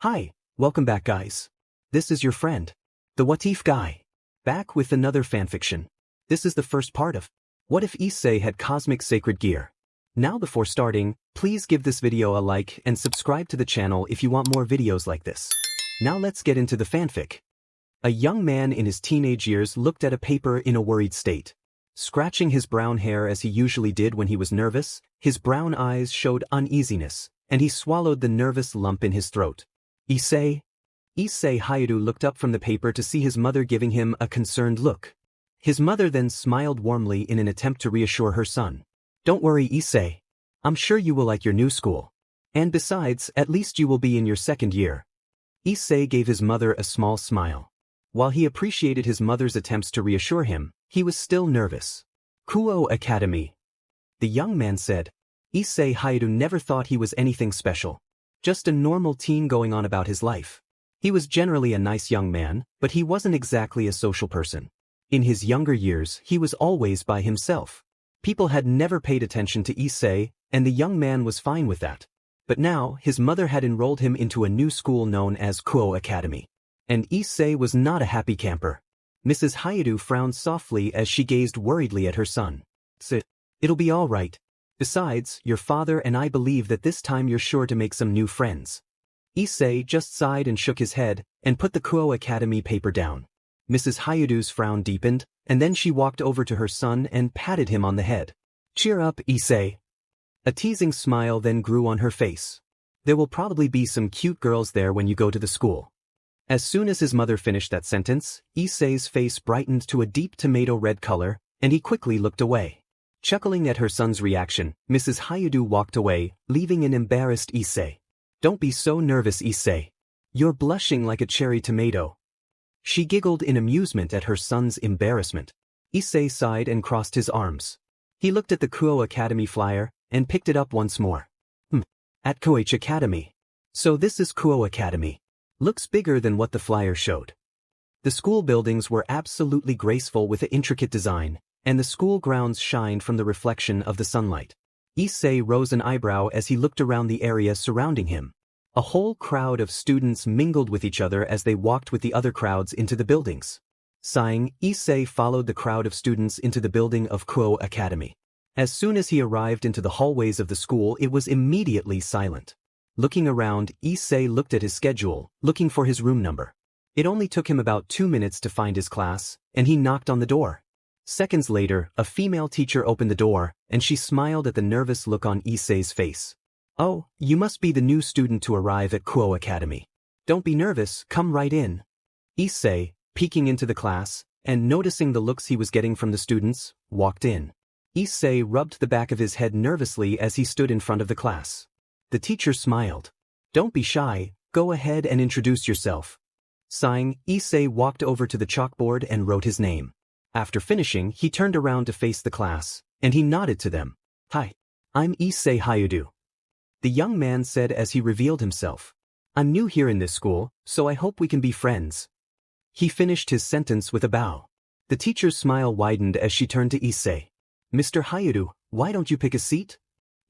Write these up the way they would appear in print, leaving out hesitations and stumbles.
Hi, welcome back guys. This is your friend, the What If guy, back with another fanfiction. This is the first part of What If Issei had cosmic sacred gear. Now before starting, please give this video a like and subscribe to the channel if you want more videos like this. Now let's get into the fanfic. A young man in his teenage years looked at a paper in a worried state. Scratching his brown hair as he usually did when he was nervous, his brown eyes showed uneasiness, and he swallowed the nervous lump in his throat. Issei Hyoudou looked up from the paper to see his mother giving him a concerned look. His mother then smiled warmly in an attempt to reassure her son. Don't worry, Issei. I'm sure you will like your new school. And besides, at least you will be in your second year. Issei gave his mother a small smile. While he appreciated his mother's attempts to reassure him, he was still nervous. Kuoh Academy, the young man said. Issei Hyoudou never thought he was anything special. Just a normal teen going on about his life. He was generally a nice young man, but he wasn't exactly a social person. In his younger years, he was always by himself. People had never paid attention to Issei, and the young man was fine with that. But now, his mother had enrolled him into a new school known as Kuoh Academy. And Issei was not a happy camper. Mrs. Hyoudou frowned softly as she gazed worriedly at her son. It'll be all right. Besides, your father and I believe that this time you're sure to make some new friends. Issei just sighed and shook his head, and put the Kuoh Academy paper down. Mrs. Hyoudou's frown deepened, and then she walked over to her son and patted him on the head. Cheer up, Issei. A teasing smile then grew on her face. There will probably be some cute girls there when you go to the school. As soon as his mother finished that sentence, Issei's face brightened to a deep tomato red color, and he quickly looked away. Chuckling at her son's reaction, Mrs. Hyoudou walked away, leaving an embarrassed Issei. Don't be so nervous, Issei. You're blushing like a cherry tomato. She giggled in amusement at her son's embarrassment. Issei sighed and crossed his arms. He looked at the Kuoh Academy flyer, and picked it up once more. At Kuoh Academy. So this is Kuoh Academy. Looks bigger than what the flyer showed. The school buildings were absolutely graceful with an intricate design, and the school grounds shined from the reflection of the sunlight. Issei rose an eyebrow as he looked around the area surrounding him. A whole crowd of students mingled with each other as they walked with the other crowds into the buildings. Sighing, Issei followed the crowd of students into the building of Kuoh Academy. As soon as he arrived into the hallways of the school, it was immediately silent. Looking around, Issei looked at his schedule, looking for his room number. It only took him about 2 minutes to find his class, and he knocked on the door. Seconds later, a female teacher opened the door, and she smiled at the nervous look on Issei's face. Oh, you must be the new student to arrive at Kuoh Academy. Don't be nervous, come right in. Issei, peeking into the class, and noticing the looks he was getting from the students, walked in. Issei rubbed the back of his head nervously as he stood in front of the class. The teacher smiled. Don't be shy, go ahead and introduce yourself. Sighing, Issei walked over to the chalkboard and wrote his name. After finishing, he turned around to face the class, and he nodded to them. Hi, I'm Issei Hyoudou. The young man said as he revealed himself. I'm new here in this school, so I hope we can be friends. He finished his sentence with a bow. The teacher's smile widened as she turned to Issei. Mr. Hyoudou, why don't you pick a seat?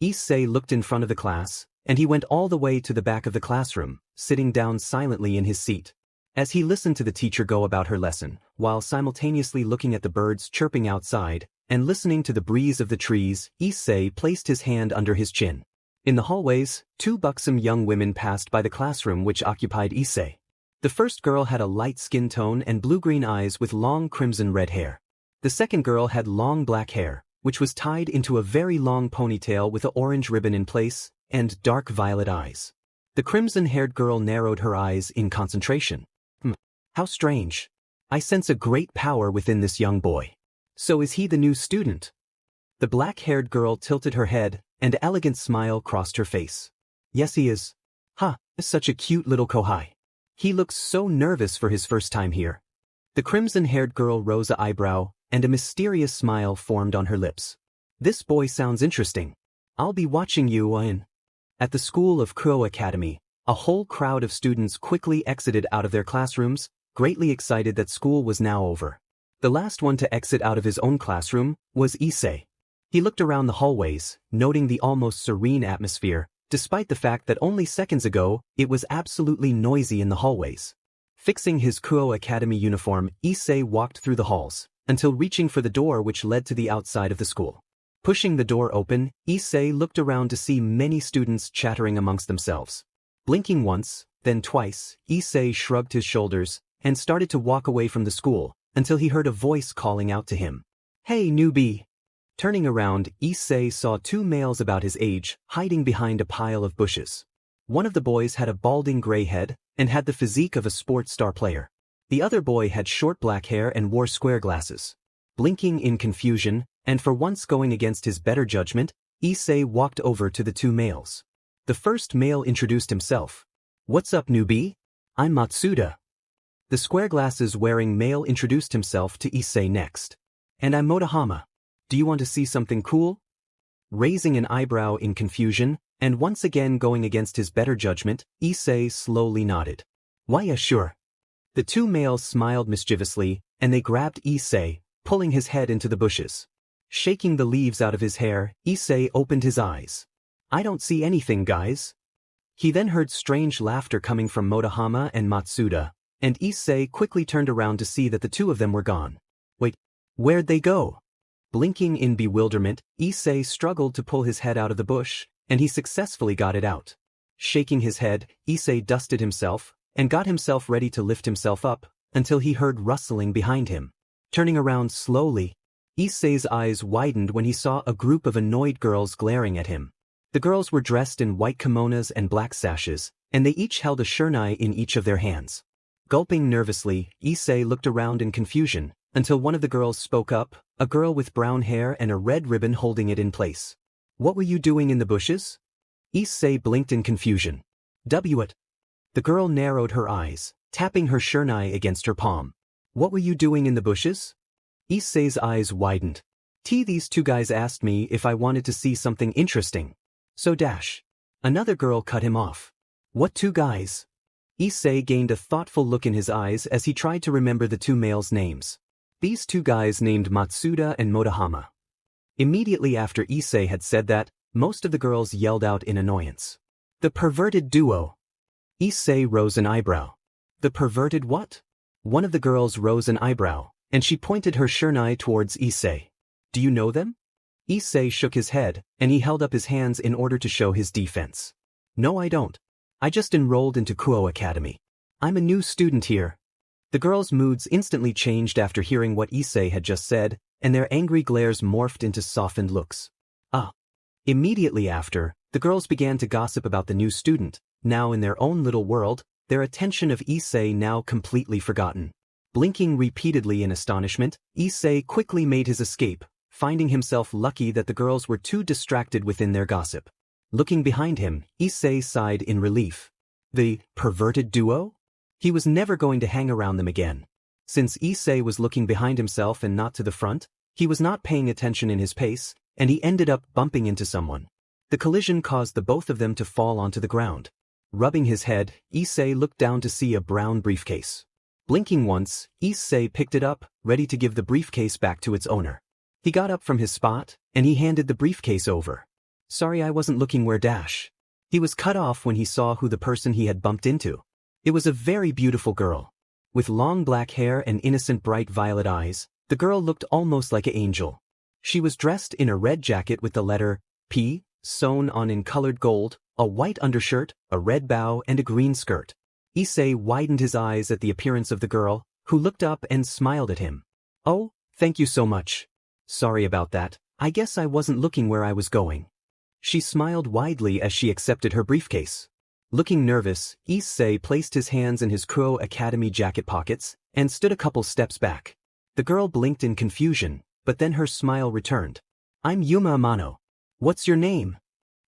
Issei looked in front of the class, and he went all the way to the back of the classroom, sitting down silently in his seat. As he listened to the teacher go about her lesson, while simultaneously looking at the birds chirping outside, and listening to the breeze of the trees, Issei placed his hand under his chin. In the hallways, 2 buxom young women passed by the classroom which occupied Issei. The first girl had a light skin tone and blue-green eyes with long crimson-red hair. The second girl had long black hair, which was tied into a very long ponytail with an orange ribbon in place, and dark violet eyes. The crimson-haired girl narrowed her eyes in concentration. How strange. I sense a great power within this young boy. So is he the new student? The black-haired girl tilted her head, and an elegant smile crossed her face. Yes, he is. Such a cute little kohai. He looks so nervous for his first time here. The crimson-haired girl rose an eyebrow, and a mysterious smile formed on her lips. This boy sounds interesting. I'll be watching you in. At the school of Kuoh Academy, a whole crowd of students quickly exited out of their classrooms, greatly excited that school was now over. The last one to exit out of his own classroom was Issei. He looked around the hallways, noting the almost serene atmosphere, despite the fact that only seconds ago, it was absolutely noisy in the hallways. Fixing his Kuoh Academy uniform, Issei walked through the halls, until reaching for the door which led to the outside of the school. Pushing the door open, Issei looked around to see many students chattering amongst themselves. Blinking once, then twice, Issei shrugged his shoulders and started to walk away from the school, until he heard a voice calling out to him. "Hey, newbie!" Turning around, Issei saw two males about his age, hiding behind a pile of bushes. One of the boys had a balding gray head, and had the physique of a sports star player. The other boy had short black hair and wore square glasses. Blinking in confusion, and for once going against his better judgment, Issei walked over to the two males. The first male introduced himself. "What's up, newbie? I'm Matsuda." The square glasses wearing male introduced himself to Issei next. "And I'm Motohama. Do you want to see something cool?" Raising an eyebrow in confusion, and once again going against his better judgment, Issei slowly nodded. "Why, yeah, sure." The two males smiled mischievously, and they grabbed Issei, pulling his head into the bushes. Shaking the leaves out of his hair, Issei opened his eyes. "I don't see anything, guys." He then heard strange laughter coming from Motohama and Matsuda, and Issei quickly turned around to see that the two of them were gone. Wait, where'd they go? Blinking in bewilderment, Issei struggled to pull his head out of the bush, and he successfully got it out. Shaking his head, Issei dusted himself, and got himself ready to lift himself up, until he heard rustling behind him. Turning around slowly, Issei's eyes widened when he saw a group of annoyed girls glaring at him. The girls were dressed in white kimonos and black sashes, and they each held a shurnai in each of their hands. Gulping nervously, Issei looked around in confusion, until one of the girls spoke up, a girl with brown hair and a red ribbon holding it in place. "What were you doing in the bushes?" Issei blinked in confusion. "What?" The girl narrowed her eyes, tapping her shurnai against her palm. "What were you doing in the bushes?" Issei's eyes widened. These two guys asked me if I wanted to see something interesting. So dash. Another girl cut him off. "What two guys?" Issei gained a thoughtful look in his eyes as he tried to remember the two males' names. These two guys named Matsuda and Motohama. Immediately after Issei had said that, most of the girls yelled out in annoyance. "The perverted duo!" Issei rose an eyebrow. "The perverted what?" One of the girls rose an eyebrow, and she pointed her shurnai towards Issei. "Do you know them?" Issei shook his head, and he held up his hands in order to show his defense. "No, I don't. I just enrolled into Kuoh Academy. I'm a new student here." The girls' moods instantly changed after hearing what Issei had just said, and their angry glares morphed into softened looks. Immediately after, the girls began to gossip about the new student, now in their own little world, their attention of Issei now completely forgotten. Blinking repeatedly in astonishment, Issei quickly made his escape, finding himself lucky that the girls were too distracted within their gossip. Looking behind him, Issei sighed in relief. The perverted duo? He was never going to hang around them again. Since Issei was looking behind himself and not to the front, he was not paying attention in his pace, and he ended up bumping into someone. The collision caused the both of them to fall onto the ground. Rubbing his head, Issei looked down to see a brown briefcase. Blinking once, Issei picked it up, ready to give the briefcase back to its owner. He got up from his spot, and he handed the briefcase over. "Sorry, I wasn't looking where dash." He was cut off when he saw who the person he had bumped into. It was a very beautiful girl. With long black hair and innocent bright violet eyes, the girl looked almost like an angel. She was dressed in a red jacket with the letter P sewn on in colored gold, a white undershirt, a red bow, and a green skirt. Issei widened his eyes at the appearance of the girl, who looked up and smiled at him. "Oh, thank you so much. Sorry about that, I guess I wasn't looking where I was going." She smiled widely as she accepted her briefcase. Looking nervous, Issei placed his hands in his Kuoh Academy jacket pockets, and stood a couple steps back. The girl blinked in confusion, but then her smile returned. "I'm Yuma Amano. What's your name?"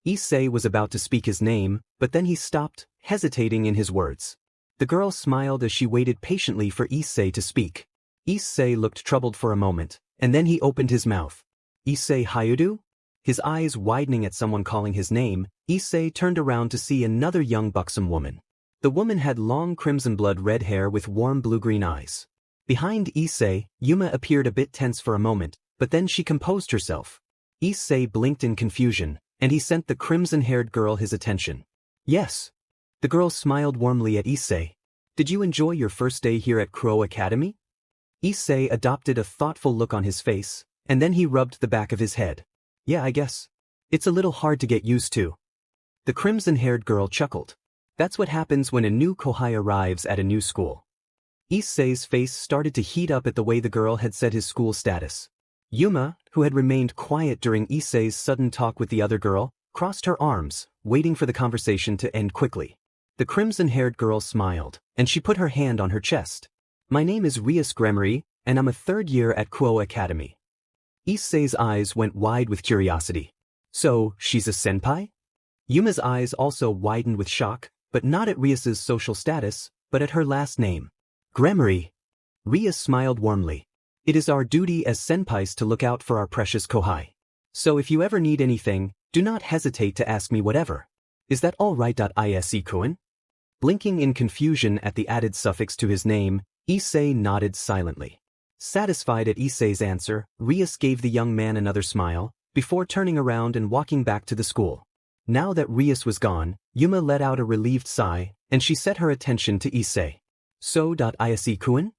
Issei was about to speak his name, but then he stopped, hesitating in his words. The girl smiled as she waited patiently for Issei to speak. Issei looked troubled for a moment, and then he opened his mouth. "Issei Hyoudou?" His eyes widening at someone calling his name, Issei turned around to see another young buxom woman. The woman had long crimson blood red hair with warm blue-green eyes. Behind Issei, Yuma appeared a bit tense for a moment, but then she composed herself. Issei blinked in confusion, and he sent the crimson-haired girl his attention. Yes. The girl smiled warmly at Issei. Did you enjoy your first day here at Kuoh Academy? Issei adopted a thoughtful look on his face, and then he rubbed the back of his head. Yeah, I guess. It's a little hard to get used to. The crimson-haired girl chuckled. That's what happens when a new kohai arrives at a new school. Issei's face started to heat up at the way the girl had said his school status. Yuma, who had remained quiet during Issei's sudden talk with the other girl, crossed her arms, waiting for the conversation to end quickly. The crimson-haired girl smiled, and she put her hand on her chest. My name is Rias Gremery, and I'm a third year at Kuoh Academy. Issei's eyes went wide with curiosity. So, she's a senpai? Yuma's eyes also widened with shock, but not at Rias's social status, but at her last name. Gremery. Rias smiled warmly. It is our duty as senpais to look out for our precious kohai. So if you ever need anything, do not hesitate to ask me whatever. Is that all right? Issei-kun? Blinking in confusion at the added suffix to his name, Issei nodded silently. Satisfied at Issei's answer, Rias gave the young man another smile, before turning around and walking back to the school. Now that Rias was gone, Yuma let out a relieved sigh, and she set her attention to Issei. So, Issei-kun?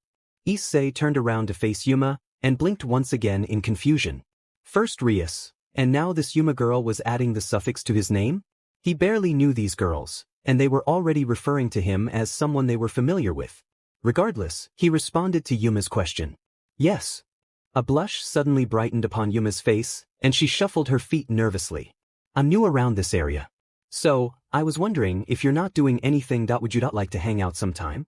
Issei turned around to face Yuma, and blinked once again in confusion. First Rias, and now this Yuma girl was adding the suffix to his name? He barely knew these girls, and they were already referring to him as someone they were familiar with. Regardless, he responded to Yuma's question. Yes. A blush suddenly brightened upon Yuma's face, and she shuffled her feet nervously. I'm new around this area. So, I was wondering if you're not doing anything. Would you like to hang out sometime?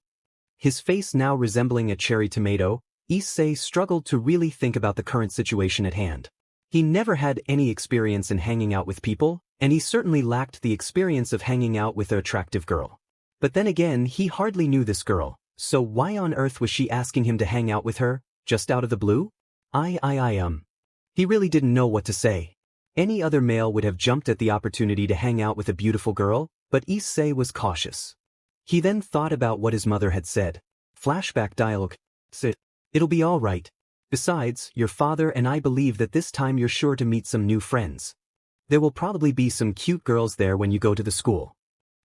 His face now resembling a cherry tomato, Issei struggled to really think about the current situation at hand. He never had any experience in hanging out with people, and he certainly lacked the experience of hanging out with an attractive girl. But then again, he hardly knew this girl, so why on earth was she asking him to hang out with her, just out of the blue? He really didn't know what to say. Any other male would have jumped at the opportunity to hang out with a beautiful girl, but Issei was cautious. He then thought about what his mother had said. Flashback dialogue. It'll be all right. Besides, your father and I believe that this time you're sure to meet some new friends. There will probably be some cute girls there when you go to the school.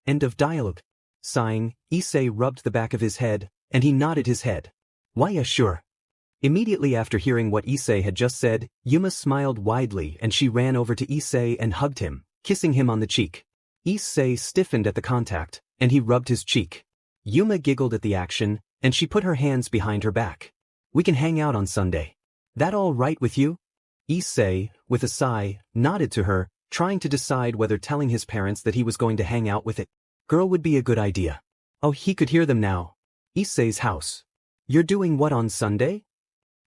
End of dialogue. Sighing, Issei rubbed the back of his head, and he nodded his head. Why, yeah, sure. Immediately after hearing what Issei had just said, Yuma smiled widely and she ran over to Issei and hugged him, kissing him on the cheek. Issei stiffened at the contact, and he rubbed his cheek. Yuma giggled at the action, and she put her hands behind her back. We can hang out on Sunday. That all right with you? Issei, with a sigh, nodded to her, trying to decide whether telling his parents that he was going to hang out with it girl would be a good idea. Oh, he could hear them now. Issei's house. You're doing what on Sunday?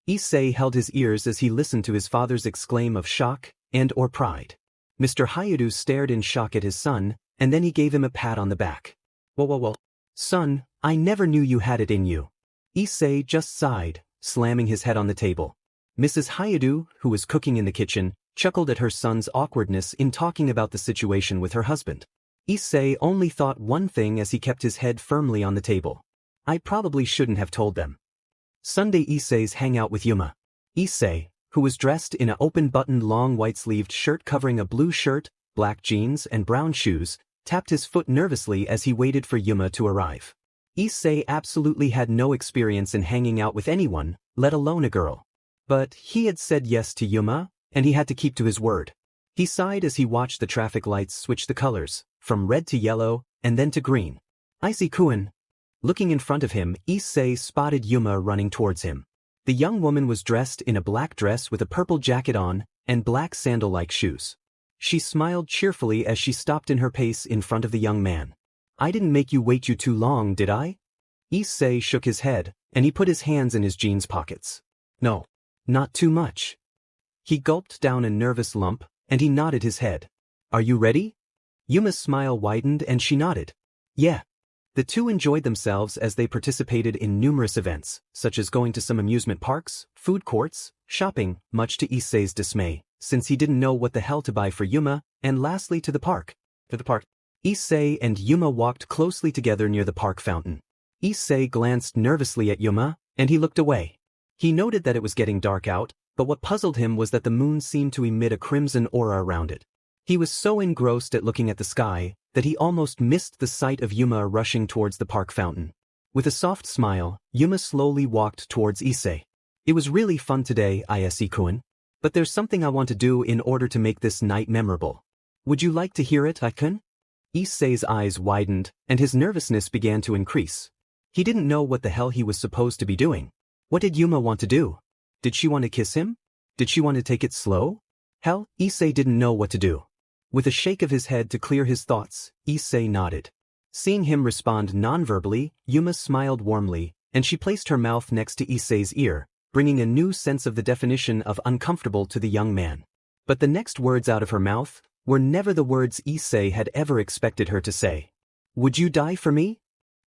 Issei held his ears as he listened to his father's exclaim of shock and/or pride. Mr. Hyoudou stared in shock at his son, and then he gave him a pat on the back. Whoa. Son, I never knew you had it in you. Issei just sighed, slamming his head on the table. Mrs. Hyoudou, who was cooking in the kitchen, chuckled at her son's awkwardness in talking about the situation with her husband. Issei only thought one thing as he kept his head firmly on the table. I probably shouldn't have told them. Sunday Issei's hangout with Yuma. Issei, who was dressed in an open-buttoned long white-sleeved shirt covering a blue shirt, black jeans and brown shoes, tapped his foot nervously as he waited for Yuma to arrive. Issei absolutely had no experience in hanging out with anyone, let alone a girl. But he had said yes to Yuma, and he had to keep to his word. He sighed as he watched the traffic lights switch the colors, from red to yellow, and then to green. Issei-kun. Looking in front of him, Issei spotted Yuma running towards him. The young woman was dressed in a black dress with a purple jacket on, and black sandal-like shoes. She smiled cheerfully as she stopped in her pace in front of the young man. I didn't make you wait too long, did I? Issei shook his head, and he put his hands in his jeans pockets. No. Not too much. He gulped down a nervous lump, and he nodded his head. Are you ready? Yuma's smile widened and she nodded. Yeah. The two enjoyed themselves as they participated in numerous events, such as going to some amusement parks, food courts, shopping, much to Issei's dismay, since he didn't know what the hell to buy for Yuma, and lastly to the park. Issei and Yuma walked closely together near the park fountain. Issei glanced nervously at Yuma, and he looked away. He noted that it was getting dark out, but what puzzled him was that the moon seemed to emit a crimson aura around it. He was so engrossed at looking at the sky that he almost missed the sight of Yuma rushing towards the park fountain. With a soft smile, Yuma slowly walked towards Issei. It was really fun today, Issei-kun. But there's something I want to do in order to make this night memorable. Would you like to hear it, Issei-kun? Issei's eyes widened, and his nervousness began to increase. He didn't know what the hell he was supposed to be doing. What did Yuma want to do? Did she want to kiss him? Did she want to take it slow? Hell, Issei didn't know what to do. With a shake of his head to clear his thoughts, Issei nodded. Seeing him respond non-verbally, Yuma smiled warmly, and she placed her mouth next to Issei's ear, bringing a new sense of the definition of uncomfortable to the young man. But the next words out of her mouth were never the words Issei had ever expected her to say. Would you die for me?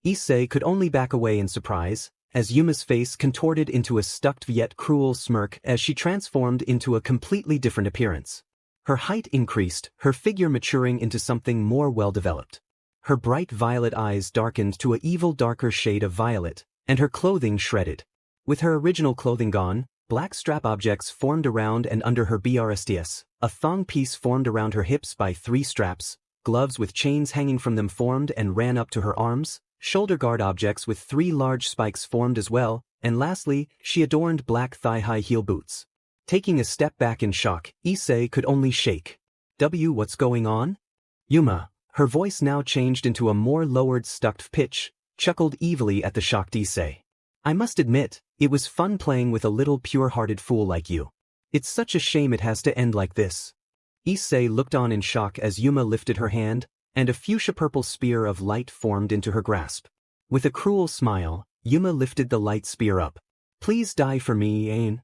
Issei could only back away in surprise, as Yuma's face contorted into a stuck yet cruel smirk as she transformed into a completely different appearance. Her height increased, her figure maturing into something more well-developed. Her bright violet eyes darkened to an evil darker shade of violet, and her clothing shredded. With her original clothing gone, black strap objects formed around and under her brsts, a thong piece formed around her hips by 3 straps, gloves with chains hanging from them formed and ran up to her arms, shoulder guard objects with 3 large spikes formed as well, and lastly, she adorned black thigh-high heel boots. Taking a step back in shock, Issei could only shake. What's going on? Yuma, her voice now changed into a more lowered stuck pitch, chuckled evilly at the shocked Issei. I must admit, it was fun playing with a little pure-hearted fool like you. It's such a shame it has to end like this. Issei looked on in shock as Yuma lifted her hand, and a fuchsia-purple spear of light formed into her grasp. With a cruel smile, Yuma lifted the light spear up. Please die for me, Ain.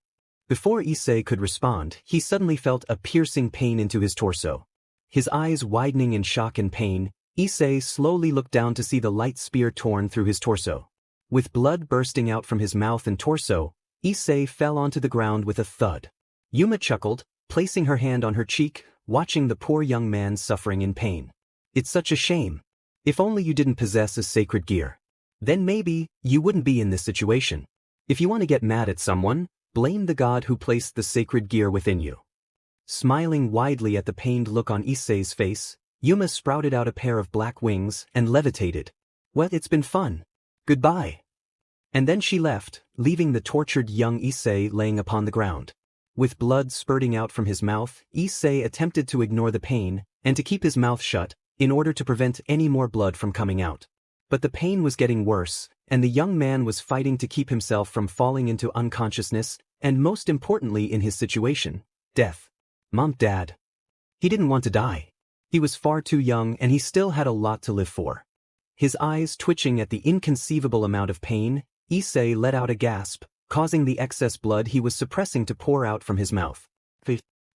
Before Issei could respond, he suddenly felt a piercing pain into his torso. His eyes widening in shock and pain, Issei slowly looked down to see the light spear torn through his torso. With blood bursting out from his mouth and torso, Issei fell onto the ground with a thud. Yuma chuckled, placing her hand on her cheek, watching the poor young man suffering in pain. It's such a shame. If only you didn't possess a sacred gear. Then maybe you wouldn't be in this situation. If you want to get mad at someone, blame the god who placed the sacred gear within you. Smiling widely at the pained look on Issei's face, Yuma sprouted out a pair of black wings and levitated. Well, it's been fun. Goodbye. And then she left, leaving the tortured young Issei laying upon the ground. With blood spurting out from his mouth, Issei attempted to ignore the pain and to keep his mouth shut in order to prevent any more blood from coming out. But the pain was getting worse, and the young man was fighting to keep himself from falling into unconsciousness, and most importantly in his situation, death. Mom, Dad. He didn't want to die. He was far too young and he still had a lot to live for. His eyes twitching at the inconceivable amount of pain, Issei let out a gasp, causing the excess blood he was suppressing to pour out from his mouth.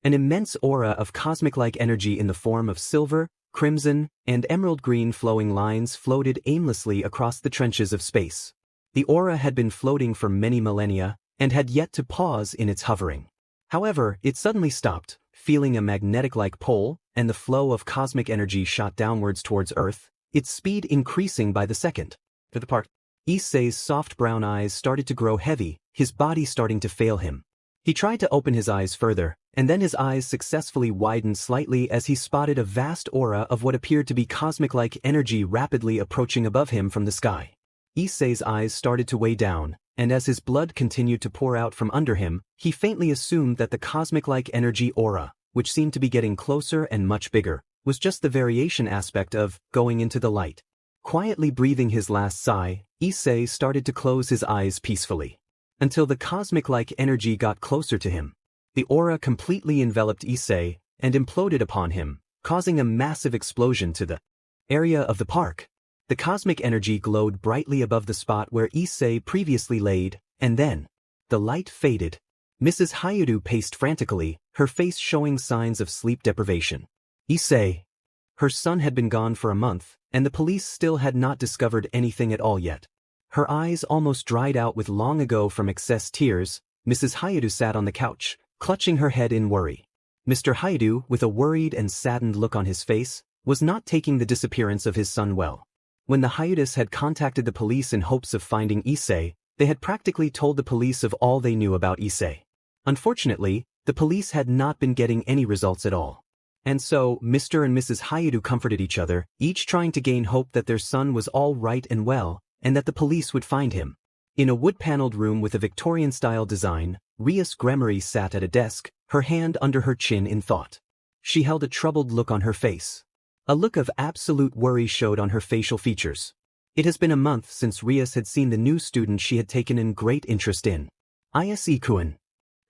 An immense aura of cosmic-like energy in the form of silver, crimson, and emerald green flowing lines floated aimlessly across the trenches of space. The aura had been floating for many millennia, and had yet to pause in its hovering. However, it suddenly stopped, feeling a magnetic-like pull, and the flow of cosmic energy shot downwards towards Earth, its speed increasing by the second. For the part, Issei's soft brown eyes started to grow heavy, his body starting to fail him. He tried to open his eyes further, and then his eyes successfully widened slightly as he spotted a vast aura of what appeared to be cosmic-like energy rapidly approaching above him from the sky. Issei's eyes started to weigh down, and as his blood continued to pour out from under him, he faintly assumed that the cosmic-like energy aura, which seemed to be getting closer and much bigger, was just the variation aspect of going into the light. Quietly breathing his last sigh, Issei started to close his eyes peacefully. Until the cosmic-like energy got closer to him. The aura completely enveloped Issei and imploded upon him, causing a massive explosion to the area of the park. The cosmic energy glowed brightly above the spot where Issei previously laid, and then the light faded. Mrs. Hyoudou paced frantically, her face showing signs of sleep deprivation. Issei. Her son had been gone for a month, and the police still had not discovered anything at all yet. Her eyes almost dried out with long ago from excess tears. Mrs. Hyoudou sat on the couch, clutching her head in worry. Mr. Hyoudou, with a worried and saddened look on his face, was not taking the disappearance of his son well. When the Hyoudous had contacted the police in hopes of finding Issei, they had practically told the police of all they knew about Issei. Unfortunately, the police had not been getting any results at all. And so, Mr. and Mrs. Hyoudou comforted each other, each trying to gain hope that their son was all right and well, and that the police would find him. In a wood-paneled room with a Victorian-style design, Rias Gremery sat at a desk, her hand under her chin in thought. She held a troubled look on her face. A look of absolute worry showed on her facial features. It has been a month since Rias had seen the new student she had taken in great interest in. Issei Hyoudou.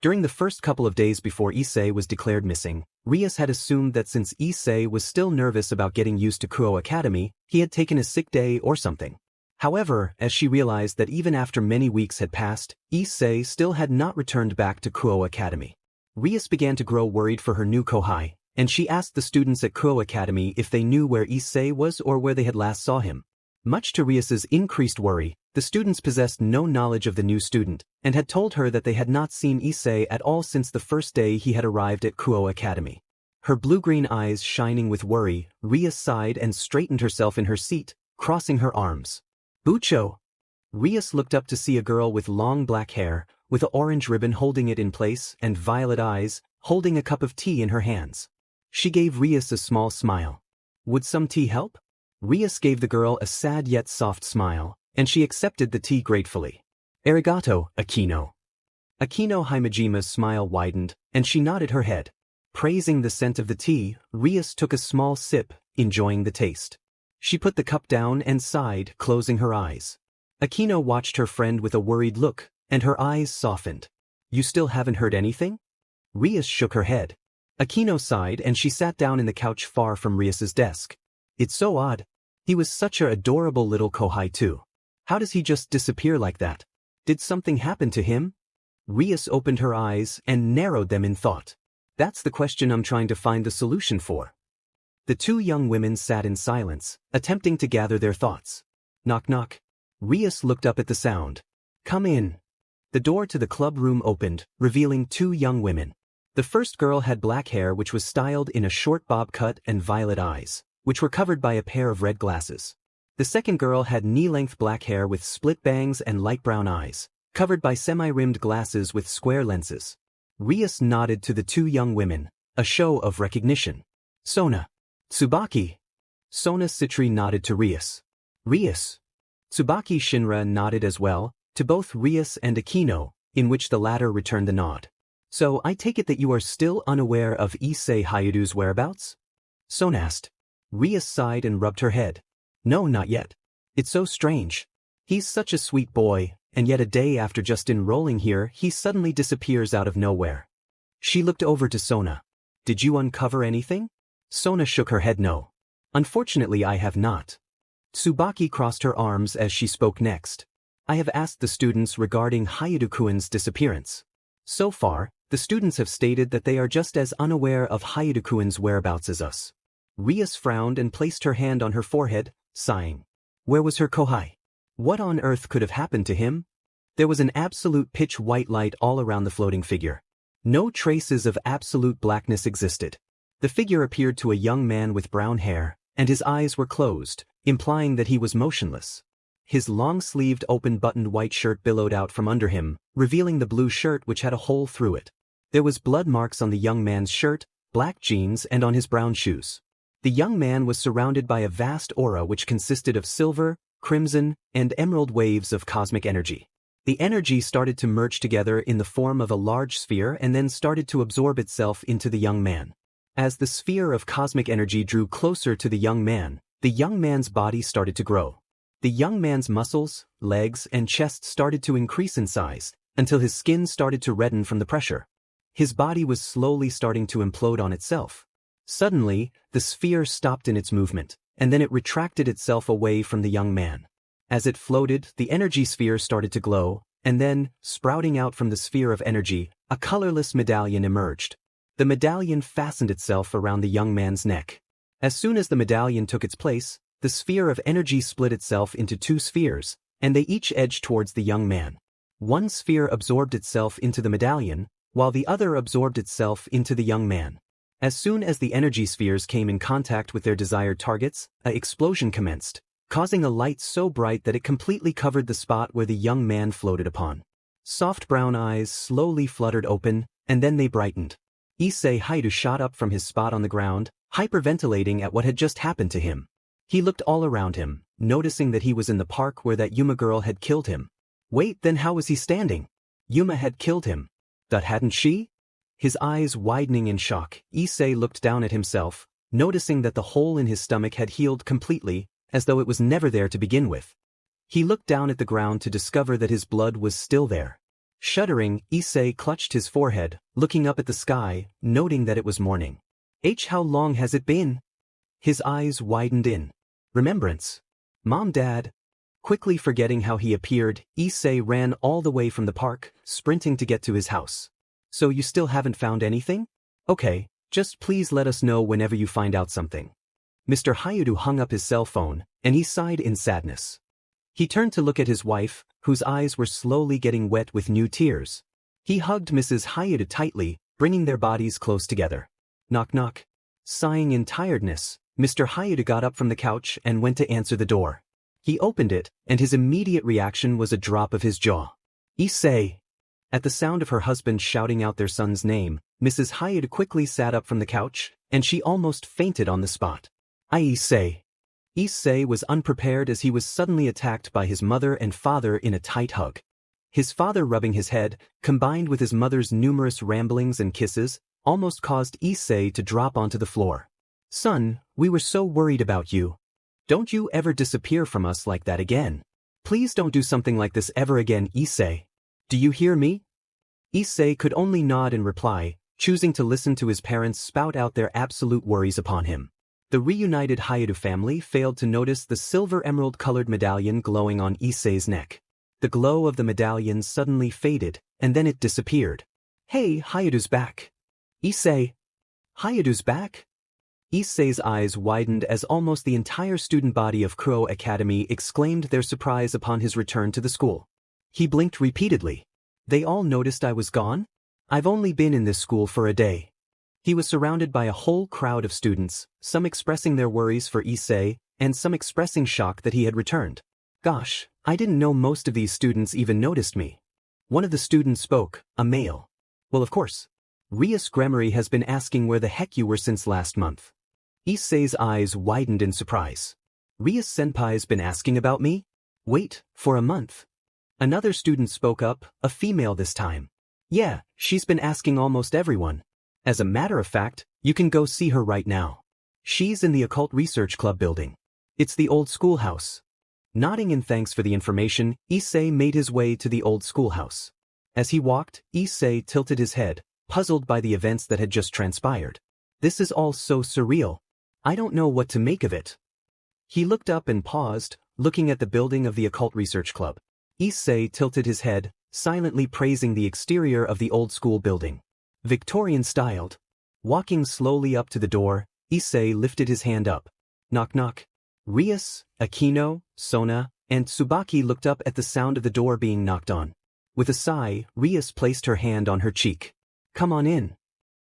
During the first couple of days before Issei was declared missing, Rias had assumed that since Issei was still nervous about getting used to Kuoh Academy, he had taken a sick day or something. However, as she realized that even after many weeks had passed, Issei still had not returned back to Kuoh Academy. Rias began to grow worried for her new kohai, and she asked the students at Kuoh Academy if they knew where Issei was or where they had last saw him. Much to Rias's increased worry, the students possessed no knowledge of the new student, and had told her that they had not seen Issei at all since the first day he had arrived at Kuoh Academy. Her blue-green eyes shining with worry, Rias sighed and straightened herself in her seat, crossing her arms. Bucho! Rias looked up to see a girl with long black hair, with an orange ribbon holding it in place and violet eyes, holding a cup of tea in her hands. She gave Rias a small smile. Would some tea help? Rias gave the girl a sad yet soft smile, and she accepted the tea gratefully. Arigato, Akino. Akino Himajima's smile widened, and she nodded her head. Praising the scent of the tea, Rias took a small sip, enjoying the taste. She put the cup down and sighed, closing her eyes. Akino watched her friend with a worried look, and her eyes softened. You still haven't heard anything? Rias shook her head. Akino sighed and she sat down in the couch far from Rias's desk. It's so odd. He was such an adorable little kohai too. How does he just disappear like that? Did something happen to him? Rias opened her eyes and narrowed them in thought. That's the question I'm trying to find the solution for. The two young women sat in silence, attempting to gather their thoughts. Knock knock. Rias looked up at the sound. Come in. The door to the club room opened, revealing two young women. The first girl had black hair which was styled in a short bob cut and violet eyes, which were covered by a pair of red glasses. The second girl had knee-length black hair with split bangs and light brown eyes, covered by semi-rimmed glasses with square lenses. Rias nodded to the two young women, a show of recognition. Sona. Tsubaki. Sona Citri nodded to Rias. Rias. Tsubaki Shinra nodded as well, to both Rias and Akino, in which the latter returned the nod. So I take it that you are still unaware of Issei Hyoudou's whereabouts? Sona asked. Rias sighed and rubbed her head. No, not yet. It's so strange. He's such a sweet boy, and yet a day after just enrolling here he suddenly disappears out of nowhere. She looked over to Sona. Did you uncover anything? Sona shook her head no. Unfortunately I have not. Tsubaki crossed her arms as she spoke next. I have asked the students regarding Hyoudou-kun's disappearance. So far, the students have stated that they are just as unaware of Hyoudou-kun's whereabouts as us. Rias frowned and placed her hand on her forehead, sighing. Where was her kohai? What on earth could have happened to him? There was an absolute pitch-white light all around the floating figure. No traces of absolute blackness existed. The figure appeared to a young man with brown hair, and his eyes were closed, implying that he was motionless. His long-sleeved open-buttoned white shirt billowed out from under him, revealing the blue shirt which had a hole through it. There was blood marks on the young man's shirt, black jeans and on his brown shoes. The young man was surrounded by a vast aura which consisted of silver, crimson, and emerald waves of cosmic energy. The energy started to merge together in the form of a large sphere and then started to absorb itself into the young man. As the sphere of cosmic energy drew closer to the young man's body started to grow. The young man's muscles, legs, and chest started to increase in size, until his skin started to redden from the pressure. His body was slowly starting to implode on itself. Suddenly, the sphere stopped in its movement, and then it retracted itself away from the young man. As it floated, the energy sphere started to glow, and then, sprouting out from the sphere of energy, a colorless medallion emerged. The medallion fastened itself around the young man's neck. As soon as the medallion took its place, the sphere of energy split itself into two spheres, and they each edged towards the young man. One sphere absorbed itself into the medallion, while the other absorbed itself into the young man. As soon as the energy spheres came in contact with their desired targets, an explosion commenced, causing a light so bright that it completely covered the spot where the young man floated upon. Soft brown eyes slowly fluttered open, and then they brightened. Issei Hyoudou shot up from his spot on the ground, hyperventilating at what had just happened to him. He looked all around him, noticing that he was in the park where that Yuma girl had killed him. Wait, then how was he standing? Yuma had killed him. That hadn't she? His eyes widening in shock, Issei looked down at himself, noticing that the hole in his stomach had healed completely, as though it was never there to begin with. He looked down at the ground to discover that his blood was still there. Shuddering, Issei clutched his forehead, looking up at the sky, noting that it was morning. How long has it been? His eyes widened in remembrance. Mom, Dad. Quickly forgetting how he appeared, Issei ran all the way from the park, sprinting to get to his house. So you still haven't found anything? Okay, just please let us know whenever you find out something. Mr. Hyoudou hung up his cell phone, and he sighed in sadness. He turned to look at his wife, whose eyes were slowly getting wet with new tears. He hugged Mrs. Hyoudou tightly, bringing their bodies close together. Knock knock. Sighing in tiredness, Mr. Hyoudou got up from the couch and went to answer the door. He opened it, and his immediate reaction was a drop of his jaw. Issei. At the sound of her husband shouting out their son's name, Mrs. Hyoudou quickly sat up from the couch, and she almost fainted on the spot. Issei. Issei was unprepared as he was suddenly attacked by his mother and father in a tight hug. His father rubbing his head, combined with his mother's numerous ramblings and kisses, almost caused Issei to drop onto the floor. Son, we were so worried about you. Don't you ever disappear from us like that again. Please don't do something like this ever again, Issei. Do you hear me? Issei could only nod in reply, choosing to listen to his parents spout out their absolute worries upon him. The reunited Hyoudou family failed to notice the silver emerald-colored medallion glowing on Issei's neck. The glow of the medallion suddenly faded, and then it disappeared. Hey, Hyoudou's back. Issei. Hyoudou's back? Issei's eyes widened as almost the entire student body of Kuoh Academy exclaimed their surprise upon his return to the school. He blinked repeatedly. They all noticed I was gone? I've only been in this school for a day. He was surrounded by a whole crowd of students, some expressing their worries for Issei, and some expressing shock that he had returned. Gosh, I didn't know most of these students even noticed me. One of the students spoke, a male. Well, of course. Rias Gremory has been asking where the heck you were since last month. Issei's eyes widened in surprise. Rias Senpai's been asking about me? Wait, for a month? Another student spoke up, a female this time. Yeah, she's been asking almost everyone. As a matter of fact, you can go see her right now. She's in the Occult Research Club building. It's the old schoolhouse. Nodding in thanks for the information, Issei made his way to the old schoolhouse. As he walked, Issei tilted his head, puzzled by the events that had just transpired. This is all so surreal. I don't know what to make of it. He looked up and paused, looking at the building of the Occult Research Club. Issei tilted his head, silently praising the exterior of the old school building. Victorian-styled. Walking slowly up to the door, Issei lifted his hand up. Knock knock. Rias, Akino, Sona, and Tsubaki looked up at the sound of the door being knocked on. With a sigh, Rias placed her hand on her cheek. Come on in.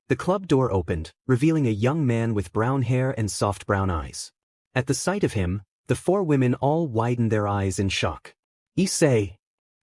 The club door opened, revealing a young man with brown hair and soft brown eyes. At the sight of him, the four women all widened their eyes in shock. Issei.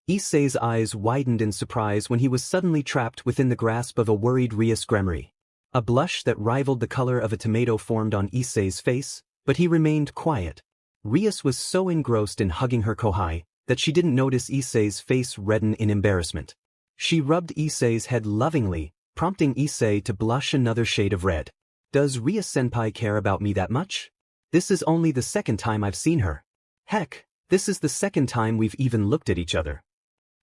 Issei's eyes widened in surprise when he was suddenly trapped within the grasp of a worried Rias Gremory. A blush that rivaled the color of a tomato formed on Issei's face, but he remained quiet. Rias was so engrossed in hugging her kohai that she didn't notice Issei's face redden in embarrassment. She rubbed Issei's head lovingly, prompting Issei to blush another shade of red. Does Rias Senpai care about me that much? This is only the second time I've seen her. Heck, this is the second time we've even looked at each other.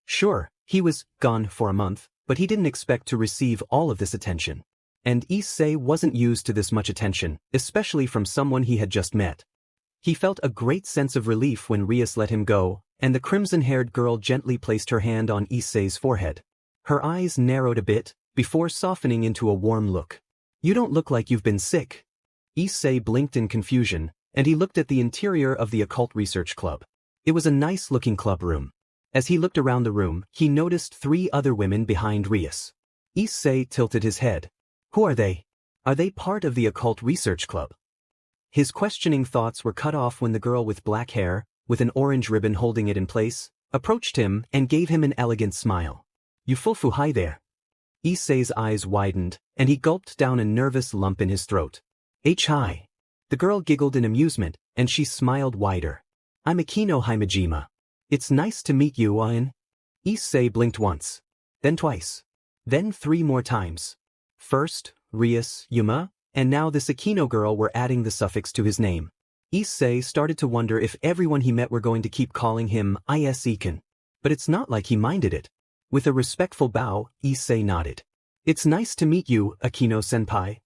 Sure, he was gone for a month, but he didn't expect to receive all of this attention. And Issei wasn't used to this much attention, especially from someone he had just met. He felt a great sense of relief when Rias let him go, and the crimson-haired girl gently placed her hand on Issei's forehead. Her eyes narrowed a bit, before softening into a warm look. You don't look like you've been sick. Issei blinked in confusion, and he looked at the interior of the Occult Research Club. It was a nice-looking club room. As he looked around the room, he noticed 3 other women behind Rias. Issei tilted his head. Who are they? Are they part of the Occult Research Club? His questioning thoughts were cut off when the girl with black hair, with an orange ribbon holding it in place, approached him and gave him an elegant smile. Yufufu, hi there. Issei's eyes widened, and he gulped down a nervous lump in his throat. Hi. The girl giggled in amusement, and she smiled wider. I'm Akino Himejima. It's nice to meet you, Ain. Issei blinked once. Then twice. Then 3 more times. First, Rias, Yuma, and now this Akino girl were adding the suffix to his name. Issei started to wonder if everyone he met were going to keep calling him Isekan. But it's not like he minded it. With a respectful bow, Issei nodded. It's nice to meet you, Akino-senpai.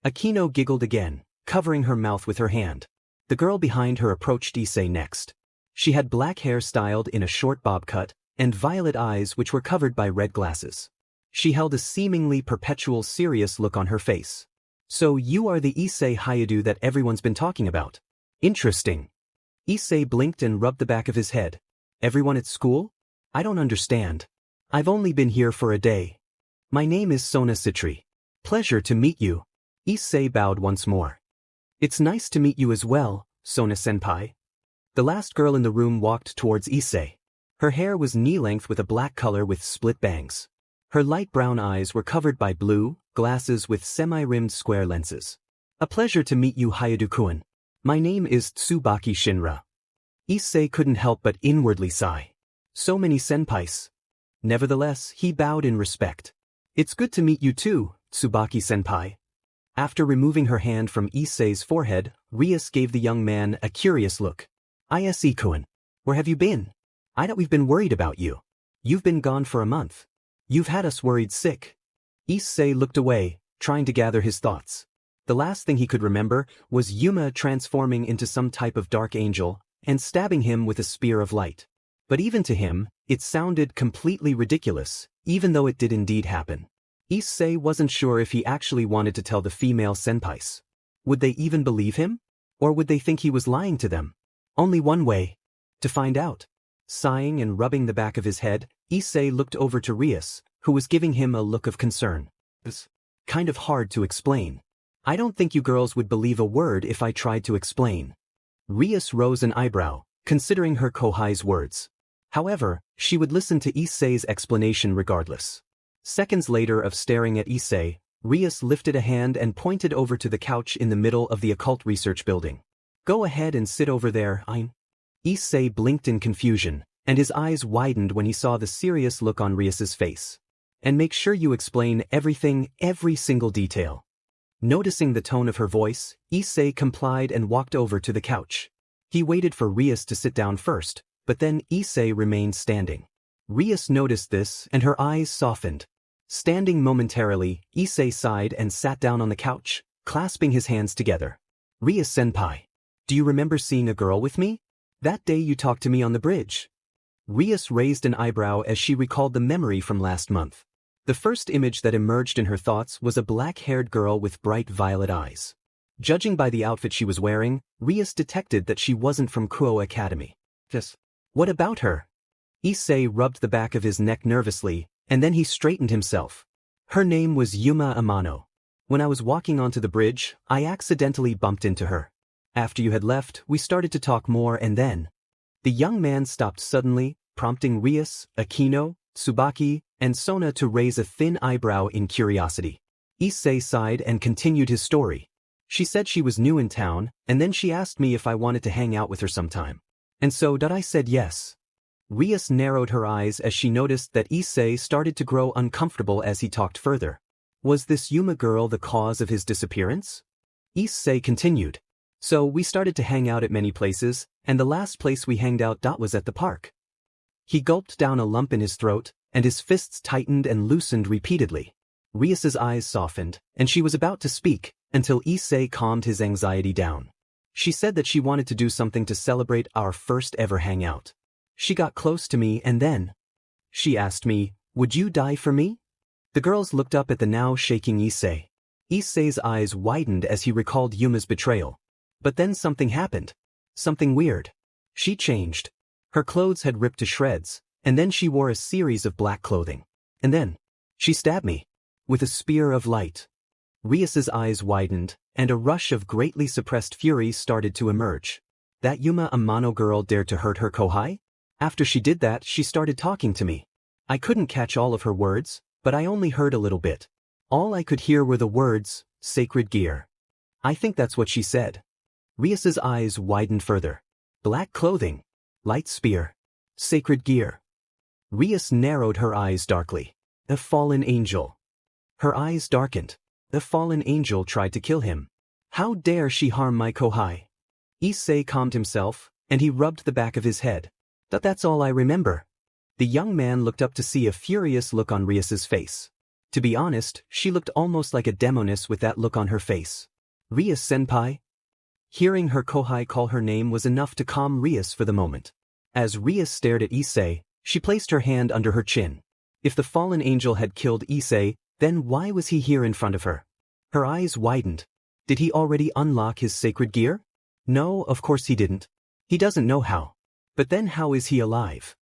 Akino giggled again, covering her mouth with her hand. The girl behind her approached Issei next. She had black hair styled in a short bob cut, and violet eyes which were covered by red glasses. She held a seemingly perpetual serious look on her face. So you are the Issei Hyoudou that everyone's been talking about. Interesting. Issei blinked and rubbed the back of his head. Everyone at school? I don't understand. I've only been here for a day. My name is Sona Citri. Pleasure to meet you. Issei bowed once more. It's nice to meet you as well, Sona-senpai. The last girl in the room walked towards Issei. Her hair was knee-length with a black color with split bangs. Her light brown eyes were covered by blue glasses with semi-rimmed square lenses. A pleasure to meet you, Hyoudou-kun. My name is Tsubaki Shinra. Issei couldn't help but inwardly sigh. So many senpais. Nevertheless, he bowed in respect. It's good to meet you too, Tsubaki-senpai. After removing her hand from Issei's forehead, Rias gave the young man a curious look. Ise-kun, where have you been? I know we've been worried about you. You've been gone for a month. You've had us worried sick. Issei looked away, trying to gather his thoughts. The last thing he could remember was Yuma transforming into some type of dark angel and stabbing him with a spear of light. But even to him, it sounded completely ridiculous, even though it did indeed happen. Issei wasn't sure if he actually wanted to tell the female senpais. Would they even believe him? Or would they think he was lying to them? Only one way. To find out. Sighing and rubbing the back of his head, Issei looked over to Rias, who was giving him a look of concern. It's kind of hard to explain. I don't think you girls would believe a word if I tried to explain. Rias rose an eyebrow, considering her kohai's words. However, she would listen to Issei's explanation regardless. Seconds later of staring at Issei, Rias lifted a hand and pointed over to the couch in the middle of the occult research building. Go ahead and sit over there, Ain. Issei blinked in confusion, and his eyes widened when he saw the serious look on Rias's face. And make sure you explain everything, every single detail. Noticing the tone of her voice, Issei complied and walked over to the couch. He waited for Rias to sit down first, but then Issei remained standing. Rias noticed this and her eyes softened. Standing momentarily, Issei sighed and sat down on the couch, clasping his hands together. Rias-senpai, do you remember seeing a girl with me? That day you talked to me on the bridge. Rias raised an eyebrow as she recalled the memory from last month. The first image that emerged in her thoughts was a black-haired girl with bright violet eyes. Judging by the outfit she was wearing, Rias detected that she wasn't from Kuoh Academy. What about her? Issei rubbed the back of his neck nervously, and then he straightened himself. Her name was Yuma Amano. When I was walking onto the bridge, I accidentally bumped into her. After you had left, we started to talk more and then. The young man stopped suddenly, prompting Rias, Akino, Tsubaki, and Sona to raise a thin eyebrow in curiosity. Issei sighed and continued his story. She said she was new in town, and then she asked me if I wanted to hang out with her sometime. And so I said yes. Rias narrowed her eyes as she noticed that Issei started to grow uncomfortable as he talked further. Was this Yuma girl the cause of his disappearance? Issei continued. So we started to hang out at many places, and the last place we hanged out was at the park. He gulped down a lump in his throat, and his fists tightened and loosened repeatedly. Rias's eyes softened, and she was about to speak, until Issei calmed his anxiety down. She said that she wanted to do something to celebrate our first ever hangout. She got close to me and then she asked me, would you die for me? The girls looked up at the now shaking Issei. Issei's eyes widened as he recalled Yuma's betrayal. But then something happened. Something weird. She changed. Her clothes had ripped to shreds, and then she wore a series of black clothing. And then she stabbed me with a spear of light. Rias's eyes widened, and a rush of greatly suppressed fury started to emerge. That Yuma Amano girl dared to hurt her kohai? After she did that, she started talking to me. I couldn't catch all of her words, but I only heard a little bit. All I could hear were the words, sacred gear. I think that's what she said. Rias's eyes widened further. Black clothing. Light spear. Sacred gear. Rias narrowed her eyes darkly. A fallen angel. Her eyes darkened. The fallen angel tried to kill him. How dare she harm my Kohai? Issei calmed himself, and he rubbed the back of his head. That's all I remember. The young man looked up to see a furious look on Rias's face. To be honest, she looked almost like a demoness with that look on her face. Rias-senpai? Hearing her Kohai call her name was enough to calm Rias for the moment. As Rias stared at Issei, she placed her hand under her chin. If the fallen angel had killed Issei, then why was he here in front of her? Her eyes widened. Did he already unlock his sacred gear? No, of course he didn't. He doesn't know how. But then how is he alive?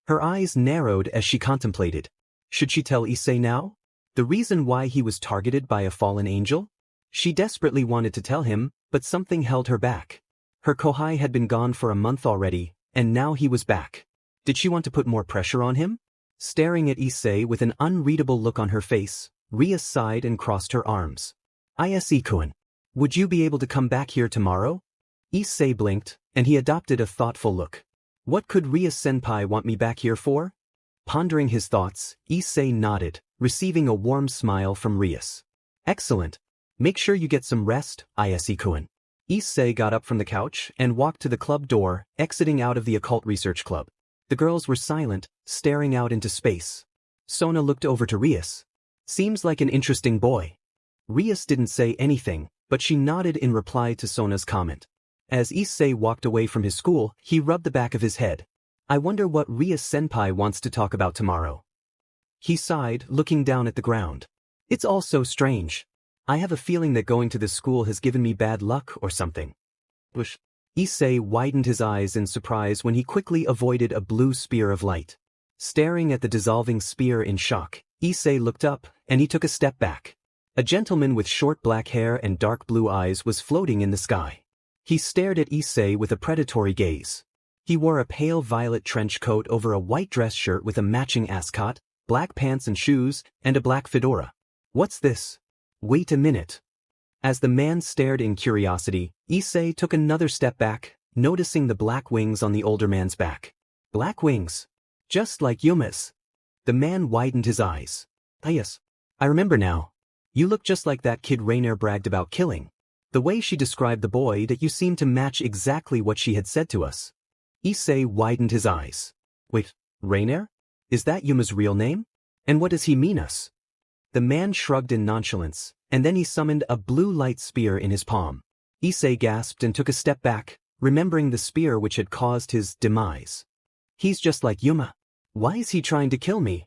Her eyes narrowed as she contemplated. Should she tell Issei now? The reason why he was targeted by a fallen angel? She desperately wanted to tell him, but something held her back. Her Kohai had been gone for a month already, and now he was back. Did she want to put more pressure on him? Staring at Issei with an unreadable look on her face, Rias sighed and crossed her arms. Issei-kun, would you be able to come back here tomorrow? Issei blinked, and he adopted a thoughtful look. What could Rias-senpai want me back here for? Pondering his thoughts, Issei nodded, receiving a warm smile from Rias. Excellent. Make sure you get some rest, Issei-kun. Issei got up from the couch and walked to the club door, exiting out of the occult research club. The girls were silent, staring out into space. Sona looked over to Rias. Seems like an interesting boy. Rias didn't say anything, but she nodded in reply to Sona's comment. As Issei walked away from his school, he rubbed the back of his head. I wonder what Rias-senpai wants to talk about tomorrow. He sighed, looking down at the ground. It's all so strange. I have a feeling that going to this school has given me bad luck or something. Whoosh. Issei widened his eyes in surprise when he quickly avoided a blue spear of light. Staring at the dissolving spear in shock, Issei looked up, and he took a step back. A gentleman with short black hair and dark blue eyes was floating in the sky. He stared at Issei with a predatory gaze. He wore a pale violet trench coat over a white dress shirt with a matching ascot, black pants and shoes, and a black fedora. What's this? Wait a minute. As the man stared in curiosity, Issei took another step back, noticing the black wings on the older man's back. Black wings. Just like Yuma's. The man widened his eyes. Ah yes. I remember now. You look just like that kid Rainier bragged about killing. The way she described the boy that you seemed to match exactly what she had said to us. Issei widened his eyes. Wait, Rainier? Is that Yuma's real name? And what does he mean us? The man shrugged in nonchalance, and then he summoned a blue light spear in his palm. Issei gasped and took a step back, remembering the spear which had caused his demise. He's just like Yuma. Why is he trying to kill me?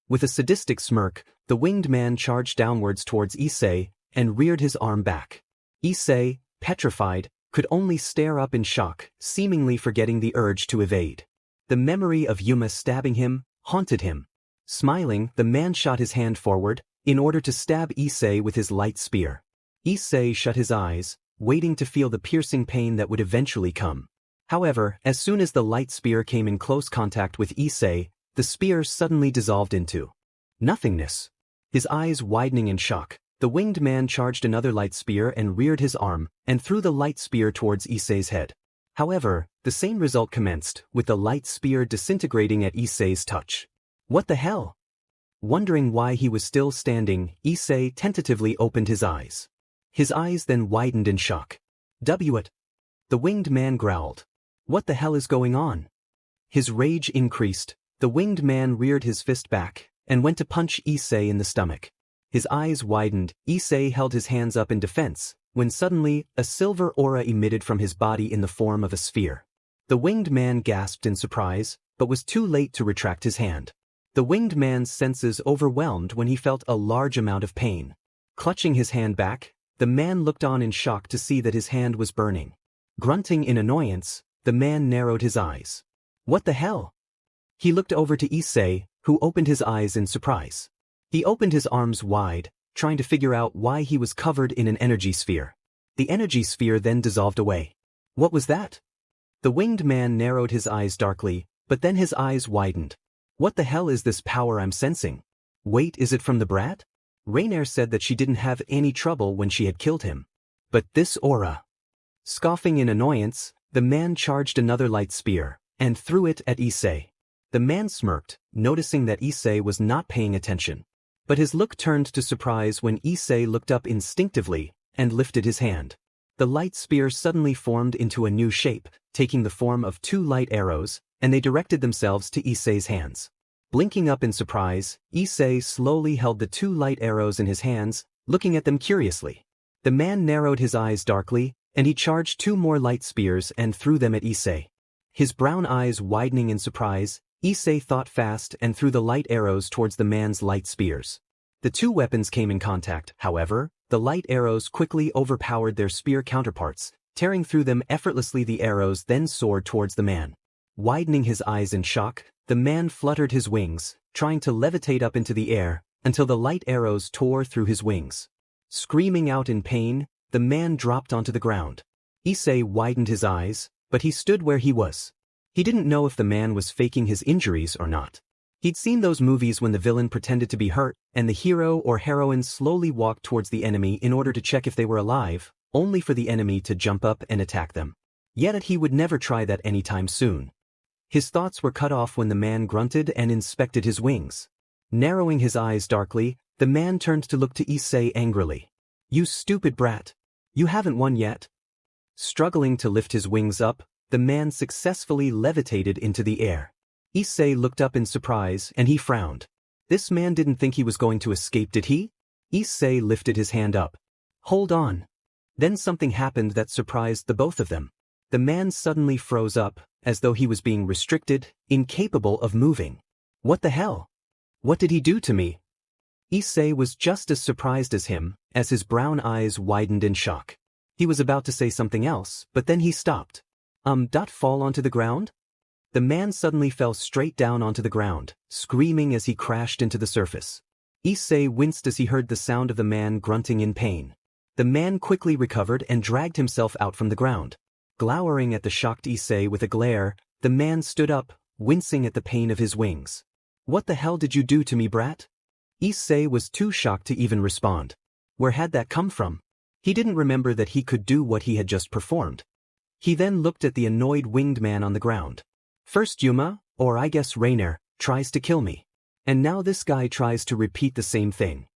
With a sadistic smirk, the winged man charged downwards towards Issei and reared his arm back. Issei, petrified, could only stare up in shock, seemingly forgetting the urge to evade. The memory of Yuma stabbing him haunted him. Smiling, the man shot his hand forward, in order to stab Issei with his light spear. Issei shut his eyes, waiting to feel the piercing pain that would eventually come. However, as soon as the light spear came in close contact with Issei, the spear suddenly dissolved into nothingness. His eyes widening in shock, the winged man charged another light spear and reared his arm, and threw the light spear towards Issei's head. However, the same result commenced, with the light spear disintegrating at Issei's touch. What the hell? Wondering why he was still standing, Issei tentatively opened his eyes. His eyes then widened in shock. What? The winged man growled. What the hell is going on? His rage increased. The winged man reared his fist back, and went to punch Issei in the stomach. His eyes widened, Issei held his hands up in defense, when suddenly, a silver aura emitted from his body in the form of a sphere. The winged man gasped in surprise, but was too late to retract his hand. The winged man's senses overwhelmed when he felt a large amount of pain. Clutching his hand back, the man looked on in shock to see that his hand was burning. Grunting in annoyance, the man narrowed his eyes. What the hell? He looked over to Issei, who opened his eyes in surprise. He opened his arms wide, trying to figure out why he was covered in an energy sphere. The energy sphere then dissolved away. What was that? The winged man narrowed his eyes darkly, but then his eyes widened. What the hell is this power I'm sensing? Wait, is it from the brat? Rainier said that she didn't have any trouble when she had killed him. But this aura. Scoffing in annoyance, the man charged another light spear, and threw it at Issei. The man smirked, noticing that Issei was not paying attention. But his look turned to surprise when Issei looked up instinctively, and lifted his hand. The light spear suddenly formed into a new shape, taking the form of 2 light arrows, and they directed themselves to Issei's hands. Blinking up in surprise, Issei slowly held the 2 light arrows in his hands, looking at them curiously. The man narrowed his eyes darkly, and he charged 2 more light spears and threw them at Issei. His brown eyes widening in surprise, Issei thought fast and threw the light arrows towards the man's light spears. The 2 weapons came in contact, however, the light arrows quickly overpowered their spear counterparts, tearing through them effortlessly. The arrows then soared towards the man. Widening his eyes in shock, the man fluttered his wings, trying to levitate up into the air, until the light arrows tore through his wings. Screaming out in pain, the man dropped onto the ground. Issei widened his eyes, but he stood where he was. He didn't know if the man was faking his injuries or not. He'd seen those movies when the villain pretended to be hurt, and the hero or heroine slowly walked towards the enemy in order to check if they were alive, only for the enemy to jump up and attack them. Yet he would never try that anytime soon. His thoughts were cut off when the man grunted and inspected his wings. Narrowing his eyes darkly, the man turned to look to Issei angrily. "You stupid brat! You haven't won yet." Struggling to lift his wings up, the man successfully levitated into the air. Issei looked up in surprise and he frowned. This man didn't think he was going to escape, did he? Issei lifted his hand up. "Hold on." Then something happened that surprised the both of them. The man suddenly froze up, as though he was being restricted, incapable of moving. What the hell? What did he do to me? Issei was just as surprised as him, as his brown eyes widened in shock. He was about to say something else, but then he stopped. Fall onto the ground? The man suddenly fell straight down onto the ground, screaming as he crashed into the surface. Issei winced as he heard the sound of the man grunting in pain. The man quickly recovered and dragged himself out from the ground. Glowering at the shocked Issei with a glare, the man stood up, wincing at the pain of his wings. "What the hell did you do to me, brat?" Issei was too shocked to even respond. Where had that come from? He didn't remember that he could do what he had just performed. He then looked at the annoyed winged man on the ground. First Yuma, or I guess Rainier, tries to kill me. And now this guy tries to repeat the same thing.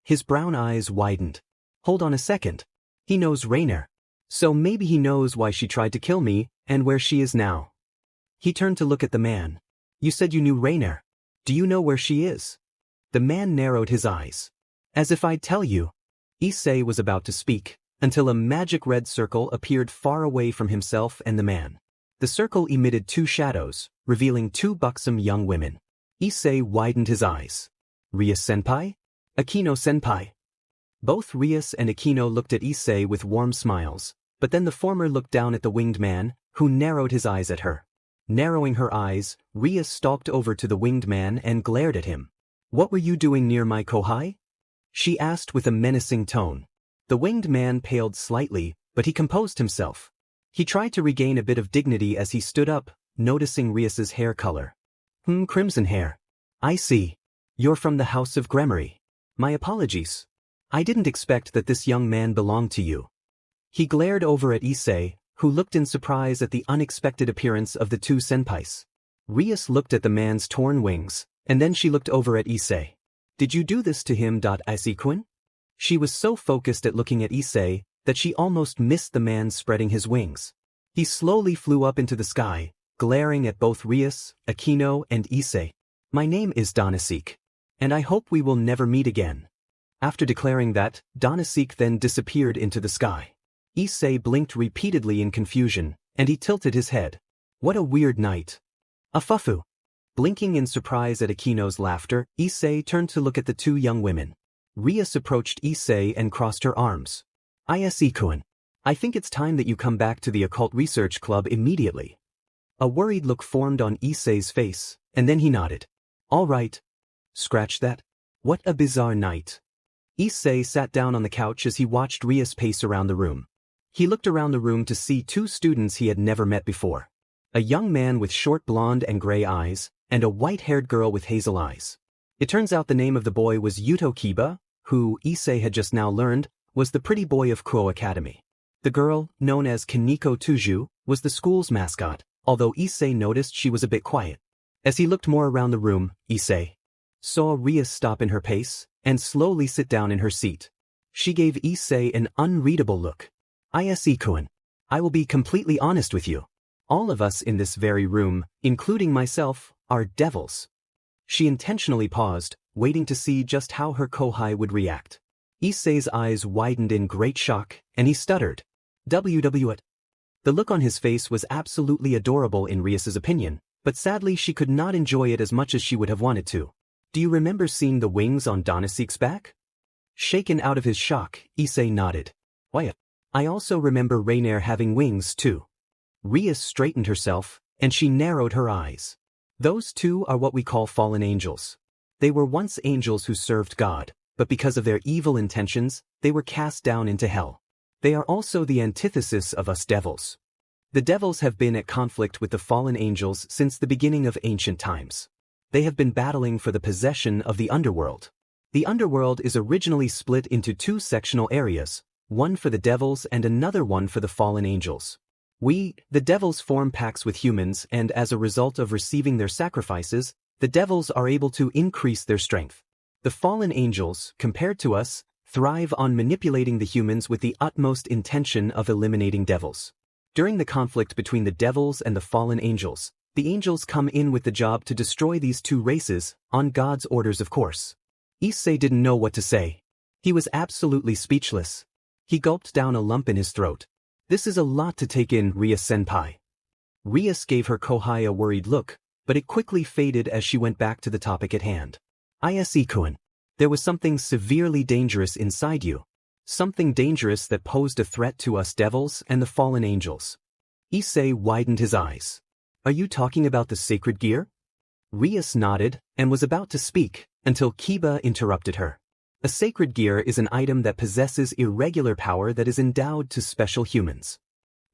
His brown eyes widened. Hold on a second. He knows Rainier. So maybe he knows why she tried to kill me, and where she is now. He turned to look at the man. "You said you knew Rainier. Do you know where she is?" The man narrowed his eyes. "As if I'd tell you." Issei was about to speak, until a magic red circle appeared far away from himself and the man. The circle emitted 2 shadows, revealing 2 buxom young women. Issei widened his eyes. "Ria-senpai? Akino-senpai?" Both Rias and Akino looked at Issei with warm smiles, but then the former looked down at the winged man, who narrowed his eyes at her. Narrowing her eyes, Rias stalked over to the winged man and glared at him. "What were you doing near my kohai?" she asked with a menacing tone. The winged man paled slightly, but he composed himself. He tried to regain a bit of dignity as he stood up, noticing Rias's hair color. Crimson hair. I see. You're from the House of Gremory. My apologies. I didn't expect that this young man belonged to you." He glared over at Issei, who looked in surprise at the unexpected appearance of the 2 senpais. Rias looked at the man's torn wings, and then she looked over at Issei. "Did you do this to him, Issei-kun?" She was so focused at looking at Issei that she almost missed the man spreading his wings. He slowly flew up into the sky, glaring at both Rias, Akino, and Issei. "My name is Donasik, and I hope we will never meet again." After declaring that, Donasik then disappeared into the sky. Issei blinked repeatedly in confusion, and he tilted his head. What a weird night. Afufu. Blinking in surprise at Akino's laughter, Issei turned to look at the 2 young women. Rias approached Issei and crossed her arms. "Issei-kun, I think it's time that you come back to the Occult Research Club immediately." A worried look formed on Issei's face, and then he nodded. "All right. Scratch that. What a bizarre night." Issei sat down on the couch as he watched Rias pace around the room. He looked around the room to see 2 students he had never met before. A young man with short blonde and gray eyes, and a white-haired girl with hazel eyes. It turns out the name of the boy was Yuto Kiba, who, Issei had just now learned, was the pretty boy of Kuoh Academy. The girl, known as Kaneko Tuju, was the school's mascot, although Issei noticed she was a bit quiet. As he looked more around the room, Issei saw Ria stop in her pace and slowly sit down in her seat. She gave Issei an unreadable look. Issei-kun, I will be completely honest with you. All of us in this very room, including myself, are devils. She intentionally paused, waiting to see just how her kohai would react. Issei's eyes widened in great shock, and he stuttered. What? The look on his face was absolutely adorable in Rias's opinion, but sadly she could not enjoy it as much as she would have wanted to. Do you remember seeing the wings on Donasik's back? Shaken out of his shock, Issei nodded. Why? I also remember Rainier having wings too. Rias straightened herself, and she narrowed her eyes. Those two are what we call fallen angels. They were once angels who served God, but because of their evil intentions, they were cast down into hell. They are also the antithesis of us devils. The devils have been at conflict with the fallen angels since the beginning of ancient times. They have been battling for the possession of the underworld. The underworld is originally split into two sectional areas, one for the devils and another one for the fallen angels. We, the devils, form pacts with humans, and as a result of receiving their sacrifices, the devils are able to increase their strength. The fallen angels, compared to us, thrive on manipulating the humans with the utmost intention of eliminating devils. During the conflict between the devils and the fallen angels, the angels come in with the job to destroy these two races, on God's orders of course. Issei didn't know what to say. He was absolutely speechless. He gulped down a lump in his throat. This is a lot to take in, Ria-senpai. Rias gave her kohai a worried look, but it quickly faded as she went back to the topic at hand. Issei-kun, there was something severely dangerous inside you. Something dangerous that posed a threat to us devils and the fallen angels. Issei widened his eyes. Are you talking about the sacred gear? Rias nodded and was about to speak until Kiba interrupted her. A sacred gear is an item that possesses irregular power that is endowed to special humans.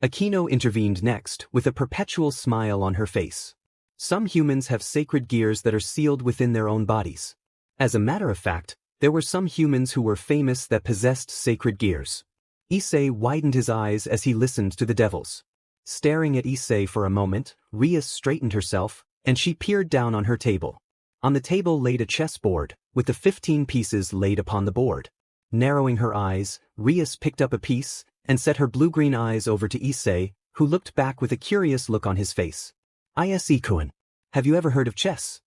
Akino intervened next with a perpetual smile on her face. Some humans have sacred gears that are sealed within their own bodies. As a matter of fact, there were some humans who were famous that possessed sacred gears. Issei widened his eyes as he listened to the devils. Staring at Issei for a moment, Rias straightened herself, and she peered down on her table. On the table laid a chessboard, with the 15 pieces laid upon the board. Narrowing her eyes, Rias picked up a piece, and set her blue-green eyes over to Issei, who looked back with a curious look on his face. Issei-kun, have you ever heard of chess?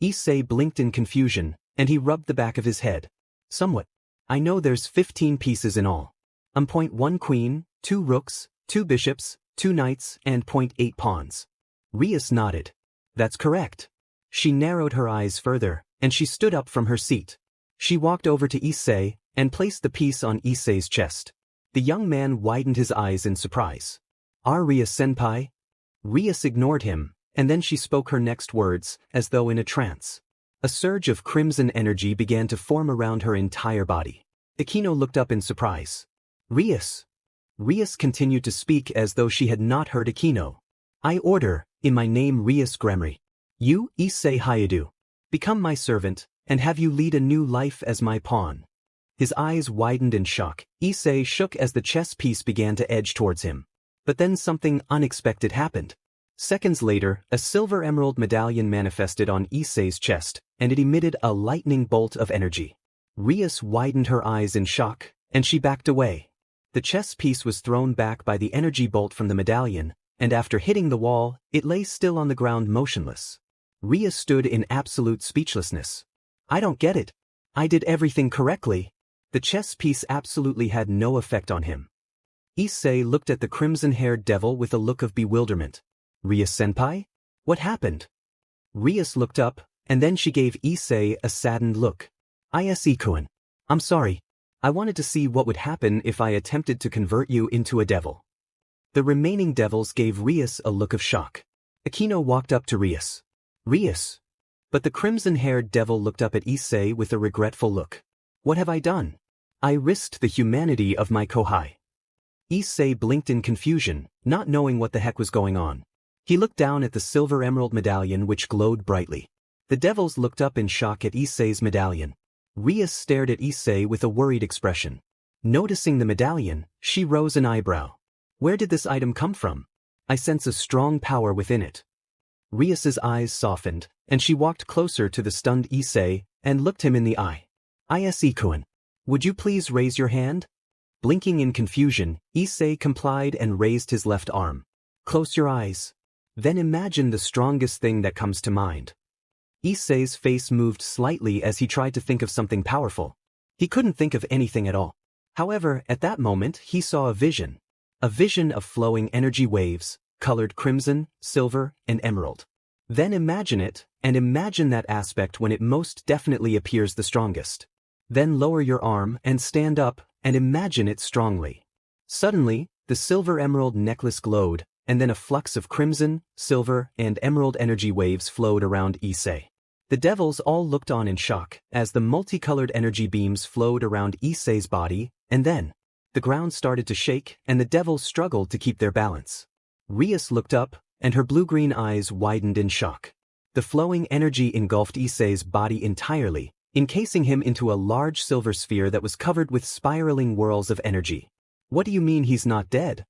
Issei blinked in confusion, and he rubbed the back of his head. Somewhat. I know there's 15 pieces in all. 1 queen, 2 rooks, 2 bishops, 2 knights, and 8 pawns. Rias nodded. That's correct. She narrowed her eyes further, and she stood up from her seat. She walked over to Issei, and placed the piece on Issei's chest. The young man widened his eyes in surprise. Rias-senpai? Rias ignored him, and then she spoke her next words, as though in a trance. A surge of crimson energy began to form around her entire body. Akino looked up in surprise. Rias. Rias continued to speak as though she had not heard Akino. I order, in my name Rias Gremory. You, Issei Hyoudou, become my servant, and have you lead a new life as my pawn. His eyes widened in shock. Issei shook as the chess piece began to edge towards him. But then something unexpected happened. Seconds later, a silver emerald medallion manifested on Issei's chest, and it emitted a lightning bolt of energy. Rias widened her eyes in shock, and she backed away. The chess piece was thrown back by the energy bolt from the medallion, and after hitting the wall, it lay still on the ground motionless. Rias stood in absolute speechlessness. I don't get it. I did everything correctly. The chess piece absolutely had no effect on him. Issei looked at the crimson-haired devil with a look of bewilderment. Rias-senpai? What happened? Rias looked up, and then she gave Issei a saddened look. Issei-kun, I'm sorry. I wanted to see what would happen if I attempted to convert you into a devil. The remaining devils gave Rias a look of shock. Akino walked up to Rias. Rias. But the crimson-haired devil looked up at Issei with a regretful look. What have I done? I risked the humanity of my kohai. Issei blinked in confusion, not knowing what the heck was going on. He looked down at the silver emerald medallion which glowed brightly. The devils looked up in shock at Issei's medallion. Rias stared at Issei with a worried expression. Noticing the medallion, she rose an eyebrow. Where did this item come from? I sense a strong power within it. Rias's eyes softened, and she walked closer to the stunned Issei and looked him in the eye. Issei-kun, would you please raise your hand? Blinking in confusion, Issei complied and raised his left arm. Close your eyes. Then imagine the strongest thing that comes to mind. Issei's face moved slightly as he tried to think of something powerful. He couldn't think of anything at all. However, at that moment he saw a vision. A vision of flowing energy waves, colored crimson, silver, and emerald. Then imagine it, and imagine that aspect when it most definitely appears the strongest. Then lower your arm and stand up, and imagine it strongly. Suddenly, the silver emerald necklace glowed, and then a flux of crimson, silver, and emerald energy waves flowed around Issei. The devils all looked on in shock as the multicolored energy beams flowed around Issei's body, and then the ground started to shake and the devils struggled to keep their balance. Rias looked up, and her blue-green eyes widened in shock. The flowing energy engulfed Issei's body entirely, encasing him into a large silver sphere that was covered with spiraling whirls of energy. What do you mean he's not dead?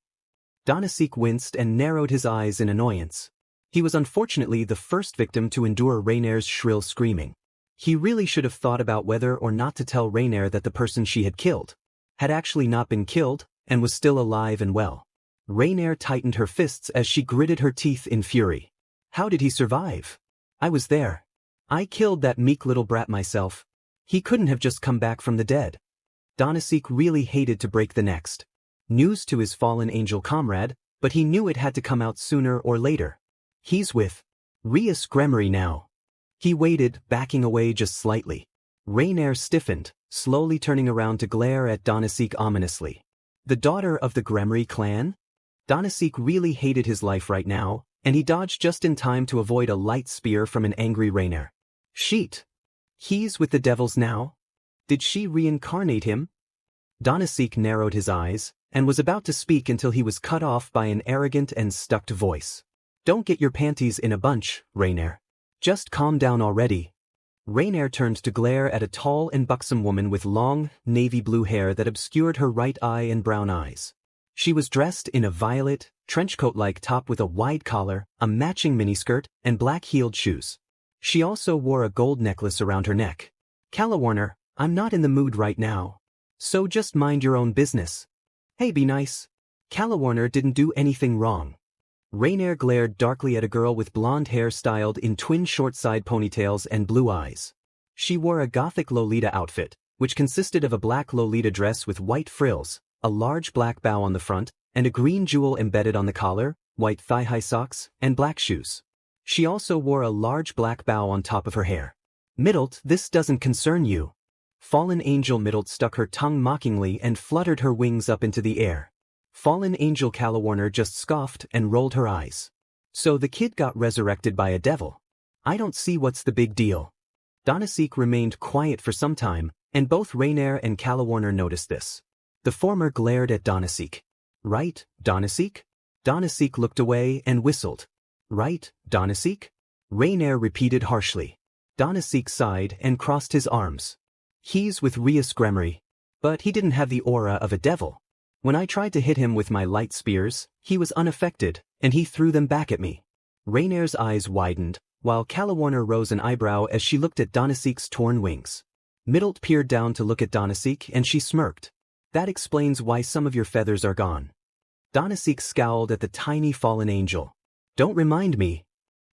Danasik winced and narrowed his eyes in annoyance. He was unfortunately the first victim to endure Rainer's shrill screaming. He really should have thought about whether or not to tell Rainer that the person she had killed had actually not been killed and was still alive and well. Rainer tightened her fists as she gritted her teeth in fury. How did he survive? I was there. I killed that meek little brat myself. He couldn't have just come back from the dead. Danasik really hated to break the news to his fallen angel comrade, but he knew it had to come out sooner or later. He's with Rias Gremory now. He waited, backing away just slightly. Rainer stiffened, slowly turning around to glare at Danasik ominously. The daughter of the Gremory clan? Danasik really hated his life right now, and he dodged just in time to avoid a light spear from an angry Rainer. Sheet. He's with the devils now? Did she reincarnate him? Danasik narrowed his eyes, and was about to speak until he was cut off by an arrogant and stuck voice. Don't get your panties in a bunch, Rainer. Just calm down already. Rainer turned to glare at a tall and buxom woman with long, navy blue hair that obscured her right eye and brown eyes. She was dressed in a violet, trenchcoat-like top with a wide collar, a matching miniskirt, and black-heeled shoes. She also wore a gold necklace around her neck. Calawarner, I'm not in the mood right now. So just mind your own business. Hey, be nice. Calawarner didn't do anything wrong. Rainer glared darkly at a girl with blonde hair styled in twin short-side ponytails and blue eyes. She wore a gothic Lolita outfit, which consisted of a black Lolita dress with white frills, a large black bow on the front, and a green jewel embedded on the collar, white thigh-high socks, and black shoes. She also wore a large black bow on top of her hair. Middlet, this doesn't concern you. Fallen Angel Middlet stuck her tongue mockingly and fluttered her wings up into the air. Fallen Angel Calawarner just scoffed and rolled her eyes. So the kid got resurrected by a devil. I don't see what's the big deal. Danasik remained quiet for some time, and both Rainer and Calawarner noticed this. The former glared at Danasik. Right, Danasik? Danasik looked away and whistled. Right, Danasik? Rainer repeated harshly. Danasik sighed and crossed his arms. He's with Rias Gremory. But he didn't have the aura of a devil. When I tried to hit him with my light spears, he was unaffected, and he threw them back at me. Rainer's eyes widened, while Calawarner rose an eyebrow as she looked at Danasik's torn wings. Middlet peered down to look at Danasik and she smirked. That explains why some of your feathers are gone. Danasik scowled at the tiny fallen angel. Don't remind me.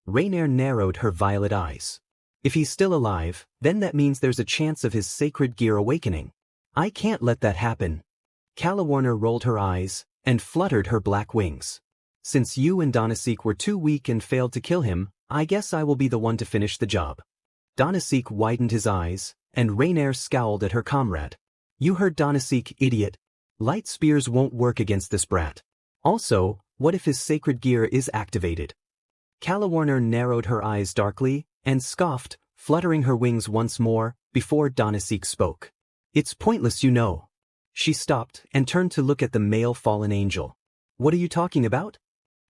Rainer narrowed her violet eyes. If he's still alive, then that means there's a chance of his sacred gear awakening. I can't let that happen. Calawarner rolled her eyes and fluttered her black wings. Since you and Danasik were too weak and failed to kill him, I guess I will be the one to finish the job. Danasik widened his eyes, and Rainer scowled at her comrade. You heard Danasik, idiot. Light spears won't work against this brat. Also, what if his sacred gear is activated? Calawarner narrowed her eyes darkly and scoffed, fluttering her wings once more before Danasik spoke. It's pointless, you know. She stopped and turned to look at the male fallen angel. What are you talking about?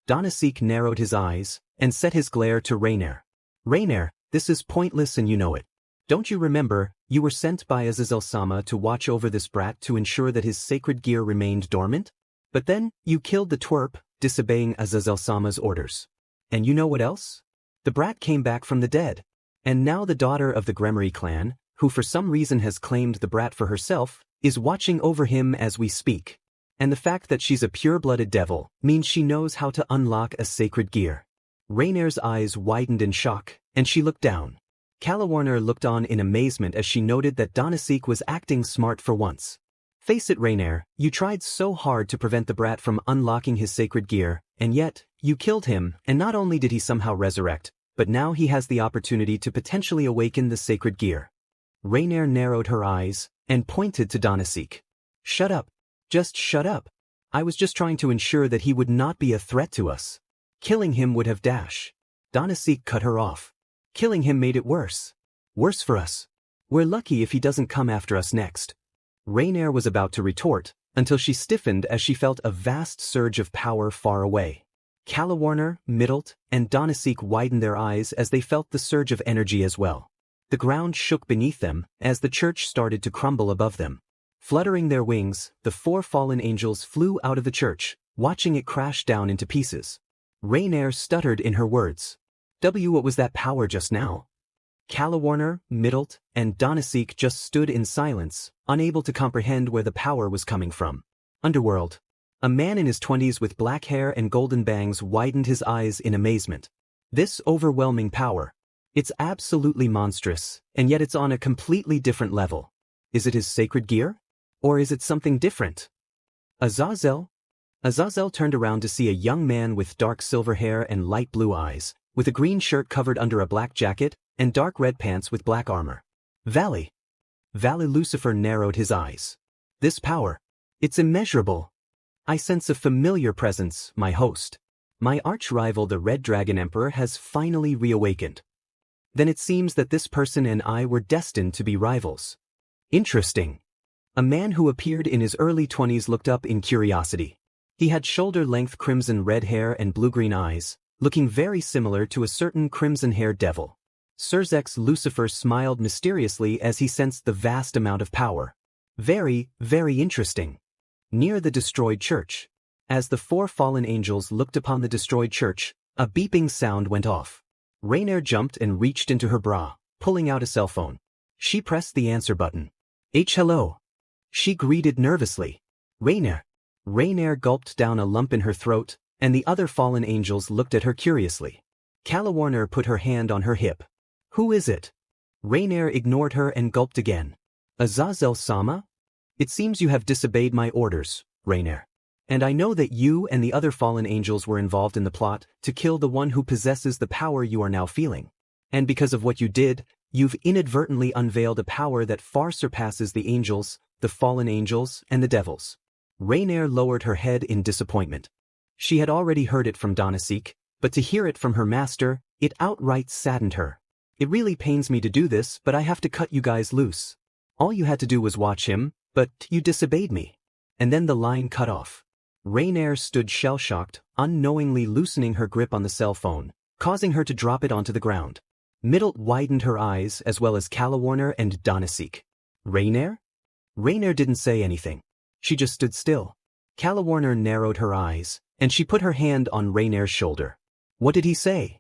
Danasik narrowed his eyes and set his glare to Rainer. Rainer, This is pointless and you know it. Don't you remember, you were sent by Azazel-sama to watch over this brat to ensure that his sacred gear remained dormant? But then, you killed the twerp, disobeying Azazel-sama's orders. And you know what else? The brat came back from the dead. And now the daughter of the Gremory clan, who for some reason has claimed the brat for herself, is watching over him as we speak. And the fact that she's a pure-blooded devil means she knows how to unlock a sacred gear. Raynair's eyes widened in shock, and she looked down. Calawarner looked on in amazement as she noted that Donasek was acting smart for once. Face it, Raynair, you tried so hard to prevent the brat from unlocking his sacred gear, and yet, you killed him, and not only did he somehow resurrect, but now he has the opportunity to potentially awaken the sacred gear. Raynair narrowed her eyes, and pointed to Donasek. Shut up. Just shut up. I was just trying to ensure that he would not be a threat to us. Killing him would have dash. Donasek cut her off. Killing him made it worse. Worse for us. We're lucky if he doesn't come after us next. Raynair was about to retort, until she stiffened as she felt a vast surge of power far away. Calawarner, Middlet, and Donasek widened their eyes as they felt the surge of energy as well. The ground shook beneath them as the church started to crumble above them. Fluttering their wings, the 4 fallen angels flew out of the church, watching it crash down into pieces. Raynair stuttered in her words. What was that power just now? Calawarner, Middlet, and Donasek just stood in silence, unable to comprehend where the power was coming from. Underworld. A man in his 20s with black hair and golden bangs widened his eyes in amazement. This overwhelming power. It's absolutely monstrous, and yet it's on a completely different level. Is it his sacred gear? Or is it something different? Azazel? Azazel turned around to see a young man with dark silver hair and light blue eyes, with a green shirt covered under a black jacket, and dark red pants with black armor. Valley. Lucifer narrowed his eyes. This power. It's immeasurable. I sense a familiar presence, my host. My arch-rival the Red Dragon Emperor has finally reawakened. Then it seems that this person and I were destined to be rivals. Interesting. A man who appeared in his early 20s looked up in curiosity. He had shoulder-length crimson-red hair and blue-green eyes, looking very similar to a certain crimson-haired devil. Surzex Lucifer smiled mysteriously as he sensed the vast amount of power. Very, very interesting. Near the destroyed church. As the 4 fallen angels looked upon the destroyed church, a beeping sound went off. Raynair jumped and reached into her bra, pulling out a cell phone. She pressed the answer button. Hello. She greeted nervously. Raynair. Raynair gulped down a lump in her throat, and the other fallen angels looked at her curiously. Calawarner put her hand on her hip. Who is it? Raynair ignored her and gulped again. Azazel-sama? It seems you have disobeyed my orders, Raynair. And I know that you and the other fallen angels were involved in the plot to kill the one who possesses the power you are now feeling. And because of what you did, you've inadvertently unveiled a power that far surpasses the angels, the fallen angels, and the devils. Raynair lowered her head in disappointment. She had already heard it from Donasek, but to hear it from her master, it outright saddened her. It really pains me to do this, but I have to cut you guys loose. All you had to do was watch him, but you disobeyed me. And then the line cut off. Raynair stood shell-shocked, unknowingly loosening her grip on the cell phone, causing her to drop it onto the ground. Middlet widened her eyes as well as Calawarner and Donasek. Raynair? Raynair didn't say anything. She just stood still. Calawarner narrowed her eyes, and she put her hand on Raynair's shoulder. What did he say?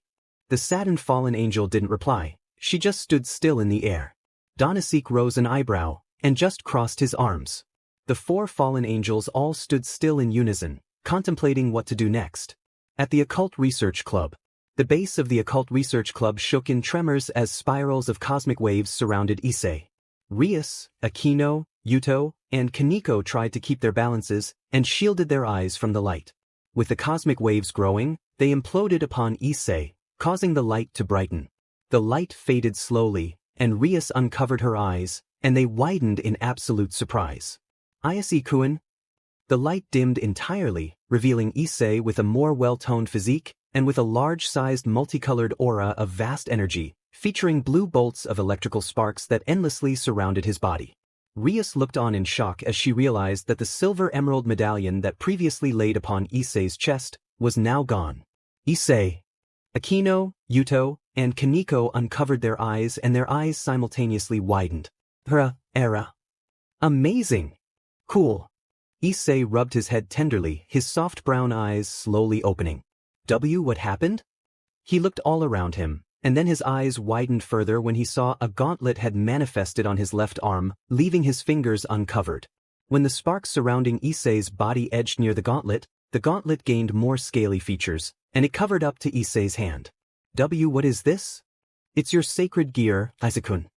The saddened fallen angel didn't reply. She just stood still in the air. Donasek rose an eyebrow, and just crossed his arms. The 4 fallen angels all stood still in unison, contemplating what to do next. At the Occult Research Club. The base of the Occult Research Club shook in tremors as spirals of cosmic waves surrounded Issei. Rias, Akino, Yuto, and Kaneko tried to keep their balances and shielded their eyes from the light. With the cosmic waves growing, they imploded upon Issei, causing the light to brighten. The light faded slowly, and Rias uncovered her eyes, and they widened in absolute surprise. Ayase-kun. The light dimmed entirely, revealing Issei with a more well-toned physique, and with a large-sized multicolored aura of vast energy, featuring blue bolts of electrical sparks that endlessly surrounded his body. Rias looked on in shock as she realized that the silver emerald medallion that previously laid upon Issei's chest was now gone. Issei. Akino, Yuto, and Kaneko uncovered their eyes and their eyes simultaneously widened. Era. Amazing. Cool. Issei rubbed his head tenderly, his soft brown eyes slowly opening. What happened? He looked all around him, and then his eyes widened further when he saw a gauntlet had manifested on his left arm, leaving his fingers uncovered. When the sparks surrounding Issei's body edged near the gauntlet gained more scaly features, and it covered up to Issei's hand. What is this? It's your sacred gear, Isakun.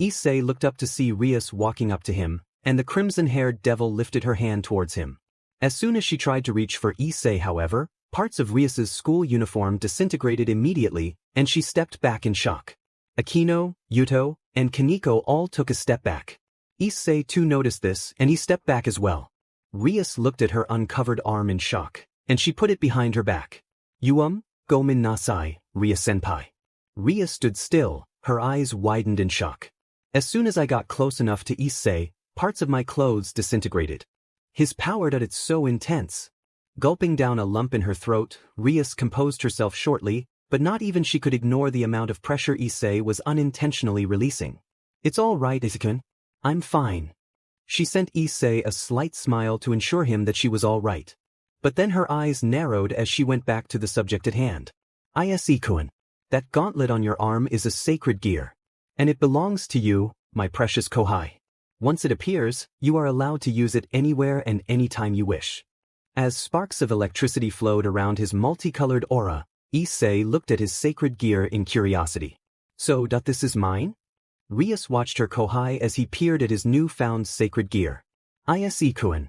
Issei looked up to see Rias walking up to him, and the crimson-haired devil lifted her hand towards him. As soon as she tried to reach for Issei, however, parts of Rias's school uniform disintegrated immediately, and she stepped back in shock. Akino, Yuto, and Kaneko all took a step back. Issei too noticed this, and he stepped back as well. Rias looked at her uncovered arm in shock, and she put it behind her back. Gomen nasai, Rias-senpai. Rias stood still, her eyes widened in shock. As soon as I got close enough to Issei, parts of my clothes disintegrated. His power it's so intense. Gulping down a lump in her throat, Rias composed herself shortly, but not even she could ignore the amount of pressure Issei was unintentionally releasing. It's all right, Isakun. I'm fine. She sent Issei a slight smile to ensure him that she was all right. But then her eyes narrowed as she went back to the subject at hand. Issei-kun, that gauntlet on your arm is a sacred gear. And it belongs to you, my precious Kohai. Once it appears, you are allowed to use it anywhere and anytime you wish. As sparks of electricity flowed around his multicolored aura, Issei looked at his sacred gear in curiosity. So, this is mine? Rias watched her Kohai as he peered at his newfound sacred gear. Issei-kun.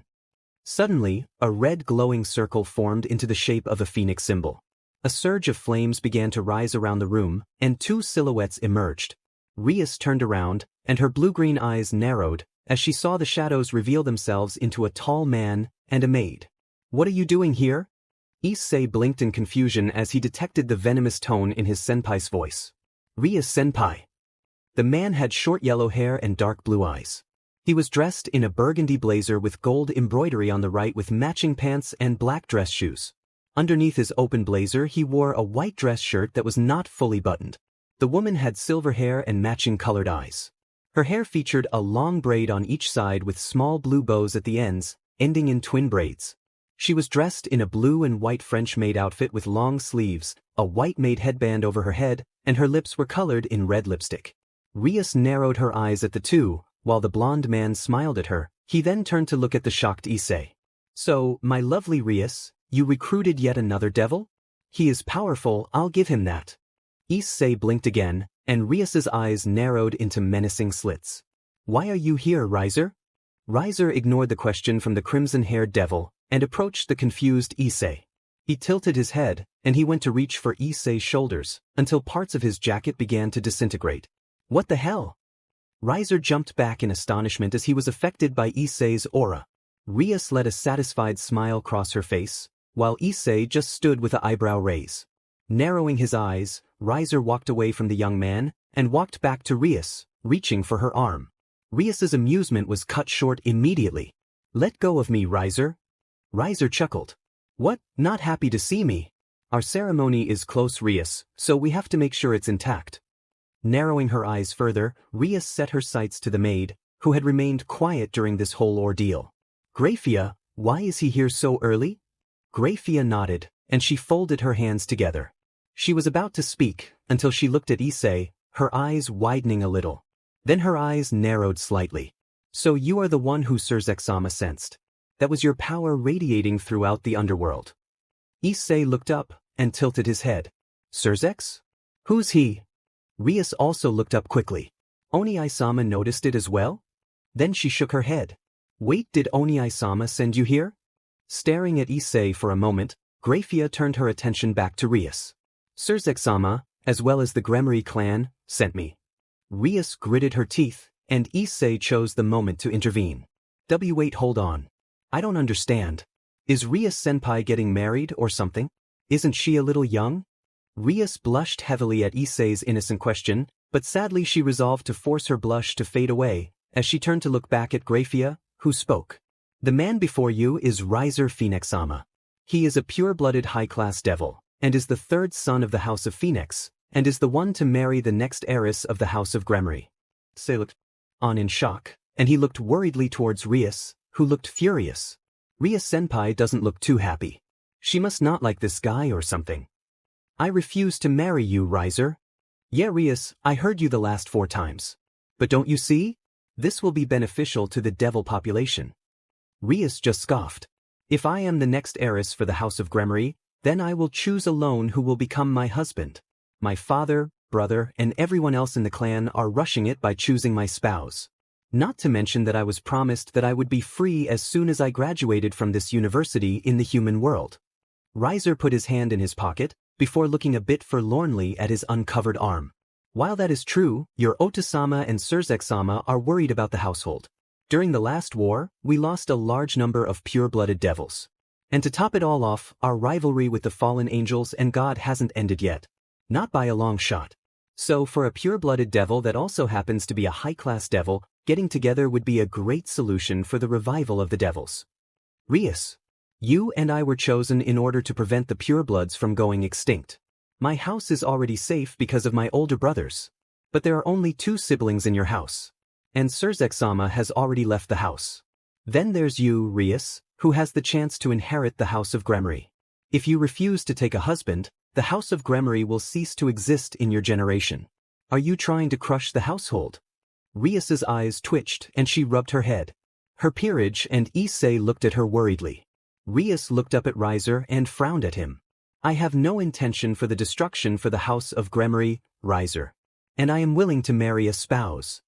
Suddenly, a red glowing circle formed into the shape of a phoenix symbol. A surge of flames began to rise around the room, and two silhouettes emerged. Rias turned around, and her blue-green eyes narrowed, as she saw the shadows reveal themselves into a tall man and a maid. What are you doing here? Issei blinked in confusion as he detected the venomous tone in his senpai's voice. Rias-senpai. The man had short yellow hair and dark blue eyes. He was dressed in a burgundy blazer with gold embroidery on the right with matching pants and black dress shoes. Underneath his open blazer he wore a white dress shirt that was not fully buttoned. The woman had silver hair and matching colored eyes. Her hair featured a long braid on each side with small blue bows at the ends, ending in twin braids. She was dressed in a blue and white French maid outfit with long sleeves, a white maid headband over her head, and her lips were colored in red lipstick. Rias narrowed her eyes at the two, while the blonde man smiled at her. He then turned to look at the shocked Issei. So, my lovely Rias, you recruited yet another devil? He is powerful, I'll give him that. Issei blinked again, and Rias's eyes narrowed into menacing slits. Why are you here, Riser? Riser ignored the question from the crimson-haired devil, and approached the confused Issei. He tilted his head, and he went to reach for Issei's shoulders, until parts of his jacket began to disintegrate. What the hell? Riser jumped back in astonishment as he was affected by Issei's aura. Rias let a satisfied smile cross her face, while Issei just stood with an eyebrow raise. Narrowing his eyes, Riser walked away from the young man, and walked back to Rias, reaching for her arm. Rias's amusement was cut short immediately. Let go of me, Riser. Riser chuckled. What, not happy to see me? Our ceremony is close, Rias, so we have to make sure it's intact. Narrowing her eyes further, Rias set her sights to the maid, who had remained quiet during this whole ordeal. Graphia, why is he here so early? Graphia nodded, and she folded her hands together. She was about to speak, until she looked at Issei, her eyes widening a little. Then her eyes narrowed slightly. So you are the one who Surzek-sama sensed. That was your power radiating throughout the underworld. Issei looked up, and tilted his head. Surzek? Who's he? Rias also looked up quickly. Oni-sama noticed it as well? Then she shook her head. Wait, did Oni-sama send you here? Staring at Issei for a moment, Graphia turned her attention back to Rias. Surzek-sama, as well as the Gremory clan, sent me. Rias gritted her teeth, and Issei chose the moment to intervene. Wait, hold on. I don't understand. Is Rias-senpai getting married or something? Isn't she a little young? Rias blushed heavily at Issei's innocent question, but sadly she resolved to force her blush to fade away, as she turned to look back at Graphia, who spoke. The man before you is Riser Phoenix-sama. He is a pure-blooded high-class devil, and is the third son of the House of Phoenix, and is the one to marry the next heiress of the House of Gremory. Issei looked on in shock, and he looked worriedly towards Rias, who looked furious. Ria-senpai doesn't look too happy. She must not like this guy or something. I refuse to marry you, Riser. Yeah, Rias, I heard you the last 4 times. But don't you see? This will be beneficial to the devil population. Rias just scoffed. If I am the next heiress for the House of Gremory, then I will choose alone who will become my husband. My father, brother, and everyone else in the clan are rushing it by choosing my spouse. Not to mention that I was promised that I would be free as soon as I graduated from this university in the human world. Riser put his hand in his pocket, before looking a bit forlornly at his uncovered arm. While that is true, your Otasama and Surzek-sama are worried about the household. During the last war, we lost a large number of pure-blooded devils. And to top it all off, our rivalry with the fallen angels and God hasn't ended yet. Not by a long shot. So for a pure-blooded devil that also happens to be a high-class devil, getting together would be a great solution for the revival of the devils. Rias, you and I were chosen in order to prevent the purebloods from going extinct. My house is already safe because of my older brothers. But there are only 2 siblings in your house. And Surzek-sama has already left the house. Then there's you, Rias, who has the chance to inherit the House of Gremory. If you refuse to take a husband, the House of Gremory will cease to exist in your generation. Are you trying to crush the household? Rias's eyes twitched and she rubbed her head. Her peerage and Issei looked at her worriedly. Rias looked up at Riser and frowned at him. I have no intention for the destruction for the House of Gremory, Riser. And I am willing to marry a spouse.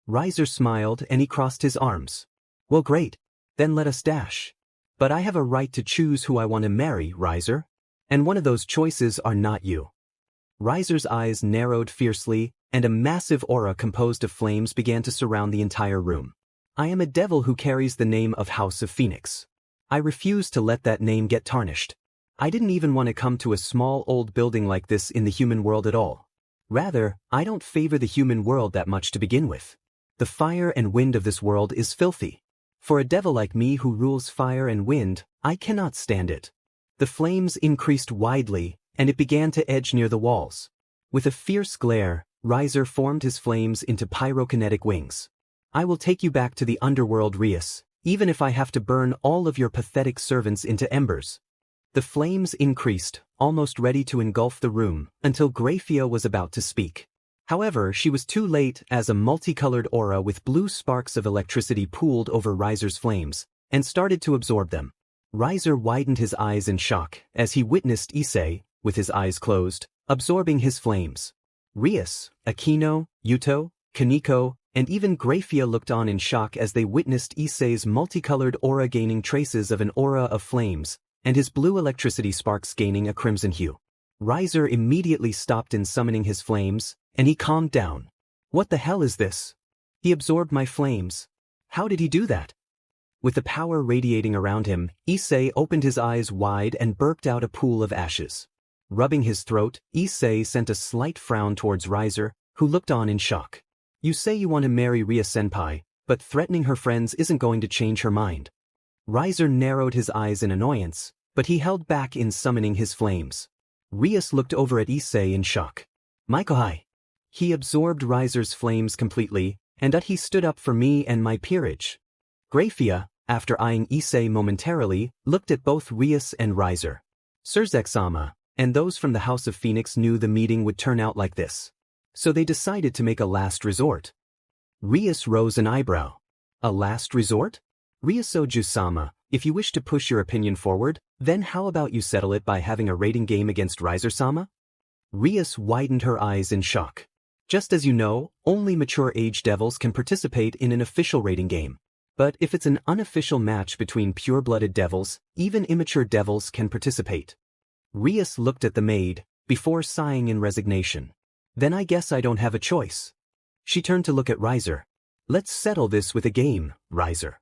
Riser smiled and he crossed his arms. Well, great. Then let us dash. But I have a right to choose who I want to marry, Riser. And one of those choices are not you. Riser's eyes narrowed fiercely, and a massive aura composed of flames began to surround the entire room. I am a devil who carries the name of House of Phoenix. I refuse to let that name get tarnished. I didn't even want to come to a small old building like this in the human world at all. Rather, I don't favor the human world that much to begin with. The fire and wind of this world is filthy. For a devil like me who rules fire and wind, I cannot stand it. The flames increased widely, and it began to edge near the walls. With a fierce glare, Riser formed his flames into pyrokinetic wings. I will take you back to the underworld, Rias, even if I have to burn all of your pathetic servants into embers. The flames increased, almost ready to engulf the room, until Grafia was about to speak. However, she was too late as a multicolored aura with blue sparks of electricity pooled over Riser's flames, and started to absorb them. Riser widened his eyes in shock as he witnessed Issei, with his eyes closed, absorbing his flames. Rias, Akino, Yuto, Kaneko, and even Grafia looked on in shock as they witnessed Issei's multicolored aura gaining traces of an aura of flames, and his blue electricity sparks gaining a crimson hue. Riser immediately stopped in summoning his flames, and he calmed down. What the hell is this? He absorbed my flames. How did he do that? With the power radiating around him, Issei opened his eyes wide and burped out a pool of ashes. Rubbing his throat, Issei sent a slight frown towards Riser, who looked on in shock. You say you want to marry Ria-senpai, but threatening her friends isn't going to change her mind. Riser narrowed his eyes in annoyance, but he held back in summoning his flames. Rias looked over at Issei in shock. Maikohai. He absorbed Riser's flames completely, and he stood up for me and my peerage. Grafia, after eyeing Issei momentarily, looked at both Rias and Riser. Surzek-sama, and those from the House of Phoenix knew the meeting would turn out like this. So they decided to make a last resort. Rias rose an eyebrow. A last resort? Ryosoju-sama, if you wish to push your opinion forward, then how about you settle it by having a rating game against Riser-sama? Rias widened her eyes in shock. Just as you know, only mature age devils can participate in an official rating game. But if it's an unofficial match between pure-blooded devils, even immature devils can participate. Rias looked at the maid, before sighing in resignation. Then I guess I don't have a choice. She turned to look at Riser. Let's settle this with a game, Riser.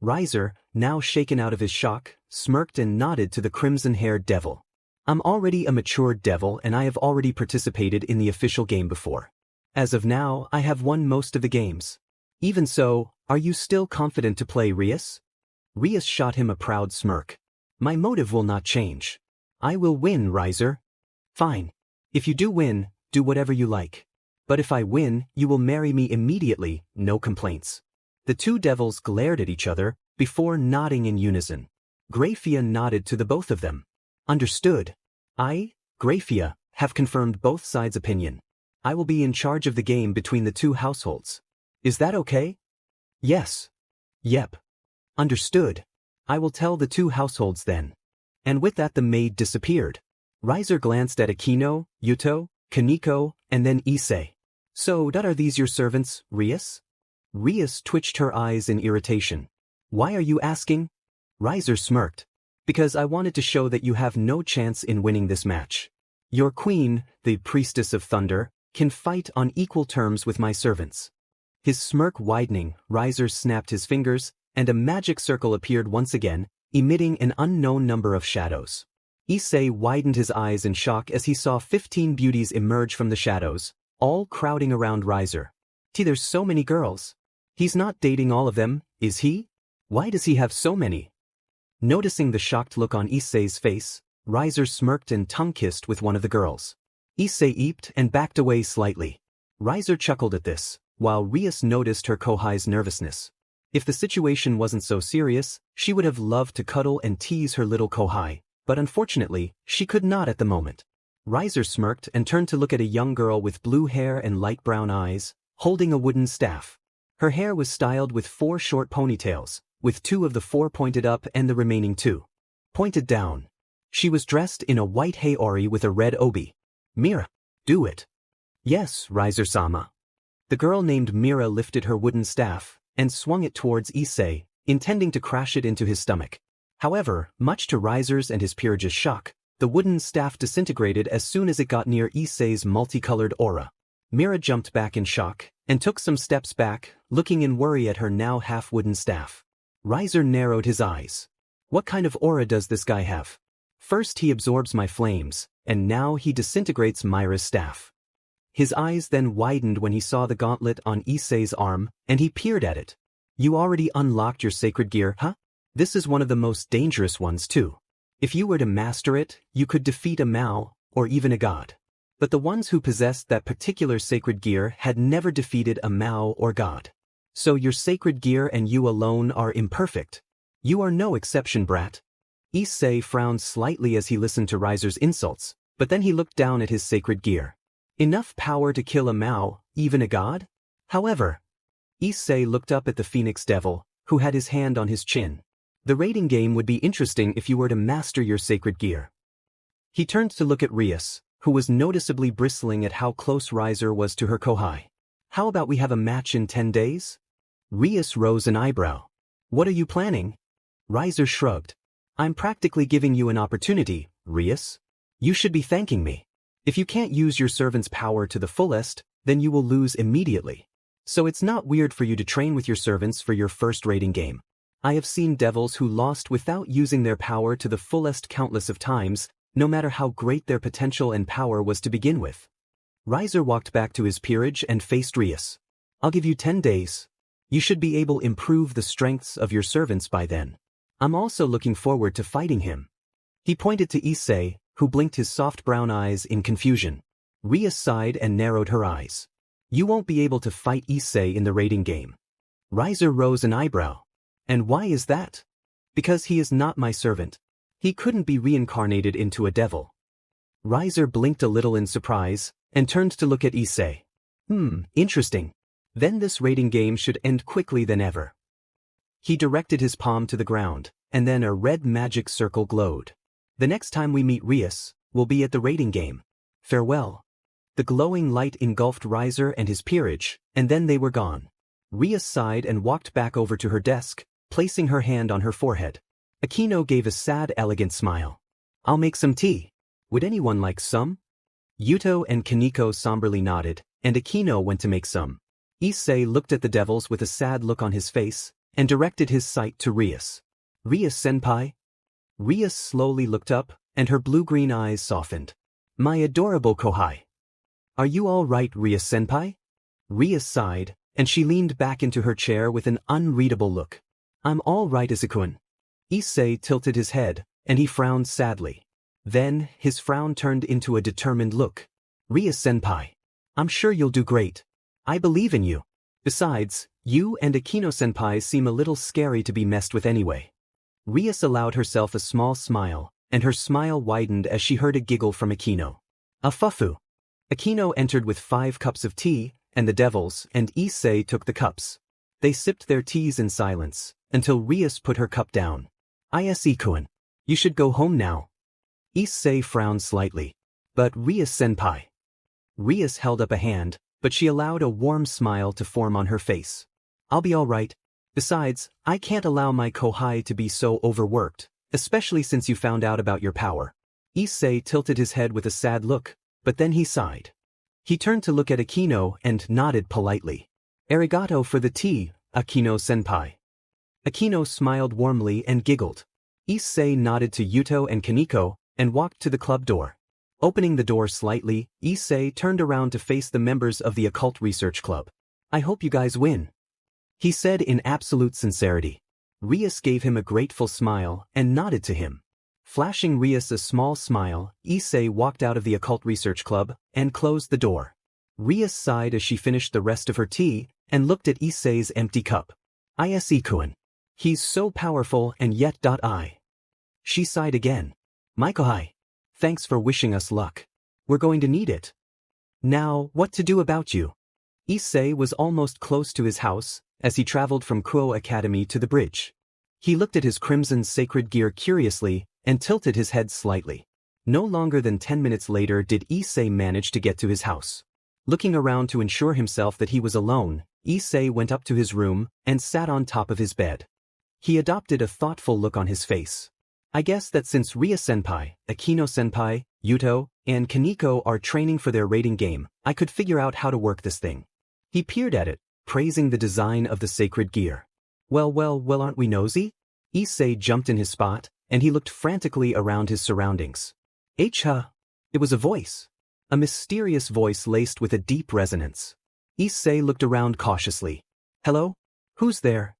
Riser, now shaken out of his shock, smirked and nodded to the crimson-haired devil. I'm already a mature devil and I have already participated in the official game before. As of now, I have won most of the games. Even so, are you still confident to play, Rias? Rias shot him a proud smirk. My motive will not change. I will win, Riser. Fine. If you do win, do whatever you like. But if I win, you will marry me immediately, no complaints. The two devils glared at each other, before nodding in unison. Grafia nodded to the both of them. Understood. I, Grafia, have confirmed both sides' opinion. I will be in charge of the game between the two households. Is that okay? Yes. Yep. Understood. I will tell the two households then. And with that the maid disappeared. Riser glanced at Akino, Yuto, Kaneko, and then Issei. So, are these your servants, Rias? Rias twitched her eyes in irritation. Why are you asking? Riser smirked. Because I wanted to show that you have no chance in winning this match. Your queen, the priestess of thunder, can fight on equal terms with my servants. His smirk widening, Riser snapped his fingers, and a magic circle appeared once again, emitting an unknown number of shadows. Issei widened his eyes in shock as he saw 15 beauties emerge from the shadows, all crowding around Riser. There's so many girls. He's not dating all of them, is he? Why does he have so many? Noticing the shocked look on Issei's face, Riser smirked and tongue-kissed with one of the girls. Issei eeped and backed away slightly. Riser chuckled at this, while Rias noticed her Kohai's nervousness. If the situation wasn't so serious, she would have loved to cuddle and tease her little Kohai, but unfortunately, she could not at the moment. Riser smirked and turned to look at a young girl with blue hair and light brown eyes, holding a wooden staff. Her hair was styled with 4 short ponytails, with 2 of the 4 pointed up and the remaining 2 pointed down. She was dressed in a white haori with a red obi. Mira, do it. Yes, Riser-sama. The girl named Mira lifted her wooden staff and swung it towards Issei, intending to crash it into his stomach. However, much to Riser's and his peerage's shock, the wooden staff disintegrated as soon as it got near Issei's multicolored aura. Mira jumped back in shock and took some steps back, looking in worry at her now half-wooden staff. Riser narrowed his eyes. What kind of aura does this guy have? First he absorbs my flames, and now he disintegrates Mira's staff. His eyes then widened when he saw the gauntlet on Issei's arm, and he peered at it. You already unlocked your sacred gear, huh? This is one of the most dangerous ones too. If you were to master it, you could defeat a Mao, or even a god. But the ones who possessed that particular sacred gear had never defeated a Mao or god. So your sacred gear and you alone are imperfect. You are no exception, brat. Issei frowned slightly as he listened to Riser's insults, but then he looked down at his sacred gear. Enough power to kill a Mao, even a god? However, Issei looked up at the Phoenix Devil, who had his hand on his chin. The raiding game would be interesting if you were to master your sacred gear. He turned to look at Rias, who was noticeably bristling at how close Riser was to her Kohai. How about we have a match in 10 days? Rias rose an eyebrow. What are you planning? Riser shrugged. I'm practically giving you an opportunity, Rias. You should be thanking me. If you can't use your servant's power to the fullest, then you will lose immediately. So it's not weird for you to train with your servants for your first raiding game. I have seen devils who lost without using their power to the fullest countless of times, no matter how great their potential and power was to begin with. Riser walked back to his peerage and faced Rias. I'll give you 10 days. You should be able to improve the strengths of your servants by then. I'm also looking forward to fighting him. He pointed to Issei, who blinked his soft brown eyes in confusion. Rias sighed and narrowed her eyes. You won't be able to fight Issei in the raiding game. Riser rose an eyebrow. And why is that? Because he is not my servant. He couldn't be reincarnated into a devil. Riser blinked a little in surprise, and turned to look at Issei. Interesting. Then this raiding game should end quickly than ever. He directed his palm to the ground, and then a red magic circle glowed. The next time we meet Rias, we'll be at the raiding game. Farewell. The glowing light engulfed Riser and his peerage, and then they were gone. Rias sighed and walked back over to her desk, placing her hand on her forehead. Akino gave a sad, elegant smile. I'll make some tea. Would anyone like some? Yuto and Kaneko somberly nodded, and Akino went to make some. Issei looked at the devils with a sad look on his face, and directed his sight to Rias. Rias-senpai? Rias slowly looked up, and her blue-green eyes softened. My adorable Kohai. Are you all right, Rias-senpai? Rias sighed, and she leaned back into her chair with an unreadable look. I'm all right, Isakun. Issei tilted his head, and he frowned sadly. Then, his frown turned into a determined look. Ria-senpai. I'm sure you'll do great. I believe in you. Besides, you and Akino-senpai seem a little scary to be messed with anyway. Rias allowed herself a small smile, and her smile widened as she heard a giggle from Akino. A fufu. Akino entered with 5 cups of tea, and the devils and Issei took the cups. They sipped their teas in silence, until Rias put her cup down. Issei-kun. You should go home now. Issei frowned slightly. But Rias-senpai. Rias held up a hand, but she allowed a warm smile to form on her face. I'll be all right. Besides, I can't allow my kohai to be so overworked, especially since you found out about your power. Issei tilted his head with a sad look, but then he sighed. He turned to look at Akino and nodded politely. Arigato for the tea, Akino-senpai. Akino smiled warmly and giggled. Issei nodded to Yuto and Kaneko, and walked to the club door. Opening the door slightly, Issei turned around to face the members of the Occult Research Club. I hope you guys win. He said in absolute sincerity. Rias gave him a grateful smile and nodded to him. Flashing Rias a small smile, Issei walked out of the Occult Research Club and closed the door. Rias sighed as she finished the rest of her tea and looked at Issei's empty cup. Issei-kun. He's so powerful and yet I. She sighed again. My kohai. Thanks for wishing us luck. We're going to need it. Now, what to do about you? Issei was almost close to his house as he traveled from Kuoh Academy to the bridge. He looked at his crimson sacred gear curiously and tilted his head slightly. No longer than 10 minutes later did Issei manage to get to his house. Looking around to ensure himself that he was alone, Issei went up to his room and sat on top of his bed. He adopted a thoughtful look on his face. I guess that since Ria-senpai, Akino-senpai, Yuto, and Kaneko are training for their raiding game, I could figure out how to work this thing. He peered at it, praising the design of the sacred gear. Well, aren't we nosy? Issei jumped in his spot, and he looked frantically around his surroundings. H-huh. It was a voice. A mysterious voice laced with a deep resonance. Issei looked around cautiously. Hello? Who's there?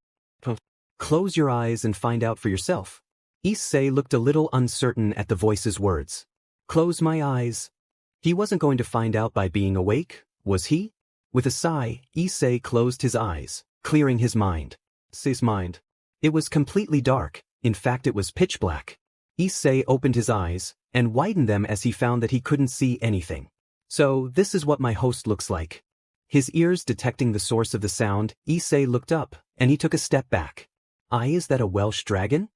Close your eyes and find out for yourself. Issei looked a little uncertain at the voice's words. Close my eyes. He wasn't going to find out by being awake, was he? With a sigh, Issei closed his eyes, clearing his mind. It was completely dark, in fact it was pitch black. Issei opened his eyes, and widened them as he found that he couldn't see anything. So, this is what my host looks like. His ears detecting the source of the sound, Issei looked up, and he took a step back. Is that a Welsh dragon?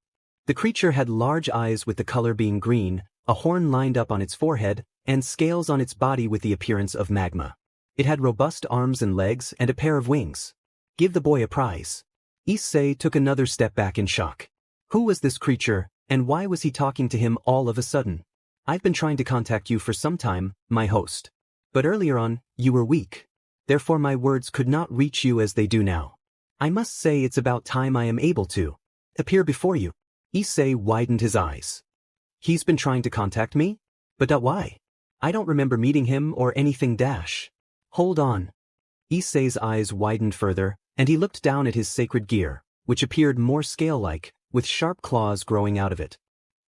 The creature had large eyes with the color being green, a horn lined up on its forehead, and scales on its body with the appearance of magma. It had robust arms and legs and a pair of wings. Give the boy a prize. Issei took another step back in shock. Who was this creature, and why was he talking to him all of a sudden? I've been trying to contact you for some time, my host. But earlier on, you were weak. Therefore my words could not reach you as they do now. I must say it's about time I am able to appear before you. Issei widened his eyes. He's been trying to contact me? But why? I don't remember meeting him or anything dash. Hold on. Issei's eyes widened further, and he looked down at his sacred gear, which appeared more scale-like, with sharp claws growing out of it.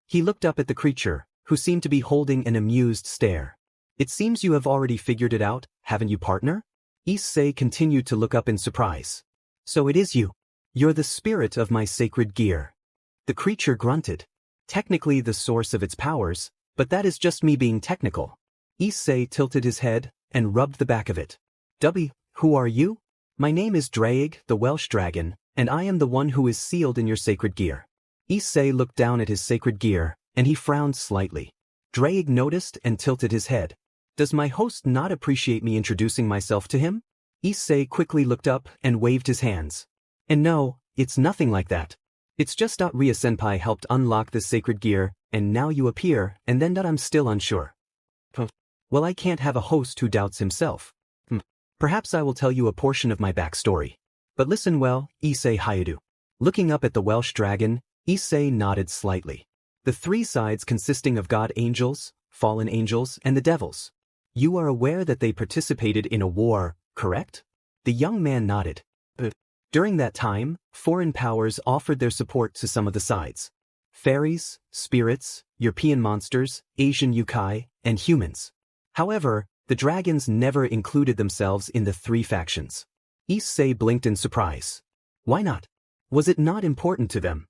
He looked up at the creature, who seemed to be holding an amused stare. It seems you have already figured it out, haven't you, partner? Issei continued to look up in surprise. So it is you. You're the spirit of my sacred gear. The creature grunted. Technically the source of its powers, but that is just me being technical. Issei tilted his head and rubbed the back of it. Who are you? My name is Draig, the Welsh dragon, and I am the one who is sealed in your sacred gear. Issei looked down at his sacred gear, and he frowned slightly. Draig noticed and tilted his head. Does my host not appreciate me introducing myself to him? Issei quickly looked up and waved his hands. And no, it's nothing like that. It's just Ria-senpai helped unlock this sacred gear, and now you appear, and then I'm still unsure. Well, I can't have a host who doubts himself. Perhaps I will tell you a portion of my backstory. But listen well, Issei Hyoudou. Looking up at the Welsh dragon, Issei nodded slightly. The 3 sides consisting of god angels, fallen angels, and the devils. You are aware that they participated in a war, correct? The young man nodded. During that time, foreign powers offered their support to some of the sides. fairies, spirits, European monsters, Asian yokai, and humans. However, the dragons never included themselves in the three factions. Issei blinked in surprise. Why not? Was it not important to them?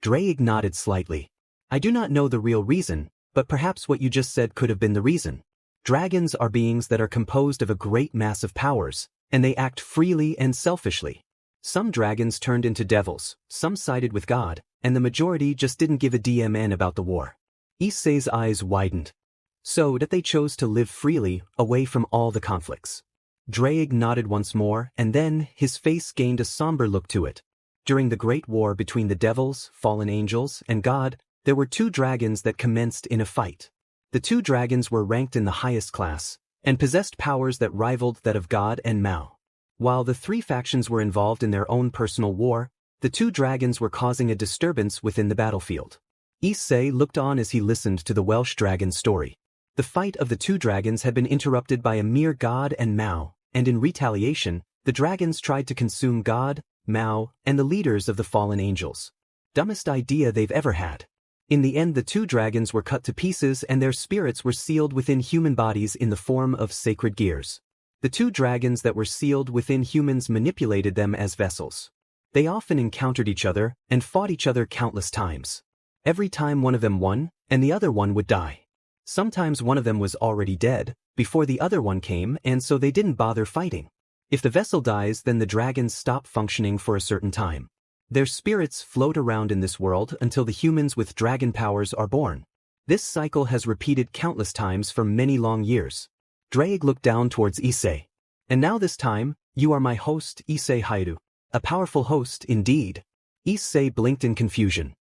Drake nodded slightly. I do not know the real reason, but perhaps what you just said could have been the reason. Dragons are beings that are composed of a great mass of powers, and they act freely and selfishly. Some dragons turned into devils, some sided with God, and the majority just didn't give a damn about the war. Issei's eyes widened. So that they chose to live freely, away from all the conflicts. Drake nodded once more, and then his face gained a somber look to it. During the great war between the devils, fallen angels, and God, there were two dragons that commenced in a fight. The two dragons were ranked in the highest class, and possessed powers that rivaled that of God and Mao. While the three factions were involved in their own personal war, the two dragons were causing a disturbance within the battlefield. Issei looked on as he listened to the Welsh dragon's story. The fight of the two dragons had been interrupted by a mere God and Mao, and in retaliation, the dragons tried to consume God, Mao, and the leaders of the fallen angels. Dumbest idea they've ever had. In the end, the two dragons were cut to pieces and their spirits were sealed within human bodies in the form of sacred gears. The two dragons that were sealed within humans manipulated them as vessels. They often encountered each other and fought each other countless times. Every time one of them won, and the other one would die. Sometimes one of them was already dead before the other one came, and so they didn't bother fighting. If the vessel dies, then the dragons stop functioning for a certain time. Their spirits float around in this world until the humans with dragon powers are born. This cycle has repeated countless times for many long years. Drake looked down towards Issei. And now this time, you are my host, Issei Hyoudou. A powerful host, indeed. Issei blinked in confusion.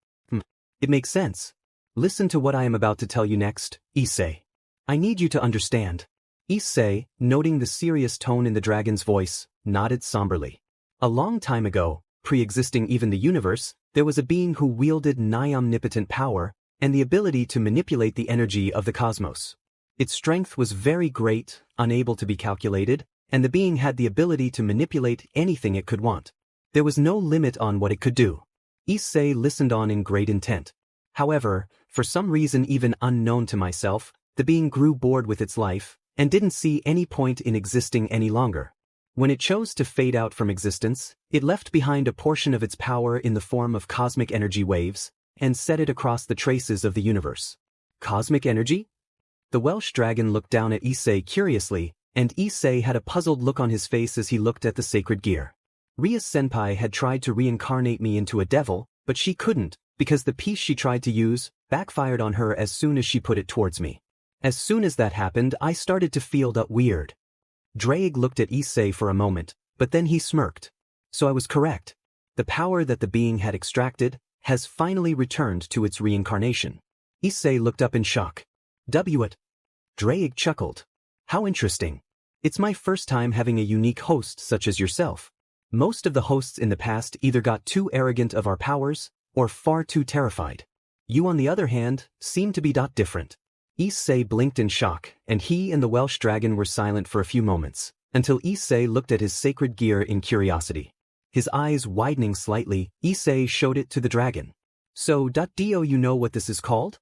It makes sense. Listen to what I am about to tell you next, Issei. I need you to understand. Issei, noting the serious tone in the dragon's voice, nodded somberly. A long time ago, pre-existing even the universe, there was a being who wielded nigh omnipotent power and the ability to manipulate the energy of the cosmos. Its strength was very great, unable to be calculated, and the being had the ability to manipulate anything it could want. There was no limit on what it could do. Issei listened on in great intent. However, for some reason even unknown to myself, the being grew bored with its life and didn't see any point in existing any longer. When it chose to fade out from existence, it left behind a portion of its power in the form of cosmic energy waves and set it across the traces of the universe. Cosmic energy? The Welsh dragon looked down at Issei curiously, and Issei had a puzzled look on his face as he looked at the sacred gear. Ria-senpai had tried to reincarnate me into a devil, but she couldn't, because the piece she tried to use backfired on her as soon as she put it towards me. As soon as that happened, I started to feel that weird. Drake looked at Issei for a moment, but then he smirked. So I was correct. The power that the being had extracted has finally returned to its reincarnation. Issei looked up in shock. What? Drake chuckled. How interesting. It's my first time having a unique host such as yourself. Most of the hosts in the past either got too arrogant of our powers, or far too terrified. You on the other hand, seem to be different. Issei blinked in shock, and he and the Welsh dragon were silent for a few moments, until Issei looked at his sacred gear in curiosity. His eyes widening slightly, Issei showed it to the dragon. So, do you know what this is called?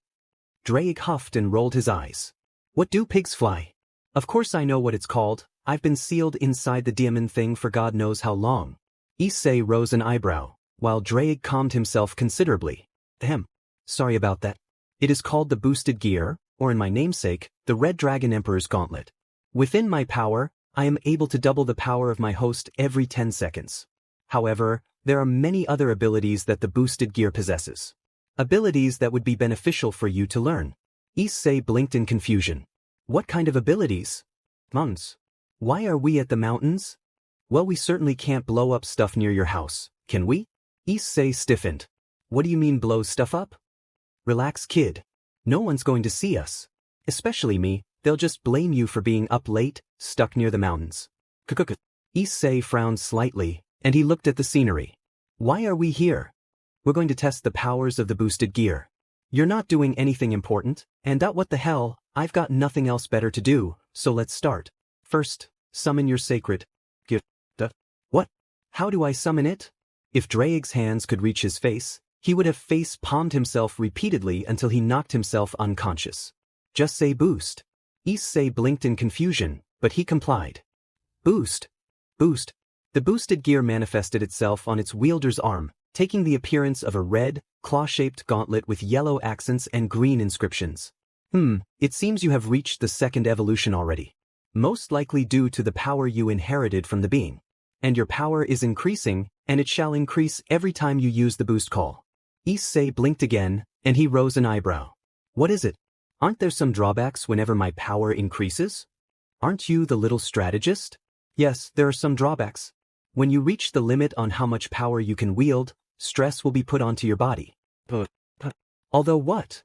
Drake huffed and rolled his eyes. What do pigs fly? Of course I know what it's called. I've been sealed inside the diamond thing for God knows how long. Issei rose an eyebrow, while Drake calmed himself considerably. Sorry about that. It is called the boosted gear, or in my namesake, the Red Dragon Emperor's Gauntlet. Within my power, I am able to double the power of my host every 10 seconds. However, there are many other abilities that the boosted gear possesses. Abilities that would be beneficial for you to learn. Issei blinked in confusion. What kind of abilities? Mountains. Why are we at the mountains? Well, we certainly can't blow up stuff near your house, can we? Issei stiffened. What do you mean blow stuff up? Relax, kid. No one's going to see us. Especially me, they'll just blame you for being up late, stuck near the mountains. Issei frowned slightly, and he looked at the scenery. Why are we here? We're going to test the powers of the boosted gear. You're not doing anything important, and what the hell, I've got nothing else better to do, so let's start. First, summon your sacred gift. What? How do I summon it? If Drake's hands could reach his face, he would have face-palmed himself repeatedly until he knocked himself unconscious. Just say boost. Issei blinked in confusion, but he complied. Boost. Boost. The boosted gear manifested itself on its wielder's arm, taking the appearance of a red, claw-shaped gauntlet with yellow accents and green inscriptions. It seems you have reached the second evolution already. Most likely due to the power you inherited from the being. And your power is increasing, and it shall increase every time you use the boost call. Issei blinked again, and he rose an eyebrow. What is it? Aren't there some drawbacks whenever my power increases? Aren't you the little strategist? Yes, there are some drawbacks. When you reach the limit on how much power you can wield, stress will be put onto your body. Although what?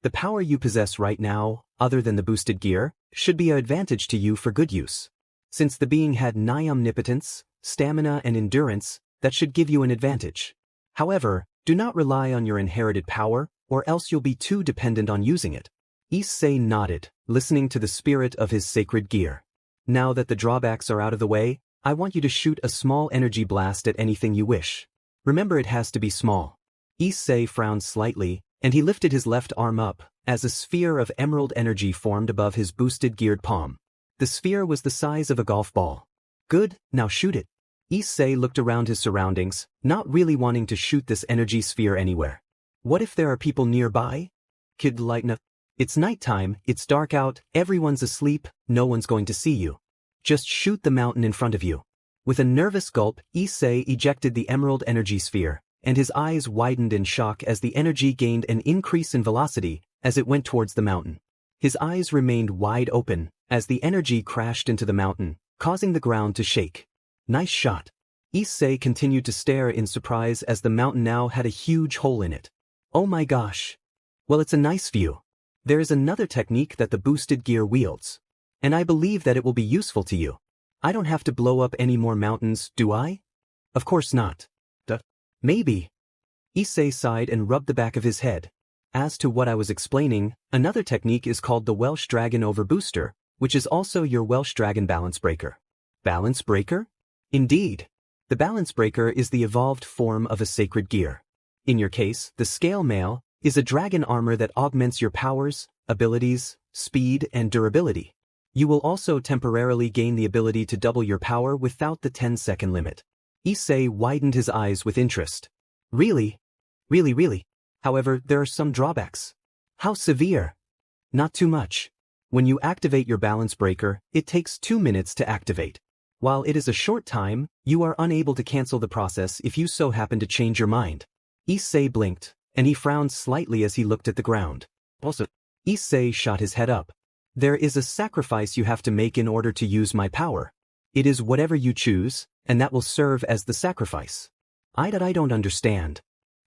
The power you possess right now, other than the boosted gear, should be an advantage to you for good use. Since the being had nigh omnipotence, stamina and endurance, that should give you an advantage. However, do not rely on your inherited power, or else you'll be too dependent on using it. Issei nodded, listening to the spirit of his sacred gear. Now that the drawbacks are out of the way, I want you to shoot a small energy blast at anything you wish. Remember, it has to be small. Issei frowned slightly, and he lifted his left arm up, as a sphere of emerald energy formed above his boosted geared palm. The sphere was the size of a golf ball. Good, now shoot it. Issei looked around his surroundings, not really wanting to shoot this energy sphere anywhere. What if there are people nearby? Kid lighten up. It's nighttime, it's dark out, everyone's asleep, no one's going to see you. Just shoot the mountain in front of you. With a nervous gulp, Issei ejected the emerald energy sphere, and his eyes widened in shock as the energy gained an increase in velocity as it went towards the mountain. His eyes remained wide open as the energy crashed into the mountain, causing the ground to shake. Nice shot. Issei continued to stare in surprise as the mountain now had a huge hole in it. Oh my gosh. Well, it's a nice view. There is another technique that the boosted gear wields. And I believe that it will be useful to you. I don't have to blow up any more mountains, do I? Of course not. Maybe. Issei sighed and rubbed the back of his head. As to what I was explaining, another technique is called the Welsh Dragon Overbooster, which is also your Welsh Dragon Balance Breaker. Balance Breaker? Indeed. The Balance Breaker is the evolved form of a sacred gear. In your case, the Scale Mail is a dragon armor that augments your powers, abilities, speed, and durability. You will also temporarily gain the ability to double your power without the 10-second limit. Issei widened his eyes with interest. Really? Really? However, there are some drawbacks. How severe? Not too much. When you activate your balance breaker, it takes 2 minutes to activate. While it is a short time, you are unable to cancel the process if you so happen to change your mind. Issei blinked, and he frowned slightly as he looked at the ground. Also, Issei shot his head up. There is a sacrifice you have to make in order to use my power. It is whatever you choose, and that will serve as the sacrifice. I don't understand.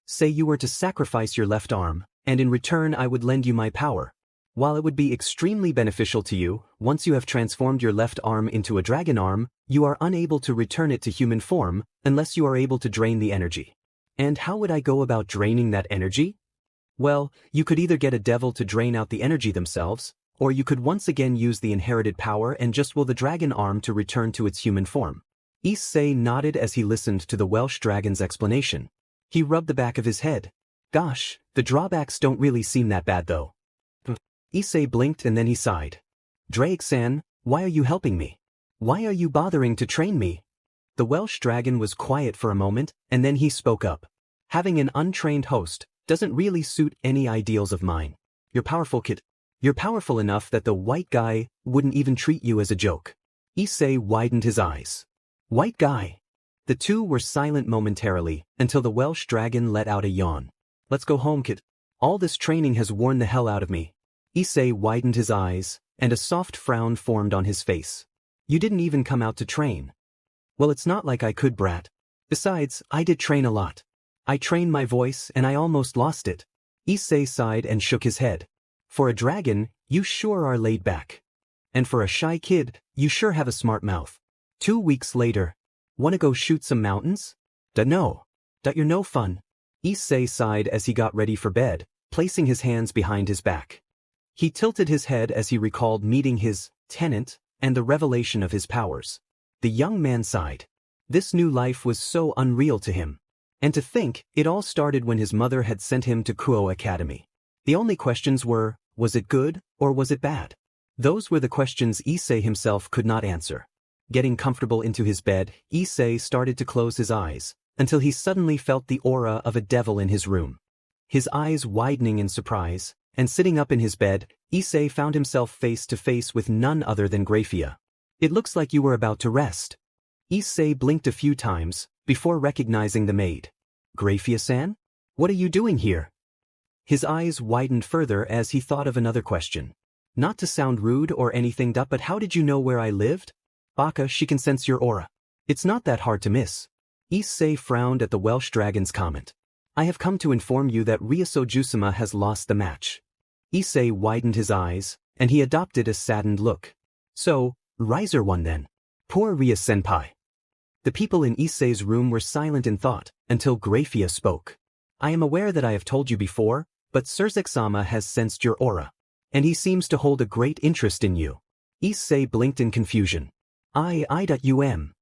Say you were to sacrifice your left arm, and in return I would lend you my power. While it would be extremely beneficial to you, once you have transformed your left arm into a dragon arm, you are unable to return it to human form, unless you are able to drain the energy. And how would I go about draining that energy? Well, you could either get a devil to drain out the energy themselves, or you could once again use the inherited power and just will the dragon arm to return to its human form. Issei nodded as he listened to the Welsh dragon's explanation. He rubbed the back of his head. Gosh, the drawbacks don't really seem that bad though. Issei blinked and then he sighed. Drake-san, why are you helping me? Why are you bothering to train me? The Welsh dragon was quiet for a moment, and then he spoke up. Having an untrained host doesn't really suit any ideals of mine. You're powerful, kid. You're powerful enough that the white guy wouldn't even treat you as a joke. Issei widened his eyes. White guy. The two were silent momentarily, until the Welsh dragon let out a yawn. Let's go home, kid. All this training has worn the hell out of me. Issei widened his eyes, and a soft frown formed on his face. You didn't even come out to train. Well, it's not like I could, brat. Besides, I did train a lot. I trained my voice and I almost lost it. Issei sighed and shook his head. For a dragon, you sure are laid back. And for a shy kid, you sure have a smart mouth. 2 weeks later. Wanna go shoot some mountains? No. You're no fun. Issei sighed as he got ready for bed, placing his hands behind his back. He tilted his head as he recalled meeting his tenant and the revelation of his powers. The young man sighed. This new life was so unreal to him. And to think, it all started when his mother had sent him to Kuoh Academy. The only questions were, was it good, or was it bad? Those were the questions Issei himself could not answer. Getting comfortable into his bed, Issei started to close his eyes, until he suddenly felt the aura of a devil in his room. His eyes widening in surprise, and sitting up in his bed, Issei found himself face to face with none other than Graphia. "It looks like you were about to rest." Issei blinked a few times, before recognizing the maid. "Graphia-san? What are you doing here?" His eyes widened further as he thought of another question. "Not to sound rude or anything, but how did you know where I lived?" "Baka, she can sense your aura. It's not that hard to miss." Issei frowned at the Welsh dragon's comment. "I have come to inform you that Ryusou-jusama has lost the match." Issei widened his eyes, and he adopted a saddened look. "So, Riser won then. Poor Rya-senpai." The people in Issei's room were silent in thought, until Graphia spoke. "I am aware that I have told you before, but Surzek-sama has sensed your aura. And he seems to hold a great interest in you." Issei blinked in confusion. I.um.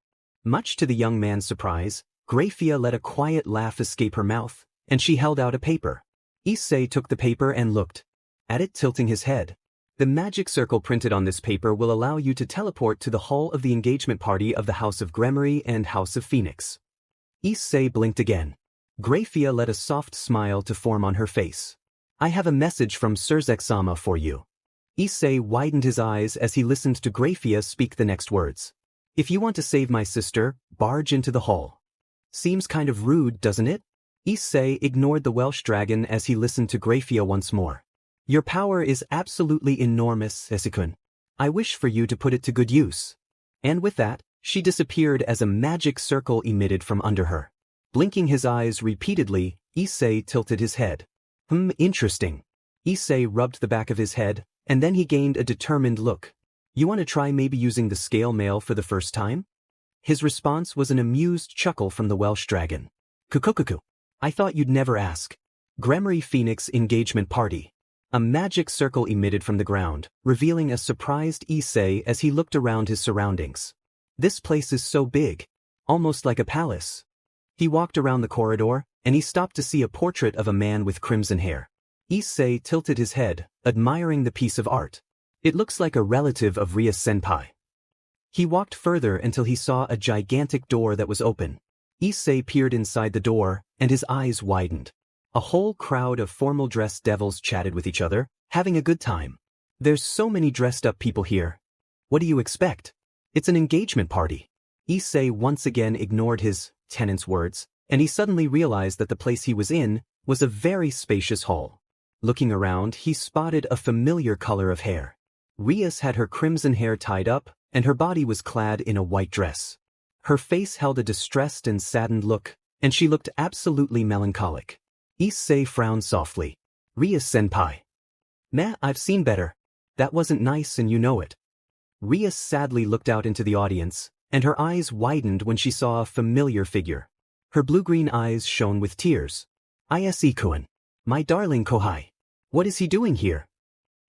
Much to the young man's surprise, Graphia let a quiet laugh escape her mouth, and she held out a paper. Issei took the paper and looked at it, tilting his head. "The magic circle printed on this paper will allow you to teleport to the hall of the engagement party of the House of Gremory and House of Phoenix." Issei blinked again. Graphia let a soft smile to form on her face. "I have a message from Surzek-sama for you." Issei widened his eyes as he listened to Graphia speak the next words. "If you want to save my sister, barge into the hall." Seems kind of rude, doesn't it? Issei ignored the Welsh dragon as he listened to Graphia once more. "Your power is absolutely enormous, Issei-kun. I wish for you to put it to good use." And with that, she disappeared as a magic circle emitted from under her. Blinking his eyes repeatedly, Issei tilted his head. Interesting." Issei rubbed the back of his head, and then he gained a determined look. "You want to try maybe using the scale mail for the first time?" His response was an amused chuckle from the Welsh dragon. "Kukukuku. I thought you'd never ask." Gremory Phoenix engagement party. A magic circle emitted from the ground, revealing a surprised Issei as he looked around his surroundings. "This place is so big. Almost like a palace." He walked around the corridor, and he stopped to see a portrait of a man with crimson hair. Issei tilted his head, admiring the piece of art. "It looks like a relative of Rya-senpai." He walked further until he saw a gigantic door that was open. Issei peered inside the door, and his eyes widened. A whole crowd of formal-dressed devils chatted with each other, having a good time. "There's so many dressed-up people here. What do you expect? It's an engagement party." Issei once again ignored his tenant's words, and he suddenly realized that the place he was in was a very spacious hall. Looking around, he spotted a familiar color of hair. Rias had her crimson hair tied up, and her body was clad in a white dress. Her face held a distressed and saddened look, and she looked absolutely melancholic. Issei frowned softly. "Rias-senpai. Meh, I've seen better. That wasn't nice and you know it." Rias sadly looked out into the audience, and her eyes widened when she saw a familiar figure. Her blue-green eyes shone with tears. "Issei-kun. My darling Kohai. What is he doing here?"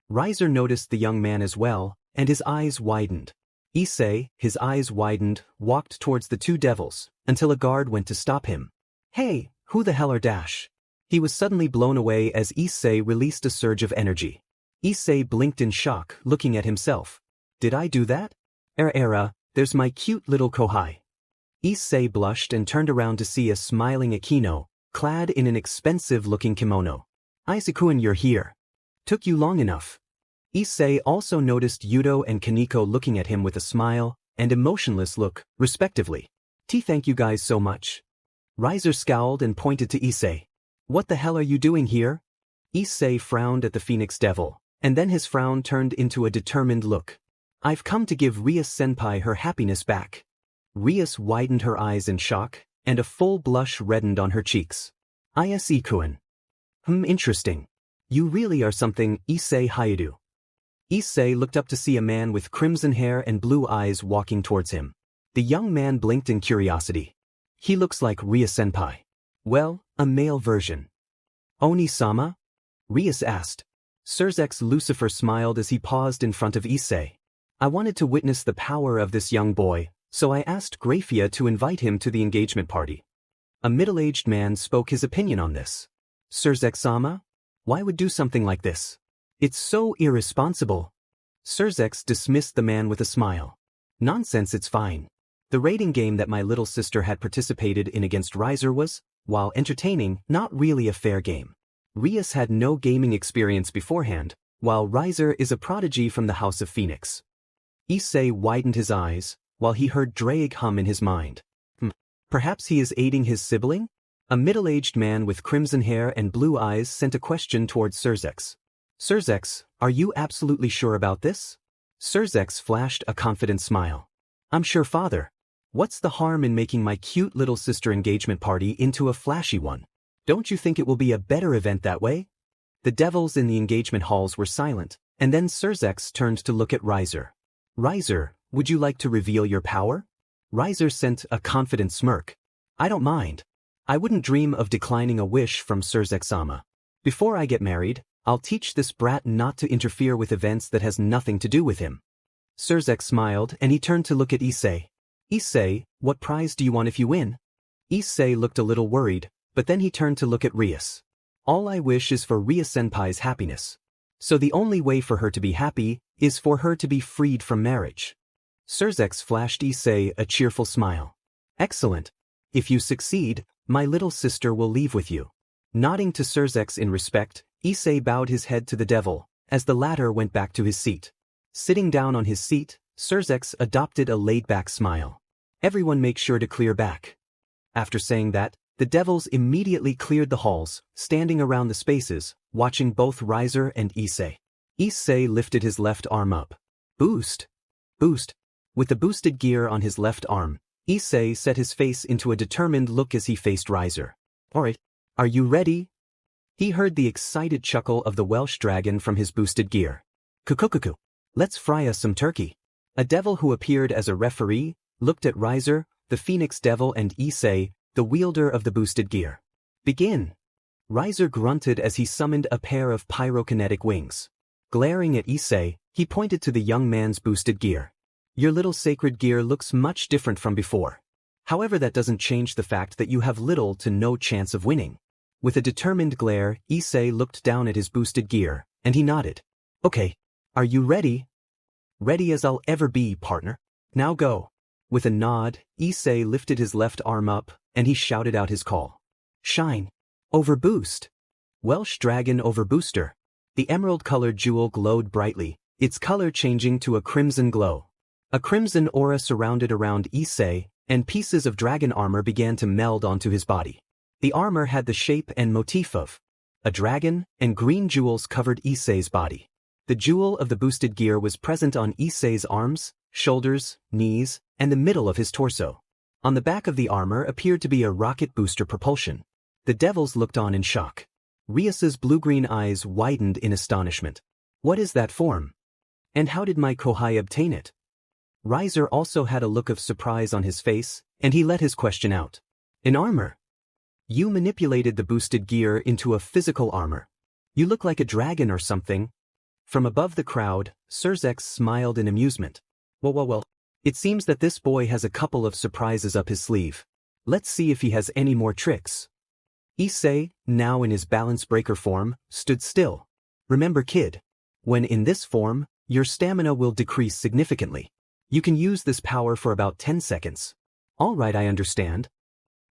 Riser noticed the young man as well, and his eyes widened. Issei, his eyes widened, walked towards the two devils, until a guard went to stop him. "Hey, who the hell are Dash?" He was suddenly blown away as Issei released a surge of energy. Issei blinked in shock, looking at himself. "Did I do that? There's my cute little Kohai." Issei blushed and turned around to see a smiling Akino, clad in an expensive-looking kimono. "Issei-kun, you're here. Took you long enough." Issei also noticed Hyoudou and Kaneko looking at him with a smile and emotionless look, respectively. Thank you guys so much." Riser scowled and pointed to Issei. "What the hell are you doing here?" Issei frowned at the Phoenix Devil, and then his frown turned into a determined look. "I've come to give Rias-senpai her happiness back." Rias widened her eyes in shock, and a full blush reddened on her cheeks. "Issei-kun. Interesting. You really are something, Issei Hyoudou." Issei looked up to see a man with crimson hair and blue eyes walking towards him. The young man blinked in curiosity. "He looks like Rya-senpai. Well, a male version." "Oni-sama?" Rias asked. Surzek's Lucifer smiled as he paused in front of Issei. "I wanted to witness the power of this young boy, so I asked Graphia to invite him to the engagement party." A middle-aged man spoke his opinion on this. Surzex-sama? Why would do something like this? It's so irresponsible. Surzex dismissed the man with a smile. Nonsense, it's fine. The rating game that my little sister had participated in against Riser was, while entertaining, not really a fair game. Rias had no gaming experience beforehand, while Riser is a prodigy from the House of Phoenix. Issei widened his eyes, while he heard Drake hum in his mind. Perhaps he is aiding his sibling? A middle-aged man with crimson hair and blue eyes sent a question towards Surzex. Surzex, are you absolutely sure about this? Surzex flashed a confident smile. I'm sure, father. What's the harm in making my cute little sister engagement party into a flashy one? Don't you think it will be a better event that way? The devils in the engagement halls were silent, and then Surzex turned to look at Riser. Riser, would you like to reveal your power? Riser sent a confident smirk. I don't mind. I wouldn't dream of declining a wish from Surzex-sama. Before I get married, I'll teach this brat not to interfere with events that has nothing to do with him. Surzex smiled and he turned to look at Issei. Issei, what prize do you want if you win? Issei looked a little worried, but then he turned to look at Rias. All I wish is for Ria-senpai's happiness. So the only way for her to be happy is for her to be freed from marriage. Surzex flashed Issei a cheerful smile. Excellent. If you succeed, my little sister will leave with you. Nodding to Surzex in respect, Issei bowed his head to the devil, as the latter went back to his seat. Sitting down on his seat, Surzex adopted a laid-back smile. Everyone make sure to clear back. After saying that, the devils immediately cleared the halls, standing around the spaces, watching both Riser and Issei. Issei lifted his left arm up. Boost. Boost. With the boosted gear on his left arm, Issei set his face into a determined look as he faced Riser. Alright, are you ready? He heard the excited chuckle of the Welsh dragon from his boosted gear. Kukukuku. Let's fry us some turkey. A devil who appeared as a referee looked at Riser, the Phoenix Devil, and Issei, the wielder of the boosted gear. Begin. Riser grunted as he summoned a pair of pyrokinetic wings. Glaring at Issei, he pointed to the young man's boosted gear. Your little sacred gear looks much different from before. However, that doesn't change the fact that you have little to no chance of winning. With a determined glare, Issei looked down at his boosted gear, and he nodded. Okay. Are you ready? Ready as I'll ever be, partner. Now go. With a nod, Issei lifted his left arm up, and he shouted out his call. Shine. Over boost. Welsh dragon over booster. The emerald-colored jewel glowed brightly, its color changing to a crimson glow. A crimson aura surrounded around Issei, and pieces of dragon armor began to meld onto his body. The armor had the shape and motif of a dragon, and green jewels covered Issei's body. The jewel of the boosted gear was present on Issei's arms, shoulders, knees, and the middle of his torso. On the back of the armor appeared to be a rocket booster propulsion. The devils looked on in shock. Rias's blue-green eyes widened in astonishment. What is that form? And how did my Kohai obtain it? Riser also had a look of surprise on his face, and he let his question out. In armor? You manipulated the boosted gear into a physical armor. You look like a dragon or something. From above the crowd, Surzex smiled in amusement. Well. It seems that this boy has a couple of surprises up his sleeve. Let's see if he has any more tricks. Issei, now in his balance breaker form, stood still. Remember, kid, when in this form, your stamina will decrease significantly. You can use this power for about 10 seconds. All right, I understand.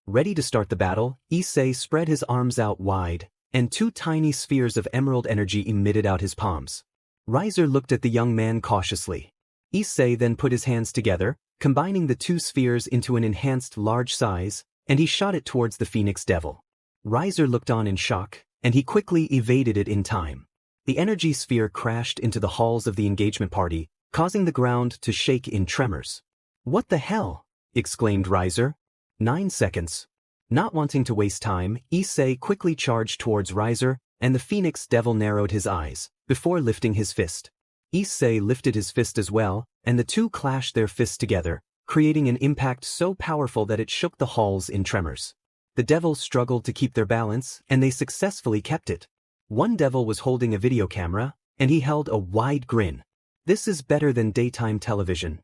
Ready to start the battle, Issei spread his arms out wide, and two tiny spheres of emerald energy emitted out his palms. Riser looked at the young man cautiously. Issei then put his hands together, combining the two spheres into an enhanced large size, and he shot it towards the Phoenix Devil. Riser looked on in shock, and he quickly evaded it in time. The energy sphere crashed into the halls of the engagement party, causing the ground to shake in tremors. What the hell? Exclaimed Riser. 9 seconds. Not wanting to waste time, Issei quickly charged towards Riser, and the Phoenix Devil narrowed his eyes, before lifting his fist. Issei lifted his fist as well, and the two clashed their fists together, creating an impact so powerful that it shook the halls in tremors. The devils struggled to keep their balance, and they successfully kept it. One devil was holding a video camera, and he held a wide grin. This is better than daytime television.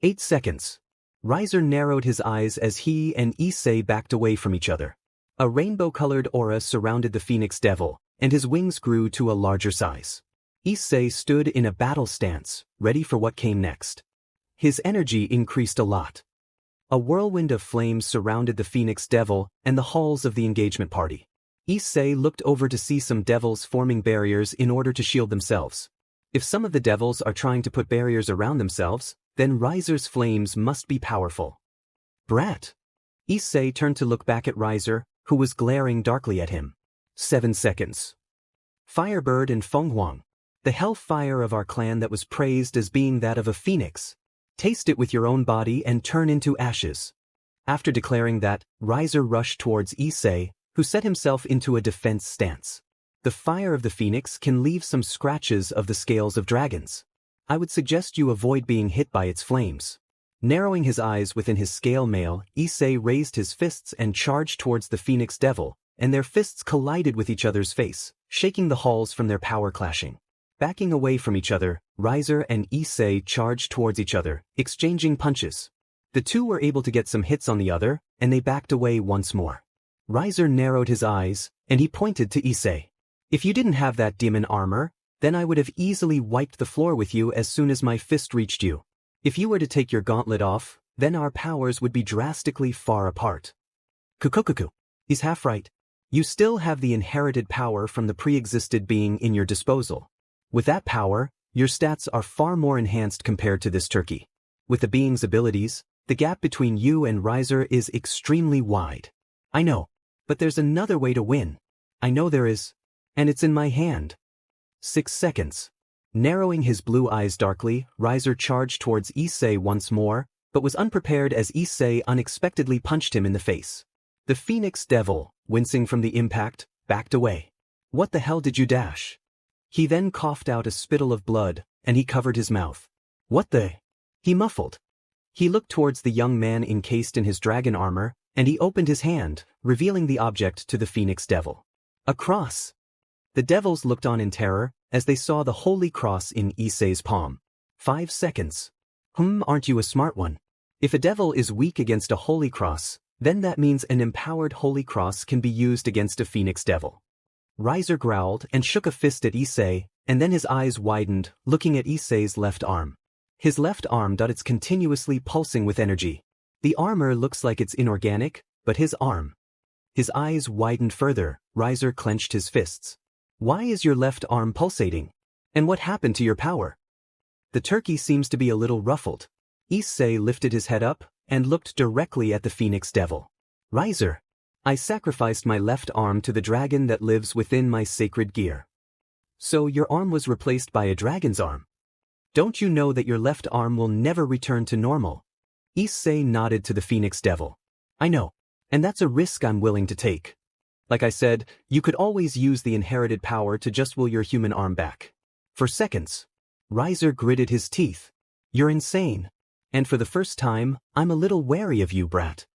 8 seconds. Riser narrowed his eyes as he and Issei backed away from each other. A rainbow-colored aura surrounded the Phoenix Devil, and his wings grew to a larger size. Issei stood in a battle stance, ready for what came next. His energy increased a lot. A whirlwind of flames surrounded the Phoenix Devil and the halls of the engagement party. Issei looked over to see some devils forming barriers in order to shield themselves. If some of the devils are trying to put barriers around themselves, then Riser's flames must be powerful. Brat! Issei turned to look back at Riser, who was glaring darkly at him. 7 seconds. Firebird and Fenghuang. The hellfire of our clan that was praised as being that of a phoenix. Taste it with your own body and turn into ashes. After declaring that, Riser rushed towards Issei, who set himself into a defense stance. The fire of the phoenix can leave some scratches of the scales of dragons. I would suggest you avoid being hit by its flames. Narrowing his eyes within his scale mail, Issei raised his fists and charged towards the Phoenix Devil, and their fists collided with each other's face, shaking the halls from their power clashing. Backing away from each other, Riser and Issei charged towards each other, exchanging punches. The two were able to get some hits on the other, and they backed away once more. Riser narrowed his eyes, and he pointed to Issei. If you didn't have that demon armor, then I would have easily wiped the floor with you as soon as my fist reached you. If you were to take your gauntlet off, then our powers would be drastically far apart. Kukukuku. He's half right. You still have the inherited power from the pre-existed being in your disposal. With that power, your stats are far more enhanced compared to this turkey. With the being's abilities, the gap between you and Riser is extremely wide. I know, but there's another way to win. I know there is. And it's in my hand. 6 seconds. Narrowing his blue eyes darkly, Riser charged towards Issei once more, but was unprepared as Issei unexpectedly punched him in the face. The Phoenix Devil, wincing from the impact, backed away. What the hell did you dash? He then coughed out a spittle of blood, and he covered his mouth. What the? He muffled. He looked towards the young man encased in his dragon armor, and he opened his hand, revealing the object to the Phoenix Devil. A cross. The devils looked on in terror, as they saw the holy cross in Issei's palm. 5 seconds. Aren't you a smart one? If a devil is weak against a holy cross, then that means an empowered holy cross can be used against a Phoenix Devil. Riser growled and shook a fist at Issei, and then his eyes widened, looking at Issei's left arm. His left arm is continuously pulsing with energy. The armor looks like it's inorganic, but his arm. His eyes widened further, Riser clenched his fists. Why is your left arm pulsating? And what happened to your power? The turkey seems to be a little ruffled. Issei lifted his head up and looked directly at the Phoenix Devil. Riser. I sacrificed my left arm to the dragon that lives within my sacred gear. So your arm was replaced by a dragon's arm. Don't you know that your left arm will never return to normal? Issei nodded to the Phoenix Devil. I know, and that's a risk I'm willing to take. Like I said, you could always use the inherited power to just will your human arm back. For seconds. Riser gritted his teeth. You're insane. And for the first time, I'm a little wary of you, brat.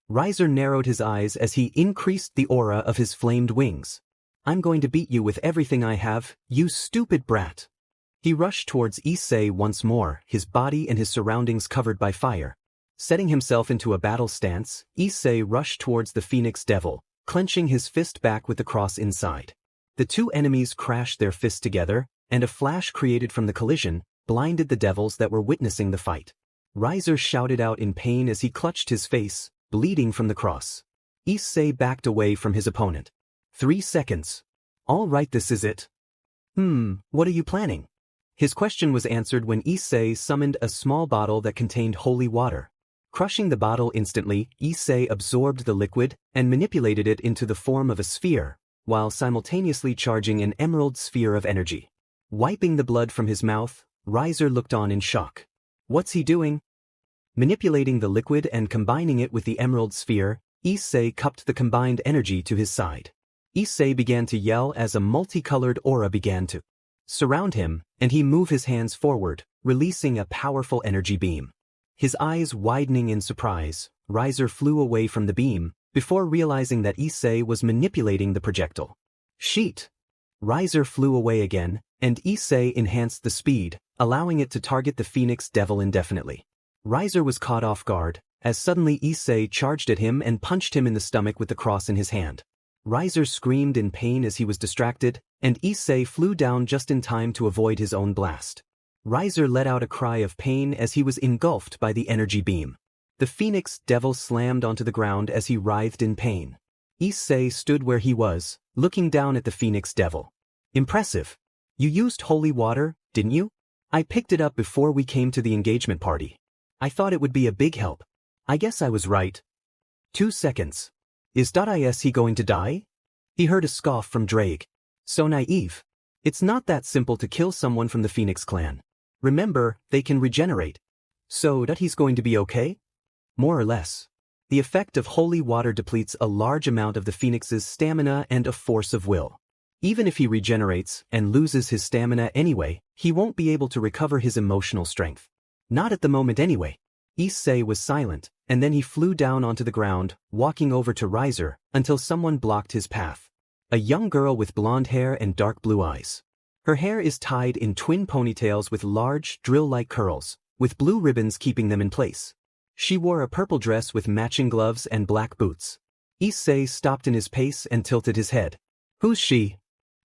Riser narrowed his eyes as he increased the aura of his flamed wings. I'm going to beat you with everything I have, you stupid brat. He rushed towards Issei once more, his body and his surroundings covered by fire. Setting himself into a battle stance, Issei rushed towards the Phoenix Devil, clenching his fist back with the cross inside. The two enemies crashed their fists together, and a flash created from the collision blinded the devils that were witnessing the fight. Riser shouted out in pain as he clutched his face, bleeding from the cross. Issei backed away from his opponent. 3 seconds. All right, this is it. What are you planning? His question was answered when Issei summoned a small bottle that contained holy water. Crushing the bottle instantly, Issei absorbed the liquid and manipulated it into the form of a sphere, while simultaneously charging an emerald sphere of energy. Wiping the blood from his mouth, Riser looked on in shock. What's he doing? Manipulating the liquid and combining it with the emerald sphere, Issei cupped the combined energy to his side. Issei began to yell as a multicolored aura began to surround him, and he moved his hands forward, releasing a powerful energy beam. His eyes widening in surprise, Riser flew away from the beam, before realizing that Issei was manipulating the projectile. Sheet! Riser flew away again, and Issei enhanced the speed, allowing it to target the Phoenix Devil indefinitely. Riser was caught off guard, as suddenly Issei charged at him and punched him in the stomach with the cross in his hand. Riser screamed in pain as he was distracted, and Issei flew down just in time to avoid his own blast. Riser let out a cry of pain as he was engulfed by the energy beam. The Phoenix Devil slammed onto the ground as he writhed in pain. Issei stood where he was, looking down at the Phoenix Devil. Impressive. You used holy water, didn't you? I picked it up before we came to the engagement party. I thought it would be a big help. I guess I was right. 2 seconds. Is he going to die? He heard a scoff from Drake. So naive. It's not that simple to kill someone from the Phoenix clan. Remember, they can regenerate. So he's going to be okay? More or less. The effect of holy water depletes a large amount of the Phoenix's stamina and a force of will. Even if he regenerates and loses his stamina anyway, he won't be able to recover his emotional strength. Not at the moment anyway. Issei was silent, and then he flew down onto the ground, walking over to Riser, until someone blocked his path. A young girl with blonde hair and dark blue eyes. Her hair is tied in twin ponytails with large, drill-like curls, with blue ribbons keeping them in place. She wore a purple dress with matching gloves and black boots. Issei stopped in his pace and tilted his head. Who's she?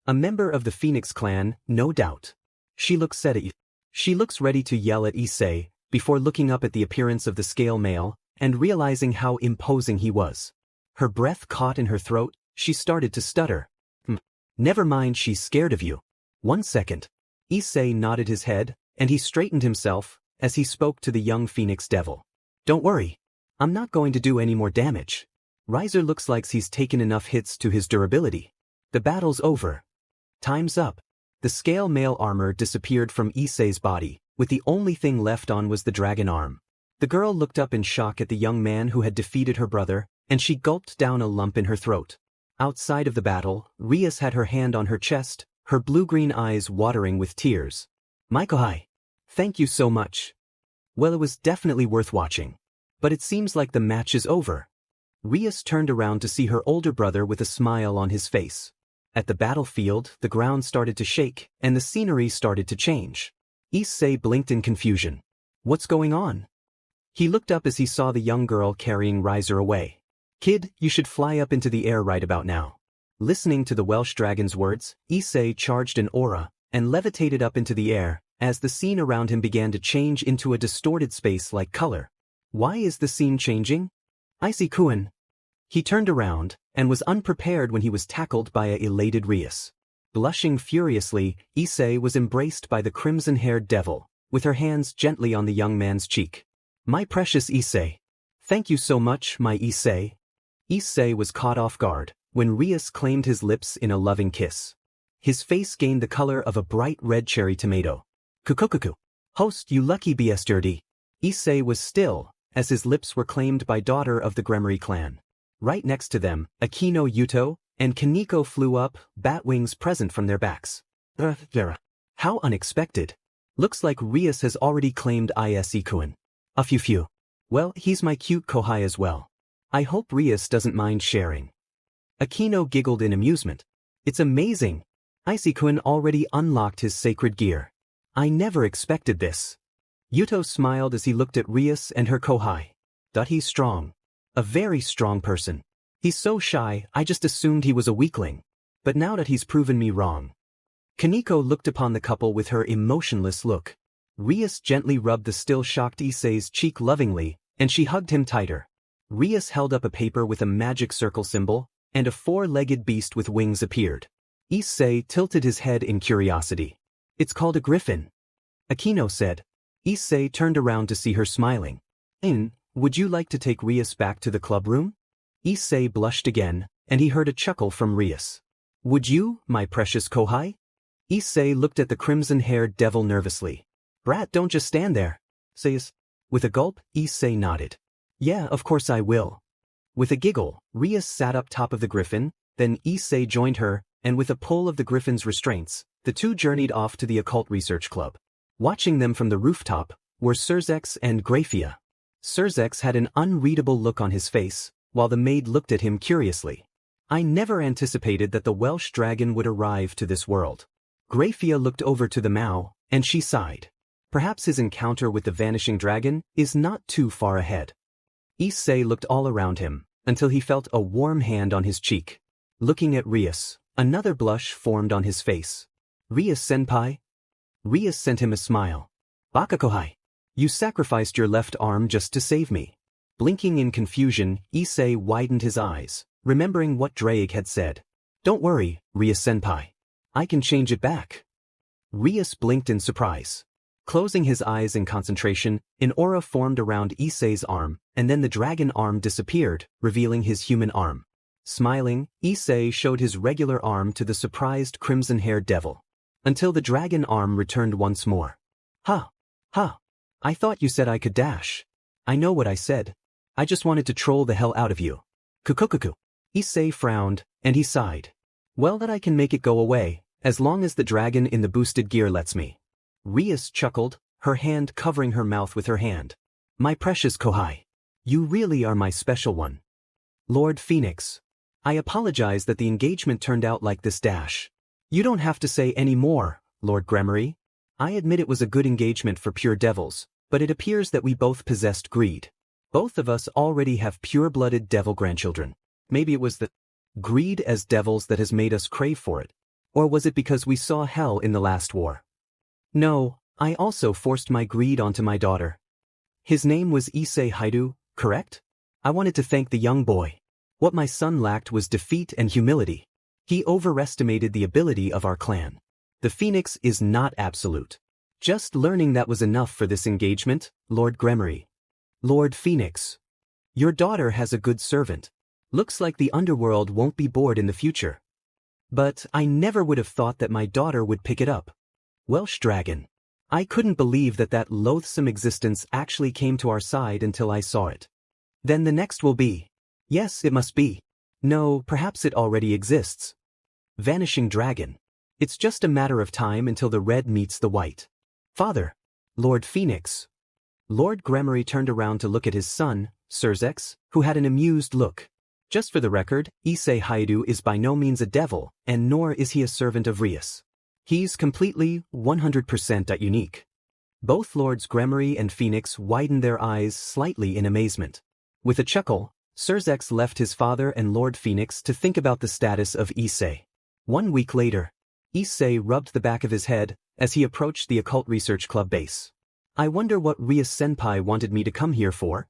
A member of the Phoenix clan, no doubt. She looks ready. She looks ready to yell at Issei, before looking up at the appearance of the scale male, and realizing how imposing he was. Her breath caught in her throat, she started to stutter. Never mind, she's scared of you. 1 second. Issei nodded his head, and he straightened himself, as he spoke to the young Phoenix Devil. Don't worry. I'm not going to do any more damage. Riser looks like he's taken enough hits to his durability. The battle's over. Time's up. The scale male armor disappeared from Issei's body, with the only thing left on was the dragon arm. The girl looked up in shock at the young man who had defeated her brother, and she gulped down a lump in her throat. Outside of the battle, Rias had her hand on her chest, her blue-green eyes watering with tears. Maikohai. Thank you so much. Well, it was definitely worth watching. But it seems like the match is over. Rias turned around to see her older brother with a smile on his face. At the battlefield, the ground started to shake, and the scenery started to change. Issei blinked in confusion. What's going on? He looked up as he saw the young girl carrying Riser away. Kid, you should fly up into the air right about now. Listening to the Welsh dragon's words, Issei charged an aura, and levitated up into the air, as the scene around him began to change into a distorted space-like color. Why is the scene changing? Issei-kun. He turned around, and was unprepared when he was tackled by a elated Rias. Blushing furiously, Issei was embraced by the crimson-haired devil, with her hands gently on the young man's cheek. My precious Issei. Thank you so much, my Issei. Issei was caught off guard, when Rias claimed his lips in a loving kiss. His face gained the color of a bright red cherry tomato. Kukukuku. Host, you lucky bastard. Issei was still, as his lips were claimed by daughter of the Gremory clan. Right next to them, Akino Yuto and Kaneko flew up, bat wings present from their backs. How unexpected. Looks like Rias has already claimed Issei-kun. A few. Well, he's my cute kohai as well. I hope Rias doesn't mind sharing. Akino giggled in amusement. It's amazing. Issei-kun already unlocked his sacred gear. I never expected this. Yuto smiled as he looked at Rias and her kohai. He's strong. A very strong person. He's so shy, I just assumed he was a weakling. But now that he's proven me wrong. Kaneko looked upon the couple with her emotionless look. Rias gently rubbed the still shocked Issei's cheek lovingly, and she hugged him tighter. Rias held up a paper with a magic circle symbol, and a four-legged beast with wings appeared. Issei tilted his head in curiosity. It's called a griffin. Akino said. Issei turned around to see her smiling. Would you like to take Rias back to the club room? Issei blushed again, and he heard a chuckle from Rias. Would you, my precious kohai? Issei looked at the crimson-haired devil nervously. Brat, don't just stand there. Says. With a gulp, Issei nodded. Yeah, of course I will. With a giggle, Rias sat up top of the griffin, then Issei joined her, and with a pull of the griffin's restraints, the two journeyed off to the Occult Research Club. Watching them from the rooftop were Surzex and Grafia. Surzex had an unreadable look on his face, while the maid looked at him curiously. I never anticipated that the Welsh dragon would arrive to this world. Grafia looked over to the Mao, and she sighed. Perhaps his encounter with the vanishing dragon is not too far ahead. Issei looked all around him, until he felt a warm hand on his cheek. Looking at Rias, another blush formed on his face. Rias-senpai? Rias sent him a smile. Bakakohai. You sacrificed your left arm just to save me. Blinking in confusion, Issei widened his eyes, remembering what Drake had said. Don't worry, Rias-senpai. I can change it back. Rias blinked in surprise. Closing his eyes in concentration, an aura formed around Issei's arm, and then the dragon arm disappeared, revealing his human arm. Smiling, Issei showed his regular arm to the surprised crimson-haired devil. Until the dragon arm returned once more. Ha! Ha! I thought you said I could dash. I know what I said. I just wanted to troll the hell out of you. Kukukuku. Issei frowned, and he sighed. Well, that I can make it go away, as long as the dragon in the boosted gear lets me. Rias chuckled, her hand covering her mouth with her hand. My precious Kohai. You really are my special one. Lord Phoenix. I apologize that the engagement turned out like this dash. You don't have to say any more, Lord Gremory. I admit it was a good engagement for pure devils, but it appears that we both possessed greed. Both of us already have pure-blooded devil grandchildren. Maybe it was the greed as devils that has made us crave for it. Or was it because we saw hell in the last war? No, I also forced my greed onto my daughter. His name was Issei Hyoudou, correct? I wanted to thank the young boy. What my son lacked was defeat and humility. He overestimated the ability of our clan. The Phoenix is not absolute. Just learning that was enough for this engagement, Lord Gremory. Lord Phoenix. Your daughter has a good servant. Looks like the underworld won't be bored in the future. But I never would have thought that my daughter would pick it up. Welsh dragon. I couldn't believe that that loathsome existence actually came to our side until I saw it. Then the next will be. Yes, it must be. No, perhaps it already exists. Vanishing dragon. It's just a matter of time until the red meets the white. Father. Lord Phoenix. Lord Gremory turned around to look at his son, Surzex, who had an amused look. Just for the record, Issei Hyoudou is by no means a devil, and nor is he a servant of Rias. He's completely, 100% unique. Both Lords Gremory and Phoenix widened their eyes slightly in amazement. With a chuckle, Surzex left his father and Lord Phoenix to think about the status of Issei. 1 week later, Issei rubbed the back of his head as he approached the Occult Research Club base. I wonder what Rias-senpai wanted me to come here for?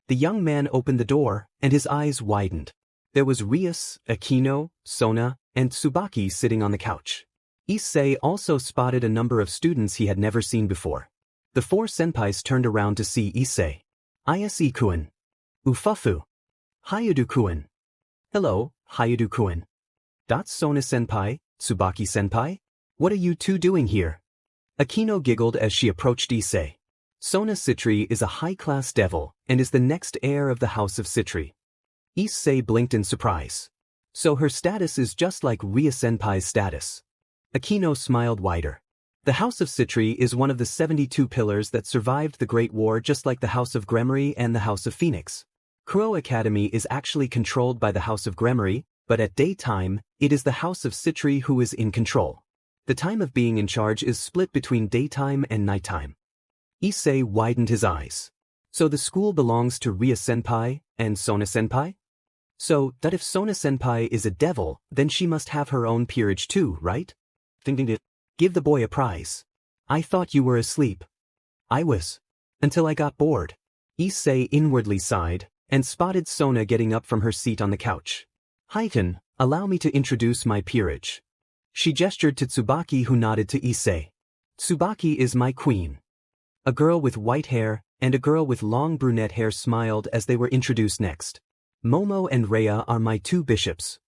The young man opened the door, and his eyes widened. There was Rias, Akino, Sona, and Tsubaki sitting on the couch. Issei also spotted a number of students he had never seen before. The 4 senpais turned around to see Issei. Ise-kun. Ufufu. Hyoudou-kun. Hello, Hyoudou-kun. Sona-senpai, Tsubaki-senpai? What are you two doing here? Akino giggled as she approached Issei. Sona Citri is a high-class devil and is the next heir of the House of Citri. Issei blinked in surprise. So her status is just like Ria-senpai's status. Akino smiled wider. The House of Citri is one of the 72 pillars that survived the Great War, just like the House of Gremory and the House of Phoenix. Kuoh Academy is actually controlled by the House of Gremory, but at daytime, it is the House of Citri who is in control. The time of being in charge is split between daytime and nighttime. Issei widened his eyes. So the school belongs to Ria-senpai and Sona-senpai? So, that if Sona-senpai is a devil, then she must have her own peerage too, right? Thinking it. Give the boy a prize. I thought you were asleep. I was. Until I got bored. Issei inwardly sighed, and spotted Sona getting up from her seat on the couch. Heiken, allow me to introduce my peerage. She gestured to Tsubaki, who nodded to Issei. Tsubaki is my queen. A girl with white hair and a girl with long brunette hair smiled as they were introduced next. Momo and Rhea are my 2 bishops.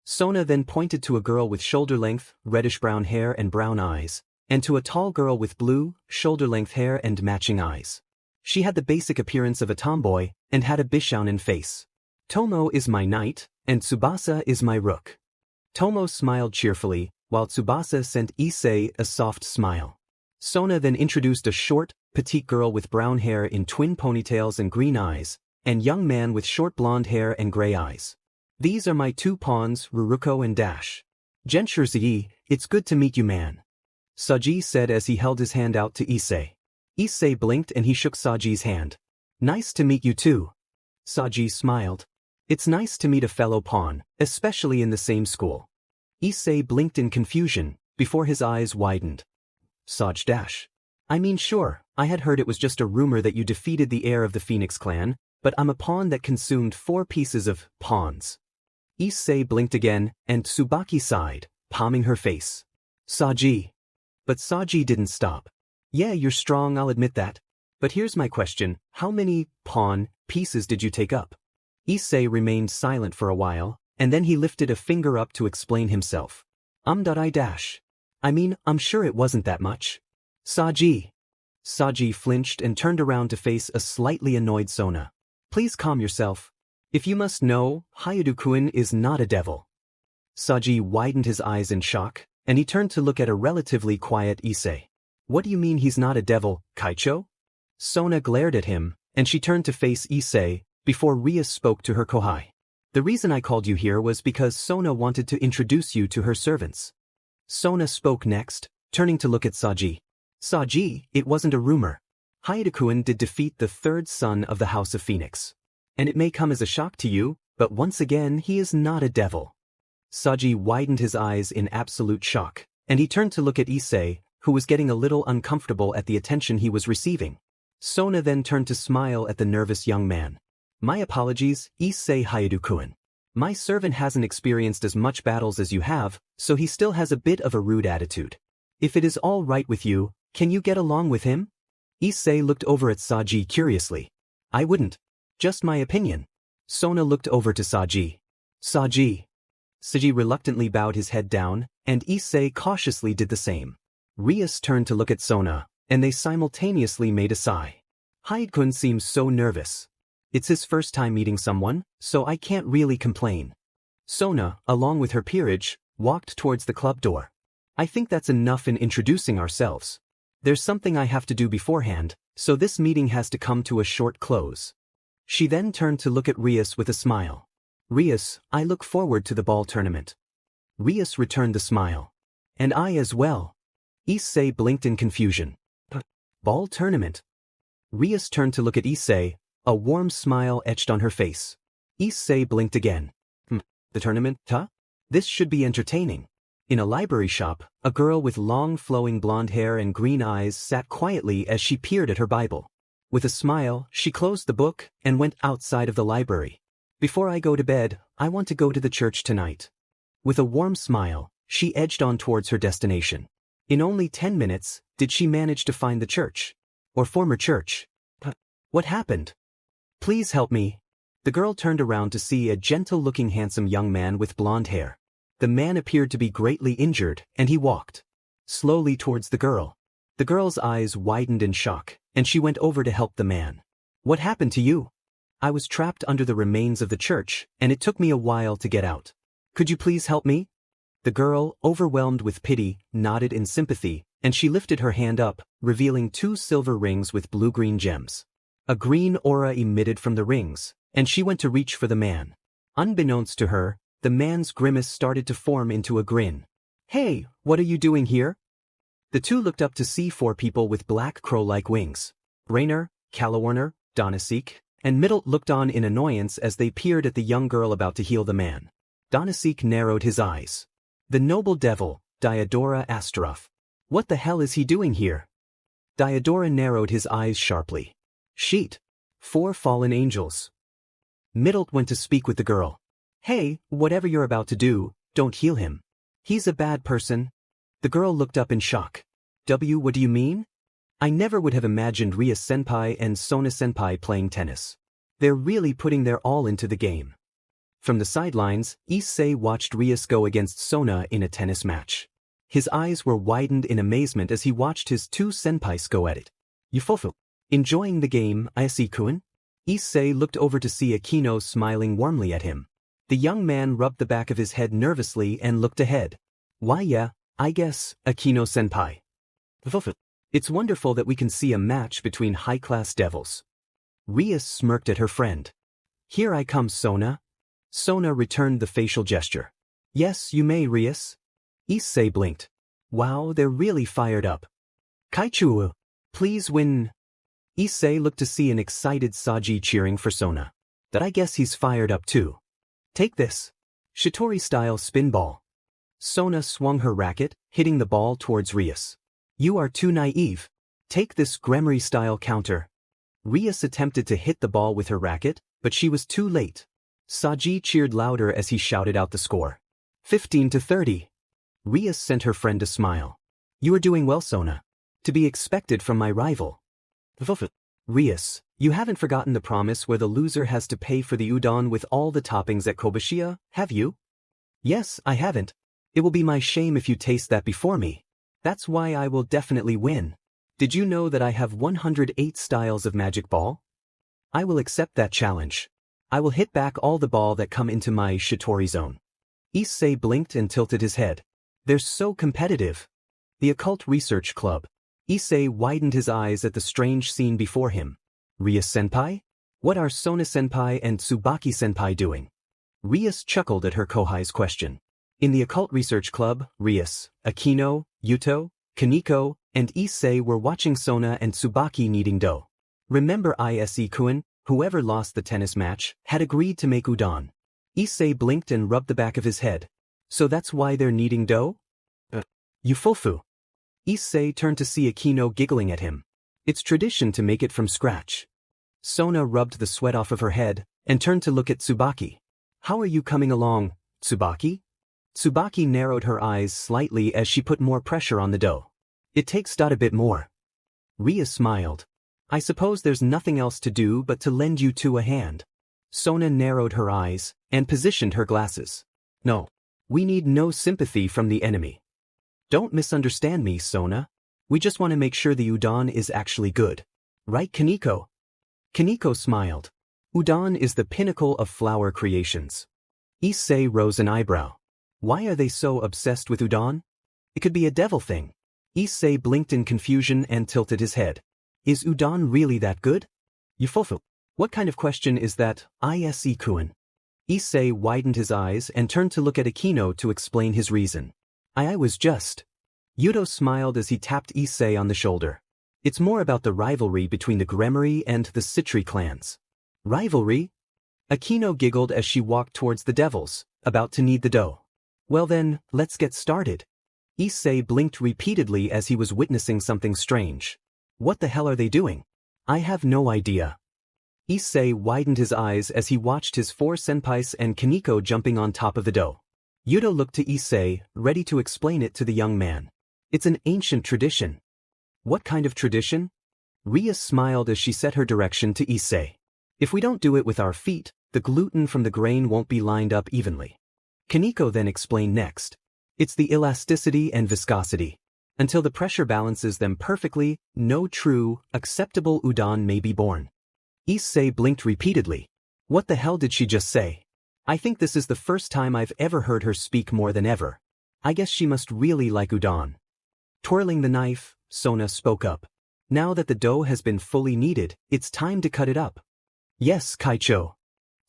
Sona then pointed to a girl with shoulder-length, reddish-brown hair and brown eyes, and to a tall girl with blue, shoulder-length hair and matching eyes. She had the basic appearance of a tomboy and had a Bishounen face. Tomo is my knight, and Tsubasa is my rook. Tomo smiled cheerfully, while Tsubasa sent Issei a soft smile. Sona then introduced a short, petite girl with brown hair in twin ponytails and green eyes, and young man with short blonde hair and gray eyes. These are my 2 pawns, Ruruko and Dash. Genshurzi, it's good to meet you, man. Saji said as he held his hand out to Issei. Issei blinked and he shook Saji's hand. Nice to meet you too. Saji smiled. It's nice to meet a fellow pawn, especially in the same school. Issei blinked in confusion, before his eyes widened. Saj dash. I mean sure, I had heard it was just a rumor that you defeated the heir of the Phoenix clan, but I'm a pawn that consumed 4 pieces of pawns. Issei blinked again, and Tsubaki sighed, palming her face. Saji. But Saji didn't stop. Yeah, you're strong, I'll admit that. But here's my question, how many pawn pieces did you take up? Issei remained silent for a while, and then he lifted a finger up to explain himself. I dash. I mean, I'm sure it wasn't that much. Saji. Saji flinched and turned around to face a slightly annoyed Sona. Please calm yourself. If you must know, Hyoudou-kun is not a devil. Saji widened his eyes in shock, and he turned to look at a relatively quiet Issei. What do you mean he's not a devil, Kaicho? Sona glared at him, and she turned to face Issei, before Ria spoke to her kohai. The reason I called you here was because Sona wanted to introduce you to her servants. Sona spoke next, turning to look at Saji. Saji, it wasn't a rumor. Hyoudou-kun did defeat the 3rd son of the House of Phoenix. And it may come as a shock to you, but once again he is not a devil. Saji widened his eyes in absolute shock, and he turned to look at Issei, who was getting a little uncomfortable at the attention he was receiving. Sona then turned to smile at the nervous young man. My apologies, Issei Hyoudou-kun. My servant hasn't experienced as much battles as you have, so he still has a bit of a rude attitude. If it is all right with you, can you get along with him? Issei looked over at Saji curiously. I wouldn't. Just my opinion. Sona looked over to Saji. Saji. Saji reluctantly bowed his head down, and Issei cautiously did the same. Rias turned to look at Sona, and they simultaneously made a sigh. Hyoudou-kun seems so nervous. It's his first time meeting someone, so I can't really complain. Sona, along with her peerage, walked towards the club door. I think that's enough in introducing ourselves. There's something I have to do beforehand, so this meeting has to come to a short close. She then turned to look at Rias with a smile. Rias, I look forward to the ball tournament. Rias returned the smile. And I as well. Issei blinked in confusion. Ball tournament? Rias turned to look at Issei, a warm smile etched on her face. Issei blinked again. The tournament, huh? This should be entertaining. In a library shop, a girl with long flowing blonde hair and green eyes sat quietly as she peered at her Bible. With a smile, she closed the book and went outside of the library. Before I go to bed, I want to go to the church tonight. With a warm smile, she edged on towards her destination. In only 10 minutes, did she manage to find the church? Or former church? What happened? Please help me. The girl turned around to see a gentle-looking handsome young man with blonde hair. The man appeared to be greatly injured, and he walked slowly towards the girl. The girl's eyes widened in shock, and she went over to help the man. What happened to you? I was trapped under the remains of the church, and it took me a while to get out. Could you please help me? The girl, overwhelmed with pity, nodded in sympathy, and she lifted her hand up, revealing 2 silver rings with blue-green gems. A green aura emitted from the rings, and she went to reach for the man. Unbeknownst to her, the man's grimace started to form into a grin. Hey, what are you doing here? The two looked up to see 4 people with black crow-like wings. Rainer, Calawarner, Donasik, and Middle looked on in annoyance as they peered at the young girl about to heal the man. Donasik narrowed his eyes. The noble devil, Diodora Astaroth. What the hell is he doing here? Diodora narrowed his eyes sharply. Sheet. 4 fallen angels. Middle went to speak with the girl. Hey, whatever you're about to do, don't heal him. He's a bad person. The girl looked up in shock. What do you mean? I never would have imagined Ria Senpai and Sona Senpai playing tennis. They're really putting their all into the game. From the sidelines, Issei watched Rias go against Sona in a tennis match. His eyes were widened in amazement as he watched his 2 senpais go at it. Yufufu. Enjoying the game, Issei-kun? Issei looked over to see Akino smiling warmly at him. The young man rubbed the back of his head nervously and looked ahead. Why yeah, I guess, Akino-senpai. It's wonderful that we can see a match between high-class devils. Rias smirked at her friend. Here I come, Sona. Sona returned the facial gesture. Yes, you may, Rias. Issei blinked. Wow, they're really fired up. Kaichuu. Please win. Issei looked to see an excited Saji cheering for Sona. That I guess he's fired up too. Take this. Shitori-style spin ball. Sona swung her racket, hitting the ball towards Rias. You are too naive. Take this Gremory-style counter. Rias attempted to hit the ball with her racket, but she was too late. Saji cheered louder as he shouted out the score. 15-30. Rias sent her friend a smile. You are doing well, Sona. To be expected from my rival. Rias, you haven't forgotten the promise where the loser has to pay for the udon with all the toppings at Kobushia, have you? Yes, I haven't. It will be my shame if you taste that before me. That's why I will definitely win. Did you know that I have 108 styles of magic ball? I will accept that challenge. I will hit back all the ball that come into my Shitori zone. Issei blinked and tilted his head. They're so competitive. The Occult Research Club. Issei widened his eyes at the strange scene before him. Rias-senpai? What are Sona-senpai and Tsubaki-senpai doing? Rias chuckled at her Kohai's question. In the Occult Research Club, Rias, Akino, Yuto, Kaneko, and Issei were watching Sona and Tsubaki kneading dough. Remember Issei-kun, whoever lost the tennis match, had agreed to make udon. Issei blinked and rubbed the back of his head. So that's why they're kneading dough? Ufofu. Issei turned to see Akino giggling at him. It's tradition to make it from scratch. Sona rubbed the sweat off of her head, and turned to look at Tsubaki. How are you coming along, Tsubaki? Tsubaki narrowed her eyes slightly as she put more pressure on the dough. It takes a bit more. Ria smiled. I suppose there's nothing else to do but to lend you two a hand. Sona narrowed her eyes, and positioned her glasses. No. We need no sympathy from the enemy. Don't misunderstand me, Sona. We just want to make sure the udon is actually good. Right, Kaneko? Kaneko smiled. Udon is the pinnacle of flower creations. Issei rose an eyebrow. Why are they so obsessed with udon? It could be a devil thing. Issei blinked in confusion and tilted his head. Is udon really that good? Ufofu. What kind of question is that, Issei-kun? Issei widened his eyes and turned to look at Akino to explain his reason. I was just. Yuto smiled as he tapped Issei on the shoulder. It's more about the rivalry between the Gremory and the Citri clans. Rivalry? Akino giggled as she walked towards the devils, about to knead the dough. Well then, let's get started. Issei blinked repeatedly as he was witnessing something strange. What the hell are they doing? I have no idea. Issei widened his eyes as he watched his four senpais and Kaneko jumping on top of the dough. Yuto looked to Issei, ready to explain it to the young man. It's an ancient tradition. What kind of tradition? Ria smiled as she set her direction to Issei. If we don't do it with our feet, the gluten from the grain won't be lined up evenly. Kaneko then explained next. It's the elasticity and viscosity. Until the pressure balances them perfectly, no true, acceptable udon may be born. Issei blinked repeatedly. What the hell did she just say? I think this is the first time I've ever heard her speak more than ever. I guess she must really like udon. Twirling the knife, Sona spoke up. Now that the dough has been fully kneaded, it's time to cut it up. Yes, Kaicho.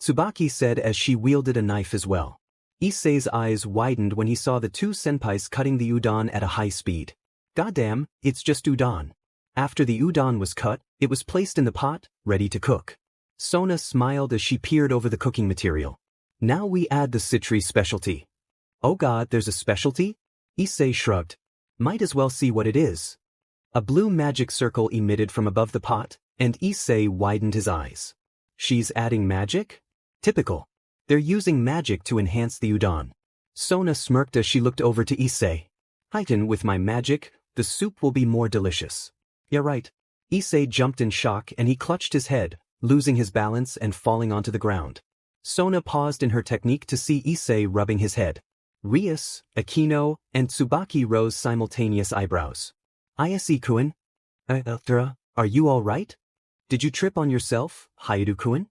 Tsubaki said as she wielded a knife as well. Issei's eyes widened when he saw the two senpais cutting the udon at a high speed. Goddamn, it's just udon. After the udon was cut, it was placed in the pot, ready to cook. Sona smiled as she peered over the cooking material. Now we add the Citri specialty. Oh god, there's a specialty? Issei shrugged. Might as well see what it is. A blue magic circle emitted from above the pot, and Issei widened his eyes. She's adding magic? Typical. They're using magic to enhance the udon. Sona smirked as she looked over to Issei. Heighten with my magic, the soup will be more delicious. Yeah right. Issei jumped in shock and he clutched his head, losing his balance and falling onto the ground. Sona paused in her technique to see Issei rubbing his head. Rias, Akino, and Tsubaki rose simultaneous eyebrows. Issei-kun? Are you all right? Did you trip on yourself, Hyoudou-kun?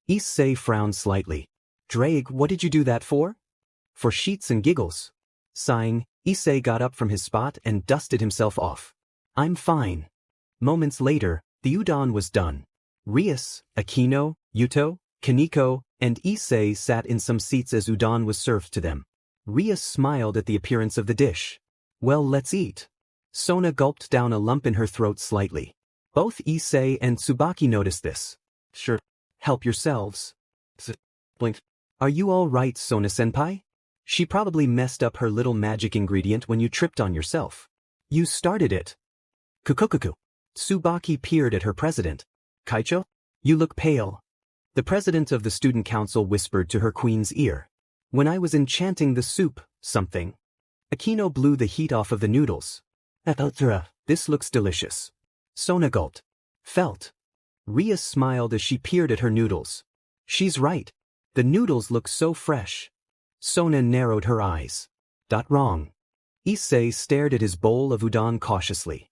Issei frowned slightly. Drake, what did you do that for? For sheets and giggles. Sighing, Issei got up from his spot and dusted himself off. I'm fine. Moments later, the udon was done. Rias, Akino, Yuto, Kaneko, and Issei sat in some seats as udon was served to them. Rias smiled at the appearance of the dish. Well, let's eat. Sona gulped down a lump in her throat slightly. Both Issei and Tsubaki noticed this. Sure. Help yourselves. Blinked. Are you all right, Sona-senpai? She probably messed up her little magic ingredient when you tripped on yourself. You started it. Kukukuku. Tsubaki peered at her president. Kaicho? You look pale. The president of the student council whispered to her queen's ear. When I was enchanting the soup, something. Akino blew the heat off of the noodles. This looks delicious. Sona gulped. Felt. Ria smiled as she peered at her noodles. She's right. The noodles look so fresh. Sona narrowed her eyes. Wrong. Issei stared at his bowl of udon cautiously.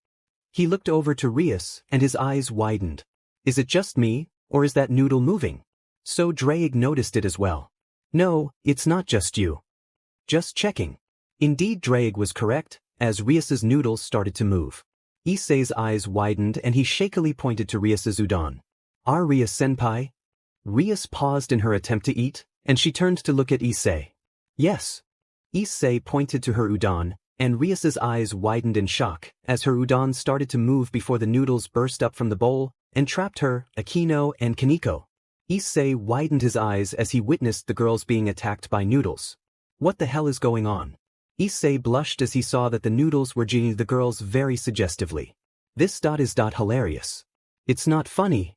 He looked over to Rias and his eyes widened. Is it just me, or is that noodle moving? So Drake noticed it as well. No, it's not just you. Just checking. Indeed, Drake was correct, as Rias's noodles started to move. Issei's eyes widened and he shakily pointed to Rias's udon. Are Rias-senpai? Rias paused in her attempt to eat, and she turned to look at Issei. Yes. Issei pointed to her udon, and Rias's eyes widened in shock as her udon started to move before the noodles burst up from the bowl and trapped her, Akino, and Kaneko. Issei widened his eyes as he witnessed the girls being attacked by noodles. What the hell is going on? Issei blushed as he saw that the noodles were geeing the girls very suggestively. This is hilarious. It's not funny.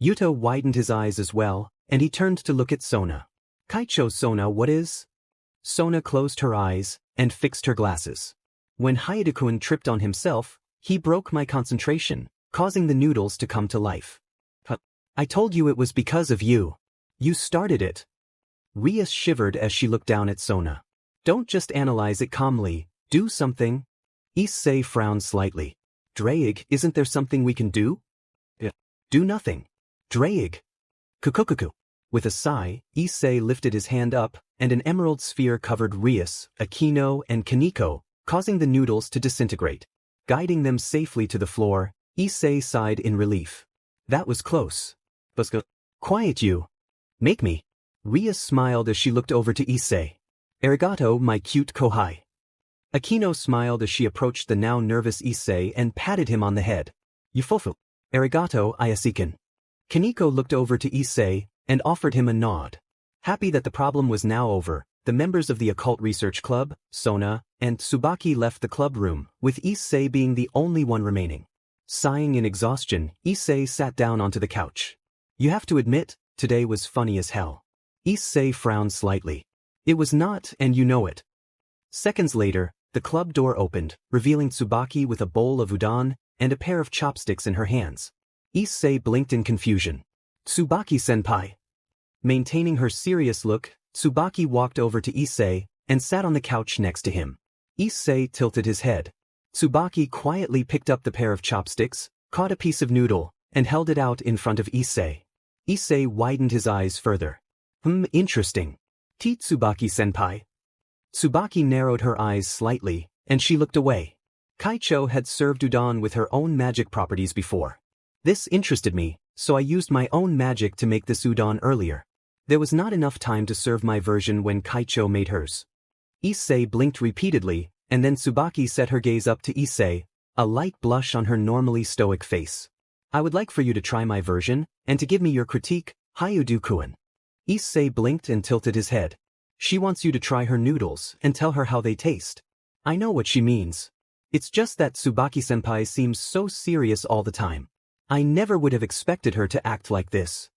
Yuto widened his eyes as well, and he turned to look at Sona. Kaicho Sona, what is? Sona closed her eyes and fixed her glasses. When Hyoudou tripped on himself, he broke my concentration, causing the noodles to come to life. I told you it was because of you. You started it. Ria shivered as she looked down at Sona. Don't just analyze it calmly, do something. Issei frowned slightly. Drake, isn't there something we can do? Do nothing. Drake. Kukukuku. With a sigh, Issei lifted his hand up, and an emerald sphere covered Rias, Akino, and Kaneko, causing the noodles to disintegrate. Guiding them safely to the floor, Issei sighed in relief. That was close. Buska. Quiet you. Make me. Rias smiled as she looked over to Issei. Arigato, my cute kohai. Akino smiled as she approached the now nervous Issei and patted him on the head. Yufufu. Arigato, Ayasikan. Kaneko looked over to Issei and offered him a nod. Happy that the problem was now over, the members of the Occult Research Club, Sona, and Tsubaki left the club room, with Issei being the only one remaining. Sighing in exhaustion, Issei sat down onto the couch. You have to admit, today was funny as hell. Issei frowned slightly. It was not, and you know it. Seconds later, the club door opened, revealing Tsubaki with a bowl of udon and a pair of chopsticks in her hands. Issei blinked in confusion. Tsubaki-senpai. Maintaining her serious look, Tsubaki walked over to Issei and sat on the couch next to him. Issei tilted his head. Tsubaki quietly picked up the pair of chopsticks, caught a piece of noodle, and held it out in front of Issei. Issei widened his eyes further. Interesting. Tsubaki-senpai. Tsubaki narrowed her eyes slightly, and she looked away. Kaicho had served udon with her own magic properties before. This interested me, so I used my own magic to make this udon earlier. There was not enough time to serve my version when Kaicho made hers. Issei blinked repeatedly, and then Tsubaki set her gaze up to Issei, a light blush on her normally stoic face. I would like for you to try my version, and to give me your critique, Hyoudou-kun. Issei blinked and tilted his head. She wants you to try her noodles and tell her how they taste. I know what she means. It's just that Tsubaki-senpai seems so serious all the time. I never would have expected her to act like this.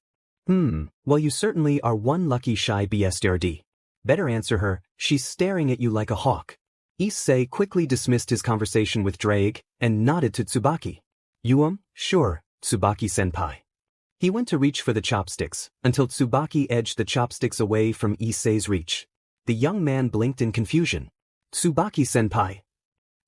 Well, you certainly are one lucky shy BSDRD. Better answer her, she's staring at you like a hawk. Issei quickly dismissed his conversation with Drake and nodded to Tsubaki. Sure, Tsubaki-senpai. He went to reach for the chopsticks, until Tsubaki edged the chopsticks away from Issei's reach. The young man blinked in confusion. Tsubaki-senpai.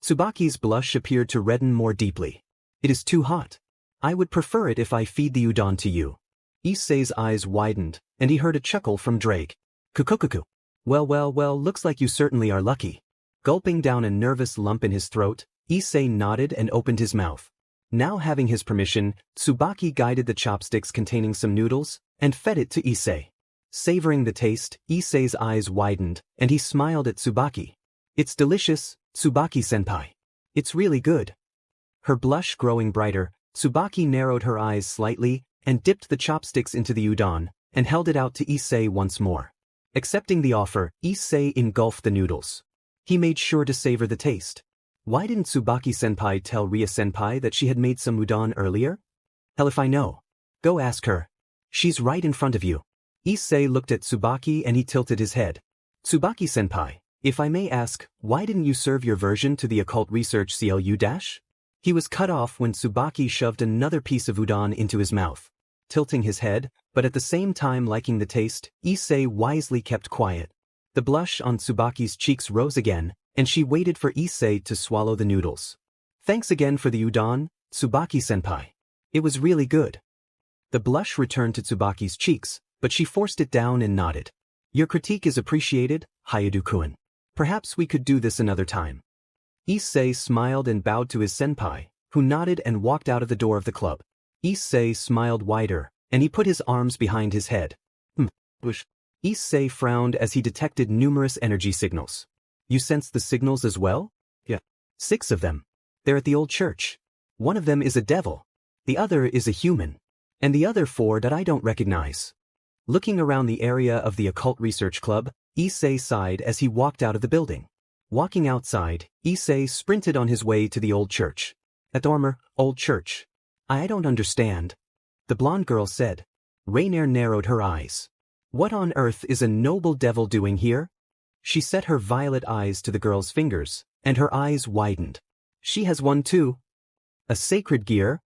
Tsubaki's blush appeared to redden more deeply. It is too hot. I would prefer it if I feed the udon to you. Issei's eyes widened, and he heard a chuckle from Drake. Kukukuku. Well, looks like you certainly are lucky. Gulping down a nervous lump in his throat, Issei nodded and opened his mouth. Now having his permission, Tsubaki guided the chopsticks containing some noodles, and fed it to Issei. Savoring the taste, Issei's eyes widened, and he smiled at Tsubaki. It's delicious, Tsubaki-senpai. It's really good. Her blush growing brighter, Tsubaki narrowed her eyes slightly and dipped the chopsticks into the udon and held it out to Issei once more. Accepting the offer, Issei engulfed the noodles. He made sure to savor the taste. Why didn't Tsubaki-senpai tell Ria-senpai that she had made some udon earlier? Hell if I know. Go ask her. She's right in front of you. Issei looked at Tsubaki and he tilted his head. Tsubaki-senpai, if I may ask, why didn't you serve your version to the occult research CLU-? He was cut off when Tsubaki shoved another piece of udon into his mouth. Tilting his head, but at the same time liking the taste, Issei wisely kept quiet. The blush on Tsubaki's cheeks rose again, and she waited for Issei to swallow the noodles. Thanks again for the udon, Tsubaki-senpai. It was really good. The blush returned to Tsubaki's cheeks, but she forced it down and nodded. Your critique is appreciated, Hyoudou-kun. Perhaps we could do this another time. Issei smiled and bowed to his senpai, who nodded and walked out of the door of the club. Issei smiled wider, and he put his arms behind his head. Issei frowned as he detected numerous energy signals. You sense the signals as well? Yeah. 6 of them. They're at the old church. One of them is a devil. The other is a human. And the other 4 that I don't recognize. Looking around the area of the occult research club, Issei sighed as he walked out of the building. Walking outside, Issei sprinted on his way to the old church. Adormer, old church. I don't understand. The blonde girl said. Rainier narrowed her eyes. What on earth is a noble devil doing here? She set her violet eyes to the girl's fingers, and her eyes widened. She has one too. A sacred gear?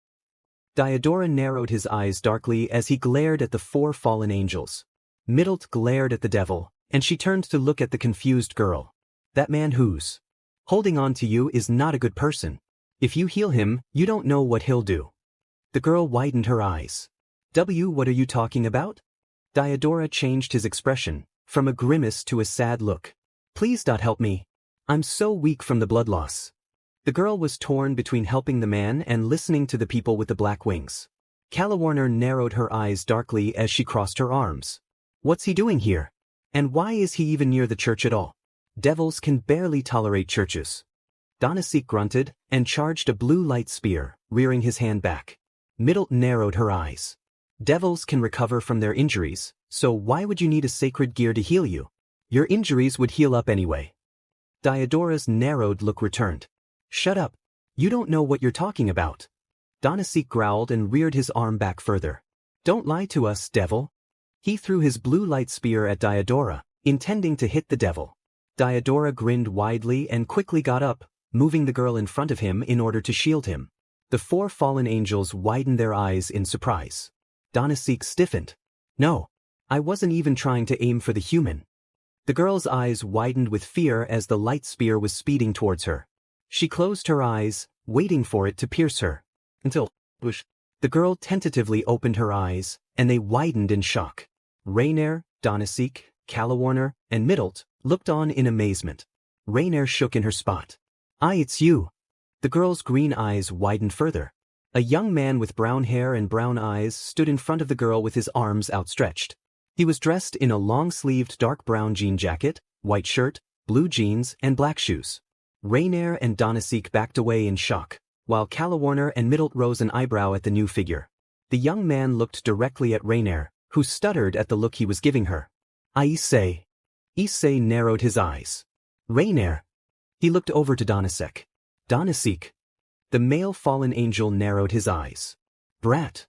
Diodora narrowed his eyes darkly as he glared at the 4 fallen angels. Middlet glared at the devil, and she turned to look at the confused girl. That man who's holding on to you is not a good person. If you heal him, you don't know what he'll do. The girl widened her eyes. What are you talking about? Diodora changed his expression, from a grimace to a sad look. Please help me. I'm so weak from the blood loss. The girl was torn between helping the man and listening to the people with the black wings. Calawarner narrowed her eyes darkly as she crossed her arms. What's he doing here? And why is he even near the church at all? Devils can barely tolerate churches. Donasik grunted and charged a blue light spear, rearing his hand back. Middlet narrowed her eyes. Devils can recover from their injuries, so why would you need a sacred gear to heal you? Your injuries would heal up anyway. Diodora's narrowed look returned. Shut up. You don't know what you're talking about. Donasik growled and reared his arm back further. Don't lie to us, devil. He threw his blue light spear at Diodora, intending to hit the devil. Diodora grinned widely and quickly got up, moving the girl in front of him in order to shield him. The 4 fallen angels widened their eyes in surprise. Donasik stiffened. No. I wasn't even trying to aim for the human. The girl's eyes widened with fear as the light spear was speeding towards her. She closed her eyes, waiting for it to pierce her. Until, the girl tentatively opened her eyes, and they widened in shock. Rainier, Donasik, Calawarner, and Middlet looked on in amazement. Rainier shook in her spot. It's you. The girl's green eyes widened further. A young man with brown hair and brown eyes stood in front of the girl with his arms outstretched. He was dressed in a long-sleeved dark brown jean jacket, white shirt, blue jeans, and black shoes. Rainier and Donasik backed away in shock, while Calawarner and Middlet rose an eyebrow at the new figure. The young man looked directly at Rainier, who stuttered at the look he was giving her. Issei. Issei narrowed his eyes. Rainier. He looked over to Donasek. Donasik. The male fallen angel narrowed his eyes. Brat.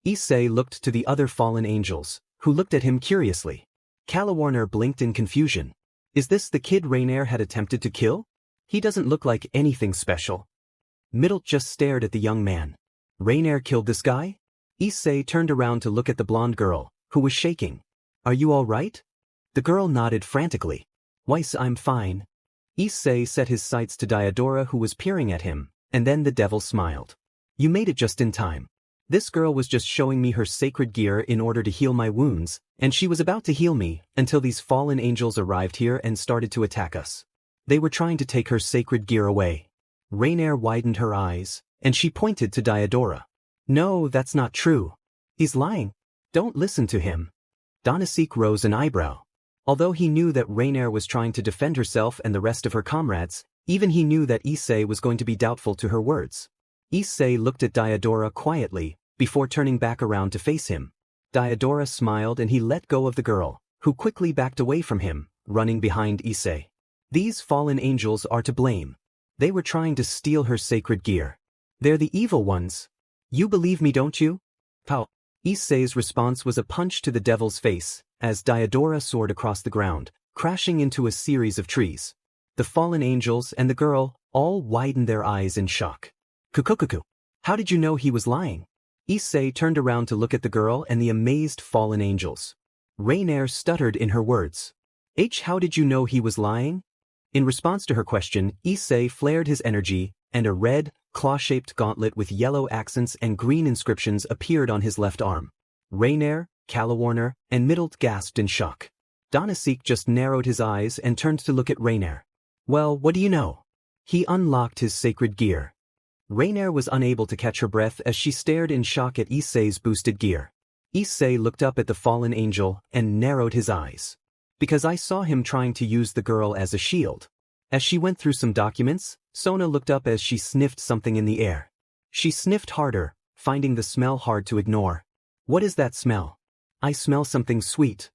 Issei looked to the other fallen angels, who looked at him curiously. Calawarner blinked in confusion. Is this the kid Rainier had attempted to kill? He doesn't look like anything special. Middlet just stared at the young man. Rainier killed this guy? Issei turned around to look at the blonde girl, who was shaking. Are you all right? The girl nodded frantically. Weiss, I'm fine. Issei set his sights to Diodora, who was peering at him, and then the devil smiled. You made it just in time. This girl was just showing me her sacred gear in order to heal my wounds, and she was about to heal me until these fallen angels arrived here and started to attack us. They were trying to take her sacred gear away. Rainier widened her eyes, and she pointed to Diodora. No, that's not true. He's lying. Don't listen to him. Donasik rose an eyebrow. Although he knew that Rainier was trying to defend herself and the rest of her comrades, even he knew that Issei was going to be doubtful to her words. Issei looked at Diodora quietly, before turning back around to face him. Diodora smiled and he let go of the girl, who quickly backed away from him, running behind Issei. These fallen angels are to blame. They were trying to steal her sacred gear. They're the evil ones. You believe me, don't you? Pow! Issei's response was a punch to the devil's face, as Diodora soared across the ground, crashing into a series of trees. The fallen angels and the girl all widened their eyes in shock. Kukukuku. How did you know he was lying? Issei turned around to look at the girl and the amazed fallen angels. Rainier stuttered in her words. How did you know he was lying? In response to her question, Issei flared his energy, and a red, claw-shaped gauntlet with yellow accents and green inscriptions appeared on his left arm. Rainier, Calawarner, and Middlet gasped in shock. Donasik just narrowed his eyes and turned to look at Rainier. Well, what do you know? He unlocked his sacred gear. Rainier was unable to catch her breath as she stared in shock at Issei's boosted gear. Issei looked up at the fallen angel and narrowed his eyes. Because I saw him trying to use the girl as a shield. As she went through some documents, Sona looked up as she sniffed something in the air. She sniffed harder, finding the smell hard to ignore. What is that smell? I smell something sweet.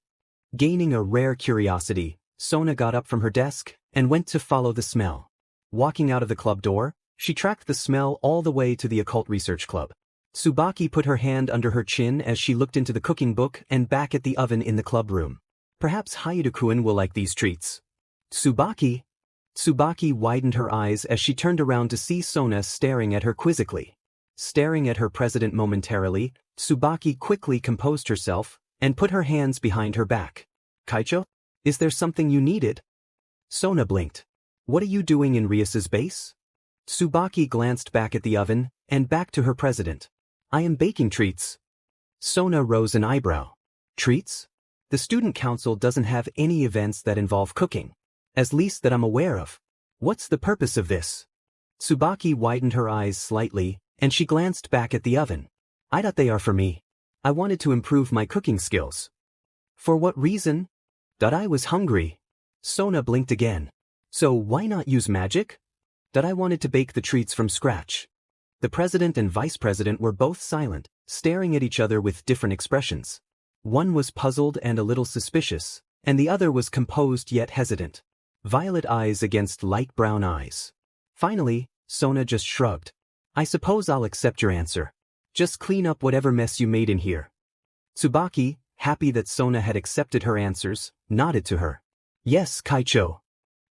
Gaining a rare curiosity, Sona got up from her desk and went to follow the smell. Walking out of the club door, she tracked the smell all the way to the Occult Research Club. Tsubaki put her hand under her chin as she looked into the cooking book and back at the oven in the club room. Perhaps Hyoudou-kun will like these treats. Tsubaki? Tsubaki widened her eyes as she turned around to see Sona staring at her quizzically. Staring at her president momentarily, Tsubaki quickly composed herself and put her hands behind her back. Kaicho? Is there something you needed? Sona blinked. What are you doing in Rias's base? Tsubaki glanced back at the oven and back to her president. I am baking treats. Sona rose an eyebrow. Treats? The student council doesn't have any events that involve cooking. At least that I'm aware of. What's the purpose of this? Tsubaki widened her eyes slightly, and she glanced back at the oven. I thought they are for me. I wanted to improve my cooking skills. For what reason? That I was hungry. Sona blinked again. So why not use magic? That I wanted to bake the treats from scratch. The president and vice president were both silent, staring at each other with different expressions. One was puzzled and a little suspicious, and the other was composed yet hesitant. Violet eyes against light brown eyes. Finally, Sona just shrugged. I suppose I'll accept your answer. Just clean up whatever mess you made in here. Tsubaki, happy that Sona had accepted her answers, nodded to her. Yes, Kaicho.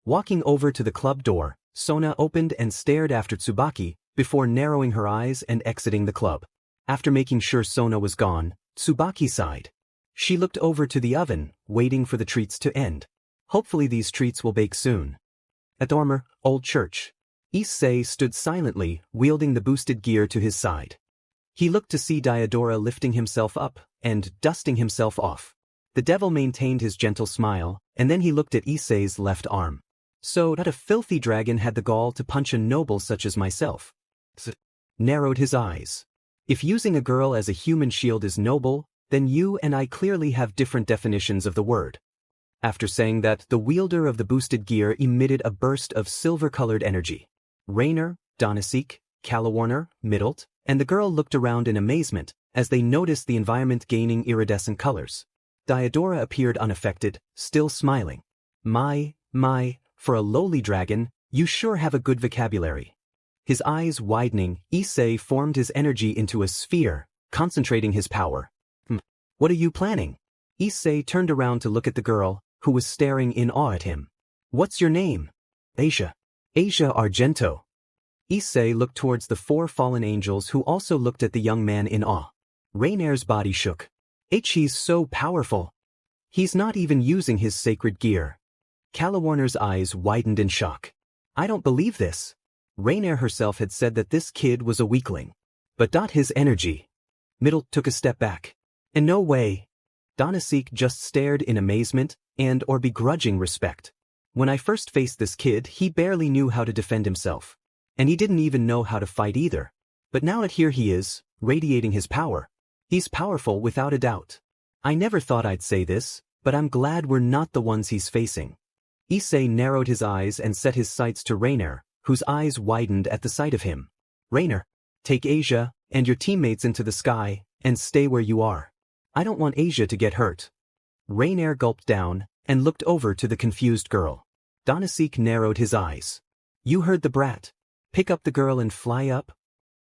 Walking over to the club door, Sona opened and stared after Tsubaki, before narrowing her eyes and exiting the club. After making sure Sona was gone, Tsubaki sighed. She looked over to the oven, waiting for the treats to end. Hopefully these treats will bake soon. At Dormer, Old Church. Issei stood silently, wielding the boosted gear to his side. He looked to see Diodora lifting himself up and dusting himself off. The devil maintained his gentle smile, and then he looked at Issei's left arm. So that a filthy dragon had the gall to punch a noble such as myself. Narrowed his eyes. If using a girl as a human shield is noble, then you and I clearly have different definitions of the word. After saying that, the wielder of the boosted gear emitted a burst of silver-colored energy. Rainier, Donasik, Calawarner, Middlet, and the girl looked around in amazement as they noticed the environment gaining iridescent colors. Diodora appeared unaffected, still smiling. My, for a lowly dragon, you sure have a good vocabulary. His eyes widening, Issei formed his energy into a sphere, concentrating his power. What are you planning? Issei turned around to look at the girl, who was staring in awe at him. What's your name? Asia. Asia Argento. Issei looked towards the four fallen angels who also looked at the young man in awe. Rainier's body shook. He's so powerful. He's not even using his sacred gear. Calawarner's eyes widened in shock. I don't believe this. Rainier herself had said that this kid was a weakling. But not his energy. Middlet took a step back. In no way. Donasik just stared in amazement and/or begrudging respect. When I first faced this kid, he barely knew how to defend himself. And he didn't even know how to fight either. But now that here he is, radiating his power. He's powerful without a doubt. I never thought I'd say this, but I'm glad we're not the ones he's facing. Issei narrowed his eyes and set his sights to Rainier, whose eyes widened at the sight of him. Rainier. Take Asia and your teammates into the sky and stay where you are. I don't want Asia to get hurt. Rainier gulped down and looked over to the confused girl. Donasek narrowed his eyes. You heard the brat. Pick up the girl and fly up?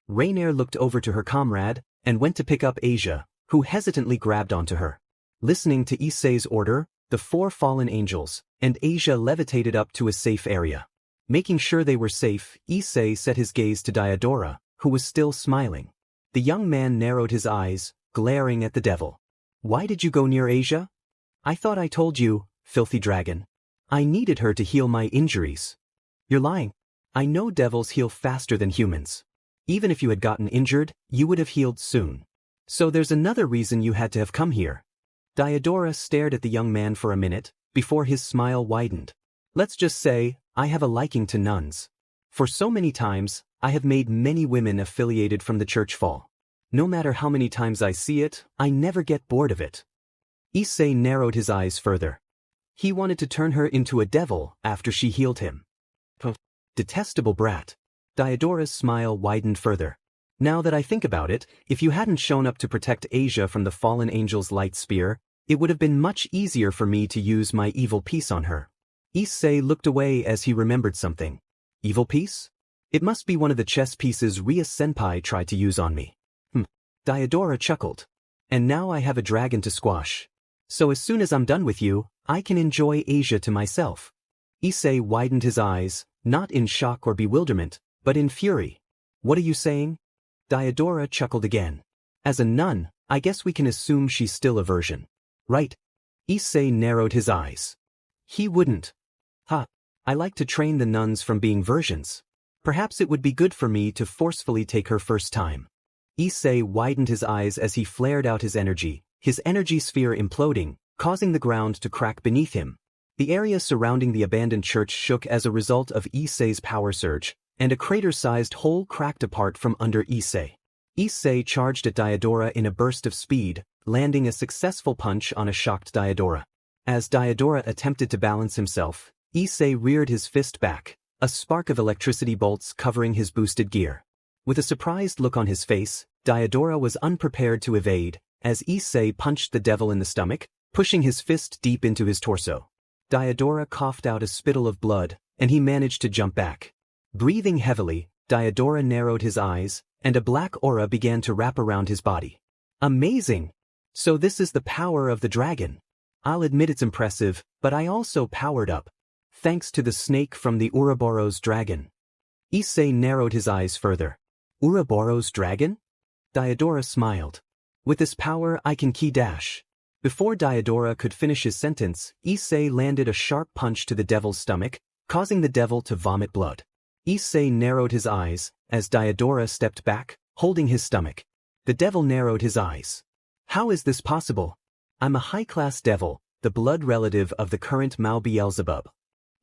Rainier looked over to her comrade and went to pick up Asia, who hesitantly grabbed onto her. Listening to Issei's order, the 4 fallen angels and Asia levitated up to a safe area. Making sure they were safe, Issei set his gaze to Diodora, who was still smiling. The young man narrowed his eyes, glaring at the devil. Why did you go near Asia? I thought I told you, filthy dragon. I needed her to heal my injuries. You're lying. I know devils heal faster than humans. Even if you had gotten injured, you would have healed soon. So there's another reason you had to have come here. Diodora stared at the young man for a minute, before his smile widened. Let's just say, I have a liking to nuns. For so many times, I have made many women affiliated from the church fall. No matter how many times I see it, I never get bored of it. Issei narrowed his eyes further. He wanted to turn her into a devil after she healed him. Detestable brat. Diodora's smile widened further. Now that I think about it, if you hadn't shown up to protect Asia from the fallen angel's light spear, it would have been much easier for me to use my evil piece on her. Issei looked away as he remembered something. Evil piece? It must be one of the chess pieces Ria-senpai tried to use on me. Diodora chuckled. And now I have a dragon to squash. So as soon as I'm done with you, I can enjoy Asia to myself. Issei widened his eyes, not in shock or bewilderment, but in fury. What are you saying? Diodora chuckled again. As a nun, I guess we can assume she's still a virgin. Right? Issei narrowed his eyes. He wouldn't. I like to train the nuns from being virgins. Perhaps it would be good for me to forcefully take her first time. Issei widened his eyes as he flared out his energy sphere imploding, causing the ground to crack beneath him. The area surrounding the abandoned church shook as a result of Issei's power surge, and a crater-sized hole cracked apart from under Issei. Issei charged at Diodora in a burst of speed, landing a successful punch on a shocked Diodora. As Diodora attempted to balance himself, Issei reared his fist back, a spark of electricity bolts covering his boosted gear. With a surprised look on his face, Diodora was unprepared to evade, as Issei punched the devil in the stomach, pushing his fist deep into his torso. Diodora coughed out a spittle of blood, and he managed to jump back. Breathing heavily, Diodora narrowed his eyes, and a black aura began to wrap around his body. Amazing! So this is the power of the dragon. I'll admit it's impressive, but I also powered up. Thanks to the snake from the Ouroboros dragon. Issei narrowed his eyes further. Ouroboros dragon? Diodora smiled. With this power I can key dash. Before Diodora could finish his sentence, Issei landed a sharp punch to the devil's stomach, causing the devil to vomit blood. Issei narrowed his eyes, as Diodora stepped back, holding his stomach. The devil narrowed his eyes. How is this possible? I'm a high-class devil, the blood relative of the current Mao Beelzebub.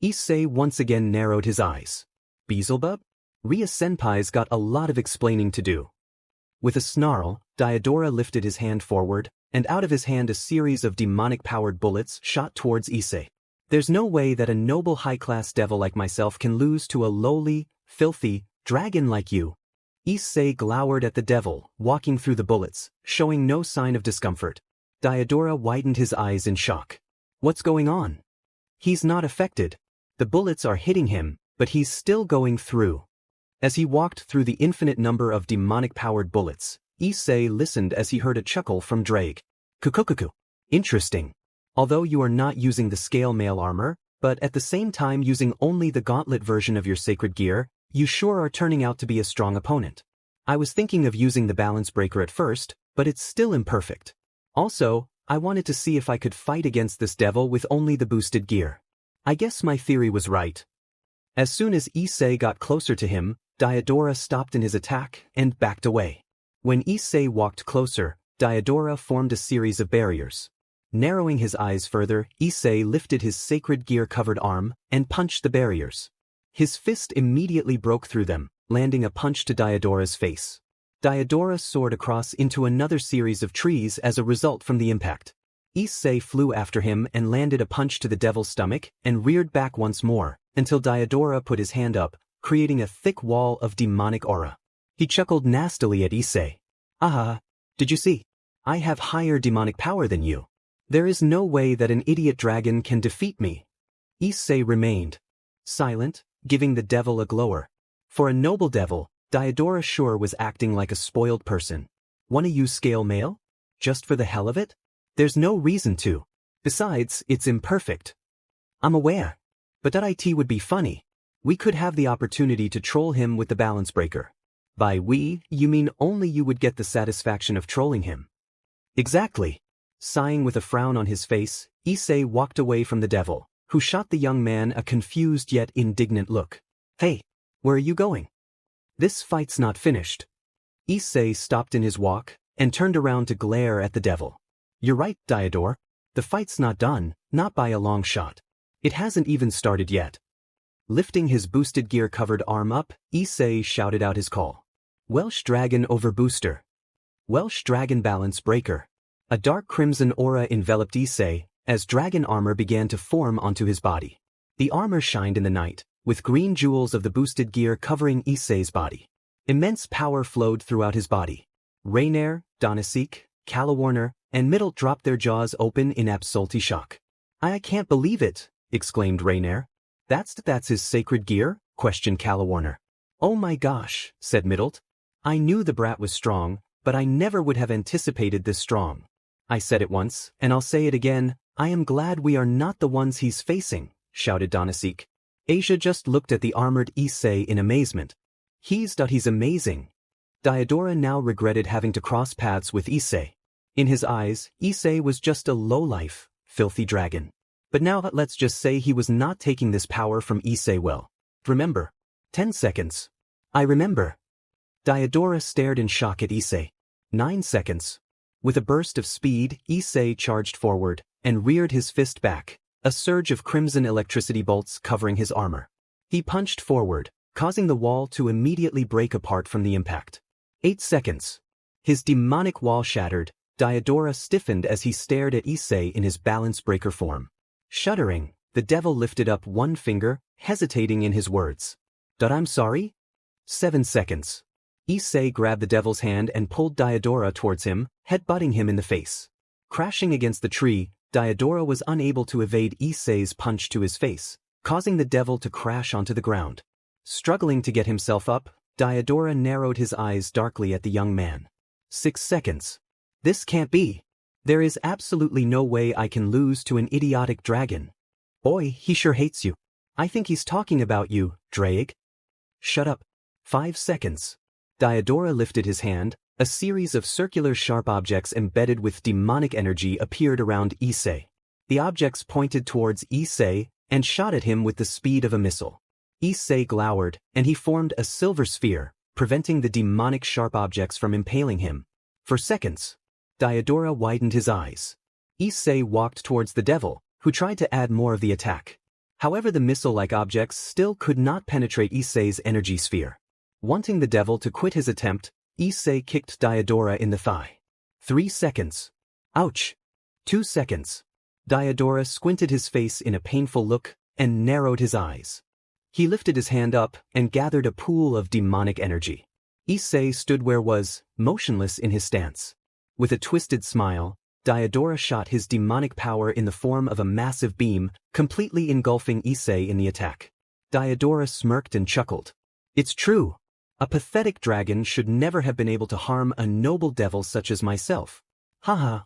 Issei once again narrowed his eyes. Beelzebub? Ria-senpai's got a lot of explaining to do. With a snarl, Diodora lifted his hand forward, and out of his hand a series of demonic-powered bullets shot towards Issei. There's no way that a noble high-class devil like myself can lose to a lowly, filthy, dragon like you. Issei glowered at the devil, walking through the bullets, showing no sign of discomfort. Diodora widened his eyes in shock. What's going on? He's not affected. The bullets are hitting him, but he's still going through. As he walked through the infinite number of demonic-powered bullets, Issei listened as he heard a chuckle from Drake. Kukukuku. Interesting. Although you are not using the scale mail armor, but at the same time using only the gauntlet version of your sacred gear, you sure are turning out to be a strong opponent. I was thinking of using the balance breaker at first, but it's still imperfect. Also, I wanted to see if I could fight against this devil with only the boosted gear. I guess my theory was right. As soon as Issei got closer to him, Diodora stopped in his attack and backed away. When Issei walked closer, Diodora formed a series of barriers. Narrowing his eyes further, Issei lifted his sacred gear-covered arm and punched the barriers. His fist immediately broke through them, landing a punch to Diodora's face. Diodora soared across into another series of trees as a result from the impact. Issei flew after him and landed a punch to the devil's stomach and reared back once more, until Diodora put his hand up, creating a thick wall of demonic aura. He chuckled nastily at Issei. "Ah, did you see? I have higher demonic power than you. There is no way that an idiot dragon can defeat me." Issei remained silent, giving the devil a glower. For a noble devil, Diodora sure was acting like a spoiled person. "Wanna use scale mail? Just for the hell of it? There's no reason to. Besides, it's imperfect." "I'm aware. But that it would be funny. We could have the opportunity to troll him with the balance breaker." "By we, you mean only you would get the satisfaction of trolling him." "Exactly." Sighing with a frown on his face, Issei walked away from the devil, who shot the young man a confused yet indignant look. "Hey, where are you going? This fight's not finished." Issei stopped in his walk and turned around to glare at the devil. "You're right, Diodor. The fight's not done, not by a long shot. It hasn't even started yet." Lifting his boosted gear-covered arm up, Issei shouted out his call. "Welsh Dragon over Booster. Welsh Dragon Balance Breaker." A dark crimson aura enveloped Issei as dragon armor began to form onto his body. The armor shined in the night, with green jewels of the boosted gear covering Issei's body. Immense power flowed throughout his body. Rainier, Donasik, Calawarner, and Middle dropped their jaws open in absolute shock. "I can't believe it," exclaimed Rainier. That's his sacred gear?" questioned Calawarner. "Oh my gosh," said Middle. "I knew the brat was strong, but I never would have anticipated this strong. I said it once, and I'll say it again, I am glad we are not the ones he's facing," shouted Donasik. Asia just looked at the armored Issei in amazement. He's amazing." Diodora now regretted having to cross paths with Issei. In his eyes, Issei was just a low-life, filthy dragon. But now let's just say he was not taking this power from Issei well. "Remember? 10 seconds. "I remember." Diodora stared in shock at Issei. 9 seconds. With a burst of speed, Issei charged forward and reared his fist back, a surge of crimson electricity bolts covering his armor. He punched forward, causing the wall to immediately break apart from the impact. 8 seconds. His demonic wall shattered. Diodora stiffened as he stared at Issei in his balance breaker form. Shuddering, the devil lifted up one finger, hesitating in his words. "I'm sorry?" 7 seconds. Issei grabbed the devil's hand and pulled Diodora towards him, headbutting him in the face. Crashing against the tree, Diodora was unable to evade Issei's punch to his face, causing the devil to crash onto the ground. Struggling to get himself up, Diodora narrowed his eyes darkly at the young man. 6 seconds. "This can't be. There is absolutely no way I can lose to an idiotic dragon. Boy, he sure hates you. I think he's talking about you, Drake." "Shut up." 5 seconds. Diodora lifted his hand. A series of circular sharp objects embedded with demonic energy appeared around Issei. The objects pointed towards Issei and shot at him with the speed of a missile. Issei glowered, and he formed a silver sphere, preventing the demonic sharp objects from impaling him. For seconds, Diodora widened his eyes. Issei walked towards the devil, who tried to add more of the attack. However, the missile-like objects still could not penetrate Issei's energy sphere. Wanting the devil to quit his attempt, Issei kicked Diodora in the thigh. 3 seconds. Ouch. 2 seconds. Diodora squinted his face in a painful look and narrowed his eyes. He lifted his hand up and gathered a pool of demonic energy. Issei stood where was, motionless in his stance. With a twisted smile, Diodora shot his demonic power in the form of a massive beam, completely engulfing Issei in the attack. Diodora smirked and chuckled. "It's true. A pathetic dragon should never have been able to harm a noble devil such as myself. Haha."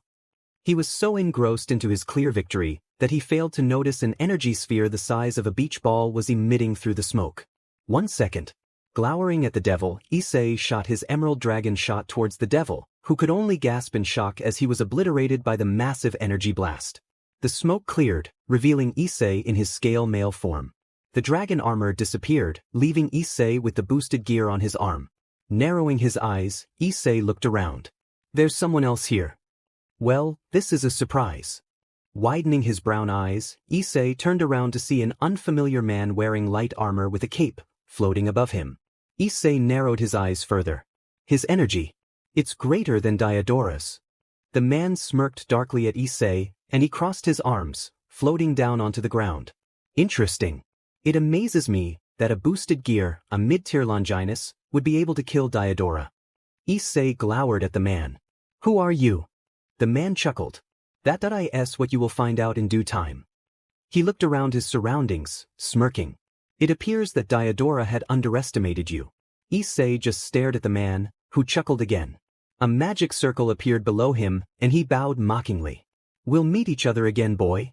He was so engrossed into his clear victory that he failed to notice an energy sphere the size of a beach ball was emitting through the smoke. 1 second. Glowering at the devil, Issei shot his emerald dragon shot towards the devil, who could only gasp in shock as he was obliterated by the massive energy blast. The smoke cleared, revealing Issei in his scale male form. The dragon armor disappeared, leaving Issei with the boosted gear on his arm. Narrowing his eyes, Issei looked around. "There's someone else here. Well, this is a surprise." Widening his brown eyes, Issei turned around to see an unfamiliar man wearing light armor with a cape, floating above him. Issei narrowed his eyes further. His energy. It's greater than Diodora's. The man smirked darkly at Issei, and he crossed his arms, floating down onto the ground. "Interesting. It amazes me that a boosted gear, a mid-tier Longinus, would be able to kill Diodora. Issei glowered at the man. Who are you? The man chuckled. That is what you will find out in due time. He looked around his surroundings, smirking. It appears that Diodora had underestimated you. Issei just stared at the man, who chuckled again. A magic circle appeared below him, and he bowed mockingly. We'll meet each other again, boy.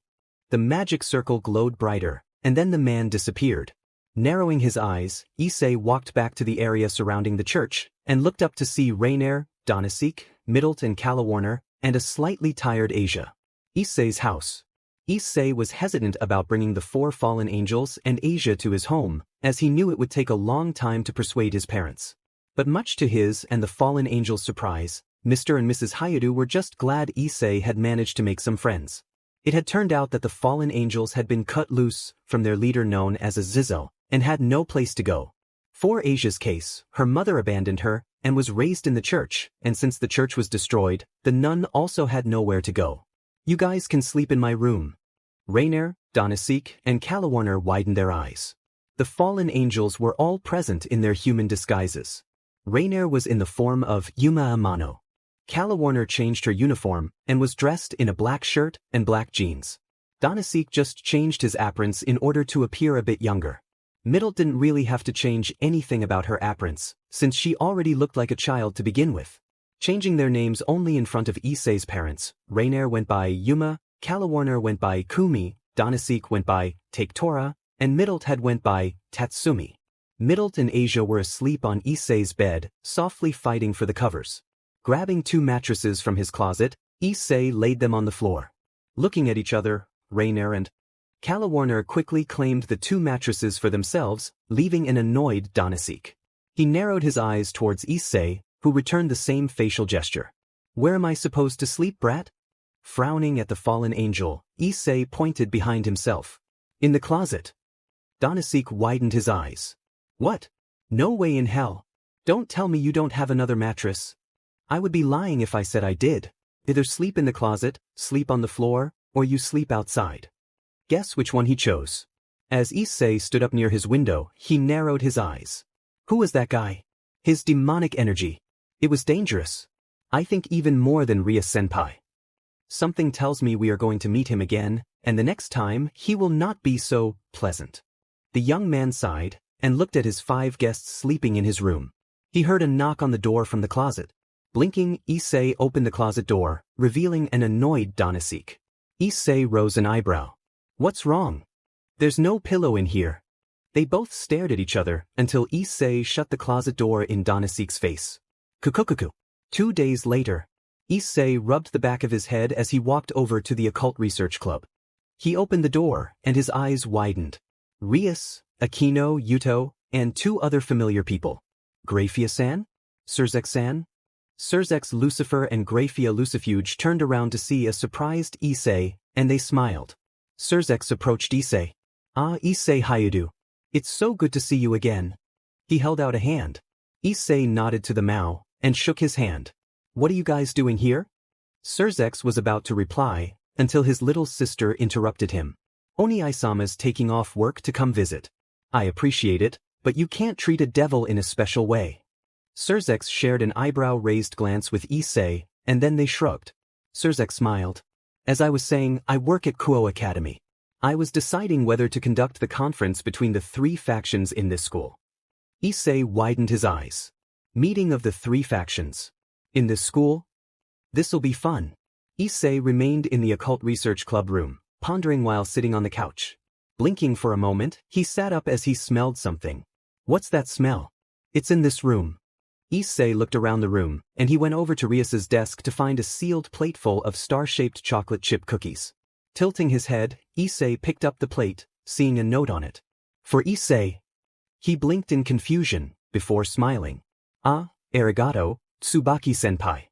The magic circle glowed brighter, and then the man disappeared. Narrowing his eyes, Issei walked back to the area surrounding the church, and looked up to see Rainier, Donasik, Middlet and Calawarner, and a slightly tired Asia. Issei's house. Issei was hesitant about bringing the 4 fallen angels and Asia to his home, as he knew it would take a long time to persuade his parents. But much to his and the fallen angels' surprise, Mr. and Mrs. Hyoudou were just glad Issei had managed to make some friends. It had turned out that the fallen angels had been cut loose from their leader known as a Zizo, and had no place to go. For Asia's case, her mother abandoned her, and was raised in the church, and since the church was destroyed, the nun also had nowhere to go. You guys can sleep in my room. Rainier, Donasik, and Calawarner widened their eyes. The fallen angels were all present in their human disguises. Rainier was in the form of Yuma Amano. Calawarner changed her uniform, and was dressed in a black shirt and black jeans. Donasik just changed his appearance in order to appear a bit younger. Middlet didn't really have to change anything about her appearance, since she already looked like a child to begin with. Changing their names only in front of Issei's parents, Rainier went by Yuma, Calawarner went by Kumi, Donasik went by Taketora, and Middlet had went by Tatsumi. Middlet and Asia were asleep on Issei's bed, softly fighting for the covers. Grabbing 2 mattresses from his closet, Issei laid them on the floor. Looking at each other, Rainier and Calawarner quickly claimed the 2 mattresses for themselves, leaving an annoyed Donasik. He narrowed his eyes towards Issei, who returned the same facial gesture. Where am I supposed to sleep, brat? Frowning at the fallen angel, Issei pointed behind himself. In the closet. Donasik widened his eyes. What? No way in hell. Don't tell me you don't have another mattress. I would be lying if I said I did. Either sleep in the closet, sleep on the floor, or you sleep outside. Guess which one he chose. As Issei stood up near his window, he narrowed his eyes. Who was that guy? His demonic energy. It was dangerous. I think even more than Ria-senpai. Something tells me we are going to meet him again, and the next time he will not be so pleasant. The young man sighed, and looked at his 5 guests sleeping in his room. He heard a knock on the door from the closet. Blinking, Issei opened the closet door, revealing an annoyed Donasik. Issei rose an eyebrow. What's wrong? There's no pillow in here. They both stared at each other until Issei shut the closet door in Donasik's face. Kukukuku. 2 days later, Issei rubbed the back of his head as he walked over to the Occult Research Club. He opened the door, and his eyes widened. Rias, Akino, Yuto, and 2 other familiar people. Graphia-san? Surzek-san? Surzek's Lucifer and Graphia Lucifuge turned around to see a surprised Issei, and they smiled. Surzek approached Issei. Ah, Issei Hyoudou. It's so good to see you again. He held out a hand. Issei nodded to the Mao, and shook his hand. What are you guys doing here? Surzek was about to reply, until his little sister interrupted him. Oni-isama's taking off work to come visit. I appreciate it, but you can't treat a devil in a special way. Surzek shared an eyebrow-raised glance with Issei, and then they shrugged. Surzek smiled. As I was saying, I work at Kuoh Academy. I was deciding whether to conduct the conference between the 3 factions in this school. Issei widened his eyes. Meeting of the 3 factions. In this school? This'll be fun. Issei remained in the Occult Research Club room, pondering while sitting on the couch. Blinking for a moment, he sat up as he smelled something. What's that smell? It's in this room. Issei looked around the room, and he went over to Rias's desk to find a sealed plateful of star-shaped chocolate chip cookies. Tilting his head, Issei picked up the plate, seeing a note on it. For Issei. He blinked in confusion, before smiling. Ah, arigato, Tsubaki-senpai.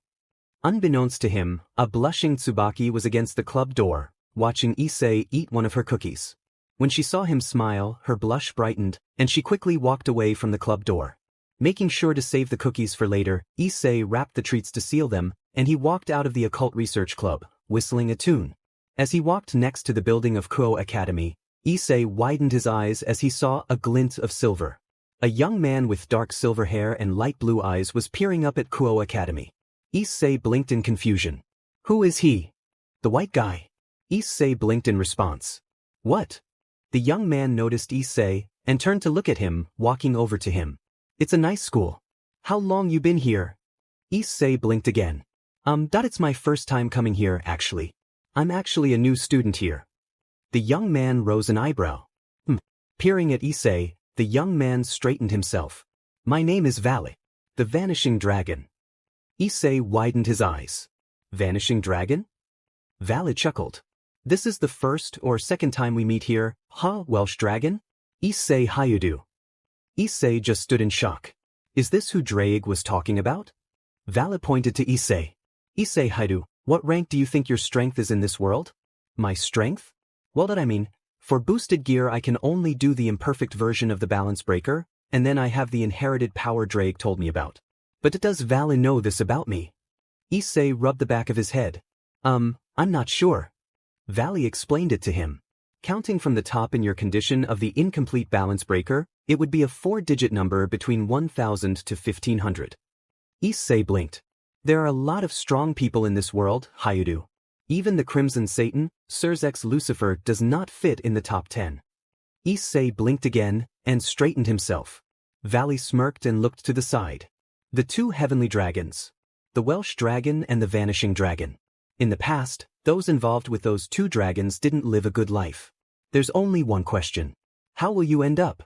Unbeknownst to him, a blushing Tsubaki was against the club door, watching Issei eat one of her cookies. When she saw him smile, her blush brightened, and she quickly walked away from the club door. Making sure to save the cookies for later, Issei wrapped the treats to seal them, and he walked out of the Occult Research Club, whistling a tune. As he walked next to the building of Kuoh Academy, Issei widened his eyes as he saw a glint of silver. A young man with dark silver hair and light blue eyes was peering up at Kuoh Academy. Issei blinked in confusion. Who is he? The white guy. Issei blinked in response. What? The young man noticed Issei and turned to look at him, walking over to him. It's a nice school. How long you been here? Issei blinked again. It's my first time coming here, actually. I'm actually a new student here. The young man rose an eyebrow. Peering at Issei, the young man straightened himself. My name is Valley, the Vanishing Dragon. Issei widened his eyes. Vanishing Dragon? Valley chuckled. This is the first or second time we meet here, huh, Welsh Dragon? Issei Hyoudou. Issei just stood in shock. Is this who Drake was talking about? Valley pointed to Issei. Issei Hyoudou, what rank do you think your strength is in this world? My strength? Well, for boosted gear I can only do the imperfect version of the balance breaker, and then I have the inherited power Drake told me about. But does Valley know this about me? Issei rubbed the back of his head. I'm not sure. Valley explained it to him. Counting from the top in your condition of the incomplete balance breaker, it would be a 4-digit number between 1000 to 1500. Issei blinked. There are a lot of strong people in this world, Hyoudou. Even the Crimson Satan, Sir's Lucifer, does not fit in the top 10. Issei blinked again and straightened himself. Valley smirked and looked to the side. The two heavenly dragons. The Welsh Dragon and the Vanishing Dragon. In the past, those involved with those two dragons didn't live a good life. There's only one question. How will you end up?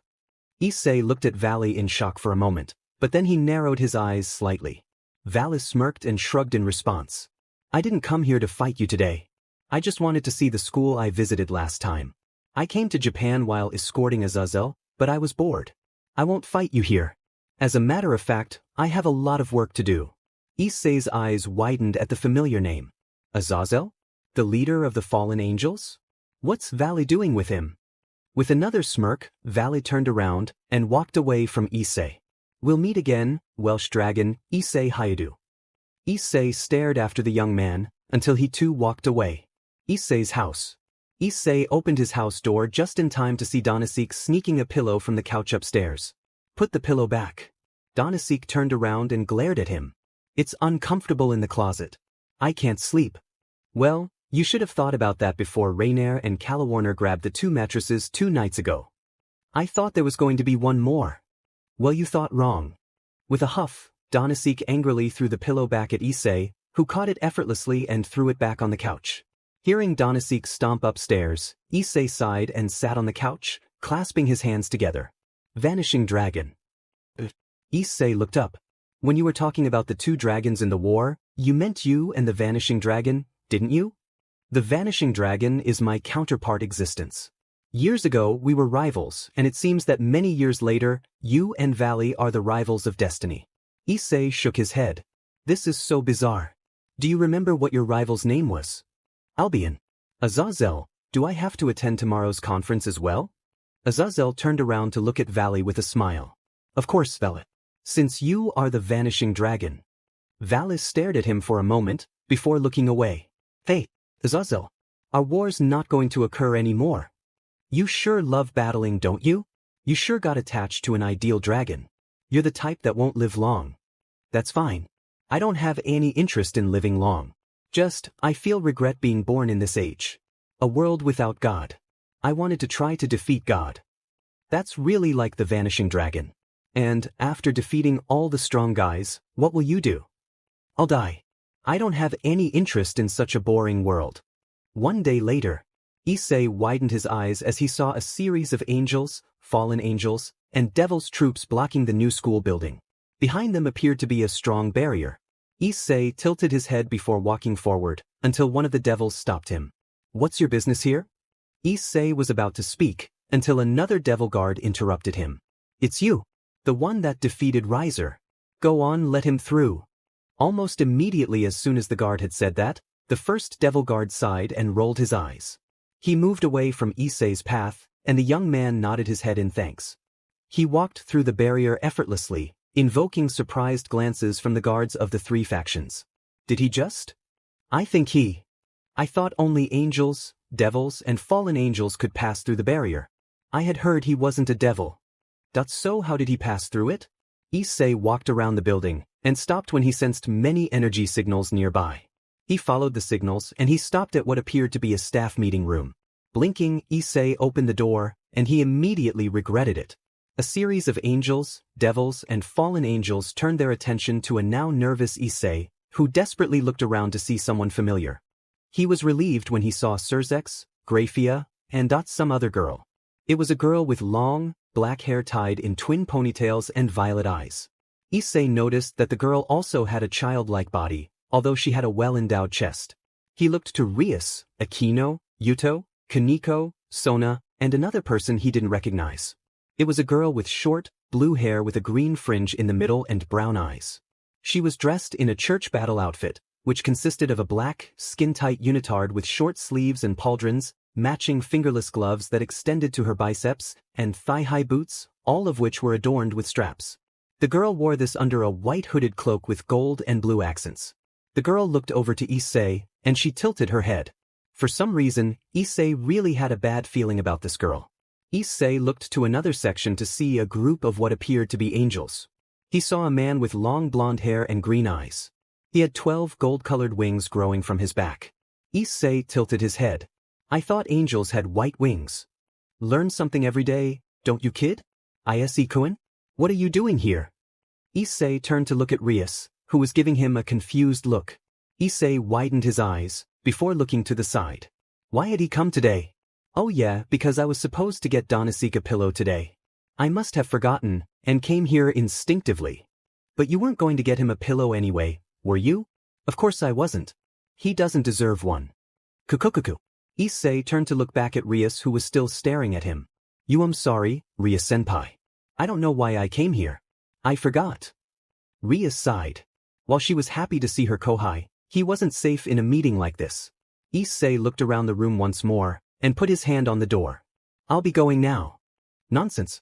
Issei looked at Valley in shock for a moment, but then he narrowed his eyes slightly. Valley smirked and shrugged in response. I didn't come here to fight you today. I just wanted to see the school I visited last time. I came to Japan while escorting Azazel, but I was bored. I won't fight you here. As a matter of fact, I have a lot of work to do. Issei's eyes widened at the familiar name. Azazel? The leader of the fallen angels? What's Valley doing with him? With another smirk, Valley turned around and walked away from Issei. We'll meet again, Welsh Dragon, Issei Hyoudou. Issei stared after the young man until he too walked away. Issei's house. Issei opened his house door just in time to see Donasik sneaking a pillow from the couch upstairs. Put the pillow back. Donasik turned around and glared at him. It's uncomfortable in the closet. I can't sleep. Well, you should have thought about that before Rainier and Calawarner grabbed the 2 mattresses 2 nights ago. I thought there was going to be one more. Well, you thought wrong. With a huff, Donasik angrily threw the pillow back at Issei, who caught it effortlessly and threw it back on the couch. Hearing Donasik stomp upstairs, Issei sighed and sat on the couch, clasping his hands together. Vanishing Dragon. Issei looked up. When you were talking about the 2 dragons in the war, you meant you and the Vanishing Dragon, didn't you? The Vanishing Dragon is my counterpart existence. Years ago, we were rivals, and it seems that many years later, you and Valley are the rivals of destiny. Issei shook his head. This is so bizarre. Do you remember what your rival's name was? Albion. Azazel, do I have to attend tomorrow's conference as well? Azazel turned around to look at Valley with a smile. Of course, Valley. Since you are the Vanishing Dragon. Valley stared at him for a moment, before looking away. Hey, Azazel. Our war's not going to occur anymore. You sure love battling, don't you? You sure got attached to an ideal dragon. You're the type that won't live long. That's fine. I don't have any interest in living long. Just, I feel regret being born in this age. A world without God. I wanted to try to defeat God. That's really like the Vanishing Dragon. And, after defeating all the strong guys, what will you do? I'll die. I don't have any interest in such a boring world. One day later, Issei widened his eyes as he saw a series of angels, fallen angels, and devil's troops blocking the new school building. Behind them appeared to be a strong barrier. Issei tilted his head before walking forward, until one of the devils stopped him. What's your business here? Issei was about to speak, until another devil guard interrupted him. It's you. The one that defeated Riser. Go on, let him through. Almost immediately as soon as the guard had said that, the first devil guard sighed and rolled his eyes. He moved away from Issei's path, and the young man nodded his head in thanks. He walked through the barrier effortlessly, invoking surprised glances from the guards of the 3 factions. Did he just? I thought only angels, devils, and fallen angels could pass through the barrier. I had heard he wasn't a devil. So how did he pass through it? Issei walked around the building and stopped when he sensed many energy signals nearby. He followed the signals and he stopped at what appeared to be a staff meeting room. Blinking, Issei opened the door, and he immediately regretted it. A series of angels, devils, and fallen angels turned their attention to a now nervous Issei, who desperately looked around to see someone familiar. He was relieved when he saw Surzex, Grafia, and some other girl. It was a girl with long, black hair tied in twin ponytails and violet eyes. Issei noticed that the girl also had a childlike body, although she had a well-endowed chest. He looked to Rias, Akino, Yuto, Kaneko, Sona, and another person he didn't recognize. It was a girl with short, blue hair with a green fringe in the middle and brown eyes. She was dressed in a church battle outfit, which consisted of a black, skin-tight unitard with short sleeves and pauldrons, matching fingerless gloves that extended to her biceps, and thigh-high boots, all of which were adorned with straps. The girl wore this under a white hooded cloak with gold and blue accents. The girl looked over to Issei, and she tilted her head. For some reason, Issei really had a bad feeling about this girl. Issei looked to another section to see a group of what appeared to be angels. He saw a man with long blonde hair and green eyes. He had 12 gold-colored wings growing from his back. Issei tilted his head. I thought angels had white wings. Learn something every day, don't you, kid? Issei-kun? What are you doing here? Issei turned to look at Rias, who was giving him a confused look. Issei widened his eyes, before looking to the side. Why had he come today? Oh yeah, because I was supposed to get Donasika a pillow today. I must have forgotten, and came here instinctively. But you weren't going to get him a pillow anyway, were you? Of course I wasn't. He doesn't deserve one. Kukukuku. Issei turned to look back at Rias, who was still staring at him. I'm sorry, Rias-senpai. I don't know why I came here. I forgot. Rias sighed. While she was happy to see her kohai, he wasn't safe in a meeting like this. Issei looked around the room once more, and put his hand on the door. I'll be going now. Nonsense.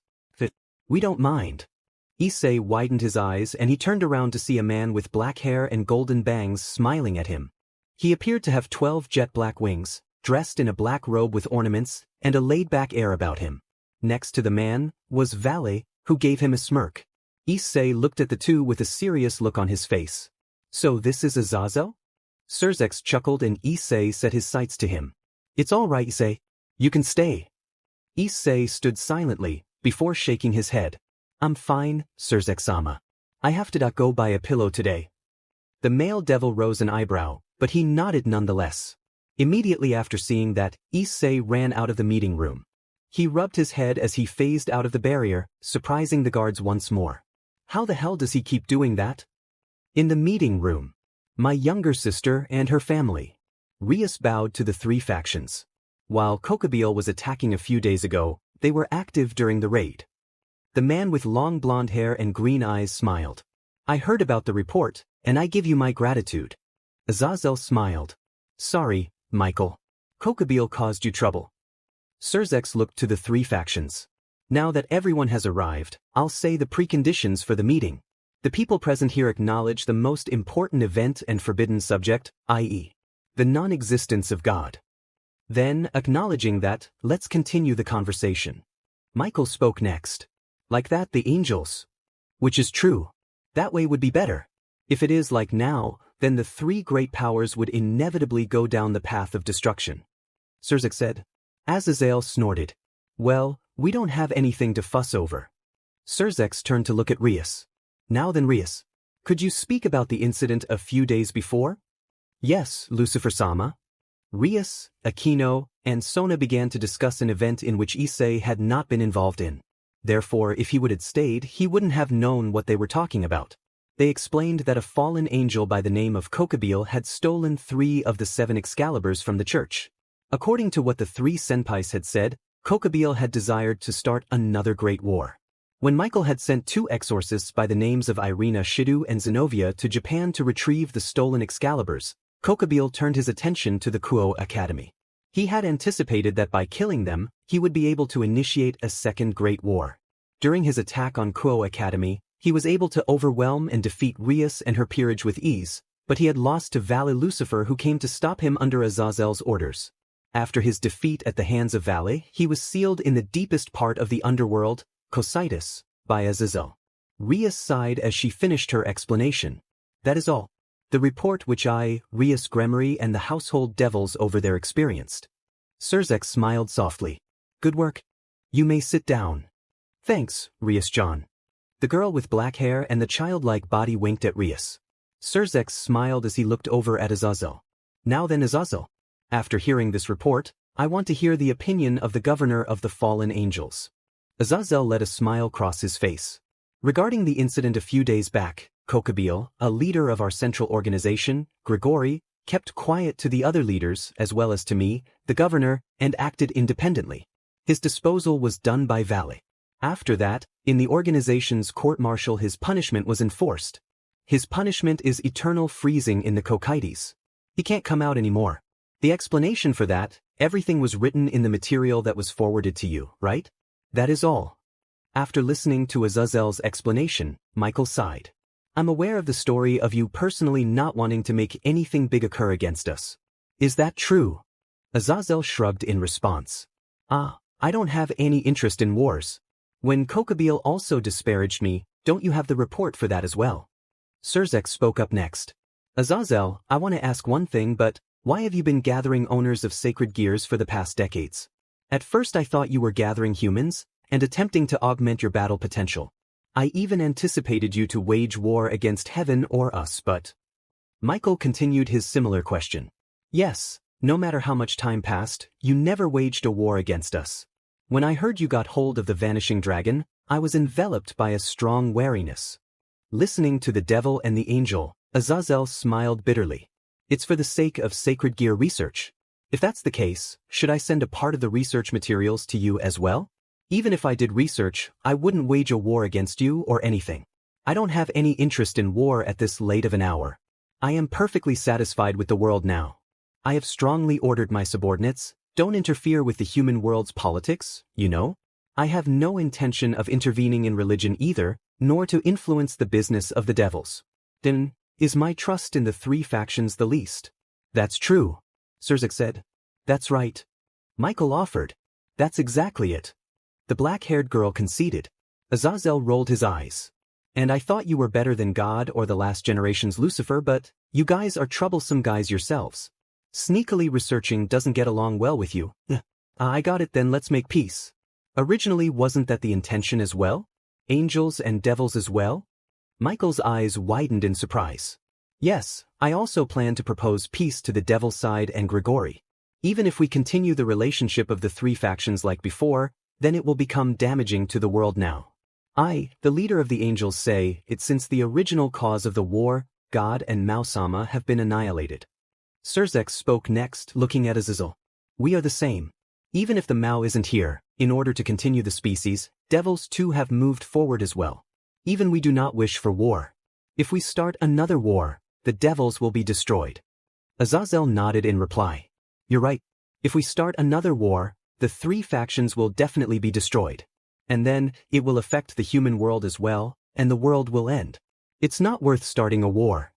We don't mind. Issei widened his eyes and he turned around to see a man with black hair and golden bangs smiling at him. He appeared to have 12 jet black wings, dressed in a black robe with ornaments, and a laid-back air about him. Next to the man was Valet, who gave him a smirk. Issei looked at the two with a serious look on his face. So this is Azazel? Surzex chuckled and Issei set his sights to him. It's all right, Issei. You can stay. Issei stood silently, before shaking his head. I'm fine, Surzex-sama. I have to go buy a pillow today. The male devil rose an eyebrow, but he nodded nonetheless. Immediately after seeing that, Issei ran out of the meeting room. He rubbed his head as he phased out of the barrier, surprising the guards once more. How the hell does he keep doing that? In the meeting room. My younger sister and her family. Rias bowed to the three factions. While Kokabeel was attacking a few days ago, they were active during the raid. The man with long blonde hair and green eyes smiled. I heard about the report, and I give you my gratitude. Azazel smiled. Sorry, Michael. Kokabeel caused you trouble. Surzex looked to the three factions. Now that everyone has arrived, I'll say the preconditions for the meeting. The people present here acknowledge the most important event and forbidden subject, i.e., the non-existence of God. Then, acknowledging that, let's continue the conversation. Michael spoke next. Like that, the angels. Which is true. That way would be better. If it is like now, then the three great powers would inevitably go down the path of destruction. Surzex said. Azazel snorted. Well, we don't have anything to fuss over. Surzex turned to look at Rias. Now then, Rias. Could you speak about the incident a few days before? Yes, Lucifer-sama. Rias, Akino, and Sona began to discuss an event in which Issei had not been involved in. Therefore, if he would have stayed, he wouldn't have known what they were talking about. They explained that a fallen angel by the name of Kokabeel had stolen 3 of the 7 Excaliburs from the church. According to what the 3 senpais had said, Kokabeel had desired to start another great war. When Michael had sent 2 exorcists by the names of Irina Shidu and Zenobia to Japan to retrieve the stolen Excaliburs, Kokabeel turned his attention to the Kuoh Academy. He had anticipated that by killing them, he would be able to initiate a second great war. During his attack on Kuoh Academy, he was able to overwhelm and defeat Rias and her peerage with ease, but he had lost to Valet Lucifer, who came to stop him under Azazel's orders. After his defeat at the hands of Vale, he was sealed in the deepest part of the underworld, Cocytus, by Azazel. Rias sighed as she finished her explanation. That is all. The report which I, Rias Gremory and the household devils over there experienced. Surzex smiled softly. Good work. You may sit down. Thanks, Rias John. The girl with black hair and the childlike body winked at Rias. Surzex smiled as he looked over at Azazel. Now then, Azazel. After hearing this report, I want to hear the opinion of the governor of the fallen angels. Azazel let a smile cross his face. Regarding the incident a few days back, Kokabeel, a leader of our central organization, Grigori, kept quiet to the other leaders as well as to me, the governor, and acted independently. His disposal was done by Vale. After that, in the organization's court-martial his punishment was enforced. His punishment is eternal freezing in the Cocytes. He can't come out anymore. The explanation for that, everything was written in the material that was forwarded to you, right? That is all. After listening to Azazel's explanation, Michael sighed. I'm aware of the story of you personally not wanting to make anything big occur against us. Is that true? Azazel shrugged in response. I don't have any interest in wars. When Kokabeel also disparaged me, don't you have the report for that as well? Surzex spoke up next. Azazel, I want to ask one thing, but why have you been gathering owners of sacred gears for the past decades? At first I thought you were gathering humans and attempting to augment your battle potential. I even anticipated you to wage war against heaven or us, but... Michael continued his similar question. Yes, no matter how much time passed, you never waged a war against us. When I heard you got hold of the vanishing dragon, I was enveloped by a strong wariness. Listening to the devil and the angel, Azazel smiled bitterly. It's for the sake of sacred gear research. If that's the case, should I send a part of the research materials to you as well? Even if I did research, I wouldn't wage a war against you or anything. I don't have any interest in war at this late of an hour. I am perfectly satisfied with the world now. I have strongly ordered my subordinates, don't interfere with the human world's politics, you know? I have no intention of intervening in religion either, nor to influence the business of the devils. Then, is my trust in the three factions the least? That's true, Surzex said. That's right. Michael offered. That's exactly it. The black-haired girl conceded. Azazel rolled his eyes. And I thought you were better than God or the last generation's Lucifer, but you guys are troublesome guys yourselves. Sneakily researching doesn't get along well with you. I got it, then let's make peace. Originally, wasn't that the intention as well? Angels and devils as well? Michael's eyes widened in surprise. Yes, I also plan to propose peace to the devil side and Grigori. Even if we continue the relationship of the three factions like before, then it will become damaging to the world now. I, the leader of the angels, say it since the original cause of the war, God and Mausama have been annihilated. Surzex spoke next, looking at Azazel. We are the same. Even if the Mao isn't here, in order to continue the species, devils too have moved forward as well. Even we do not wish for war. If we start another war, the devils will be destroyed. Azazel nodded in reply. You're right. If we start another war, the three factions will definitely be destroyed. And then, it will affect the human world as well, and the world will end. It's not worth starting a war.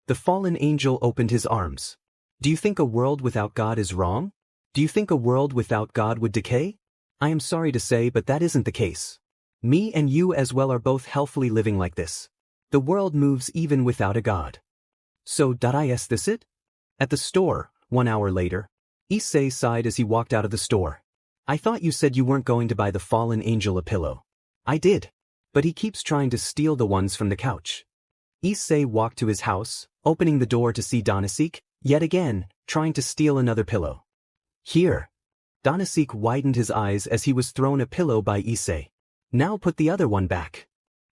The fallen angel opened his arms. Do you think a world without God is wrong? Do you think a world without God would decay? I am sorry to say, but that isn't the case. Me and you as well are both healthily living like this. The world moves even without a God. So, is this it? At the store, 1 hour later, Issei sighed as he walked out of the store. I thought you said you weren't going to buy the fallen angel a pillow. I did. But he keeps trying to steal the ones from the couch. Issei walked to his house, opening the door to see Donasik, yet again, trying to steal another pillow. Here. Donasik widened his eyes as he was thrown a pillow by Issei. Now put the other one back.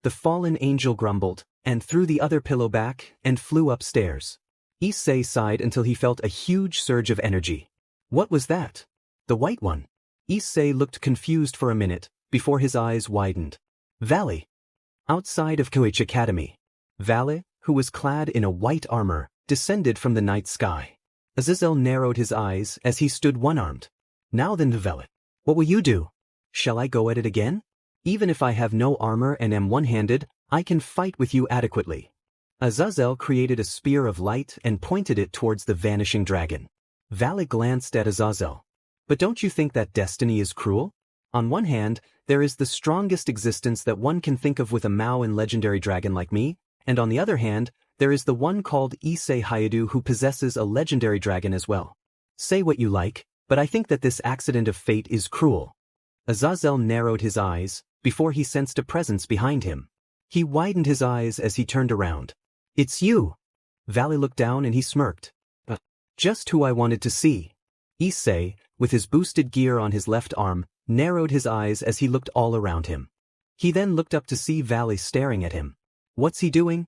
The fallen angel grumbled, and threw the other pillow back, and flew upstairs. Issei sighed until he felt a huge surge of energy. What was that? The white one. Issei looked confused for a minute, before his eyes widened. Vale. Outside of Kuoh Academy. Vale, who was clad in a white armor, descended from the night sky. Azazel narrowed his eyes as he stood one-armed. Now then, Vale. What will you do? Shall I go at it again? Even if I have no armor and am one-handed, I can fight with you adequately. Azazel created a spear of light and pointed it towards the vanishing dragon. Vale glanced at Azazel. But don't you think that destiny is cruel? On one hand, there is the strongest existence that one can think of with a Mao and legendary dragon like me, and on the other hand, there is the one called Issei Hyoudou who possesses a legendary dragon as well. Say what you like, but I think that this accident of fate is cruel. Azazel narrowed his eyes, before he sensed a presence behind him. He widened his eyes as he turned around. It's you! Valley looked down and he smirked. Just who I wanted to see. Issei, with his boosted gear on his left arm, narrowed his eyes as he looked all around him. He then looked up to see Valley staring at him. What's he doing?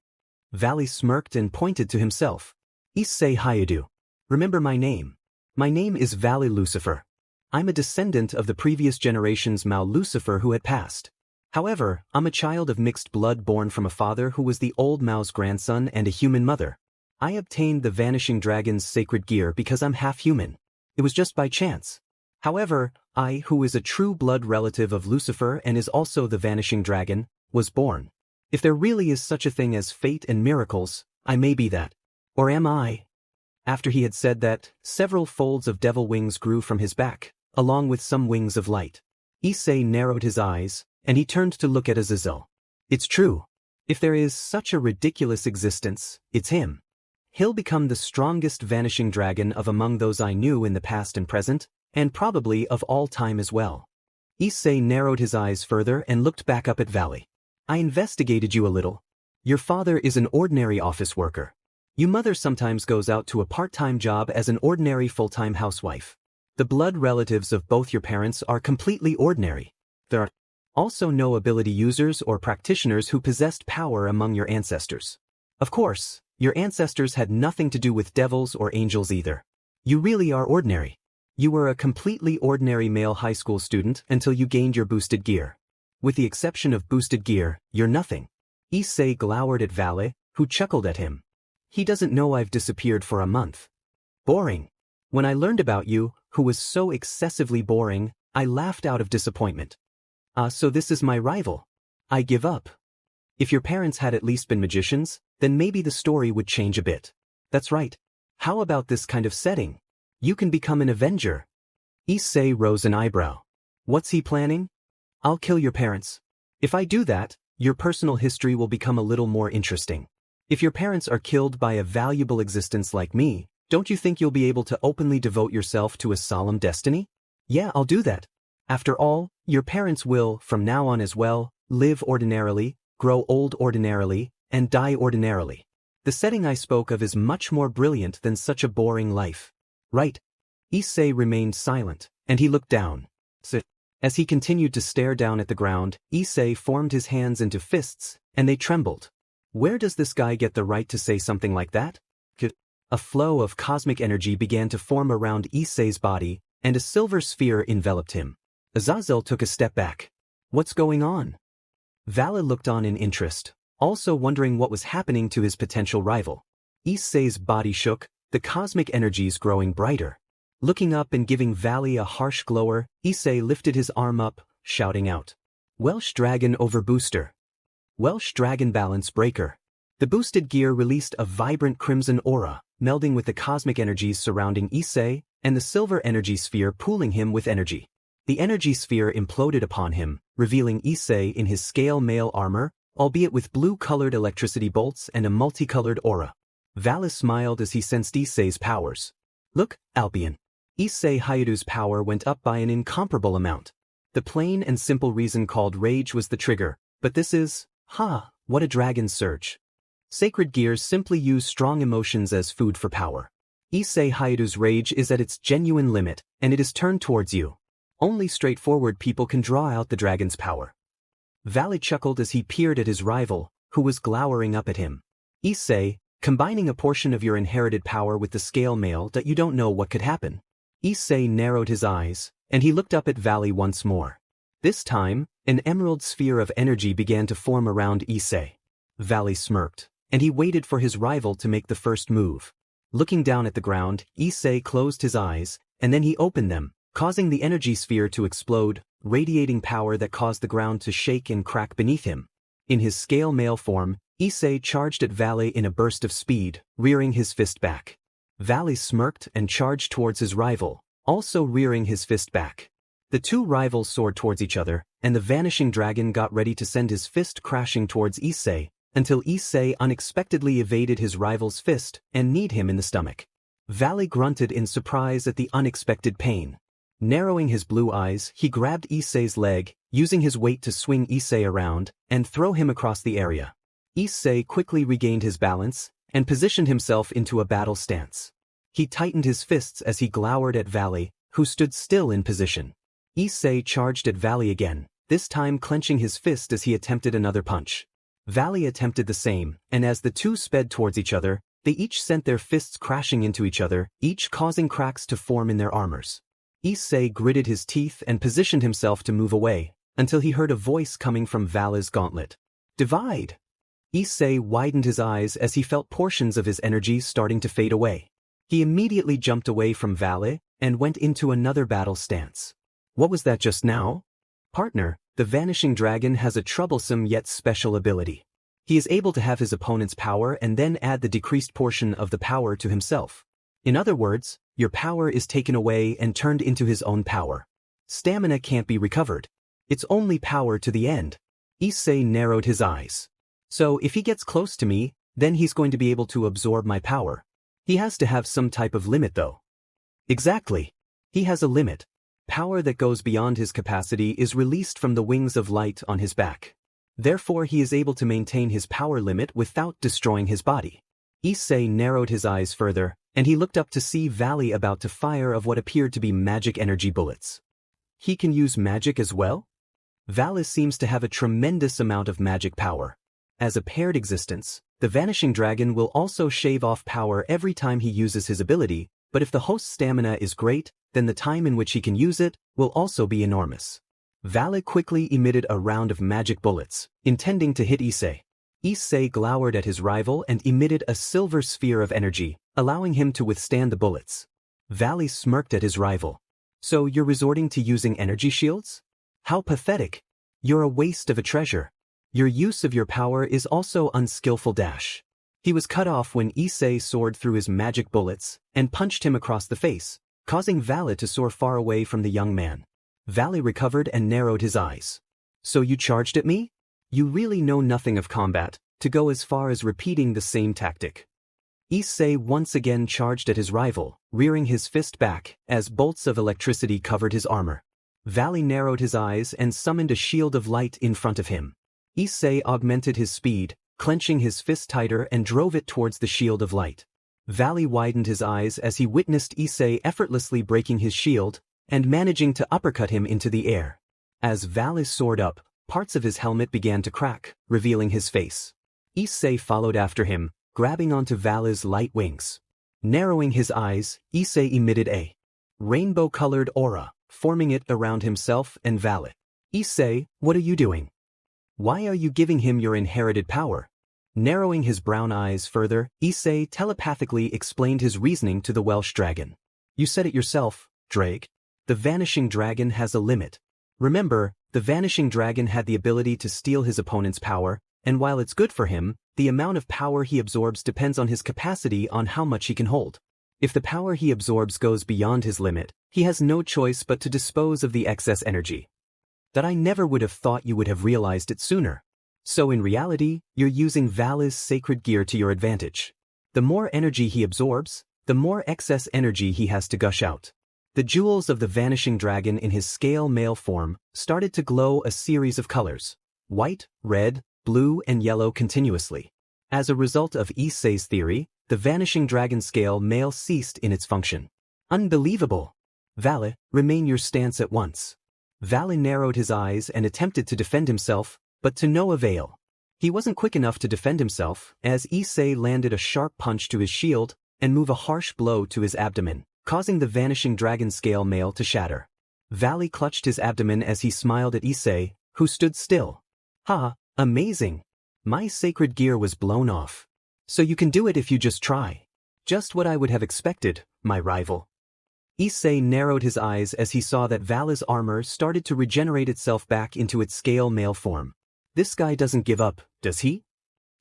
Valley smirked and pointed to himself. Issei Hyoudou. Remember my name. My name is Valley Lucifer. I'm a descendant of the previous generation's Mao Lucifer who had passed. However, I'm a child of mixed blood born from a father who was the old Mao's grandson and a human mother. I obtained the Vanishing Dragon's sacred gear because I'm half human. It was just by chance. However, I, who is a true blood relative of Lucifer and is also the Vanishing Dragon, was born. If there really is such a thing as fate and miracles, I may be that. Or am I? After he had said that, several folds of devil wings grew from his back, along with some wings of light. Issei narrowed his eyes, and he turned to look at Azazel. It's true. If there is such a ridiculous existence, it's him. He'll become the strongest vanishing dragon of among those I knew in the past and present, and probably of all time as well. Issei narrowed his eyes further and looked back up at Valley. I investigated you a little. Your father is an ordinary office worker. Your mother sometimes goes out to a part-time job as an ordinary full-time housewife. The blood relatives of both your parents are completely ordinary. There are also no ability users or practitioners who possessed power among your ancestors. Of course, your ancestors had nothing to do with devils or angels either. You really are ordinary. You were a completely ordinary male high school student until you gained your boosted gear. With the exception of boosted gear, you're nothing. Issei glowered at Valley, who chuckled at him. He doesn't know I've disappeared for a month. Boring. When I learned about you, who was so excessively boring, I laughed out of disappointment. So this is my rival. I give up. If your parents had at least been magicians, then maybe the story would change a bit. That's right. How about this kind of setting? You can become an Avenger. Issei rose an eyebrow. What's he planning? I'll kill your parents. If I do that, your personal history will become a little more interesting. If your parents are killed by a valuable existence like me, don't you think you'll be able to openly devote yourself to a solemn destiny? Yeah, I'll do that. After all, your parents will, from now on as well, live ordinarily, grow old ordinarily, and die ordinarily. The setting I spoke of is much more brilliant than such a boring life. Right. Issei remained silent, and he looked down. As he continued to stare down at the ground, Issei formed his hands into fists, and they trembled. Where does this guy get the right to say something like that? A flow of cosmic energy began to form around Issei's body, and a silver sphere enveloped him. Azazel took a step back. What's going on? Vala looked on in interest, also wondering what was happening to his potential rival. Issei's body shook, the cosmic energies growing brighter. Looking up and giving Valley a harsh glower, Issei lifted his arm up, shouting out. Welsh Dragon over Booster. Welsh Dragon Balance Breaker. The boosted gear released a vibrant crimson aura, melding with the cosmic energies surrounding Issei, and the silver energy sphere pooling him with energy. The energy sphere imploded upon him, revealing Issei in his scale mail armor, albeit with blue-colored electricity bolts and a multicolored aura. Valley smiled as he sensed Issei's powers. Look, Albion. Issei Hyoudou's power went up by an incomparable amount. The plain and simple reason called rage was the trigger, but this is, what a dragon's surge. Sacred gears simply use strong emotions as food for power. Issei Hyoudou's rage is at its genuine limit, and it is turned towards you. Only straightforward people can draw out the dragon's power. Valley chuckled as he peered at his rival, who was glowering up at him. Issei, combining a portion of your inherited power with the scale mail that you don't know what could happen. Issei narrowed his eyes, and he looked up at Valley once more. This time, an emerald sphere of energy began to form around Issei. Valley smirked, and he waited for his rival to make the first move. Looking down at the ground, Issei closed his eyes, and then he opened them, causing the energy sphere to explode, radiating power that caused the ground to shake and crack beneath him. In his scale mail form, Issei charged at Valley in a burst of speed, rearing his fist back. Valley smirked and charged towards his rival, also rearing his fist back. The two rivals soared towards each other, and the vanishing dragon got ready to send his fist crashing towards Issei, until Issei unexpectedly evaded his rival's fist and kneed him in the stomach. Valley grunted in surprise at the unexpected pain. Narrowing his blue eyes, he grabbed Issei's leg, using his weight to swing Issei around and throw him across the area. Issei quickly regained his balance and positioned himself into a battle stance. He tightened his fists as he glowered at Valley, who stood still in position. Issei charged at Valley again, this time clenching his fist as he attempted another punch. Valley attempted the same, and as the two sped towards each other, they each sent their fists crashing into each other, each causing cracks to form in their armors. Issei gritted his teeth and positioned himself to move away, until he heard a voice coming from Valley's gauntlet. Divide! Issei widened his eyes as he felt portions of his energy starting to fade away. He immediately jumped away from Valley and went into another battle stance. What was that just now? Partner, the Vanishing Dragon has a troublesome yet special ability. He is able to have his opponent's power and then add the decreased portion of the power to himself. In other words, your power is taken away and turned into his own power. Stamina can't be recovered. It's only power to the end. Issei narrowed his eyes. So if he gets close to me, then he's going to be able to absorb my power. He has to have some type of limit though. Exactly. He has a limit. Power that goes beyond his capacity is released from the wings of light on his back. Therefore he is able to maintain his power limit without destroying his body. Issei narrowed his eyes further, and he looked up to see Valley about to fire of what appeared to be magic energy bullets. He can use magic as well? Valley seems to have a tremendous amount of magic power. As a paired existence, the Vanishing Dragon will also shave off power every time he uses his ability, but if the host's stamina is great, then the time in which he can use it will also be enormous. Valley quickly emitted a round of magic bullets, intending to hit Issei. Issei glowered at his rival and emitted a silver sphere of energy, allowing him to withstand the bullets. Valley smirked at his rival. So you're resorting to using energy shields? How pathetic. You're a waste of a treasure. Your use of your power is also unskillful dash. He was cut off when Issei soared through his magic bullets and punched him across the face, causing Valley to soar far away from the young man. Valley recovered and narrowed his eyes. So you charged at me? You really know nothing of combat, to go as far as repeating the same tactic. Issei once again charged at his rival, rearing his fist back as bolts of electricity covered his armor. Valley narrowed his eyes and summoned a shield of light in front of him. Issei augmented his speed, clenching his fist tighter and drove it towards the shield of light. Valley widened his eyes as he witnessed Issei effortlessly breaking his shield and managing to uppercut him into the air. As Valley soared up, parts of his helmet began to crack, revealing his face. Issei followed after him, grabbing onto Valley's light wings. Narrowing his eyes, Issei emitted a rainbow-colored aura, forming it around himself and Valley. Issei, what are you doing? Why are you giving him your inherited power? Narrowing his brown eyes further, Issei telepathically explained his reasoning to the Welsh dragon. You said it yourself, Drake. The Vanishing Dragon has a limit. Remember, the Vanishing Dragon had the ability to steal his opponent's power, and while it's good for him, the amount of power he absorbs depends on his capacity on how much he can hold. If the power he absorbs goes beyond his limit, he has no choice but to dispose of the excess energy. That I never would have thought you would have realized it sooner. So in reality, you're using Valley's sacred gear to your advantage. The more energy he absorbs, the more excess energy he has to gush out. The jewels of the Vanishing Dragon in his scale male form started to glow a series of colors: white, red, blue, and yellow continuously. As a result of Issei's theory, the Vanishing Dragon scale male ceased in its function. Unbelievable! Valley, remain your stance at once. Valley narrowed his eyes and attempted to defend himself, but to no avail. He wasn't quick enough to defend himself, as Issei landed a sharp punch to his shield and moved a harsh blow to his abdomen, causing the Vanishing Dragon scale male to shatter. Valley clutched his abdomen as he smiled at Issei, who stood still. Ha, amazing! My sacred gear was blown off. So you can do it if you just try. Just what I would have expected, my rival. Issei narrowed his eyes as he saw that Valley's armor started to regenerate itself back into its scale male form. This guy doesn't give up, does he?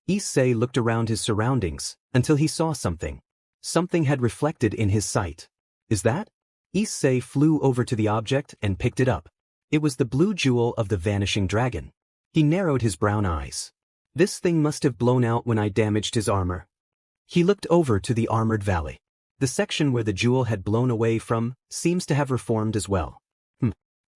Issei looked around his surroundings until he saw something. Something had reflected in his sight. Is that? Issei flew over to the object and picked it up. It was the blue jewel of the vanishing dragon. He narrowed his brown eyes. This thing must have blown out when I damaged his armor. He looked over to the armored valley. The section where the jewel had blown away from seems to have reformed as well.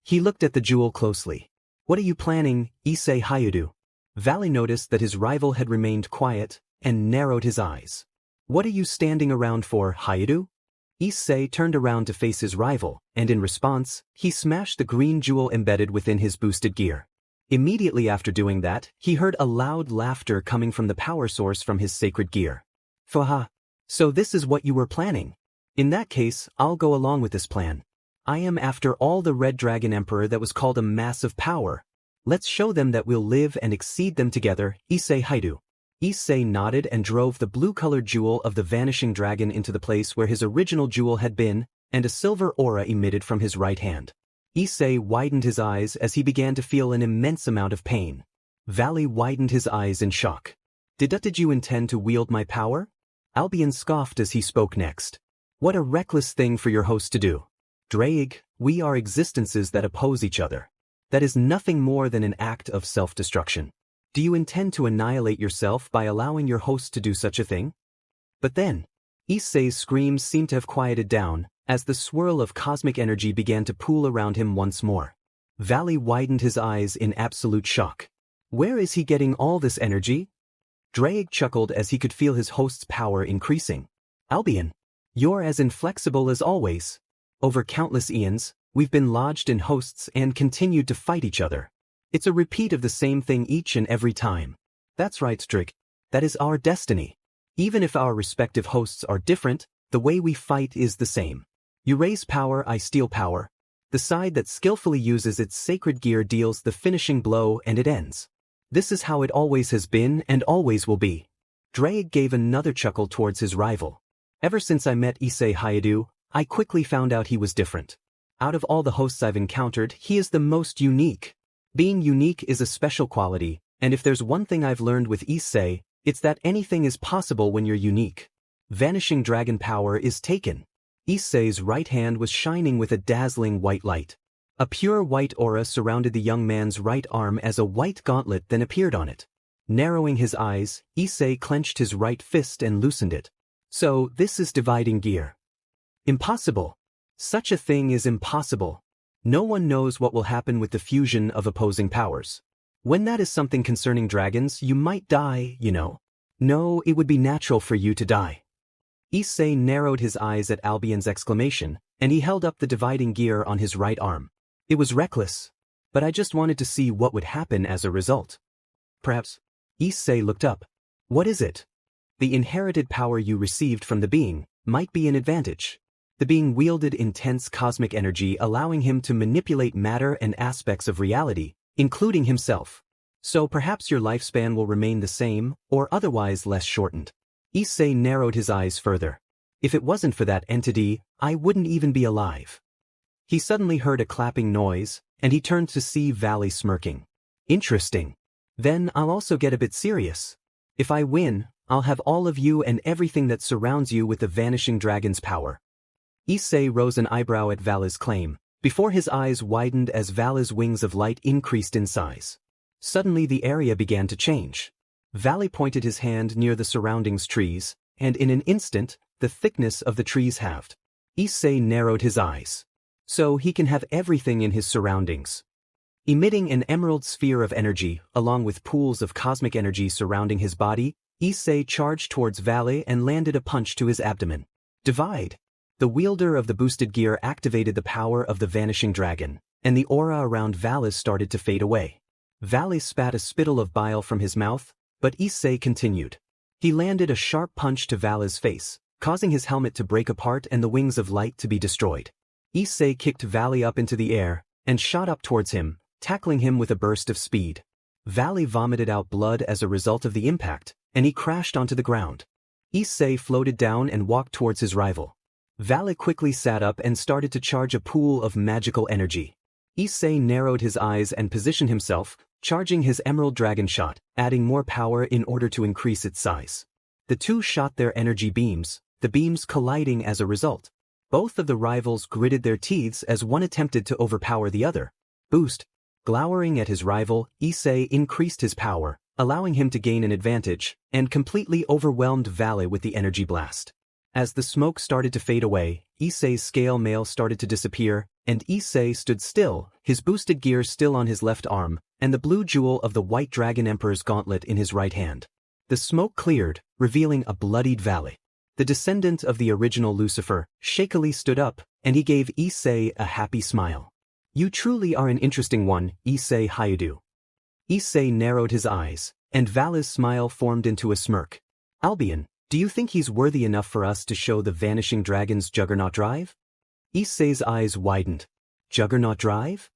He looked at the jewel closely. What are you planning, Issei Hyoudou? Valley noticed that his rival had remained quiet and narrowed his eyes. What are you standing around for, Hyoudou? Issei turned around to face his rival, and in response, he smashed the green jewel embedded within his boosted gear. Immediately after doing that, he heard a loud laughter coming from the power source from his sacred gear. Faha. So this is what you were planning? In that case, I'll go along with this plan. I am after all the Red Dragon Emperor that was called a mass of power. Let's show them that we'll live and exceed them together, Issei Hyoudou. Issei nodded and drove the blue-colored jewel of the vanishing dragon into the place where his original jewel had been, and a silver aura emitted from his right hand. Issei widened his eyes as he began to feel an immense amount of pain. Valley widened his eyes in shock. Did you intend to wield my power? Albion scoffed as he spoke next. What a reckless thing for your host to do. Draig, we are existences that oppose each other. That is nothing more than an act of self-destruction. Do you intend to annihilate yourself by allowing your host to do such a thing? But then, Issei's screams seemed to have quieted down, as the swirl of cosmic energy began to pool around him once more. Valley widened his eyes in absolute shock. Where is he getting all this energy? Draig chuckled as he could feel his host's power increasing. Albion, you're as inflexible as always. Over countless eons, we've been lodged in hosts and continued to fight each other. It's a repeat of the same thing each and every time. That's right, Draig. That is our destiny. Even if our respective hosts are different, the way we fight is the same. You raise power, I steal power. The side that skillfully uses its sacred gear deals the finishing blow and it ends. This is how it always has been and always will be. Draig gave another chuckle towards his rival. Ever since I met Issei Hyoudou, I quickly found out he was different. Out of all the hosts I've encountered, he is the most unique. Being unique is a special quality, and if there's one thing I've learned with Issei, it's that anything is possible when you're unique. Vanishing dragon power is taken. Issei's right hand was shining with a dazzling white light. A pure white aura surrounded the young man's right arm as a white gauntlet then appeared on it. Narrowing his eyes, Issei clenched his right fist and loosened it. So, this is dividing gear. Impossible. Such a thing is impossible. No one knows what will happen with the fusion of opposing powers. When that is something concerning dragons, you might die, you know. No, it would be natural for you to die. Issei narrowed his eyes at Albion's exclamation, and he held up the dividing gear on his right arm. It was reckless, but I just wanted to see what would happen as a result. Perhaps. Issei looked up. What is it? The inherited power you received from the being might be an advantage. The being wielded intense cosmic energy, allowing him to manipulate matter and aspects of reality, including himself. So perhaps your lifespan will remain the same, or otherwise less shortened. Issei narrowed his eyes further. If it wasn't for that entity, I wouldn't even be alive. He suddenly heard a clapping noise, and he turned to see Valley smirking. Interesting. Then I'll also get a bit serious. If I win, I'll have all of you and everything that surrounds you with the vanishing dragon's power. Issei rose an eyebrow at Valley's claim, before his eyes widened as Valley's wings of light increased in size. Suddenly the area began to change. Valley pointed his hand near the surroundings trees, and in an instant, the thickness of the trees halved. Issei narrowed his eyes. So he can have everything in his surroundings. Emitting an emerald sphere of energy, along with pools of cosmic energy surrounding his body, Issei charged towards Valley and landed a punch to his abdomen. Divide. The wielder of the boosted gear activated the power of the vanishing dragon, and the aura around Valley started to fade away. Valley spat a spittle of bile from his mouth, but Issei continued. He landed a sharp punch to Valley's face, causing his helmet to break apart and the wings of light to be destroyed. Issei kicked Valley up into the air, and shot up towards him, tackling him with a burst of speed. Valley vomited out blood as a result of the impact, and he crashed onto the ground. Issei floated down and walked towards his rival. Valley quickly sat up and started to charge a pool of magical energy. Issei narrowed his eyes and positioned himself, charging his emerald dragon shot, adding more power in order to increase its size. The two shot their energy beams, the beams colliding as a result. Both of the rivals gritted their teeth as one attempted to overpower the other. Boost. Glowering at his rival, Issei increased his power, allowing him to gain an advantage, and completely overwhelmed Vale with the energy blast. As the smoke started to fade away, Issei's scale mail started to disappear, and Issei stood still, his boosted gear still on his left arm, and the blue jewel of the White Dragon Emperor's gauntlet in his right hand. The smoke cleared, revealing a bloodied Vale. The descendant of the original Lucifer shakily stood up, and he gave Issei a happy smile. You truly are an interesting one, Issei Hyoudou. Issei narrowed his eyes, and Vale's smile formed into a smirk. Albion, do you think he's worthy enough for us to show the Vanishing Dragon's Juggernaut Drive? Issei's eyes widened. Juggernaut Drive?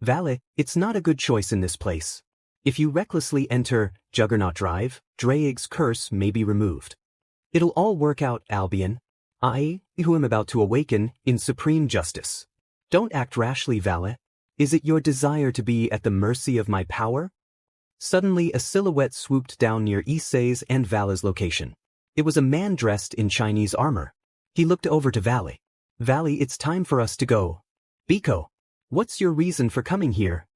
Vale, it's not a good choice in this place. If you recklessly enter Juggernaut Drive, Draig's curse may be removed. It'll all work out, Albion. I, who am about to awaken, in supreme justice. Don't act rashly, Vale. Is it your desire to be at the mercy of my power? Suddenly a silhouette swooped down near Issei's and Vale's location. It was a man dressed in Chinese armor. He looked over to Vale. Vale, it's time for us to go. Biko, what's your reason for coming here?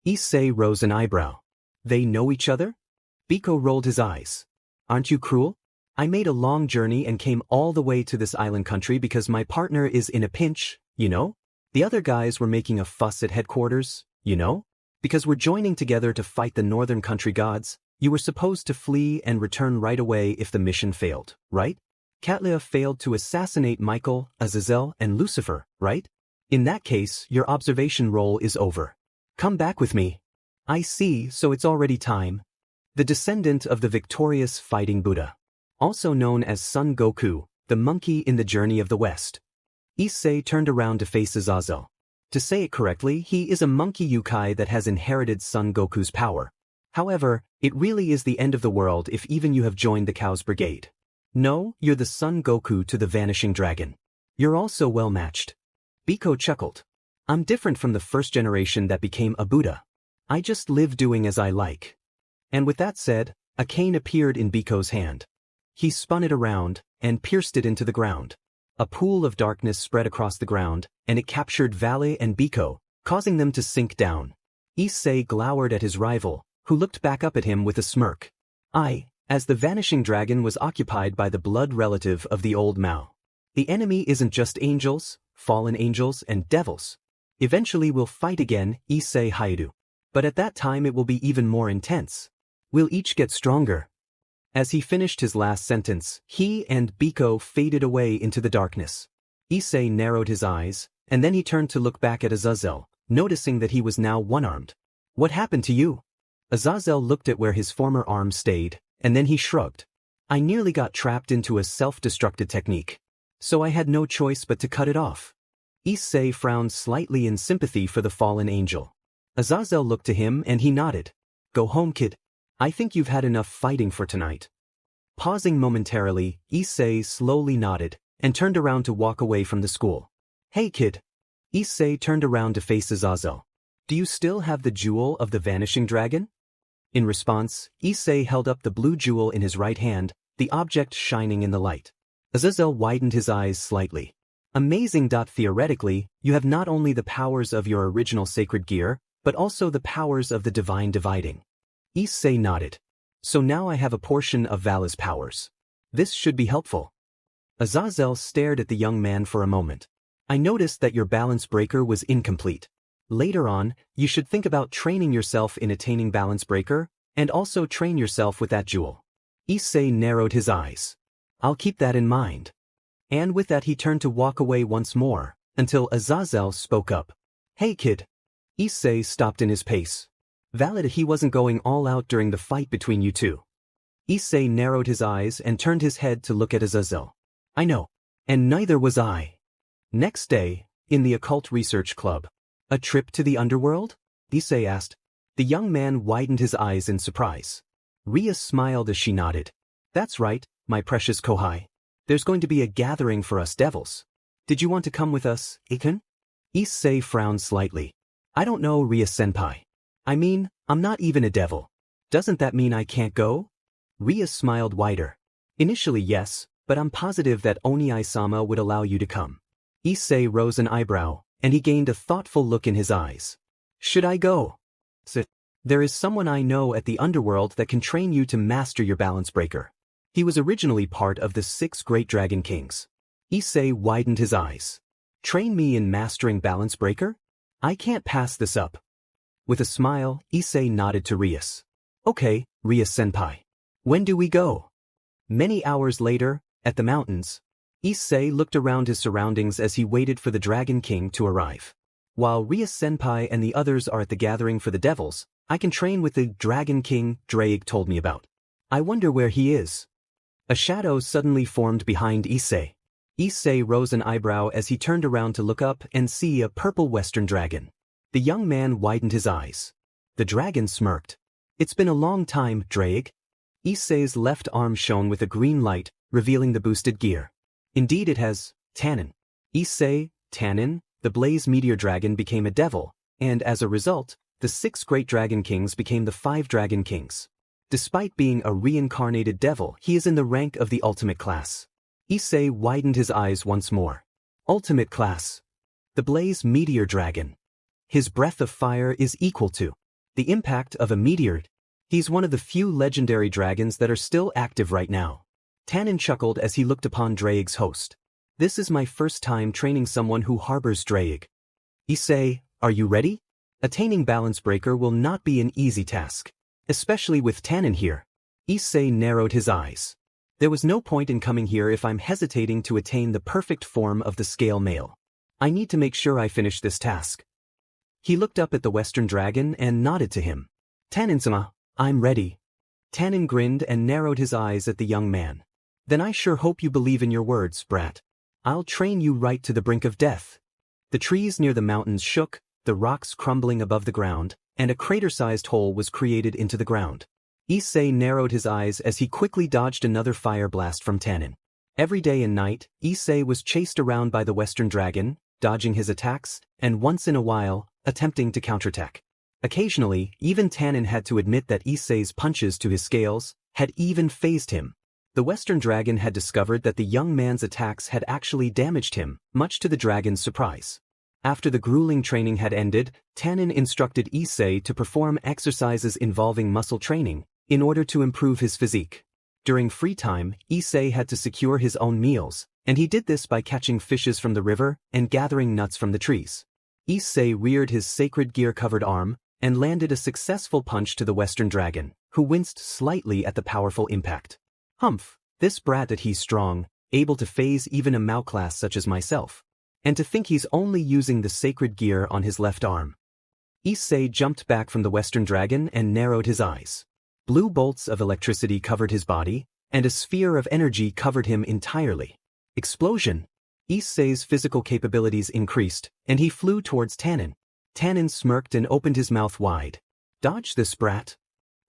Issei rose an eyebrow. They know each other? Biko rolled his eyes. Aren't you cruel? I made a long journey and came all the way to this island country because my partner is in a pinch, you know? The other guys were making a fuss at headquarters, you know? Because we're joining together to fight the northern country gods, you were supposed to flee and return right away if the mission failed, right? Katlia failed to assassinate Michael, Azazel, and Lucifer, right? In that case, your observation role is over. Come back with me. I see, so it's already time. The descendant of the victorious fighting Buddha, also known as Son Goku, the monkey in the Journey of the West. Issei turned around to face Azazel. To say it correctly, he is a monkey yokai that has inherited Son Goku's power. However, it really is the end of the world if even you have joined the Cow's Brigade. No, you're the Son Goku to the Vanishing Dragon. You're also well matched. Biko chuckled. I'm different from the first generation that became a Buddha. I just live doing as I like. And with that said, a cane appeared in Biko's hand. He spun it around and pierced it into the ground. A pool of darkness spread across the ground, and it captured Vale and Biko, causing them to sink down. Issei glowered at his rival, who looked back up at him with a smirk. As the Vanishing Dragon was occupied by the blood relative of the old Mao. The enemy isn't just angels, fallen angels, and devils. Eventually we'll fight again, Issei Hyoudou. But at that time it will be even more intense. We'll each get stronger. As he finished his last sentence, he and Biko faded away into the darkness. Issei narrowed his eyes, and then he turned to look back at Azazel, noticing that he was now one-armed. What happened to you? Azazel looked at where his former arm stayed, and then he shrugged. I nearly got trapped into a self-destructed technique. So I had no choice but to cut it off. Issei frowned slightly in sympathy for the fallen angel. Azazel looked to him and he nodded. Go home, kid. I think you've had enough fighting for tonight. Pausing momentarily, Issei slowly nodded and turned around to walk away from the school. Hey, kid. Issei turned around to face Azazel. Do you still have the jewel of the Vanishing Dragon? In response, Issei held up the blue jewel in his right hand, the object shining in the light. Azazel widened his eyes slightly. Amazing. Theoretically, you have not only the powers of your original sacred gear, but also the powers of the divine dividing. Issei nodded. So now I have a portion of Vala's powers. This should be helpful. Azazel stared at the young man for a moment. I noticed that your balance breaker was incomplete. Later on, you should think about training yourself in attaining balance breaker, and also train yourself with that jewel. Issei narrowed his eyes. I'll keep that in mind. And with that he turned to walk away once more, until Azazel spoke up. Hey, kid. Issei stopped in his pace. Valid, he wasn't going all out during the fight between you two. Issei narrowed his eyes and turned his head to look at Azazel. I know. And neither was I. Next day, in the Occult Research Club. A trip to the underworld? Issei asked. The young man widened his eyes in surprise. Ria smiled as she nodded. That's right, my precious Kohai. There's going to be a gathering for us devils. Did you want to come with us, Iken? Issei frowned slightly. I don't know, Ria-senpai. I mean, I'm not even a devil. Doesn't that mean I can't go? Ria smiled wider. Initially yes, but I'm positive that Oniai-sama would allow you to come. Issei rose an eyebrow, and he gained a thoughtful look in his eyes. Should I go? Sit. There is someone I know at the underworld that can train you to master your balance breaker. He was originally part of the 6 great dragon kings. Issei widened his eyes. Train me in mastering balance breaker? I can't pass this up. With a smile, Issei nodded to Rias. Okay, Rias-senpai. When do we go? Many hours later, at the mountains, Issei looked around his surroundings as he waited for the Dragon King to arrive. While Rias-senpai and the others are at the gathering for the devils, I can train with the Dragon King Drake told me about. I wonder where he is. A shadow suddenly formed behind Issei. Issei rose an eyebrow as he turned around to look up and see a purple western dragon. The young man widened his eyes. The dragon smirked. It's been a long time, Drake. Issei's left arm shone with a green light, revealing the boosted gear. Indeed it has, Tannin. Issei, Tannin, the blaze meteor dragon became a devil, and as a result, the 6 great dragon kings became the 5 dragon kings. Despite being a reincarnated devil, he is in the rank of the ultimate class. Issei widened his eyes once more. Ultimate class. The blaze meteor dragon. His breath of fire is equal to the impact of a meteor. He's one of the few legendary dragons that are still active right now. Tannin chuckled as he looked upon Drake's host. This is my first time training someone who harbors Drake. Issei, are you ready? Attaining balance breaker will not be an easy task. Especially with Tannin here. Issei narrowed his eyes. There was no point in coming here if I'm hesitating to attain the perfect form of the scale male. I need to make sure I finish this task. He looked up at the Western Dragon and nodded to him. Tannin-sama, I'm ready. Tannin grinned and narrowed his eyes at the young man. Then I sure hope you believe in your words, brat. I'll train you right to the brink of death. The trees near the mountains shook, the rocks crumbling above the ground, and a crater-sized hole was created into the ground. Issei narrowed his eyes as he quickly dodged another fire blast from Tannin. Every day and night, Issei was chased around by the Western Dragon, dodging his attacks, and once in a while, attempting to counterattack. Occasionally, even Tannin had to admit that Issei's punches to his scales had even fazed him. The Western Dragon had discovered that the young man's attacks had actually damaged him, much to the dragon's surprise. After the grueling training had ended, Tannin instructed Issei to perform exercises involving muscle training, in order to improve his physique. During free time, Issei had to secure his own meals, and he did this by catching fishes from the river and gathering nuts from the trees. Issei reared his sacred gear-covered arm, and landed a successful punch to the Western Dragon, who winced slightly at the powerful impact. Humph, this brat that he's strong, able to phase even a Mao class such as myself. And to think he's only using the sacred gear on his left arm. Issei jumped back from the Western Dragon and narrowed his eyes. Blue bolts of electricity covered his body, and a sphere of energy covered him entirely. Explosion! Issei's physical capabilities increased, and he flew towards Tannin. Tannin smirked and opened his mouth wide. Dodge this brat.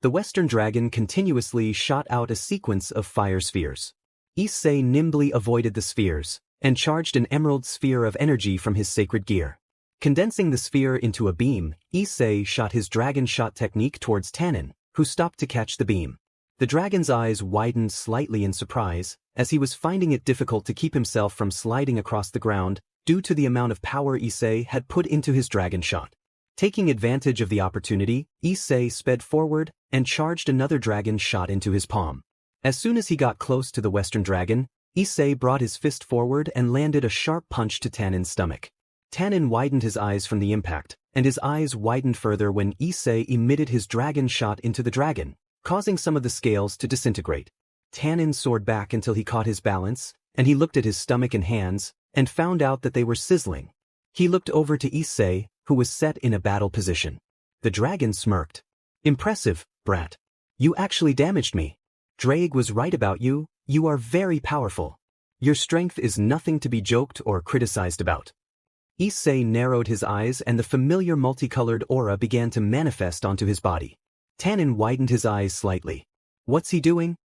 The Western Dragon continuously shot out a sequence of fire spheres. Issei nimbly avoided the spheres, and charged an emerald sphere of energy from his sacred gear. Condensing the sphere into a beam, Issei shot his dragon shot technique towards Tannin, who stopped to catch the beam. The dragon's eyes widened slightly in surprise, as he was finding it difficult to keep himself from sliding across the ground, due to the amount of power Issei had put into his dragon shot. Taking advantage of the opportunity, Issei sped forward, and charged another dragon shot into his palm. As soon as he got close to the Western Dragon, Issei brought his fist forward and landed a sharp punch to Tannin's stomach. Tannin widened his eyes from the impact, and his eyes widened further when Issei emitted his dragon shot into the dragon, causing some of the scales to disintegrate. Tannin soared back until he caught his balance, and he looked at his stomach and hands, and found out that they were sizzling. He looked over to Issei, who was set in a battle position. The dragon smirked. Impressive, brat. You actually damaged me. Drake was right about you, you are very powerful. Your strength is nothing to be joked or criticized about. Issei narrowed his eyes and the familiar multicolored aura began to manifest onto his body. Tannin widened his eyes slightly. What's he doing?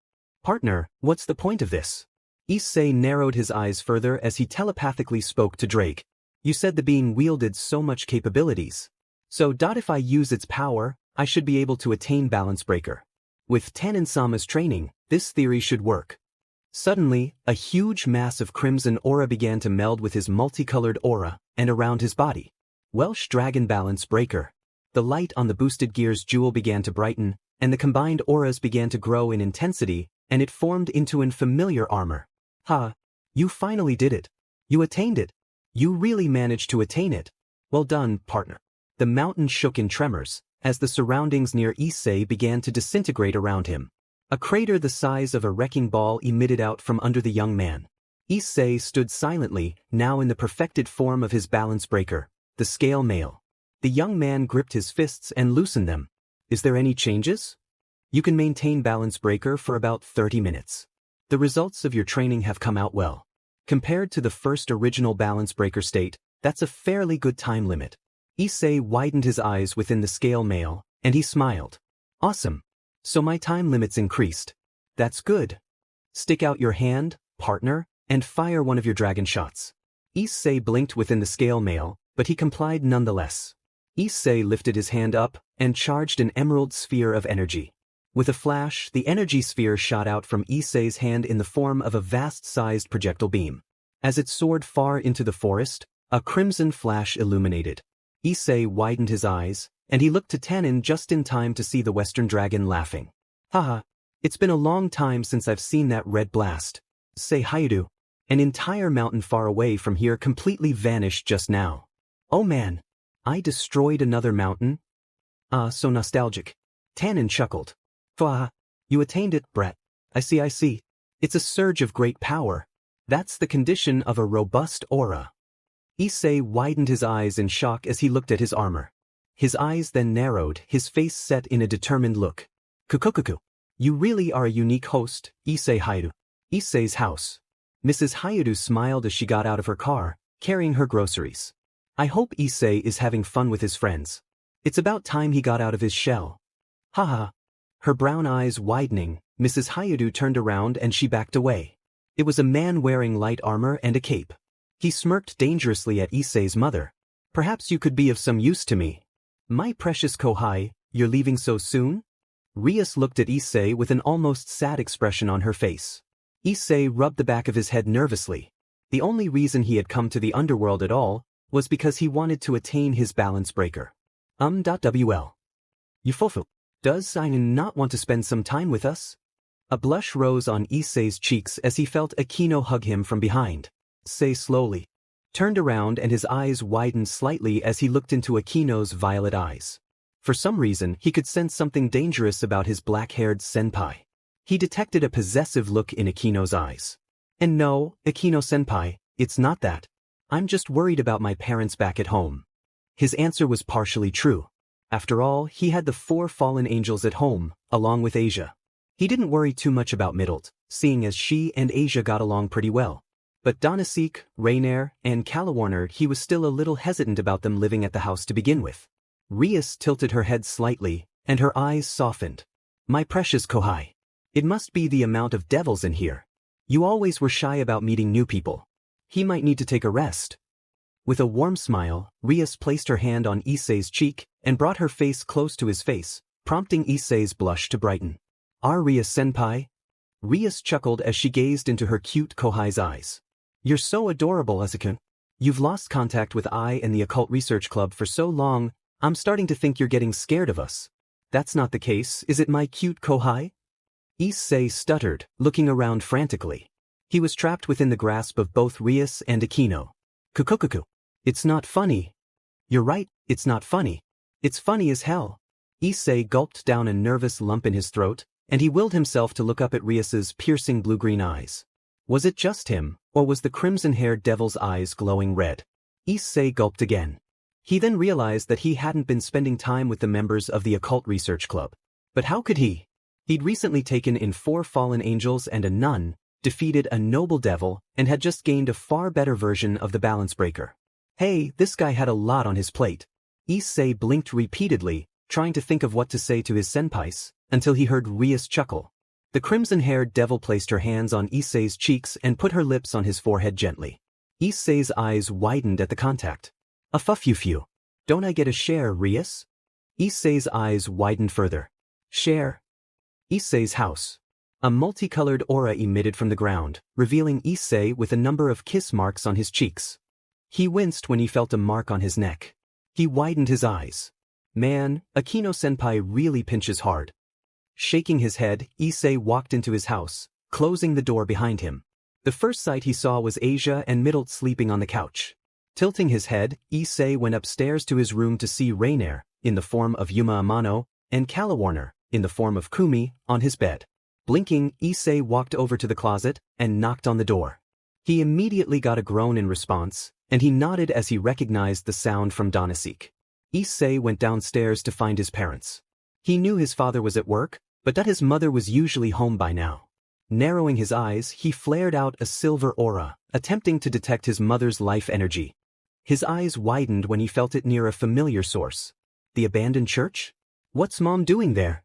Partner, what's the point of this? Issei narrowed his eyes further as he telepathically spoke to Drake. You said the being wielded so much capabilities. So if I use its power, I should be able to attain balance breaker. With Tannin-sama's training, this theory should work. Suddenly, a huge mass of crimson aura began to meld with his multicolored aura and around his body. Welsh Dragon Balance Breaker. The light on the boosted gear's jewel began to brighten, and the combined auras began to grow in intensity, and it formed into an familiar armor. Ha! You finally did it. You attained it. You really managed to attain it. Well done, partner. The mountain shook in tremors, as the surroundings near Issei began to disintegrate around him. A crater the size of a wrecking ball emitted out from under the young man. Issei stood silently, now in the perfected form of his balance breaker, the scale mail. The young man gripped his fists and loosened them. Is there any changes? You can maintain balance breaker for about 30 minutes. The results of your training have come out well. Compared to the first original balance breaker state, that's a fairly good time limit. Issei widened his eyes within the scale mail, and he smiled. Awesome. So my time limit's increased. That's good. Stick out your hand, partner, and fire one of your dragon shots. Issei blinked within the scale mail, but he complied nonetheless. Issei lifted his hand up and charged an emerald sphere of energy. With a flash, the energy sphere shot out from Issei's hand in the form of a vast-sized projectile beam. As it soared far into the forest, a crimson flash illuminated. Issei widened his eyes, and he looked to Tannen just in time to see the Western Dragon laughing. Haha, it's been a long time since I've seen that red blast. Issei Hyoudou. An entire mountain far away from here completely vanished just now. Oh man, I destroyed another mountain? Ah, so nostalgic. Tannen chuckled. Fah, you attained it, Brett. I see. It's a surge of great power. That's the condition of a robust aura. Issei widened his eyes in shock as he looked at his armor. His eyes then narrowed, his face set in a determined look. Kukukuku. You really are a unique host, Issei Hyoudou. Issei's house. Mrs. Hyoudou smiled as she got out of her car, carrying her groceries. I hope Issei is having fun with his friends. It's about time he got out of his shell. Haha. Her brown eyes widening, Mrs. Hyoudou turned around and she backed away. It was a man wearing light armor and a cape. He smirked dangerously at Issei's mother. Perhaps you could be of some use to me. My precious Kohai, you're leaving so soon? Rias looked at Issei with an almost sad expression on her face. Issei rubbed the back of his head nervously. The only reason he had come to the underworld at all was because he wanted to attain his balance breaker. WL. Yufofu. Does Sinan not want to spend some time with us? A blush rose on Issei's cheeks as he felt Akino hug him from behind. Issei slowly turned around and his eyes widened slightly as he looked into Akino's violet eyes. For some reason, he could sense something dangerous about his black-haired senpai. He detected a possessive look in Akino's eyes. And no, Akino-senpai, it's not that. I'm just worried about my parents back at home. His answer was partially true. After all, he had the 4 fallen angels at home, along with Asia. He didn't worry too much about Middlet, seeing as she and Asia got along pretty well. But Donasik, Rainier, and Calawarner, he was still a little hesitant about them living at the house to begin with. Rias tilted her head slightly, and her eyes softened. My precious Kohai. It must be the amount of devils in here. You always were shy about meeting new people. He might need to take a rest. With a warm smile, Rias placed her hand on Issei's cheek and brought her face close to his face, prompting Issei's blush to brighten. Rias-senpai? Rias chuckled as she gazed into her cute Kohai's eyes. You're so adorable, Asakun. You've lost contact with I and the Occult Research Club for so long, I'm starting to think you're getting scared of us. That's not the case, is it, my cute Kohai? Issei stuttered, looking around frantically. He was trapped within the grasp of both Rias and Akino. Kukukuku. It's not funny. You're right, it's not funny. It's funny as hell. Issei gulped down a nervous lump in his throat, and he willed himself to look up at Rias's piercing blue-green eyes. Was it just him, or was the crimson-haired devil's eyes glowing red? Issei gulped again. He then realized that he hadn't been spending time with the members of the Occult Research Club. But how could he? He'd recently taken in 4 fallen angels and a nun, defeated a noble devil, and had just gained a far better version of the balance breaker. Hey, this guy had a lot on his plate. Issei blinked repeatedly, trying to think of what to say to his senpais, until he heard Rias chuckle. The crimson-haired devil placed her hands on Issei's cheeks and put her lips on his forehead gently. Issei's eyes widened at the contact. A fuff-you-few. Don't I get a share, Rias? Issei's eyes widened further. Share? Issei's house. A multicolored aura emitted from the ground, revealing Issei with a number of kiss marks on his cheeks. He winced when he felt a mark on his neck. He widened his eyes. Man, Akino-senpai really pinches hard. Shaking his head, Issei walked into his house, closing the door behind him. The first sight he saw was Asia and Middle sleeping on the couch. Tilting his head, Issei went upstairs to his room to see Rainier, in the form of Yuma Amano, and Calawarner, in the form of Kumi, on his bed. Blinking, Issei walked over to the closet and knocked on the door. He immediately got a groan in response, and he nodded as he recognized the sound from Donasik. Issei went downstairs to find his parents. He knew his father was at work, but that his mother was usually home by now. Narrowing his eyes, he flared out a silver aura, attempting to detect his mother's life energy. His eyes widened when he felt it near a familiar source. The abandoned church? What's Mom doing there?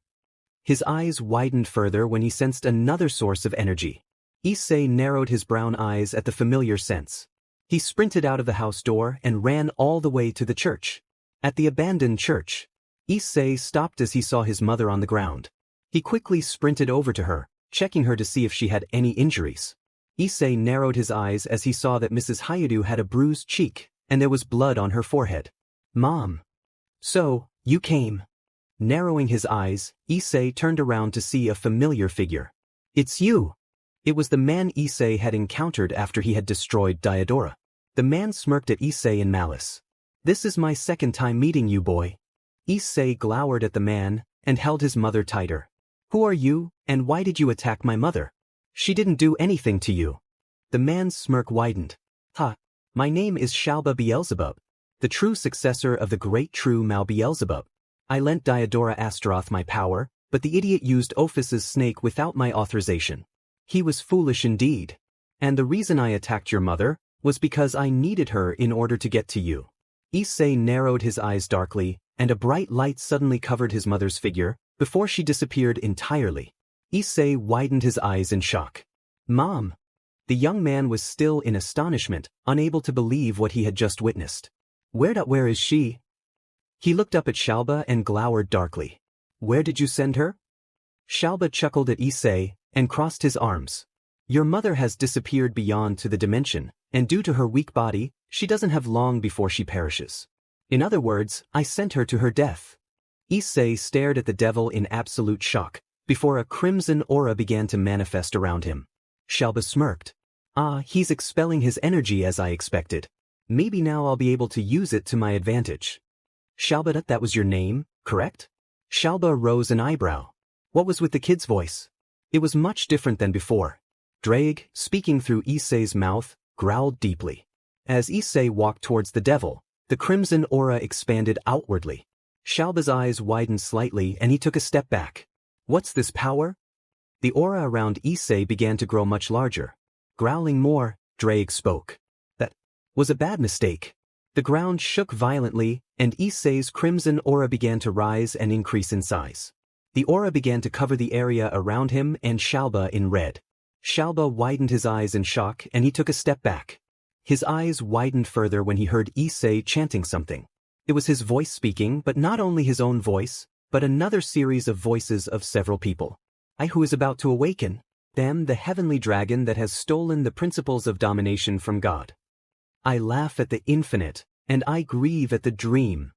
His eyes widened further when he sensed another source of energy. Issei narrowed his brown eyes at the familiar sense. He sprinted out of the house door and ran all the way to the church. At the abandoned church, Issei stopped as he saw his mother on the ground. He quickly sprinted over to her, checking her to see if she had any injuries. Issei narrowed his eyes as he saw that Mrs. Hyoudou had a bruised cheek, and there was blood on her forehead. Mom. So, you came. Narrowing his eyes, Issei turned around to see a familiar figure. It's you. It was the man Issei had encountered after he had destroyed Diodora. The man smirked at Issei in malice. This is my second time meeting you, boy. Issei glowered at the man and held his mother tighter. Who are you, and why did you attack my mother? She didn't do anything to you. The man's smirk widened. Ha, my name is Shalba Beelzebub, the true successor of the great true Mao Beelzebub. I lent Diodora Astaroth my power, but the idiot used Ophus's snake without my authorization. He was foolish indeed. And the reason I attacked your mother was because I needed her in order to get to you. Issei narrowed his eyes darkly, and a bright light suddenly covered his mother's figure, before she disappeared entirely. Issei widened his eyes in shock. Mom! The young man was still in astonishment, unable to believe what he had just witnessed. Where is she? He looked up at Shalba and glowered darkly. Where did you send her? Shalba chuckled at Issei and crossed his arms. Your mother has disappeared beyond to the dimension, and due to her weak body, she doesn't have long before she perishes. In other words, I sent her to her death. Issei stared at the devil in absolute shock, before a crimson aura began to manifest around him. Shalba smirked. Ah, he's expelling his energy as I expected. Maybe now I'll be able to use it to my advantage. Shalba, that was your name, correct? Shalba rose an eyebrow. What was with the kid's voice? It was much different than before. Drake, speaking through Issei's mouth, growled deeply. As Issei walked towards the devil, the crimson aura expanded outwardly. Shalba's eyes widened slightly and he took a step back. What's this power? The aura around Issei began to grow much larger. Growling more, Drake spoke. That was a bad mistake. The ground shook violently, and Issei's crimson aura began to rise and increase in size. The aura began to cover the area around him and Shalba in red. Shalba widened his eyes in shock and he took a step back. His eyes widened further when he heard Issei chanting something. It was his voice speaking, but not only his own voice, but another series of voices of several people. I who is about to awaken, am the heavenly dragon that has stolen the principles of domination from God. I laugh at the infinite, and I grieve at the dream.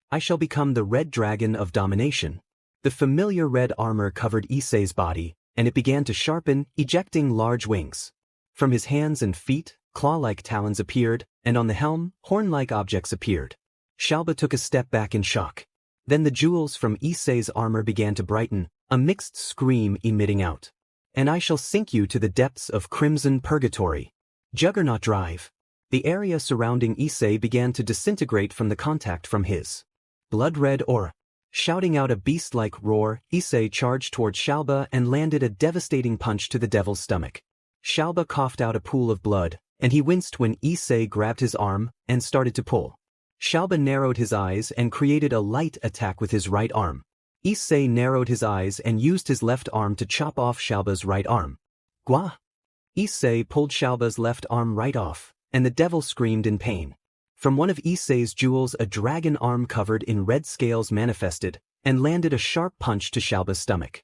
I shall become the red dragon of domination. The familiar red armor covered Issei's body, and it began to sharpen, ejecting large wings. From his hands and feet, claw-like talons appeared, and on the helm, horn-like objects appeared. Shalba took a step back in shock. Then the jewels from Issei's armor began to brighten, a mixed scream emitting out. And I shall sink you to the depths of crimson purgatory. Juggernaut Drive. The area surrounding Issei began to disintegrate from the contact from his blood-red aura. Shouting out a beast-like roar, Issei charged toward Shalba and landed a devastating punch to the devil's stomach. Shalba coughed out a pool of blood, and he winced when Issei grabbed his arm and started to pull. Shalba narrowed his eyes and created a light attack with his right arm. Issei narrowed his eyes and used his left arm to chop off Shalba's right arm. Gua! Issei pulled Shalba's left arm right off, and the devil screamed in pain. From one of Issei's jewels a dragon arm covered in red scales manifested, and landed a sharp punch to Shalba's stomach.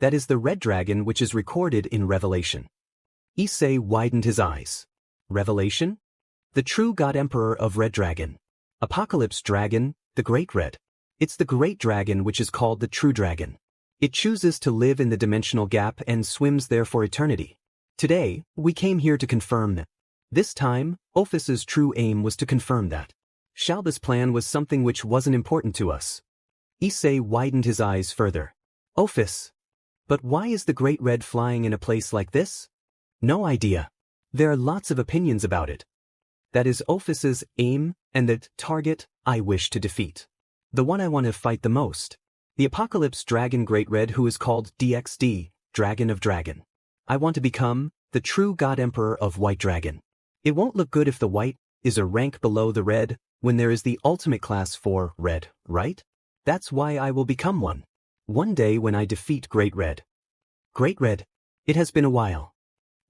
That is the red dragon which is recorded in Revelation. Issei widened his eyes. Revelation? The true God Emperor of Red Dragon. Apocalypse Dragon, the Great Red. It's the Great Dragon which is called the True Dragon. It chooses to live in the dimensional gap and swims there for eternity. Today, we came here to confirm that. This time, Ophus's true aim was to confirm that. Shalba's plan was something which wasn't important to us. Issei widened his eyes further. Ophus. But why is the Great Red flying in a place like this? No idea. There are lots of opinions about it. That is Ophus's aim and the target I wish to defeat. The one I want to fight the most. The Apocalypse Dragon Great Red, who is called DXD, Dragon of Dragon. I want to become the true God Emperor of White Dragon. It won't look good if the white is a rank below the red when there is the ultimate class for red, right? That's why I will become one. One day when I defeat Great Red. Great Red. It has been a while.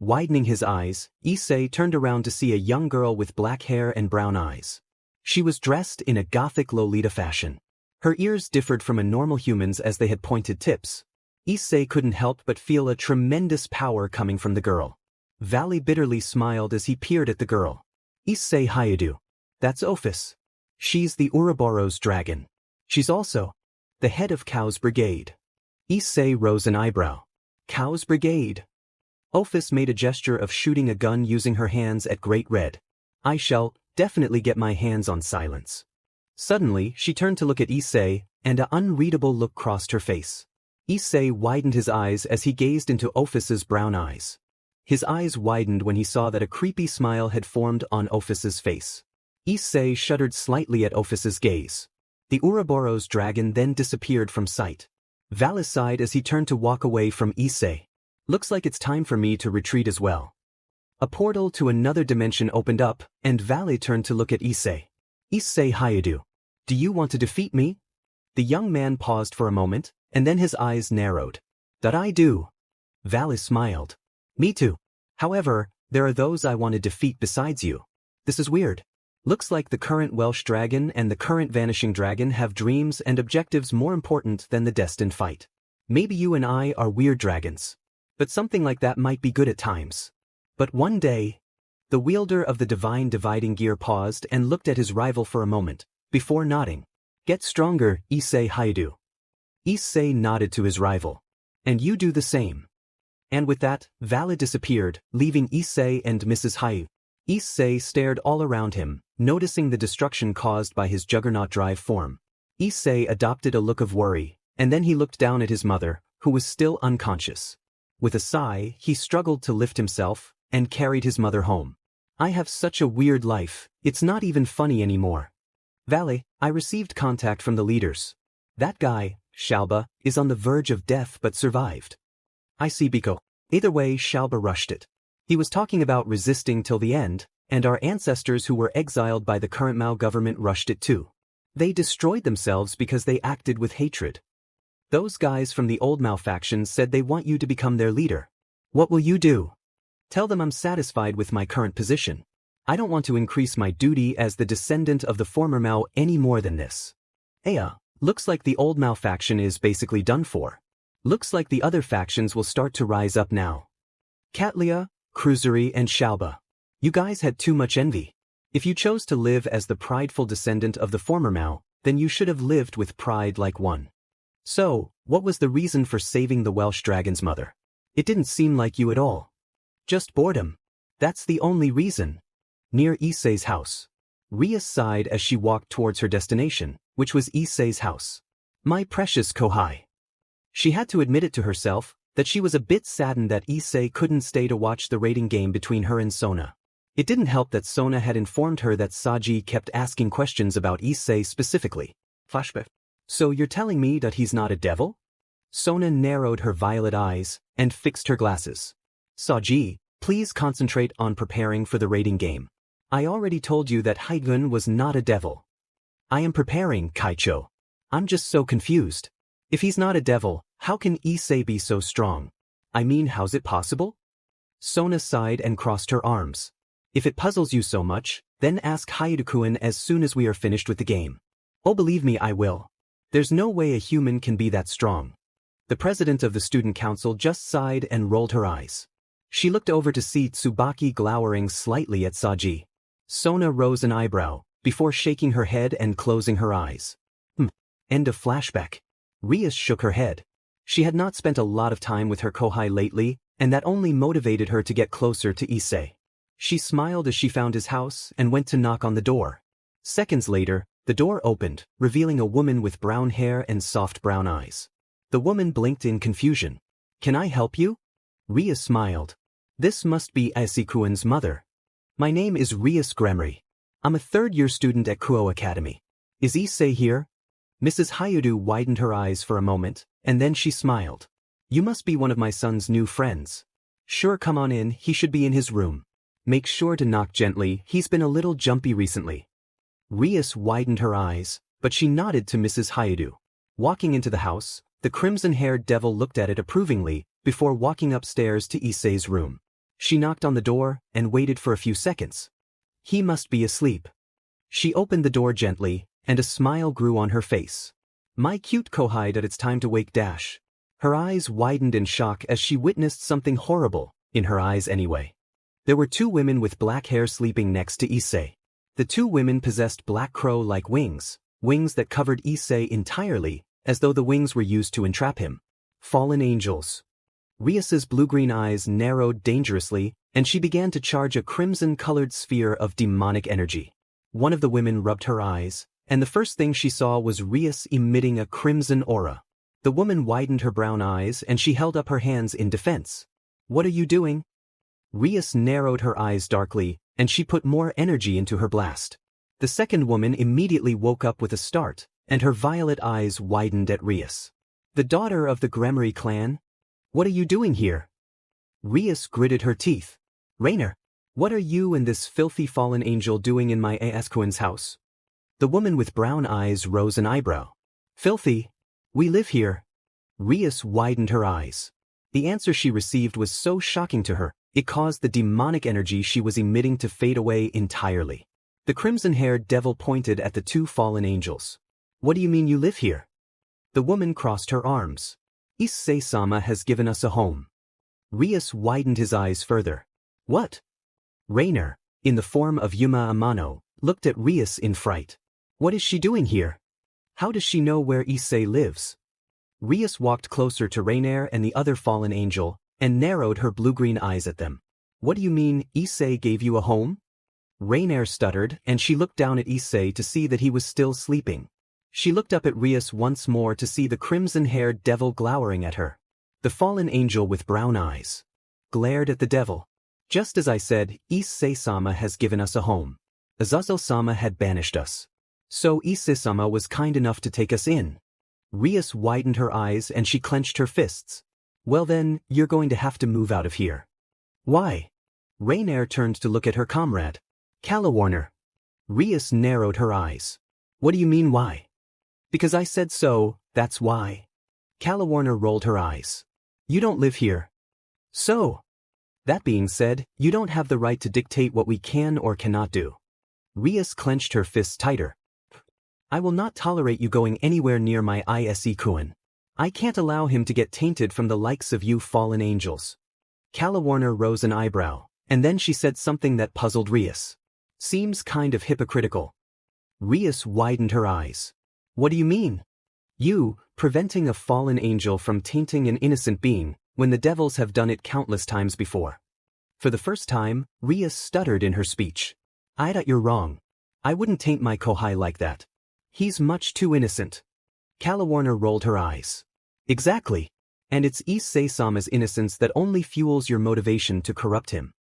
Widening his eyes, Issei turned around to see a young girl with black hair and brown eyes. She was dressed in a gothic Lolita fashion. Her ears differed from a normal human's as they had pointed tips. Issei couldn't help but feel a tremendous power coming from the girl. Valley bitterly smiled as he peered at the girl. Issei Hyoudou. That's Ophus. She's the Ouroboros dragon. She's also the head of Kuoh's brigade. Issei rose an eyebrow. Kuoh's brigade. Ophus made a gesture of shooting a gun using her hands at Great Red. I shall definitely get my hands on silence. Suddenly, she turned to look at Issei, and an unreadable look crossed her face. Issei widened his eyes as he gazed into Ophus's brown eyes. His eyes widened when he saw that a creepy smile had formed on Ophus's face. Issei shuddered slightly at Ophus's gaze. The Ouroboros dragon then disappeared from sight. Valis sighed as he turned to walk away from Issei. Looks like it's time for me to retreat as well. A portal to another dimension opened up, and Valley turned to look at Issei. Issei Hyoudou. Do you want to defeat me? The young man paused for a moment, and then his eyes narrowed. That I do. Valley smiled. Me too. However, there are those I want to defeat besides you. This is weird. Looks like the current Welsh dragon and the current vanishing dragon have dreams and objectives more important than the destined fight. Maybe you and I are weird dragons. But something like that might be good at times. But one day, the wielder of the divine dividing gear paused and looked at his rival for a moment, before nodding. Get stronger, Issei Hyoudou. Issei nodded to his rival. And you do the same. And with that, Valley disappeared, leaving Issei and Mrs. Hyoudou. Issei stared all around him, noticing the destruction caused by his juggernaut drive form. Issei adopted a look of worry, and then he looked down at his mother, who was still unconscious. With a sigh, he struggled to lift himself, and carried his mother home. I have such a weird life, it's not even funny anymore. Valley, I received contact from the leaders. That guy, Shalba, is on the verge of death but survived. I see Biko. Either way, Shalba rushed it. He was talking about resisting till the end, and our ancestors who were exiled by the current Mao government rushed it too. They destroyed themselves because they acted with hatred. Those guys from the old Mao faction said they want you to become their leader. What will you do? Tell them I'm satisfied with my current position. I don't want to increase my duty as the descendant of the former Mao any more than this. Looks like the old Mao faction is basically done for. Looks like the other factions will start to rise up now. Katlia, Cruzuri and Shalba. You guys had too much envy. If you chose to live as the prideful descendant of the former Mao, then you should have lived with pride like one. So, what was the reason for saving the Welsh dragon's mother? It didn't seem like you at all. Just boredom. That's the only reason. Near Issei's house. Ria sighed as she walked towards her destination, which was Issei's house. My precious Kohai. She had to admit it to herself, that she was a bit saddened that Issei couldn't stay to watch the rating game between her and Sona. It didn't help that Sona had informed her that Saji kept asking questions about Issei specifically. Flashback. So you're telling me that he's not a devil? Sona narrowed her violet eyes, and fixed her glasses. Saji, please concentrate on preparing for the rating game. I already told you that Haigun was not a devil. I am preparing, Kaicho. I'm just so confused. If he's not a devil, how can Issei be so strong? I mean, how's it possible? Sona sighed and crossed her arms. If it puzzles you so much, then ask Hyoudou-kun as soon as we are finished with the game. Oh, believe me, I will. There's no way a human can be that strong. The president of the student council just sighed and rolled her eyes. She looked over to see Tsubaki glowering slightly at Saji. Sona rose an eyebrow, before shaking her head and closing her eyes. End of flashback. Rias shook her head. She had not spent a lot of time with her kohai lately, and that only motivated her to get closer to Issei. She smiled as she found his house and went to knock on the door. Seconds later, the door opened, revealing a woman with brown hair and soft brown eyes. The woman blinked in confusion. "Can I help you?" Rias smiled. "This must be Issei-kun's mother. My name is Rias Gremery. I'm a third-year student at Kuoh Academy. Is Issei here?" Mrs. Hyoudou widened her eyes for a moment, and then she smiled. "You must be one of my son's new friends. Sure, come on in, he should be in his room. Make sure to knock gently, he's been a little jumpy recently." Rias widened her eyes, but she nodded to Mrs. Hyoudou. Walking into the house, the crimson-haired devil looked at it approvingly, before walking upstairs to Issei's room. She knocked on the door, and waited for a few seconds. He must be asleep. She opened the door gently, and a smile grew on her face. "My cute kohai, that it's time to wake dash." Her eyes widened in shock as she witnessed something horrible, in her eyes anyway. There were two women with black hair sleeping next to Issei. The two women possessed black crow-like wings, wings that covered Issei entirely, as though the wings were used to entrap him. Fallen angels. Rias's blue-green eyes narrowed dangerously, and she began to charge a crimson-colored sphere of demonic energy. One of the women rubbed her eyes, and the first thing she saw was Rias emitting a crimson aura. The woman widened her brown eyes and she held up her hands in defense. "What are you doing?" Rias narrowed her eyes darkly, and she put more energy into her blast. The second woman immediately woke up with a start, and her violet eyes widened at Rias. "The daughter of the Gremery clan? What are you doing here?" Rias gritted her teeth. "Rainer, what are you and this filthy fallen angel doing in my Issei-kun's house?" The woman with brown eyes rose an eyebrow. "Filthy? We live here." Rias widened her eyes. The answer she received was so shocking to her, it caused the demonic energy she was emitting to fade away entirely. The crimson-haired devil pointed at the two fallen angels. "What do you mean you live here?" The woman crossed her arms. "Issei-sama has given us a home." Rias widened his eyes further. "What?" Rainer, in the form of Yuma Amano, looked at Rias in fright. "What is she doing here? How does she know where Issei lives?" Rias walked closer to Rainer and the other fallen angel, and narrowed her blue-green eyes at them. "What do you mean, Issei gave you a home?" Rainer stuttered, and she looked down at Issei to see that he was still sleeping. She looked up at Rias once more to see the crimson-haired devil glowering at her. The fallen angel with brown eyes glared at the devil. "Just as I said, Issei-sama has given us a home. Azazel-sama had banished us. So Issei-sama was kind enough to take us in." Rias widened her eyes and she clenched her fists. "Well then, you're going to have to move out of here." "Why?" Rainer turned to look at her comrade. "Calawarner." Rias narrowed her eyes. "What do you mean why?" "Because I said so, that's why." Calawarner rolled her eyes. "You don't live here. So, that being said, you don't have the right to dictate what we can or cannot do." Rias clenched her fists tighter. "I will not tolerate you going anywhere near my Issei-kun. I can't allow him to get tainted from the likes of you fallen angels." Calawarner rose an eyebrow, and then she said something that puzzled Rias. "Seems kind of hypocritical." Rias widened her eyes. "What do you mean? You, preventing a fallen angel from tainting an innocent being, when the devils have done it countless times before." For the first time, Rias stuttered in her speech. "I thought you're wrong. I wouldn't taint my kohai like that. He's much too innocent." Calawarner rolled her eyes. "Exactly. And it's Issei-sama's innocence that only fuels your motivation to corrupt him."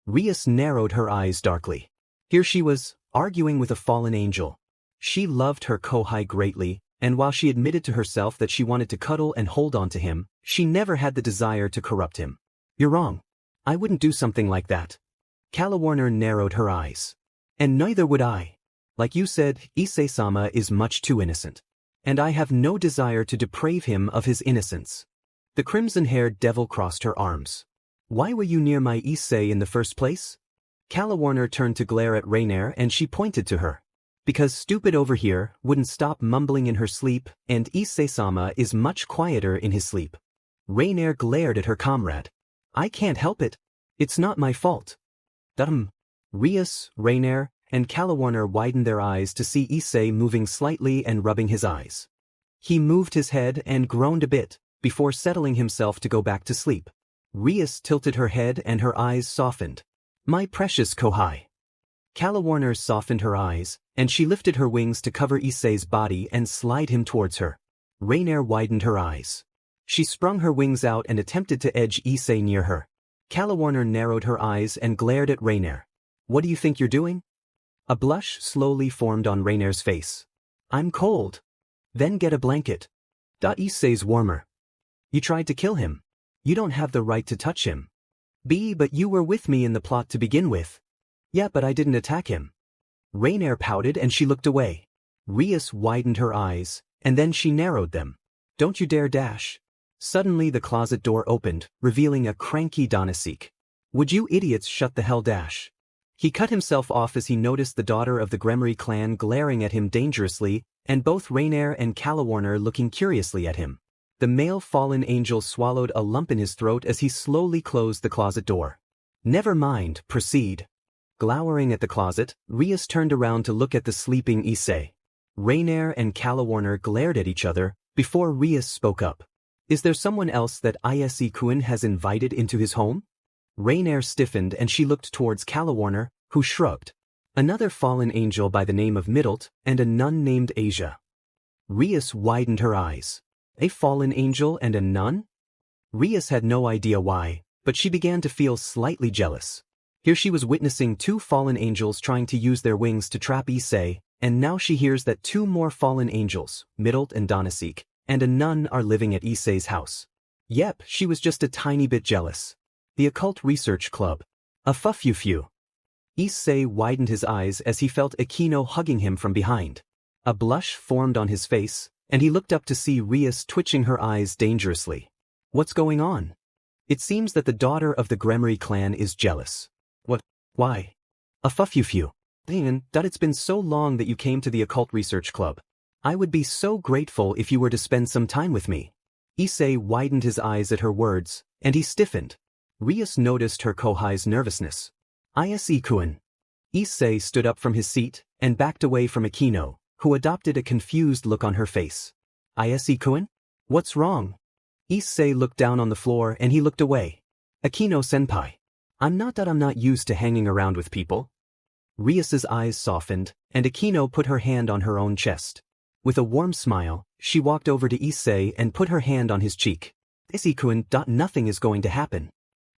Rias narrowed her eyes darkly. Here she was, arguing with a fallen angel. She loved her kohai greatly, and while she admitted to herself that she wanted to cuddle and hold on to him, she never had the desire to corrupt him. "You're wrong. I wouldn't do something like that." Calawarner narrowed her eyes. "And neither would I. Like you said, Issei-sama is much too innocent. And I have no desire to deprave him of his innocence." The crimson-haired devil crossed her arms. "Why were you near my Issei in the first place?" Calawarner turned to glare at Rainer and she pointed to her. Because stupid over here wouldn't stop mumbling in her sleep, and Issei-sama is much quieter in his sleep. Rainier glared at her comrade. I can't help it. It's not my fault. Rias, Rainier, and Calawarner widened their eyes to see Issei moving slightly and rubbing his eyes. He moved his head and groaned a bit, before settling himself to go back to sleep. Rias tilted her head and her eyes softened. My precious Kohai. Calawarner softened her eyes, and she lifted her wings to cover Issei's body and slide him towards her. Rainier widened her eyes. She sprung her wings out and attempted to edge Issei near her. Calawarner narrowed her eyes and glared at Rainier. What do you think you're doing? A blush slowly formed on Rainier's face. I'm cold. Then get a blanket. Issei's warmer. You tried to kill him. You don't have the right to touch him. But you were with me in the plot to begin with. Yeah, but I didn't attack him. Rainier pouted and she looked away. Rias widened her eyes, and then she narrowed them. Don't you dare dash. Suddenly the closet door opened, revealing a cranky Donasik. Would you idiots shut the hell dash? He cut himself off as he noticed the daughter of the Gremory clan glaring at him dangerously, and both Rainier and Calawarner looking curiously at him. The male fallen angel swallowed a lump in his throat as he slowly closed the closet door. Never mind, proceed. Glowering at the closet, Rias turned around to look at the sleeping Issei. Rainier and Calawarner glared at each other, before Rias spoke up. Is there someone else that Issei-kun has invited into his home? Rainier stiffened and she looked towards Calawarner, who shrugged. Another fallen angel by the name of Middlet, and a nun named Asia. Rias widened her eyes. A fallen angel and a nun? Rias had no idea why, but she began to feel slightly jealous. Here she was witnessing two fallen angels trying to use their wings to trap Issei, and now she hears that two more fallen angels, Middlet and Donasik, and a nun are living at Issei's house. Yep, she was just a tiny bit jealous. The Occult Research Club. A fuff-you-few. Issei widened his eyes as he felt Akino hugging him from behind. A blush formed on his face, and he looked up to see Rias twitching her eyes dangerously. What's going on? It seems that the daughter of the Gremory clan is jealous. What? Why? A fuff-you-few. It's been so long that you came to the Occult Research Club. I would be so grateful if you were to spend some time with me. Issei widened his eyes at her words, and he stiffened. Rias noticed her Kohai's nervousness. Issei-kun. Issei stood up from his seat and backed away from Akino, who adopted a confused look on her face. Issei-kun? What's wrong? Issei looked down on the floor and he looked away. Akino-senpai. I'm not used to hanging around with people. Rias's eyes softened, and Akino put her hand on her own chest. With a warm smile, she walked over to Issei and put her hand on his cheek. Issei-kun, nothing is going to happen.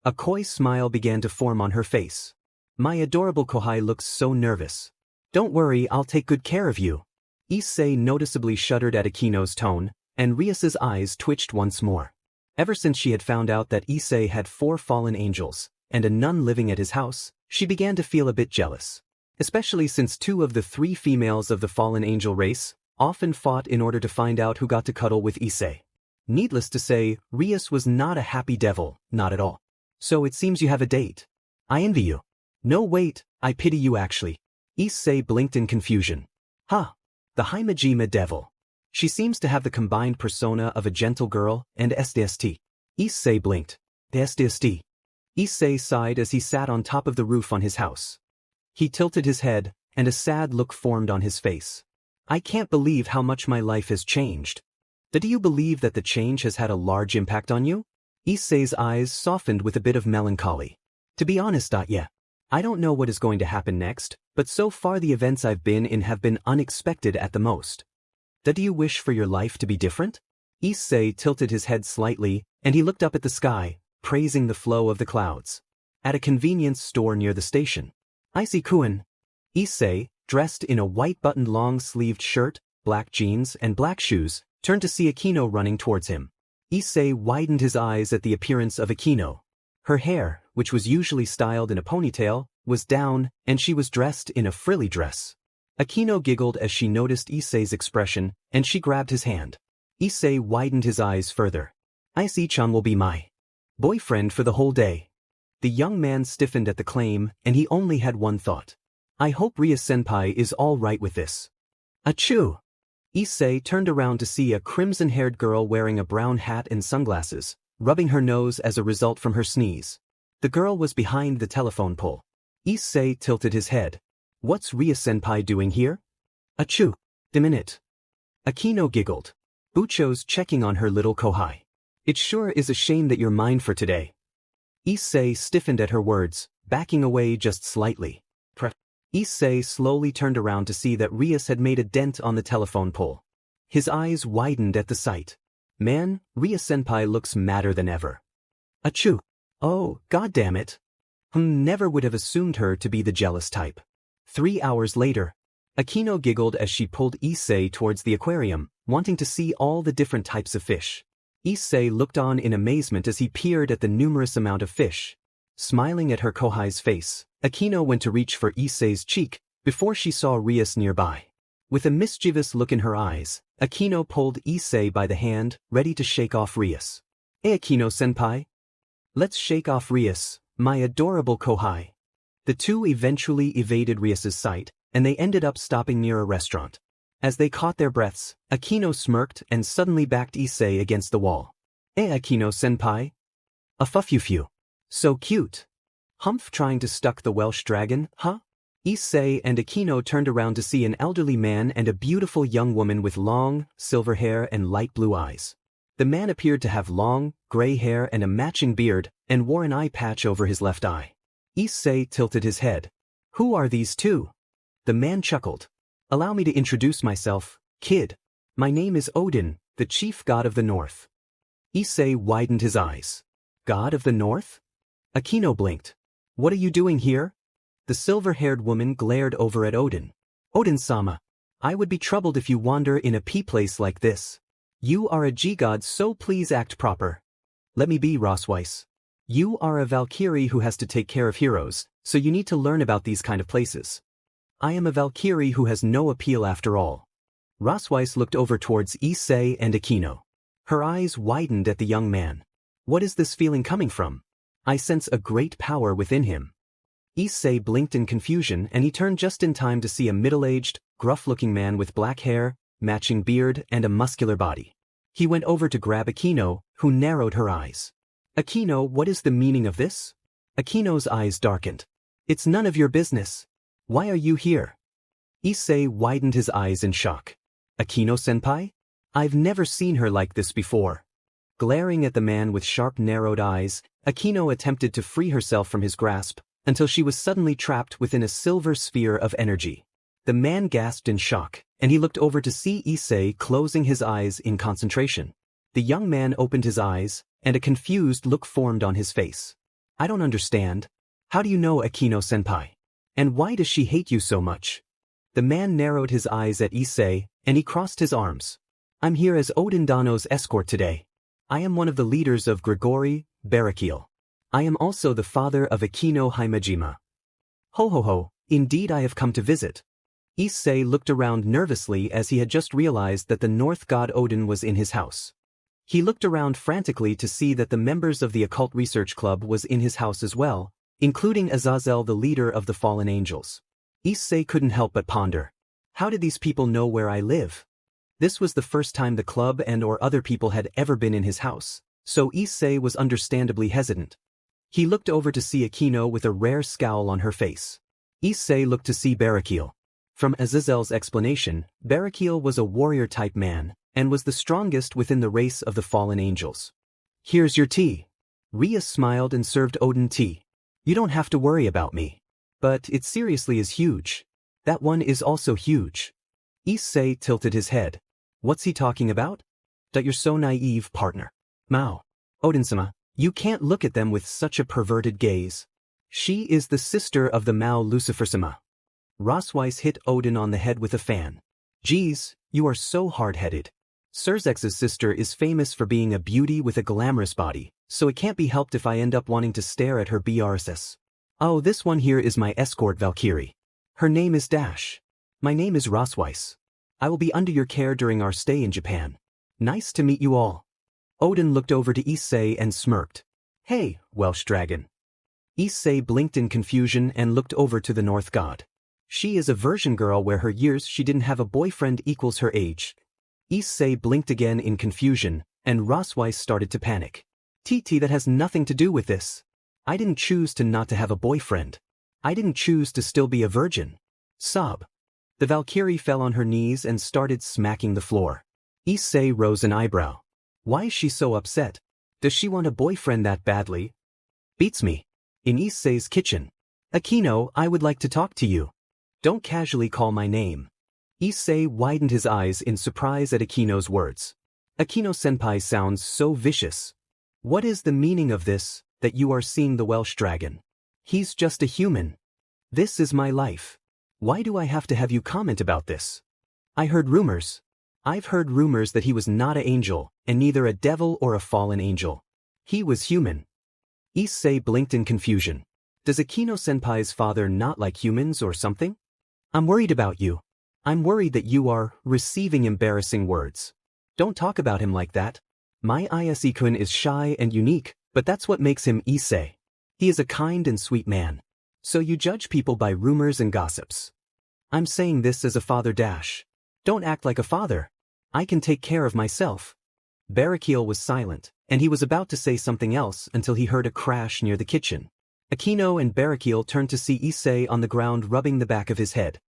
A coy smile began to form on her face. My adorable Kohai looks so nervous. Don't worry, I'll take good care of you. Issei noticeably shuddered at Akino's tone, and Rias's eyes twitched once more. Ever since she had found out that Issei had 4 fallen angels, and a nun living at his house, she began to feel a bit jealous. Especially since 2 of the 3 females of the fallen angel race often fought in order to find out who got to cuddle with Issei. Needless to say, Rias was not a happy devil, not at all. So it seems you have a date. I envy you. No wait, I pity you actually. Issei blinked in confusion. Huh. The Himejima devil. She seems to have the combined persona of a gentle girl and SDST. Issei blinked. SDST. Issei sighed as he sat on top of the roof on his house. He tilted his head, and a sad look formed on his face. I can't believe how much my life has changed. Do you believe that the change has had a large impact on you? Issei's eyes softened with a bit of melancholy. To be honest, yeah. I don't know what is going to happen next, but so far the events I've been in have been unexpected at the most. Do you wish for your life to be different? Issei tilted his head slightly, and he looked up at the sky, praising the flow of the clouds. At a convenience store near the station. Issei-kun. Issei, dressed in a white buttoned long-sleeved shirt, black jeans and black shoes, turned to see Akino running towards him. Issei widened his eyes at the appearance of Akino. Her hair, which was usually styled in a ponytail, was down, and she was dressed in a frilly dress. Akino giggled as she noticed Issei's expression, and she grabbed his hand. Issei widened his eyes further. Issei-chan will be my boyfriend for the whole day. The young man stiffened at the claim, and he only had one thought. I hope Ria-senpai is all right with this. Achoo! Issei turned around to see a crimson-haired girl wearing a brown hat and sunglasses, rubbing her nose as a result from her sneeze. The girl was behind the telephone pole. Issei tilted his head. What's Ria-senpai doing here? Achoo! A minute. Akino giggled. Bucho's checking on her little kohai. It sure is a shame that you're mine for today. Issei stiffened at her words, backing away just slightly. Issei slowly turned around to see that Rias had made a dent on the telephone pole. His eyes widened at the sight. Man, Ria-senpai looks madder than ever. Achoo! Oh, goddammit. Never would have assumed her to be the jealous type. 3 hours later, Akino giggled as she pulled Issei towards the aquarium, wanting to see all the different types of fish. Issei looked on in amazement as he peered at the numerous amount of fish. Smiling at her kohai's face, Akino went to reach for Issei's cheek before she saw Rias nearby. With a mischievous look in her eyes, Akino pulled Issei by the hand, ready to shake off Rias. Hey Akino-senpai. Let's shake off Rias, my adorable kohai. The two eventually evaded Rias's sight, and they ended up stopping near a restaurant. As they caught their breaths, Akino smirked and suddenly backed Issei against the wall. Hey Akino-senpai. A fuffy-few. So cute. Humph trying to stuck the Welsh dragon, huh? Issei and Akino turned around to see an elderly man and a beautiful young woman with long, silver hair and light blue eyes. The man appeared to have long, gray hair and a matching beard, and wore an eye patch over his left eye. Issei tilted his head. Who are these two? The man chuckled. Allow me to introduce myself, kid. My name is Odin, the chief god of the north. Issei widened his eyes. God of the north? Akino blinked. What are you doing here? The silver-haired woman glared over at Odin. Odin-sama, I would be troubled if you wander in a place like this. You are a G-god, so please act proper. Let me be, Rossweiss. You are a Valkyrie who has to take care of heroes, so you need to learn about these kind of places. I am a Valkyrie who has no appeal after all. Rossweiss looked over towards Issei and Akino. Her eyes widened at the young man. What is this feeling coming from? I sense a great power within him. Issei blinked in confusion and he turned just in time to see a middle-aged, gruff-looking man with black hair, matching beard and a muscular body. He went over to grab Akino, who narrowed her eyes. Akino, what is the meaning of this? Akino's eyes darkened. It's none of your business. Why are you here? Issei widened his eyes in shock. Akino-senpai? I've never seen her like this before. Glaring at the man with sharp narrowed eyes, Akino attempted to free herself from his grasp, until she was suddenly trapped within a silver sphere of energy. The man gasped in shock, and he looked over to see Issei closing his eyes in concentration. The young man opened his eyes, and a confused look formed on his face. I don't understand. How do you know Akino-senpai? And why does she hate you so much? The man narrowed his eyes at Issei, and he crossed his arms. I'm here as Odin Dano's escort today. I am one of the leaders of Grigori, Barakiel. I am also the father of Akino Himejima. Ho ho ho, indeed I have come to visit. Issei looked around nervously as he had just realized that the North god Odin was in his house. He looked around frantically to see that the members of the Occult Research Club was in his house as well, including Azazel, the leader of the fallen angels. Issei couldn't help but ponder. How did these people know where I live? This was the first time the club and or other people had ever been in his house, so Issei was understandably hesitant. He looked over to see Akino with a rare scowl on her face. Issei looked to see Barakiel. From Azazel's explanation, Barakiel was a warrior-type man, and was the strongest within the race of the fallen angels. Here's your tea. Ria smiled and served Odin tea. You don't have to worry about me. But it seriously is huge. That one is also huge. Issei tilted his head. What's he talking about? That you're so naive, partner. Mao. Odin-sama, you can't look at them with such a perverted gaze. She is the sister of the Mao Lucifer-sama. Rossweiss hit Odin on the head with a fan. Geez, you are so hard-headed. Surzex's sister is famous for being a beauty with a glamorous body, so it can't be helped if I end up wanting to stare at her BRSS. Oh, this one here is my escort Valkyrie. Her name is Dash. My name is Rossweiss. I will be under your care during our stay in Japan. Nice to meet you all. Odin looked over to Issei and smirked. Hey, Welsh dragon. Issei blinked in confusion and looked over to the North god. She is a virgin girl where her years she didn't have a boyfriend equals her age. Issei blinked again in confusion, and Rosweiss started to panic. TT, that has nothing to do with this. I didn't choose to not to have a boyfriend. I didn't choose to still be a virgin. Sob. The Valkyrie fell on her knees and started smacking the floor. Issei rose an eyebrow. Why is she so upset? Does she want a boyfriend that badly? Beats me. In Issei's kitchen. Akino, I would like to talk to you. Don't casually call my name. Issei widened his eyes in surprise at Akino's words. Akino-senpai sounds so vicious. What is the meaning of this, that you are seeing the Welsh dragon? He's just a human. This is my life. Why do I have to have you comment about this? I heard rumors. I've heard rumors that he was not an angel, and neither a devil or a fallen angel. He was human. Issei blinked in confusion. Does Akino-senpai's father not like humans or something? I'm worried about you. I'm worried that you are receiving embarrassing words. Don't talk about him like that. My Issei-kun is shy and unique, but that's what makes him Issei. He is a kind and sweet man. So you judge people by rumors and gossips. I'm saying this as a father dash. Don't act like a father. I can take care of myself. Barakiel was silent, and he was about to say something else until he heard a crash near the kitchen. Akino and Barakiel turned to see Issei on the ground rubbing the back of his head.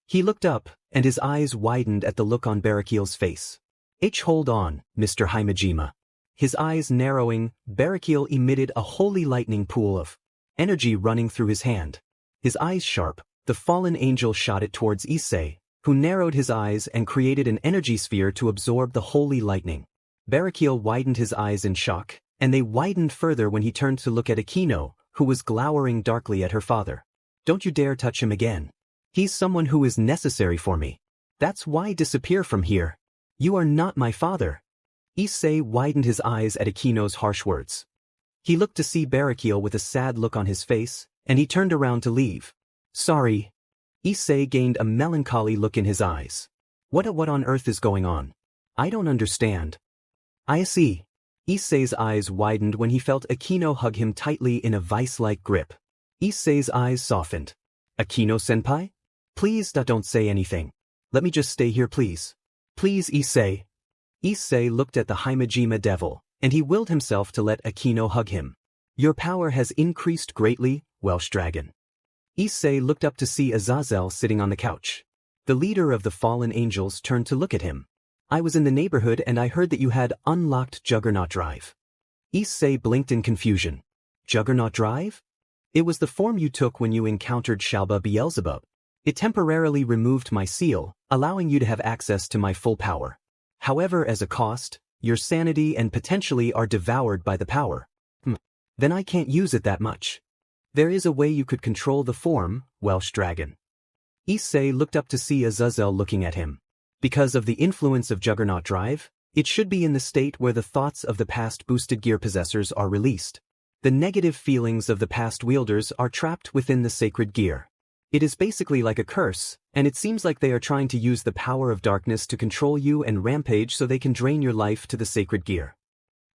He looked up, and his eyes widened at the look on Barakiel's face. Hold on, Mr. Himejima. His eyes narrowing, Barakiel emitted a holy lightning pool of energy running through his hand. His eyes sharp, the fallen angel shot it towards Issei, who narrowed his eyes and created an energy sphere to absorb the holy lightning. Barakiel widened his eyes in shock, and they widened further when he turned to look at Akino, who was glowering darkly at her father. Don't you dare touch him again. He's someone who is necessary for me. That's why disappear from here. You are not my father. Issei widened his eyes at Akino's harsh words. He looked to see Barakiel with a sad look on his face, and he turned around to leave. Sorry. Issei gained a melancholy look in his eyes. What on earth is going on? I don't understand. I see. Issei's eyes widened when he felt Akino hug him tightly in a vice-like grip. Issei's eyes softened. Akino-senpai? Please don't say anything. Let me just stay here please. Please Issei. Issei looked at the Himejima devil, and he willed himself to let Akino hug him. Your power has increased greatly, Welsh dragon. Issei looked up to see Azazel sitting on the couch. The leader of the fallen angels turned to look at him. I was in the neighborhood and I heard that you had unlocked Juggernaut Drive. Issei blinked in confusion. Juggernaut Drive? It was the form you took when you encountered Shalba Beelzebub. It temporarily removed my seal, allowing you to have access to my full power. However, as a cost, your sanity and potentially are devoured by the power. Then I can't use it that much. There is a way you could control the form, Welsh dragon. Issei looked up to see Azazel looking at him. Because of the influence of Juggernaut Drive, it should be in the state where the thoughts of the past boosted gear possessors are released. The negative feelings of the past wielders are trapped within the sacred gear. It is basically like a curse, and it seems like they are trying to use the power of darkness to control you and rampage so they can drain your life to the sacred gear.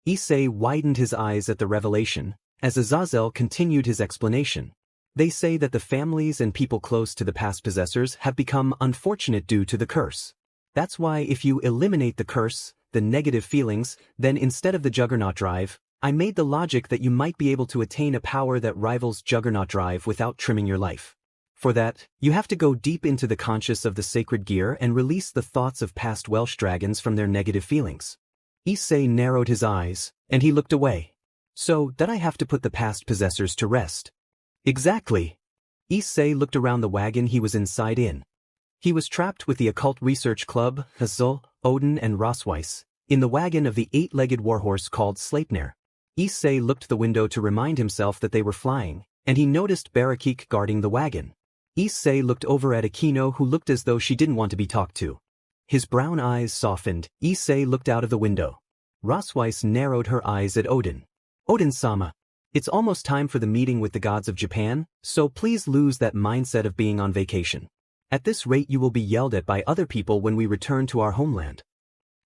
Issei widened his eyes at the revelation, as Azazel continued his explanation. They say that the families and people close to the past possessors have become unfortunate due to the curse. That's why if you eliminate the curse, the negative feelings, then instead of the Juggernaut Drive, I made the logic that you might be able to attain a power that rivals Juggernaut Drive without trimming your life. For that, you have to go deep into the conscious of the sacred gear and release the thoughts of past Welsh dragons from their negative feelings. Issei narrowed his eyes, and he looked away. So, that I have to put the past possessors to rest. Exactly. Issei looked around the wagon he was inside in. He was trapped with the Occult Research Club, Hazel, Odin and Rosweiss, in the wagon of the eight-legged warhorse called Sleipnir. Issei looked the window to remind himself that they were flying, and he noticed Barakik guarding the wagon. Issei looked over at Akino who looked as though she didn't want to be talked to. His brown eyes softened. Issei looked out of the window. Rosweiss narrowed her eyes at Odin. Odin-sama, it's almost time for the meeting with the gods of Japan, so please lose that mindset of being on vacation. At this rate you will be yelled at by other people when we return to our homeland.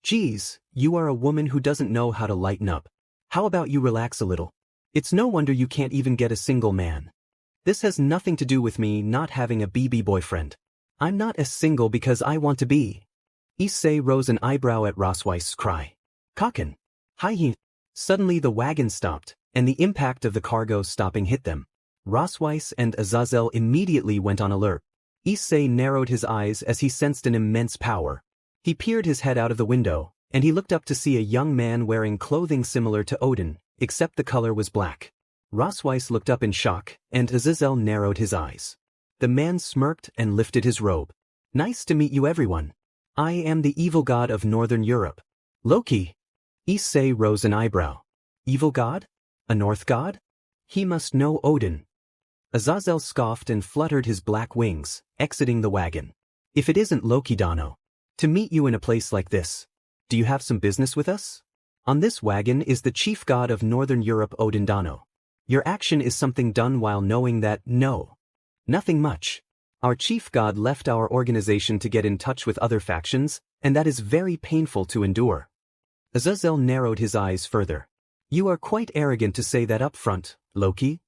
Geez, you are a woman who doesn't know how to lighten up. How about you relax a little? It's no wonder you can't even get a single man. This has nothing to do with me not having a BB boyfriend. I'm not as single because I want to be. Issei rose an eyebrow at Rosweiss's cry. Kaken. Hi. Suddenly the wagon stopped, and the impact of the cargo stopping hit them. Rosweiss and Azazel immediately went on alert. Issei narrowed his eyes as he sensed an immense power. He peered his head out of the window, and he looked up to see a young man wearing clothing similar to Odin, except the color was black. Rosweiss looked up in shock, and Azazel narrowed his eyes. The man smirked and lifted his robe. Nice to meet you, everyone. I am the evil god of Northern Europe. Loki. Issei rose an eyebrow. Evil god? A North god? He must know Odin. Azazel scoffed and fluttered his black wings, exiting the wagon. If it isn't Loki Dano. To meet you in a place like this. Do you have some business with us? On this wagon is the chief god of Northern Europe, Odin Dano. Your action is something done while knowing that, no. Nothing much. Our chief god left our organization to get in touch with other factions, and that is very painful to endure. Azazel narrowed his eyes further. You are quite arrogant to say that up front, Loki.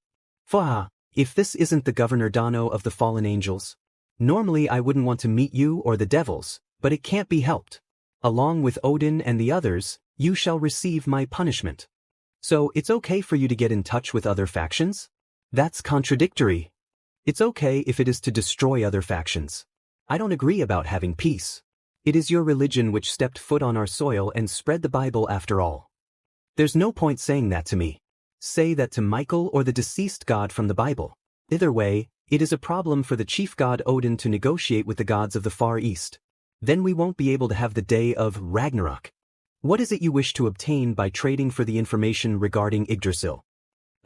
Faha, if this isn't the Governor Dano of the Fallen Angels. Normally I wouldn't want to meet you or the devils, but it can't be helped. Along with Odin and the others, you shall receive my punishment. So it's okay for you to get in touch with other factions? That's contradictory. It's okay if it is to destroy other factions. I don't agree about having peace. It is your religion which stepped foot on our soil and spread the Bible after all. There's no point saying that to me. Say that to Michael or the deceased god from the Bible. Either way, it is a problem for the chief god Odin to negotiate with the gods of the Far East. Then we won't be able to have the day of Ragnarok. What is it you wish to obtain by trading for the information regarding Yggdrasil?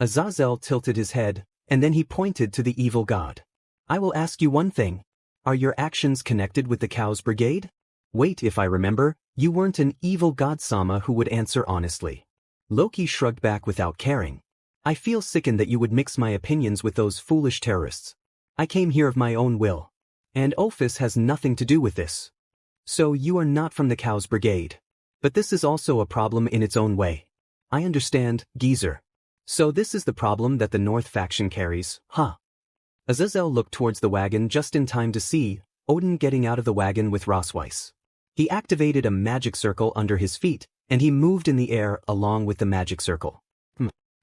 Azazel tilted his head, and then he pointed to the evil god. I will ask you one thing. Are your actions connected with the Cows Brigade? Wait, if I remember, you weren't an evil god Sama who would answer honestly. Loki shrugged back without caring. I feel sickened that you would mix my opinions with those foolish terrorists. I came here of my own will. And Ophis has nothing to do with this. So you are not from the Cows Brigade. But this is also a problem in its own way. I understand, geezer. So this is the problem that the North faction carries, huh? Azazel looked towards the wagon just in time to see Odin getting out of the wagon with Rosweiss. He activated a magic circle under his feet, and he moved in the air along with the magic circle.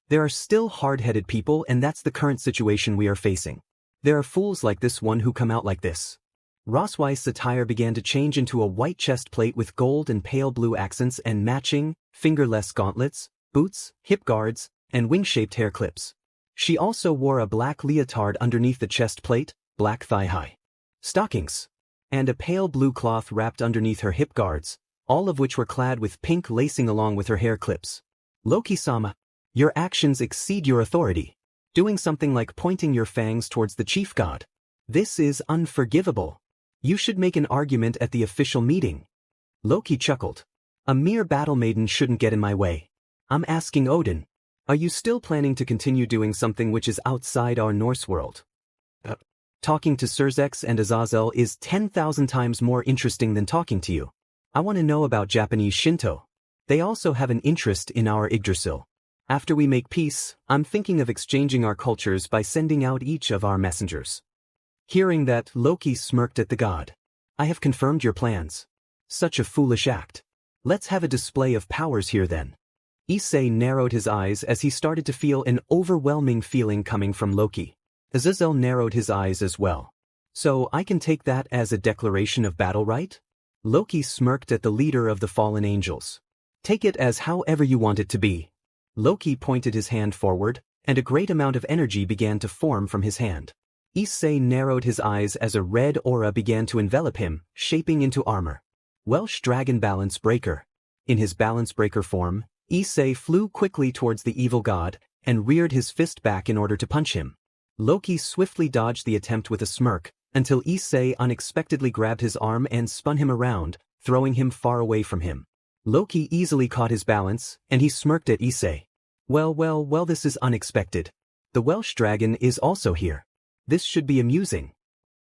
There are still hard-headed people, and that's the current situation we are facing. There are fools like this one who come out like this. Rosweiss's attire began to change into a white chest plate with gold and pale blue accents and matching, fingerless gauntlets, boots, hip guards, and wing-shaped hair clips. She also wore a black leotard underneath the chest plate, black thigh-high stockings, and a pale blue cloth wrapped underneath her hip guards, all of which were clad with pink lacing along with her hair clips. Loki-sama, your actions exceed your authority. Doing something like pointing your fangs towards the chief god. This is unforgivable. You should make an argument at the official meeting. Loki chuckled. A mere battle maiden shouldn't get in my way. I'm asking Odin. Are you still planning to continue doing something which is outside our Norse world? Talking to Surzex and Azazel is 10,000 times more interesting than talking to you. I want to know about Japanese Shinto. They also have an interest in our Yggdrasil. After we make peace, I'm thinking of exchanging our cultures by sending out each of our messengers. Hearing that, Loki smirked at the god. I have confirmed your plans. Such a foolish act. Let's have a display of powers here then. Issei narrowed his eyes as he started to feel an overwhelming feeling coming from Loki. Azazel narrowed his eyes as well. So I can take that as a declaration of battle, right? Loki smirked at the leader of the fallen angels. Take it as however you want it to be. Loki pointed his hand forward, and a great amount of energy began to form from his hand. Issei narrowed his eyes as a red aura began to envelop him, shaping into armor. Welsh Dragon Balance Breaker. In his Balance Breaker form, Issei flew quickly towards the evil god, and reared his fist back in order to punch him. Loki swiftly dodged the attempt with a smirk, until Issei unexpectedly grabbed his arm and spun him around, throwing him far away from him. Loki easily caught his balance, and he smirked at Issei. Well, this is unexpected. The Welsh dragon is also here. This should be amusing.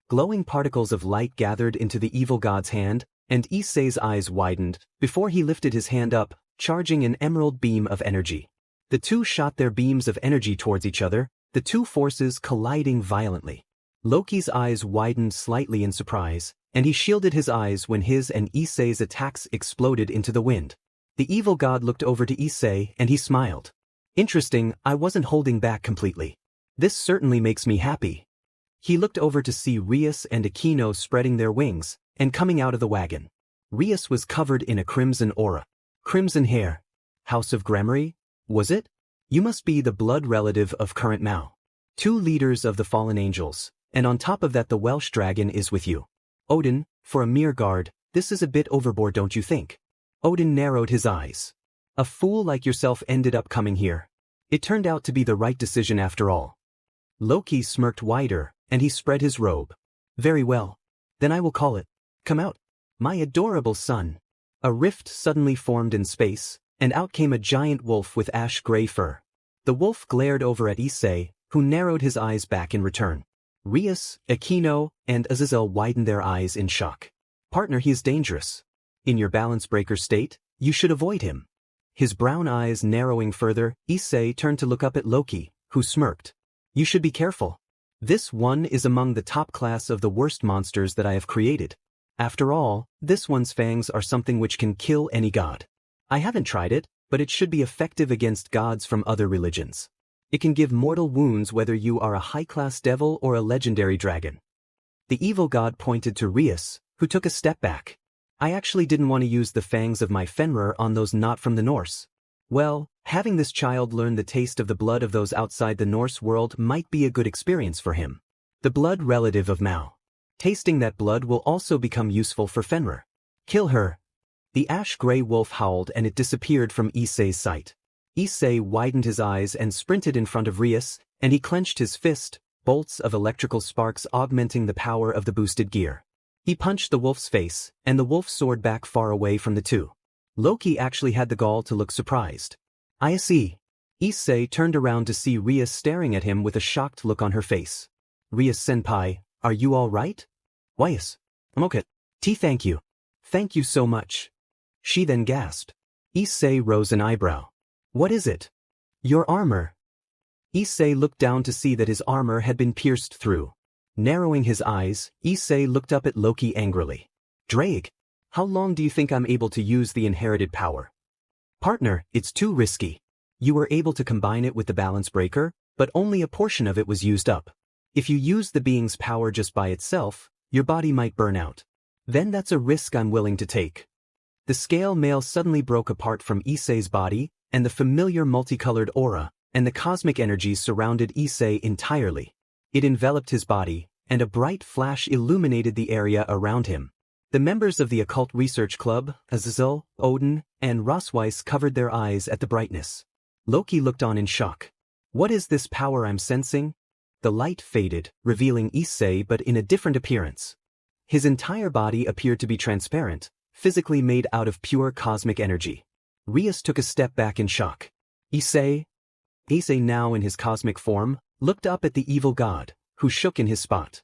Glowing particles of light gathered into the evil god's hand, and Issei's eyes widened, before he lifted his hand up, charging an emerald beam of energy. The two shot their beams of energy towards each other, the two forces colliding violently. Loki's eyes widened slightly in surprise, and he shielded his eyes when his and Issei's attacks exploded into the wind. The evil god looked over to Issei and he smiled. Interesting, I wasn't holding back completely. This certainly makes me happy. He looked over to see Rias and Aquino spreading their wings and coming out of the wagon. Rias was covered in a crimson aura. Crimson hair. House of Gremory? Was it? You must be the blood relative of current Mao. 2 leaders of the fallen angels, and on top of that the Welsh dragon is with you. Odin, for a mere guard, this is a bit overboard, don't you think? Odin narrowed his eyes. A fool like yourself ended up coming here. It turned out to be the right decision after all. Loki smirked wider, and he spread his robe. Very well. Then I will call it. Come out. My adorable son. A rift suddenly formed in space, and out came a giant wolf with ash-gray fur. The wolf glared over at Issei, who narrowed his eyes back in return. Rias, Aquino, and Azazel widened their eyes in shock. Partner, he is dangerous. In your balance breaker state, you should avoid him. His brown eyes narrowing further, Issei turned to look up at Loki, who smirked. You should be careful. This one is among the top class of the worst monsters that I have created. After all, this one's fangs are something which can kill any god. I haven't tried it, but it should be effective against gods from other religions. It can give mortal wounds whether you are a high-class devil or a legendary dragon. The evil god pointed to Rias, who took a step back. I actually didn't want to use the fangs of my Fenrir on those not from the Norse. Well, having this child learn the taste of the blood of those outside the Norse world might be a good experience for him. The blood relative of Mao. Tasting that blood will also become useful for Fenrir. Kill her. The ash-gray wolf howled and it disappeared from Issei's sight. Issei widened his eyes and sprinted in front of Rias, and he clenched his fist, bolts of electrical sparks augmenting the power of the boosted gear. He punched the wolf's face, and the wolf soared back far away from the two. Loki actually had the gall to look surprised. I see. Issei turned around to see Rias staring at him with a shocked look on her face. Rias-senpai, are you all right? Yes. I'm okay. Thank you. Thank you so much. She then gasped. Issei rose an eyebrow. What is it? Your armor. Issei looked down to see that his armor had been pierced through. Narrowing his eyes, Issei looked up at Loki angrily. Drake, how long do you think I'm able to use the inherited power? Partner, it's too risky. You were able to combine it with the balance breaker, but only a portion of it was used up. If you use the being's power just by itself, your body might burn out. Then that's a risk I'm willing to take. The scale mail suddenly broke apart from Issei's body, and the familiar multicolored aura, and the cosmic energies surrounded Issei entirely. It enveloped his body, and a bright flash illuminated the area around him. The members of the Occult Research Club, Azazel, Odin, and Rosweiss covered their eyes at the brightness. Loki looked on in shock. What is this power I'm sensing? The light faded, revealing Issei but in a different appearance. His entire body appeared to be transparent, physically made out of pure cosmic energy. Rias took a step back in shock. Issei, now in his cosmic form, looked up at the evil god, who shook in his spot.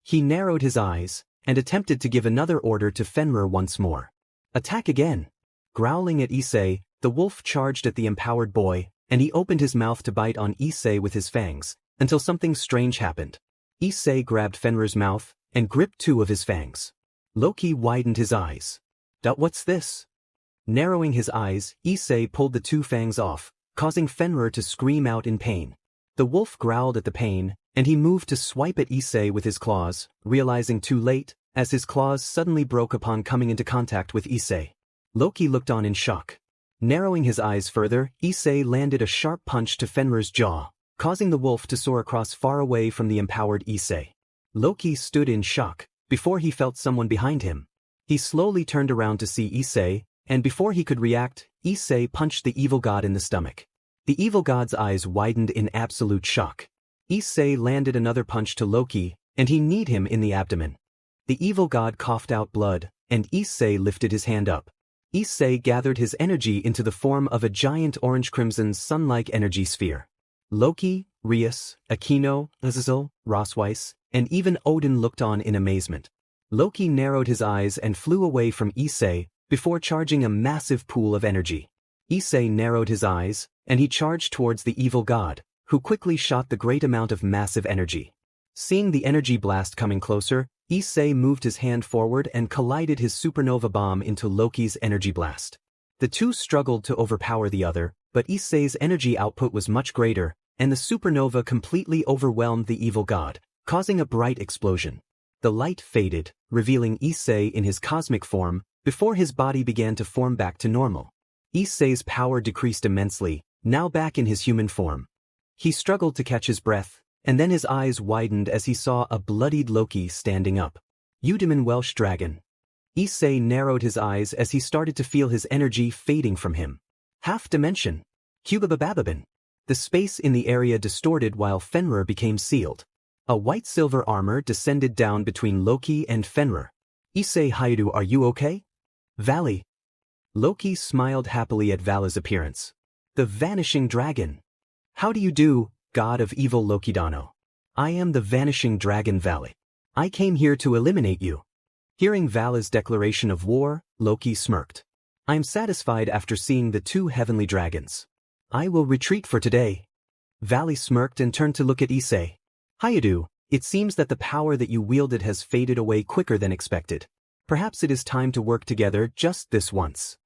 He narrowed his eyes, and attempted to give another order to Fenrir once more. Attack again! Growling at Issei, the wolf charged at the empowered boy, and he opened his mouth to bite on Issei with his fangs, until something strange happened. Issei grabbed Fenrir's mouth, and gripped 2 of his fangs. Loki widened his eyes. What's this? Narrowing his eyes, Issei pulled the 2 fangs off, causing Fenrir to scream out in pain. The wolf growled at the pain, and he moved to swipe at Issei with his claws, realizing too late, as his claws suddenly broke upon coming into contact with Issei. Loki looked on in shock. Narrowing his eyes further, Issei landed a sharp punch to Fenrir's jaw, causing the wolf to soar across far away from the empowered Issei. Loki stood in shock, before he felt someone behind him. He slowly turned around to see Issei, and before he could react, Issei punched the evil god in the stomach. The evil god's eyes widened in absolute shock. Issei landed another punch to Loki, and he kneed him in the abdomen. The evil god coughed out blood, and Issei lifted his hand up. Issei gathered his energy into the form of a giant orange-crimson sun-like energy sphere. Loki, Rias, Aquino, Azazel, Rosweiss, and even Odin looked on in amazement. Loki narrowed his eyes and flew away from Issei, before charging a massive pool of energy. Issei narrowed his eyes, and he charged towards the evil god, who quickly shot the great amount of massive energy. Seeing the energy blast coming closer, Issei moved his hand forward and collided his supernova bomb into Loki's energy blast. The two struggled to overpower the other, but Issei's energy output was much greater, and the supernova completely overwhelmed the evil god, causing a bright explosion. The light faded, revealing Issei in his cosmic form, before his body began to form back to normal. Issei's power decreased immensely, now back in his human form. He struggled to catch his breath, and then his eyes widened as he saw a bloodied Loki standing up. Hyoudou Welsh dragon. Issei narrowed his eyes as he started to feel his energy fading from him. Half-dimension. Cubababababin. The space in the area distorted while Fenrir became sealed. A white-silver armor descended down between Loki and Fenrir. Issei Hyoudou, are you okay? Valley. Loki smiled happily at Vala's appearance. The vanishing dragon. How do you do, god of evil Lokidano? I am the vanishing dragon Valley. I came here to eliminate you. Hearing Vala's declaration of war, Loki smirked. I am satisfied after seeing the two heavenly dragons. I will retreat for today. Valley smirked and turned to look at Issei. Hyoudou, it seems that the power that you wielded has faded away quicker than expected. Perhaps it is time to work together just this once.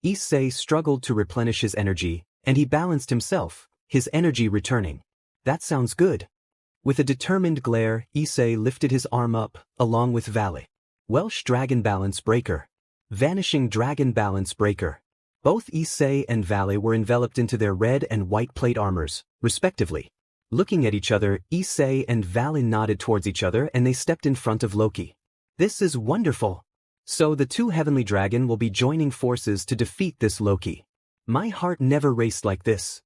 Issei struggled to replenish his energy, and he balanced himself, his energy returning. That sounds good. With a determined glare, Issei lifted his arm up, along with Valley. Welsh Dragon Balance Breaker. Vanishing Dragon Balance Breaker. Both Issei and Valley were enveloped into their red and white plate armors, respectively. Looking at each other, Issei and Valley nodded towards each other and they stepped in front of Loki. This is wonderful. So the two heavenly dragon will be joining forces to defeat this Loki. My heart never raced like this.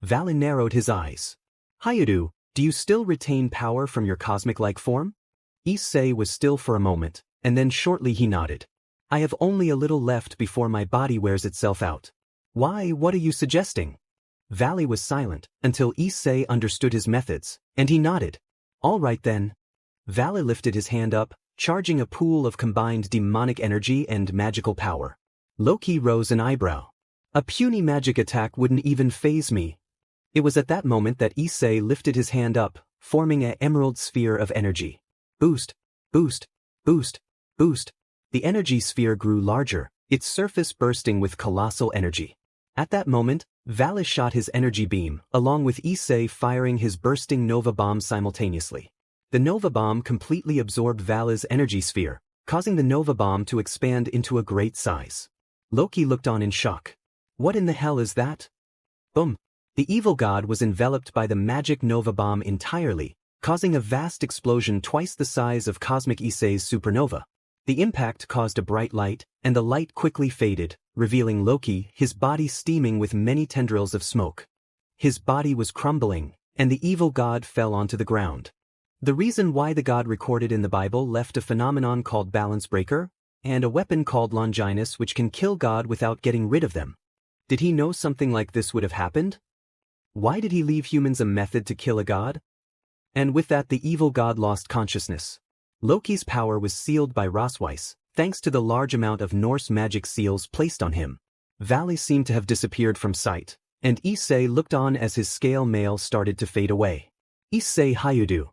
Valley narrowed his eyes. Hyoudou, do you still retain power from your cosmic-like form? Issei was still for a moment, and then shortly he nodded. I have only a little left before my body wears itself out. Why, what are you suggesting? Valley was silent, until Issei understood his methods, and he nodded. All right then. Valley lifted his hand up, charging a pool of combined demonic energy and magical power. Loki rose an eyebrow. A puny magic attack wouldn't even faze me. It was at that moment that Issei lifted his hand up, forming an emerald sphere of energy. Boost, boost, boost, boost. The energy sphere grew larger, its surface bursting with colossal energy. At that moment, Valley shot his energy beam, along with Issei firing his bursting Nova Bomb simultaneously. The Nova Bomb completely absorbed Valley's energy sphere, causing the Nova Bomb to expand into a great size. Loki looked on in shock. What in the hell is that? Boom! The evil god was enveloped by the magic Nova Bomb entirely, causing a vast explosion twice the size of Cosmic Issei's supernova. The impact caused a bright light, and the light quickly faded, revealing Loki, his body steaming with many tendrils of smoke. His body was crumbling, and the evil god fell onto the ground. The reason why the god recorded in the Bible left a phenomenon called balance breaker, and a weapon called Longinus which can kill God without getting rid of them. Did he know something like this would have happened? Why did he leave humans a method to kill a god? And with that the evil god lost consciousness. Loki's power was sealed by Rosweiss, thanks to the large amount of Norse magic seals placed on him. Valley seemed to have disappeared from sight, and Issei looked on as his scale mail started to fade away. Issei Hyoudou.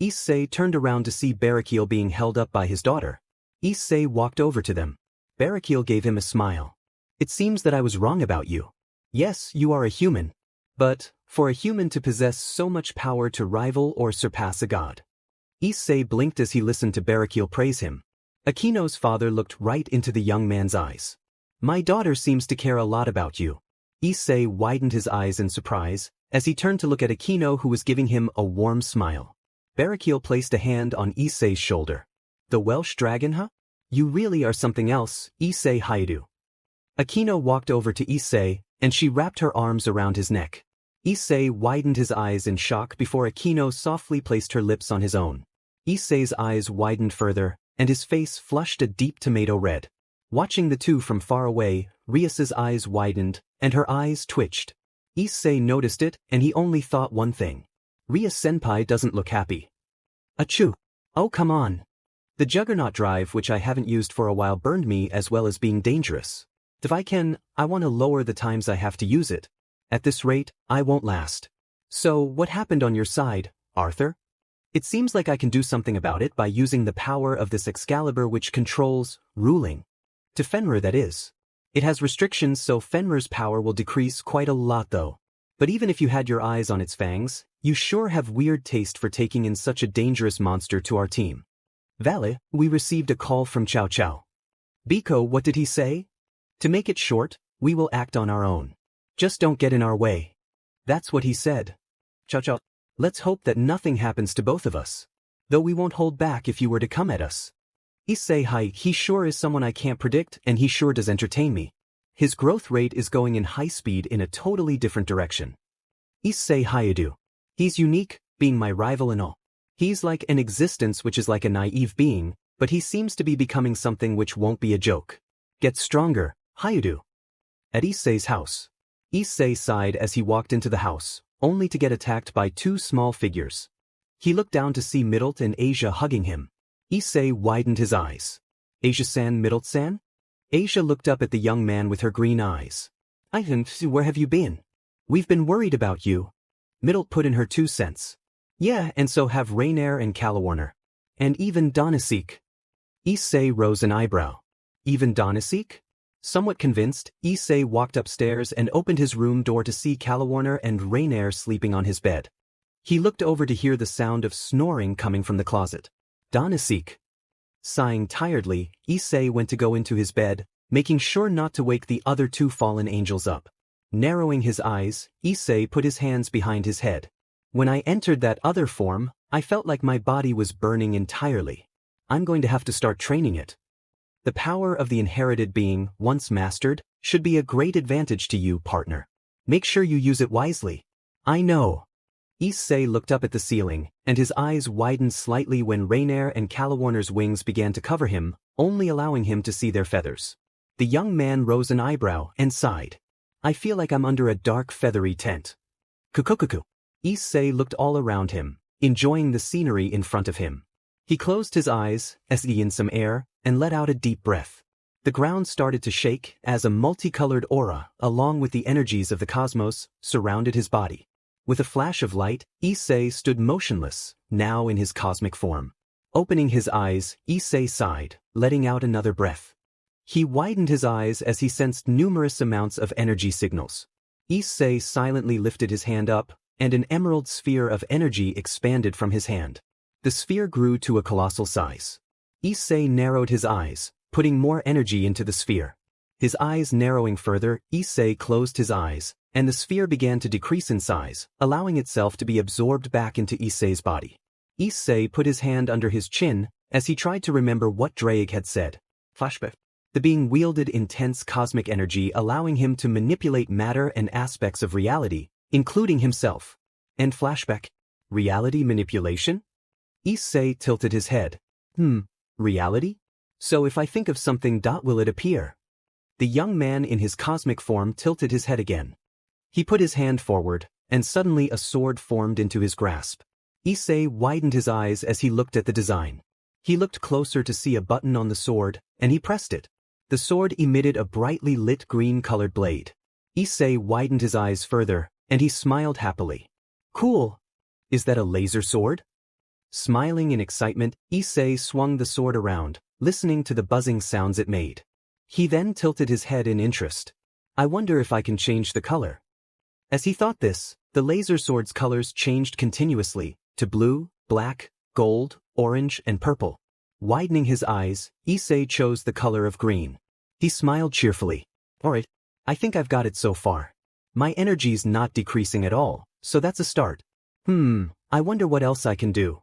Issei turned around to see Barakiel being held up by his daughter. Issei walked over to them. Barakiel gave him a smile. It seems that I was wrong about you. Yes, you are a human. But, for a human to possess so much power to rival or surpass a god. Issei blinked as he listened to Barakiel praise him. Akino's father looked right into the young man's eyes. My daughter seems to care a lot about you. Issei widened his eyes in surprise, as he turned to look at Akino who was giving him a warm smile. Barakiel placed a hand on Issei's shoulder. The Welsh dragon, huh? You really are something else, Issei Hyoudou. Akino walked over to Issei, and she wrapped her arms around his neck. Issei widened his eyes in shock before Akino softly placed her lips on his own. Issei's eyes widened further, and his face flushed a deep tomato red. Watching the two from far away, Rias's eyes widened, and her eyes twitched. Issei noticed it, and he only thought one thing. Ria-senpai doesn't look happy. Achoo! Oh come on! The Juggernaut drive which I haven't used for a while burned me as well as being dangerous. If I can, I want to lower the times I have to use it. At this rate, I won't last. So, what happened on your side, Arthur? It seems like I can do something about it by using the power of this Excalibur which controls, ruling. To Fenrir that is. It has restrictions so Fenrir's power will decrease quite a lot though. But even if you had your eyes on its fangs, you sure have weird taste for taking in such a dangerous monster to our team. Vale, we received a call from Chow Chow. Biko, what did he say? To make it short, we will act on our own. Just don't get in our way. That's what he said. Chow Chow, let's hope that nothing happens to both of us. Though we won't hold back if you were to come at us. Issei Hyoudou, he sure is someone I can't predict and he sure does entertain me. His growth rate is going in high speed in a totally different direction. Issei Hyoudou. He's unique, being my rival and all. He's like an existence which is like a naive being, but he seems to be becoming something which won't be a joke. Get stronger, Hyoudou. At Issei's house. Issei sighed as he walked into the house, only to get attacked by two small figures. He looked down to see Middlet and Asia hugging him. Issei widened his eyes. Asia-san, Middlet-san? Asia looked up at the young man with her green eyes. Where have you been? We've been worried about you. Middlet put in her 2 cents. Yeah, and so have Rainier and Calawarner. And even Donasik. Issei rose an eyebrow. Even Donasik? Somewhat convinced, Issei walked upstairs and opened his room door to see Calawarner and Rainier sleeping on his bed. He looked over to hear the sound of snoring coming from the closet. Donasik. Sighing tiredly, Issei went to go into his bed, making sure not to wake the other 2 fallen angels up. Narrowing his eyes, Issei put his hands behind his head. When I entered that other form, I felt like my body was burning entirely. I'm going to have to start training it. The power of the inherited being, once mastered, should be a great advantage to you, partner. Make sure you use it wisely. I know. Issei looked up at the ceiling, and his eyes widened slightly when Rainier and Calawarner's wings began to cover him, only allowing him to see their feathers. The young man rose an eyebrow and sighed. I feel like I'm under a dark feathery tent. Kukukuku. Issei looked all around him, enjoying the scenery in front of him. He closed his eyes, sucked in some air, and let out a deep breath. The ground started to shake as a multicolored aura, along with the energies of the cosmos, surrounded his body. With a flash of light, Issei stood motionless, now in his cosmic form. Opening his eyes, Issei sighed, letting out another breath. He widened his eyes as he sensed numerous amounts of energy signals. Issei silently lifted his hand up, and an emerald sphere of energy expanded from his hand. The sphere grew to a colossal size. Issei narrowed his eyes, putting more energy into the sphere. His eyes narrowing further, Issei closed his eyes, and the sphere began to decrease in size, allowing itself to be absorbed back into Issei's body. Issei put his hand under his chin, as he tried to remember what Drake had said. Flashback. The being wielded intense cosmic energy, allowing him to manipulate matter and aspects of reality, including himself. And flashback. Reality manipulation? Issei tilted his head. Reality? So if I think of something, will it appear? The young man in his cosmic form tilted his head again. He put his hand forward, and suddenly a sword formed into his grasp. Issei widened his eyes as he looked at the design. He looked closer to see a button on the sword, and he pressed it. The sword emitted a brightly lit green-colored blade. Issei widened his eyes further, and he smiled happily. Cool! Is that a laser sword? Smiling in excitement, Issei swung the sword around, listening to the buzzing sounds it made. He then tilted his head in interest. I wonder if I can change the color. As he thought this, the laser sword's colors changed continuously, to blue, black, gold, orange, and purple. Widening his eyes, Issei chose the color of green. He smiled cheerfully. Alright, I think I've got it so far. My energy's not decreasing at all, so that's a start. I wonder what else I can do.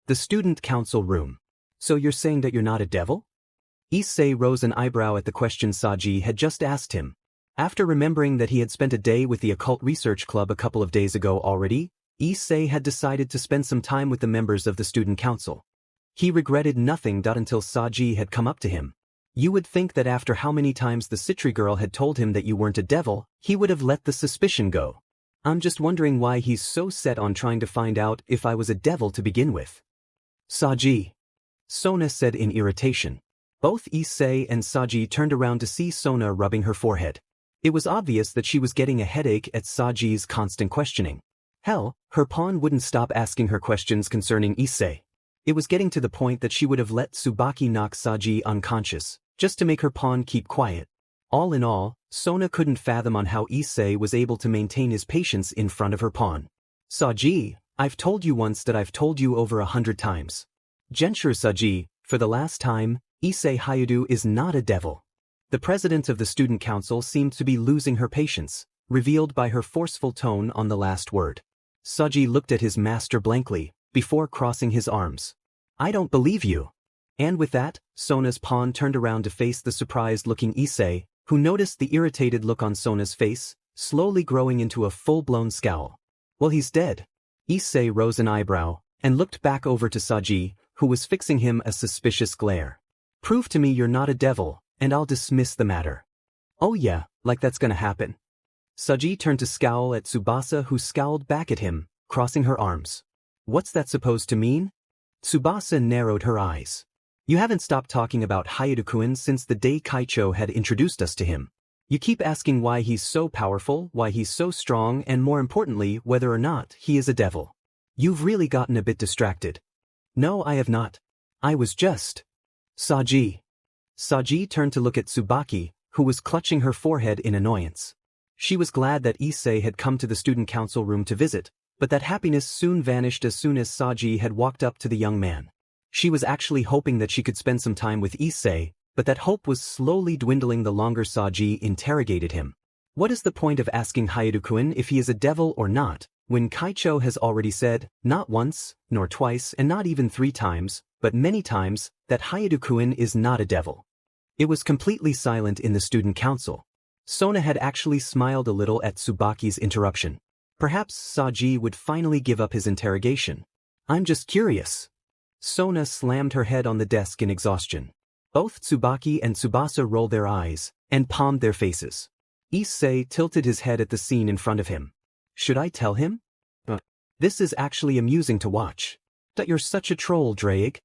The student council room. So you're saying that you're not a devil? Issei rose an eyebrow at the question Saji had just asked him. After remembering that he had spent a day with the Occult Research Club a couple of days ago already, Issei had decided to spend some time with the members of the student council. He regretted nothing until Saji had come up to him. You would think that after how many times the Citri girl had told him that you weren't a devil, he would have let the suspicion go. I'm just wondering why he's so set on trying to find out if I was a devil to begin with. Saji. Sona said in irritation. Both Issei and Saji turned around to see Sona rubbing her forehead. It was obvious that she was getting a headache at Saji's constant questioning. Hell, her pawn wouldn't stop asking her questions concerning Issei. It was getting to the point that she would have let Tsubaki knock Saji unconscious, just to make her pawn keep quiet. All in all, Sona couldn't fathom on how Issei was able to maintain his patience in front of her pawn. Saji, I've told you once that I've told you over 100 times. Gensure Saji, for the last time, Issei Hyoudou is not a devil. The president of the student council seemed to be losing her patience, revealed by her forceful tone on the last word. Saji looked at his master blankly, before crossing his arms. I don't believe you. And with that, Sona's pawn turned around to face the surprised-looking Issei, who noticed the irritated look on Sona's face, slowly growing into a full-blown scowl. Well, he's dead. Issei rose an eyebrow, and looked back over to Saji, who was fixing him a suspicious glare. Prove to me you're not a devil, and I'll dismiss the matter. Oh yeah, like that's gonna happen. Saji turned to scowl at Tsubasa, who scowled back at him, crossing her arms. What's that supposed to mean? Tsubasa narrowed her eyes. You haven't stopped talking about Hyoudou-kun since the day Kaicho had introduced us to him. You keep asking why he's so powerful, why he's so strong, and more importantly, whether or not he is a devil. You've really gotten a bit distracted. No, I have not. I was just... Saji. Saji turned to look at Tsubaki, who was clutching her forehead in annoyance. She was glad that Issei had come to the student council room to visit, but that happiness soon vanished as soon as Saji had walked up to the young man. She was actually hoping that she could spend some time with Issei, but that hope was slowly dwindling the longer Saji interrogated him. What is the point of asking Hyoudou-kun if he is a devil or not, when Kaicho has already said, not once, nor twice, and not even 3 times, but many times, that Hyoudou-kun is not a devil? It was completely silent in the student council. Sona had actually smiled a little at Tsubaki's interruption. Perhaps Saji would finally give up his interrogation. I'm just curious. Sona slammed her head on the desk in exhaustion. Both Tsubaki and Tsubasa rolled their eyes, and palmed their faces. Issei tilted his head at the scene in front of him. Should I tell him? This is actually amusing to watch. That you're such a troll, Drake.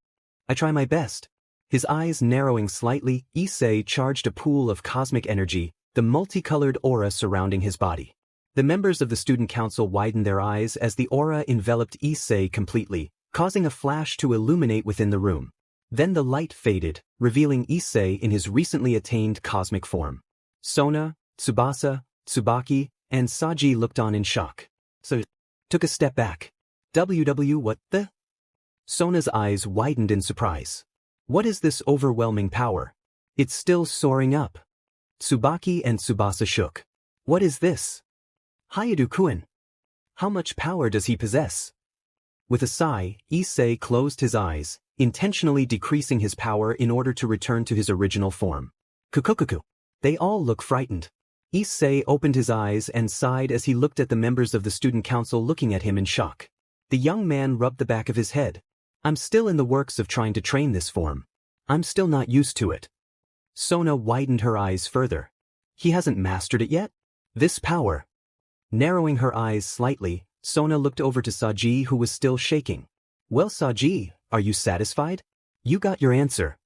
I try my best. His eyes narrowing slightly, Issei charged a pool of cosmic energy, the multicolored aura surrounding his body. The members of the student council widened their eyes as the aura enveloped Issei completely, causing a flash to illuminate within the room. Then the light faded, revealing Issei in his recently attained cosmic form. Sona, Tsubasa, Tsubaki, and Saji looked on in shock. So, took a step back. What the? Sona's eyes widened in surprise. What is this overwhelming power? It's still soaring up. Tsubaki and Tsubasa shook. What is this? Hyoudou-kun. How much power does he possess? With a sigh, Issei closed his eyes, intentionally decreasing his power in order to return to his original form. Kukukuku. They all look frightened. Issei opened his eyes and sighed as he looked at the members of the student council looking at him in shock. The young man rubbed the back of his head. I'm still in the works of trying to train this form. I'm still not used to it. Sona widened her eyes further. He hasn't mastered it yet? This power. Narrowing her eyes slightly, Sona looked over to Saji, who was still shaking. Well, Saji, are you satisfied? You got your answer.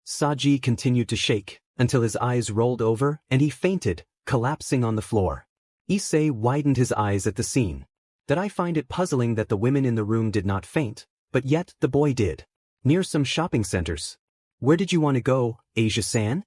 Saji continued to shake, until his eyes rolled over and he fainted, collapsing on the floor. Issei widened his eyes at the scene. That I find it puzzling that the women in the room did not faint, but yet the boy did. Near some shopping centers. Where did you want to go, Asia-san?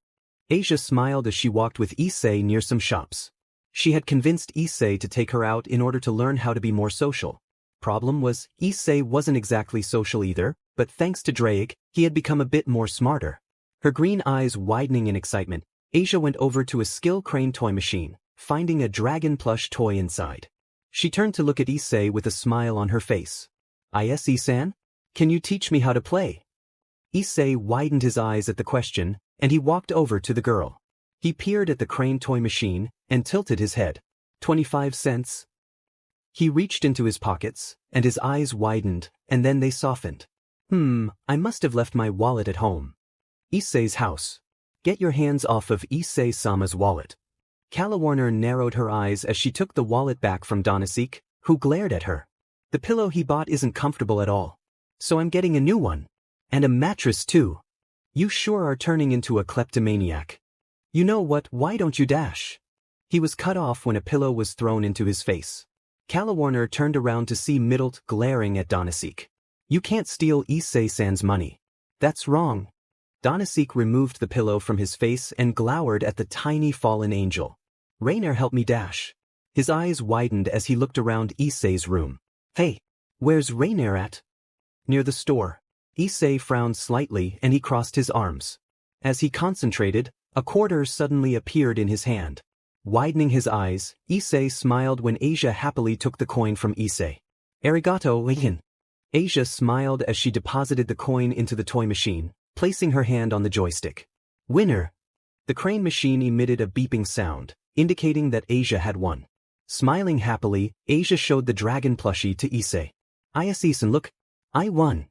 Asia smiled as she walked with Issei near some shops. She had convinced Issei to take her out in order to learn how to be more social. Problem was, Issei wasn't exactly social either, but thanks to Drake, he had become a bit more smarter. Her green eyes widening in excitement, Asia went over to a skill crane toy machine, finding a dragon plush toy inside. She turned to look at Issei with a smile on her face. Issei-san? Can you teach me how to play? Issei widened his eyes at the question, and he walked over to the girl. He peered at the crane toy machine, and tilted his head. 25 cents? He reached into his pockets, and his eyes widened, and then they softened. I must have left my wallet at home. Issei's house. Get your hands off of Issei-sama's wallet. Calawarner narrowed her eyes as she took the wallet back from Donasik, who glared at her. The pillow he bought isn't comfortable at all. So I'm getting a new one. And a mattress too. You sure are turning into a kleptomaniac. You know what, why don't you dash? He was cut off when a pillow was thrown into his face. Kalawarner turned around to see Middlet glaring at Donasek. You can't steal Issei-san's money. That's wrong. Donasek removed the pillow from his face and glowered at the tiny fallen angel. Rainer helped me dash. His eyes widened as he looked around Issei's room. Hey, where's Rainer at? Near the store. Issei frowned slightly and he crossed his arms. As he concentrated, a quarter suddenly appeared in his hand. Widening his eyes, Issei smiled when Asia happily took the coin from Issei. Arigato, Leikin. Asia smiled as she deposited the coin into the toy machine, placing her hand on the joystick. Winner! The crane machine emitted a beeping sound, indicating that Asia had won. Smiling happily, Asia showed the dragon plushie to Issei. Issei-san, look. I won.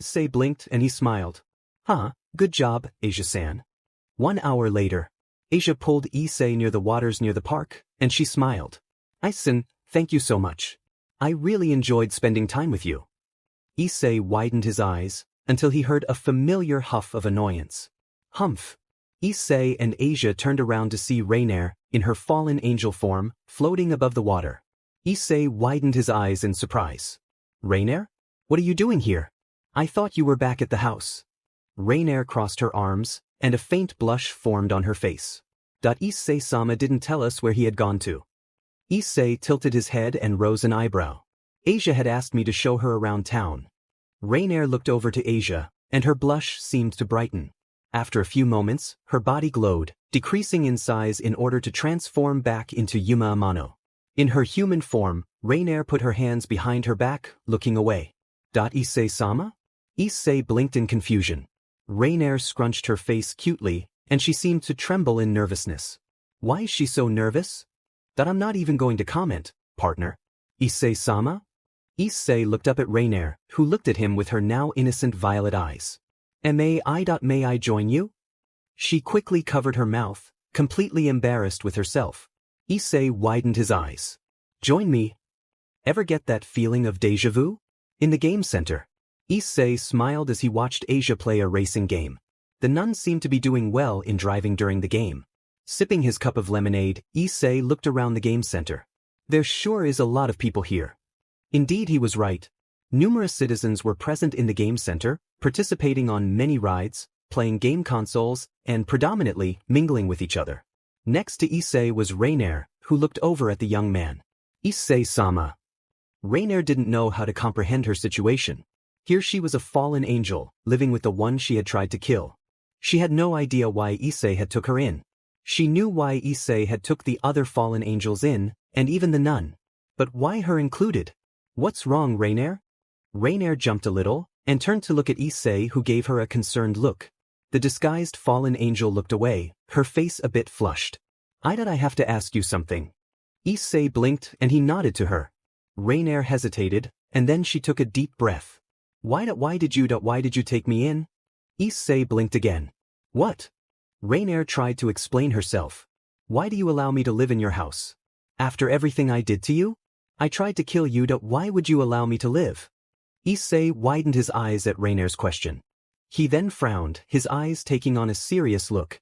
Issei blinked and he smiled. Huh, good job, Asia-san. 1 hour later, Asia pulled Issei near the waters near the park, and she smiled. Issei-san, thank you so much. I really enjoyed spending time with you. Issei widened his eyes, until he heard a familiar huff of annoyance. Humph. Issei and Asia turned around to see Rainer, in her fallen angel form, floating above the water. Issei widened his eyes in surprise. Rainer? What are you doing here? I thought you were back at the house. Rainer crossed her arms, and a faint blush formed on her face. Issei-sama didn't tell us where he had gone to. Issei tilted his head and rose an eyebrow. Asia had asked me to show her around town. Rainer looked over to Asia, and her blush seemed to brighten. After a few moments, her body glowed, decreasing in size in order to transform back into Yuma Amano. In her human form, Rainer put her hands behind her back, looking away. Issei-sama? Issei blinked in confusion. Rainer scrunched her face cutely, and she seemed to tremble in nervousness. Why is she so nervous? I'm not even going to comment, partner. Issei-sama? Issei looked up at Rainer, who looked at him with her now innocent violet eyes. May I join you? She quickly covered her mouth, completely embarrassed with herself. Issei widened his eyes. Join me. Ever get that feeling of déjà vu? In the game center. Issei smiled as he watched Asia play a racing game. The nun seemed to be doing well in driving during the game. Sipping his cup of lemonade, Issei looked around the game center. There sure is a lot of people here. Indeed, he was right. Numerous citizens were present in the game center, participating on many rides, playing game consoles, and predominantly mingling with each other. Next to Issei was Rainer, who looked over at the young man. Issei-sama. Rainer didn't know how to comprehend her situation. Here she was a fallen angel, living with the one she had tried to kill. She had no idea why Issei had took her in. She knew why Issei had took the other fallen angels in, and even the nun. But why her included? What's wrong, Rainer? Rainer jumped a little, and turned to look at Issei, who gave her a concerned look. The disguised fallen angel looked away, her face a bit flushed. I have to ask you something. Issei blinked and he nodded to her. Rainer hesitated, and then she took a deep breath. Why did you take me in? Issei blinked again. What? Rainer tried to explain herself. Why do you allow me to live in your house? After everything I did to you? I tried to kill you, why would you allow me to live? Issei widened his eyes at Rainer's question. He then frowned, his eyes taking on a serious look.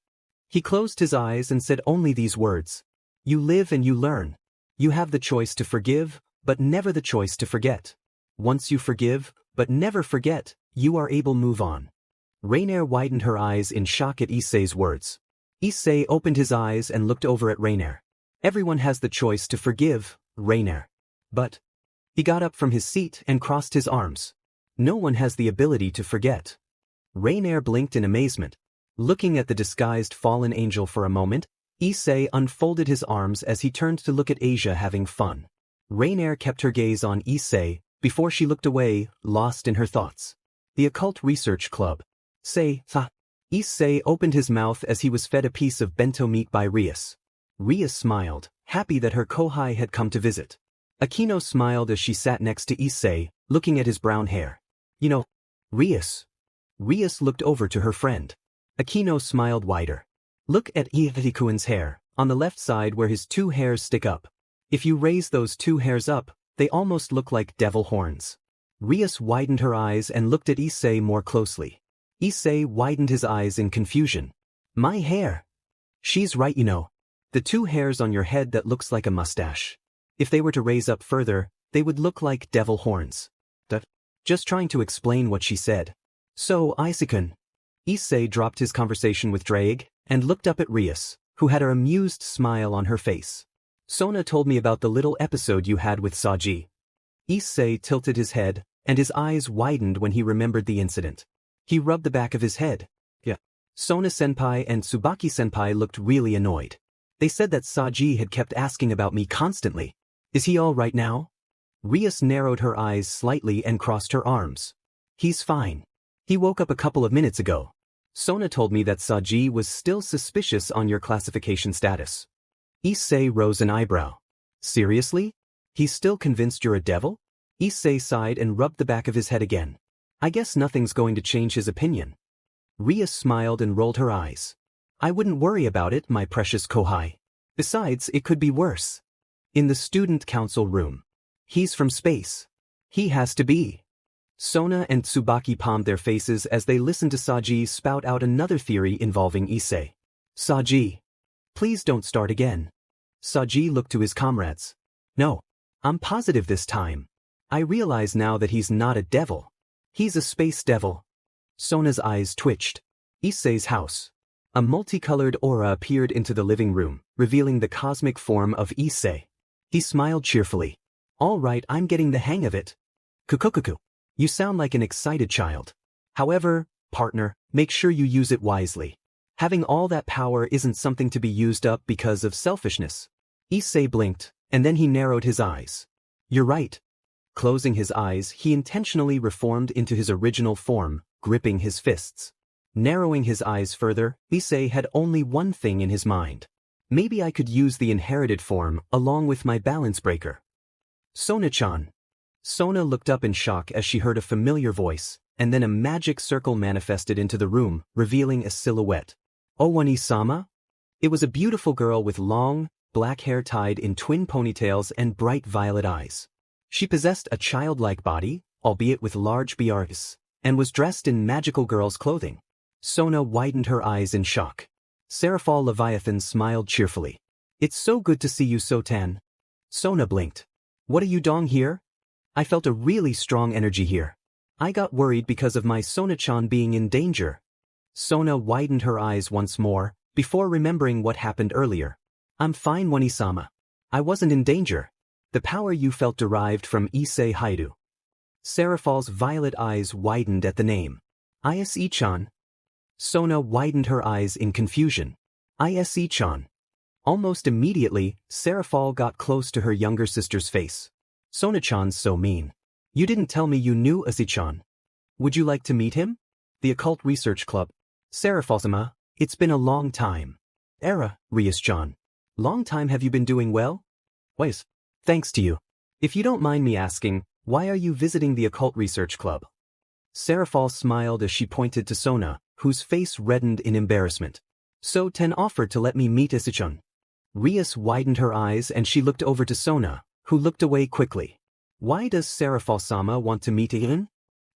He closed his eyes and said only these words. You live and you learn. You have the choice to forgive, but never the choice to forget. Once you forgive, but never forget, you are able to move on. Rainer widened her eyes in shock at Issei's words. Issei opened his eyes and looked over at Rainer. Everyone has the choice to forgive, Rainer. But he got up from his seat and crossed his arms. No one has the ability to forget. Rainer blinked in amazement. Looking at the disguised fallen angel for a moment, Issei unfolded his arms as he turned to look at Asia having fun. Rainer kept her gaze on Issei before she looked away, lost in her thoughts. The Occult Research Club. Issei opened his mouth as he was fed a piece of bento meat by Rias. Rias smiled, happy that her kohai had come to visit. Akino smiled as she sat next to Issei, looking at his brown hair. You know, Rias. Rias looked over to her friend. Akino smiled wider. Look at Ihikuan's hair, on the left side where his 2 hairs stick up. If you raise those 2 hairs up, they almost look like devil horns. Rias widened her eyes and looked at Issei more closely. Issei widened his eyes in confusion. My hair. She's right, you know. The 2 hairs on your head that looks like a mustache. If they were to raise up further, they would look like devil horns. Just trying to explain what she said. So, Issei-kun. Issei dropped his conversation with Draig and looked up at Rias, who had an amused smile on her face. Sona told me about the little episode you had with Saji. Issei tilted his head, and his eyes widened when he remembered the incident. He rubbed the back of his head. Yeah. Sona-senpai and Tsubaki-senpai looked really annoyed. They said that Saji had kept asking about me constantly. Is he all right now? Rias narrowed her eyes slightly and crossed her arms. He's fine. He woke up a couple of minutes ago. Sona told me that Saji was still suspicious on your classification status. Issei rose an eyebrow. Seriously? He's still convinced you're a devil? Issei sighed and rubbed the back of his head again. I guess nothing's going to change his opinion. Rias smiled and rolled her eyes. I wouldn't worry about it, my precious Kohai. Besides, it could be worse. In the student council room. He's from space. He has to be. Sona and Tsubaki palmed their faces as they listened to Saji spout out another theory involving Issei. Saji. Please don't start again. Saji looked to his comrades. No. I'm positive this time. I realize now that he's not a devil. He's a space devil. Sona's eyes twitched. Issei's house. A multicolored aura appeared into the living room, revealing the cosmic form of Issei. He smiled cheerfully. All right, I'm getting the hang of it. Kukukuku. You sound like an excited child. However, partner, make sure you use it wisely. Having all that power isn't something to be used up because of selfishness. Issei blinked, and then he narrowed his eyes. You're right. Closing his eyes, he intentionally reformed into his original form, gripping his fists. Narrowing his eyes further, Issei had only one thing in his mind. Maybe I could use the inherited form along with my balance breaker. Sona-chan. Sona looked up in shock as she heard a familiar voice, and then a magic circle manifested into the room, revealing a silhouette. Owani-sama? It was a beautiful girl with long, black hair tied in twin ponytails and bright violet eyes. She possessed a childlike body, albeit with large BRs, and was dressed in magical girl's clothing. Sona widened her eyes in shock. Seraphal Leviathan smiled cheerfully. It's so good to see you, Sotan. Sona blinked. What are you doing here? I felt a really strong energy here. I got worried because of my Sona-chan being in danger. Sona widened her eyes once more, before remembering what happened earlier. I'm fine, Wani-sama. I wasn't in danger. The power you felt derived from Issei Hyoudou. Seraphal's violet eyes widened at the name. Issei-chan. Sona widened her eyes in confusion. Issei-chan. Almost immediately, Seraphal got close to her younger sister's face. Sona-chan's so mean. You didn't tell me you knew Issei-chan. Would you like to meet him? The Occult Research Club. Seraphal-sama, it's been a long time. Rias-chan. Long time. Have you been doing well? Wait. Thanks to you. If you don't mind me asking, why are you visiting the Occult Research Club? Seraphal smiled as she pointed to Sona, whose face reddened in embarrassment. So Ten offered to let me meet Issei-chan. Rias widened her eyes and she looked over to Sona, who looked away quickly. Why does Seraphal-sama want to meet Ian?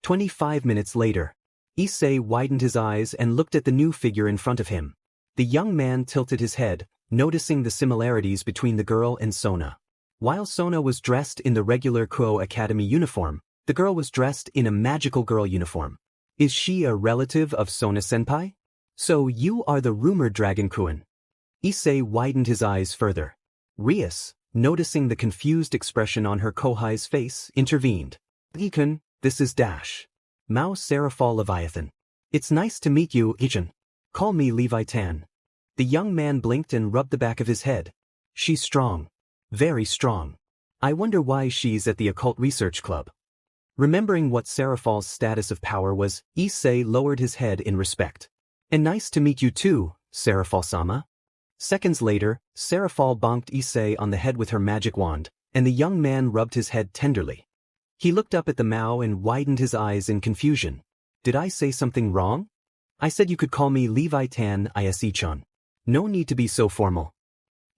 25 minutes later. Issei widened his eyes and looked at the new figure in front of him. The young man tilted his head, noticing the similarities between the girl and Sona. While Sona was dressed in the regular Kuoh Academy uniform, the girl was dressed in a magical girl uniform. Is she a relative of Sona-senpai? So you are the rumored Dragon Kuon. Issei widened his eyes further. Rias, noticing the confused expression on her Kohai's face, intervened. Ikun, this is Dash. Mao Seraphal Leviathan. It's nice to meet you, Ichan. Call me Levi Tan. The young man blinked and rubbed the back of his head. She's strong. Very strong. I wonder why she's at the Occult Research Club. Remembering what Seraphal's status of power was, Issei lowered his head in respect. And nice to meet you too, Seraphal-sama. Seconds later, Seraphal bonked Issei on the head with her magic wand, and the young man rubbed his head tenderly. He looked up at the Mao and widened his eyes in confusion. Did I say something wrong? I said you could call me Levi Tan Issei-chan. No need to be so formal.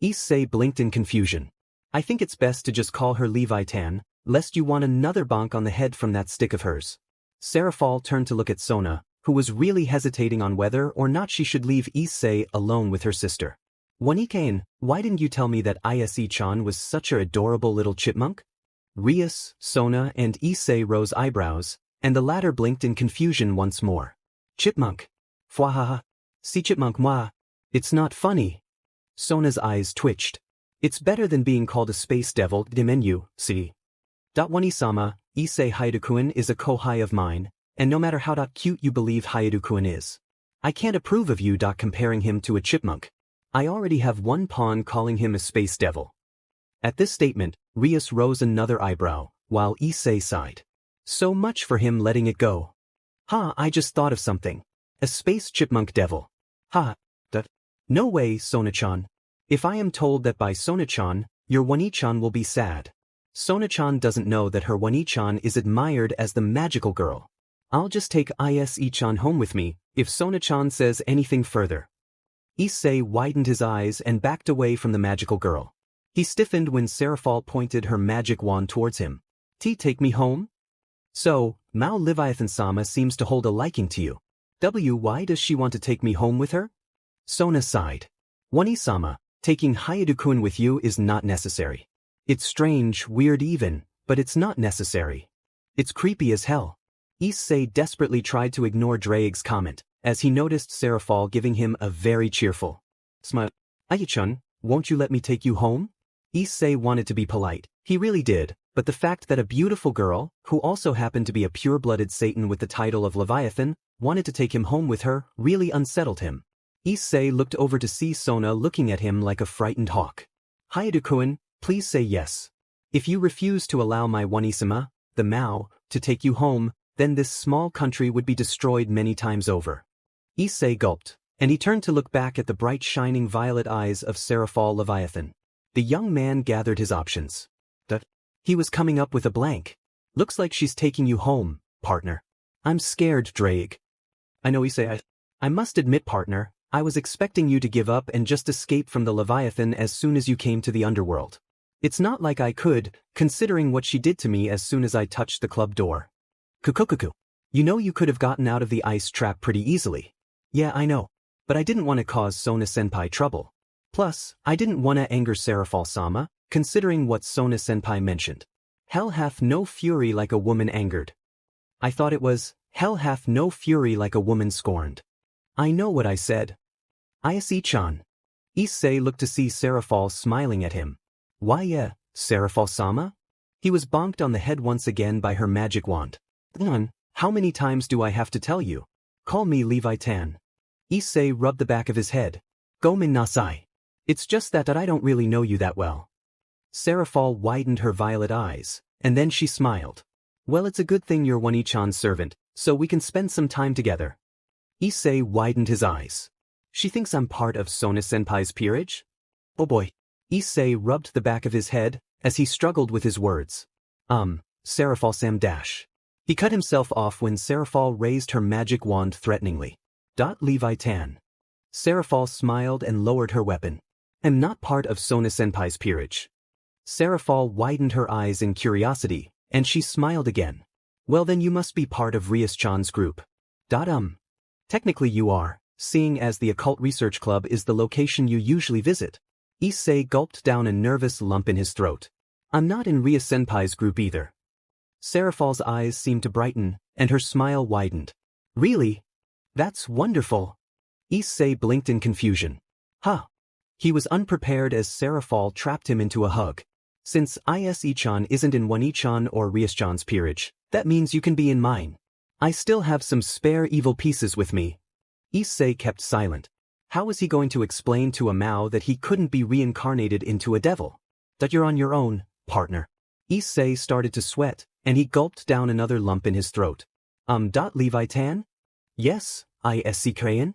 Issei blinked in confusion. I think it's best to just call her Levi Tan, lest you want another bonk on the head from that stick of hers. Seraphal turned to look at Sona, who was really hesitating on whether or not she should leave Issei alone with her sister. Wanikain, why didn't you tell me that Issei-chan was such a adorable little chipmunk? Rias, Sona and Issei rose eyebrows, and the latter blinked in confusion once more. Chipmunk. Fwahaha. Si chipmunk moi. It's not funny. Sona's eyes twitched. It's better than being called a space devil, dimenu, see. Wani-sama, Issei Hyoudou is a kohai of mine, and no matter how cute you believe Hyoudou is, I can't approve of you comparing him to a chipmunk. I already have one pawn calling him a space devil. At this statement, Rias rose another eyebrow, while Issei sighed. So much for him letting it go. I just thought of something. A space chipmunk devil. No way, Sona-chan. If I am told that by Sona-chan, your Wani-chan will be sad. Sona-chan doesn't know that her Wani-chan is admired as the magical girl. I'll just take Issei-chan home with me, if Sona-chan says anything further. Issei widened his eyes and backed away from the magical girl. He stiffened when Serafal pointed her magic wand towards him. Take me home? So, Mao Leviathan-sama seems to hold a liking to you. Why does she want to take me home with her? Sona sighed. Wani-sama, taking Hyoudou with you is not necessary. It's strange, weird even, but it's not necessary. It's creepy as hell. Issei desperately tried to ignore Draig's comment, as he noticed Serafal giving him a very cheerful smile. Ayi-chan, won't you let me take you home? Issei wanted to be polite, he really did, but the fact that a beautiful girl, who also happened to be a pure-blooded Satan with the title of Leviathan, wanted to take him home with her, really unsettled him. Issei looked over to see Sona looking at him like a frightened hawk. Hyoudou, please say yes. If you refuse to allow my Wani-sama, the Mao, to take you home, then this small country would be destroyed many times over. Issei gulped, and he turned to look back at the bright shining violet eyes of Serafal Leviathan. The young man gathered his options. He was coming up with a blank. Looks like she's taking you home, partner. I'm scared, Draig. I know, Issei. I must admit, partner, I was expecting you to give up and just escape from the Leviathan as soon as you came to the underworld. It's not like I could, considering what she did to me as soon as I touched the club door. Kukukuku. You know you could have gotten out of the ice trap pretty easily. Yeah, I know. But I didn't want to cause Sona-senpai trouble. Plus, I didn't want to anger Serafal-sama, considering what Sona-senpai mentioned. Hell hath no fury like a woman angered. I thought it was, hell hath no fury like a woman scorned. I know what I said. Issei-chan. Issei looked to see Serafal smiling at him. Why Serafal-sama? He was bonked on the head once again by her magic wand. How many times do I have to tell you? Call me Levi-tan. Issei rubbed the back of his head. Gomen nasai. It's just that I don't really know you that well. Serafal widened her violet eyes, and then she smiled. Well, it's a good thing you're Wani-chan's servant, so we can spend some time together. Issei widened his eyes. She thinks I'm part of Sona-senpai's peerage? Oh boy. Issei rubbed the back of his head, as he struggled with his words. Serafal-sam dash. He cut himself off when Serafal raised her magic wand threateningly. Levi-tan. Serafal smiled and lowered her weapon. I'm not part of Sona-senpai's peerage. Serafal widened her eyes in curiosity, and she smiled again. Well then you must be part of Rias-chan's group. Technically you are, seeing as the Occult Research Club is the location you usually visit. Issei gulped down a nervous lump in his throat. I'm not in Rias-senpai's group either. Serafal's eyes seemed to brighten, and her smile widened. Really? That's wonderful. Issei blinked in confusion. He was unprepared as Serafal trapped him into a hug. Since Issei-chan isn't in Wani-chan or Rias-chan's peerage, that means you can be in mine. I still have some spare evil pieces with me. Issei kept silent. How was he going to explain to a Mao that he couldn't be reincarnated into a devil? That you're on your own, partner. Issei started to sweat, and he gulped down another lump in his throat. Levi-tan? Yes, Issei-chan?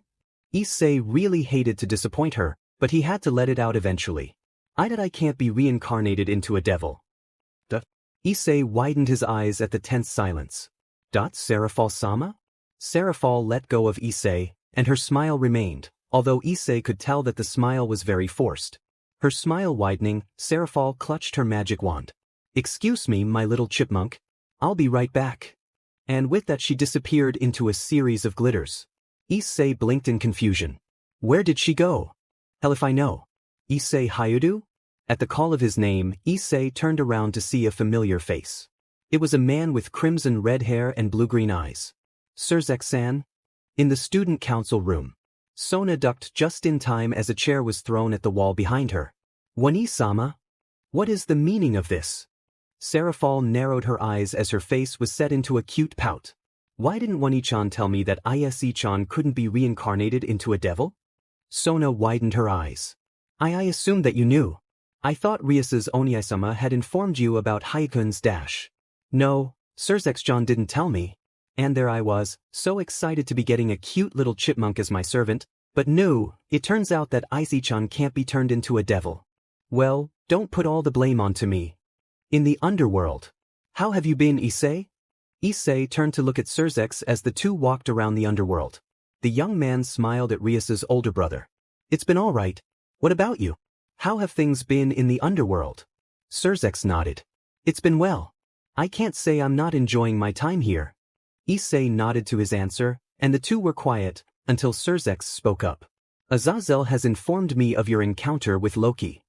Issei really hated to disappoint her, but he had to let it out eventually. I can't be reincarnated into a devil. Issei widened his eyes at the tense silence. Serafal-sama? Serafal let go of Issei, and her smile remained, although Issei could tell that the smile was very forced. Her smile widening, Serafal clutched her magic wand. Excuse me, my little chipmunk. I'll be right back. And with that she disappeared into a series of glitters. Issei blinked in confusion. Where did she go? Hell if I know. Issei Hyoudou? At the call of his name, Issei turned around to see a familiar face. It was a man with crimson red hair and blue-green eyes. Surzek-san? In the student council room. Sona ducked just in time as a chair was thrown at the wall behind her. Wani-sama? What is the meaning of this? Serafal narrowed her eyes as her face was set into a cute pout. Why didn't Wani-chan tell me that Issei-chan couldn't be reincarnated into a devil? Sona widened her eyes. I assumed that you knew. I thought Rias's Oniai-sama had informed you about Hyakun's dash. No, Surzek-chan didn't tell me. And there I was, so excited to be getting a cute little chipmunk as my servant, but no, it turns out that Issei-chan can't be turned into a devil. Well, don't put all the blame onto me. In the underworld. How have you been, Issei? Issei turned to look at Surzek as the two walked around the underworld. The young man smiled at Rias's older brother. It's been all right. What about you? How have things been in the underworld? Surzek nodded. It's been well. I can't say I'm not enjoying my time here. Issei nodded to his answer, and the two were quiet, until Surzek spoke up. Azazel has informed me of your encounter with Loki.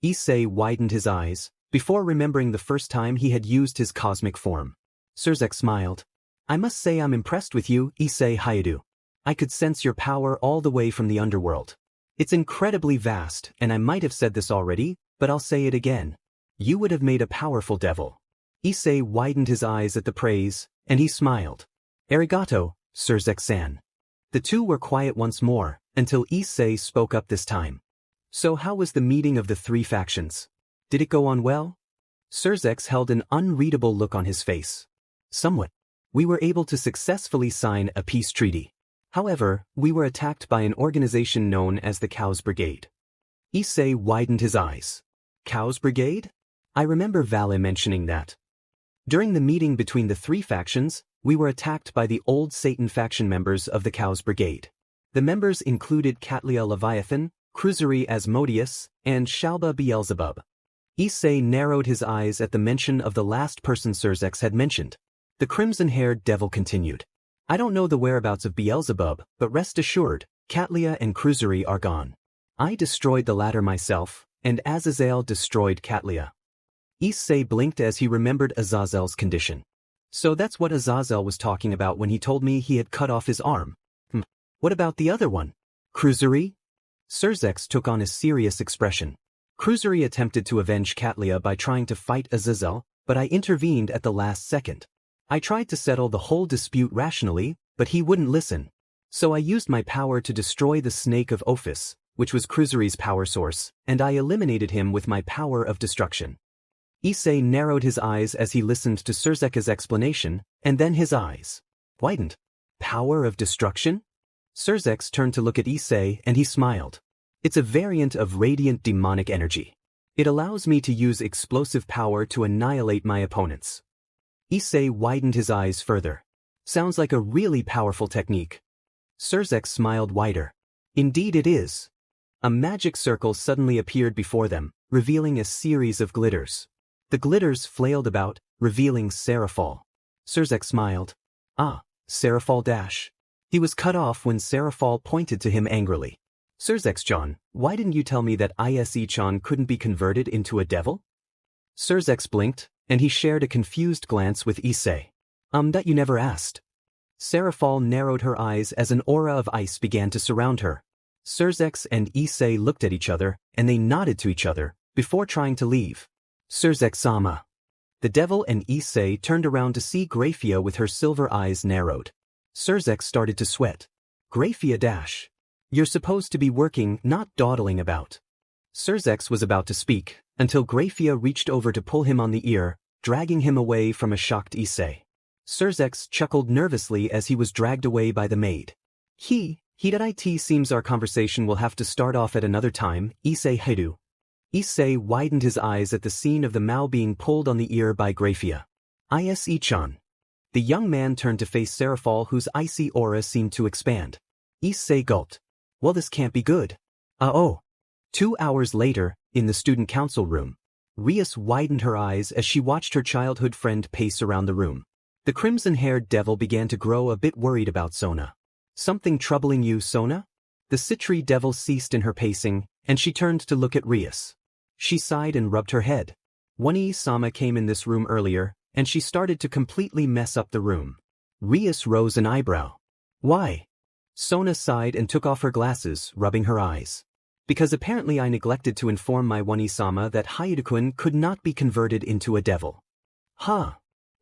Issei widened his eyes, before remembering the first time he had used his cosmic form. Surzek smiled. I must say I'm impressed with you, Issei Hyoudou. I could sense your power all the way from the underworld. It's incredibly vast, and I might have said this already, but I'll say it again. You would have made a powerful devil. Issei widened his eyes at the praise, and he smiled. Arigato, Surzek-san. The two were quiet once more, until Issei spoke up this time. So how was the meeting of the three factions? Did it go on well? Surzek held an unreadable look on his face. Somewhat. We were able to successfully sign a peace treaty. However, we were attacked by an organization known as the Cows Brigade. Issei widened his eyes. Cows Brigade? I remember Valle mentioning that. During the meeting between the three factions, we were attacked by the Old Satan faction members of the Cows Brigade. The members included Katlia Leviathan, Cruzuri Asmodeus, and Shalba Beelzebub. Issei narrowed his eyes at the mention of the last person Surzek had mentioned. The crimson-haired devil continued. I don't know the whereabouts of Beelzebub, but rest assured, Katlia and Cruzuri are gone. I destroyed the latter myself, and Azazel destroyed Katlia. Issei blinked as he remembered Azazel's condition. So that's what Azazel was talking about when he told me he had cut off his arm. What about the other one? Cruzuri? Surzek took on a serious expression. Cruzuri attempted to avenge Katlia by trying to fight Azazel, but I intervened at the last second. I tried to settle the whole dispute rationally, but he wouldn't listen. So I used my power to destroy the Snake of Ophis, which was Cruzuri's power source, and I eliminated him with my power of destruction. Issei narrowed his eyes as he listened to Surzek's explanation, and then his eyes widened. Power of destruction? Surzek turned to look at Issei and he smiled. It's a variant of radiant demonic energy. It allows me to use explosive power to annihilate my opponents. Issei widened his eyes further. Sounds like a really powerful technique. Surzek smiled wider. Indeed it is. A magic circle suddenly appeared before them, revealing a series of glitters. The glitters flailed about, revealing Serafal. Surzek smiled. Ah, Serafal dash. He was cut off when Serafal pointed to him angrily. Surzek-chan, why didn't you tell me that Issei-chan couldn't be converted into a devil? Surzek blinked, and he shared a confused glance with Issei. That you never asked. Serafal narrowed her eyes as an aura of ice began to surround her. Surzek and Issei looked at each other, and they nodded to each other, before trying to leave. Surzek-sama. The devil and Issei turned around to see Graphia with her silver eyes narrowed. Surzek started to sweat. Graphia dash. You're supposed to be working, not dawdling about. Surzek was about to speak, until Graphia reached over to pull him on the ear, dragging him away from a shocked Issei. Surzek chuckled nervously as he was dragged away by the maid. It seems our conversation will have to start off at another time, Issei Hyoudou. Issei widened his eyes at the scene of the Mao being pulled on the ear by Graphia. Issei-chan. The young man turned to face Serafal, whose icy aura seemed to expand. Issei gulped. Well, this can't be good. 2 hours later, in the student council room, Rias widened her eyes as she watched her childhood friend pace around the room. The crimson-haired devil began to grow a bit worried about Sona. Something troubling you, Sona? The Citri devil ceased in her pacing, and she turned to look at Rias. She sighed and rubbed her head. One-sama came in this room earlier, and she started to completely mess up the room. Rias rose an eyebrow. Why? Sona sighed and took off her glasses, rubbing her eyes. Because apparently I neglected to inform my One-sama that Hyoudou-kun could not be converted into a devil. Huh.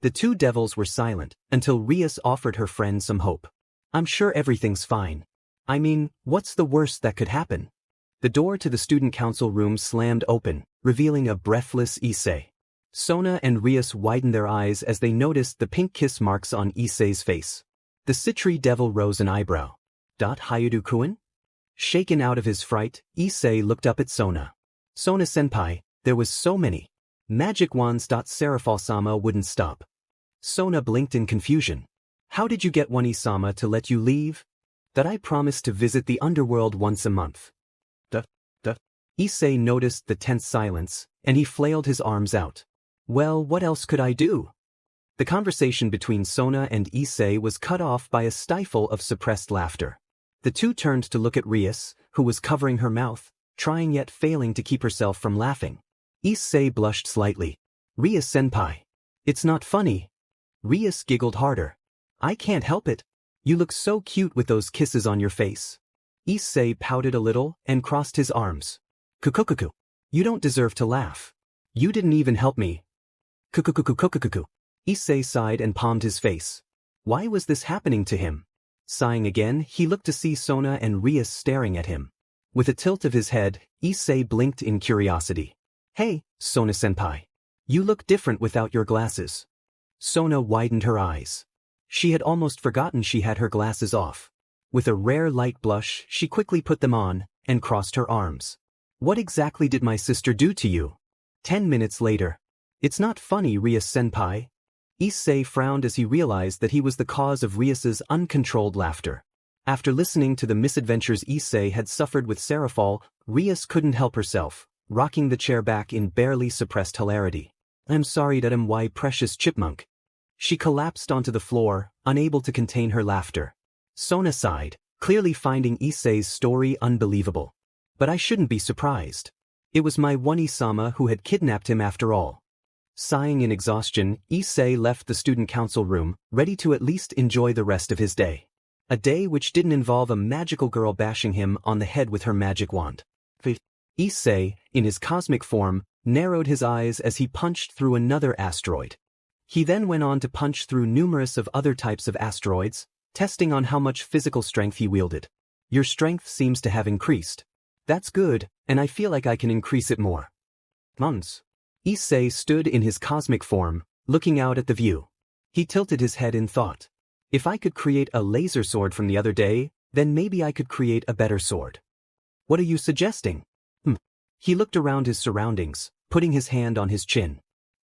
The two devils were silent, until Rias offered her friend some hope. I'm sure everything's fine. I mean, what's the worst that could happen? The door to the student council room slammed open, revealing a breathless Issei. Sona and Rias widened their eyes as they noticed the pink kiss marks on Issei's face. The Citri devil rose an eyebrow. Hyoudou-kun? Shaken out of his fright, Issei looked up at Sona. Sona-senpai, there was so many magic wands. Serafal-sama wouldn't stop. Sona blinked in confusion. How did you get One-sama to let you leave? That I promised to visit the underworld once a month. Issei noticed the tense silence, and he flailed his arms out. Well, what else could I do? The conversation between Sona and Issei was cut off by a stifle of suppressed laughter. The two turned to look at Rias, who was covering her mouth, trying yet failing to keep herself from laughing. Issei blushed slightly. Rias-senpai. It's not funny. Rias giggled harder. I can't help it. You look so cute with those kisses on your face. Issei pouted a little and crossed his arms. Kukukuku. You don't deserve to laugh. You didn't even help me. Kukukukukukukuku. Issei sighed and palmed his face. Why was this happening to him? Sighing again, he looked to see Sona and Rias staring at him. With a tilt of his head, Issei blinked in curiosity. Hey, Sona-senpai. You look different without your glasses. Sona widened her eyes. She had almost forgotten she had her glasses off. With a rare light blush, she quickly put them on, and crossed her arms. What exactly did my sister do to you? 10 minutes later. It's not funny, Rias-senpai. Issei frowned as he realized that he was the cause of Rias's uncontrolled laughter. After listening to the misadventures Issei had suffered with Serafal, Rias couldn't help herself, rocking the chair back in barely suppressed hilarity. I'm sorry that I'm why precious chipmunk. She collapsed onto the floor, unable to contain her laughter. Sona sighed, clearly finding Issei's story unbelievable. But I shouldn't be surprised. It was my One-sama who had kidnapped him after all. Sighing in exhaustion, Issei left the student council room, ready to at least enjoy the rest of his day. A day which didn't involve a magical girl bashing him on the head with her magic wand. Issei, in his cosmic form, narrowed his eyes as he punched through another asteroid. He then went on to punch through numerous of other types of asteroids, testing on how much physical strength he wielded. Your strength seems to have increased. That's good, and I feel like I can increase it more. Months. Issei stood in his cosmic form, looking out at the view. He tilted his head in thought. If I could create a laser sword from the other day, then maybe I could create a better sword. What are you suggesting? He looked around his surroundings, putting his hand on his chin.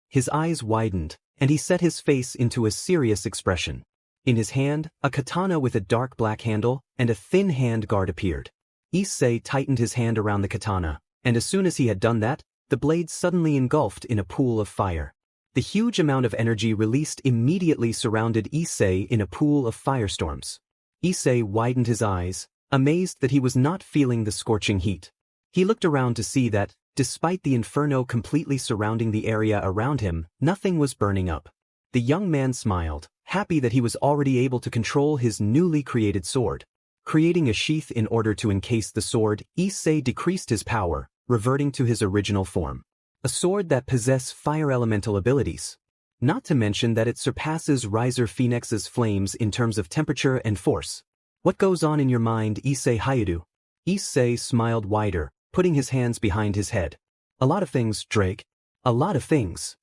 His eyes widened, and he set his face into a serious expression. In his hand, a katana with a dark black handle and a thin hand guard appeared. Issei tightened his hand around the katana, and as soon as he had done that, the blade suddenly engulfed in a pool of fire. The huge amount of energy released immediately surrounded Issei in a pool of firestorms. Issei widened his eyes, amazed that he was not feeling the scorching heat. He looked around to see that, despite the inferno completely surrounding the area around him, nothing was burning up. The young man smiled, happy that he was already able to control his newly created sword. Creating a sheath in order to encase the sword, Issei decreased his power, reverting to his original form. A sword that possesses fire elemental abilities. Not to mention that it surpasses Riser Phoenix's flames in terms of temperature and force. What goes on in your mind, Issei Hyoudou? Issei smiled wider, putting his hands behind his head. A lot of things, Drake. A lot of things.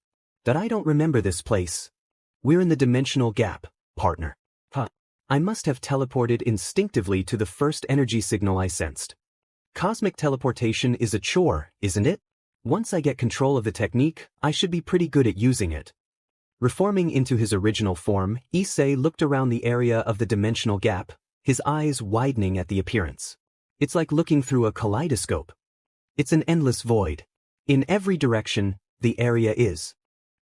That I don't remember this place. We're in the dimensional gap, partner. I must have teleported instinctively to the first energy signal I sensed. Cosmic teleportation is a chore, isn't it? Once I get control of the technique, I should be pretty good at using it. Reforming into his original form, Issei looked around the area of the dimensional gap, his eyes widening at the appearance. It's like looking through a kaleidoscope. It's an endless void. In every direction, the area is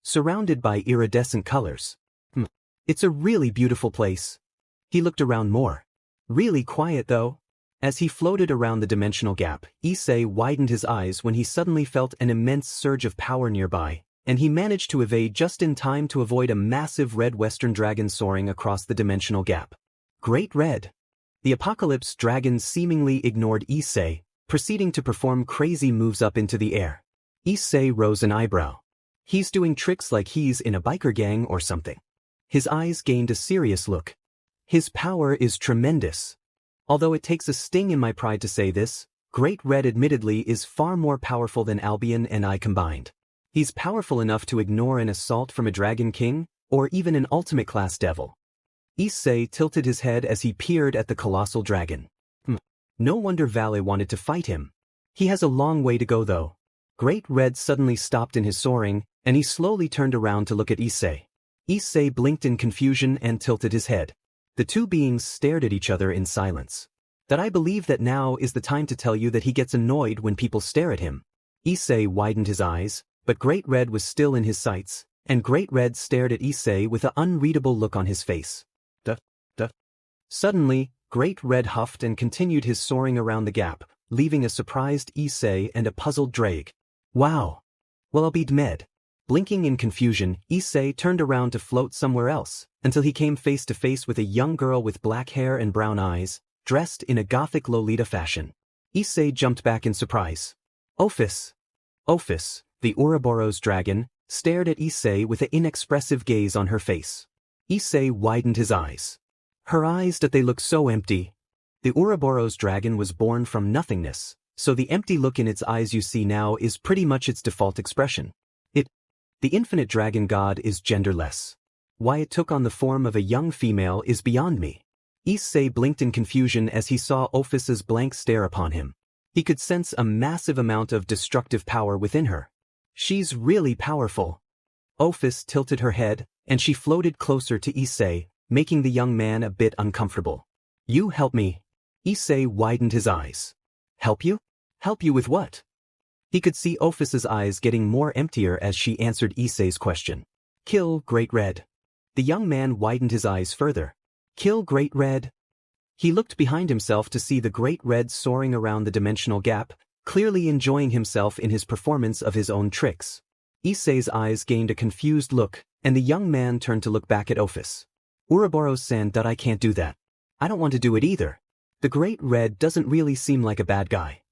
surrounded by iridescent colors. It's a really beautiful place. He looked around more. Really quiet though. As he floated around the dimensional gap, Issei widened his eyes when he suddenly felt an immense surge of power nearby, and he managed to evade just in time to avoid a massive red western dragon soaring across the dimensional gap. Great Red! The Apocalypse Dragon seemingly ignored Issei, proceeding to perform crazy moves up into the air. Issei rose an eyebrow. He's doing tricks like he's in a biker gang or something. His eyes gained a serious look. His power is tremendous. Although it takes a sting in my pride to say this, Great Red admittedly is far more powerful than Albion and I combined. He's powerful enough to ignore an assault from a Dragon King, or even an ultimate class devil. Issei tilted his head as he peered at the colossal dragon. No wonder Vale wanted to fight him. He has a long way to go though. Great Red suddenly stopped in his soaring, and he slowly turned around to look at Issei. Issei blinked in confusion and tilted his head. The two beings stared at each other in silence. That I believe that now is the time to tell you that he gets annoyed when people stare at him. Issei widened his eyes, but Great Red was still in his sights, and Great Red stared at Issei with an unreadable look on his face. Suddenly, Great Red huffed and continued his soaring around the gap, leaving a surprised Issei and a puzzled Drake. Wow! Well, I'll be d'med. Blinking in confusion, Issei turned around to float somewhere else, until he came face to face with a young girl with black hair and brown eyes, dressed in a gothic Lolita fashion. Issei jumped back in surprise. Ophis! Ophis, the Ouroboros dragon, stared at Issei with an inexpressive gaze on her face. Issei widened his eyes. Her eyes, that they look so empty. The Ouroboros dragon was born from nothingness, so the empty look in its eyes you see now is pretty much its default expression. The infinite dragon god is genderless. Why it took on the form of a young female is beyond me. Issei blinked in confusion as he saw Ophis's blank stare upon him. He could sense a massive amount of destructive power within her. She's really powerful. Ophis tilted her head, and she floated closer to Issei, making the young man a bit uncomfortable. You help me. Issei widened his eyes. Help you? Help you with what? He could see Ophis's eyes getting more emptier as she answered Issei's question. Kill Great Red. The young man widened his eyes further. Kill Great Red? He looked behind himself to see the Great Red soaring around the dimensional gap, clearly enjoying himself in his performance of his own tricks. Issei's eyes gained a confused look, and the young man turned to look back at Ophis. Ouroboros-san, that I can't do that. I don't want to do it either. The Great Red doesn't really seem like a bad guy.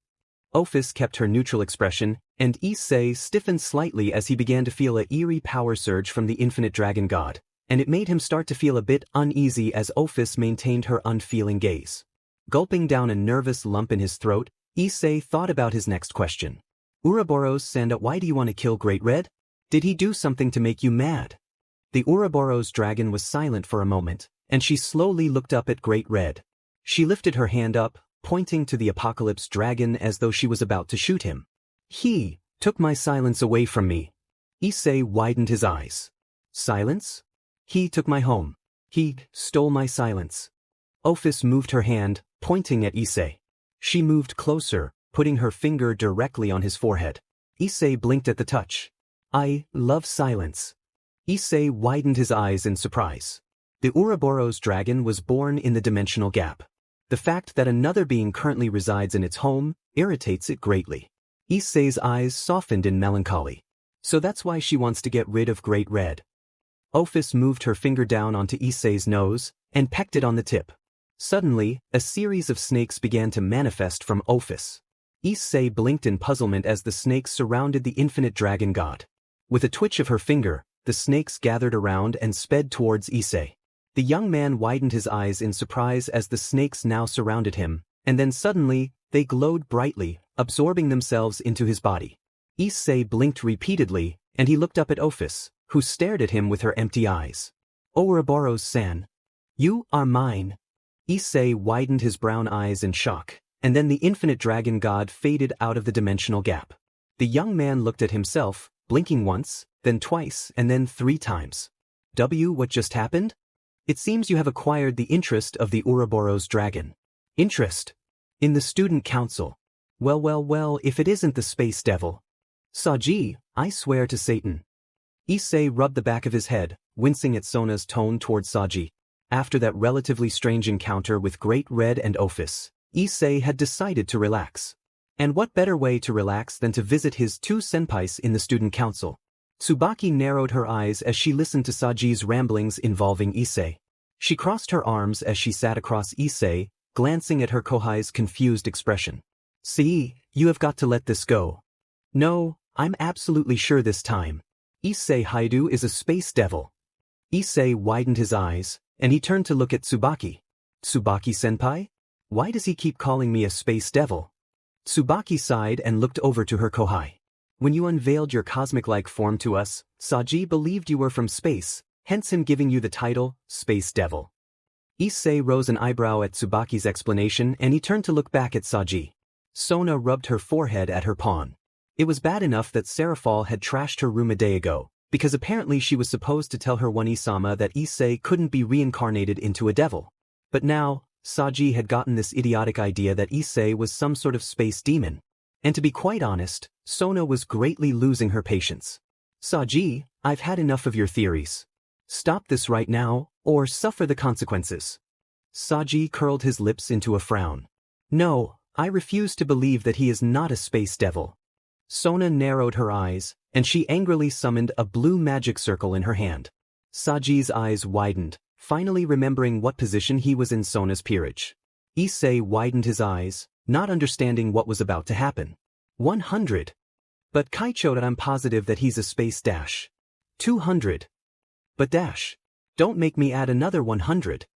Ophis kept her neutral expression, and Issei stiffened slightly as he began to feel an eerie power surge from the infinite dragon god, and it made him start to feel a bit uneasy as Ophis maintained her unfeeling gaze. Gulping down a nervous lump in his throat, Issei thought about his next question. Ouroboros-san, why do you want to kill Great Red? Did he do something to make you mad? The Ouroboros dragon was silent for a moment, and she slowly looked up at Great Red. She lifted her hand up, pointing to the Apocalypse dragon as though she was about to shoot him. He took my silence away from me. Issei widened his eyes. Silence? He took my home. He stole my silence. Ophis moved her hand, pointing at Issei. She moved closer, putting her finger directly on his forehead. Issei blinked at the touch. I love silence. Issei widened his eyes in surprise. The Ouroboros dragon was born in the dimensional gap. The fact that another being currently resides in its home irritates it greatly. Issei's eyes softened in melancholy. So that's why she wants to get rid of Great Red. Ophis moved her finger down onto Issei's nose and pecked it on the tip. Suddenly, a series of snakes began to manifest from Ophis. Issei blinked in puzzlement as the snakes surrounded the infinite dragon god. With a twitch of her finger, the snakes gathered around and sped towards Issei. The young man widened his eyes in surprise as the snakes now surrounded him, and then suddenly, they glowed brightly, absorbing themselves into his body. Issei blinked repeatedly, and he looked up at Ophis, who stared at him with her empty eyes. Ouroboros-san. You are mine. Issei widened his brown eyes in shock, and then the infinite dragon god faded out of the dimensional gap. The young man looked at himself, blinking once, then twice, and then 3 times. What just happened? It seems you have acquired the interest of the Ouroboros dragon. Interest? In the student council. Well, if it isn't the space devil. Saji, I swear to Satan. Issei rubbed the back of his head, wincing at Sona's tone towards Saji. After that relatively strange encounter with Great Red and Ophis, Issei had decided to relax. And what better way to relax than to visit his two senpais in the student council? Tsubaki narrowed her eyes as she listened to Saji's ramblings involving Issei. She crossed her arms as she sat across Issei, glancing at her kohai's confused expression. "See, you have got to let this go." "No, I'm absolutely sure this time. Issei Hyoudou is a space devil." Issei widened his eyes, and he turned to look at Tsubaki. "Tsubaki-senpai? Why does he keep calling me a space devil?" Tsubaki sighed and looked over to her kohai. "When you unveiled your cosmic-like form to us, Saji believed you were from space, hence him giving you the title, Space Devil." Issei rose an eyebrow at Tsubaki's explanation and he turned to look back at Saji. Sona rubbed her forehead at her pawn. It was bad enough that Serafal had trashed her room a day ago, because apparently she was supposed to tell her One-sama that Issei couldn't be reincarnated into a devil. But now, Saji had gotten this idiotic idea that Issei was some sort of space demon. And to be quite honest, Sona was greatly losing her patience. "Saji, I've had enough of your theories. Stop this right now, or suffer the consequences." Saji curled his lips into a frown. "No, I refuse to believe that he is not a space devil." Sona narrowed her eyes, and she angrily summoned a blue magic circle in her hand. Saji's eyes widened, finally remembering what position he was in Sona's peerage. Issei widened his eyes, not understanding what was about to happen. 100. But Kaicho, I'm positive that he's a space dash. 200. But dash. Don't make me add another 100.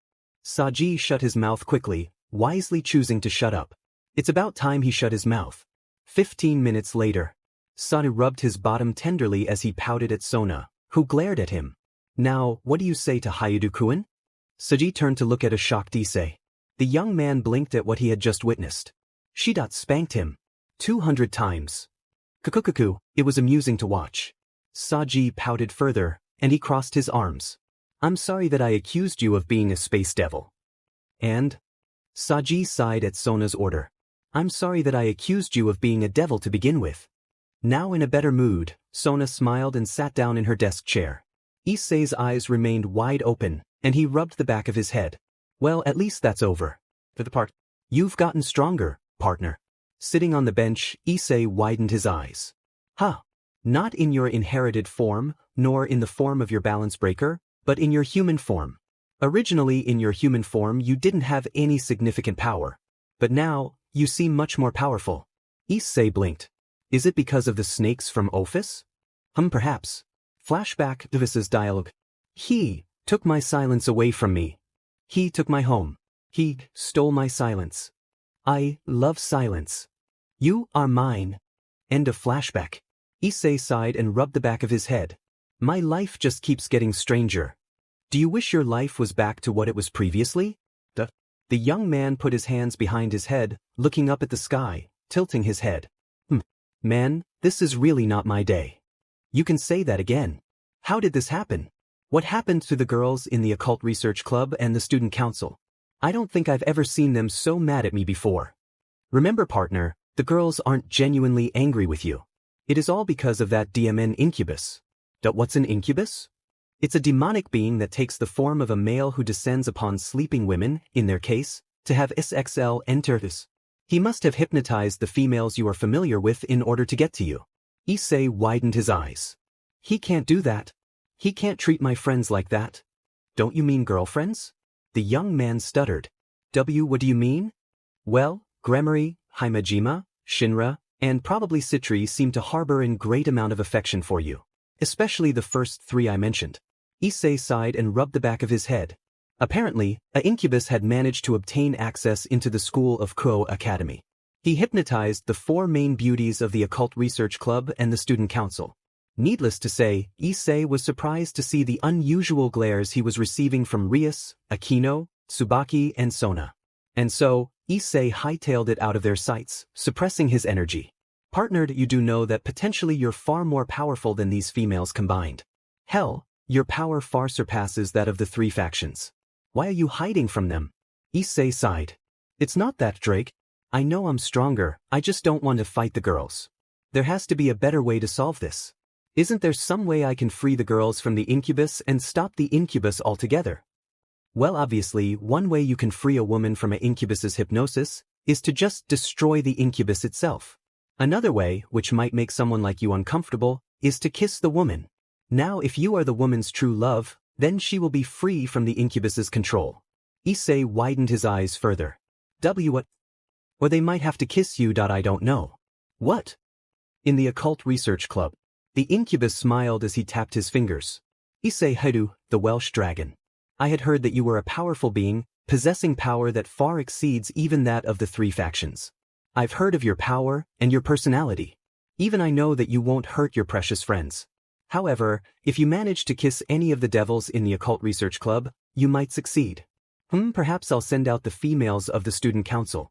Saji shut his mouth quickly, wisely choosing to shut up. It's about time he shut his mouth. 15 minutes later. Sona rubbed his bottom tenderly as he pouted at Sona, who glared at him. "Now, what do you say to Hyoudou-kun?" Saji turned to look at a shocked Issei. The young man blinked at what he had just witnessed. She spanked him 200 times. Kukukuku, it was amusing to watch. Saji pouted further, and he crossed his arms. "I'm sorry that I accused you of being a space devil." "And?" Saji sighed at Sona's order. "I'm sorry that I accused you of being a devil to begin with." Now in a better mood, Sona smiled and sat down in her desk chair. Issei's eyes remained wide open, and he rubbed the back of his head. "Well, at least that's over. For the part. You've gotten stronger, partner." Sitting on the bench, Issei widened his eyes. "Huh. Not in your inherited form, nor in the form of your balance breaker, but in your human form. Originally in your human form you didn't have any significant power. But now, you seem much more powerful." Issei blinked. "Is it because of the snakes from Ophis?" Perhaps." Flashback to Vis's dialogue. "He took my silence away from me. He took my home. He stole my silence. I love silence. You are mine." End of flashback. Issei sighed and rubbed the back of his head. "My life just keeps getting stranger. Do you wish your life was back to what it was previously?" The young man put his hands behind his head, looking up at the sky, tilting his head. Man, this is really not my day." "You can say that again. How did this happen? What happened to the girls in the Occult Research Club and the Student Council? I don't think I've ever seen them so mad at me before." "Remember, partner, the girls aren't genuinely angry with you. It is all because of that DMN incubus." What's an incubus? It's a demonic being that takes the form of a male who descends upon sleeping women, in their case, to have SXL enter this. He must have hypnotized the females you are familiar with in order to get to you." Issei widened his eyes. "He can't do that. He can't treat my friends like that." "Don't you mean girlfriends?" The young man stuttered. What do you mean?" "Well, Gremory, Himejima, Shinra, and probably Citri seem to harbor a great amount of affection for you. Especially the first three I mentioned." Issei sighed and rubbed the back of his head. Apparently, a incubus had managed to obtain access into the school of Kuoh Academy. He hypnotized the four main beauties of the Occult Research Club and the Student Council. Needless to say, Issei was surprised to see the unusual glares he was receiving from Rias, Akino, Tsubaki, and Sona. And so, Issei hightailed it out of their sights, suppressing his energy. "Partnered, you do know that potentially you're far more powerful than these females combined. Hell, your power far surpasses that of the three factions. Why are you hiding from them?" Issei sighed. "It's not that, Drake. I know I'm stronger, I just don't want to fight the girls. There has to be a better way to solve this. Isn't there some way I can free the girls from the incubus and stop the incubus altogether?" "Well, obviously, one way you can free a woman from an incubus's hypnosis is to just destroy the incubus itself. Another way, which might make someone like you uncomfortable, is to kiss the woman. Now if you are the woman's true love, then she will be free from the incubus's control. Issei widened his eyes further. What? Or they might have to kiss you. I don't know. What? In the occult research club. The incubus smiled as he tapped his fingers. Issei Hyoudou, the Welsh dragon. I had heard that you were a powerful being, possessing power that far exceeds even that of the three factions. I've heard of your power and your personality. Even I know that you won't hurt your precious friends. However, if you manage to kiss any of the devils in the occult research club, you might succeed. Perhaps I'll send out the females of the student council.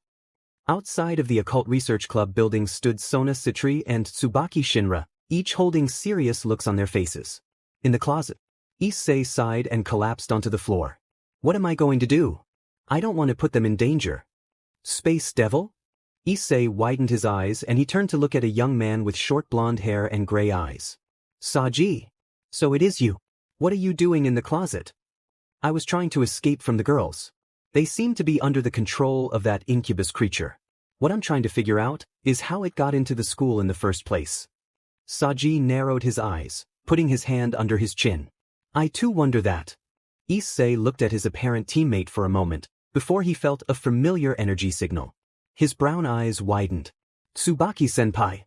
Outside of the occult research club building stood Sona Citri and Tsubaki Shinra, each holding serious looks on their faces. In the closet, Issei sighed and collapsed onto the floor. What am I going to do? I don't want to put them in danger. Space devil? Issei widened his eyes and he turned to look at a young man with short blonde hair and gray eyes. Saji. So it is you. What are you doing in the closet? I was trying to escape from the girls. They seem to be under the control of that incubus creature. What I'm trying to figure out is how it got into the school in the first place. Saji narrowed his eyes, putting his hand under his chin. I too wonder that. Issei looked at his apparent teammate for a moment, before he felt a familiar energy signal. His brown eyes widened. Tsubaki-senpai.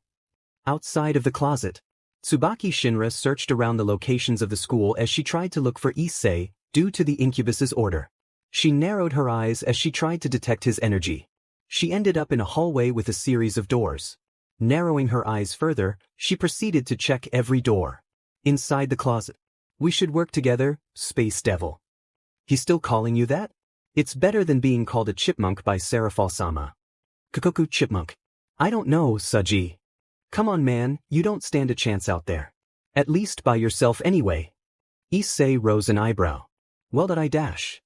Outside of the closet, Tsubaki Shinra searched around the locations of the school as she tried to look for Issei, due to the incubus's order. She narrowed her eyes as she tried to detect his energy. She ended up in a hallway with a series of doors. Narrowing her eyes further, she proceeded to check every door. Inside the closet. We should work together, Space Devil. He's still calling you that? It's better than being called a chipmunk by Sarafal-sama. Kokoku chipmunk. I don't know, Saji. Come on man, you don't stand a chance out there. At least by yourself anyway. Issei rose an eyebrow. Well did I dash?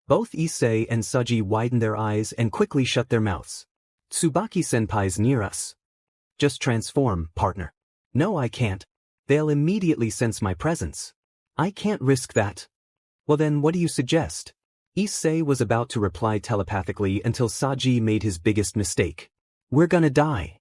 Both Issei and Saji widened their eyes and quickly shut their mouths. Tsubaki-senpai's near us. Just transform, partner. No I can't. They'll immediately sense my presence. I can't risk that. Well then what do you suggest? Issei was about to reply telepathically until Saji made his biggest mistake. We're gonna die.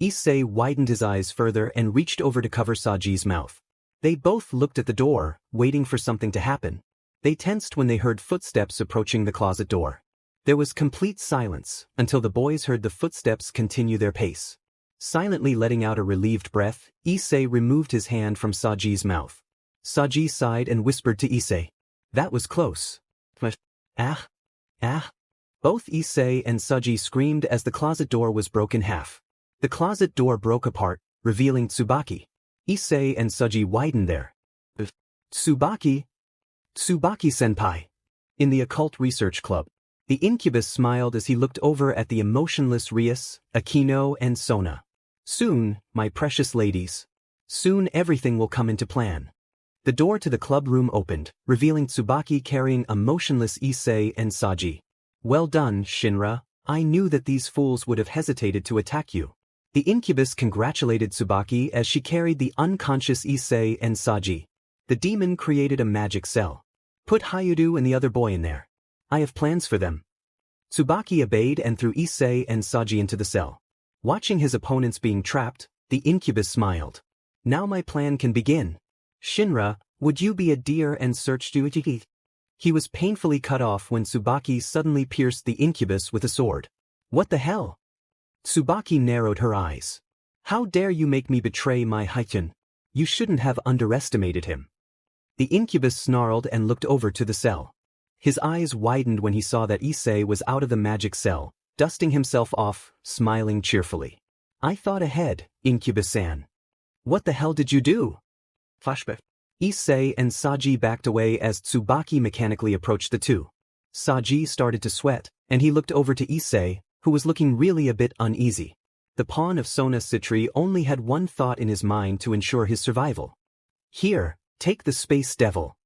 Issei widened his eyes further and reached over to cover Saji's mouth. They both looked at the door, waiting for something to happen. They tensed when they heard footsteps approaching the closet door. There was complete silence until the boys heard the footsteps continue their pace. Silently letting out a relieved breath, Issei removed his hand from Saji's mouth. Saji sighed and whispered to Issei. That was close. Ah. Both Issei and Saji screamed as the closet door was broken in half. The closet door broke apart, revealing Tsubaki. Issei and Saji widened their. Tsubaki? Tsubaki-senpai. In the occult research club, the incubus smiled as he looked over at the emotionless Rias, Akino and Sona. Soon, my precious ladies. Soon everything will come into plan. The door to the club room opened, revealing Tsubaki carrying a motionless Issei and Saji. Well done, Shinra. I knew that these fools would have hesitated to attack you. The incubus congratulated Tsubaki as she carried the unconscious Issei and Saji. The demon created a magic cell. Put Hyoudou and the other boy in there. I have plans for them. Tsubaki obeyed and threw Issei and Saji into the cell. Watching his opponents being trapped, the incubus smiled. Now my plan can begin. Shinra, would you be a dear and search Duichi? He was painfully cut off when Tsubaki suddenly pierced the incubus with a sword. What the hell? Tsubaki narrowed her eyes. How dare you make me betray my Haikyun? You shouldn't have underestimated him. The incubus snarled and looked over to the cell. His eyes widened when he saw that Issei was out of the magic cell, dusting himself off, smiling cheerfully. I thought ahead, Incubus-san. What the hell did you do? Flashback. Issei and Saji backed away as Tsubaki mechanically approached the two. Saji started to sweat, and he looked over to Issei, who was looking really a bit uneasy. The pawn of Sona Citri only had one thought in his mind to ensure his survival. Here, take the Space Devil.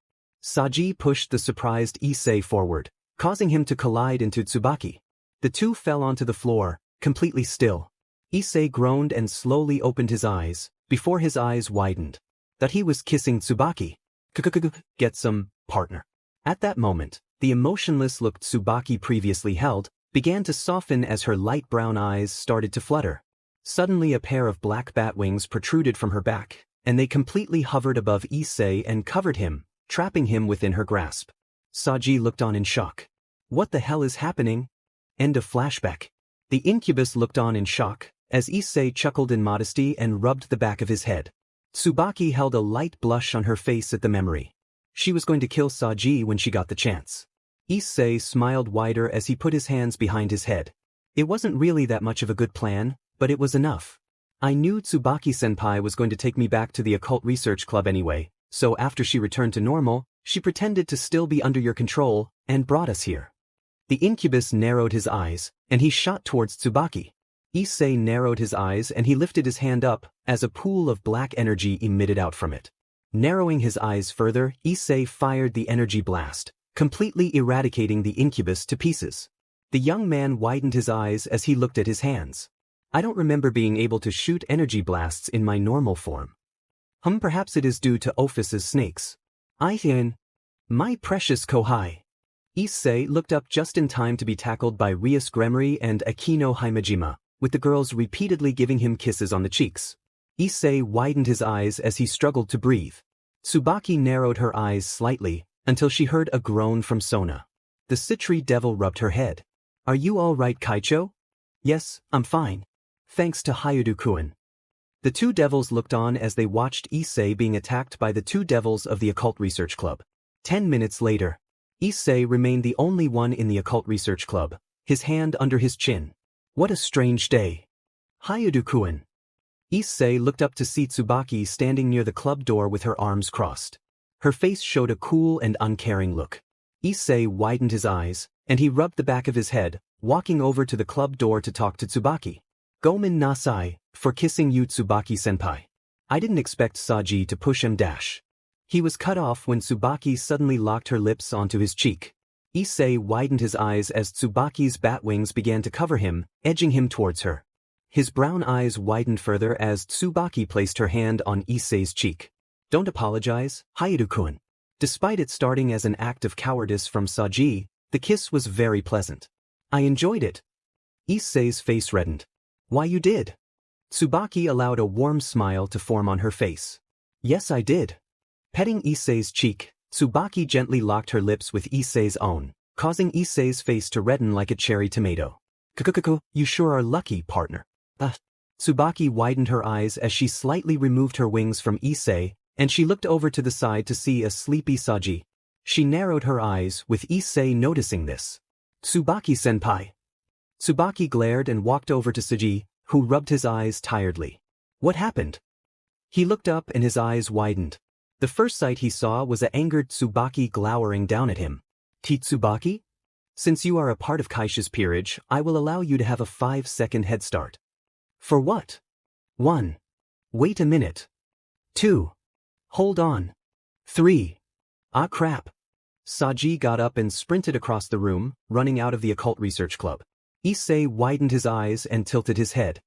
Saji pushed the surprised Issei forward, causing him to collide into Tsubaki. The two fell onto the floor, completely still. Issei groaned and slowly opened his eyes, before his eyes widened. That he was kissing Tsubaki. Get some, partner. At that moment, the emotionless look Tsubaki previously held began to soften as her light brown eyes started to flutter. Suddenly a pair of black bat wings protruded from her back, and they completely hovered above Issei and covered him, trapping him within her grasp. Saji looked on in shock. What the hell is happening? End of flashback. The incubus looked on in shock, as Issei chuckled in modesty and rubbed the back of his head. Tsubaki held a light blush on her face at the memory. She was going to kill Saji when she got the chance. Issei smiled wider as he put his hands behind his head. It wasn't really that much of a good plan, but it was enough. I knew Tsubaki-senpai was going to take me back to the occult research club anyway, so after she returned to normal, she pretended to still be under your control and brought us here. The incubus narrowed his eyes, and he shot towards Tsubaki. Issei narrowed his eyes and he lifted his hand up, as a pool of black energy emitted out from it. Narrowing his eyes further, Issei fired the energy blast, completely eradicating the incubus to pieces. The young man widened his eyes as he looked at his hands. I don't remember being able to shoot energy blasts in my normal form. Perhaps it is due to Ophus's snakes. My precious Kohai. Issei looked up just in time to be tackled by Rias Gremory and Akino Himejima, with the girls repeatedly giving him kisses on the cheeks. Issei widened his eyes as he struggled to breathe. Tsubaki narrowed her eyes slightly, until she heard a groan from Sona. The Citri devil rubbed her head. Are you all right, Kaicho? Yes, I'm fine. Thanks to Hyoudou-kun. The two devils looked on as they watched Issei being attacked by the two devils of the Occult Research Club. 10 minutes later, Issei remained the only one in the Occult Research Club, his hand under his chin. What a strange day. Hyoudou-kun. Issei looked up to see Tsubaki standing near the club door with her arms crossed. Her face showed a cool and uncaring look. Issei widened his eyes, and he rubbed the back of his head, walking over to the club door to talk to Tsubaki. Gomen nasai, for kissing you, Tsubaki-senpai. I didn't expect Saji to push him dash. He was cut off when Tsubaki suddenly locked her lips onto his cheek. Issei widened his eyes as Tsubaki's bat wings began to cover him, edging him towards her. His brown eyes widened further as Tsubaki placed her hand on Issei's cheek. Don't apologize, Hyoudou-kun. Despite it starting as an act of cowardice from Saji, the kiss was very pleasant. I enjoyed it. Issei's face reddened. Why you did? Tsubaki allowed a warm smile to form on her face. Yes, I did. Petting Issei's cheek, Tsubaki gently locked her lips with Issei's own, causing Issei's face to redden like a cherry tomato. Kukukuku, you sure are lucky, partner. Tsubaki widened her eyes as she slightly removed her wings from Issei, and she looked over to the side to see a sleepy Saji. She narrowed her eyes, with Issei noticing this. Tsubaki-senpai. Tsubaki glared and walked over to Saji, who rubbed his eyes tiredly. What happened? He looked up and his eyes widened. The first sight he saw was an angered Tsubaki glowering down at him. Tsubaki? Since you are a part of Kaisha's peerage, I will allow you to have a 5-second head start. For what? 1. Wait a minute. 2. Hold on. 3. Ah crap. Saji got up and sprinted across the room, running out of the Occult Research Club. Issei widened his eyes and tilted his head.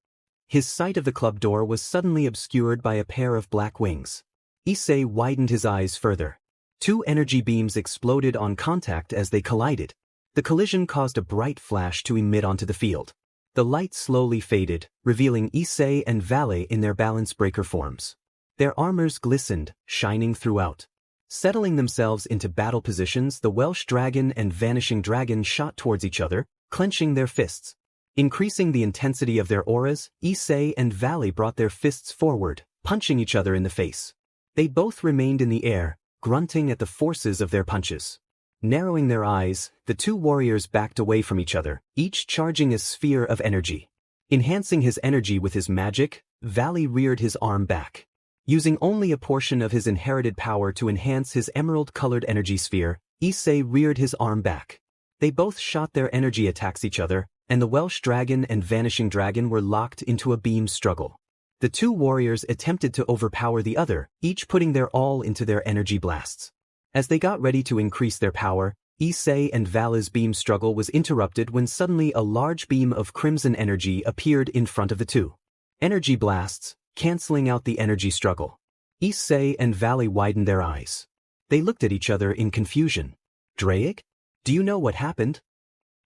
His sight of the club door was suddenly obscured by a pair of black wings. Issei widened his eyes further. 2 energy beams exploded on contact as they collided. The collision caused a bright flash to emit onto the field. The light slowly faded, revealing Issei and Valet in their balance breaker forms. Their armors glistened, shining throughout. Settling themselves into battle positions, the Welsh Dragon and Vanishing Dragon shot towards each other, clenching their fists. Increasing the intensity of their auras, Issei and Valet brought their fists forward, punching each other in the face. They both remained in the air, grunting at the forces of their punches. Narrowing their eyes, the two warriors backed away from each other, each charging a sphere of energy. Enhancing his energy with his magic, Valet reared his arm back. Using only a portion of his inherited power to enhance his emerald-colored energy sphere, Issei reared his arm back. They both shot their energy attacks each other, and the Welsh Dragon and Vanishing Dragon were locked into a beam struggle. The two warriors attempted to overpower the other, each putting their all into their energy blasts. As they got ready to increase their power, Issei and Valet's beam struggle was interrupted when suddenly a large beam of crimson energy appeared in front of the two. Energy blasts, canceling out the energy struggle. Issei and Valet widened their eyes. They looked at each other in confusion. Draic? Do you know what happened?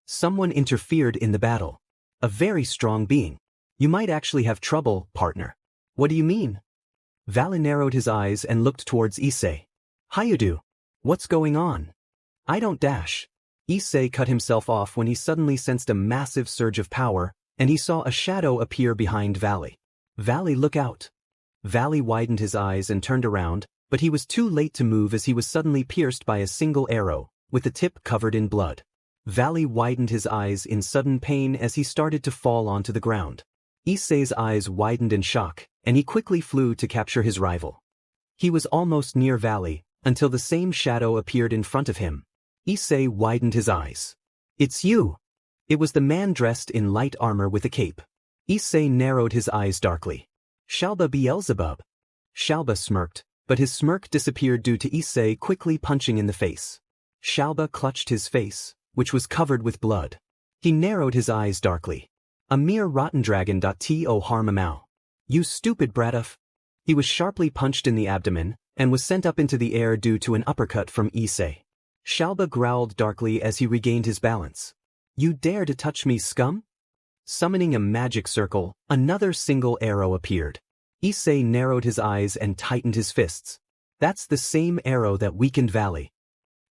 Someone interfered in the battle. A very strong being. You might actually have trouble, partner. What do you mean? Valley narrowed his eyes and looked towards Issei. Hyoudou. What's going on? I don't dash. Issei cut himself off when he suddenly sensed a massive surge of power, and he saw a shadow appear behind Valley. Valley, look out. Valley widened his eyes and turned around, but he was too late to move as he was suddenly pierced by a single arrow, with the tip covered in blood. Valley widened his eyes in sudden pain as he started to fall onto the ground. Issei's eyes widened in shock, and he quickly flew to capture his rival. He was almost near Valley, until the same shadow appeared in front of him. Issei widened his eyes. It's you! It was the man dressed in light armor with a cape. Issei narrowed his eyes darkly. Shalba Beelzebub. Shalba smirked, but his smirk disappeared due to Issei quickly punching in the face. Shalba clutched his face, which was covered with blood. He narrowed his eyes darkly. A mere rotten dragon. To Harmamau. You stupid bratuf. He was sharply punched in the abdomen, and was sent up into the air due to an uppercut from Issei. Shalba growled darkly as he regained his balance. You dare to touch me, scum? Summoning a magic circle, another single arrow appeared. Issei narrowed his eyes and tightened his fists. That's the same arrow that weakened Valley.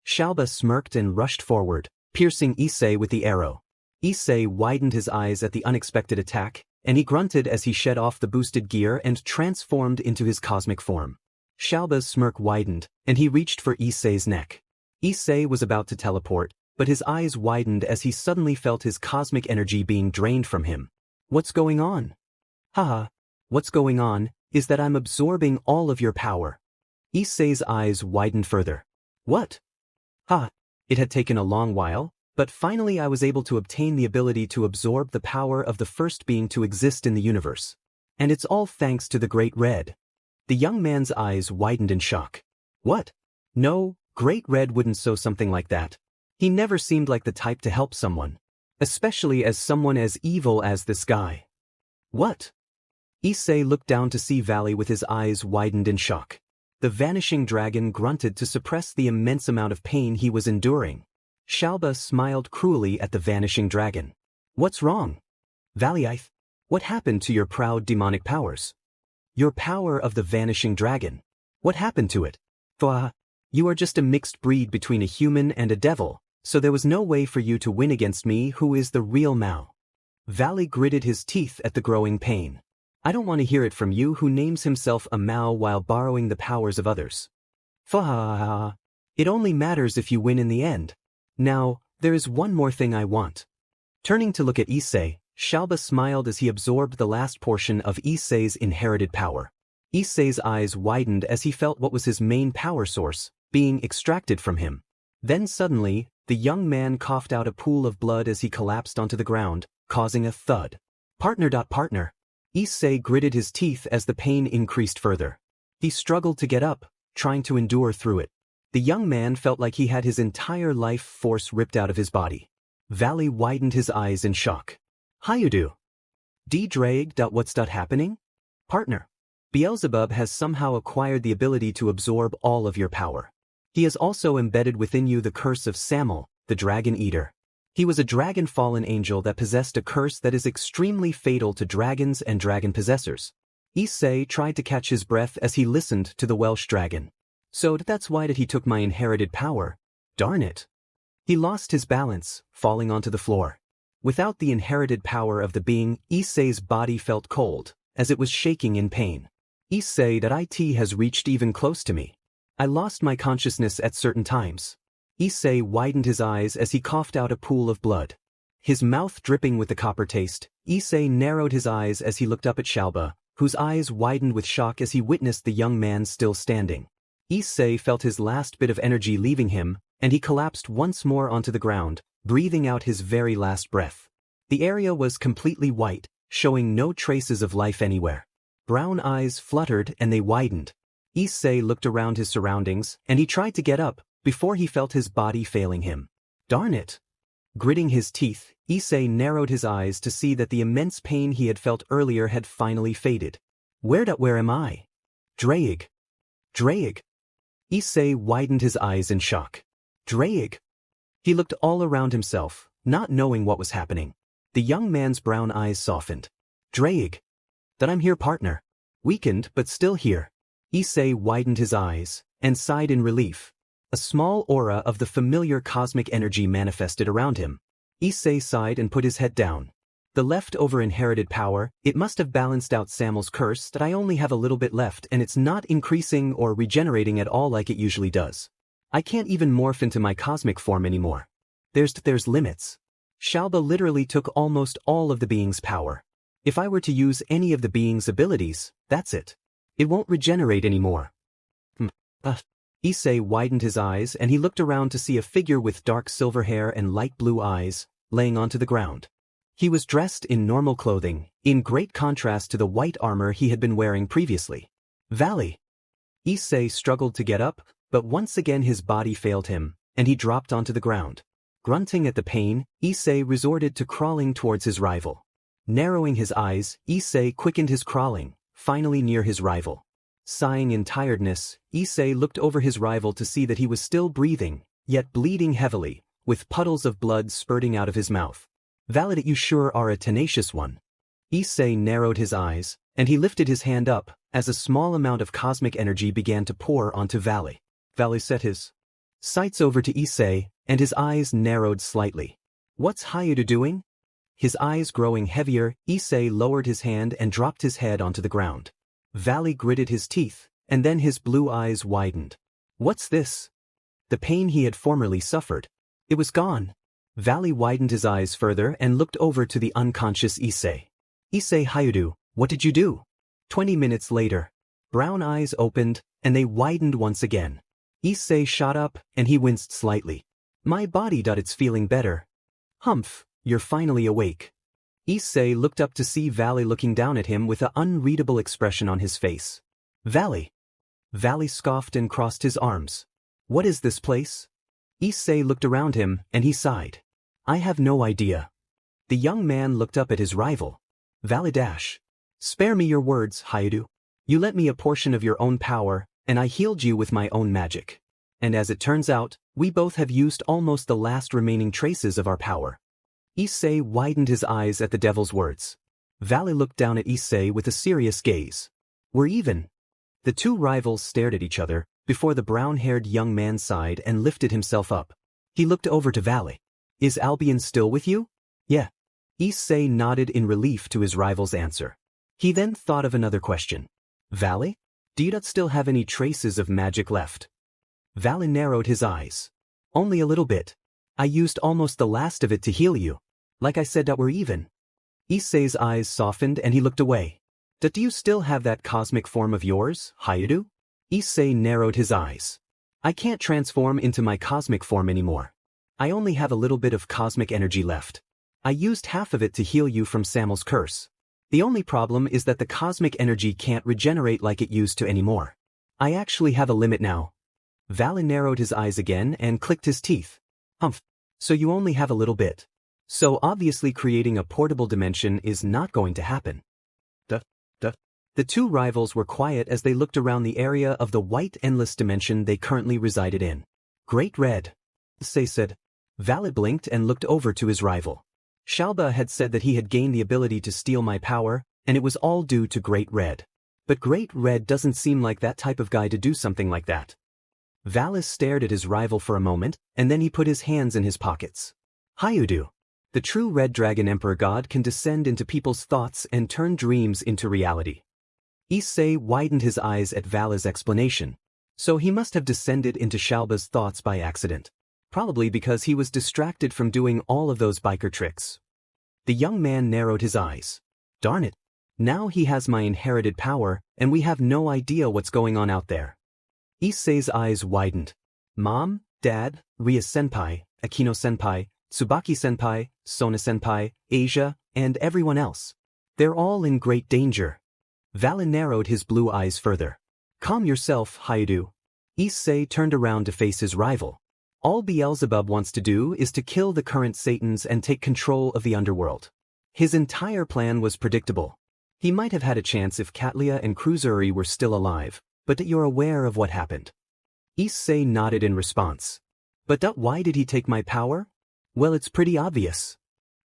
Shalba smirked and rushed forward, piercing Issei with the arrow. Issei widened his eyes at the unexpected attack, and he grunted as he shed off the boosted gear and transformed into his cosmic form. Shalba's smirk widened, and he reached for Issei's neck. Issei was about to teleport, but his eyes widened as he suddenly felt his cosmic energy being drained from him. What's going on? Haha, what's going on is that I'm absorbing all of your power. Issei's eyes widened further. What? Ha, it had taken a long while, but finally I was able to obtain the ability to absorb the power of the first being to exist in the universe. And it's all thanks to the Great Red. The young man's eyes widened in shock. What? No, Great Red wouldn't say something like that. He never seemed like the type to help someone, especially as someone as evil as this guy. What? Issei looked down to see Valley with his eyes widened in shock. The vanishing dragon grunted to suppress the immense amount of pain he was enduring. Shalba smiled cruelly at the vanishing dragon. What's wrong? Valley, what happened to your proud demonic powers? Your power of the vanishing dragon. What happened to it? You are just a mixed breed between a human and a devil, so there was no way for you to win against me who is the real Mao. Valley gritted his teeth at the growing pain. I don't want to hear it from you who names himself a Mao while borrowing the powers of others. It only matters if you win in the end. Now, there is one more thing I want. Turning to look at Issei, Shalba smiled as he absorbed the last portion of Issei's inherited power. Issei's eyes widened as he felt what was his main power source being extracted from him. Then suddenly, the young man coughed out a pool of blood as he collapsed onto the ground, causing a thud. Partner. Issei gritted his teeth as the pain increased further. He struggled to get up, trying to endure through it. The young man felt like he had his entire life force ripped out of his body. Valley widened his eyes in shock. Hyoudou. What's happening? Partner. Beelzebub has somehow acquired the ability to absorb all of your power. He has also embedded within you the curse of Samel, the dragon eater. He was a dragon fallen angel that possessed a curse that is extremely fatal to dragons and dragon possessors. Issei tried to catch his breath as he listened to the Welsh dragon. So that's why he took my inherited power. Darn it. He lost his balance, falling onto the floor. Without the inherited power of the being, Issei's body felt cold, as it was shaking in pain. Issei has reached even close to me. I lost my consciousness at certain times. Issei widened his eyes as he coughed out a pool of blood. His mouth dripping with the copper taste, Issei narrowed his eyes as he looked up at Shalba, whose eyes widened with shock as he witnessed the young man still standing. Issei felt his last bit of energy leaving him, and he collapsed once more onto the ground, breathing out his very last breath. The area was completely white, showing no traces of life anywhere. Brown eyes fluttered and they widened. Issei looked around his surroundings, and he tried to get up, before he felt his body failing him. Darn it! Gritting his teeth, Issei narrowed his eyes to see that the immense pain he had felt earlier had finally faded. Where am I? Draig. Issei widened his eyes in shock. Draig. He looked all around himself, not knowing what was happening. The young man's brown eyes softened. Draig. That I'm here, partner. Weakened but still here. Issei widened his eyes and sighed in relief. A small aura of the familiar cosmic energy manifested around him. Issei sighed and put his head down. The leftover inherited power, it must have balanced out Samuel's curse that I only have a little bit left and it's not increasing or regenerating at all like it usually does. I can't even morph into my cosmic form anymore. There's limits. Shalba literally took almost all of the being's power. If I were to use any of the being's abilities, that's it. It won't regenerate anymore. Issei widened his eyes and he looked around to see a figure with dark silver hair and light blue eyes, laying onto the ground. He was dressed in normal clothing, in great contrast to the white armor he had been wearing previously. Valley. Issei struggled to get up, but once again his body failed him, and he dropped onto the ground. Grunting at the pain, Issei resorted to crawling towards his rival. Narrowing his eyes, Issei quickened his crawling, finally near his rival. Sighing in tiredness, Issei looked over his rival to see that he was still breathing, yet bleeding heavily, with puddles of blood spurting out of his mouth. Valid, you sure are a tenacious one. Issei narrowed his eyes, and he lifted his hand up, as a small amount of cosmic energy began to pour onto Valley. Valley set his sights over to Issei, and his eyes narrowed slightly. What's Hyoudou doing? His eyes growing heavier, Issei lowered his hand and dropped his head onto the ground. Valley gritted his teeth, and then his blue eyes widened. What's this? The pain he had formerly suffered. It was gone. Valley widened his eyes further and looked over to the unconscious Issei. Issei Hyoudou, what did you do? 20 minutes later. Brown eyes opened, and they widened once again. Issei shot up, and he winced slightly. My body. It's feeling better. Humph, you're finally awake. Issei looked up to see Valley looking down at him with an unreadable expression on his face. Valley. Valley scoffed and crossed his arms. What is this place? Issei looked around him, and he sighed. I have no idea. The young man looked up at his rival. Valley dash. Spare me your words, Hyoudou. You lent me a portion of your own power, and I healed you with my own magic. And as it turns out, we both have used almost the last remaining traces of our power. Issei widened his eyes at the devil's words. Valley looked down at Issei with a serious gaze. We're even. The two rivals stared at each other, before the brown-haired young man sighed and lifted himself up. He looked over to Valley. Is Albion still with you? Yeah. Issei nodded in relief to his rival's answer. He then thought of another question. Valley? Do you not still have any traces of magic left? Valley narrowed his eyes. Only a little bit. I used almost the last of it to heal you. Like I said, that we're even. Issei's eyes softened and he looked away. Do you still have that cosmic form of yours, Hyoudou? Issei narrowed his eyes. I can't transform into my cosmic form anymore. I only have a little bit of cosmic energy left. I used half of it to heal you from Samuel's curse. The only problem is that the cosmic energy can't regenerate like it used to anymore. I actually have a limit now. Valley narrowed his eyes again and clicked his teeth. Humph. So you only have a little bit. So obviously creating a portable dimension is not going to happen. The two rivals were quiet as they looked around the area of the white endless dimension they currently resided in. Great Red. Issei said. Valley blinked and looked over to his rival. Shalba had said that he had gained the ability to steal my power, and it was all due to Great Red. But Great Red doesn't seem like that type of guy to do something like that. Valley stared at his rival for a moment, and then he put his hands in his pockets. Hyoudou. The true Red Dragon Emperor God can descend into people's thoughts and turn dreams into reality. Issei widened his eyes at Valley's explanation. So he must have descended into Shalba's thoughts by accident. Probably because he was distracted from doing all of those biker tricks. The young man narrowed his eyes. Darn it. Now he has my inherited power, and we have no idea what's going on out there. Issei's eyes widened. Mom, Dad, Ria-senpai, Akino-senpai, Tsubaki-senpai, Sona-senpai, Asia, and everyone else. They're all in great danger. Valley narrowed his blue eyes further. Calm yourself, Hyoudou. Issei turned around to face his rival. All Beelzebub wants to do is to kill the current Satans and take control of the underworld. His entire plan was predictable. He might have had a chance if Katlia and Kruzuri were still alive, but you're aware of what happened. Issei nodded in response. But why did he take my power? Well, it's pretty obvious.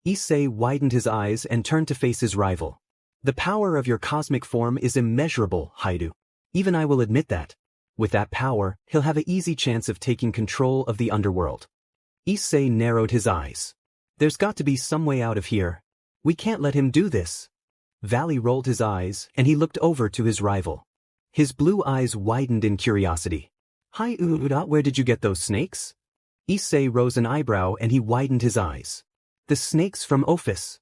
Issei widened his eyes and turned to face his rival. The power of your cosmic form is immeasurable, Hyoudou. Even I will admit that. With that power, he'll have an easy chance of taking control of the underworld. Issei narrowed his eyes. There's got to be some way out of here. We can't let him do this. Valley rolled his eyes and he looked over to his rival. His blue eyes widened in curiosity. Hyoudou, where did you get those snakes? Issei rose an eyebrow and he widened his eyes. The snakes from Office.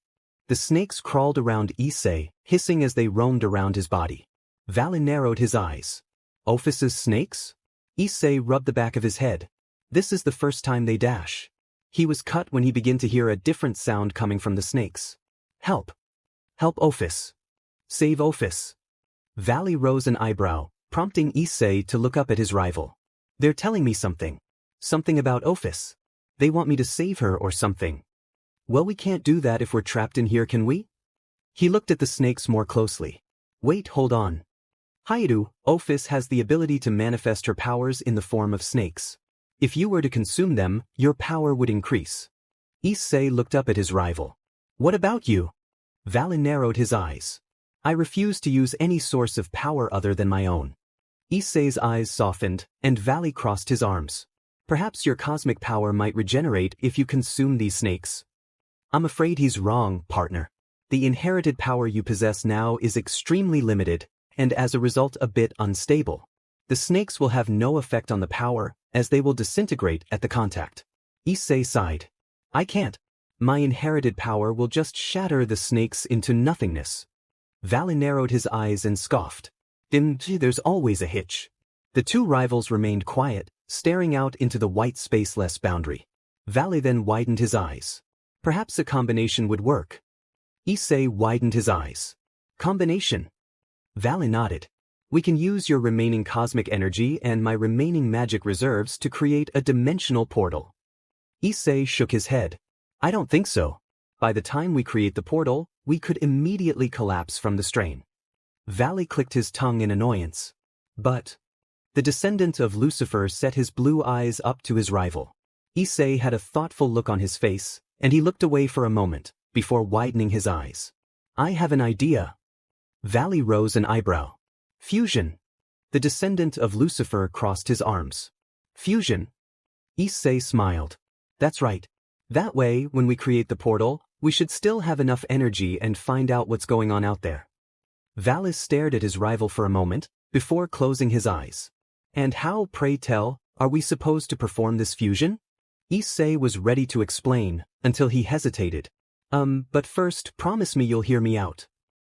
The snakes crawled around Issei, hissing as they roamed around his body. Valley narrowed his eyes. Office's snakes? Issei rubbed the back of his head. This is the first time they dash. He was cut when he began to hear a different sound coming from the snakes. Help! Help Office! Save Office! Valley rose an eyebrow, prompting Issei to look up at his rival. They're telling me something. Something about Office. They want me to save her or something. Well, we can't do that if we're trapped in here, can we? He looked at the snakes more closely. Wait, hold on. Hyoudou, Office has the ability to manifest her powers in the form of snakes. If you were to consume them, your power would increase. Issei looked up at his rival. What about you? Valley narrowed his eyes. I refuse to use any source of power other than my own. Issei's eyes softened, and Valley crossed his arms. Perhaps your cosmic power might regenerate if you consume these snakes. I'm afraid he's wrong, partner. The inherited power you possess now is extremely limited, and as a result a bit unstable. The snakes will have no effect on the power, as they will disintegrate at the contact. Issei sighed. I can't. My inherited power will just shatter the snakes into nothingness. Valley narrowed his eyes and scoffed. There's always a hitch. The two rivals remained quiet, staring out into the white spaceless boundary. Valley then widened his eyes. Perhaps a combination would work. Issei widened his eyes. Combination? Valley nodded. We can use your remaining cosmic energy and my remaining magic reserves to create a dimensional portal. Issei shook his head. I don't think so. By the time we create the portal, we could immediately collapse from the strain. Valley clicked his tongue in annoyance. But the descendant of Lucifer set his blue eyes up to his rival. Issei had a thoughtful look on his face, and he looked away for a moment, before widening his eyes. I have an idea. Valley rose an eyebrow. Fusion. The descendant of Lucifer crossed his arms. Fusion? Issei smiled. That's right. That way, when we create the portal, we should still have enough energy and find out what's going on out there. Valley stared at his rival for a moment, before closing his eyes. And how, pray tell, are we supposed to perform this fusion? Issei was ready to explain, until he hesitated. But first, promise me you'll hear me out.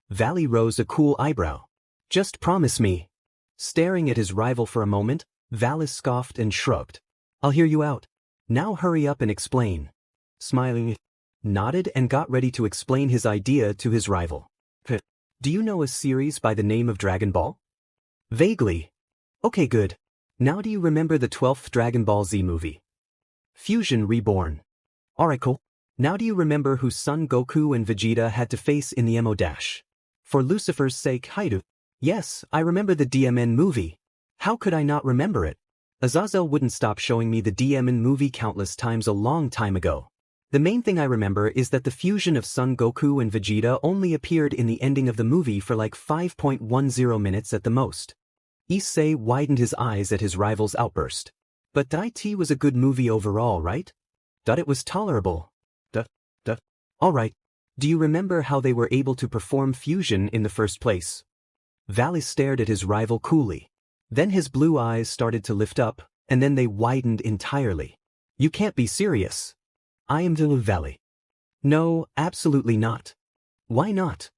Valley rose a cool eyebrow. Just promise me. Staring at his rival for a moment, Valley scoffed and shrugged. I'll hear you out. Now hurry up and explain. Smiling, nodded and got ready to explain his idea to his rival. Do you know a series by the name of Dragon Ball? Vaguely. Okay, good. Now do you remember the 12th Dragon Ball Z movie? Fusion Reborn. Oracle. Now do you remember who Son Goku and Vegeta had to face in the MO Dash? For Lucifer's sake, Hyoudou. Yes, I remember the DMN movie. How could I not remember it? Azazel wouldn't stop showing me the DMN movie countless times a long time ago. The main thing I remember is that the fusion of Son Goku and Vegeta only appeared in the ending of the movie for like 5.10 minutes at the most. Issei widened his eyes at his rival's outburst. But it was a good movie overall, right? It was tolerable. Alright. Do you remember how they were able to perform fusion in the first place? Valley stared at his rival coolly. Then his blue eyes started to lift up, and then they widened entirely. You can't be serious. I am Valley. No, absolutely not. Why not?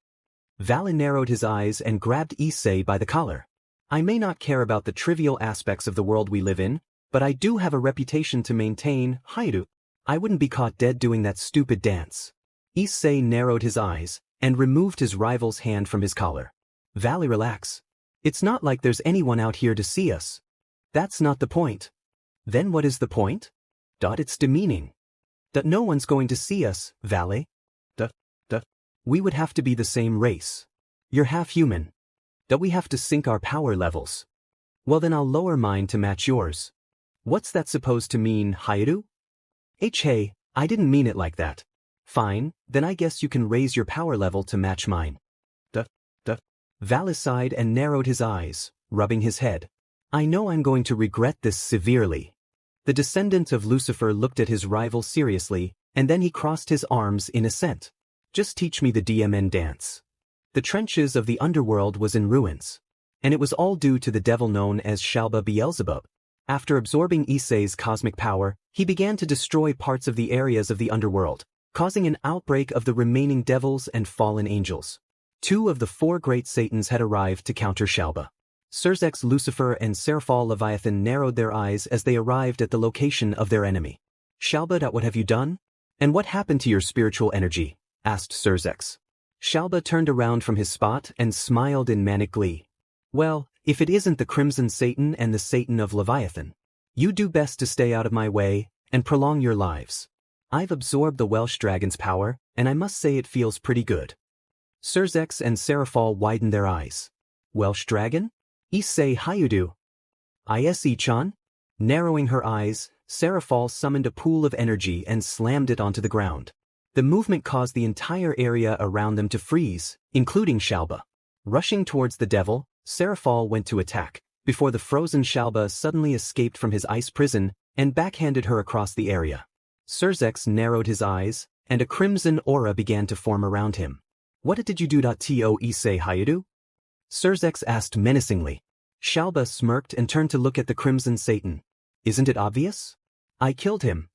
Valley narrowed his eyes and grabbed Issei by the collar. I may not care about the trivial aspects of the world we live in, but I do have a reputation to maintain, Hyoudou. I wouldn't be caught dead doing that stupid dance. Issei narrowed his eyes, and removed his rival's hand from his collar. Valley, relax. It's not like there's anyone out here to see us. That's not the point. Then what is the point? It's demeaning. No one's going to see us, Valley. We would have to be the same race. You're half human. We have to sync our power levels. Well then I'll lower mine to match yours. What's that supposed to mean, Hyoudou? Hey, I didn't mean it like that. Fine, then I guess you can raise your power level to match mine. Duh. Val sighed and narrowed his eyes, rubbing his head. I know I'm going to regret this severely. The descendant of Lucifer looked at his rival seriously, and then he crossed his arms in assent. Just teach me the DMN dance. The trenches of the underworld was in ruins. And it was all due to the devil known as Shalba Beelzebub. After absorbing Issei's cosmic power, he began to destroy parts of the areas of the underworld, causing an outbreak of the remaining devils and fallen angels. 2 of the 4 great Satans had arrived to counter Shalba. Serzex Lucifer and Seraphal Leviathan narrowed their eyes as they arrived at the location of their enemy. Shalba, what have you done? And what happened to your spiritual energy? Asked Serzex. Shalba turned around from his spot and smiled in manic glee. Well, if it isn't the Crimson Satan and the Satan of Leviathan. You do best to stay out of my way and prolong your lives. I've absorbed the Welsh dragon's power, and I must say it feels pretty good. Serzex and Seraphal widened their eyes. Welsh dragon? Issei Hyoudou. Ise-chan? Narrowing her eyes, Seraphal summoned a pool of energy and slammed it onto the ground. The movement caused the entire area around them to freeze, including Shalba. Rushing towards the devil, Seraphal went to attack, before the frozen Shalba suddenly escaped from his ice prison and backhanded her across the area. Serzex narrowed his eyes, and a crimson aura began to form around him. What did you do to Issei Hyoudou? Serzex asked menacingly. Shalba smirked and turned to look at the Crimson Satan. Isn't it obvious? I killed him.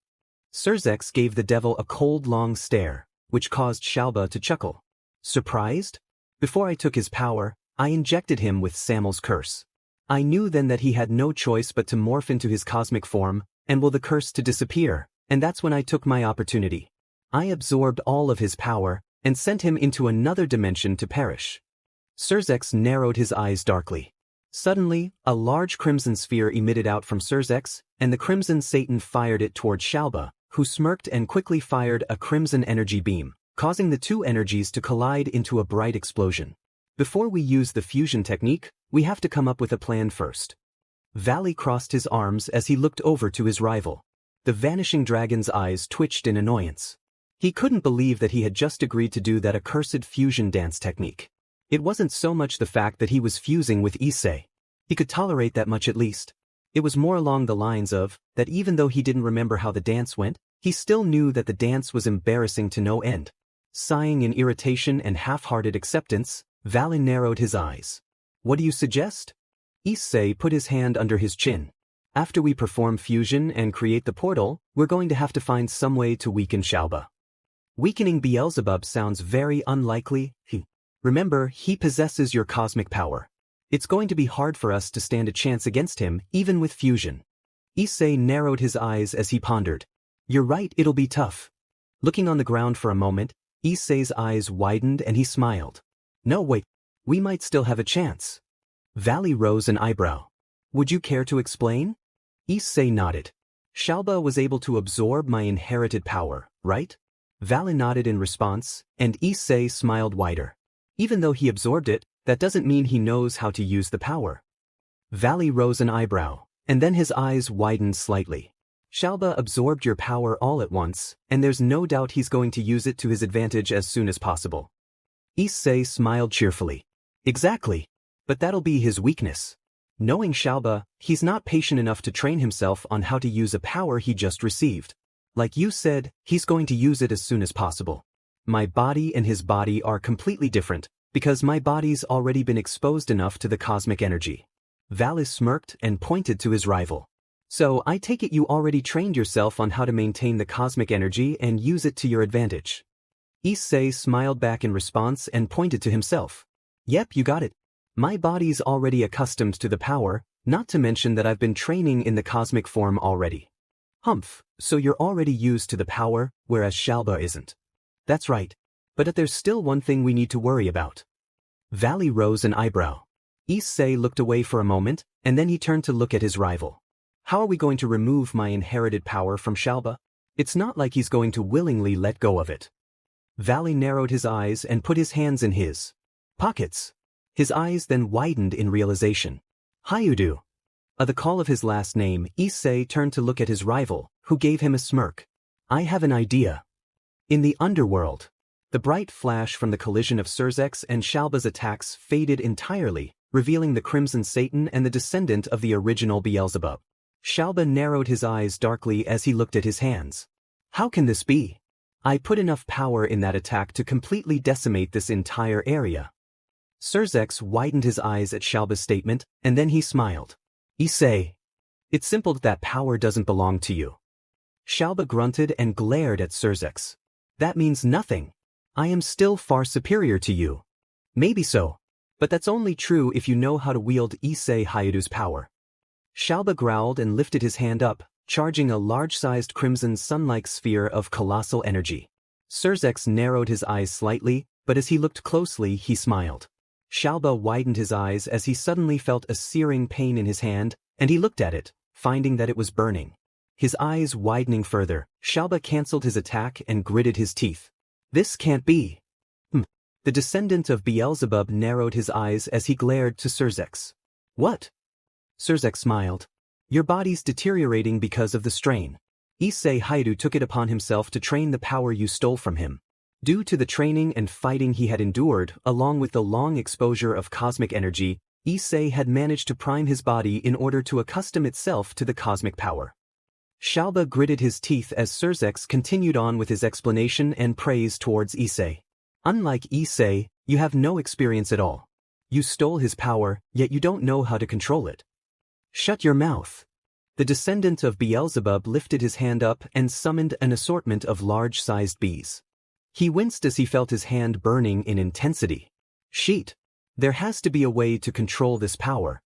Serzex gave the devil a cold long stare, which caused Shalba to chuckle. Surprised? Before I took his power, I injected him with Samuel's curse. I knew then that he had no choice but to morph into his cosmic form, and will the curse to disappear, and that's when I took my opportunity. I absorbed all of his power, and sent him into another dimension to perish. Serzex narrowed his eyes darkly. Suddenly, a large crimson sphere emitted out from Serzex, and the Crimson Satan fired it toward Shalba, who smirked and quickly fired a crimson energy beam, causing the 2 energies to collide into a bright explosion. Before we use the fusion technique, we have to come up with a plan first. Valley crossed his arms as he looked over to his rival. The vanishing dragon's eyes twitched in annoyance. He couldn't believe that he had just agreed to do that accursed fusion dance technique. It wasn't so much the fact that he was fusing with Issei. He could tolerate that much at least. It was more along the lines of, that even though he didn't remember how the dance went, he still knew that the dance was embarrassing to no end. Sighing in irritation and half-hearted acceptance, Valley narrowed his eyes. What do you suggest? Issei put his hand under his chin. After we perform fusion and create the portal, we're going to have to find some way to weaken Shalba. Weakening Beelzebub sounds very unlikely. Remember, he possesses your cosmic power. It's going to be hard for us to stand a chance against him, even with fusion. Issei narrowed his eyes as he pondered. You're right, it'll be tough. Looking on the ground for a moment, Issei's eyes widened and he smiled. No, wait. We might still have a chance. Valley rose an eyebrow. Would you care to explain? Issei nodded. Shalba was able to absorb my inherited power, right? Valley nodded in response, and Issei smiled wider. Even though he absorbed it, that doesn't mean he knows how to use the power. Valley rose an eyebrow, and then his eyes widened slightly. Shalba absorbed your power all at once, and there's no doubt he's going to use it to his advantage as soon as possible. Issei smiled cheerfully. Exactly. But that'll be his weakness. Knowing Shalba, he's not patient enough to train himself on how to use a power he just received. Like you said, he's going to use it as soon as possible. My body and his body are completely different, because my body's already been exposed enough to the cosmic energy. Valis smirked and pointed to his rival. So I take it you already trained yourself on how to maintain the cosmic energy and use it to your advantage. Issei smiled back in response and pointed to himself. Yep, you got it. My body's already accustomed to the power, not to mention that I've been training in the cosmic form already. Humph, so you're already used to the power, whereas Shalba isn't. That's right. But there's still one thing we need to worry about. Valley rose an eyebrow. Issei looked away for a moment, and then he turned to look at his rival. How are we going to remove my inherited power from Shalba? It's not like he's going to willingly let go of it. Valley narrowed his eyes and put his hands in his pockets. His eyes then widened in realization. Hyoudou. At the call of his last name, Issei turned to look at his rival, who gave him a smirk. I have an idea. In the underworld, the bright flash from the collision of Surzek's and Shalba's attacks faded entirely, revealing the Crimson Satan and the descendant of the original Beelzebub. Shalba narrowed his eyes darkly as he looked at his hands. How can this be? I put enough power in that attack to completely decimate this entire area. Surzek widened his eyes at Shalba's statement, and then he smiled. Issei, it's simple that power doesn't belong to you. Shalba grunted and glared at Surzek. That means nothing. I am still far superior to you. Maybe so, but that's only true if you know how to wield Issei Hyoudou's power. Shalba growled and lifted his hand up, charging a large-sized crimson sun-like sphere of colossal energy. Surzek narrowed his eyes slightly, but as he looked closely he smiled. Shalba widened his eyes as he suddenly felt a searing pain in his hand, and he looked at it, finding that it was burning. His eyes widening further, Shalba cancelled his attack and gritted his teeth. This can't be. The descendant of Beelzebub narrowed his eyes as he glared to Surzek. What? Surzek smiled. Your body's deteriorating because of the strain. Issei Hyoudou took it upon himself to train the power you stole from him. Due to the training and fighting he had endured, along with the long exposure of cosmic energy, Issei had managed to prime his body in order to accustom itself to the cosmic power. Shalba gritted his teeth as Surzek continued on with his explanation and praise towards Issei. Unlike Issei, you have no experience at all. You stole his power, yet you don't know how to control it. Shut your mouth. The descendant of Beelzebub lifted his hand up and summoned an assortment of large-sized bees. He winced as he felt his hand burning in intensity. Sheet. There has to be a way to control this power.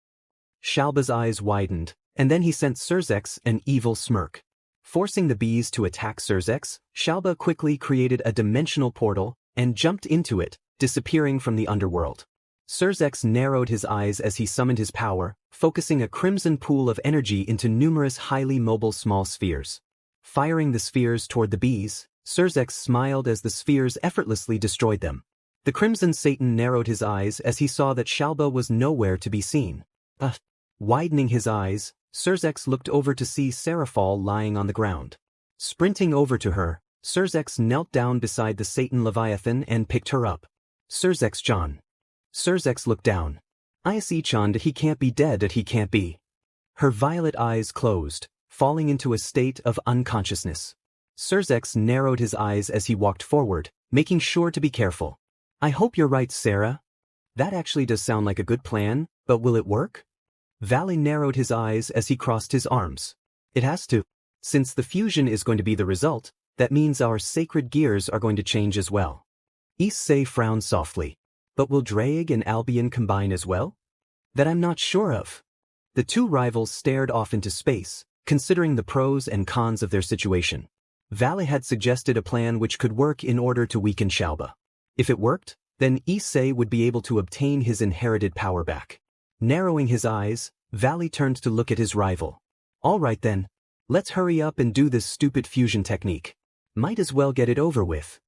Shalba's eyes widened, and then he sent Surzek an evil smirk. Forcing the bees to attack Surzek, Shalba quickly created a dimensional portal and jumped into it, disappearing from the underworld. Surzek narrowed his eyes as he summoned his power, focusing a crimson pool of energy into numerous highly mobile small spheres. Firing the spheres toward the bees, Surzek smiled as the spheres effortlessly destroyed them. The Crimson Satan narrowed his eyes as he saw that Shalba was nowhere to be seen. Widening his eyes, Surzek looked over to see Seraphal lying on the ground. Sprinting over to her, Surzek knelt down beside the Satan Leviathan and picked her up. Surzek-chan. Surzek looked down. Issei-chan, he can't be dead, he can't be. Her violet eyes closed, falling into a state of unconsciousness. Surzek narrowed his eyes as he walked forward, making sure to be careful. I hope you're right, Sarah. That actually does sound like a good plan, but will it work? Valley narrowed his eyes as he crossed his arms. It has to. Since the fusion is going to be the result, that means our sacred gears are going to change as well. Issei frowned softly. But will Drake and Albion combine as well? That I'm not sure of. The two rivals stared off into space, considering the pros and cons of their situation. Valley had suggested a plan which could work in order to weaken Shalba. If it worked, then Issei would be able to obtain his inherited power back. Narrowing his eyes, Valley turned to look at his rival. All right then. Let's hurry up and do this stupid fusion technique. Might as well get it over with.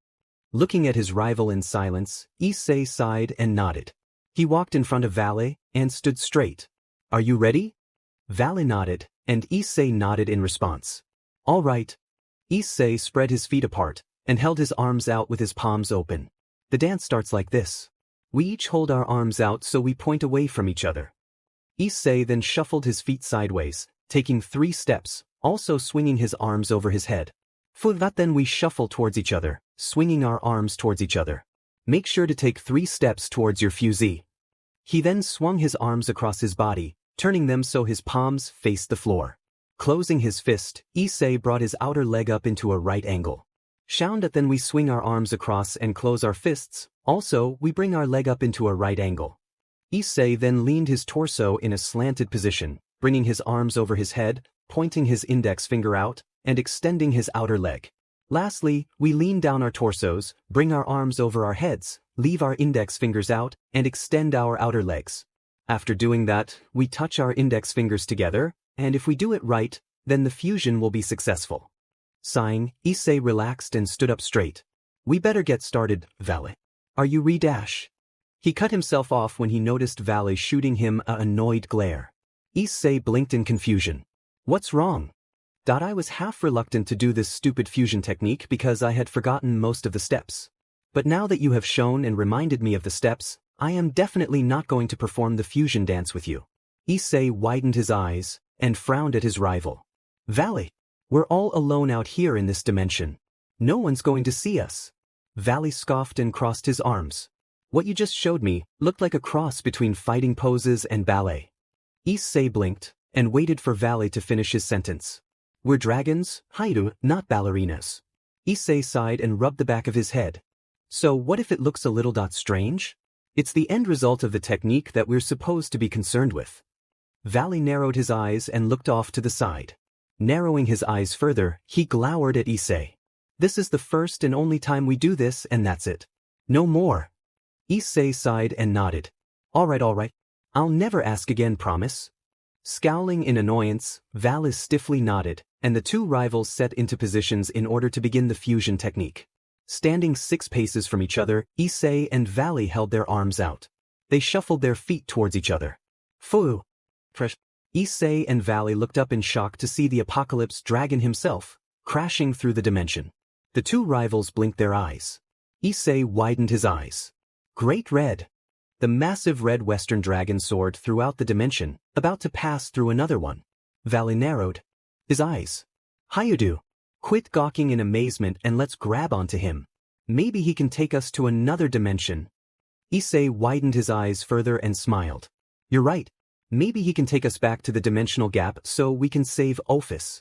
Looking at his rival in silence, Issei sighed and nodded. He walked in front of Valley and stood straight. Are you ready? Valley nodded, and Issei nodded in response. All right. Issei spread his feet apart and held his arms out with his palms open. The dance starts like this. We each hold our arms out so we point away from each other. Issei then shuffled his feet sideways, taking 3 steps, also swinging his arms over his head. For that then we shuffle towards each other, swinging our arms towards each other. Make sure to take 3 steps towards your fusee. He then swung his arms across his body, turning them so his palms faced the floor. Closing his fist, Issei brought his outer leg up into a right angle. Shound that then we swing our arms across and close our fists, also we bring our leg up into a right angle. Issei then leaned his torso in a slanted position, bringing his arms over his head, pointing his index finger out, and extending his outer leg. Lastly, we lean down our torsos, bring our arms over our heads, leave our index fingers out, and extend our outer legs. After doing that, we touch our index fingers together, and if we do it right, then the fusion will be successful. Sighing, Issei relaxed and stood up straight. We better get started, Valley. Are you re-dash? He cut himself off when he noticed Valley shooting him an annoyed glare. Issei blinked in confusion. What's wrong? I was half reluctant to do this stupid fusion technique because I had forgotten most of the steps. But now that you have shown and reminded me of the steps, I am definitely not going to perform the fusion dance with you. Issei widened his eyes and frowned at his rival. Valley, we're all alone out here in this dimension. No one's going to see us. Valley scoffed and crossed his arms. What you just showed me looked like a cross between fighting poses and ballet. Issei blinked and waited for Valley to finish his sentence. We're dragons, Hyoudou, not ballerinas. Issei sighed and rubbed the back of his head. So what if it looks a little strange? It's the end result of the technique that we're supposed to be concerned with. Valley narrowed his eyes and looked off to the side. Narrowing his eyes further, he glowered at Issei. This is the first and only time we do this and that's it. No more. Issei sighed and nodded. All right. I'll never ask again, promise. Scowling in annoyance, Valley stiffly nodded, and the two rivals set into positions in order to begin the fusion technique. Standing 6 paces from each other, Issei and Valley held their arms out. They shuffled their feet towards each other. Fu! Issei and Valley looked up in shock to see the apocalypse dragon himself, crashing through the dimension. The two rivals blinked their eyes. Issei widened his eyes. Great Red! The massive red western dragon soared throughout the dimension, about to pass through another one. Valley narrowed his eyes. Hyoudou! Quit gawking in amazement and let's grab onto him. Maybe he can take us to another dimension. Issei widened his eyes further and smiled. You're right. Maybe he can take us back to the dimensional gap so we can save Ophis.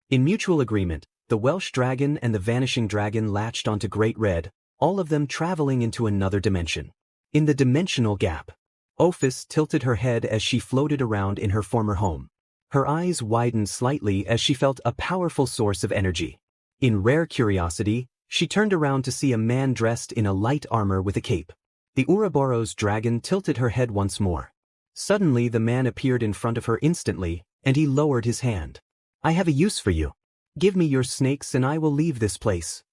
In mutual agreement, the Welsh dragon and the vanishing dragon latched onto Great Red, all of them traveling into another dimension. In the dimensional gap, Ophis tilted her head as she floated around in her former home. Her eyes widened slightly as she felt a powerful source of energy. In rare curiosity, she turned around to see a man dressed in a light armor with a cape. The Ouroboros dragon tilted her head once more. Suddenly the man appeared in front of her instantly, and he lowered his hand. I have a use for you. Give me your snakes and I will leave this place.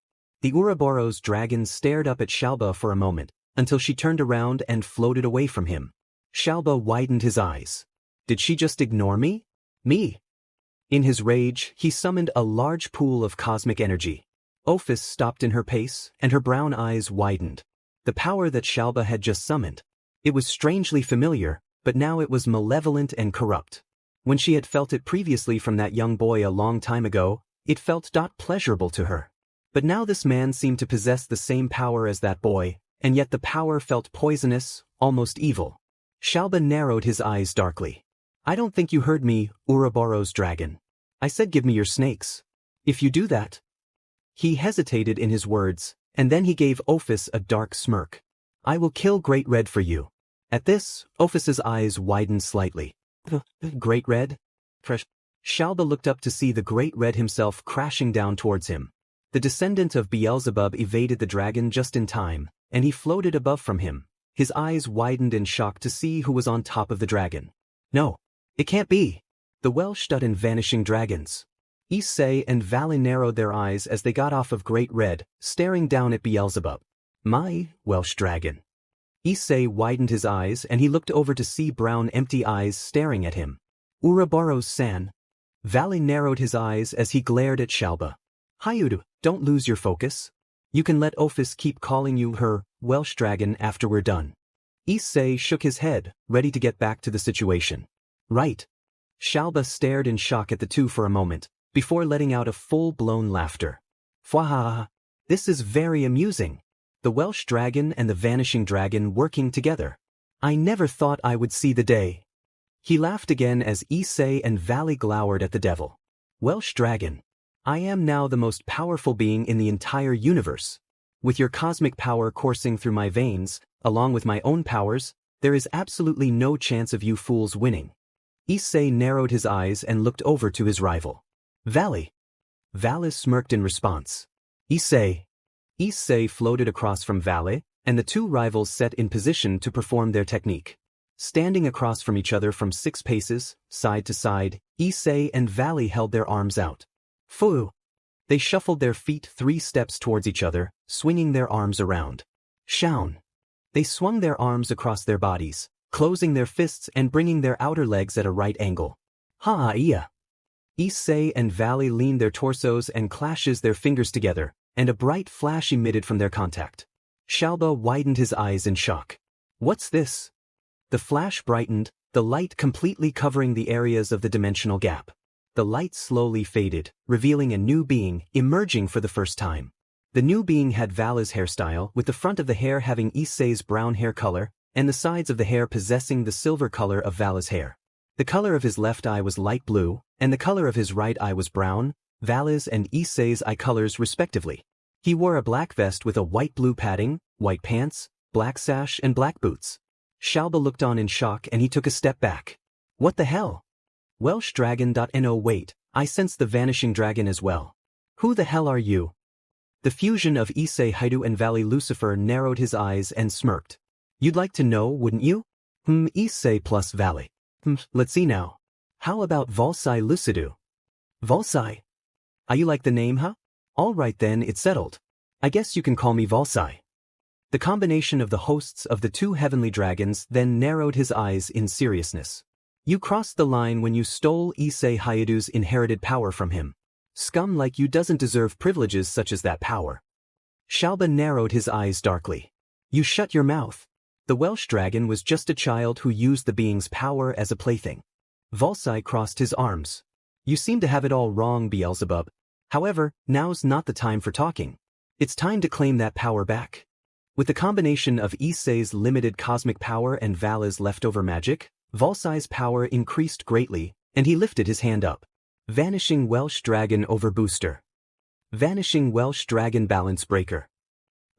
The Ouroboros dragon stared up at Shalba for a moment, until she turned around and floated away from him. Shalba widened his eyes. Did she just ignore me? Me? In his rage, he summoned a large pool of cosmic energy. Ophis stopped in her pace, and her brown eyes widened. The power that Shalba had just summoned. It was strangely familiar, but now it was malevolent and corrupt. When she had felt it previously from that young boy a long time ago, it felt pleasurable to her. But now this man seemed to possess the same power as that boy, and yet the power felt poisonous, almost evil. Shalba narrowed his eyes darkly. I don't think you heard me, Ouroboros dragon. I said give me your snakes. If you do that. He hesitated in his words, and then he gave Ophis a dark smirk. I will kill Great Red for you. At this, Ophis's eyes widened slightly. Great Red? Shalba looked up to see the Great Red himself crashing down towards him. The descendant of Beelzebub evaded the dragon just in time, and he floated above from him. His eyes widened in shock to see who was on top of the dragon. No, it can't be. The Welsh and vanishing dragons. Issei and Valley narrowed their eyes as they got off of Great Red, staring down at Beelzebub. My Welsh dragon. Issei widened his eyes and he looked over to see brown empty eyes staring at him. Ouroboros-san. Valley narrowed his eyes as he glared at Shalba. Hyoudou, don't lose your focus. You can let Ophis keep calling you her Welsh dragon after we're done. Issei shook his head, ready to get back to the situation. Right. Shalba stared in shock at the two for a moment, before letting out a full-blown laughter. Fwahaha. This is very amusing. The Welsh dragon and the vanishing dragon working together. I never thought I would see the day. He laughed again as Issei and Valley glowered at the devil. Welsh dragon. I am now the most powerful being in the entire universe. With your cosmic power coursing through my veins, along with my own powers, there is absolutely no chance of you fools winning. Issei narrowed his eyes and looked over to his rival. Valley. Valley smirked in response. Issei. Issei floated across from Valley, and the two rivals set in position to perform their technique. Standing across from each other from 6 paces, side to side, Issei and Valley held their arms out. Fu! They shuffled their feet 3 steps towards each other, swinging their arms around. Shaun! They swung their arms across their bodies, closing their fists and bringing their outer legs at a right angle. Ha-iya! Issei and Valley leaned their torsos and clashes their fingers together, and a bright flash emitted from their contact. Xiaoba widened his eyes in shock. What's this? The flash brightened, the light completely covering the areas of the dimensional gap. The light slowly faded, revealing a new being, emerging for the first time. The new being had Vala's hairstyle, with the front of the hair having Issei's brown hair color, and the sides of the hair possessing the silver color of Vala's hair. The color of his left eye was light blue, and the color of his right eye was brown, Vala's and Issei's eye colors respectively. He wore a black vest with a white-blue padding, white pants, black sash and black boots. Xiaoba looked on in shock and he took a step back. What the hell? Welsh dragon. No wait, I sense the vanishing dragon as well. Who the hell are you? The fusion of Issei Hyoudou and Valley Lucifer narrowed his eyes and smirked. You'd like to know, wouldn't you? Issei plus Valley. Let's see now. How about Volsai Lucidou? Volsai? You like the name, huh? Alright then, it's settled. I guess you can call me Volsai. The combination of the hosts of the two heavenly dragons then narrowed his eyes in seriousness. You crossed the line when you stole Issei Hyoudu's inherited power from him. Scum like you doesn't deserve privileges such as that power. Xiaoba narrowed his eyes darkly. You shut your mouth. The Welsh dragon was just a child who used the being's power as a plaything. Volsai crossed his arms. You seem to have it all wrong, Beelzebub. However, now's not the time for talking. It's time to claim that power back. With the combination of Issei's limited cosmic power and Vala's leftover magic, Volsai's power increased greatly, and he lifted his hand up. Vanishing Welsh Dragon Overbooster. Vanishing Welsh Dragon Balance Breaker.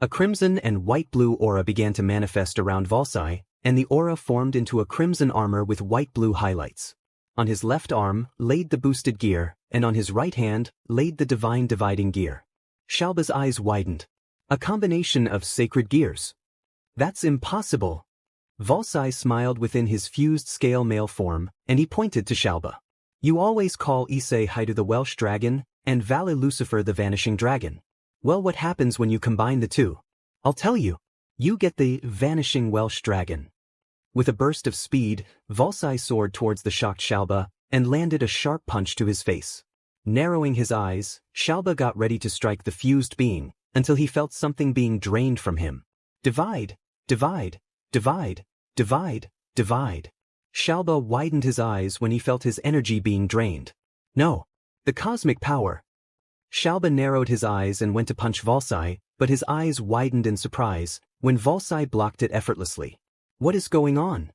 A crimson and white-blue aura began to manifest around Volsai, and the aura formed into a crimson armor with white-blue highlights. On his left arm laid the boosted gear, and on his right hand laid the divine dividing gear. Xiaoba's eyes widened. A combination of sacred gears. That's impossible. Volsai smiled within his fused scale male form, and he pointed to Xiaoba. You always call Issei Hyoudou the Welsh dragon, and Valley Lucifer the vanishing dragon. Well, what happens when you combine the two? I'll tell you. You get the vanishing Welsh dragon. With a burst of speed, Volsai soared towards the shocked Xiaoba, and landed a sharp punch to his face. Narrowing his eyes, Xiaoba got ready to strike the fused being, until he felt something being drained from him. Divide, divide, divide, divide, divide. Xiaoba widened his eyes when he felt his energy being drained. No. The cosmic power. Xiaoba narrowed his eyes and went to punch Volsai, but his eyes widened in surprise, when Volsai blocked it effortlessly. What is going on?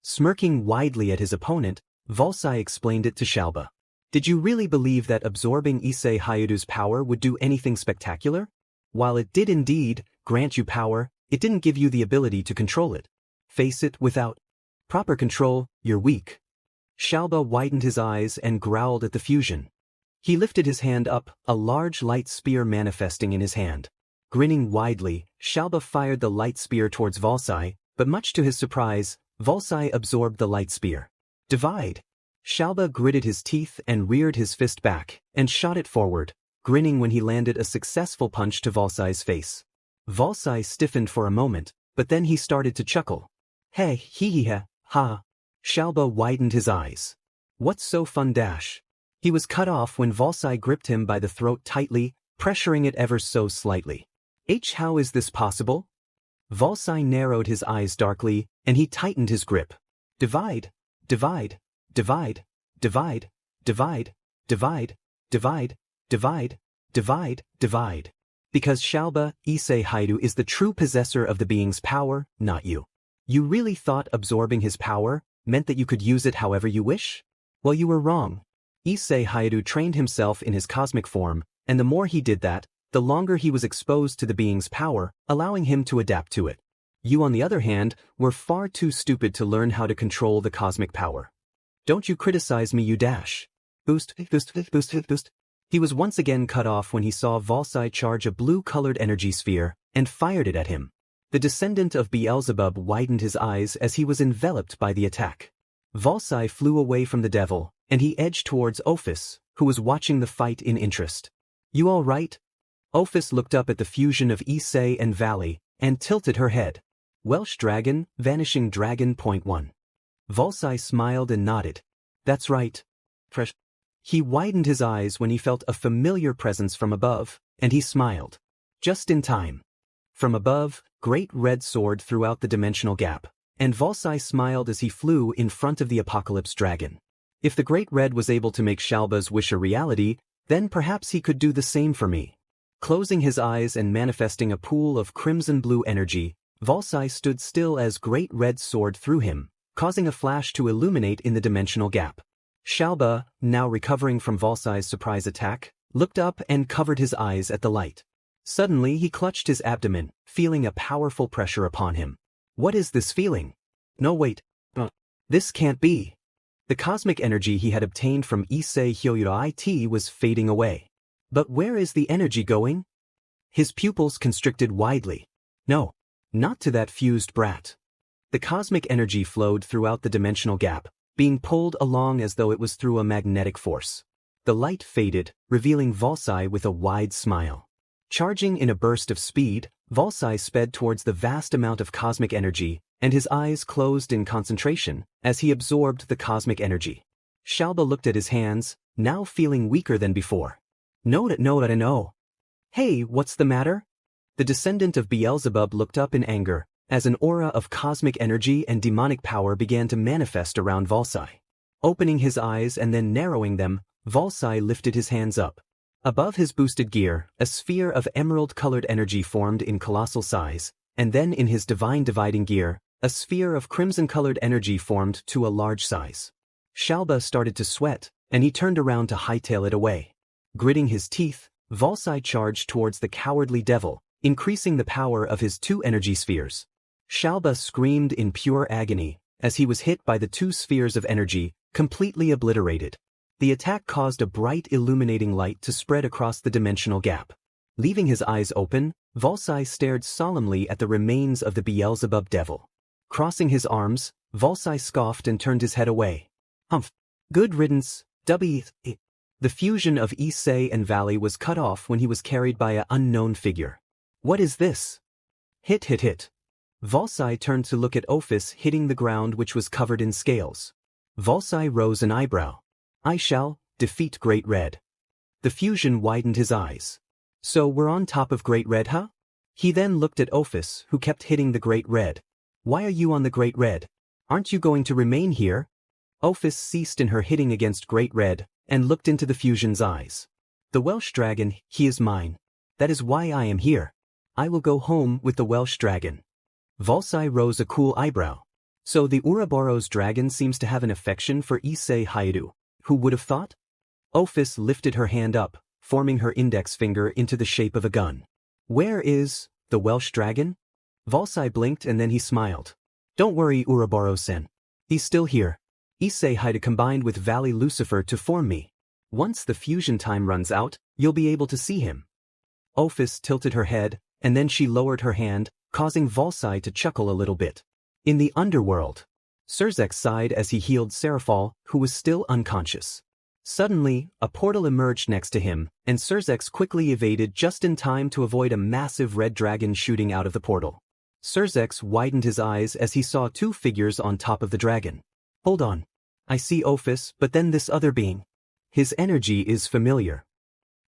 Smirking widely at his opponent, Volsai explained it to Xiaoba. Did you really believe that absorbing Issei Hyoudu's power would do anything spectacular? While it did indeed grant you power, it didn't give you the ability to control it. Face it, without proper control, you're weak. Xiaoba widened his eyes and growled at the fusion. He lifted his hand up, a large light spear manifesting in his hand. Grinning widely, Xiaoba fired the light spear towards Volsai, but much to his surprise, Volsai absorbed the light spear. Divide. Xiaoba gritted his teeth and reared his fist back, and shot it forward, grinning when he landed a successful punch to Volsai's face. Volsai stiffened for a moment, but then he started to chuckle. Hey, hee ha. Xiaoba widened his eyes. What's so fun dash? He was cut off when Volsai gripped him by the throat tightly, pressuring it ever so slightly. How is this possible? Volsai narrowed his eyes darkly, and he tightened his grip. Divide, divide, divide, divide, divide, divide, divide, divide, divide, divide. Because Xiaoba, Issei Hyoudou is the true possessor of the being's power, not you. You really thought absorbing his power meant that you could use it however you wish? Well, you were wrong. Issei Hyoudou trained himself in his cosmic form, and the more he did that, the longer he was exposed to the being's power, allowing him to adapt to it. You, on the other hand, were far too stupid to learn how to control the cosmic power. Don't you criticize me, you dash. Boost, boost, boost, boost. He was once again cut off when he saw Volsai charge a blue-colored energy sphere, and fired it at him. The descendant of Beelzebub widened his eyes as he was enveloped by the attack. Volsai flew away from the devil, and he edged towards Ophis, who was watching the fight in interest. You all right? Ophis looked up at the fusion of Issei and Valley, and tilted her head. Welsh Dragon, Vanishing Dragon. 1. Volsai smiled and nodded. That's right. Fresh. He widened his eyes when he felt a familiar presence from above, and he smiled. Just in time. From above, great red soared throughout the dimensional gap, and Volsai smiled as he flew in front of the Apocalypse Dragon. If the Great Red was able to make Shalba's wish a reality, then perhaps he could do the same for me. Closing his eyes and manifesting a pool of crimson-blue energy, Volsai stood still as Great Red soared through him, causing a flash to illuminate in the dimensional gap. Shalba, now recovering from Volsai's surprise attack, looked up and covered his eyes at the light. Suddenly he clutched his abdomen, feeling a powerful pressure upon him. What is this feeling? No wait. This can't be. The cosmic energy he had obtained from Issei Hyoudou was fading away. But where is the energy going? His pupils constricted widely. No, not to that fused brat. The cosmic energy flowed throughout the dimensional gap, being pulled along as though it was through a magnetic force. The light faded, revealing Volsai with a wide smile. Charging in a burst of speed, Volsai sped towards the vast amount of cosmic energy, and his eyes closed in concentration as he absorbed the cosmic energy. Shalba looked at his hands, now feeling weaker than before. No. Hey, what's the matter? The descendant of Beelzebub looked up in anger, as an aura of cosmic energy and demonic power began to manifest around Volsai. Opening his eyes and then narrowing them, Volsai lifted his hands up. Above his boosted gear, a sphere of emerald-colored energy formed in colossal size, and then in his divine dividing gear, a sphere of crimson-colored energy formed to a large size. Shalba started to sweat, and he turned around to hightail it away. Gritting his teeth, Volsai charged towards the cowardly devil, increasing the power of his two energy spheres. Shalba screamed in pure agony as he was hit by the two spheres of energy, completely obliterated. The attack caused a bright illuminating light to spread across the dimensional gap. Leaving his eyes open, Volsai stared solemnly at the remains of the Beelzebub devil. Crossing his arms, Volsai scoffed and turned his head away. Humph. Good riddance, The fusion of Issei and Valley was cut off when he was carried by an unknown figure. What is this? Hit. Volsai turned to look at Ophis hitting the ground, which was covered in scales. Volsai rose an eyebrow. I shall defeat Great Red. The fusion widened his eyes. So we're on top of Great Red, huh? He then looked at Ophis, who kept hitting the Great Red. Why are you on the Great Red? Aren't you going to remain here? Ophis ceased in her hitting against Great Red, and looked into the fusion's eyes. The Welsh dragon, he is mine. That is why I am here. I will go home with the Welsh dragon. Volsai rose a cool eyebrow. So the Ouroboros dragon seems to have an affection for Issei Hyoudou. Who would have thought? Ophis lifted her hand up, forming her index finger into the shape of a gun. Where is the Welsh dragon? Volsai blinked and then he smiled. Don't worry, Ouroboros-sen. He's still here. Issei Hyoudou combined with Valley Lucifer to form me. Once the fusion time runs out, you'll be able to see him. Ophis tilted her head, and then she lowered her hand, causing Volsai to chuckle a little bit. In the underworld. Surzex sighed as he healed Seraphal, who was still unconscious. Suddenly, a portal emerged next to him, and Surzex quickly evaded just in time to avoid a massive red dragon shooting out of the portal. Surzex widened his eyes as he saw two figures on top of the dragon. Hold on. I see Ophis, but then this other being. His energy is familiar.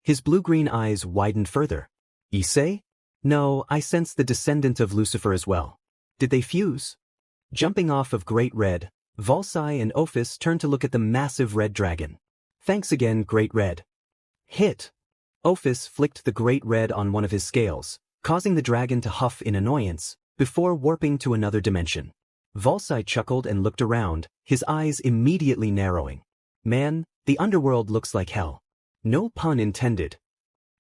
His blue-green eyes widened further. Issei? No, I sense the descendant of Lucifer as well. Did they fuse? Jumping off of Great Red, Volsai and Ophis turned to look at the massive red dragon. Thanks again, Great Red. Hit. Ophis flicked the Great Red on one of his scales, causing the dragon to huff in annoyance, before warping to another dimension. Volsai chuckled and looked around, his eyes immediately narrowing. Man, the underworld looks like hell. No pun intended.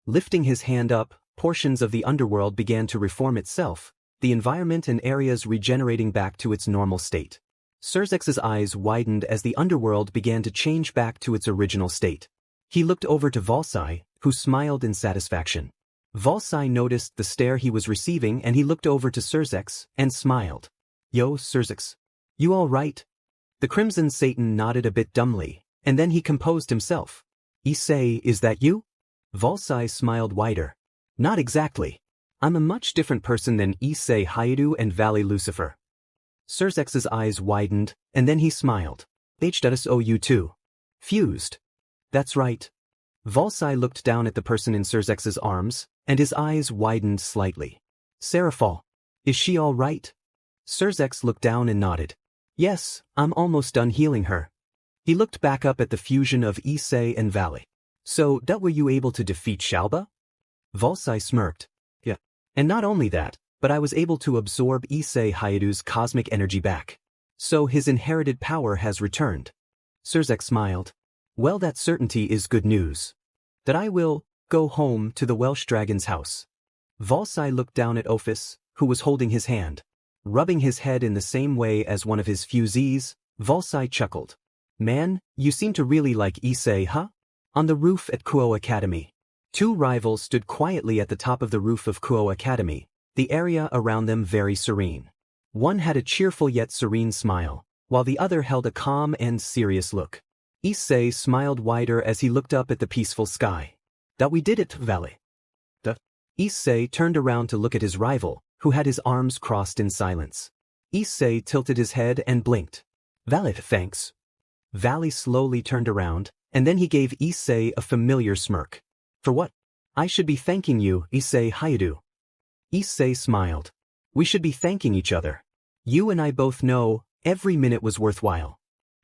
Lifting his hand up, portions of the underworld began to reform itself, the environment and areas regenerating back to its normal state. Surzex's eyes widened as the underworld began to change back to its original state. He looked over to Volsai, who smiled in satisfaction. Volsai noticed the stare he was receiving and he looked over to Surzex and smiled. Yo, Surzex. You all right? The Crimson Satan nodded a bit dumbly, and then he composed himself. Issei, is that you? Volsai smiled wider. Not exactly. I'm a much different person than Issei Hyoudou and Valley Lucifer. Surzex's eyes widened, and then he smiled. HWU2. Fused. That's right. Volsai looked down at the person in Surzex's arms, and his eyes widened slightly. Serafal. Is she all right? Surzex looked down and nodded. Yes, I'm almost done healing her. He looked back up at the fusion of Issei and Valley. So, were you able to defeat Shalba? Volsai smirked. Yeah. And not only that, but I was able to absorb Issei Hyoudu's cosmic energy back. So his inherited power has returned. Surzex smiled. Well, that certainty is good news. That I will go home to the Welsh dragon's house. Volsai looked down at Ophis, who was holding his hand. Rubbing his head in the same way as one of his fusees, Volsai chuckled. Man, you seem to really like Issei, huh? On the roof at Kuoh Academy. Two rivals stood quietly at the top of the roof of Kuoh Academy, the area around them very serene. One had a cheerful yet serene smile, while the other held a calm and serious look. Issei smiled wider as he looked up at the peaceful sky. That we did it, Valley. Issei turned around to look at his rival, who had his arms crossed in silence. Issei tilted his head and blinked. Valley, thanks. Valley slowly turned around, and then he gave Issei a familiar smirk. For what? I should be thanking you, Issei Hyoudou. Issei smiled. We should be thanking each other. You and I both know, every minute was worthwhile.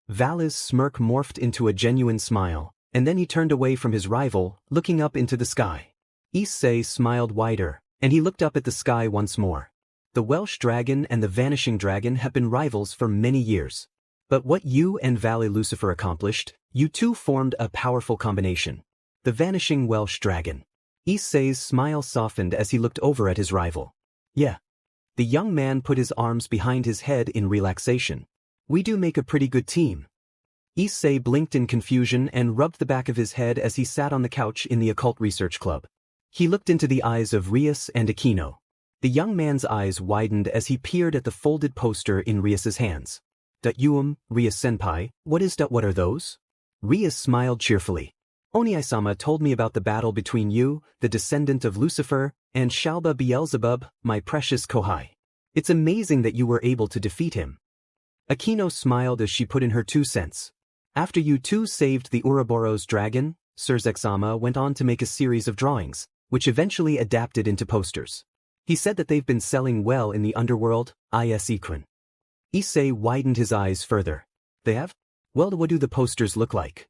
Valley's smirk morphed into a genuine smile, and then he turned away from his rival, looking up into the sky. Issei smiled wider, and he looked up at the sky once more. The Welsh dragon and the vanishing dragon have been rivals for many years. But what you and Valley Lucifer accomplished, you two formed a powerful combination. The vanishing Welsh dragon. Issei's smile softened as he looked over at his rival. Yeah. The young man put his arms behind his head in relaxation. We do make a pretty good team. Issei blinked in confusion and rubbed the back of his head as he sat on the couch in the Occult Research Club. He looked into the eyes of Rias and Aquino. The young man's eyes widened as he peered at the folded poster in Rias's hands. Rias-senpai, what are those? Rias smiled cheerfully. Oniai-sama told me about the battle between you, the descendant of Lucifer, and Shalba Beelzebub, my precious Kohai. It's amazing that you were able to defeat him. Aquino smiled as she put in her 2 cents. After you two saved the Ouroboros dragon, Surzex-sama went on to make a series of drawings, which eventually adapted into posters. He said that they've been selling well in the underworld, Issei-kun. Issei widened his eyes further. They have? Well, what do the posters look like?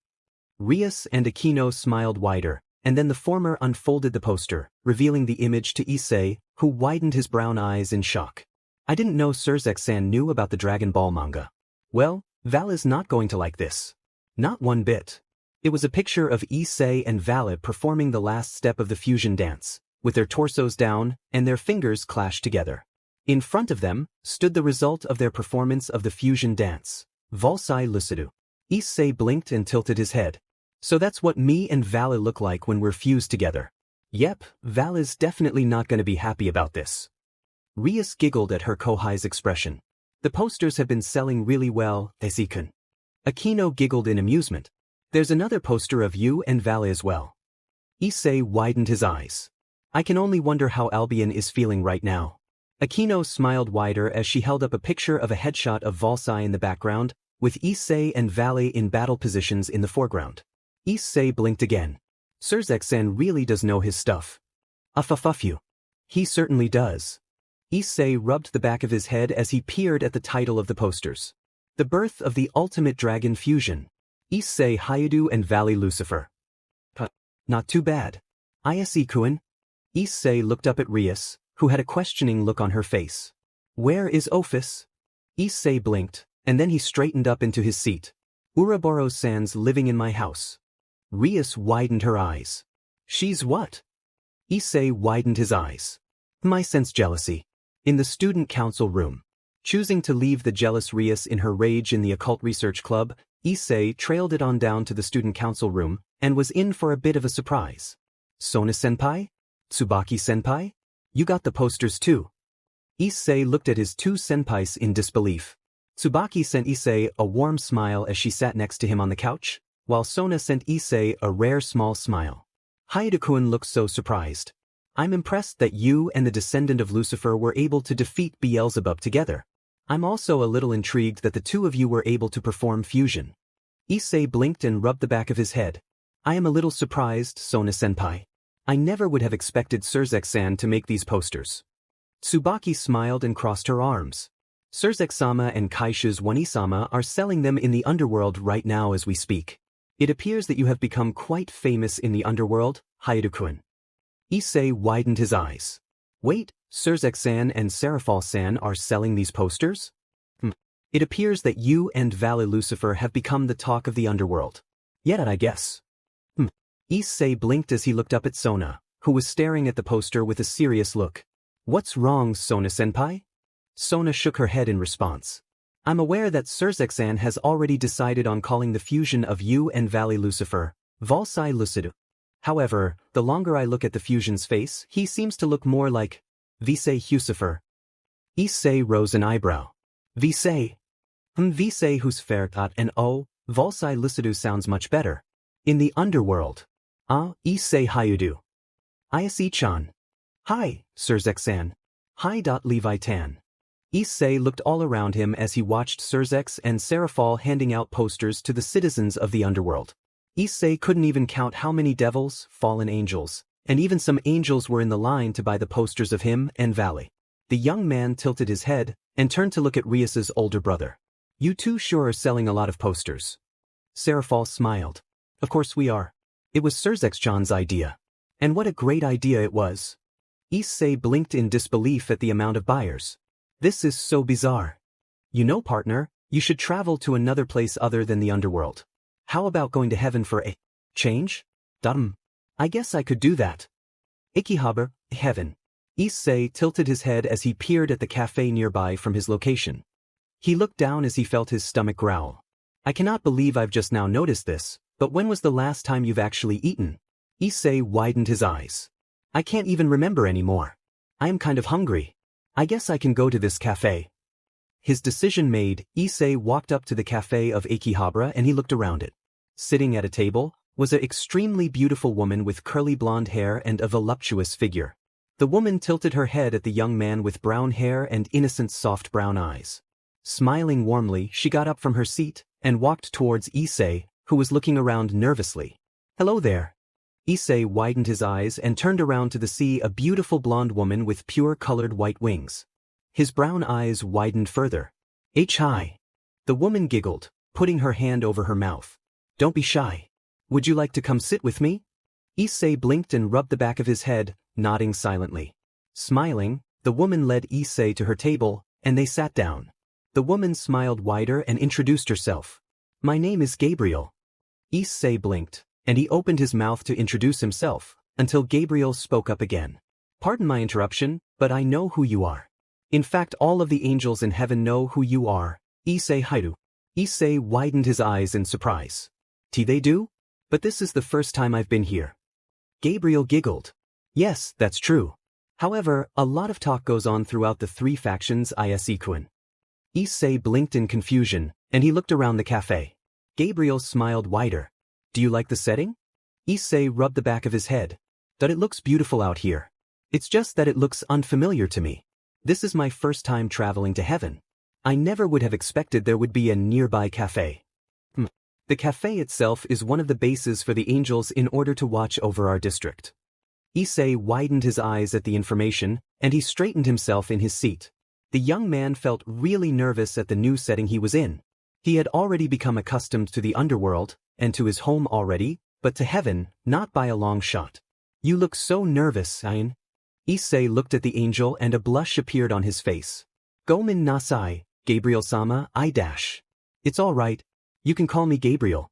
Rias and Aquino smiled wider, and then the former unfolded the poster, revealing the image to Issei, who widened his brown eyes in shock. I didn't know Surzex-san knew about the Dragon Ball manga. Well, Val is not going to like this. Not one bit. It was a picture of Issei and Val performing the last step of the fusion dance, with their torsos down and their fingers clashed together. In front of them stood the result of their performance of the fusion dance. Volsai Lucidu. Issei blinked and tilted his head. So that's what me and Val look like when we're fused together. Yep, Val is definitely not going to be happy about this. Rias giggled at her Kohai's expression. The posters have been selling really well, Issei-kun. Aquino giggled in amusement. There's another poster of you and Val as well. Issei widened his eyes. I can only wonder how Albion is feeling right now. Aquino smiled wider as she held up a picture of a headshot of Volsai in the background, with Issei and Valley in battle positions in the foreground. Issei blinked again. Surzex-san really does know his stuff. You. He certainly does. Issei rubbed the back of his head as he peered at the title of the posters. The Birth of the Ultimate Dragon Fusion. Issei Hyoudou and Valley Lucifer. Not too bad. Issei-kun. Issei looked up at Rias, who had a questioning look on her face. Where is Ophis? Issei blinked, and then he straightened up into his seat. Ouroboros-san's living in my house. Rias widened her eyes. She's what? Issei widened his eyes. I sense jealousy. In the student council room. Choosing to leave the jealous Rias in her rage in the Occult Research Club, Issei trailed it on down to the student council room, and was in for a bit of a surprise. Sona-senpai? Tsubaki-senpai? You got the posters too. Issei looked at his 2 senpais in disbelief. Tsubaki sent Issei a warm smile as she sat next to him on the couch, while Sona sent Issei a rare small smile. Hyoudou-kun looked so surprised. I'm impressed that you and the descendant of Lucifer were able to defeat Beelzebub together. I'm also a little intrigued that the two of you were able to perform fusion. Issei blinked and rubbed the back of his head. I am a little surprised, Sona-senpai. I never would have expected Surzek-san to make these posters. Tsubaki smiled and crossed her arms. Surzek-sama and Kaisha's Wani-sama are selling them in the underworld right now as we speak. It appears that you have become quite famous in the underworld, Hyoudou-kun. Issei widened his eyes. Wait, Surzek-san and Serafal-san are selling these posters? It appears that you and Valley Lucifer have become the talk of the underworld. Yet I guess. Issei blinked as he looked up at Sona, who was staring at the poster with a serious look. What's wrong, Sona-senpai? Sona shook her head in response. I'm aware that Surzek-san has already decided on calling the fusion of you and Valley Lucifer, Valsai Lucidu. However, the longer I look at the fusion's face, he seems to look more like Issei Hyoudou. Issei rose an eyebrow. Issei? Issei Hyoudou and Valsai Lucidu sounds much better. In the underworld. Issei Hyoudou. Issei-chan. Hi, Surzek-san. Hi. Levi-tan. Issei looked all around him as he watched Surzek and Serafal handing out posters to the citizens of the underworld. Issei couldn't even count how many devils, fallen angels, and even some angels were in the line to buy the posters of him and Valley. The young man tilted his head and turned to look at Rias's older brother. You two sure are selling a lot of posters. Serafal smiled. Of course we are. It was Surzek-chan's idea. And what a great idea it was. Issei blinked in disbelief at the amount of buyers. This is so bizarre. You know, partner, you should travel to another place other than the underworld. How about going to heaven for a change? I guess I could do that. Akihabara, heaven. Issei tilted his head as he peered at the cafe nearby from his location. He looked down as he felt his stomach growl. I cannot believe I've just now noticed this, but when was the last time you've actually eaten? Issei widened his eyes. I can't even remember anymore. I am kind of hungry. I guess I can go to this cafe. His decision made, Issei walked up to the cafe of Akihabara and he looked around it. Sitting at a table was an extremely beautiful woman with curly blonde hair and a voluptuous figure. The woman tilted her head at the young man with brown hair and innocent soft brown eyes. Smiling warmly, she got up from her seat and walked towards Issei, who was looking around nervously. Hello there. Issei widened his eyes and turned around to see a beautiful blonde woman with pure-colored white wings. His brown eyes widened further. Hi. The woman giggled, putting her hand over her mouth. Don't be shy. Would you like to come sit with me? Issei blinked and rubbed the back of his head, nodding silently. Smiling, the woman led Issei to her table, and they sat down. The woman smiled wider and introduced herself. My name is Gabriel. Issei blinked, and he opened his mouth to introduce himself, until Gabriel spoke up again. Pardon my interruption, but I know who you are. In fact, all of the angels in heaven know who you are, Issei Hyoudou. Issei widened his eyes in surprise. They do? But this is the first time I've been here. Gabriel giggled. Yes, that's true. However, a lot of talk goes on throughout the three factions Issei-kun. Issei blinked in confusion, and he looked around the cafe. Gabriel smiled wider. Do you like the setting? Issei rubbed the back of his head. That it looks beautiful out here. It's just that it looks unfamiliar to me. This is my first time traveling to heaven. I never would have expected there would be a nearby cafe. The cafe itself is one of the bases for the angels in order to watch over our district. Issei widened his eyes at the information, and he straightened himself in his seat. The young man felt really nervous at the new setting he was in. He had already become accustomed to the underworld, and to his home already, but to heaven, not by a long shot. You look so nervous, Ain. Issei looked at the angel and a blush appeared on his face. Gomen nasai, Gabriel-sama, It's all right. You can call me Gabriel.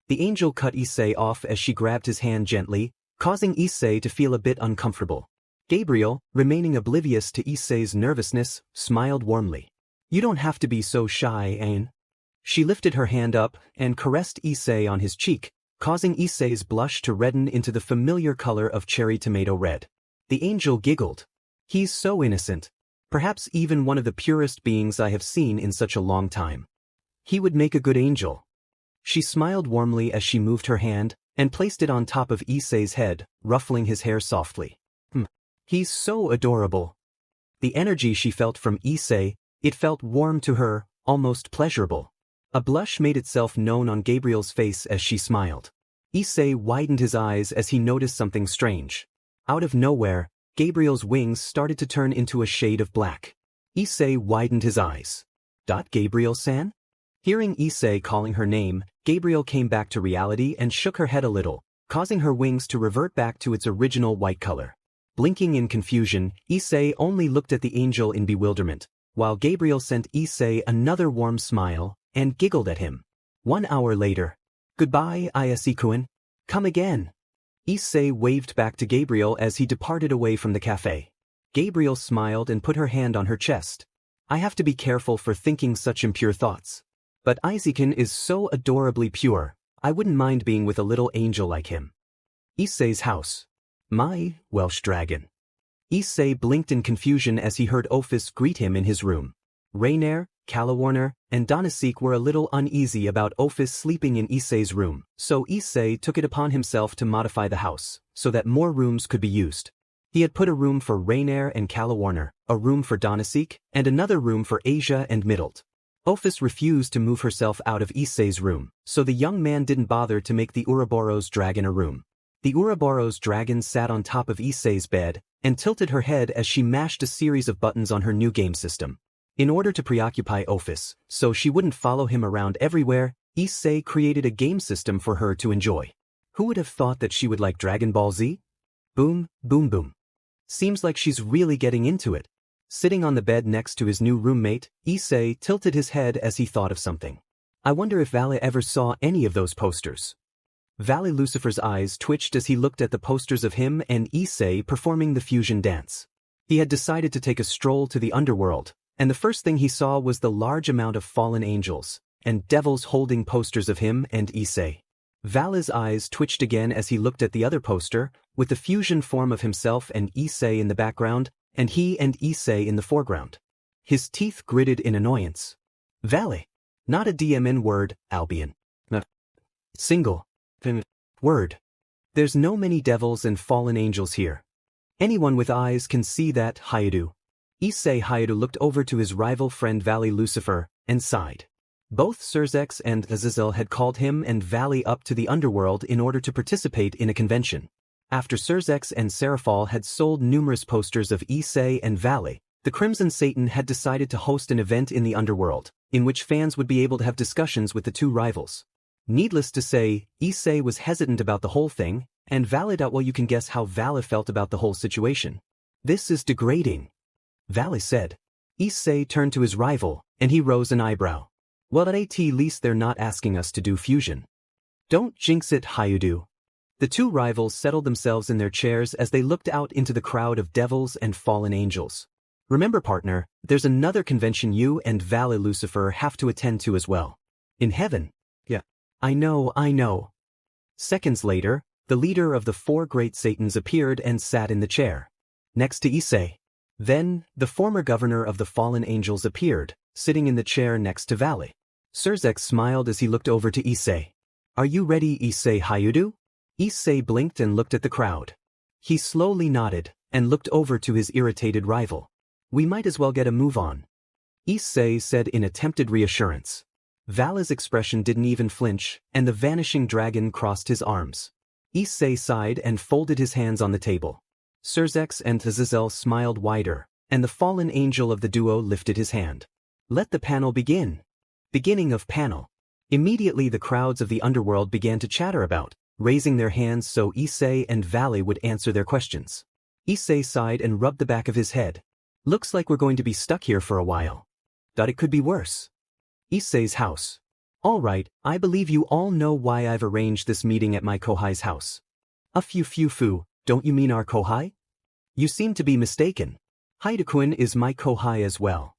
The angel cut Issei off as she grabbed his hand gently, causing Issei to feel a bit uncomfortable. Gabriel, remaining oblivious to Issei's nervousness, smiled warmly. You don't have to be so shy, Ain. She lifted her hand up and caressed Issei on his cheek, causing Issei's blush to redden into the familiar color of cherry tomato red. The angel giggled. He's so innocent. Perhaps even one of the purest beings I have seen in such a long time. He would make a good angel. She smiled warmly as she moved her hand and placed it on top of Issei's head, ruffling his hair softly. He's so adorable. The energy she felt from Issei, it felt warm to her, almost pleasurable. A blush made itself known on Gabriel's face as she smiled. Issei widened his eyes as he noticed something strange. Out of nowhere, Gabriel's wings started to turn into a shade of black. Issei widened his eyes. Gabriel-san? Hearing Issei calling her name, Gabriel came back to reality and shook her head a little, causing her wings to revert back to its original white color. Blinking in confusion, Issei only looked at the angel in bewilderment, while Gabriel sent Issei another warm smile and giggled at him. 1 hour later. Goodbye, Issei-kun. Come again. Issei waved back to Gabriel as he departed away from the cafe. Gabriel smiled and put her hand on her chest. I have to be careful for thinking such impure thoughts. But Issei-kun is so adorably pure, I wouldn't mind being with a little angel like him. Issei's house. My Welsh dragon. Issei blinked in confusion as he heard Ophis greet him in his room. Rainier, Calawarner, and Donasik were a little uneasy about Ophis sleeping in Issei's room, so Issei took it upon himself to modify the house, so that more rooms could be used. He had put a room for Rainier and Calawarner, a room for Donasik, and another room for Asia and Middlet. Ophis refused to move herself out of Issei's room, so the young man didn't bother to make the Ouroboros dragon a room. The Ouroboros dragon sat on top of Issei's bed, and tilted her head as she mashed a series of buttons on her new game system. In order to preoccupy Ophis, so she wouldn't follow him around everywhere, Issei created a game system for her to enjoy. Who would have thought that she would like Dragon Ball Z? Boom, boom, boom. Seems like she's really getting into it. Sitting on the bed next to his new roommate, Issei tilted his head as he thought of something. I wonder if Valet ever saw any of those posters. Valet Lucifer's eyes twitched as he looked at the posters of him and Issei performing the fusion dance. He had decided to take a stroll to the underworld, and the first thing he saw was the large amount of fallen angels and devils holding posters of him and Issei. Valet's eyes twitched again as he looked at the other poster, with the fusion form of himself and Issei in the background, and he and Issei in the foreground. His teeth gritted in annoyance. Valet. Not a DMN word, Albion. Single. Word. There's no many devils and fallen angels here. Anyone with eyes can see that, Hyoudou. Issei Hyoudou looked over to his rival friend Valet Lucifer, and sighed. Both Surzex and Azazel had called him and Valet up to the underworld in order to participate in a convention. After Surzex and Seraphal had sold numerous posters of Issei and Valet, the Crimson Satan had decided to host an event in the underworld, in which fans would be able to have discussions with the two rivals. Needless to say, Issei was hesitant about the whole thing, and Valet. Well, you can guess how Valet felt about the whole situation. This is degrading, Valet said. Issei turned to his rival, and he rose an eyebrow. Well, at least they're not asking us to do fusion. Don't jinx it, Hyoudou. The two rivals settled themselves in their chairs as they looked out into the crowd of devils and fallen angels. Remember, partner, there's another convention you and Valet Lucifer have to attend to as well. In heaven. Yeah. I know. Seconds later, the leader of the four great Satans appeared and sat in the chair, next to Issei. Then, the former governor of the fallen angels appeared, sitting in the chair next to Valet. Surzex smiled as he looked over to Issei. Are you ready, Issei Hyoudou? Issei blinked and looked at the crowd. He slowly nodded, and looked over to his irritated rival. We might as well get a move on, Issei said in attempted reassurance. Valet's expression didn't even flinch, and the vanishing dragon crossed his arms. Issei sighed and folded his hands on the table. Surzex and Azazel smiled wider, and the fallen angel of the duo lifted his hand. Let the panel begin. Beginning of panel. Immediately the crowds of the underworld began to chatter about, raising their hands so Issei and Valet would answer their questions. Issei sighed and rubbed the back of his head. Looks like we're going to be stuck here for a while. It could be worse. Issei's house. All right, I believe you all know why I've arranged this meeting at my Kohai's house. A few, don't you mean our Kohai? You seem to be mistaken. Hyoudou-kun is my Kohai as well.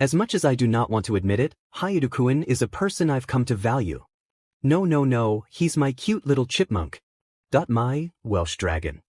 As much as I do not want to admit it, Hyoudou-kun is a person I've come to value. No, he's my cute little chipmunk. My Welsh dragon.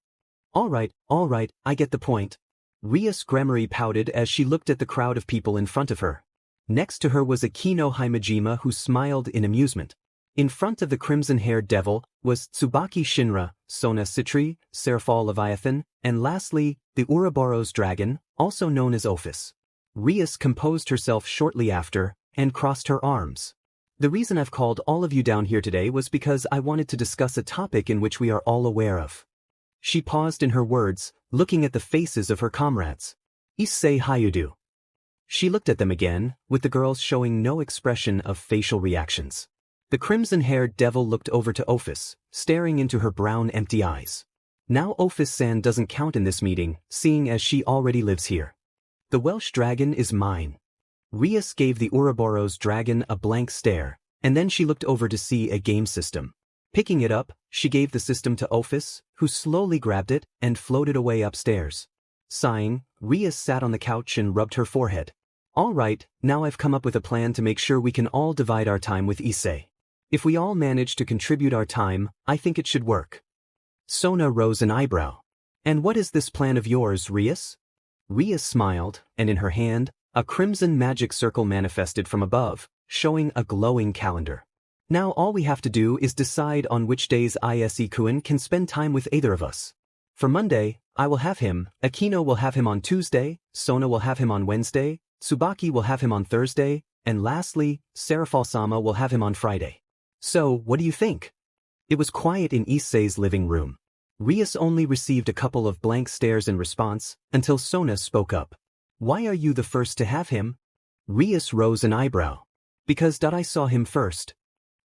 All right, I get the point. Rias Gremory pouted as she looked at the crowd of people in front of her. Next to her was Akino Himejima, who smiled in amusement. In front of the crimson-haired devil was Tsubaki Shinra, Sona Citri, Seraphal Leviathan, and lastly, the Ouroboros dragon, also known as Ophis. Rias composed herself shortly after, and crossed her arms. The reason I've called all of you down here today was because I wanted to discuss a topic in which we are all aware of. She paused in her words, looking at the faces of her comrades. Issei Hyoudou. She looked at them again, with the girls showing no expression of facial reactions. The crimson-haired devil looked over to Ophis, staring into her brown empty eyes. Now Ophis-san doesn't count in this meeting, seeing as she already lives here. The Welsh dragon is mine. Rias gave the Ouroboros dragon a blank stare, and then she looked over to see a game system. Picking it up, she gave the system to Ophis, who slowly grabbed it and floated away upstairs. Sighing, Rias sat on the couch and rubbed her forehead. All right, now I've come up with a plan to make sure we can all divide our time with Issei. If we all manage to contribute our time, I think it should work. Sona rose an eyebrow. And what is this plan of yours, Rias? Rias smiled, and in her hand, a crimson magic circle manifested from above, showing a glowing calendar. Now all we have to do is decide on which days Issei-kun can spend time with either of us. For Monday, I will have him, Akino will have him on Tuesday, Sona will have him on Wednesday, Tsubaki will have him on Thursday, and lastly, Serafal-sama will have him on Friday. So, what do you think? It was quiet in Issei's living room. Rias only received a couple of blank stares in response, until Sona spoke up. Why are you the first to have him? Rias rose an eyebrow. Because I saw him first.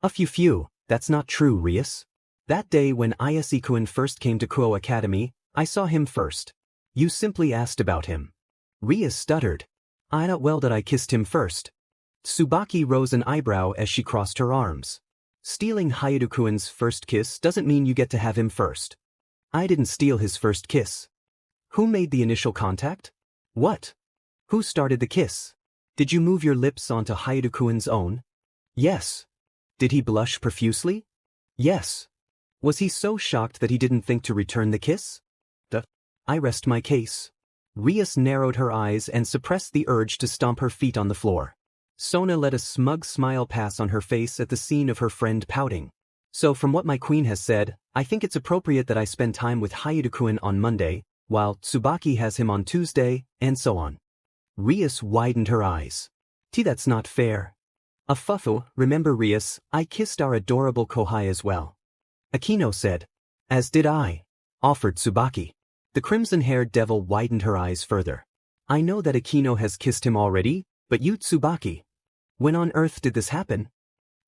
Phew, that's not true, Rias. That day when Issei-kun first came to Kuoh Academy, I saw him first. You simply asked about him. Rias stuttered. I thought well that I kissed him first. Tsubaki rose an eyebrow as she crossed her arms. Stealing Hyoudou-kun's first kiss doesn't mean you get to have him first. I didn't steal his first kiss. Who made the initial contact? What? Who started the kiss? Did you move your lips onto Hyoudou-kun's own? Yes. Did he blush profusely? Yes. Was he so shocked that he didn't think to return the kiss? I rest my case. Rias narrowed her eyes and suppressed the urge to stomp her feet on the floor. Sona let a smug smile pass on her face at the scene of her friend pouting. So from what my queen has said, I think it's appropriate that I spend time with Hyoudou-kun on Monday, while Tsubaki has him on Tuesday, and so on. Rias widened her eyes. That's not fair. Remember Rias, I kissed our adorable Kohai as well. Akino said. As did I. Offered Tsubaki. The crimson-haired devil widened her eyes further. I know that Akino has kissed him already, but you Tsubaki. When on earth did this happen?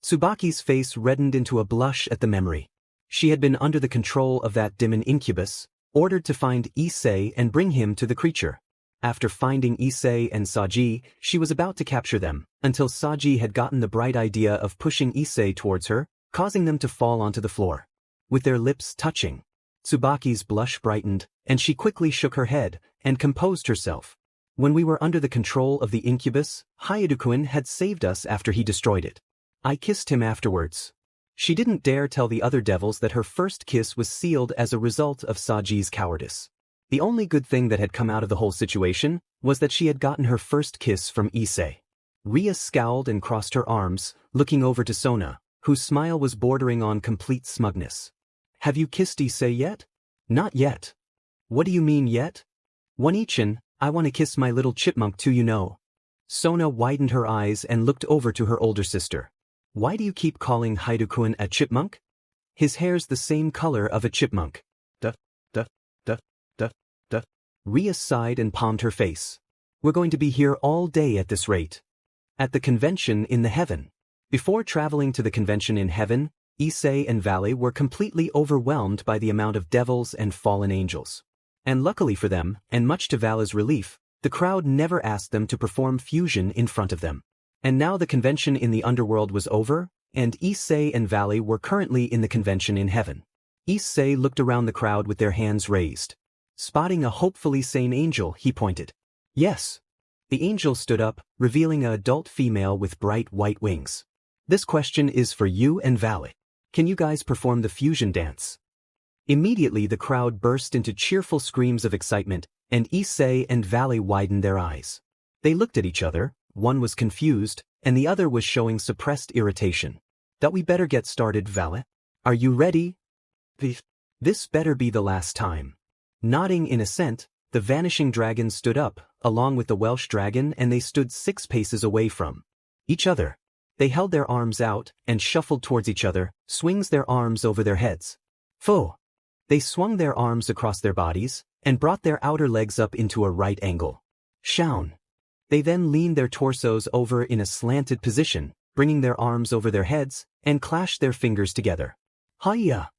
Tsubaki's face reddened into a blush at the memory. She had been under the control of that demon incubus, ordered to find Issei and bring him to the creature. After finding Issei and Saji, she was about to capture them, until Saji had gotten the bright idea of pushing Issei towards her, causing them to fall onto the floor. With their lips touching, Tsubaki's blush brightened, and she quickly shook her head, and composed herself. When we were under the control of the incubus, Hyoudou-kun had saved us after he destroyed it. I kissed him afterwards. She didn't dare tell the other devils that her first kiss was sealed as a result of Saji's cowardice. The only good thing that had come out of the whole situation was that she had gotten her first kiss from Issei. Rias scowled and crossed her arms, looking over to Sona, whose smile was bordering on complete smugness. Have you kissed Issei yet? Not yet. What do you mean yet? One-ichan, I want to kiss my little chipmunk too, you know. Sona widened her eyes and looked over to her older sister. Why do you keep calling Hyoudou-kun a chipmunk? His hair's the same color of a chipmunk. Rias sighed and palmed her face. We're going to be here all day at this rate. At the convention in the heaven. Before traveling to the convention in heaven, Issei and Valley were completely overwhelmed by the amount of devils and fallen angels. And luckily for them, and much to Valley's relief, the crowd never asked them to perform fusion in front of them. And now the convention in the underworld was over, and Issei and Valley were currently in the convention in heaven. Issei looked around the crowd with their hands raised. Spotting a hopefully sane angel, he pointed. Yes. The angel stood up, revealing an adult female with bright white wings. This question is for you and Valley. Can you guys perform the fusion dance? Immediately the crowd burst into cheerful screams of excitement, and Issei and Valley widened their eyes. They looked at each other, one was confused, and the other was showing suppressed irritation. That we better get started, Valley. Are you ready? This better be the last time. Nodding in assent, the vanishing dragon stood up, along with the Welsh dragon, and they stood 6 paces away from each other. They held their arms out and shuffled towards each other, swings their arms over their heads. Fo! They swung their arms across their bodies and brought their outer legs up into a right angle. Shaun. They then leaned their torsos over in a slanted position, bringing their arms over their heads, and clashed their fingers together. Hiya!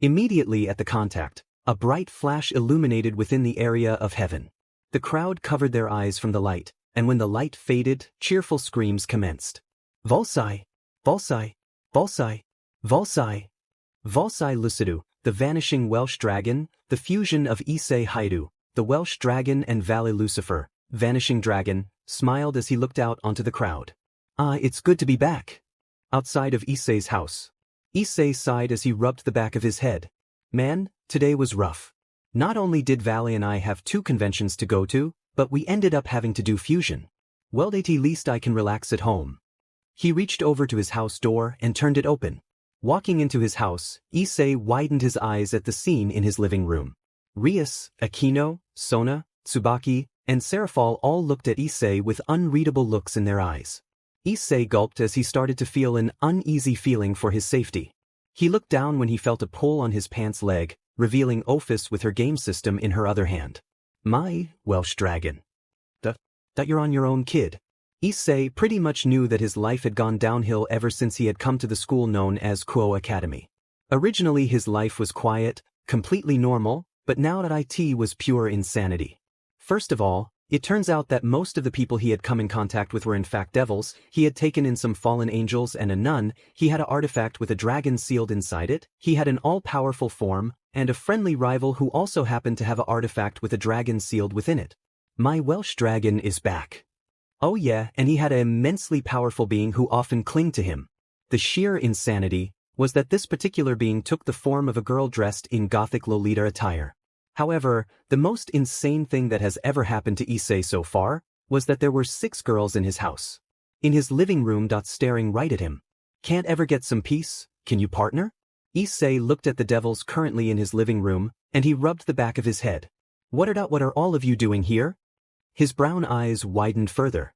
Immediately at the contact, a bright flash illuminated within the area of heaven. The crowd covered their eyes from the light, and when the light faded, cheerful screams commenced. Volsai! Volsai! Volsai! Volsai! Volsai Lucidou, the vanishing Welsh dragon, the fusion of Issei Hyoudou, the Welsh dragon and Valley Lucifer, vanishing dragon, smiled as he looked out onto the crowd. Ah, it's good to be back. Outside of Issei's house. Issei sighed as he rubbed the back of his head. Man, today was rough. Not only did Valley and I have 2 conventions to go to, but we ended up having to do fusion. Well, at least I can relax at home. He reached over to his house door and turned it open. Walking into his house, Issei widened his eyes at the scene in his living room. Rias, Akino, Sona, Tsubaki, and Serafal all looked at Issei with unreadable looks in their eyes. Issei gulped as he started to feel an uneasy feeling for his safety. He looked down when he felt a pull on his pants leg, revealing Ophis with her game system in her other hand. My, Welsh dragon. That you're on your own, kid. Issei pretty much knew that his life had gone downhill ever since he had come to the school known as Kuoh Academy. Originally his life was quiet, completely normal, but now that it was pure insanity. First of all, it turns out that most of the people he had come in contact with were in fact devils. He had taken in some fallen angels and a nun, he had an artifact with a dragon sealed inside it, he had an all-powerful form, and a friendly rival who also happened to have an artifact with a dragon sealed within it. My Welsh dragon is back. Oh yeah, and he had an immensely powerful being who often clinged to him. The sheer insanity was that this particular being took the form of a girl dressed in gothic Lolita attire. However, the most insane thing that has ever happened to Issei so far was that there were 6 girls in his house. In his living room, staring right at him. Can't ever get some peace? Can you partner? Issei looked at the devils currently in his living room, and he rubbed the back of his head. What are all of you doing here? His brown eyes widened further.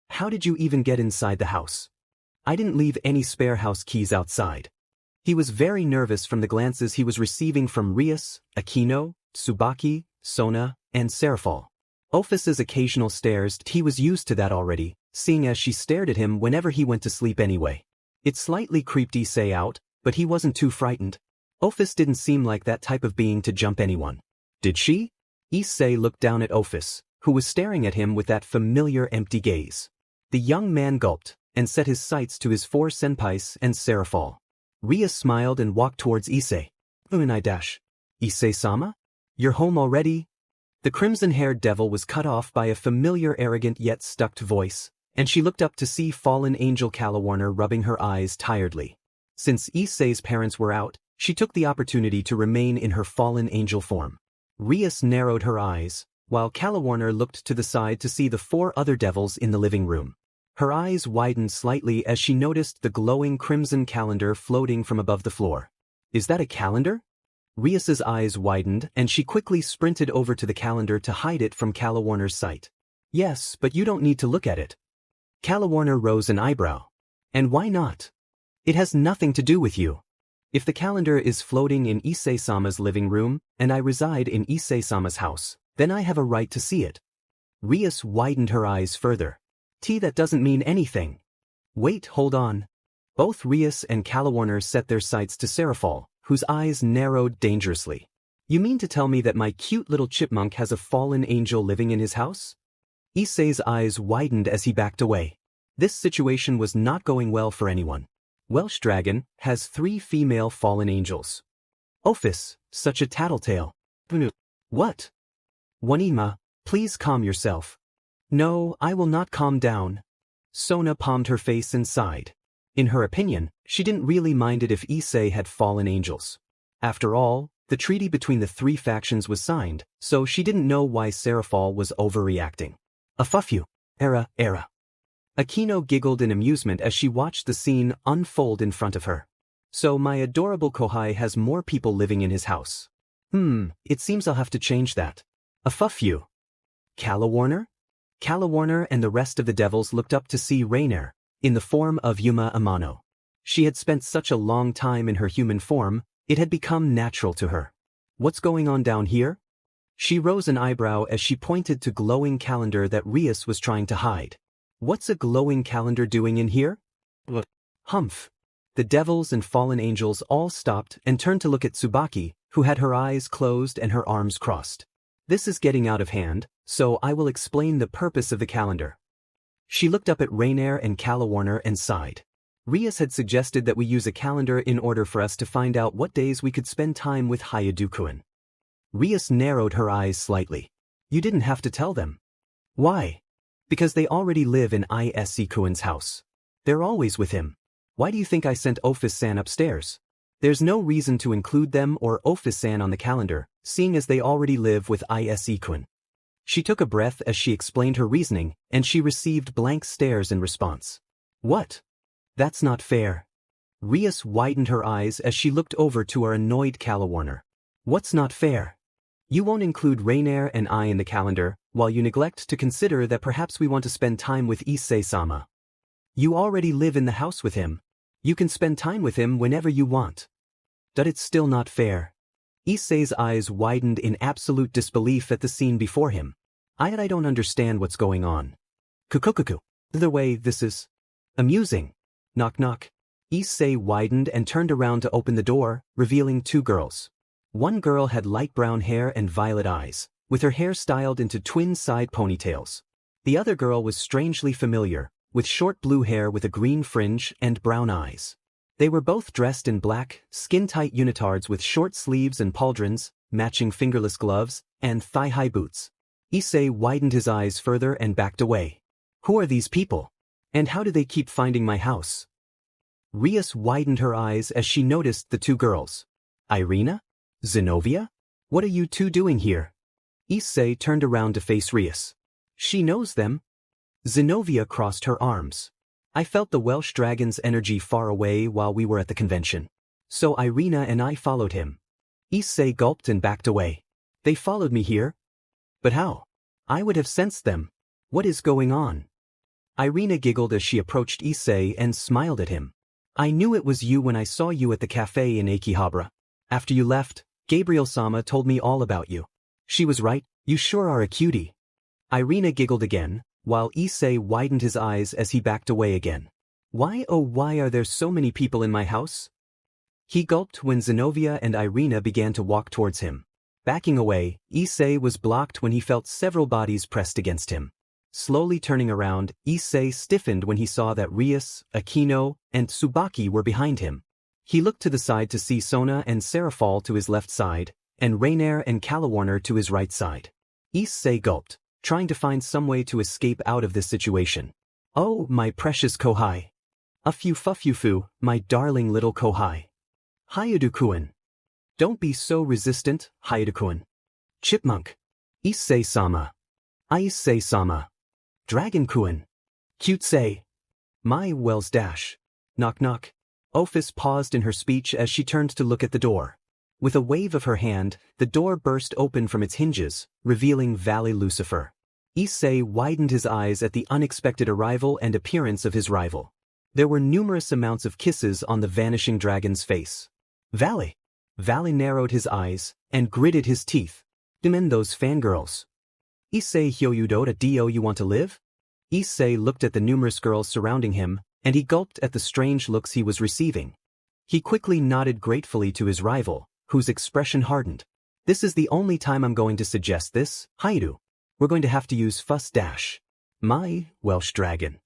How did you even get inside the house? I didn't leave any spare house keys outside. He was very nervous from the glances he was receiving from Rias, Akino, Tsubaki, Sona, and Serafal. Ophis's occasional stares, he was used to that already, seeing as she stared at him whenever he went to sleep anyway. It slightly creeped Issei out, but he wasn't too frightened. Ophis didn't seem like that type of being to jump anyone. Did she? Issei looked down at Ophis, who was staring at him with that familiar empty gaze. The young man gulped, and set his sights to his 4 senpais and Serafal. Rias smiled and walked towards Issei. Issei-sama? You're home already? The crimson-haired devil was cut off by a familiar arrogant yet stuck voice, and she looked up to see fallen angel Calawarner rubbing her eyes tiredly. Since Issei's parents were out, she took the opportunity to remain in her fallen angel form. Rias narrowed her eyes, while Calawarner looked to the side to see the 4 other devils in the living room. Her eyes widened slightly as she noticed the glowing crimson calendar floating from above the floor. Is that a calendar? Rias's eyes widened and she quickly sprinted over to the calendar to hide it from Calawarner's sight. Yes, but you don't need to look at it. Calawarner rose an eyebrow. And why not? It has nothing to do with you. If the calendar is floating in Issei-sama's living room, and I reside in Issei-sama's house, then I have a right to see it. Rias widened her eyes further. That doesn't mean anything. Wait, hold on. Both Rias and Calawarner set their sights to Serafal, whose eyes narrowed dangerously. You mean to tell me that my cute little chipmunk has a fallen angel living in his house? Issei's eyes widened as he backed away. This situation was not going well for anyone. Welsh Dragon has 3 female fallen angels. Ophis, such a tattletale. What? Wanima, please calm yourself. No, I will not calm down. Sona palmed her face and sighed. In her opinion, she didn't really mind it if Issei had fallen angels. After all, the treaty between the 3 factions was signed, so she didn't know why Serafal was overreacting. A fuffyu. Era. Akino giggled in amusement as she watched the scene unfold in front of her. So my adorable Kohai has more people living in his house. It seems I'll have to change that. A fuffyu. Calawarner? Calawarner and the rest of the devils looked up to see Rainier, in the form of Yuma Amano. She had spent such a long time in her human form, it had become natural to her. What's going on down here? She rose an eyebrow as she pointed to glowing calendar that Rias was trying to hide. What's a glowing calendar doing in here? Humph. The devils and fallen angels all stopped and turned to look at Tsubaki, who had her eyes closed and her arms crossed. This is getting out of hand, so I will explain the purpose of the calendar. She looked up at Rainier and Calawarner and sighed. Rias had suggested that we use a calendar in order for us to find out what days we could spend time with Hyoudou-kun. Rias narrowed her eyes slightly. You didn't have to tell them. Why? Because they already live in Issei-kun's house. They're always with him. Why do you think I sent Office-san upstairs? There's no reason to include them or Office-san on the calendar, seeing as they already live with Issei-kun. She took a breath as she explained her reasoning, and she received blank stares in response. What? That's not fair. Rias widened her eyes as she looked over to our annoyed Calawarner. What's not fair? You won't include Rainier and I in the calendar, while you neglect to consider that perhaps we want to spend time with Issei-sama. You already live in the house with him. You can spend time with him whenever you want. But it's still not fair. Issei's eyes widened in absolute disbelief at the scene before him. I don't understand what's going on. Kukukuku. The way this is amusing. Knock knock. Issei widened and turned around to open the door, revealing two girls. One girl had light brown hair and violet eyes, with her hair styled into twin side ponytails. The other girl was strangely familiar, with short blue hair with a green fringe and brown eyes. They were both dressed in black, skin-tight unitards with short sleeves and pauldrons, matching fingerless gloves, and thigh-high boots. Issei widened his eyes further and backed away. Who are these people? And how do they keep finding my house? Rias widened her eyes as she noticed the two girls. Irina? Zenobia? What are you two doing here? Issei turned around to face Rias. She knows them. Zenobia crossed her arms. I felt the Welsh dragon's energy far away while we were at the convention. So Irina and I followed him. Issei gulped and backed away. They followed me here? But how? I would have sensed them. What is going on? Irina giggled as she approached Issei and smiled at him. I knew it was you when I saw you at the cafe in Akihabara. After you left, Gabriel-sama told me all about you. She was right, you sure are a cutie. Irina giggled again, while Issei widened his eyes as he backed away again. Why oh why are there so many people in my house? He gulped when Zenobia and Irina began to walk towards him. Backing away, Issei was blocked when he felt several bodies pressed against him. Slowly turning around, Issei stiffened when he saw that Rias, Akino, and Tsubaki were behind him. He looked to the side to see Sona and Serafal to his left side, and Rainier and Calawarner to his right side. Issei gulped, trying to find some way to escape out of this situation. Oh, my precious Kohai. Fufu, my darling little Kohai. Hyoudou-kun. Don't be so resistant, Hyoudou-kun. Chipmunk. Issei-sama. Issei-sama. Dragon-kun. Cute-say. My Wells dash. Knock knock. Ophis paused in her speech as she turned to look at the door. With a wave of her hand, the door burst open from its hinges, revealing Valley Lucifer. Issei widened his eyes at the unexpected arrival and appearance of his rival. There were numerous amounts of kisses on the vanishing dragon's face. Valley. Valley narrowed his eyes and gritted his teeth. Demon those fangirls. Issei Hyoudou, do you want to live? Issei looked at the numerous girls surrounding him, and he gulped at the strange looks he was receiving. He quickly nodded gratefully to his rival, whose expression hardened. This is the only time I'm going to suggest this, Hyoudou. We're going to have to use fuss dash. My Welsh dragon.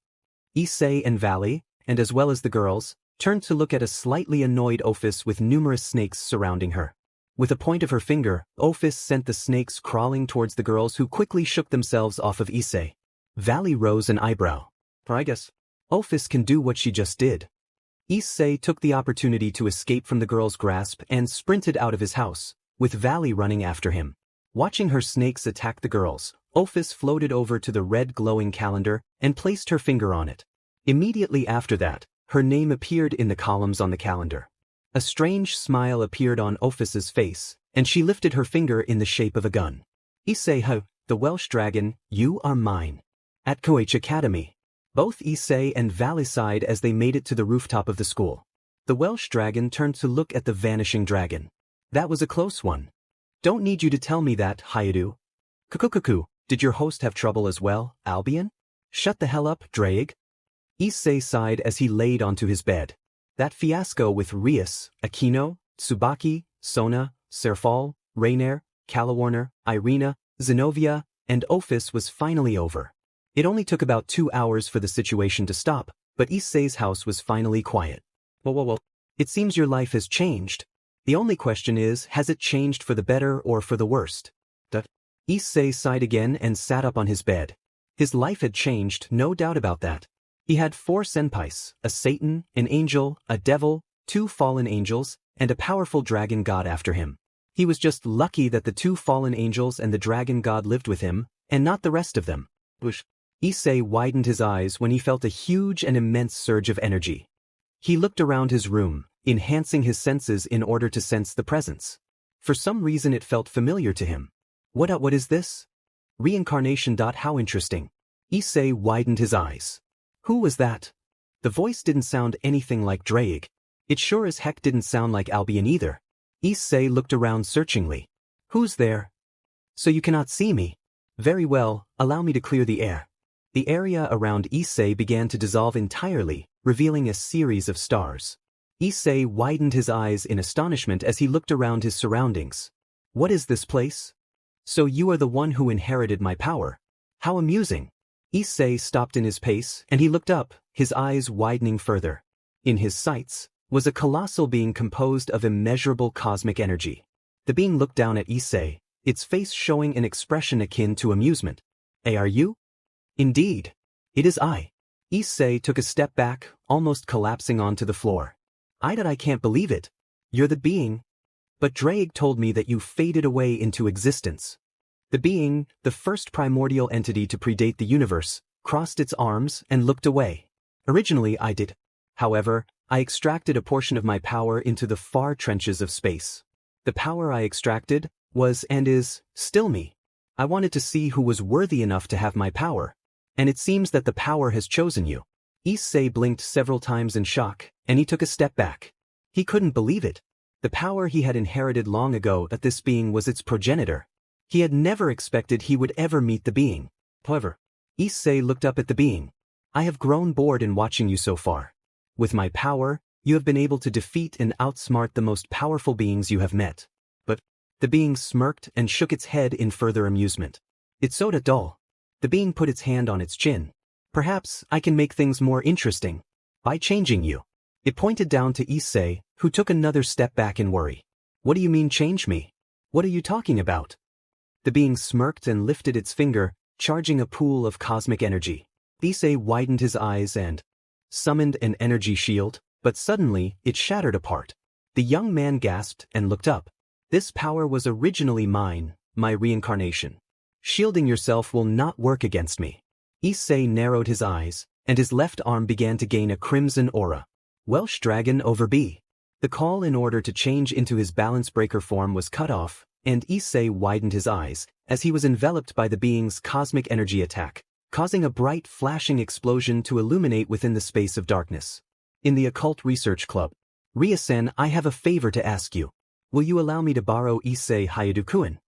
Issei and Valley, and as well as the girls, turned to look at a slightly annoyed Ophis with numerous snakes surrounding her. With a point of her finger, Ophis sent the snakes crawling towards the girls who quickly shook themselves off of Issei. Valley rose an eyebrow. I guess Ophis can do what she just did. Issei took the opportunity to escape from the girl's grasp and sprinted out of his house, with Valley running after him. Watching her snakes attack the girls, Ophis floated over to the red glowing calendar and placed her finger on it. Immediately after that, her name appeared in the columns on the calendar. A strange smile appeared on Ophis's face, and she lifted her finger in the shape of a gun. Issei Hyoudou, the Welsh dragon, you are mine. At Kuoh Academy. Both Issei and Valley sighed as they made it to the rooftop of the school. The Welsh dragon turned to look at the vanishing dragon. That was a close one. Don't need you to tell me that, Hyoudou. Cuckoo, did your host have trouble as well, Albion? Shut the hell up, Draig. Issei sighed as he laid onto his bed. That fiasco with Rias, Aquino, Tsubaki, Sona, Serfal, Rainier, Calawarner, Irina, Zenobia, and Ophis was finally over. It only took about 2 hours for the situation to stop, but Issei's house was finally quiet. Whoa. It seems your life has changed. The only question is, has it changed for the better or for the worst? Issei sighed again and sat up on his bed. His life had changed, no doubt about that. He had 4 senpais, a Satan, an angel, a devil, 2 fallen angels, and a powerful dragon god after him. He was just lucky that the 2 fallen angels and the dragon god lived with him, and not the rest of them. Issei widened his eyes when he felt a huge and immense surge of energy. He looked around his room, enhancing his senses in order to sense the presence. For some reason it felt familiar to him. What is this? Reincarnation. How interesting. Issei widened his eyes. Who was that? The voice didn't sound anything like Draig. It sure as heck didn't sound like Albion either. Issei looked around searchingly. Who's there? So you cannot see me? Very well, allow me to clear the air. The area around Issei began to dissolve entirely, revealing a series of stars. Issei widened his eyes in astonishment as he looked around his surroundings. What is this place? So you are the one who inherited my power. How amusing. Issei stopped in his pace and he looked up, his eyes widening further. In his sights was a colossal being composed of immeasurable cosmic energy. The being looked down at Issei, its face showing an expression akin to amusement. Are you? Indeed. It is I. Issei took a step back, almost collapsing onto the floor. I can't believe it. You're the being. But Draig told me that you faded away into existence. The being, the first primordial entity to predate the universe, crossed its arms and looked away. Originally I did. However, I extracted a portion of my power into the far trenches of space. The power I extracted was and is still me. I wanted to see who was worthy enough to have my power. And it seems that the power has chosen you. Issei blinked several times in shock, and he took a step back. He couldn't believe it. The power he had inherited long ago, that this being was its progenitor. He had never expected he would ever meet the being. However, Issei looked up at the being. I have grown bored in watching you so far. With my power, you have been able to defeat and outsmart the most powerful beings you have met. But the being smirked and shook its head in further amusement. It's so dull. The being put its hand on its chin. Perhaps I can make things more interesting. By changing you. It pointed down to Issei, who took another step back in worry. What do you mean change me? What are you talking about? The being smirked and lifted its finger, charging a pool of cosmic energy. Issei widened his eyes and summoned an energy shield, but suddenly it shattered apart. The young man gasped and looked up. This power was originally mine, my reincarnation. Shielding yourself will not work against me. Issei narrowed his eyes, and his left arm began to gain a crimson aura. Welsh dragon over B. The call in order to change into his balance breaker form was cut off, and Issei widened his eyes, as he was enveloped by the being's cosmic energy attack, causing a bright flashing explosion to illuminate within the space of darkness. In the Occult Research Club. Ria-sen, I have a favor to ask you. Will you allow me to borrow Issei Hyoudou-kun?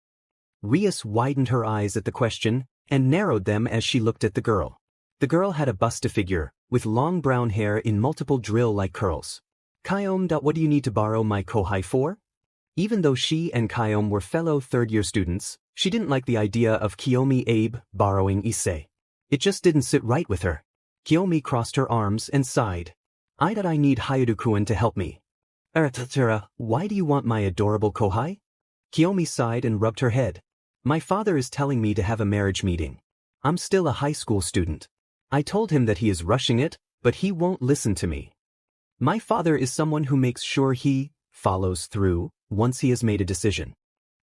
Rias widened her eyes at the question, and narrowed them as she looked at the girl. The girl had a bust-a-figure, with long brown hair in multiple drill-like curls. Kyom, what do you need to borrow my kohai for? Even though she and Kyom were fellow third-year students, she didn't like the idea of Kiyomi Abe borrowing Issei. It just didn't sit right with her. Kiyomi crossed her arms and sighed. I need Hyoudou-kun to help me. Why do you want my adorable kohai? Kiyomi sighed and rubbed her head. My father is telling me to have a marriage meeting. I'm still a high school student. I told him that he is rushing it, but he won't listen to me. My father is someone who makes sure he follows through once he has made a decision.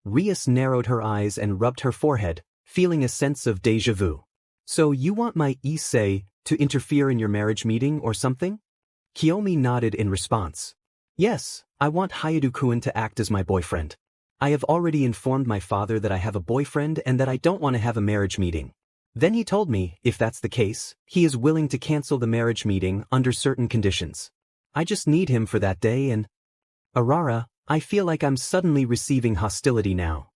Rias narrowed her eyes and rubbed her forehead, feeling a sense of déjà vu. So you want my Issei to interfere in your marriage meeting or something? Kiyomi nodded in response. Yes, I want Hyoudou-kun to act as my boyfriend. I have already informed my father that I have a boyfriend and that I don't want to have a marriage meeting. Then he told me, if that's the case, he is willing to cancel the marriage meeting under certain conditions. I just need him for that day and… Arara, I feel like I'm suddenly receiving hostility now.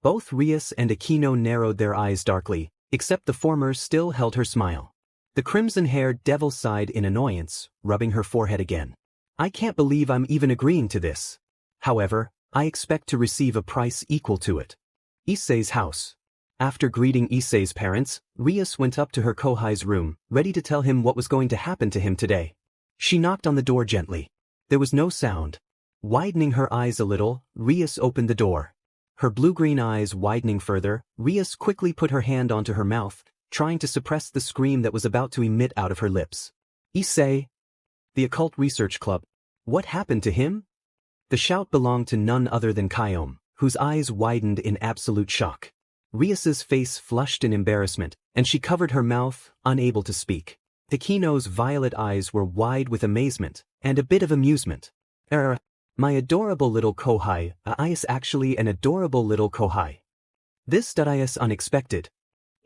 Both Rias and Aquino narrowed their eyes darkly, except the former still held her smile. The crimson-haired devil sighed in annoyance, rubbing her forehead again. I can't believe I'm even agreeing to this. However, I expect to receive a price equal to it. Issei's house. After greeting Issei's parents, Rias went up to her Kohai's room, ready to tell him what was going to happen to him today. She knocked on the door gently. There was no sound. Widening her eyes a little, Rias opened the door. Her blue-green eyes widening further, Rias quickly put her hand onto her mouth, trying to suppress the scream that was about to emit out of her lips. Issei. The Occult Research Club. What happened to him? The shout belonged to none other than Kyom, whose eyes widened in absolute shock. Rias's face flushed in embarrassment, and she covered her mouth, unable to speak. Takino's violet eyes were wide with amazement, and a bit of amusement. My adorable little Kohai, is actually an adorable little Kohai. This is unexpected.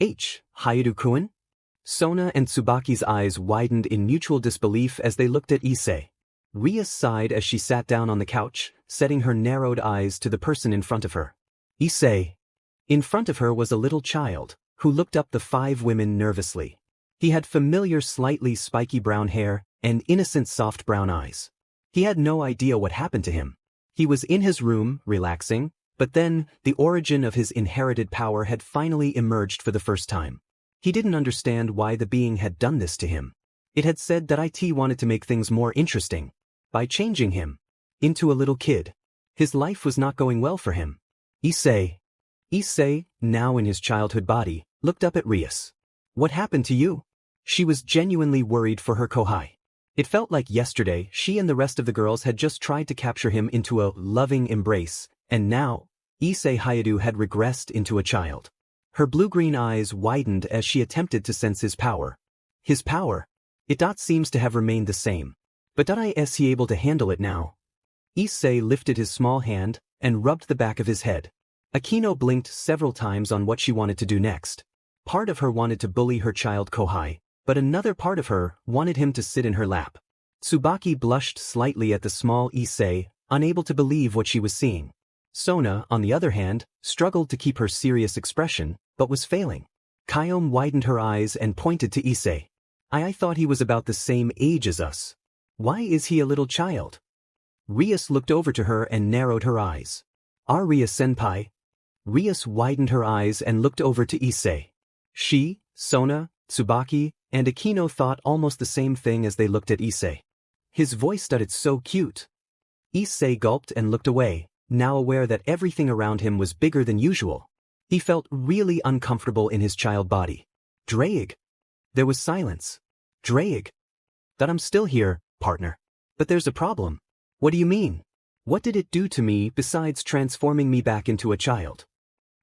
Hyoudou-kun? Sona and Tsubaki's eyes widened in mutual disbelief as they looked at Issei. Rias sighed as she sat down on the couch, setting her narrowed eyes to the person in front of her. Issei. In front of her was a little child, who looked up the 5 women nervously. He had familiar slightly spiky brown hair, and innocent soft brown eyes. He had no idea what happened to him. He was in his room, relaxing, but then, the origin of his inherited power had finally emerged for the first time. He didn't understand why the being had done this to him. It had said that it wanted to make things more interesting. By changing him into a little kid. His life was not going well for him. Issei, now in his childhood body, looked up at Rias. What happened to you? She was genuinely worried for her Kohai. It felt like yesterday she and the rest of the girls had just tried to capture him into a loving embrace, and now, Issei Hyoudou had regressed into a child. Her blue-green eyes widened as she attempted to sense his power. His power? It seems to have remained the same. But is he able to handle it now? Issei lifted his small hand and rubbed the back of his head. Aquino blinked several times on what she wanted to do next. Part of her wanted to bully her child Kohai, but another part of her wanted him to sit in her lap. Tsubaki blushed slightly at the small Issei, unable to believe what she was seeing. Sona, on the other hand, struggled to keep her serious expression, but was failing. Kyom widened her eyes and pointed to Issei. I thought he was about the same age as us. Why is he a little child? Rias looked over to her and narrowed her eyes. Rias-senpai? Rias widened her eyes and looked over to Issei. She, Sona, Tsubaki, and Aquino thought almost the same thing as they looked at Issei. His voice started so cute. Issei gulped and looked away, now aware that everything around him was bigger than usual. He felt really uncomfortable in his child body. Draig. There was silence. Draig. I'm still here, partner. But there's a problem. What do you mean? What did it do to me besides transforming me back into a child?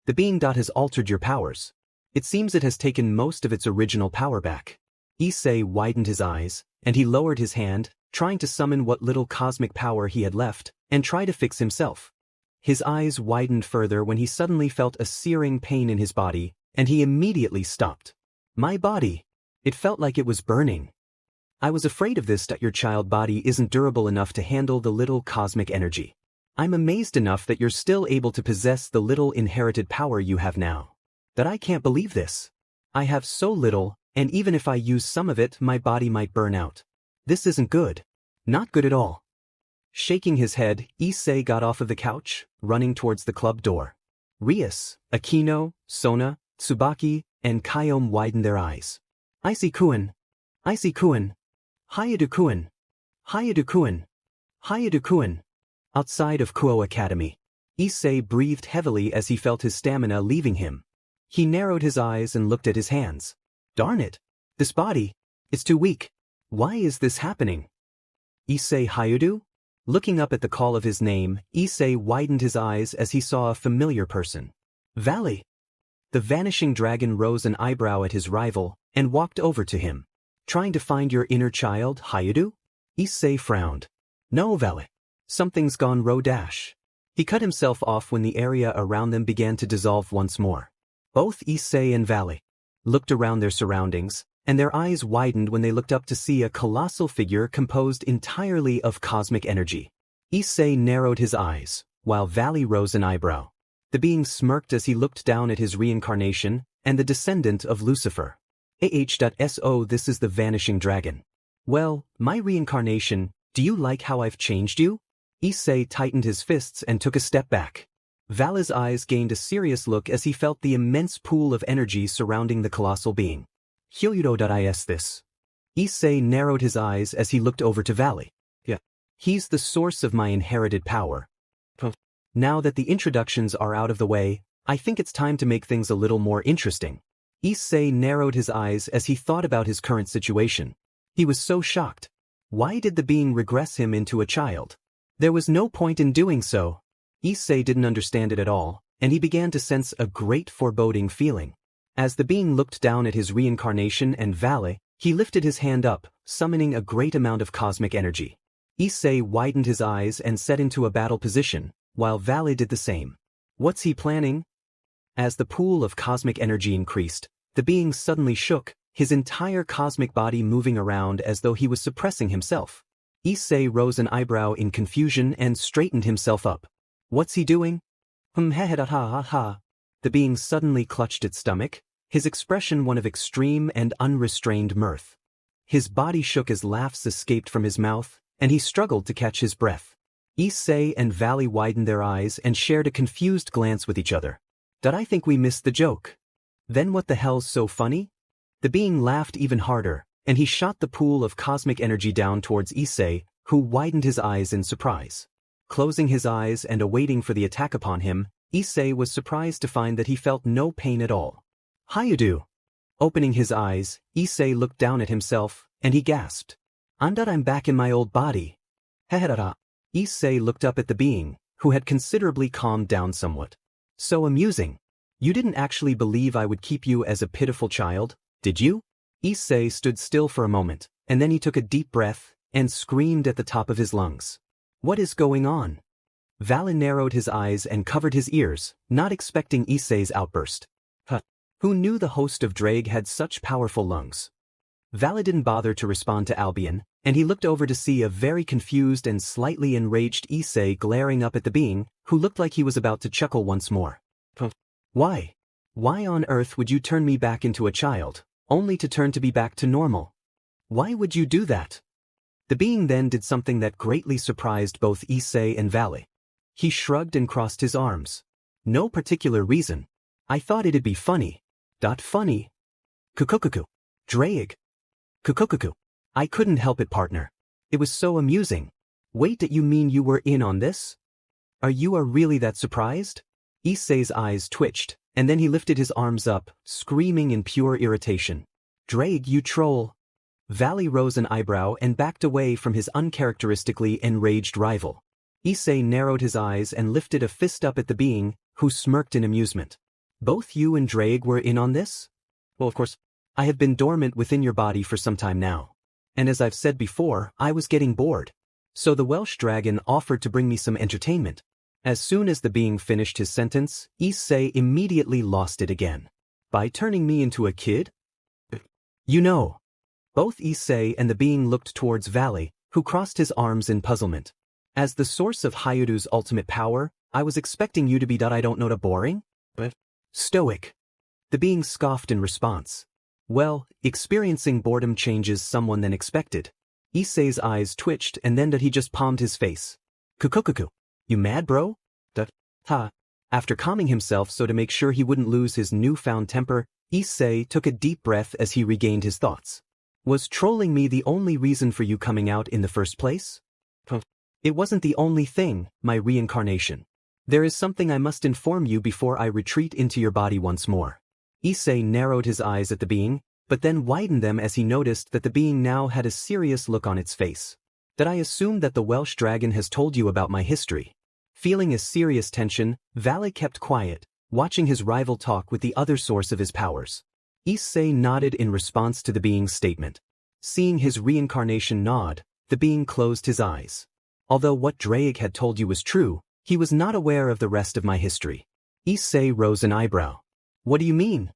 The being has altered your powers. It seems it has taken most of its original power back. Issei widened his eyes, and he lowered his hand, trying to summon what little cosmic power he had left, and try to fix himself. His eyes widened further when he suddenly felt a searing pain in his body, and he immediately stopped. My body. It felt like it was burning. I was afraid of this. Your child body isn't durable enough to handle the little cosmic energy. I'm amazed enough that you're still able to possess the little inherited power you have now. I can't believe this. I have so little, and even if I use some of it, my body might burn out. This isn't good. Not good at all. Shaking his head, Issei got off of the couch, running towards the club door. Rias, Aquino, Sona, Tsubaki, and Kyom widened their eyes. Issei-kun. Issei-kun. Hyoudou-kun. Hyoudou-kun. Hyoudou-kun. Outside of Kuoh Academy. Issei breathed heavily as he felt his stamina leaving him. He narrowed his eyes and looked at his hands. Darn it. This body. It's too weak. Why is this happening? Issei Hyoudou? Looking up at the call of his name, Issei widened his eyes as he saw a familiar person. Valley. The vanishing dragon rose an eyebrow at his rival, and walked over to him. Trying to find your inner child, Hyoudou? Issei frowned. No, Valley. Something's gone ro-dash. He cut himself off when the area around them began to dissolve once more. Both Issei and Valley looked around their surroundings, and their eyes widened when they looked up to see a colossal figure composed entirely of cosmic energy. Issei narrowed his eyes, while Valley rose an eyebrow. The being smirked as he looked down at his reincarnation, and the descendant of Lucifer. So this is the Vanishing Dragon. Well, my reincarnation, do you like how I've changed you? Issei tightened his fists and took a step back. Valley's eyes gained a serious look as he felt the immense pool of energy surrounding the colossal being. Hyoudou this. Issei narrowed his eyes as he looked over to Valley. Yeah. He's the source of my inherited power. Now that the introductions are out of the way, I think it's time to make things a little more interesting. Issei narrowed his eyes as he thought about his current situation. He was so shocked. Why did the being regress him into a child? There was no point in doing so. Issei didn't understand it at all, and he began to sense a great foreboding feeling. As the being looked down at his reincarnation and Valley, he lifted his hand up, summoning a great amount of cosmic energy. Issei widened his eyes and set into a battle position, while Valley did the same. What's he planning? As the pool of cosmic energy increased, the being suddenly shook, his entire cosmic body moving around as though he was suppressing himself. Issei rose an eyebrow in confusion and straightened himself up. What's he doing? The being suddenly clutched its stomach, his expression one of extreme and unrestrained mirth. His body shook as laughs escaped from his mouth, and he struggled to catch his breath. Issei and Valley widened their eyes and shared a confused glance with each other. Did I think we missed the joke? Then what the hell's so funny? The being laughed even harder, and he shot the pool of cosmic energy down towards Issei, who widened his eyes in surprise. Closing his eyes and awaiting for the attack upon him, Issei was surprised to find that he felt no pain at all. Hyoudou. Opening his eyes, Issei looked down at himself, and he gasped. I'm back in my old body. Issei looked up at the being, who had considerably calmed down somewhat. So amusing. You didn't actually believe I would keep you as a pitiful child, did you? Issei stood still for a moment, and then he took a deep breath, and screamed at the top of his lungs. What is going on? Valley narrowed his eyes and covered his ears, not expecting Issei's outburst. Who knew the host of Drag had such powerful lungs? Valley didn't bother to respond to Albion, and he looked over to see a very confused and slightly enraged Issei glaring up at the being, who looked like he was about to chuckle once more. Why? Why on earth would you turn me back into a child, only to turn to be back to normal? Why would you do that? The being then did something that greatly surprised both Issei and Valley. He shrugged and crossed his arms. No particular reason. I thought it'd be funny. Funny? Kukukuku. Drag. Kukukuku. I couldn't help it, partner. It was so amusing. Wait, you mean you were in on this? Are you really that surprised? Issei's eyes twitched, and then he lifted his arms up, screaming in pure irritation. Drag, you troll. Valley rose an eyebrow and backed away from his uncharacteristically enraged rival. Issei narrowed his eyes and lifted a fist up at the being, who smirked in amusement. Both you and Drag were in on this? Well, of course, I have been dormant within your body for some time now. And as I've said before, I was getting bored. So the Welsh dragon offered to bring me some entertainment. As soon as the being finished his sentence, Issei immediately lost it again. By turning me into a kid? You know. Both Issei and the being looked towards Valley, who crossed his arms in puzzlement. As the source of Hyoudou's ultimate power, I was expecting you to be I don't know boring? But stoic. The being scoffed in response. Well, experiencing boredom changes someone than expected. Issei's eyes twitched and then he just palmed his face. Kukukuku. You mad, bro? After calming himself so to make sure he wouldn't lose his newfound temper, Issei took a deep breath as he regained his thoughts. Was trolling me the only reason for you coming out in the first place? It wasn't the only thing, my reincarnation. There is something I must inform you before I retreat into your body once more. Issei narrowed his eyes at the being, but then widened them as he noticed that the being now had a serious look on its face. That I assume that the Welsh dragon has told you about my history. Feeling a serious tension, Valley kept quiet, watching his rival talk with the other source of his powers. Issei nodded in response to the being's statement. Seeing his reincarnation nod, the being closed his eyes. Although what Drake had told you was true, he was not aware of the rest of my history. Issei rose an eyebrow. What do you mean?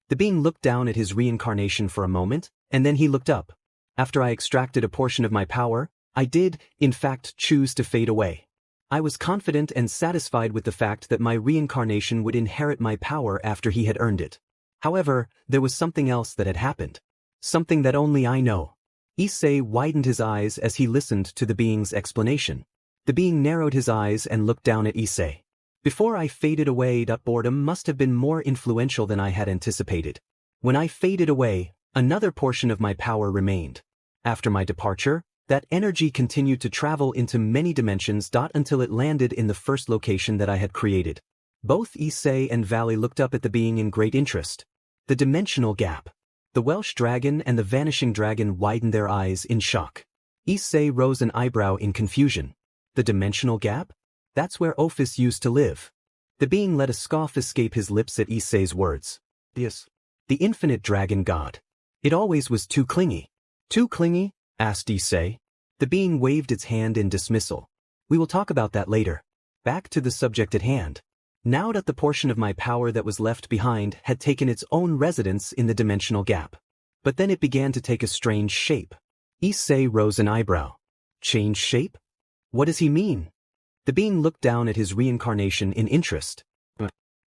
The being looked down at his reincarnation for a moment, and then he looked up. After I extracted a portion of my power, I did, in fact, choose to fade away. I was confident and satisfied with the fact that my reincarnation would inherit my power after he had earned it. However, there was something else that had happened. Something that only I know. Issei widened his eyes as he listened to the being's explanation. The being narrowed his eyes and looked down at Issei. Before I faded away, boredom must have been more influential than I had anticipated. When I faded away, another portion of my power remained. After my departure, that energy continued to travel into many dimensions until it landed in the first location that I had created. Both Issei and Valley looked up at the being in great interest. The dimensional gap. The Welsh dragon and the vanishing dragon widened their eyes in shock. Issei rose an eyebrow in confusion. The dimensional gap? That's where Ophis used to live. The being let a scoff escape his lips at Issei's words. Yes. The infinite dragon god. It always was too clingy. Too clingy? Asked Issei. The being waved its hand in dismissal. We will talk about that later. Back to the subject at hand. Now that the portion of my power that was left behind had taken its own residence in the dimensional gap. But then it began to take a strange shape. Issei rose an eyebrow. Change shape? What does he mean? The being looked down at his reincarnation in interest.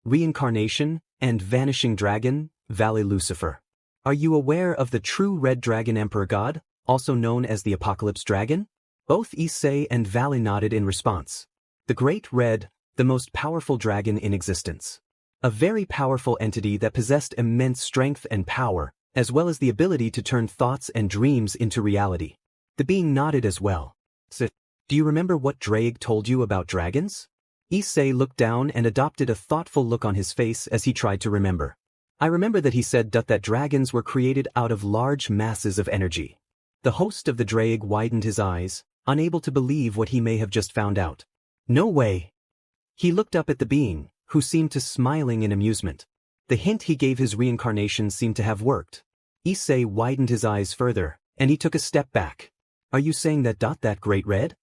Reincarnation and vanishing dragon, Valley Lucifer. Are you aware of the true red dragon emperor god, also known as the Apocalypse Dragon? Both Issei and Valley nodded in response. The Great Red, the most powerful dragon in existence. A very powerful entity that possessed immense strength and power, as well as the ability to turn thoughts and dreams into reality. The being nodded as well. So, do you remember what Drake told you about dragons? Issei looked down and adopted a thoughtful look on his face as he tried to remember. I remember that he said that dragons were created out of large masses of energy. The host of the Drake widened his eyes, unable to believe what he may have just found out. No way. He looked up at the being, who seemed to smiling in amusement. The hint he gave his reincarnation seemed to have worked. Issei widened his eyes further, and he took a step back. Are you saying that Great Red?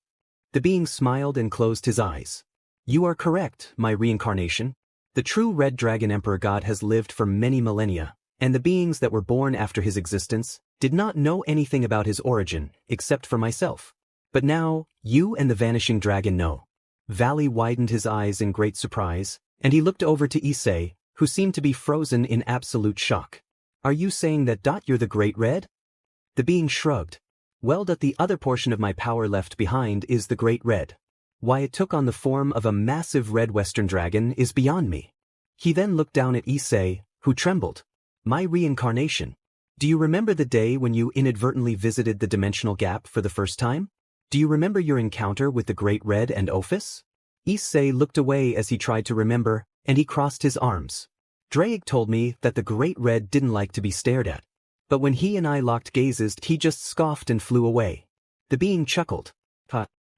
The being smiled and closed his eyes. You are correct, my reincarnation. The true Red Dragon Emperor God has lived for many millennia, and the beings that were born after his existence did not know anything about his origin, except for myself. But now, you and the Vanishing Dragon know. Valley widened his eyes in great surprise, and he looked over to Issei, who seemed to be frozen in absolute shock. Are you saying that you're the Great Red? The being shrugged. Well, the other portion of my power left behind is the Great Red. Why it took on the form of a massive red western dragon is beyond me. He then looked down at Issei, who trembled. My reincarnation. Do you remember the day when you inadvertently visited the dimensional gap for the first time? Do you remember your encounter with the Great Red and Ophis? Issei looked away as he tried to remember, and he crossed his arms. Drake told me that the Great Red didn't like to be stared at. But when he and I locked gazes, he just scoffed and flew away. The being chuckled.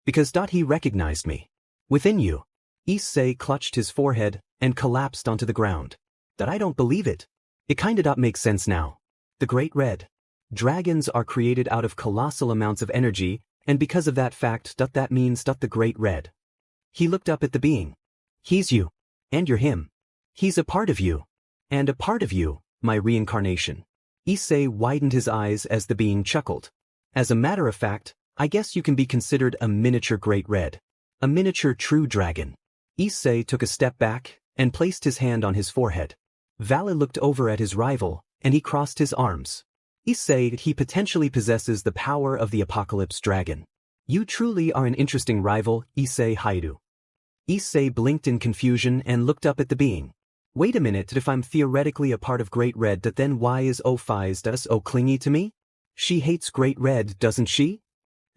Because he recognized me. Within you. Issei clutched his forehead and collapsed onto the ground. That I don't believe it. It kinda makes sense now. The Great Red. Dragons are created out of colossal amounts of energy, and because of that fact, that means the Great Red. He looked up at the being. He's you. And you're him. He's a part of you. And a part of you, my reincarnation. Issei widened his eyes as the being chuckled. As a matter of fact, I guess you can be considered a miniature Great Red. A miniature true dragon. Issei took a step back and placed his hand on his forehead. Valley looked over at his rival, and he crossed his arms. Issei, he potentially possesses the power of the Apocalypse Dragon. You truly are an interesting rival, Issei Hyoudou. Issei blinked in confusion and looked up at the being. Wait a minute, if I'm theoretically a part of Great Red, then why is Ophis so clingy to me? She hates Great Red, doesn't she?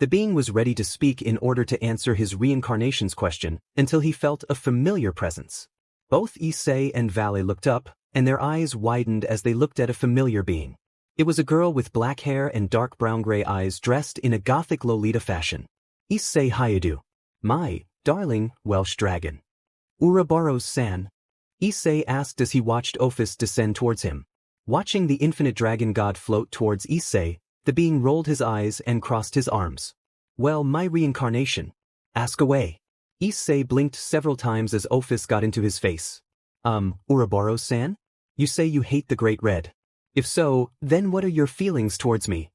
The being was ready to speak in order to answer his reincarnation's question until he felt a familiar presence. Both Issei and Valley looked up, and their eyes widened as they looked at a familiar being. It was a girl with black hair and dark brown-gray eyes dressed in a gothic Lolita fashion. Issei Hyoudou. My darling Welsh dragon. Ouroboros-san? Issei asked as he watched Ophis descend towards him. Watching the infinite dragon god float towards Issei, the being rolled his eyes and crossed his arms. Well, my reincarnation. Ask away. Issei blinked several times as Ophis got into his face. Ouroboros-san? You say you hate the Great Red. If so, then what are your feelings towards me?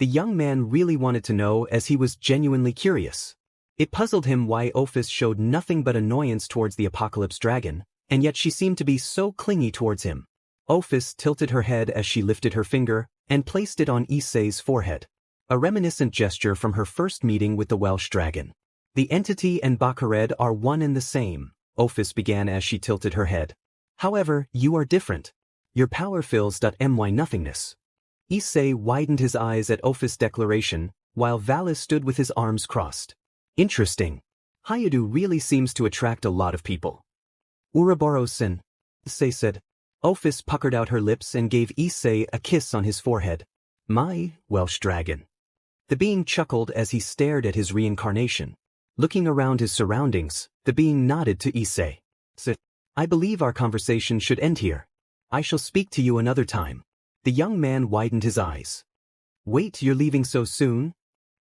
The young man really wanted to know as he was genuinely curious. It puzzled him why Ophis showed nothing but annoyance towards the Apocalypse Dragon, and yet she seemed to be so clingy towards him. Ophis tilted her head as she lifted her finger and placed it on Issei's forehead. A reminiscent gesture from her first meeting with the Welsh dragon. The entity and Baccared are one and the same, Ophis began as she tilted her head. However, you are different. Your power fills my nothingness. Issei widened his eyes at Ophis' declaration, while Valis stood with his arms crossed. Interesting. Hyoudou really seems to attract a lot of people. Ouroboros-san, Issei said. Ophis puckered out her lips and gave Issei a kiss on his forehead. My Welsh dragon. The being chuckled as he stared at his reincarnation. Looking around his surroundings, the being nodded to Issei. I believe our conversation should end here. I shall speak to you another time. The young man widened his eyes. Wait, you're leaving so soon?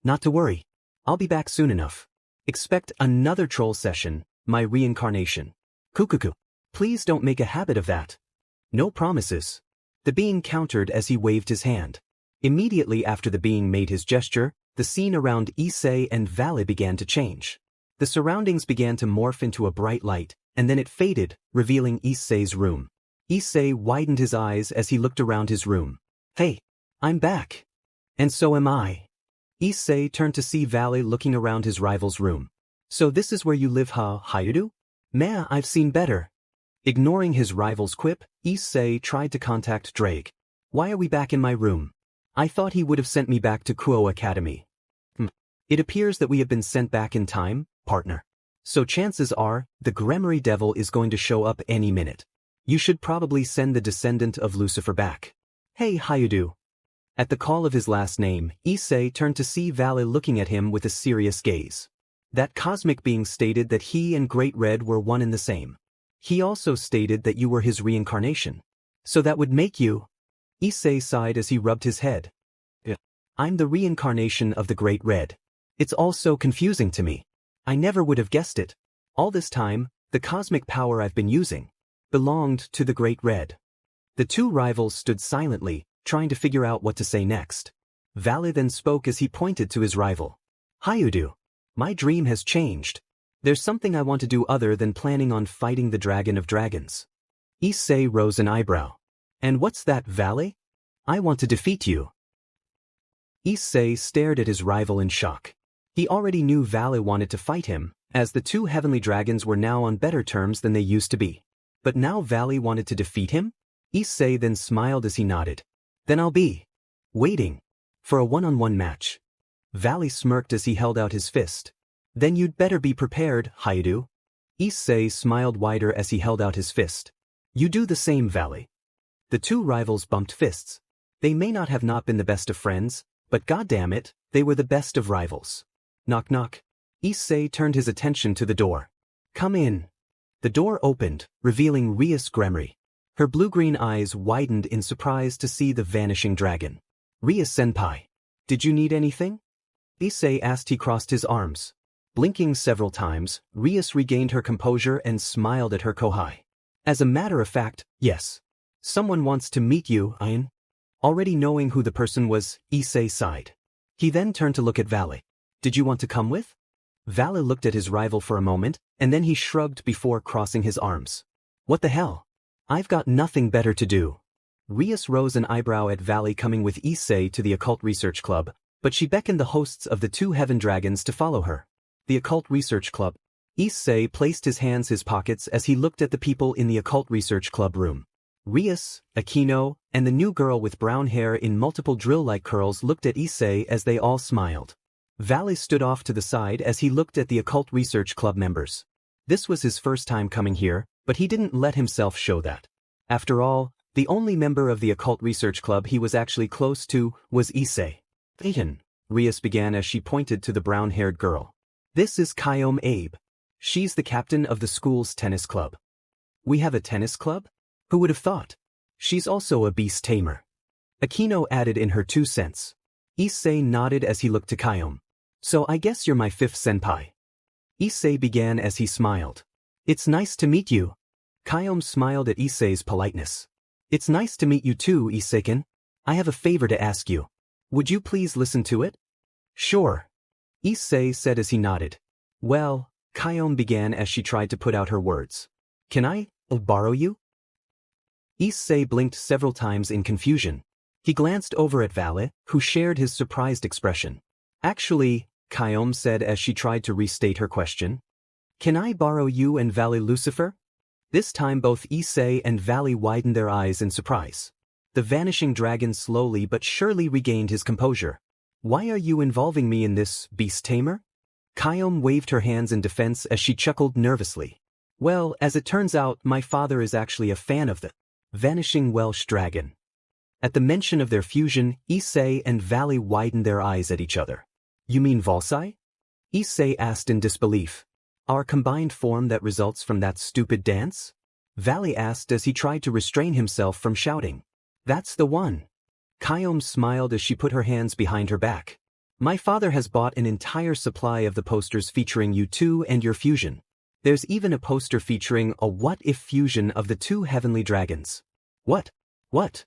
Not to worry. I'll be back soon enough. Expect another troll session, my reincarnation. Kukuku. Please don't make a habit of that. No promises. The being countered as he waved his hand. Immediately after the being made his gesture, the scene around Issei and Vale began to change. The surroundings began to morph into a bright light, and then it faded, revealing Issei's room. Issei widened his eyes as he looked around his room. Hey, I'm back. And so am I. Issei turned to see Vale looking around his rival's room. So this is where you live, huh, Hyoudou? Meh, I've seen better. Ignoring his rival's quip, Issei tried to contact Drake. Why are we back in my room? I thought he would have sent me back to Kuoh Academy. It appears that we have been sent back in time, partner. So chances are, the Gremory Devil is going to show up any minute. You should probably send the descendant of Lucifer back. Hey Hyoudou. At the call of his last name, Issei turned to see Vale looking at him with a serious gaze. That cosmic being stated that he and Great Red were one and the same. He also stated that you were his reincarnation. So that would make you... Issei sighed as he rubbed his head. I'm the reincarnation of the Great Red. It's all so confusing to me. I never would have guessed it. All this time, the cosmic power I've been using belonged to the Great Red. The two rivals stood silently, trying to figure out what to say next. Vale then spoke as he pointed to his rival. Hyoudou, my dream has changed. There's something I want to do other than planning on fighting the Dragon of Dragons. Issei rose an eyebrow. And what's that, Vale? I want to defeat you. Issei stared at his rival in shock. He already knew Vale wanted to fight him, as the two heavenly dragons were now on better terms than they used to be. But now Vale wanted to defeat him? Issei then smiled as he nodded. Then I'll be waiting for a one-on-one match. Vale smirked as he held out his fist. Then you'd better be prepared, Hyoudou. Issei smiled wider as he held out his fist. You do the same, Vale. The two rivals bumped fists. They may not have been the best of friends, but goddammit, they were the best of rivals. Knock knock. Issei turned his attention to the door. Come in. The door opened, revealing Rias Gremory. Her blue-green eyes widened in surprise to see the vanishing dragon. Rias-senpai. Did you need anything? Issei asked. He crossed his arms. Blinking several times, Rias regained her composure and smiled at her kohai. As a matter of fact, yes. Someone wants to meet you, Ian. Already knowing who the person was, Issei sighed. He then turned to look at Vale. Did you want to come with? Vale looked at his rival for a moment, and then he shrugged before crossing his arms. What the hell? I've got nothing better to do. Rias rose an eyebrow at Vale coming with Issei to the Occult Research Club, but she beckoned the hosts of the two Heaven Dragons to follow her. The Occult Research Club. Issei placed his hands in his pockets as he looked at the people in the Occult Research Club room. Rias, Aquino, and the new girl with brown hair in multiple drill-like curls looked at Issei as they all smiled. Vale stood off to the side as he looked at the Occult Research Club members. This was his first time coming here, but he didn't let himself show that. After all, the only member of the Occult Research Club he was actually close to was Issei. Aiden, Rias began as she pointed to the brown-haired girl. This is Kyome Abe. She's the captain of the school's tennis club. We have a tennis club? Who would have thought? She's also a beast tamer. Aquino added in her 2 cents. Issei nodded as he looked to Kyome. So I guess you're my 5th senpai. Issei began as he smiled. It's nice to meet you. Kyome smiled at Issei's politeness. It's nice to meet you too, Issei-kun. I have a favor to ask you. Would you please listen to it? Sure. Issei said as he nodded. Well, Kyom began as she tried to put out her words. Can I borrow you? Issei blinked several times in confusion. He glanced over at Vale, who shared his surprised expression. Actually, Kyom said as she tried to restate her question. Can I borrow you and Vale Lucifer? This time both Issei and Vale widened their eyes in surprise. The vanishing dragon slowly but surely regained his composure. Why are you involving me in this, beast tamer? Kyom waved her hands in defense as she chuckled nervously. Well, as it turns out, my father is actually a fan of the vanishing Welsh dragon. At the mention of their fusion, Issei and Vale widened their eyes at each other. You mean Volsai? Issei asked in disbelief. Our combined form that results from that stupid dance? Vale asked as he tried to restrain himself from shouting. That's the one. Kyom smiled as she put her hands behind her back. My father has bought an entire supply of the posters featuring you two and your fusion. There's even a poster featuring a what-if fusion of the two heavenly dragons. What? What?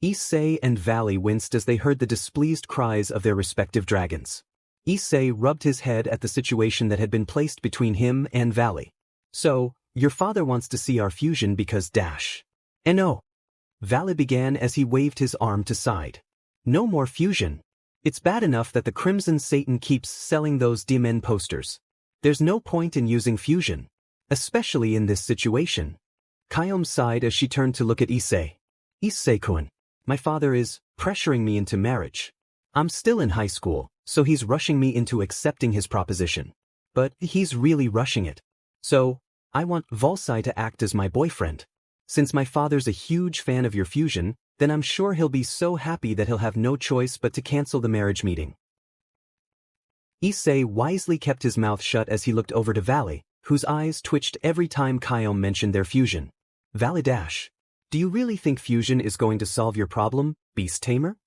Issei and Vale winced as they heard the displeased cries of their respective dragons. Issei rubbed his head at the situation that had been placed between him and Vale. So, your father wants to see our fusion because dash. No. Vale began as he waved his arm to side. No more fusion. It's bad enough that the Crimson Satan keeps selling those demon posters. There's no point in using fusion. Especially in this situation. Kyom sighed as she turned to look at Issei. Issei-kun, my father is pressuring me into marriage. I'm still in high school, so he's rushing me into accepting his proposition. But he's really rushing it. So, I want Volsai to act as my boyfriend. Since my father's a huge fan of your fusion, then I'm sure he'll be so happy that he'll have no choice but to cancel the marriage meeting. Issei wisely kept his mouth shut as he looked over to Vale, whose eyes twitched every time Kyom mentioned their fusion. Vale dash. Do you really think fusion is going to solve your problem, beast tamer?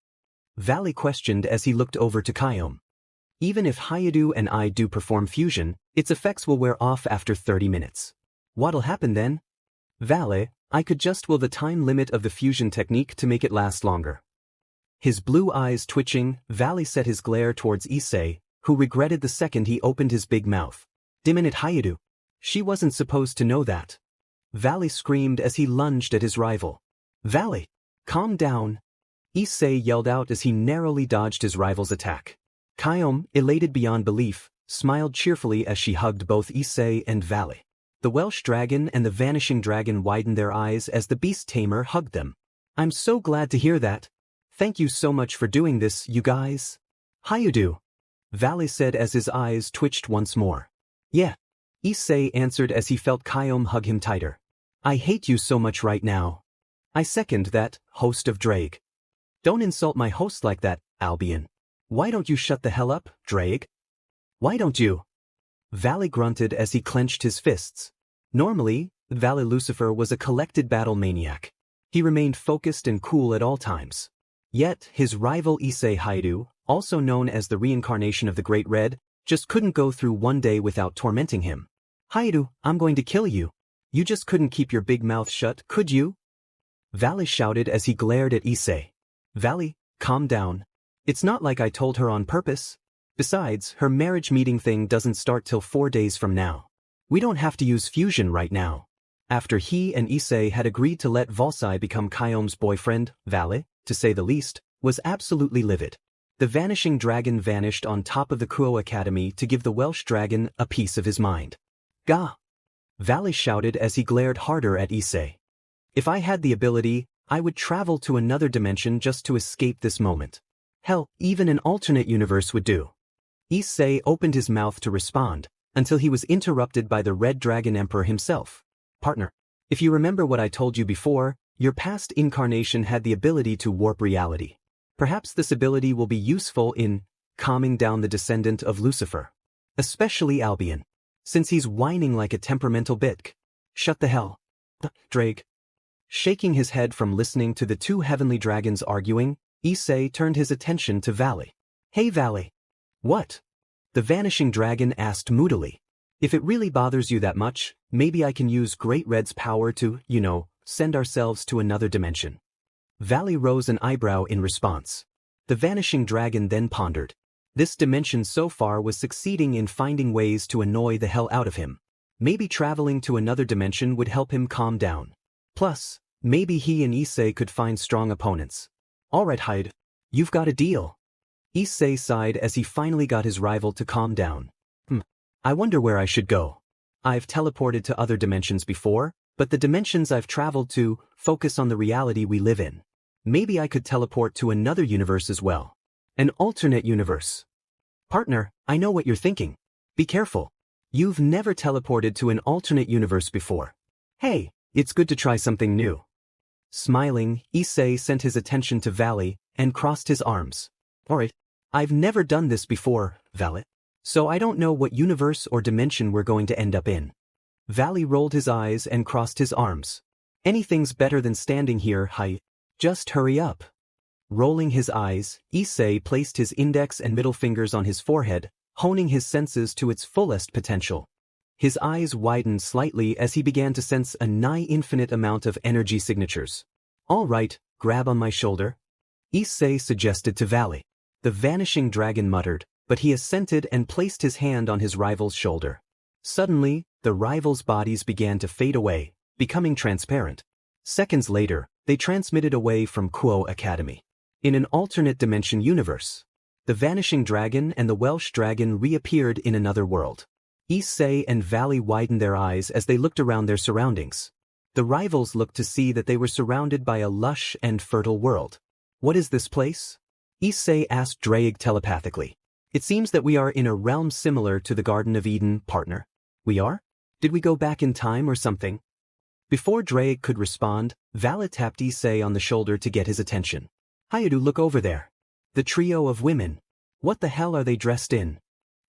Vale questioned as he looked over to Kyom. Even if Hyoudou and I do perform fusion, its effects will wear off after 30 minutes. What'll happen then? Vale, I could just will the time limit of the fusion technique to make it last longer. His blue eyes twitching, Vale set his glare towards Issei, who regretted the second he opened his big mouth. Dimmin it Hyoudou. She wasn't supposed to know that. Vale screamed as he lunged at his rival. Vale, calm down. Issei yelled out as he narrowly dodged his rival's attack. Kyom, elated beyond belief, smiled cheerfully as she hugged both Issei and Vale. The Welsh dragon and the vanishing dragon widened their eyes as the beast tamer hugged them. I'm so glad to hear that. Thank you so much for doing this, you guys. Hyoudou. Vale said as his eyes twitched once more. Yeah. Issei answered as he felt Kyom hug him tighter. I hate you so much right now. I second that, host of Drake. Don't insult my host like that, Albion. Why don't you shut the hell up, Drake? Why don't you? Vale grunted as he clenched his fists. Normally, Vale Lucifer was a collected battle maniac. He remained focused and cool at all times. Yet, his rival Issei Hyoudou, also known as the reincarnation of the Great Red, just couldn't go through one day without tormenting him. Hyoudou, I'm going to kill you. You just couldn't keep your big mouth shut, could you? Vale shouted as he glared at Issei. Vale, calm down. It's not like I told her on purpose. Besides, her marriage meeting thing doesn't start till 4 days from now. We don't have to use fusion right now. After he and Issei had agreed to let Volsai become Kyom's boyfriend, Vale, to say the least, was absolutely livid. The vanishing dragon vanished on top of the Kuoh Academy to give the Welsh dragon a piece of his mind. Gah! Vale shouted as he glared harder at Issei. If I had the ability, I would travel to another dimension just to escape this moment. Hell, even an alternate universe would do. Issei opened his mouth to respond, until he was interrupted by the Red Dragon Emperor himself. Partner, if you remember what I told you before, your past incarnation had the ability to warp reality. Perhaps this ability will be useful in calming down the descendant of Lucifer. Especially Albion. Since he's whining like a temperamental bitch. Shut the hell. Drake. Shaking his head from listening to the two heavenly dragons arguing, Issei turned his attention to Vale. Hey Vale. What? The vanishing dragon asked moodily. If it really bothers you that much, maybe I can use Great Red's power to, send ourselves to another dimension. Valley rose an eyebrow in response. The vanishing dragon then pondered. This dimension so far was succeeding in finding ways to annoy the hell out of him. Maybe traveling to another dimension would help him calm down. Plus, maybe he and Issei could find strong opponents. Alright Hyde, you've got a deal. Issei sighed as he finally got his rival to calm down. I wonder where I should go. I've teleported to other dimensions before, but the dimensions I've traveled to focus on the reality we live in. Maybe I could teleport to another universe as well. An alternate universe. Partner, I know what you're thinking. Be careful. You've never teleported to an alternate universe before. Hey, it's good to try something new. Smiling, Issei sent his attention to Valley and crossed his arms. Alright, I've never done this before, Valley. So I don't know what universe or dimension we're going to end up in. Valley rolled his eyes and crossed his arms. Anything's better than standing here, Hai. Just hurry up. Rolling his eyes, Issei placed his index and middle fingers on his forehead, honing his senses to its fullest potential. His eyes widened slightly as he began to sense a nigh-infinite amount of energy signatures. All right, grab on my shoulder. Issei suggested to Valley. The vanishing dragon muttered, but he assented and placed his hand on his rival's shoulder. Suddenly, the rival's bodies began to fade away, becoming transparent. Seconds later, they transmitted away from Kuoh Academy. In an alternate dimension universe, the vanishing dragon and the Welsh dragon reappeared in another world. Issei and Valley widened their eyes as they looked around their surroundings. The rivals looked to see that they were surrounded by a lush and fertile world. What is this place? Issei asked Drake telepathically. It seems that we are in a realm similar to the Garden of Eden, partner. We are? Did we go back in time or something? Before Drake could respond, Valley tapped Issei on the shoulder to get his attention. Hyoudou, look over there. The trio of women. What the hell are they dressed in?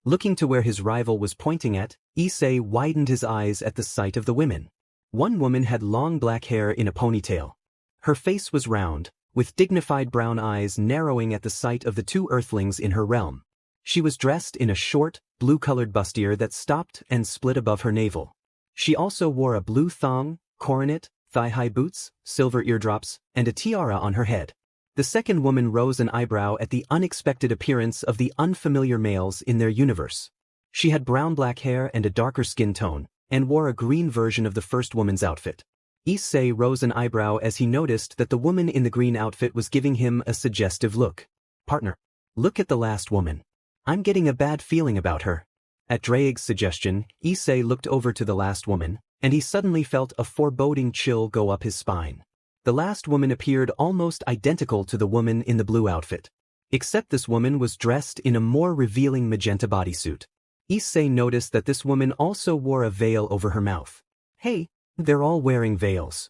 Looking to where his rival was pointing at, Issei widened his eyes at the sight of the women. One woman had long black hair in a ponytail. Her face was round, with dignified brown eyes narrowing at the sight of the two earthlings in her realm. She was dressed in a short, blue-colored bustier that stopped and split above her navel. She also wore a blue thong, coronet, thigh-high boots, silver eardrops, and a tiara on her head. The second woman rose an eyebrow at the unexpected appearance of the unfamiliar males in their universe. She had brown-black hair and a darker skin tone, and wore a green version of the first woman's outfit. Issei rose an eyebrow as he noticed that the woman in the green outfit was giving him a suggestive look. Partner, look at the last woman. I'm getting a bad feeling about her. At Drake's suggestion, Issei looked over to the last woman, and he suddenly felt a foreboding chill go up his spine. The last woman appeared almost identical to the woman in the blue outfit. Except this woman was dressed in a more revealing magenta bodysuit. Issei noticed that this woman also wore a veil over her mouth. Hey, they're all wearing veils.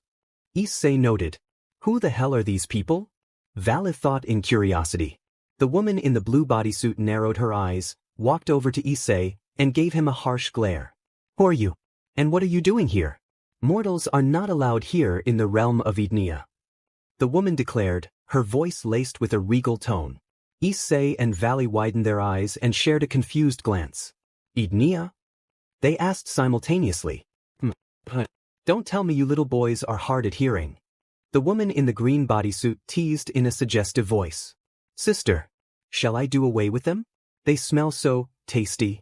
Issei noted. Who the hell are these people? Valley thought in curiosity. The woman in the blue bodysuit narrowed her eyes, walked over to Issei, and gave him a harsh glare. Who are you? And what are you doing here? Mortals are not allowed here in the realm of Edenia. The woman declared, her voice laced with a regal tone. Issei and Valley widened their eyes and shared a confused glance. Edenia? They asked simultaneously. Don't tell me you little boys are hard at hearing. The woman in the green bodysuit teased in a suggestive voice. Sister, shall I do away with them? They smell so tasty.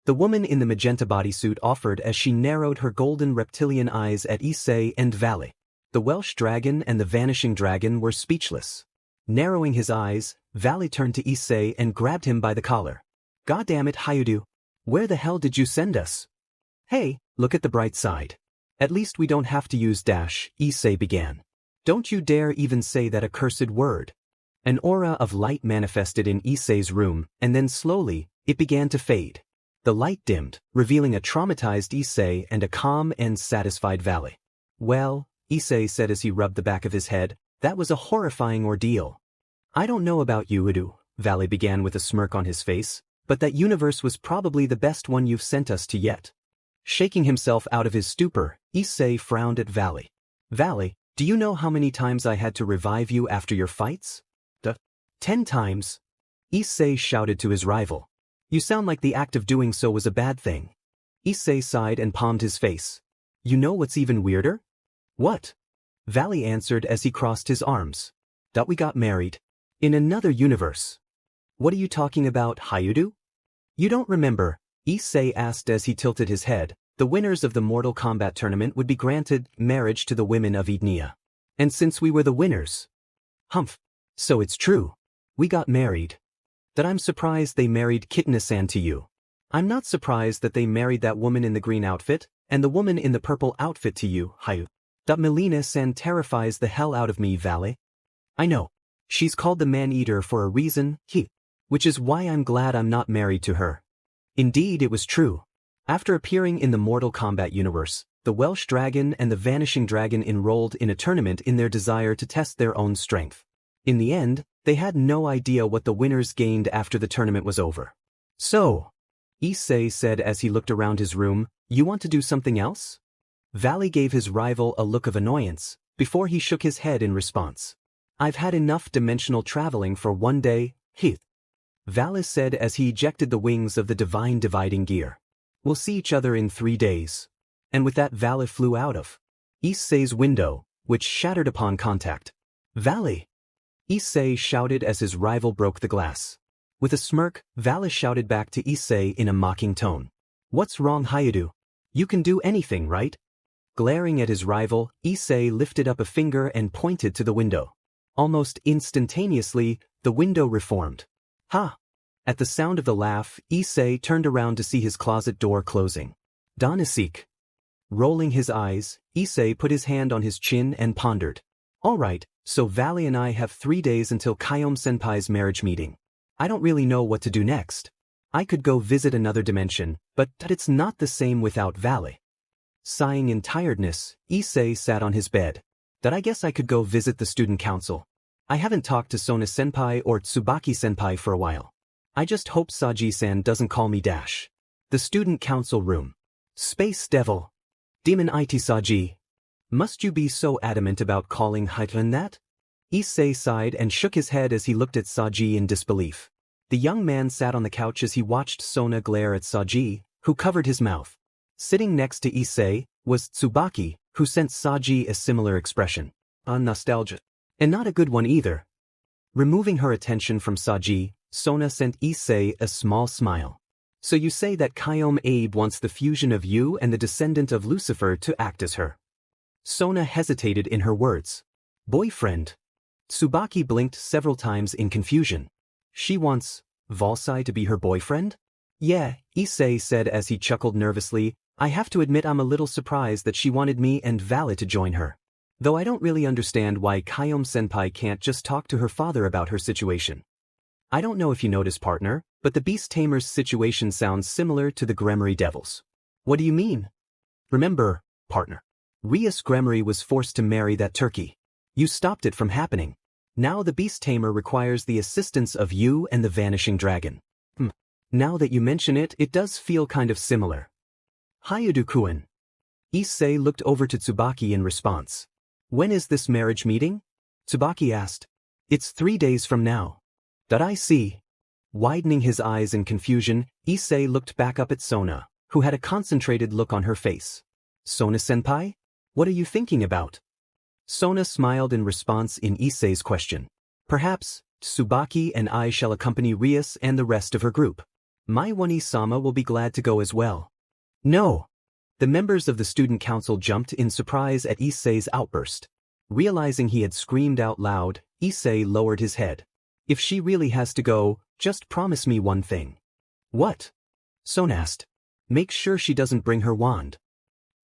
The woman in the magenta bodysuit offered as she narrowed her golden reptilian eyes at Issei and Valley. The Welsh dragon and the vanishing dragon were speechless. Narrowing his eyes, Valley turned to Issei and grabbed him by the collar. God damn it, Hyoudou. Where the hell did you send us? Hey, look at the bright side. At least we don't have to use dash, Issei began. Don't you dare even say that accursed word. An aura of light manifested in Issei's room, and then slowly, it began to fade. The light dimmed, revealing a traumatized Issei and a calm and satisfied Valley. Well, Issei said as he rubbed the back of his head, that was a horrifying ordeal. I don't know about you, Hyoudou, Valley began with a smirk on his face, but that universe was probably the best one you've sent us to yet. Shaking himself out of his stupor, Issei frowned at Valley. Valley, do you know how many times I had to revive you after your fights? 10 times. Issei shouted to his rival. You sound like the act of doing so was a bad thing. Issei sighed and palmed his face. You know what's even weirder? What? Valley answered as he crossed his arms. That we got married. In another universe. What are you talking about, Hyoudou? You don't remember, Issei asked as he tilted his head. The winners of the Mortal Kombat tournament would be granted marriage to the women of Ednia. And since we were the winners. Humph. So it's true. We got married. That I'm surprised they married Kitana-san to you. I'm not surprised that they married that woman in the green outfit, and the woman in the purple outfit to you, Hyoudou. That Melina-san terrifies the hell out of me, Valley. I know. She's called the Man-Eater for a reason, which is why I'm glad I'm not married to her. Indeed, it was true. After appearing in the Mortal Kombat universe, the Welsh Dragon and the Vanishing Dragon enrolled in a tournament in their desire to test their own strength. In the end, they had no idea what the winners gained after the tournament was over. So, Issei said as he looked around his room, you want to do something else? Valley gave his rival a look of annoyance, before he shook his head in response. I've had enough dimensional traveling for one day, Valley said as he ejected the wings of the Divine Dividing Gear. We'll see each other in 3 days. And with that Valley flew out of Issei's window, which shattered upon contact. Valley! Issei shouted as his rival broke the glass. With a smirk, Valley shouted back to Issei in a mocking tone. What's wrong, Hyoudou? You can do anything, right? Glaring at his rival, Issei lifted up a finger and pointed to the window. Almost instantaneously, the window reformed. Ha! At the sound of the laugh, Issei turned around to see his closet door closing. Donasik. Rolling his eyes, Issei put his hand on his chin and pondered. All right, so Valley and I have 3 days until Kayom-senpai's marriage meeting. I don't really know what to do next. I could go visit another dimension, but it's not the same without Valley. Sighing in tiredness, Issei sat on his bed. That I guess I could go visit the student council. I haven't talked to Sona-senpai or Tsubaki-senpai for a while. I just hope Saji-san doesn't call me Dash. The student council room. Space Devil. Demon IT Saji. Must you be so adamant about calling Hyoudou that? Issei sighed and shook his head as he looked at Saji in disbelief. The young man sat on the couch as he watched Sona glare at Saji, who covered his mouth. Sitting next to Issei was Tsubaki, who sent Saji a similar expression. Nostalgia. And not a good one either. Removing her attention from Saji, Sona sent Issei a small smile. So you say that Kayom Abe wants the fusion of you and the descendant of Lucifer to act as her. Sona hesitated in her words. Boyfriend. Tsubaki blinked several times in confusion. She wants Valsai to be her boyfriend? Yeah, Issei said as he chuckled nervously. I have to admit I'm a little surprised that she wanted me and Valley to join her. Though I don't really understand why Kayom-senpai can't just talk to her father about her situation. I don't know if you noticed, partner, but the Beast Tamer's situation sounds similar to the Gremory Devils. What do you mean? Remember, partner. Rias Gremory was forced to marry that turkey. You stopped it from happening. Now the Beast Tamer requires the assistance of you and the Vanishing Dragon. Now that you mention it, it does feel kind of similar. Hyoudou-kun. Issei looked over to Tsubaki in response. When is this marriage meeting? Tsubaki asked. It's 3 days from now. That I see. Widening his eyes in confusion, Issei looked back up at Sona, who had a concentrated look on her face. Sona-senpai? What are you thinking about? Sona smiled in response in Issei's question. Perhaps, Tsubaki and I shall accompany Rias and the rest of her group. My Wani-sama will be glad to go as well. No! The members of the student council jumped in surprise at Issei's outburst. Realizing he had screamed out loud, Issei lowered his head. If she really has to go, just promise me one thing. What? Sona asked. Make sure she doesn't bring her wand.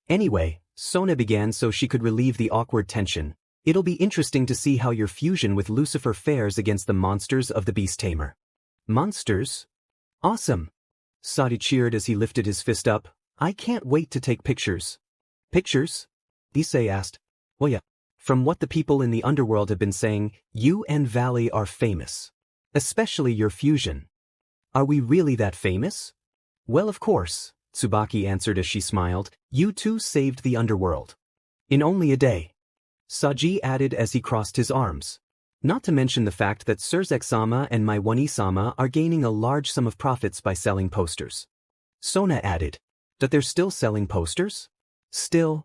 Anyway, Sona began so she could relieve the awkward tension. It'll be interesting to see how your fusion with Lucifer fares against the monsters of the Beast Tamer. Monsters? Awesome! Sadi cheered as he lifted his fist up. I can't wait to take pictures. Pictures? Issei asked. Well, yeah. From what the people in the underworld have been saying, you and Valley are famous. Especially your fusion. Are we really that famous? Well, of course, Tsubaki answered as she smiled. You two saved the underworld. In only a day. Saji added as he crossed his arms. Not to mention the fact that Surzek-sama and my Wani-sama are gaining a large sum of profits by selling posters. Sona added. That they're still selling posters? Still?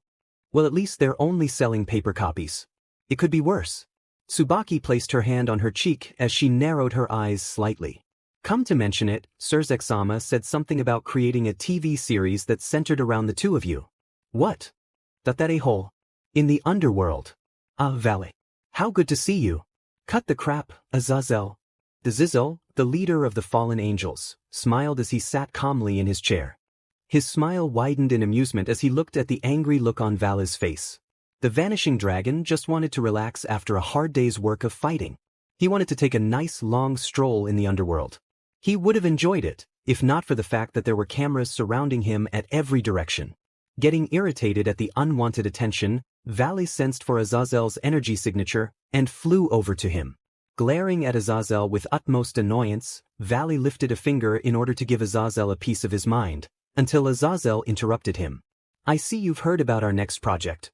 Well, at least they're only selling paper copies. It could be worse. Tsubaki placed her hand on her cheek as she narrowed her eyes slightly. Come to mention it, Surzek-sama said something about creating a TV series that centered around the two of you. What? That a-hole? In the underworld. Ah, Valley. How good to see you. Cut the crap, Azazel. The Zizel, the leader of the fallen angels, smiled as he sat calmly in his chair. His smile widened in amusement as he looked at the angry look on Valley's face. The vanishing dragon just wanted to relax after a hard day's work of fighting. He wanted to take a nice long stroll in the underworld. He would have enjoyed it, if not for the fact that there were cameras surrounding him at every direction. Getting irritated at the unwanted attention, Valley sensed for Azazel's energy signature and flew over to him. Glaring at Azazel with utmost annoyance, Valley lifted a finger in order to give Azazel a piece of his mind, until Azazel interrupted him. I see you've heard about our next project.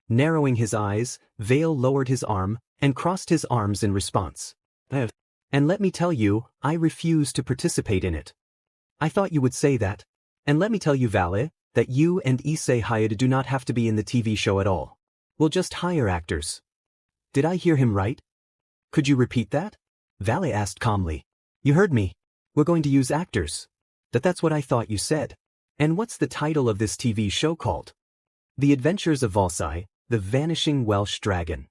Narrowing his eyes, Vale lowered his arm and crossed his arms in response. And let me tell you, I refuse to participate in it. I thought you would say that. And let me tell you, Vale, that you and Issei Hyoudou do not have to be in the TV show at all. We'll just hire actors. Did I hear him right? Could you repeat that? Vale asked calmly. You heard me. We're going to use actors. That's what I thought you said. And what's the title of this TV show called? The Adventures of Valsai, the Vanishing Welsh Dragon.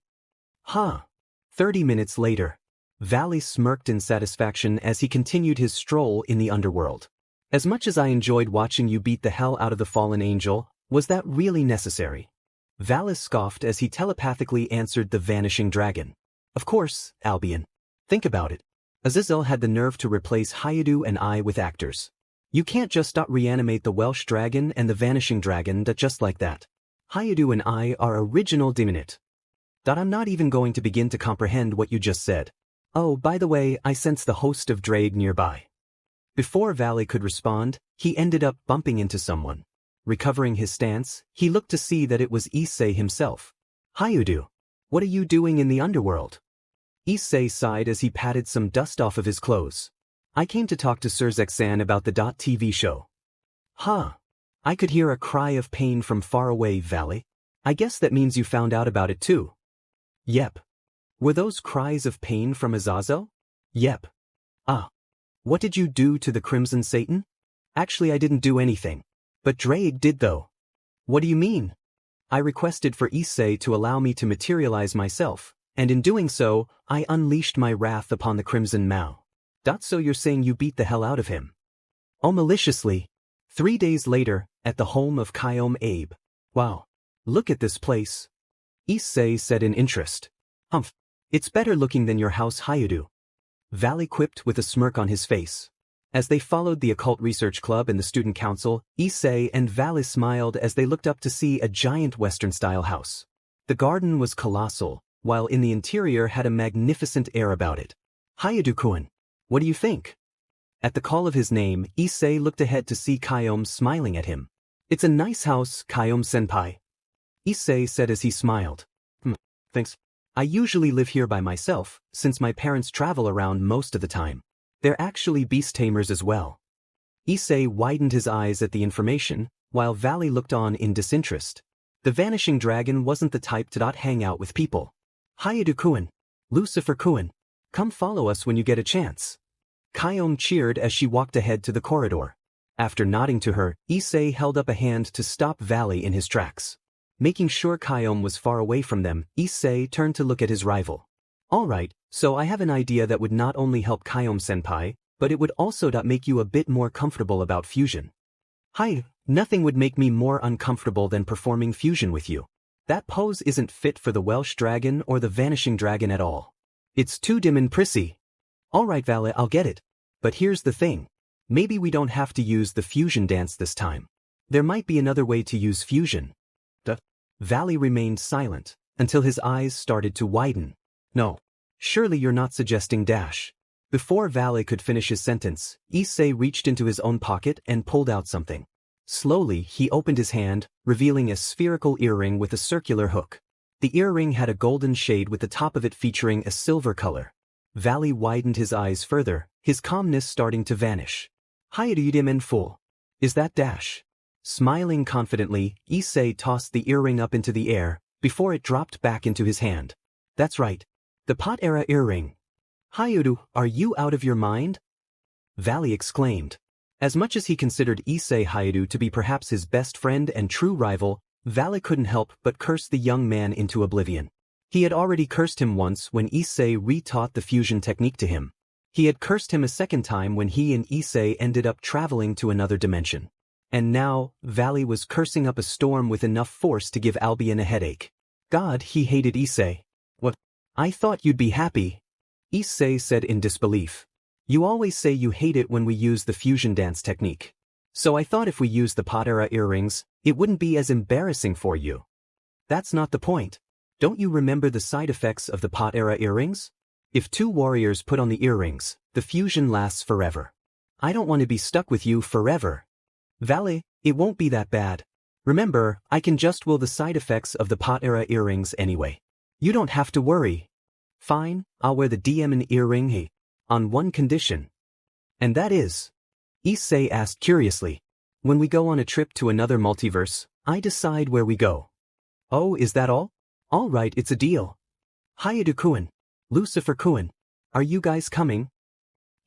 Huh. 30 minutes later, Valley smirked in satisfaction as he continued his stroll in the underworld. As much as I enjoyed watching you beat the hell out of the fallen angel, was that really necessary? Valley scoffed as he telepathically answered the vanishing dragon. Of course, Albion. Think about it. Azazel had the nerve to replace Hyoudou and I with actors. You can't just reanimate the Welsh dragon and the vanishing dragon just like that. Hyoudou and I are original Diminit. I'm not even going to begin to comprehend what you just said. Oh, by the way, I sense the host of Drag nearby. Before Valley could respond, he ended up bumping into someone. Recovering his stance, he looked to see that it was Issei himself. Hyoudou, what are you doing in the underworld? Issei sighed as he patted some dust off of his clothes. I came to talk to Surzek-san about the TV show. Huh. I could hear a cry of pain from far away, Valley. I guess that means you found out about it too. Yep. Were those cries of pain from Azazel? Yep. Ah. What did you do to the Crimson Satan? Actually, I didn't do anything. But Drake did though. What do you mean? I requested for Issei to allow me to materialize myself, and in doing so, I unleashed my wrath upon the Crimson Mao. So you're saying you beat the hell out of him? Oh, maliciously. 3 days later, at the home of Kyom Abe. Wow. Look at this place. Issei said in interest. Humph. It's better looking than your house, Hyoudou. Valley quipped with a smirk on his face. As they followed the Occult Research Club and the Student Council, Issei and Valley smiled as they looked up to see a giant Western-style house. The garden was colossal, while in the interior had a magnificent air about it. Hyoudou-kun, what do you think? At the call of his name, Issei looked ahead to see Kyom smiling at him. It's a nice house, Kyom-senpai. Issei said as he smiled. Thanks. I usually live here by myself, since my parents travel around most of the time. They're actually beast tamers as well. Issei widened his eyes at the information, while Valley looked on in disinterest. The vanishing dragon wasn't the type to hang out with people. Hyoudou-kun, Lucifer-kun, come follow us when you get a chance. Kyom cheered as she walked ahead to the corridor. After nodding to her, Issei held up a hand to stop Valley in his tracks. Making sure Kyom was far away from them, Issei turned to look at his rival. Alright, so I have an idea that would not only help Kyom-senpai, but it would also make you a bit more comfortable about fusion. Hi, nothing would make me more uncomfortable than performing fusion with you. That pose isn't fit for the Welsh dragon or the vanishing dragon at all. It's too dim and prissy. Alright Valley, I'll get it. But here's the thing. Maybe we don't have to use the fusion dance this time. There might be another way to use fusion. Valley remained silent, until his eyes started to widen. No. Surely you're not suggesting dash. Before Valley could finish his sentence, Issei reached into his own pocket and pulled out something. Slowly, he opened his hand, revealing a spherical earring with a circular hook. The earring had a golden shade with the top of it featuring a silver color. Valley widened his eyes further, his calmness starting to vanish. Hyoudou, you dim and fool. Is that dash? Smiling confidently, Issei tossed the earring up into the air, before it dropped back into his hand. That's right. The pot-era earring. Hyoudou, are you out of your mind? Valley exclaimed. As much as he considered Issei Hyoudou to be perhaps his best friend and true rival, Valley couldn't help but curse the young man into oblivion. He had already cursed him once when Issei retaught the fusion technique to him. He had cursed him a second time when he and Issei ended up traveling to another dimension. And now, Valley was cursing up a storm with enough force to give Albion a headache. God, he hated Issei. What? I thought you'd be happy. Issei said in disbelief. You always say you hate it when we use the fusion dance technique. So I thought if we used the pot-era earrings, it wouldn't be as embarrassing for you. That's not the point. Don't you remember the side effects of the pot-era earrings? If two warriors put on the earrings, the fusion lasts forever. I don't want to be stuck with you forever. Valley, it won't be that bad. Remember, I can just will the side effects of the pot-era earrings anyway. You don't have to worry. Fine, I'll wear the DMN earring on one condition. And that is? Issei asked curiously. When we go on a trip to another multiverse, I decide where we go. Oh, is that all? All right, it's a deal. Hyoudou-kun, Lucifer-kun, are you guys coming?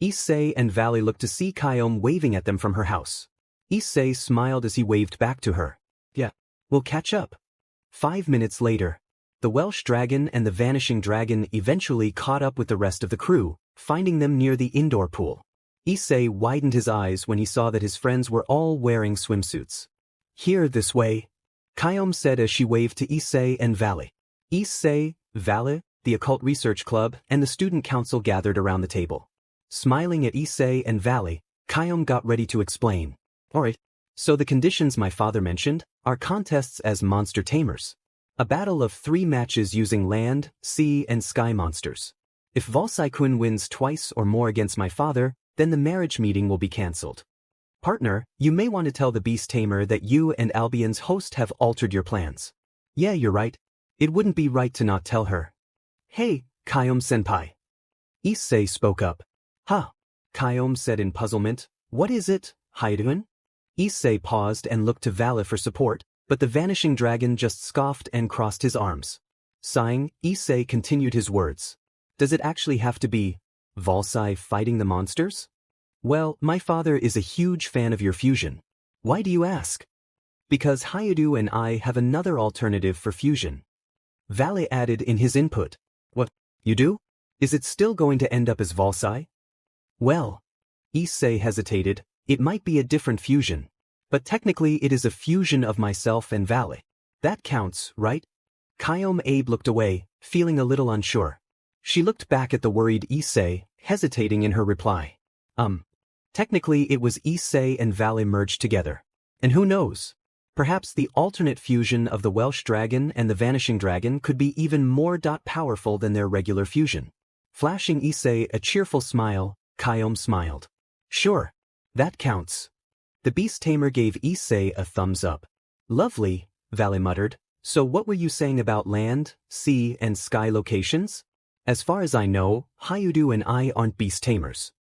Issei and Valley looked to see Kyom waving at them from her house. Issei smiled as he waved back to her. Yeah, we'll catch up. 5 minutes later, the Welsh dragon and the vanishing dragon eventually caught up with the rest of the crew, finding them near the indoor pool. Issei widened his eyes when he saw that his friends were all wearing swimsuits. Here, this way, Kyom said as she waved to Issei and Valley. Issei, Valley, the Occult Research Club, and the Student Council gathered around the table. Smiling at Issei and Valley, Kyom got ready to explain. Alright, so the conditions my father mentioned are contests as monster tamers. A battle of 3 matches using land, sea, and sky monsters. If Volsai-kun wins twice or more against my father, then the marriage meeting will be cancelled. Partner, you may want to tell the beast tamer that you and Albion's host have altered your plans. Yeah, you're right. It wouldn't be right to not tell her. Hey, Kyom-senpai. Issei spoke up. Huh? Kyom said in puzzlement. What is it, Hyoudou? Issei paused and looked to Valley for support, but the vanishing dragon just scoffed and crossed his arms. Sighing, Issei continued his words. Does it actually have to be Volsai fighting the monsters? Well, my father is a huge fan of your fusion. Why do you ask? Because Hyoudou and I have another alternative for fusion. Valley added in his input. What, you do? Is it still going to end up as Volsai? Well, Issei hesitated. It might be a different fusion. But technically it is a fusion of myself and Valley. That counts, right? Kyom Abe looked away, feeling a little unsure. She looked back at the worried Issei, hesitating in her reply. Technically it was Issei and Valley merged together. And who knows? Perhaps the alternate fusion of the Welsh dragon and the vanishing dragon could be even more powerful than their regular fusion. Flashing Issei a cheerful smile, Kyom smiled. Sure. That counts. The beast tamer gave Issei a thumbs up. Lovely, Valley muttered. So what were you saying about land, sea, and sky locations? As far as I know, Hyoudou and I aren't beast tamers.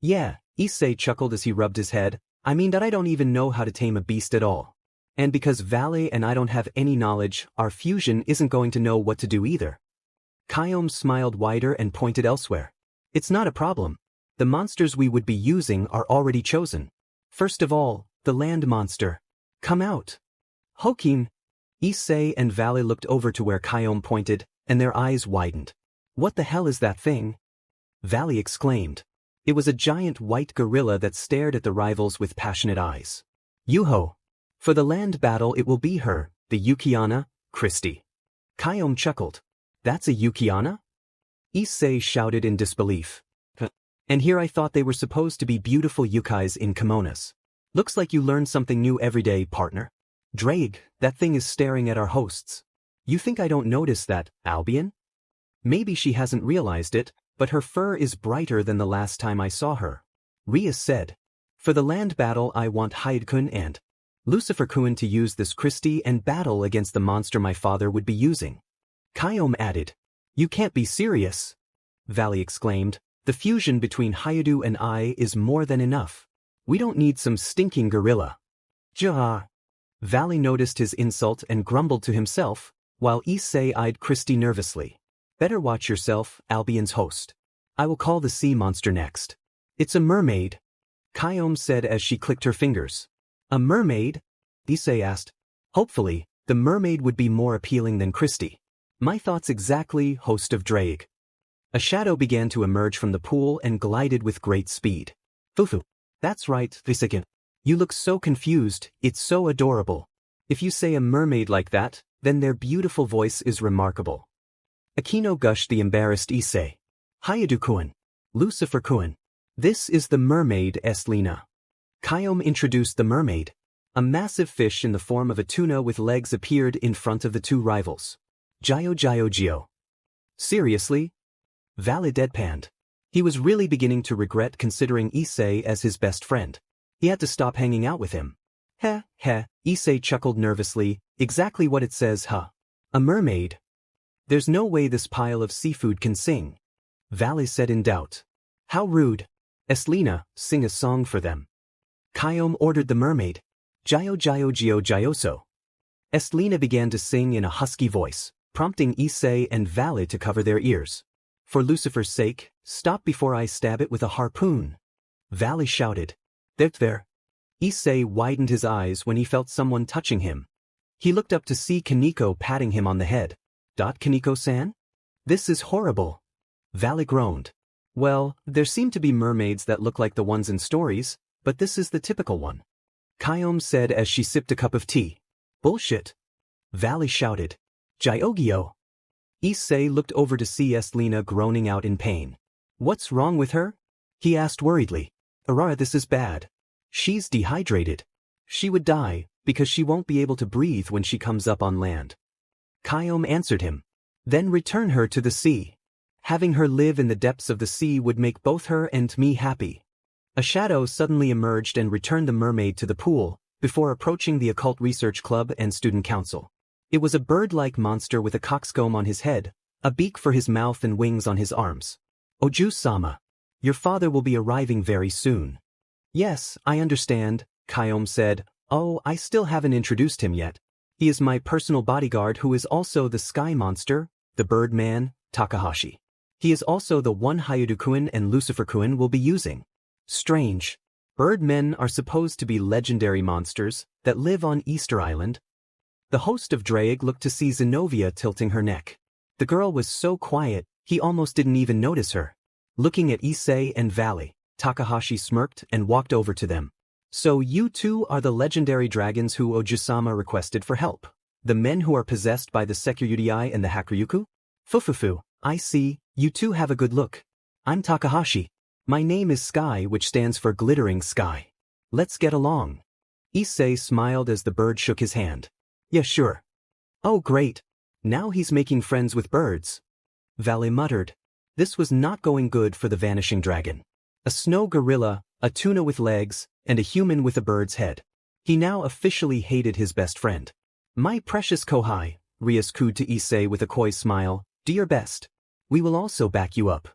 Yeah, Issei chuckled as he rubbed his head. I mean that I don't even know how to tame a beast at all. And because Valley and I don't have any knowledge, our fusion isn't going to know what to do either. Kyom smiled wider and pointed elsewhere. It's not a problem. The monsters we would be using are already chosen. First of all, the land monster. Come out. Hokin. Issei and Valley looked over to where Kyom pointed, and their eyes widened. What the hell is that thing? Valley exclaimed. It was a giant white gorilla that stared at the rivals with passionate eyes. Yuho. For the land battle it will be her, the Yukiana, Christie. Kyom chuckled. That's a Yukiana? Issei shouted in disbelief. And here I thought they were supposed to be beautiful yukais in kimonos. Looks like you learn something new every day, partner. Drake, that thing is staring at our hosts. You think I don't notice that, Albion? Maybe she hasn't realized it, but her fur is brighter than the last time I saw her. Rias said. For the land battle I want Hyoudou-kun and Lucifer-kun to use this Christie and battle against the monster my father would be using. Kyom added. You can't be serious. Valley exclaimed. The fusion between Hyoudou and I is more than enough. We don't need some stinking gorilla. Ja. Valley noticed his insult and grumbled to himself, while Issei eyed Christy nervously. Better watch yourself, Albion's host. I will call the sea monster next. It's a mermaid, Kyom said as she clicked her fingers. A mermaid? Issei asked. Hopefully, the mermaid would be more appealing than Christy. My thoughts exactly, host of Drake. A shadow began to emerge from the pool and glided with great speed. Fufu. That's right, Issei. You look so confused, it's so adorable. If you say a mermaid like that, then their beautiful voice is remarkable. Akino gushed the embarrassed Issei. Hyoudou-kun. Lucifer-kun. This is the mermaid Eslina. Kyom introduced the mermaid. A massive fish in the form of a tuna with legs appeared in front of the two rivals. Gyo. Seriously? Valley deadpanned. He was really beginning to regret considering Issei as his best friend. He had to stop hanging out with him. Heh, Issei chuckled nervously, exactly what it says, huh? A mermaid? There's no way this pile of seafood can sing. Valley said in doubt. How rude. Eslina, sing a song for them. Kyom ordered the mermaid. Gyo. Eslina began to sing in a husky voice, prompting Issei and Valley to cover their ears. For Lucifer's sake, stop before I stab it with a harpoon. Valley shouted. There. Issei widened his eyes when he felt someone touching him. He looked up to see Kaneko patting him on the head. Kaneko-san? This is horrible. Valley groaned. Well, there seem to be mermaids that look like the ones in stories, but this is the typical one. Kyom said as she sipped a cup of tea. Bullshit. Valley shouted. Gyogyo. Issei looked over to see Eslina groaning out in pain. What's wrong with her? He asked worriedly. Arara, this is bad. She's dehydrated. She would die, because she won't be able to breathe when she comes up on land. Kyom answered him. Then return her to the sea. Having her live in the depths of the sea would make both her and me happy. A shadow suddenly emerged and returned the mermaid to the pool, before approaching the Occult Research Club and Student Council. It was a bird-like monster with a coxcomb on his head, a beak for his mouth and wings on his arms. Oju-sama. Your father will be arriving very soon. Yes, I understand, Kyom said. Oh, I still haven't introduced him yet. He is my personal bodyguard who is also the sky monster, the bird man, Takahashi. He is also the one Hyoudou-kun and Lucifer-kun will be using. Strange. Bird men are supposed to be legendary monsters that live on Easter Island. The host of Drake looked to see Zenobia tilting her neck. The girl was so quiet, he almost didn't even notice her. Looking at Issei and Valley, Takahashi smirked and walked over to them. So you two are the legendary dragons who Oju-sama requested for help. The men who are possessed by the Sekyurudai and the Hakuryuku? Fufufu, I see, you two have a good look. I'm Takahashi. My name is Sky, which stands for Glittering Sky. Let's get along. Issei smiled as the bird shook his hand. Yeah, sure. Oh great. Now he's making friends with birds. Valley muttered. This was not going good for the vanishing dragon. A snow gorilla, a tuna with legs, and a human with a bird's head. He now officially hated his best friend. My precious Kohai, Rias cooed to Issei with a coy smile, do your best. We will also back you up.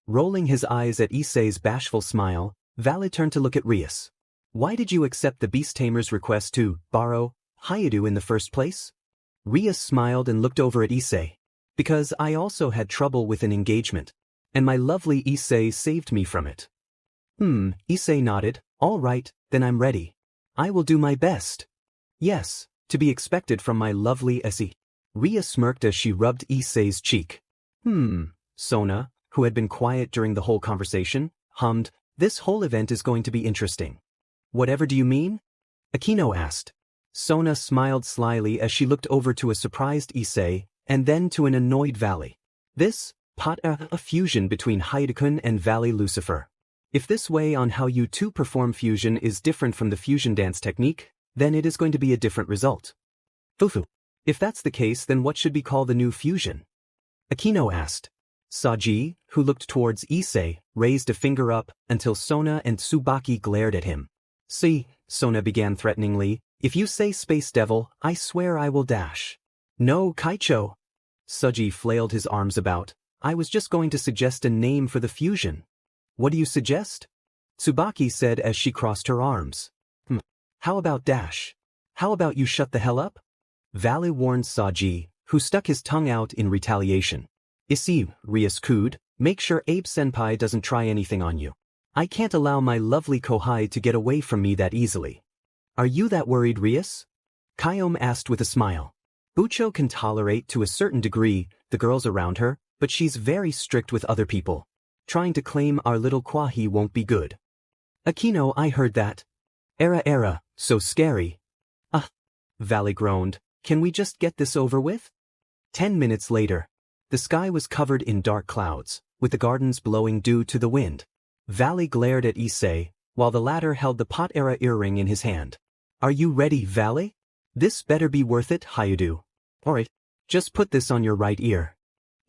Rolling his eyes at Issei's bashful smile, Valley turned to look at Rias. Why did you accept the beast tamer's request to borrow Hyoudou in the first place? Rias smiled and looked over at Issei. Because I also had trouble with an engagement. And my lovely Issei saved me from it. Issei nodded. All right, then I'm ready. I will do my best. Yes, to be expected from my lovely Essie. Rias smirked as she rubbed Issei's cheek. Sona, who had been quiet during the whole conversation, hummed, this whole event is going to be interesting. Whatever do you mean? Akino asked. Sona smiled slyly as she looked over to a surprised Issei, and then to an annoyed Valley. This, a fusion between Hyoudou-kun and Valley Lucifer. If this way on how you two perform fusion is different from the fusion dance technique, then it is going to be a different result. Fufu. If that's the case, then what should we call the new fusion? Akino asked. Saji, who looked towards Issei, raised a finger up until Sona and Tsubaki glared at him. See, Sona began threateningly, if you say Space Devil, I swear I will dash. No, Kaicho. Saji flailed his arms about. I was just going to suggest a name for the fusion. What do you suggest? Tsubaki said as she crossed her arms. How about dash? How about you shut the hell up? Valley warned Saji, who stuck his tongue out in retaliation. Issei Hyoudou, make sure Abe-senpai doesn't try anything on you. I can't allow my lovely Kohai to get away from me that easily. Are you that worried, Rias? Kyome asked with a smile. Bucho can tolerate to a certain degree the girls around her, but she's very strict with other people. Trying to claim our little Kwahi won't be good. Akino, I heard that. Era, so scary. Valley groaned. Can we just get this over with? 10 minutes later. The sky was covered in dark clouds, with the gardens blowing due to the wind. Valley glared at Issei, while the latter held the pot era earring in his hand. Are you ready, Valley? This better be worth it, Hyoudou. Alright, just put this on your right ear.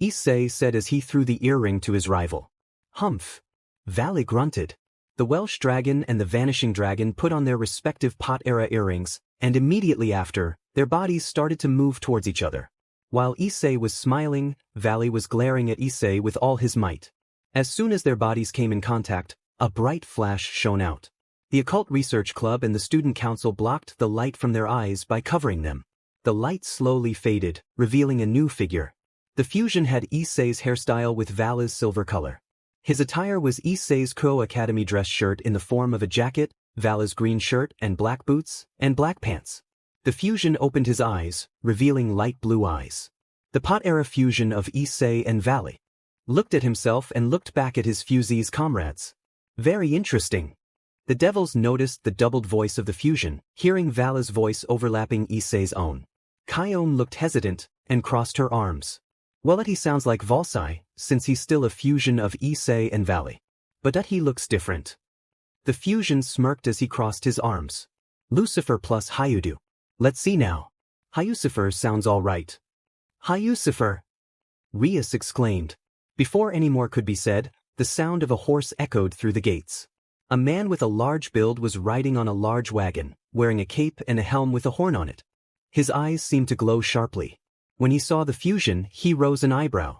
Issei said as he threw the earring to his rival. Humph. Valley grunted. The Welsh dragon and the vanishing dragon put on their respective pot era earrings, and immediately after, their bodies started to move towards each other. While Issei was smiling, Valley was glaring at Issei with all his might. As soon as their bodies came in contact, a bright flash shone out. The Occult Research Club and the Student Council blocked the light from their eyes by covering them. The light slowly faded, revealing a new figure. The fusion had Issei's hairstyle with Valley's silver color. His attire was Issei's Kuoh Academy dress shirt in the form of a jacket, Valley's green shirt and black boots, and black pants. The fusion opened his eyes, revealing light blue eyes. The pot-era fusion of Issei and Valley. Looked at himself and looked back at his Fusie's comrades. Very interesting. The devils noticed the doubled voice of the fusion, hearing Valley's voice overlapping Issei's own. Kyome looked hesitant, and crossed her arms. Well, that he sounds like Volsai, since he's still a fusion of Issei and Valley. But that he looks different. The fusion smirked as he crossed his arms. Lucifer plus Hyoudou. Let's see now. Hyucifer sounds all right. Hyucifer! Rias exclaimed. Before any more could be said, the sound of a horse echoed through the gates. A man with a large build was riding on a large wagon, wearing a cape and a helm with a horn on it. His eyes seemed to glow sharply. When he saw the fusion, he rose an eyebrow.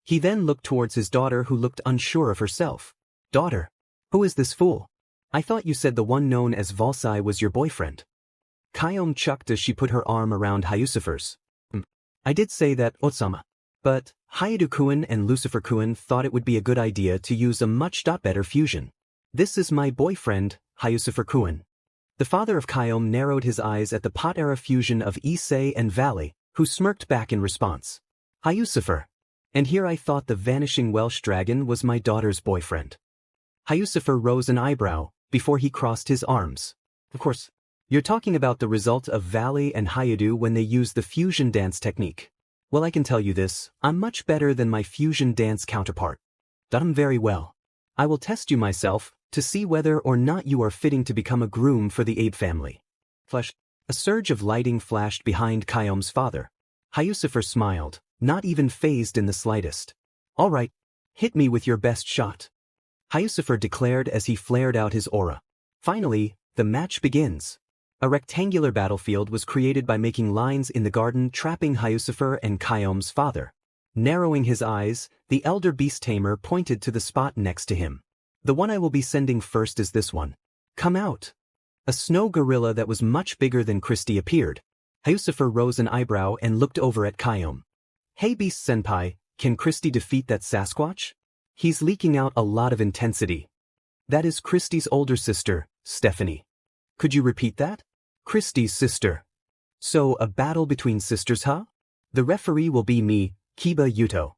He then looked towards his daughter, who looked unsure of herself. Daughter, who is this fool? I thought you said the one known as Volsai was your boyfriend. Kyome chucked as she put her arm around Hyucifer's. I did say that, Otsama. But Hyoudou-kun and Lucifer-kun thought it would be a good idea to use a much better fusion. This is my boyfriend, Hyucifer-kun. The father of Kyome narrowed his eyes at the pot-era fusion of Issei and Valley, who smirked back in response. Hyucifer. And here I thought the vanishing Welsh dragon was my daughter's boyfriend. Hyucifer rose an eyebrow, before he crossed his arms. Of course, you're talking about the result of Valley and Hyoudou when they used the fusion dance technique. Well, I can tell you this, I'm much better than my fusion dance counterpart. Done very well. I will test you myself, to see whether or not you are fitting to become a groom for the Abe family. Flash. A surge of lighting flashed behind Kyome's father. Hyucifer smiled, not even fazed in the slightest. All right, hit me with your best shot. Hyucifer declared as he flared out his aura. Finally, the match begins. A rectangular battlefield was created by making lines in the garden trapping Hyucifer and Kyome's father. Narrowing his eyes, the elder beast tamer pointed to the spot next to him. The one I will be sending first is this one. Come out. A snow gorilla that was much bigger than Christie appeared. Hyucifer rose an eyebrow and looked over at Kyome. Hey Beast Senpai, can Christie defeat that Sasquatch? He's leaking out a lot of intensity. That is Christie's older sister, Stephanie. Could you repeat that? Christie's sister. So, a battle between sisters, huh? The referee will be me, Kiba Yuto.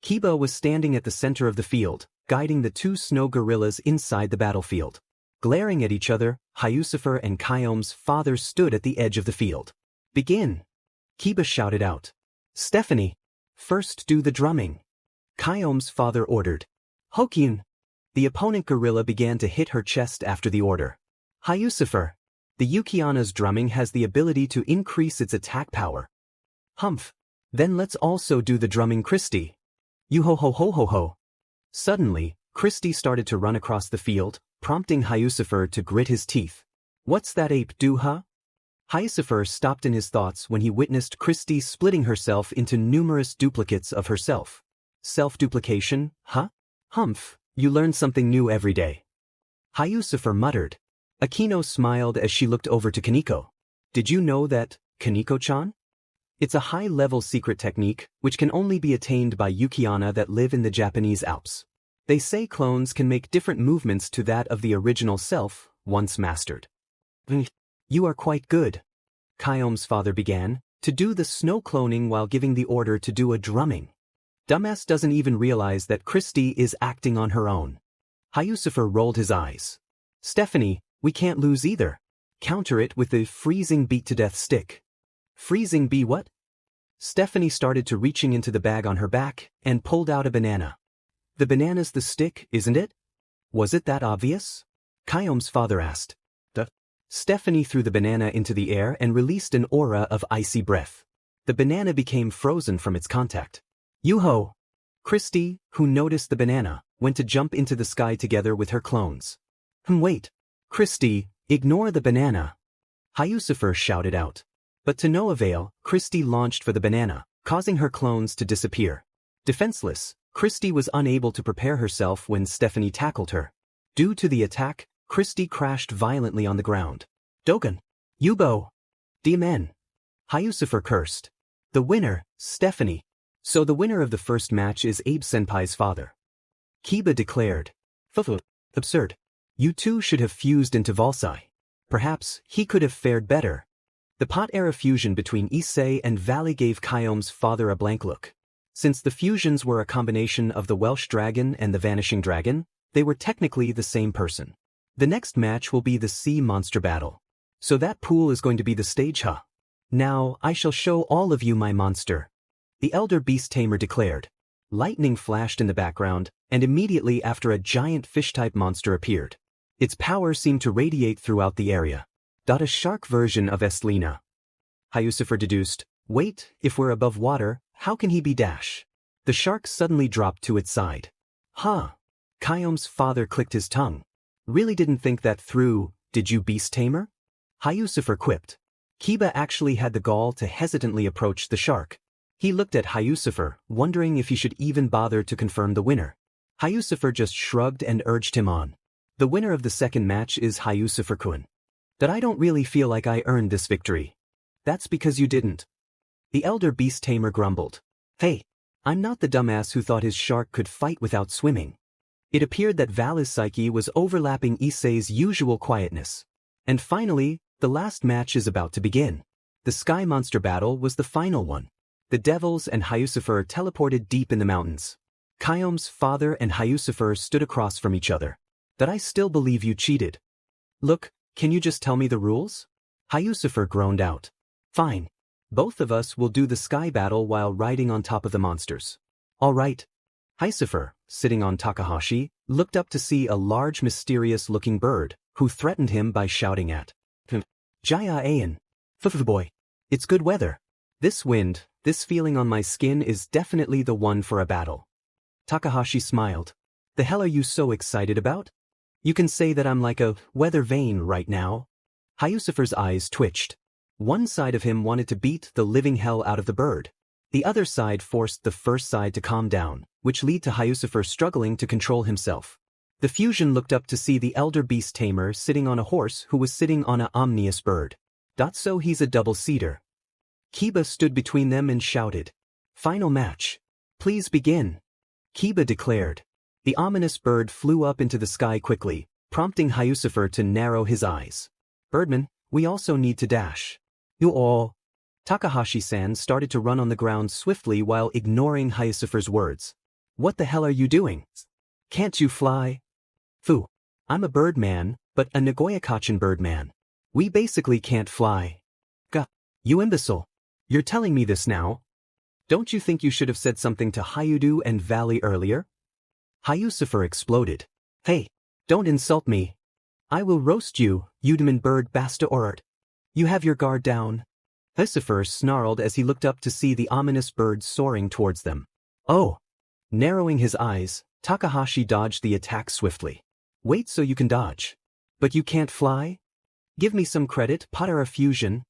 Kiba was standing at the center of the field, guiding the two snow gorillas inside the battlefield. Glaring at each other, Hyucifer and Kyome's father stood at the edge of the field. Begin! Kiba shouted out. Stephanie, first do the drumming. Kyome's father ordered. Hokyun. The opponent gorilla began to hit her chest after the order. Hyucifer. The Yukiana's drumming has the ability to increase its attack power. Humph. Then let's also do the drumming, Christie. You ho ho ho ho ho. Suddenly, Christie started to run across the field, prompting Hyucifer to grit his teeth. What's that ape do, huh? Hyucifer stopped in his thoughts when he witnessed Christie splitting herself into numerous duplicates of herself. Self-duplication, huh? Humph, you learn something new every day. Hyucifer muttered. Akino smiled as she looked over to Kaneko. Did you know that, Kaneko-chan? It's a high-level secret technique which can only be attained by Yukiana that live in the Japanese Alps. They say clones can make different movements to that of the original self, once mastered. You are quite good. Kyome's father began to do the snow cloning while giving the order to do a drumming. Dumbass doesn't even realize that Christy is acting on her own. Hyusufer rolled his eyes. Stephanie, we can't lose either. Counter it with the freezing beat-to-death stick. Freezing bee what? Stephanie started to reaching into the bag on her back and pulled out a banana. The banana's the stick, isn't it? Was it that obvious? Kyome's father asked. Stephanie threw the banana into the air and released an aura of icy breath. The banana became frozen from its contact. Yuho! Christy, who noticed the banana, went to jump into the sky together with her clones. Wait! Christy, ignore the banana! Hyusufer shouted out. But to no avail, Christy launched for the banana, causing her clones to disappear. Defenseless, Christy was unable to prepare herself when Stephanie tackled her. Due to the attack, Christy crashed violently on the ground. Dogen! Yubo! Daemon! Hyusufer cursed. The winner, Stephanie. So the winner of the first match is Abe-senpai's father. Kiba declared. Absurd. You two should have fused into Valsai. Perhaps he could have fared better. The pot-era fusion between Issei and Valley gave Kyome's father a blank look. Since the fusions were a combination of the Welsh Dragon and the Vanishing Dragon, they were technically the same person. The next match will be the Sea Monster Battle. So that pool is going to be the stage, huh? Now I shall show all of you my monster. The Elder Beast Tamer declared. Lightning flashed in the background, and immediately after a giant fish-type monster appeared. Its power seemed to radiate throughout the area. A shark version of Estlina. Hyusufer deduced, wait, if we're above water, how can he be dash? The shark suddenly dropped to its side. Huh. Kyome's father clicked his tongue. Really didn't think that through, did you, Beast Tamer? Hyusufer quipped. Kiba actually had the gall to hesitantly approach the shark. He looked at Hyusufer, wondering if he should even bother to confirm the winner. Hyusufer just shrugged and urged him on. The winner of the second match is Hyusufer-kun. That I don't really feel like I earned this victory. That's because you didn't. The Elder Beast Tamer grumbled. Hey, I'm not the dumbass who thought his shark could fight without swimming. It appeared that Val's psyche was overlapping Issei's usual quietness. And finally, the last match is about to begin. The Sky Monster Battle was the final one. The Devils and Hyusufer teleported deep in the mountains. Kyome's father and Hyusufer stood across from each other. That I still believe you cheated. Look, can you just tell me the rules? Hyusufer groaned out. Fine. Both of us will do the sky battle while riding on top of the monsters. All right. Hyusufer, sitting on Takahashi, looked up to see a large mysterious-looking bird, who threatened him by shouting at Jaya Ayan. Boy. It's good weather. This wind, this feeling on my skin is definitely the one for a battle. Takahashi smiled. The hell are you so excited about? You can say that I'm like a weather vane right now. Hyusufer's eyes twitched. One side of him wanted to beat the living hell out of the bird. The other side forced the first side to calm down, which led to Hyusufer struggling to control himself. The fusion looked up to see the Elder Beast Tamer sitting on a horse who was sitting on a omnious bird. So he's a double-seater. Kiba stood between them and shouted. Final match. Please begin. Kiba declared. The ominous bird flew up into the sky quickly, prompting Hyusufer to narrow his eyes. Birdman, we also need to dash. You all. Takahashi-san started to run on the ground swiftly while ignoring Hyusufer's words. What the hell are you doing? Can't you fly? Phew. I'm a birdman, but a Nagoya-kachen birdman. We basically can't fly. Gah. You imbecile. You're telling me this now? Don't you think you should have said something to Hyoudou and Valley earlier? Hyusufer exploded. Hey, don't insult me. I will roast you, Udaman bird basta orart. You have your guard down. Hyusufer snarled as he looked up to see the ominous bird soaring towards them. Oh. Narrowing his eyes, Takahashi dodged the attack swiftly. Wait so you can dodge. But you can't fly? Give me some credit, Potara Fusion.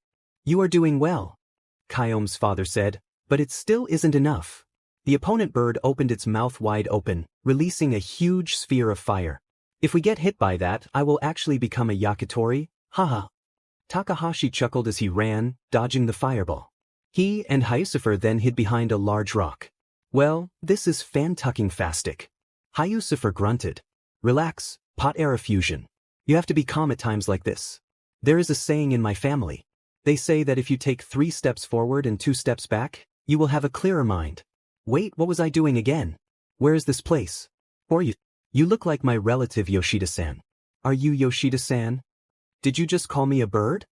You are doing well. Kyome's father said, but it still isn't enough. The opponent bird opened its mouth wide open, releasing a huge sphere of fire. If we get hit by that, I will actually become a yakitori, haha. Takahashi chuckled as he ran, dodging the fireball. He and Hyusufer then hid behind a large rock. Well, this is fan-tucking-fastic. Hyusufer grunted. Relax, pot era fusion. You have to be calm at times like this. There is a saying in my family. They say that if you take 3 steps forward and 2 steps back, you will have a clearer mind. Wait, what was I doing again? Where is this place? Or you look like my relative Yoshida-san. Are you Yoshida-san? Did you just call me a bird?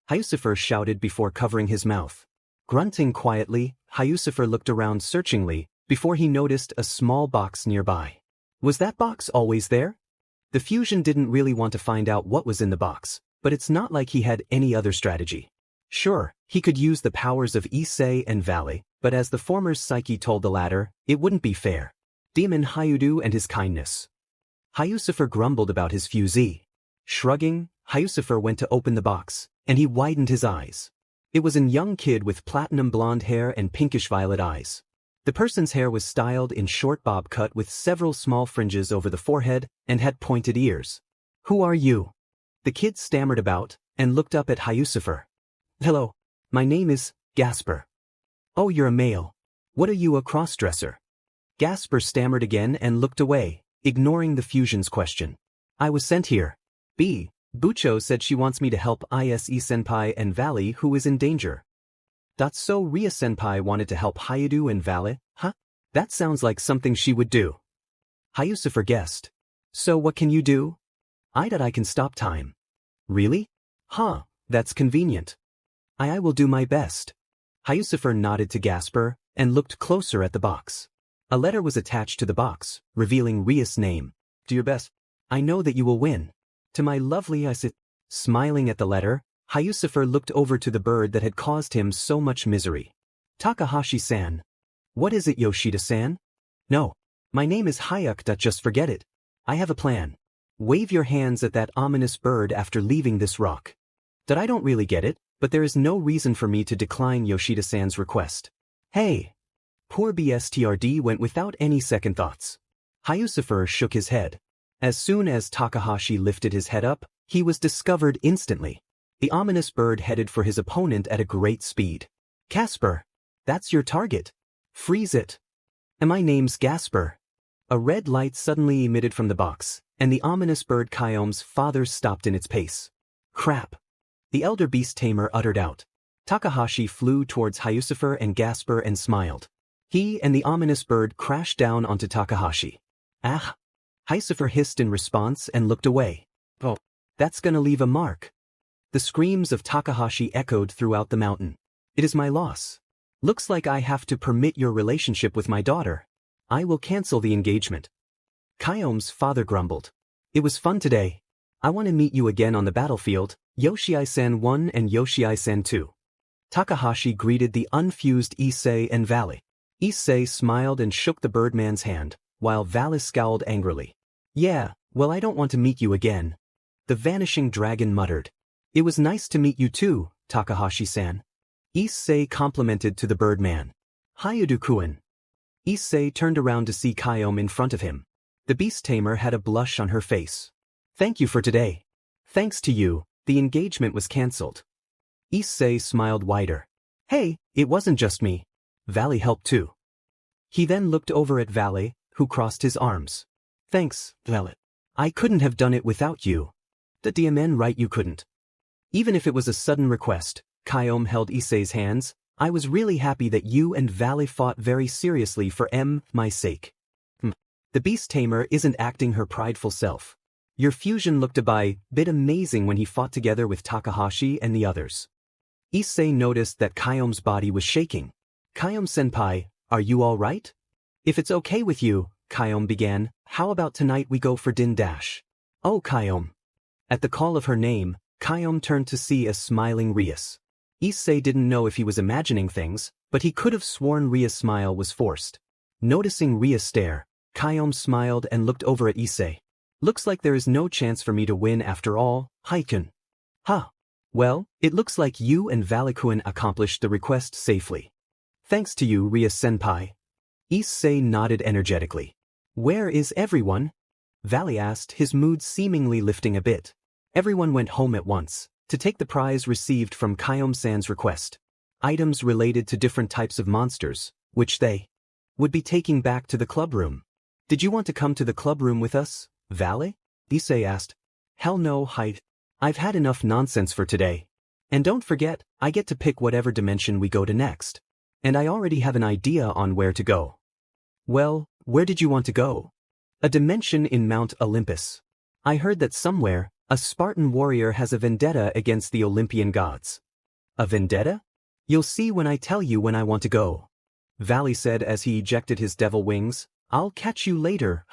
Hyusufer shouted before covering his mouth. Grunting quietly, Hyusufer looked around searchingly before he noticed a small box nearby. Was that box always there? The fusion didn't really want to find out what was in the box, but it's not like he had any other strategy. Sure, he could use the powers of Issei and Valley, but as the former's psyche told the latter, it wouldn't be fair. Demon Hyoudou and his kindness. Hyusufer grumbled about his fusee. Shrugging, Hyusufer went to open the box, and he widened his eyes. It was a young kid with platinum blonde hair and pinkish-violet eyes. The person's hair was styled in short bob cut with several small fringes over the forehead and had pointed ears. Who are you? The kid stammered about and looked up at Hyusufer. Hello, my name is Gasper. Oh, you're a male. What are you, a crossdresser? Gasper stammered again and looked away, ignoring the fusion's question. I was sent here. Bucho said she wants me to help Ise-senpai and Valley who is in danger. So Ria-senpai wanted to help Hyoudou and Valley, huh? That sounds like something she would do. Hyusufer guessed. So what can you do? I can stop time. Really? Huh, that's convenient. I will do my best. Hyusufer nodded to Gasper and looked closer at the box. A letter was attached to the box, revealing Ria's name. Do your best. I know that you will win. To my lovely Ise. Smiling at the letter, Hyusufer looked over to the bird that had caused him so much misery. Takahashi-san. What is it, Yoshida-san? No. My name is Hyuk. Just forget it. I have a plan. Wave your hands at that ominous bird after leaving this rock. I don't really get it, but there is no reason for me to decline Yoshida-san's request. Hey. Poor BSTRD went without any second thoughts. Hyusufer shook his head. As soon as Takahashi lifted his head up, he was discovered instantly. The ominous bird headed for his opponent at a great speed. Casper. That's your target. Freeze it. And my name's Gasper. A red light suddenly emitted from the box, and the ominous bird Kyome's father stopped in its pace. Crap. The elder beast tamer uttered out. Takahashi flew towards Hyusufer and Gasper and smiled. He and the ominous bird crashed down onto Takahashi. Ah. Hyusufer hissed in response and looked away. Oh, that's gonna leave a mark. The screams of Takahashi echoed throughout the mountain. It is my loss. Looks like I have to permit your relationship with my daughter. I will cancel the engagement. Kyome's father grumbled. It was fun today. I want to meet you again on the battlefield, Yoshii-san 1 and Yoshii-san 2. Takahashi greeted the unfused Issei and Valley. Issei smiled and shook the birdman's hand, while Valley scowled angrily. Yeah, well, I don't want to meet you again. The vanishing dragon muttered. It was nice to meet you too, Takahashi-san. Issei complimented to the birdman. Hyoudou-kun. Issei turned around to see Kyome in front of him. The beast tamer had a blush on her face. Thank you for today. Thanks to you, the engagement was cancelled. Issei smiled wider. Hey, it wasn't just me. Valley helped too. He then looked over at Valley, who crossed his arms. Thanks, Valley. I couldn't have done it without you. The DMN right, you couldn't. Even if it was a sudden request, Kyome held Issei's hands. I was really happy that you and Valley fought very seriously for my sake. The beast tamer isn't acting her prideful self. Your fusion looked a bit amazing when he fought together with Takahashi and the others. Issei noticed that Kyome's body was shaking. Kyome-senpai, are you all right? If it's okay with you, Kyome began, how about tonight we go for din dash? Oh, Kyome. At the call of her name, Kyome turned to see a smiling Rias. Issei didn't know if he was imagining things, but he could have sworn Ria's smile was forced. Noticing Ria's stare, Kyome smiled and looked over at Issei. Looks like there is no chance for me to win after all, Haikun. Huh. Well, it looks like you and Valley-kun accomplished the request safely. Thanks to you, Ria-senpai. Issei nodded energetically. Where is everyone? Valley asked, his mood seemingly lifting a bit. Everyone went home at once. to take the prize received from Kyom-san's request. Items related to different types of monsters, which they would be taking back to the club room. Did you want to come to the club room with us, Vale? Issei asked. Hell no, I've had enough nonsense for today. And don't forget, I get to pick whatever dimension we go to next. And I already have an idea on where to go. Well, where did you want to go? A dimension in Mount Olympus. I heard that somewhere, a Spartan warrior has a vendetta against the Olympian gods. A vendetta? You'll see when I tell you when I want to go. Valley said as he ejected his devil wings. I'll catch you later,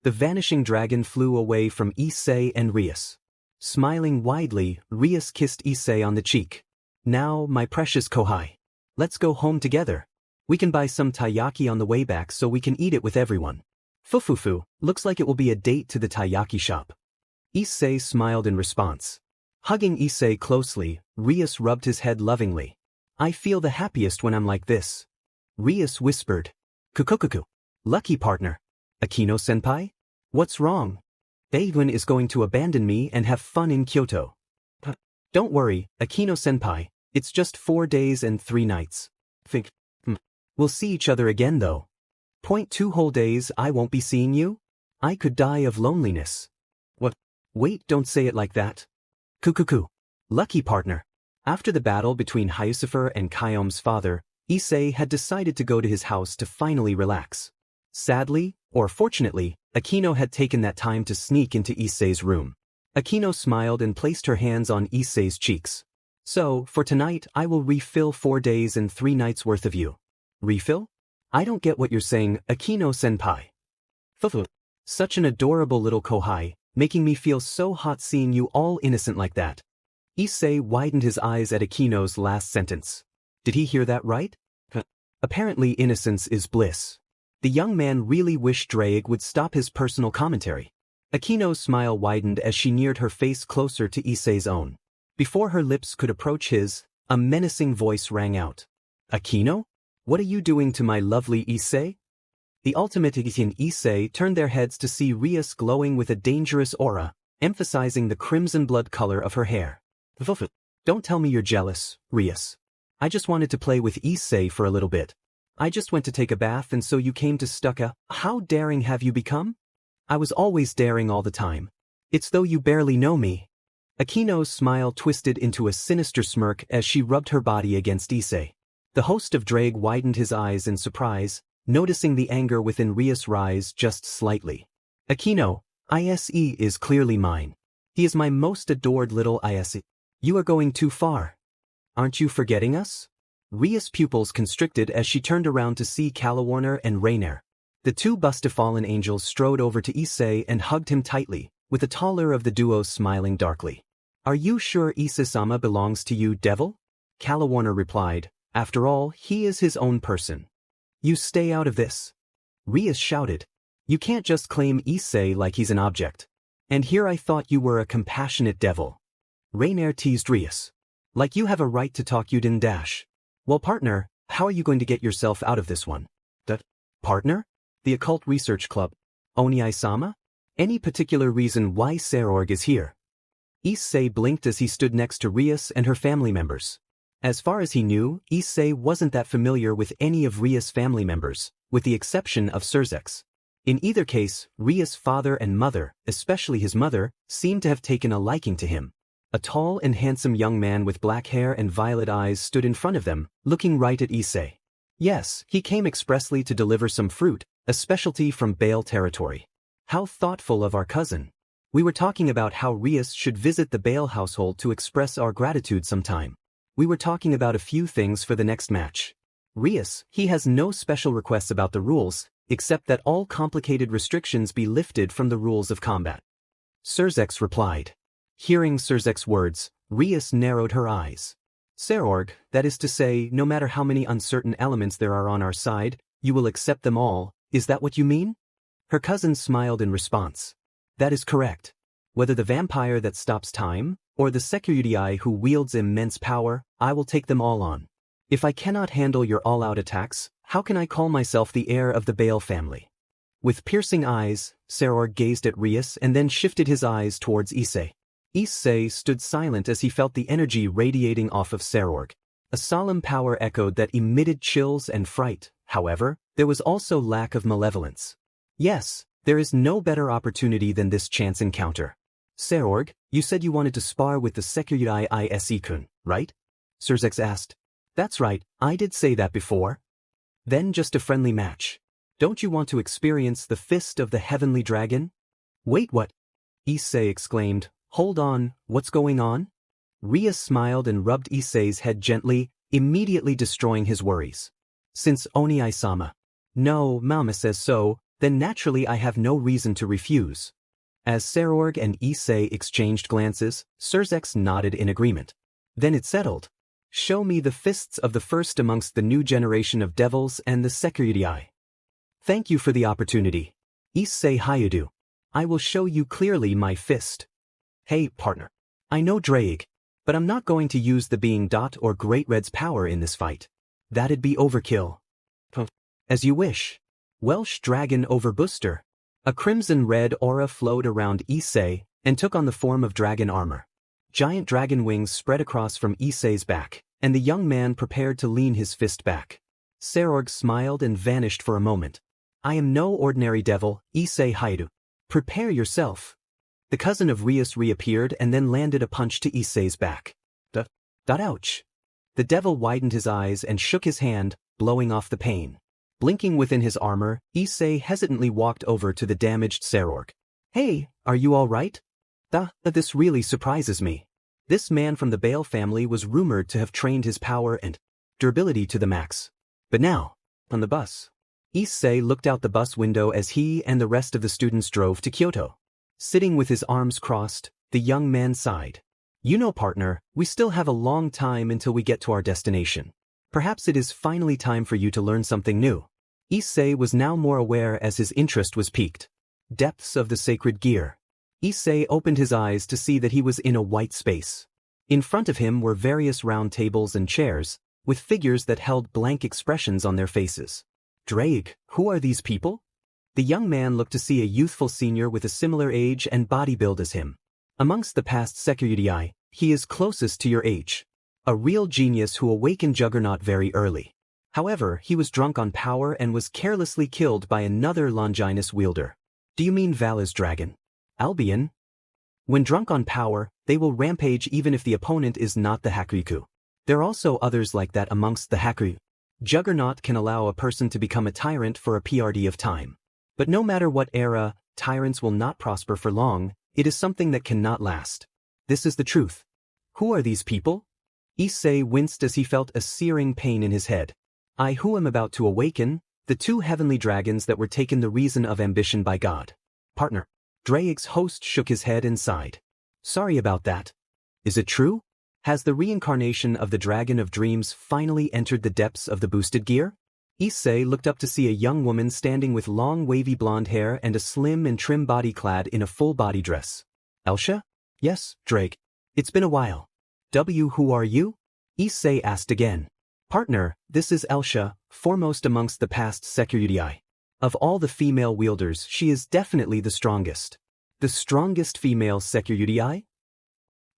The vanishing dragon flew away from Issei and Rias. Smiling widely, Rias kissed Issei on the cheek. Now, my precious Kohai. Let's go home together. We can buy some taiyaki on the way back so we can eat it with everyone. Fufufu, looks like it will be a date to the taiyaki shop. Issei smiled in response. Hugging Issei closely, Rias rubbed his head lovingly. I feel the happiest when I'm like this. Rias whispered. Kukukuku. Lucky partner. Akino-senpai? What's wrong? Eivun is going to abandon me and have fun in Kyoto. Don't worry, Akino-senpai, it's just 4 days and 3 nights. We'll see each other again though. 2 whole days I won't be seeing you? I could die of loneliness. What? Wait, don't say it like that. Kukuku. Lucky partner. After the battle between Hyucifer and Kyom's father, Issei had decided to go to his house to finally relax. Sadly, or fortunately, Akino had taken that time to sneak into Issei's room. Akino smiled and placed her hands on Issei's cheeks. So, for tonight I will refill 4 days and 3 nights worth of you. Refill? I don't get what you're saying, Akino-senpai. Fufu. Such an adorable little Kohai, making me feel so hot seeing you all innocent like that. Issei widened his eyes at Akino's last sentence. Did he hear that right? Apparently innocence is bliss. The young man really wished Drake would stop his personal commentary. Akino's smile widened as she neared her face closer to Issei's own. Before her lips could approach his, a menacing voice rang out. Akino? What are you doing to my lovely Issei? The ultimate in Issei turned their heads to see Rias glowing with a dangerous aura, emphasizing the crimson blood color of her hair. Don't tell me you're jealous, Rias. I just wanted to play with Issei for a little bit. I just went to take a bath and so you came to Stuka. How daring have you become? I was always daring all the time. It's though you barely know me. Akino's smile twisted into a sinister smirk as she rubbed her body against Issei. The host of Drake widened his eyes in surprise, noticing the anger within Rias rise just slightly. Akino, Ise is clearly mine. He is my most adored little Ise. You are going too far. Aren't you forgetting us? Rias' pupils constricted as she turned around to see Calawarner and Rainier. The 2 Bustafallen angels strode over to Issei and hugged him tightly, with the taller of the duo smiling darkly. Are you sure Issei-sama belongs to you, devil? Calawarner replied. After all, he is his own person. You stay out of this. Rias shouted. You can't just claim Issei like he's an object. And here I thought you were a compassionate devil. Rainier teased Rias. Like you have a right to talk, you didn't dash. Well, partner, how are you going to get yourself out of this one? Partner? The Occult Research Club. Oniai-sama? Any particular reason why Serorg is here? Issei blinked as he stood next to Rias and her family members. As far as he knew, Issei wasn't that familiar with any of Rias' family members, with the exception of Surzex. In either case, Rias' father and mother, especially his mother, seemed to have taken a liking to him. A tall and handsome young man with black hair and violet eyes stood in front of them, looking right at Issei. Yes, he came expressly to deliver some fruit, a specialty from Bale territory. How thoughtful of our cousin. We were talking about how Rias should visit the Bale household to express our gratitude sometime. We were talking about a few things for the next match. Rias, he has no special requests about the rules, except that all complicated restrictions be lifted from the rules of combat. Surzex replied. Hearing Surzek's words, Rias narrowed her eyes. Serorg, that is to say, no matter how many uncertain elements there are on our side, you will accept them all, is that what you mean? Her cousin smiled in response. That is correct. Whether the vampire that stops time, or the Security who wields immense power, I will take them all on. If I cannot handle your all-out attacks, how can I call myself the heir of the Bale family? With piercing eyes, Serorg gazed at Rias and then shifted his eyes towards Issei. Issei stood silent as he felt the energy radiating off of Serorg. A solemn power echoed that emitted chills and fright. However, there was also lack of malevolence. Yes, there is no better opportunity than this chance encounter. Serorg, you said you wanted to spar with the Sekyudai Ise-kun, right? Serzex asked. That's right, I did say that before. Then just a friendly match. Don't you want to experience the fist of the heavenly dragon? Wait, what? Issei exclaimed. Hold on, what's going on? Ria smiled and rubbed Issei's head gently, immediately destroying his worries. Since Oni-sama. No, Mama says so, then naturally I have no reason to refuse. As Serorg and Issei exchanged glances, Serzex nodded in agreement. Then it settled. Show me the fists of the first amongst the new generation of devils and the Sekyudai. Thank you for the opportunity. Issei Hyoudou. I will show you clearly my fist. Hey, partner. I know Drake, but I'm not going to use the Being Dot or Great Red's power in this fight. That'd be overkill. As you wish. Welsh Dragon Overbooster. A crimson-red aura flowed around Issei and took on the form of dragon armor. Giant dragon wings spread across from Issei's back, and the young man prepared to lean his fist back. Serorg smiled and vanished for a moment. I am no ordinary devil, Issei Hyoudou. Prepare yourself. The cousin of Rias reappeared and then landed a punch to Issei's back. Ouch. The devil widened his eyes and shook his hand, blowing off the pain. Blinking within his armor, Issei hesitantly walked over to the damaged Serorg. Hey, are you all right? This really surprises me. This man from the Bale family was rumored to have trained his power and durability to the max. But now, on the bus. Issei looked out the bus window as he and the rest of the students drove to Kyoto. Sitting with his arms crossed, the young man sighed. You know, partner, we still have a long time until we get to our destination. Perhaps it is finally time for you to learn something new. Issei was now more aware as his interest was piqued. Depths of the sacred gear. Issei opened his eyes to see that he was in a white space. In front of him were various round tables and chairs, with figures that held blank expressions on their faces. Drake, who are these people? The young man looked to see a youthful senior with a similar age and body build as him. Amongst the past Sekyudai, he is closest to your age. A real genius who awakened Juggernaut very early. However, he was drunk on power and was carelessly killed by another Longinus wielder. Do you mean Vala's dragon? Albion? When drunk on power, they will rampage even if the opponent is not the Hakuryuku. There are also others like that amongst the Hakuryu. Juggernaut can allow a person to become a tyrant for a PRD of time. But no matter what era, tyrants will not prosper for long. It is something that cannot last. This is the truth. Who are these people? Issei winced as he felt a searing pain in his head. I who am about to awaken, the two heavenly dragons that were taken the reason of ambition by God. Partner. Drake's host shook his head and sighed. Sorry about that. Is it true? Has the reincarnation of the Dragon of Dreams finally entered the depths of the boosted gear? Issei looked up to see a young woman standing with long wavy blonde hair and a slim and trim body clad in a full body dress. Elsha? Yes, Drake. It's been a while. Who are you? Issei asked again. Partner, this is Elsha, foremost amongst the past Sekyudai. Of all the female wielders, she is definitely the strongest. The strongest female Sekyudai?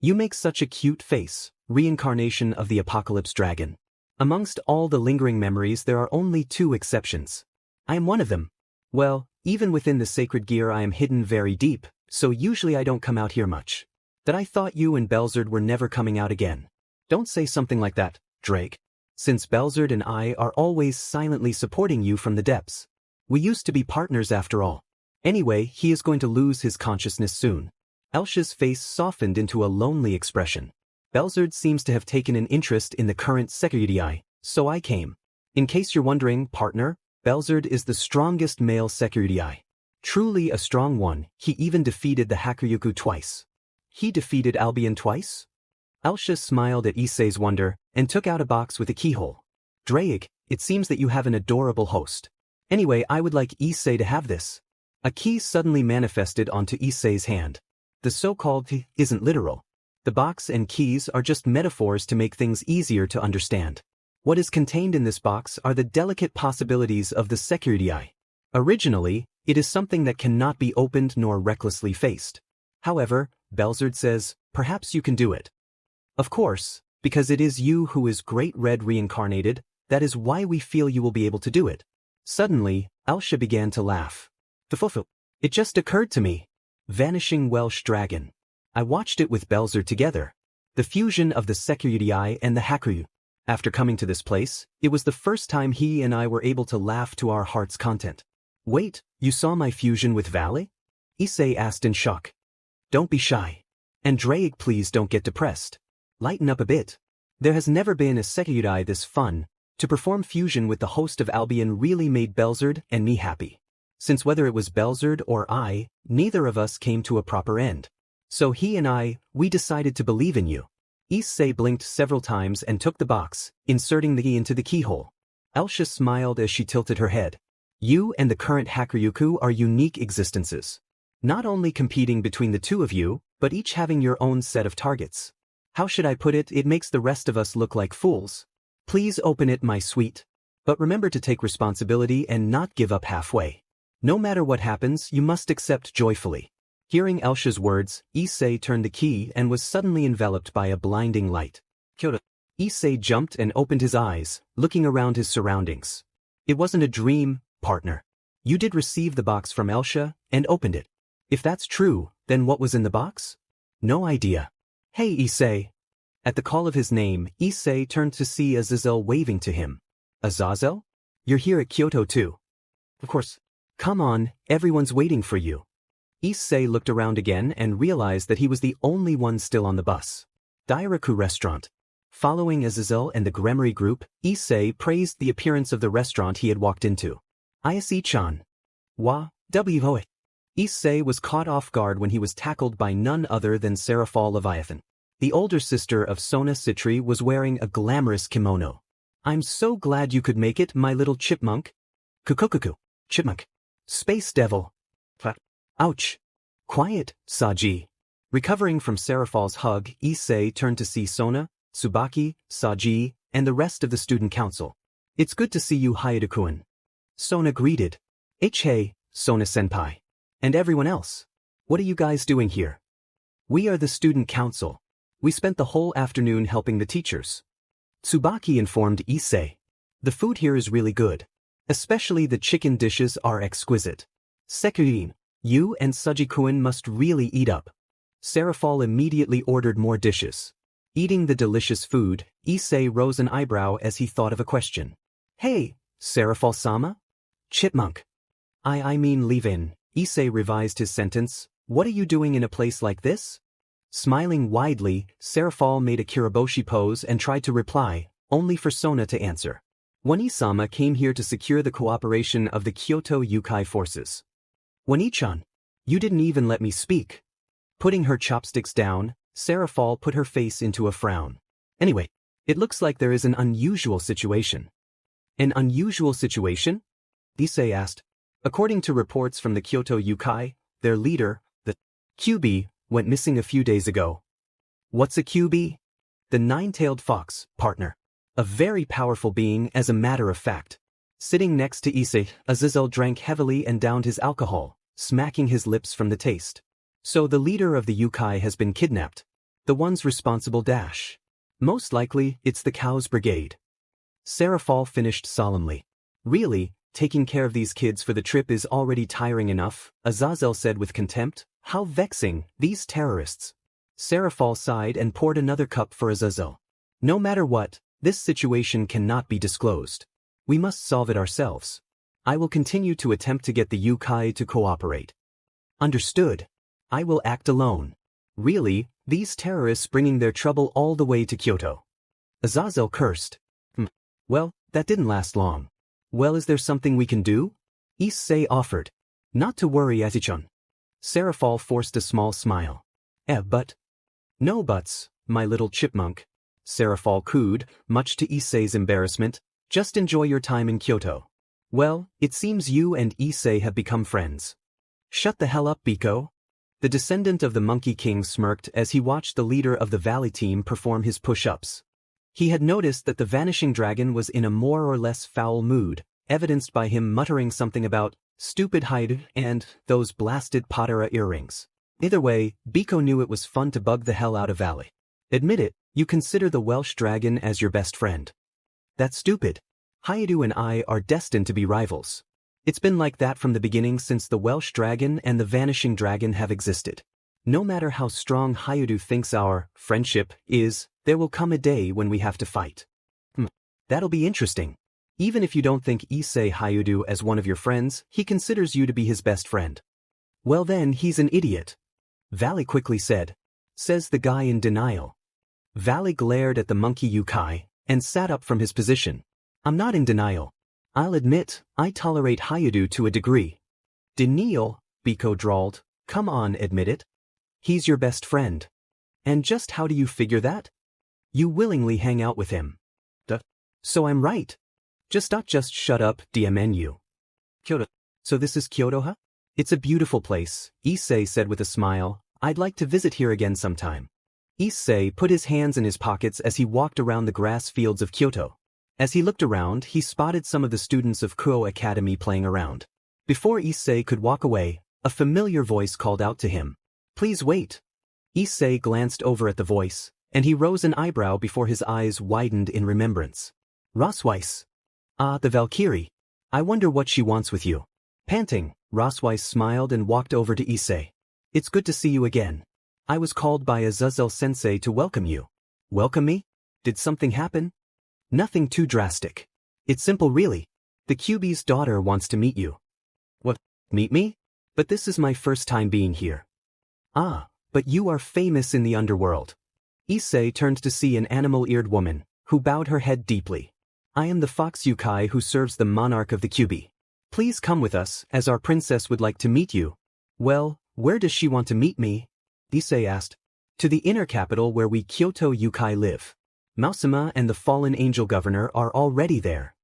You make such a cute face, reincarnation of the Apocalypse Dragon. Amongst all the lingering memories there are only two exceptions. I am one of them. Well, even within the sacred gear I am hidden very deep, so usually I don't come out here much. That I thought you and Belzerd were never coming out again. Don't say something like that, Drake. Since Belzerd and I are always silently supporting you from the depths. We used to be partners after all. Anyway, he is going to lose his consciousness soon. Elsha's face softened into a lonely expression. Belzerd seems to have taken an interest in the current Sekyudai, so I came. In case you're wondering, partner, Belzerd is the strongest male Sekyudai. Truly a strong one, he even defeated the Hakuryuku twice. He defeated Albion twice? Elsha smiled at Issei's wonder, and took out a box with a keyhole. Drake, it seems that you have an adorable host. Anyway, I would like Issei to have this. A key suddenly manifested onto Issei's hand. The so-called key isn't literal. The box and keys are just metaphors to make things easier to understand. What is contained in this box are the delicate possibilities of the Sekyudai. Originally, it is something that cannot be opened nor recklessly faced. However, Belzard says, perhaps you can do it. Of course, because it is you who is Great Red reincarnated, that is why we feel you will be able to do it. Suddenly, Elsha began to laugh. Fufufu. It just occurred to me. Vanishing Welsh Dragon. I watched it with Belzard together. The fusion of the Sekyudai and the Hakuryu. After coming to this place, it was the first time he and I were able to laugh to our heart's content. Wait, you saw my fusion with Valley? Issei asked in shock. Don't be shy. And Drake, please don't get depressed. Lighten up a bit. There has never been a Sekyudai this fun. To perform fusion with the host of Albion really made Belzard and me happy. Since whether it was Belzard or I, neither of us came to a proper end. So he and I, we decided to believe in you. Issei blinked several times and took the box, inserting the key into the keyhole. Elsha smiled as she tilted her head. You and the current Hakuryuku are unique existences. Not only competing between the two of you, but each having your own set of targets. How should I put it? It makes the rest of us look like fools. Please open it, my sweet. But remember to take responsibility and not give up halfway. No matter what happens, you must accept joyfully. Hearing Elsha's words, Issei turned the key and was suddenly enveloped by a blinding light. Kyoto. Issei jumped and opened his eyes, looking around his surroundings. It wasn't a dream, partner. You did receive the box from Elsha and opened it. If that's true, then what was in the box? No idea. Hey, Issei. At the call of his name, Issei turned to see Azazel waving to him. Azazel? You're here at Kyoto too. Of course. Come on, everyone's waiting for you. Issei looked around again and realized that he was the only one still on the bus. Dairaku Restaurant. Following Azazel and the Gremory group, Issei praised the appearance of the restaurant he had walked into. Ayase-chan. W. Issei was caught off guard when he was tackled by none other than Seraphal Leviathan. The older sister of Sona Citri was wearing a glamorous kimono. I'm so glad you could make it, my little chipmunk. Kukukuku. Chipmunk. Space devil. Ouch. Quiet, Saji. Recovering from Seraphal's hug, Issei turned to see Sona, Tsubaki, Saji, and the rest of the student council. It's good to see you, Hyoudou-kun. Sona greeted. Hey, Sona-senpai. And everyone else. What are you guys doing here? We are the student council. We spent the whole afternoon helping the teachers. Tsubaki informed Issei. The food here is really good. Especially the chicken dishes are exquisite. Sekyudin, you and Saji-kun must really eat up. Seraphal immediately ordered more dishes. Eating the delicious food, Issei rose an eyebrow as he thought of a question. Hey, Seraphal-sama? Chipmunk. I mean leave in. Issei revised his sentence. What are you doing in a place like this? Smiling widely, Seraphal made a kiraboshi pose and tried to reply, only for Sona to answer. Wani-sama came here to secure the cooperation of the Kyoto Yukai forces. Wani-chan, you didn't even let me speak. Putting her chopsticks down, Seraphal put her face into a frown. Anyway, it looks like there is an unusual situation. An unusual situation? Issei asked. According to reports from the Kyoto Yukai, their leader, the QB, went missing a few days ago. What's a QB? The nine-tailed fox, partner. A very powerful being, as a matter of fact. Sitting next to Issei, Azazel drank heavily and downed his alcohol, smacking his lips from the taste. So the leader of the Yukai has been kidnapped. The ones responsible dash. Most likely, it's the Cow's Brigade. Seraphal finished solemnly. Really, taking care of these kids for the trip is already tiring enough, Azazel said with contempt. How vexing, these terrorists. Seraphal sighed and poured another cup for Azazel. No matter what, this situation cannot be disclosed. We must solve it ourselves. I will continue to attempt to get the Yukai to cooperate. Understood. I will act alone. Really, these terrorists bringing their trouble all the way to Kyoto. Azazel cursed. Well, that didn't last long. Well, is there something we can do? Issei offered. Not to worry, Ati-chan. Seraphal forced a small smile. But? No buts, my little chipmunk. Seraphal cooed, much to Issei's embarrassment. Just enjoy your time in Kyoto. Well, it seems you and Issei have become friends. Shut the hell up, Biko. The descendant of the Monkey King smirked as he watched the leader of the Valley team perform his push-ups. He had noticed that the vanishing dragon was in a more or less foul mood, evidenced by him muttering something about stupid Hyoudou and those blasted Patara earrings. Either way, Biko knew it was fun to bug the hell out of Valley. Admit it, you consider the Welsh dragon as your best friend. That's stupid. Hyoudou and I are destined to be rivals. It's been like that from the beginning since the Welsh dragon and the vanishing dragon have existed. No matter how strong Hyoudou thinks our friendship is, there will come a day when we have to fight. That'll be interesting. Even if you don't think Issei Hyoudou as one of your friends, he considers you to be his best friend. Well then, he's an idiot. Valley quickly said. Says the guy in denial. Valley glared at the monkey Yukai and sat up from his position. I'm not in denial. I'll admit, I tolerate Hyoudou to a degree. Denial, Biko drawled. Come on, admit it. He's your best friend. And just how do you figure that? You willingly hang out with him. So I'm right. Just shut up, DMNU. Kyoto. So this is Kyoto, huh? It's a beautiful place, Issei said with a smile. I'd like to visit here again sometime. Issei put his hands in his pockets as he walked around the grass fields of Kyoto. As he looked around, he spotted some of the students of Kuoh Academy playing around. Before Issei could walk away, a familiar voice called out to him. Please wait. Issei glanced over at the voice, and he rose an eyebrow before his eyes widened in remembrance. Rosweiss. Ah, the Valkyrie. I wonder what she wants with you. Panting, Rosweiss smiled and walked over to Issei. It's good to see you again. I was called by Azuzel-sensei to welcome you. Welcome me? Did something happen? Nothing too drastic. It's simple really. The Kyuubi's daughter wants to meet you. What? Meet me? But this is my first time being here. Ah, but you are famous in the underworld. Issei turned to see an animal-eared woman, who bowed her head deeply. I am the fox Yukai who serves the monarch of the Kyuubi. Please come with us, as our princess would like to meet you. Well, where does she want to meet me? Issei asked. To the inner capital where we Kyoto Yukai live. Mausama and the fallen angel governor are already there.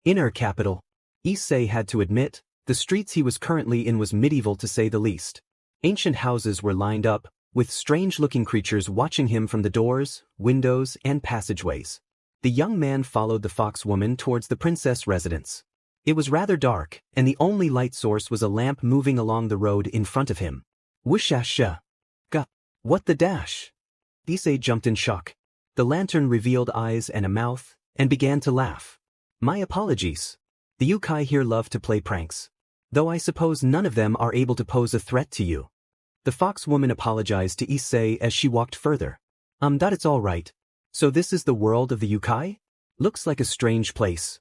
Inner capital. Issei had to admit, the streets he was currently in was medieval to say the least. Ancient houses were lined up, with strange-looking creatures watching him from the doors, windows, and passageways. The young man followed the fox woman towards the princess residence. It was rather dark, and the only light source was a lamp moving along the road in front of him. Wishasha. Ga. What the dash? Issei jumped in shock. The lantern revealed eyes and a mouth, and began to laugh. My apologies. The Yukai here love to play pranks. Though I suppose none of them are able to pose a threat to you. The fox woman apologized to Issei as she walked further. That it's all right. So this is the world of the Yukai? Looks like a strange place.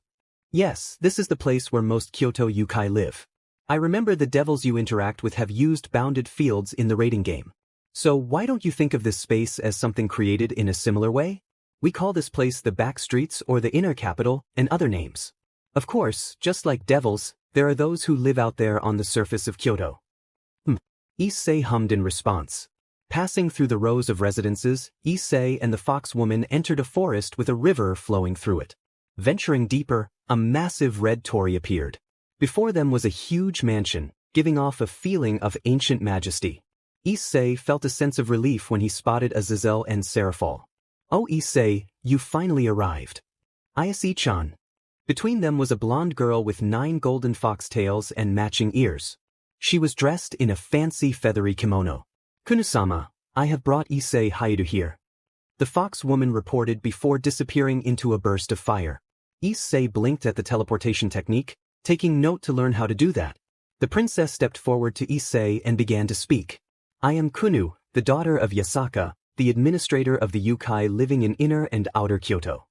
Yes, this is the place where most Kyoto Yukai live. I remember the devils you interact with have used bounded fields in the raiding game. So why don't you think of this space as something created in a similar way? We call this place the back streets or the inner capital and other names. Of course, just like devils, there are those who live out there on the surface of Kyoto. Issei hummed in response. Passing through the rows of residences, Issei and the fox woman entered a forest with a river flowing through it. Venturing deeper, a massive red torii appeared. Before them was a huge mansion, giving off a feeling of ancient majesty. Issei felt a sense of relief when he spotted Azazel and Seraphol. Oh Issei, you finally arrived. Ayase-chan. Between them was a blonde girl with 9 golden foxtails and matching ears. She was dressed in a fancy feathery kimono. Kunusama, I have brought Issei Hyoudou here. The fox woman reported before disappearing into a burst of fire. Issei blinked at the teleportation technique, taking note to learn how to do that. The princess stepped forward to Issei and began to speak. I am Kunu, the daughter of Yasaka, the administrator of the Yukai living in inner and outer Kyoto.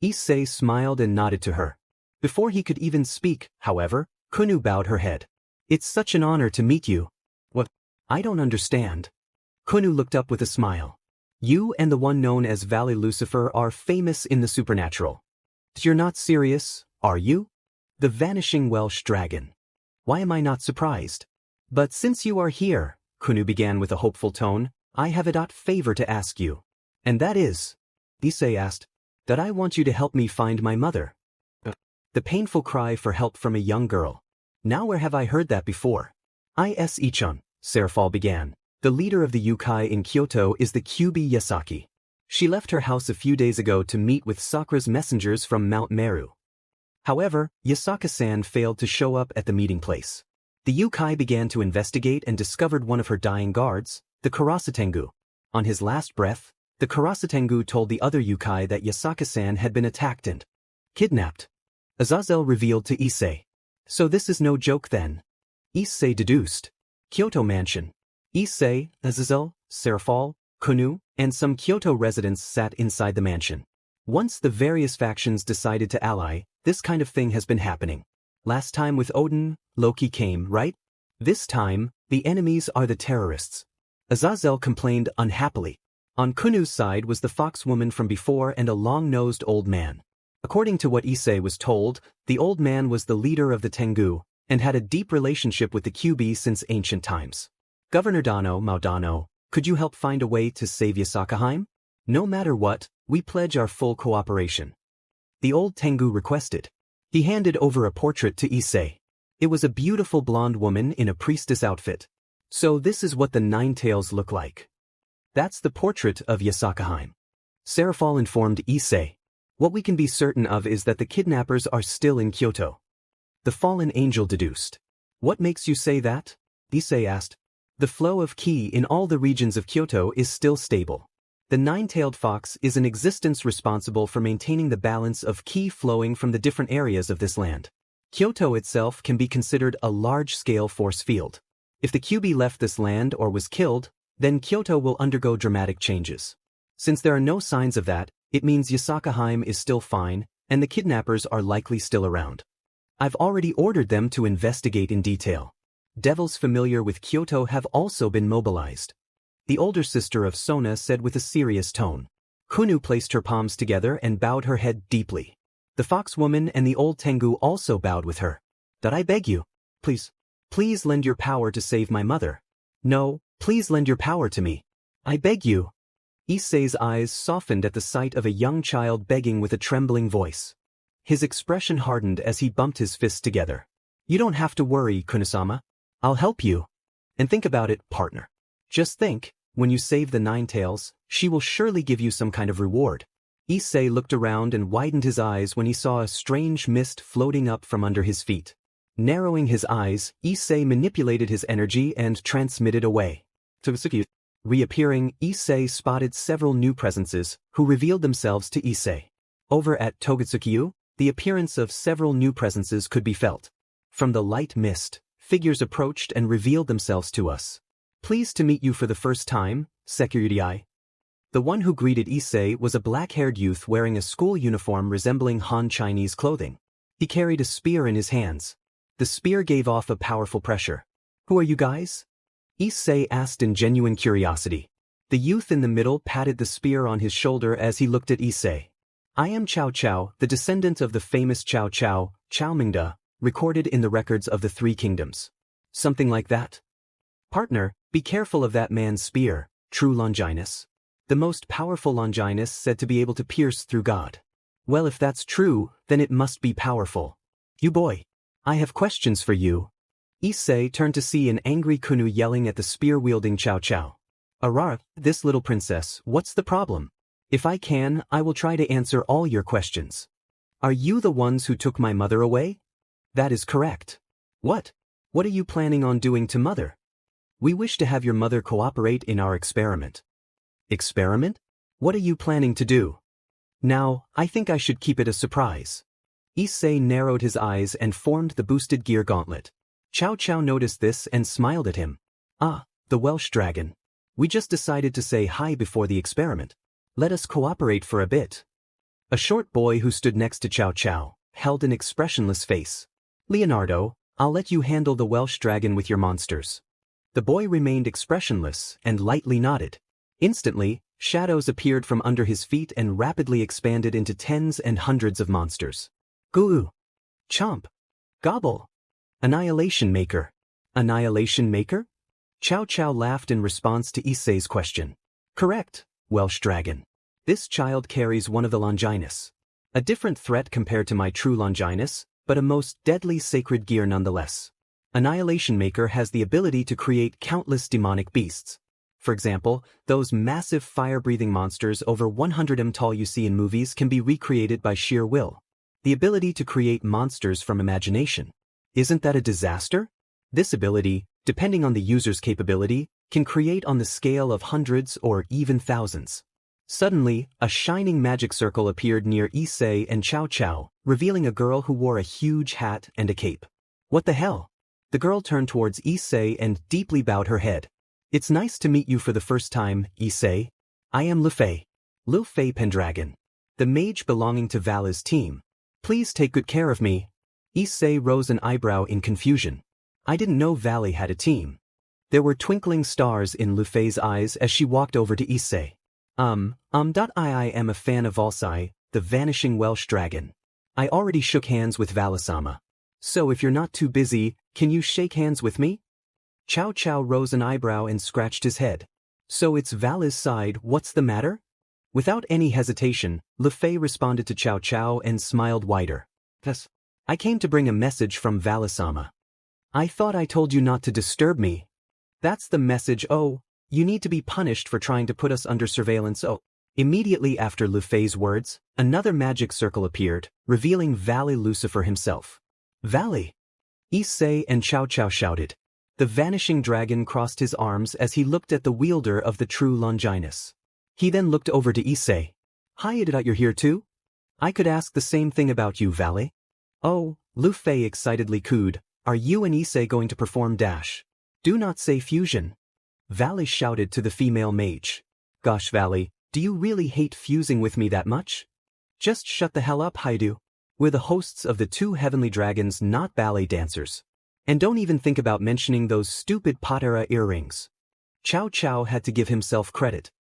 Issei smiled and nodded to her. Before he could even speak, however, Kunu bowed her head. It's such an honor to meet you. What? I don't understand. Kunu looked up with a smile. You and the one known as Valley Lucifer are famous in the supernatural. You're not serious, are you? The vanishing Welsh dragon. Why am I not surprised? But since you are here, Kunu began with a hopeful tone, I have a favor to ask you. And that is, Issei asked, that I want you to help me find my mother. The painful cry for help from a young girl. Now where have I heard that before? Issei-chan, Seraphol began. The leader of the Yukai in Kyoto is the Kyuubi Yasaki. She left her house a few days ago to meet with Sakura's messengers from Mount Meru. However, Yasaka-san failed to show up at the meeting place. The Yukai began to investigate and discovered one of her dying guards, the Karasatengu. On his last breath, the Karasatengu told the other Yukai that Yasaka-san had been attacked and kidnapped. Azazel revealed to Issei. So this is no joke then? Issei deduced. Kyoto Mansion. Issei, Azazel, Serafal, Kunu, and some Kyoto residents sat inside the mansion. Once the various factions decided to ally, this kind of thing has been happening. Last time with Odin, Loki came, right? This time, the enemies are the terrorists. Azazel complained unhappily. On Kunu's side was the fox woman from before and a long-nosed old man. According to what Issei was told, the old man was the leader of the Tengu, and had a deep relationship with the QB since ancient times. Governor Maudano, could you help find a way to save Yasaka-heim? No matter what, we pledge our full cooperation. The old Tengu requested. He handed over a portrait to Issei. It was a beautiful blonde woman in a priestess outfit. So this is what the Nine Tails look like. That's the portrait of Yasaka-heim. Serafal informed Issei. What we can be certain of is that the kidnappers are still in Kyoto. The fallen angel deduced. What makes you say that? Issei asked. The flow of ki in all the regions of Kyoto is still stable. The nine-tailed fox is an existence responsible for maintaining the balance of ki flowing from the different areas of this land. Kyoto itself can be considered a large-scale force field. If the QB left this land or was killed, then Kyoto will undergo dramatic changes. Since there are no signs of that, it means Yasaka-heim is still fine, and the kidnappers are likely still around. I've already ordered them to investigate in detail. Devils familiar with Kyoto have also been mobilized. The older sister of Sona said with a serious tone. Kunu placed her palms together and bowed her head deeply. The fox woman and the old Tengu also bowed with her. Did I beg you? Please lend your power to save my mother. No, please lend your power to me. I beg you. Issei's eyes softened at the sight of a young child begging with a trembling voice. His expression hardened as he bumped his fists together. You don't have to worry, Kunisama. I'll help you. And think about it, partner. Just think, when you save the Nine Tails, she will surely give you some kind of reward. Issei looked around and widened his eyes when he saw a strange mist floating up from under his feet. Narrowing his eyes, Issei manipulated his energy and transmitted away. Togutsuki. Reappearing, Issei spotted several new presences, who revealed themselves to Issei. Over at Togutsuki, the appearance of several new presences could be felt. From the light mist, figures approached and revealed themselves to us. Pleased to meet you for the first time, Security. The one who greeted Issei was a black-haired youth wearing a school uniform resembling Han Chinese clothing. He carried a spear in his hands. The spear gave off a powerful pressure. Who are you guys? Issei asked in genuine curiosity. The youth in the middle patted the spear on his shoulder as he looked at Issei. I am Cao Cao, the descendant of the famous Cao Cao, Mingda, recorded in the records of the Three Kingdoms. Something like that? Partner, be careful of that man's spear, true Longinus. The most powerful Longinus said to be able to pierce through God. Well, if that's true, then it must be powerful. You boy. I have questions for you. Issei turned to see an angry Kunu yelling at the spear-wielding Cao Cao. Arara, this little princess, what's the problem? If I can, I will try to answer all your questions. Are you the ones who took my mother away? That is correct. What? What are you planning on doing to mother? We wish to have your mother cooperate in our experiment. Experiment? What are you planning to do? Now, I think I should keep it a surprise. Issei narrowed his eyes and formed the boosted gear gauntlet. Cao Cao noticed this and smiled at him. Ah, the Welsh dragon. We just decided to say hi before the experiment. Let us cooperate for a bit. A short boy who stood next to Cao Cao held an expressionless face. Leonardo, I'll let you handle the Welsh dragon with your monsters. The boy remained expressionless and lightly nodded. Instantly, shadows appeared from under his feet and rapidly expanded into tens and hundreds of monsters. Goo! Chomp! Gobble! Annihilation Maker! Annihilation Maker? Cao Cao laughed in response to Issei's question. Correct, Welsh dragon. This child carries one of the Longinus. A different threat compared to my true Longinus, but a most deadly sacred gear nonetheless. Annihilation Maker has the ability to create countless demonic beasts. For example, those massive fire-breathing monsters over 100 m tall you see in movies can be recreated by sheer will. The ability to create monsters from imagination. Isn't that a disaster? This ability, depending on the user's capability, can create on the scale of hundreds or even thousands. Suddenly, a shining magic circle appeared near Issei and Cao Cao, revealing a girl who wore a huge hat and a cape. What the hell? The girl turned towards Issei and deeply bowed her head. It's nice to meet you for the first time, Issei. I am Lu Fei Pendragon, the mage belonging to Vala's team. Please take good care of me. Issei rose an eyebrow in confusion. I didn't know Valley had a team. There were twinkling stars in Lu Fei's eyes as she walked over to Issei. I am a fan of Valsai, the vanishing Welsh dragon. I already shook hands with Valasama. So if you're not too busy, can you shake hands with me? Cao Cao rose an eyebrow and scratched his head. So it's Vala's side, what's the matter? Without any hesitation, Lu Fei responded to Cao Cao and smiled wider. Yes. I came to bring a message from Valasama. I thought I told you not to disturb me. That's the message. Oh, you need to be punished for trying to put us under surveillance. Oh. Immediately after Lu Fei's words, another magic circle appeared, revealing Valley Lucifer himself. Valley! Issei and Cao Cao shouted. The vanishing dragon crossed his arms as he looked at the wielder of the true Longinus. He then looked over to Issei. Hi, did you're here too? I could ask the same thing about you, Valley. Oh, Lu Fei excitedly cooed. Are you and Issei going to perform dash? Do not say fusion. Valley shouted to the female mage. Gosh, Valley, do you really hate fusing with me that much? Just shut the hell up, Hyoudou. We're the hosts of the two heavenly dragons, not ballet dancers. And don't even think about mentioning those stupid Potera earrings. Cao Cao had to give himself credit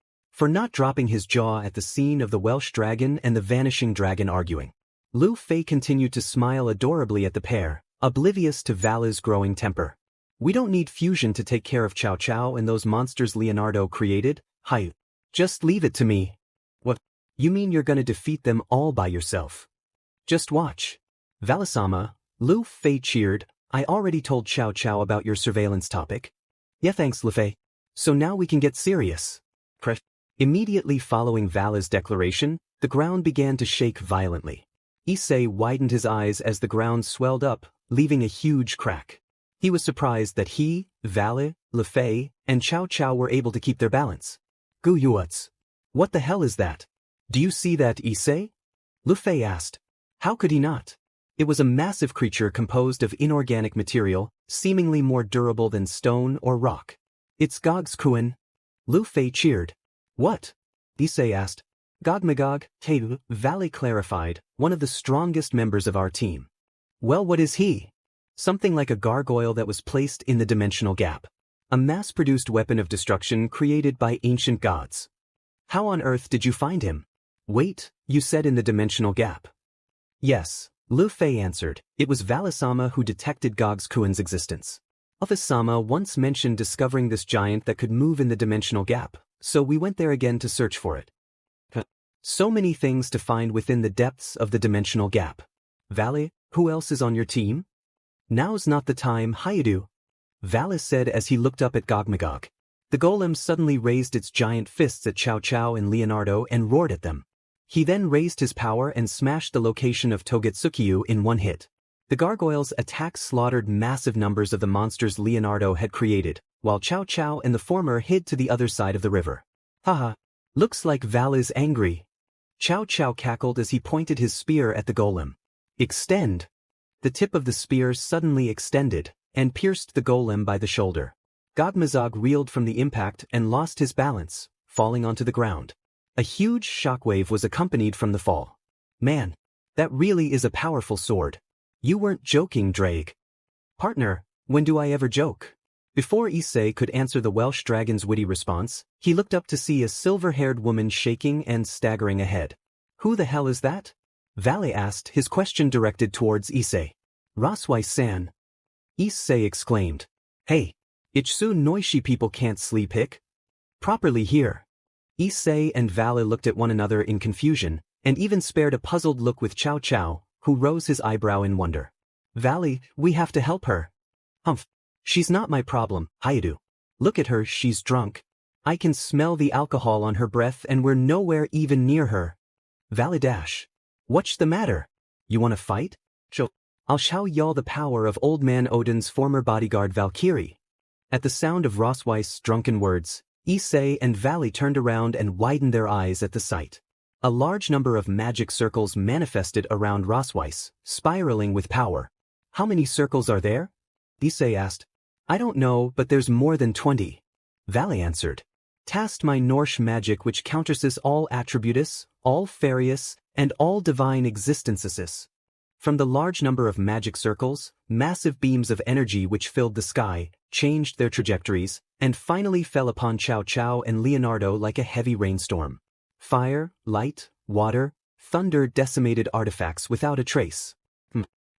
for not dropping his jaw at the scene of the Welsh dragon and the vanishing dragon arguing. Lu Fei continued to smile adorably at the pair, oblivious to Vala's growing temper. We don't need fusion to take care of Cao Cao and those monsters Leonardo created, Hyoudou. Just leave it to me. What? You mean you're gonna defeat them all by yourself? Just watch. Valasama, Lu Fei cheered. I already told Cao Cao about your surveillance topic. Yeah, thanks, Lu Fei. So now we can get serious. Immediately following Vala's declaration, the ground began to shake violently. Issei widened his eyes as the ground swelled up, leaving a huge crack. He was surprised that he, Vala, Lu Fei, and Cao Cao were able to keep their balance. Guyuats. What the hell is that? Do you see that, Issei? Lu Fei asked. How could he not? It was a massive creature composed of inorganic material, seemingly more durable than stone or rock. It's Gog's Kuan. Lu Fei cheered. What? Issei asked. Gogmagog, Hyoudou, Valley clarified, one of the strongest members of our team. Well, what is he? Something like a gargoyle that was placed in the dimensional gap. A mass-produced weapon of destruction created by ancient gods. How on earth did you find him? Wait, you said in the dimensional gap. Yes, Lu Fei answered. It was Valasama who detected Gog's Kuan's existence. Valasama once mentioned discovering this giant that could move in the dimensional gap, so we went there again to search for it. So many things to find within the depths of the dimensional gap. Valley, who else is on your team? Now's not the time, Hyoudou. Valley said as he looked up at Gogmagog. The golem suddenly raised its giant fists at Cao Cao and Leonardo and roared at them. He then raised his power and smashed the location of Togetsukiyu in one hit. The gargoyle's attack slaughtered massive numbers of the monsters Leonardo had created, while Cao Cao and the former hid to the other side of the river. Haha. Looks like Val is angry. Cao Cao cackled as he pointed his spear at the golem. Extend! The tip of the spear suddenly extended, and pierced the golem by the shoulder. Gogmazog reeled from the impact and lost his balance, falling onto the ground. A huge shockwave was accompanied from the fall. Man, that really is a powerful sword. You weren't joking, Drake. Partner, when do I ever joke? Before Issei could answer the Welsh dragon's witty response, he looked up to see a silver-haired woman shaking and staggering ahead. Who the hell is that? Valley asked, his question directed towards Issei. Raswai-san. Issei exclaimed. Hey, Ichsu Noishi people can't sleep hic? Properly here. Issei and Valley looked at one another in confusion, and even spared a puzzled look with Cao Cao, who rose his eyebrow in wonder. Valley, we have to help her. Humph. She's not my problem, Hyoudou. Look at her, she's drunk. I can smell the alcohol on her breath and we're nowhere even near her. Valley dash. What's the matter? You wanna fight? I'll show y'all the power of old man Odin's former bodyguard Valkyrie. At the sound of Rosweiss's drunken words, Issei and Valley turned around and widened their eyes at the sight. A large number of magic circles manifested around Rosweiss, spiraling with power. How many circles are there? Issei asked. I don't know, but there's more than 20. Valley answered. Tast my Norse magic which countersays all attributus, all farius, and all divine existences. From the large number of magic circles, massive beams of energy which filled the sky, changed their trajectories, and finally fell upon Chow Chow and Leonardo like a heavy rainstorm. Fire, light, water, thunder decimated artifacts without a trace.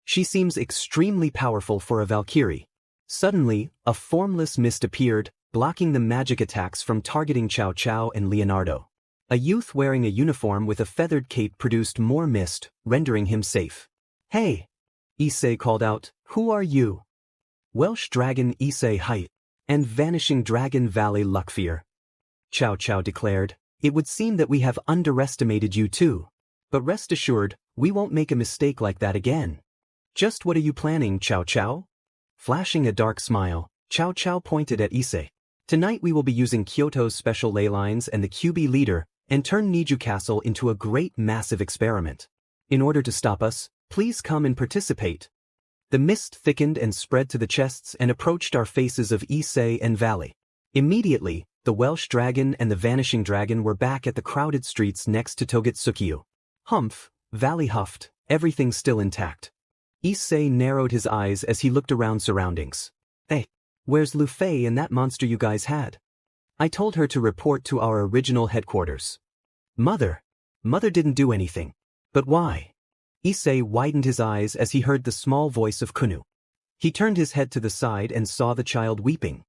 She seems extremely powerful for a Valkyrie. Suddenly, a formless mist appeared, blocking the magic attacks from targeting Chow Chow and Leonardo. A youth wearing a uniform with a feathered cape produced more mist, rendering him safe. Hey! Issei called out, who are you? Welsh Dragon Issei Hyoudou, and Vanishing Dragon Valley Luckfear. Chow Chow declared, it would seem that we have underestimated you too. But rest assured, we won't make a mistake like that again. Just what are you planning, Chow Chow? Flashing a dark smile, Chow Chow pointed at Issei. Tonight we will be using Kyoto's special ley lines and the QB leader and turn Niju Castle into a great massive experiment. In order to stop us, please come and participate. The mist thickened and spread to the chests and approached our faces of Issei and Valley. Immediately, the Welsh Dragon and the Vanishing Dragon were back at the crowded streets next to Togutsukiyu. Humph, Valley huffed, everything still intact. Issei narrowed his eyes as he looked around surroundings. Hey, where's Lu Fei and that monster you guys had? I told her to report to our original headquarters. Mother didn't do anything. But why? Issei widened his eyes as he heard the small voice of Kunu. He turned his head to the side and saw the child weeping.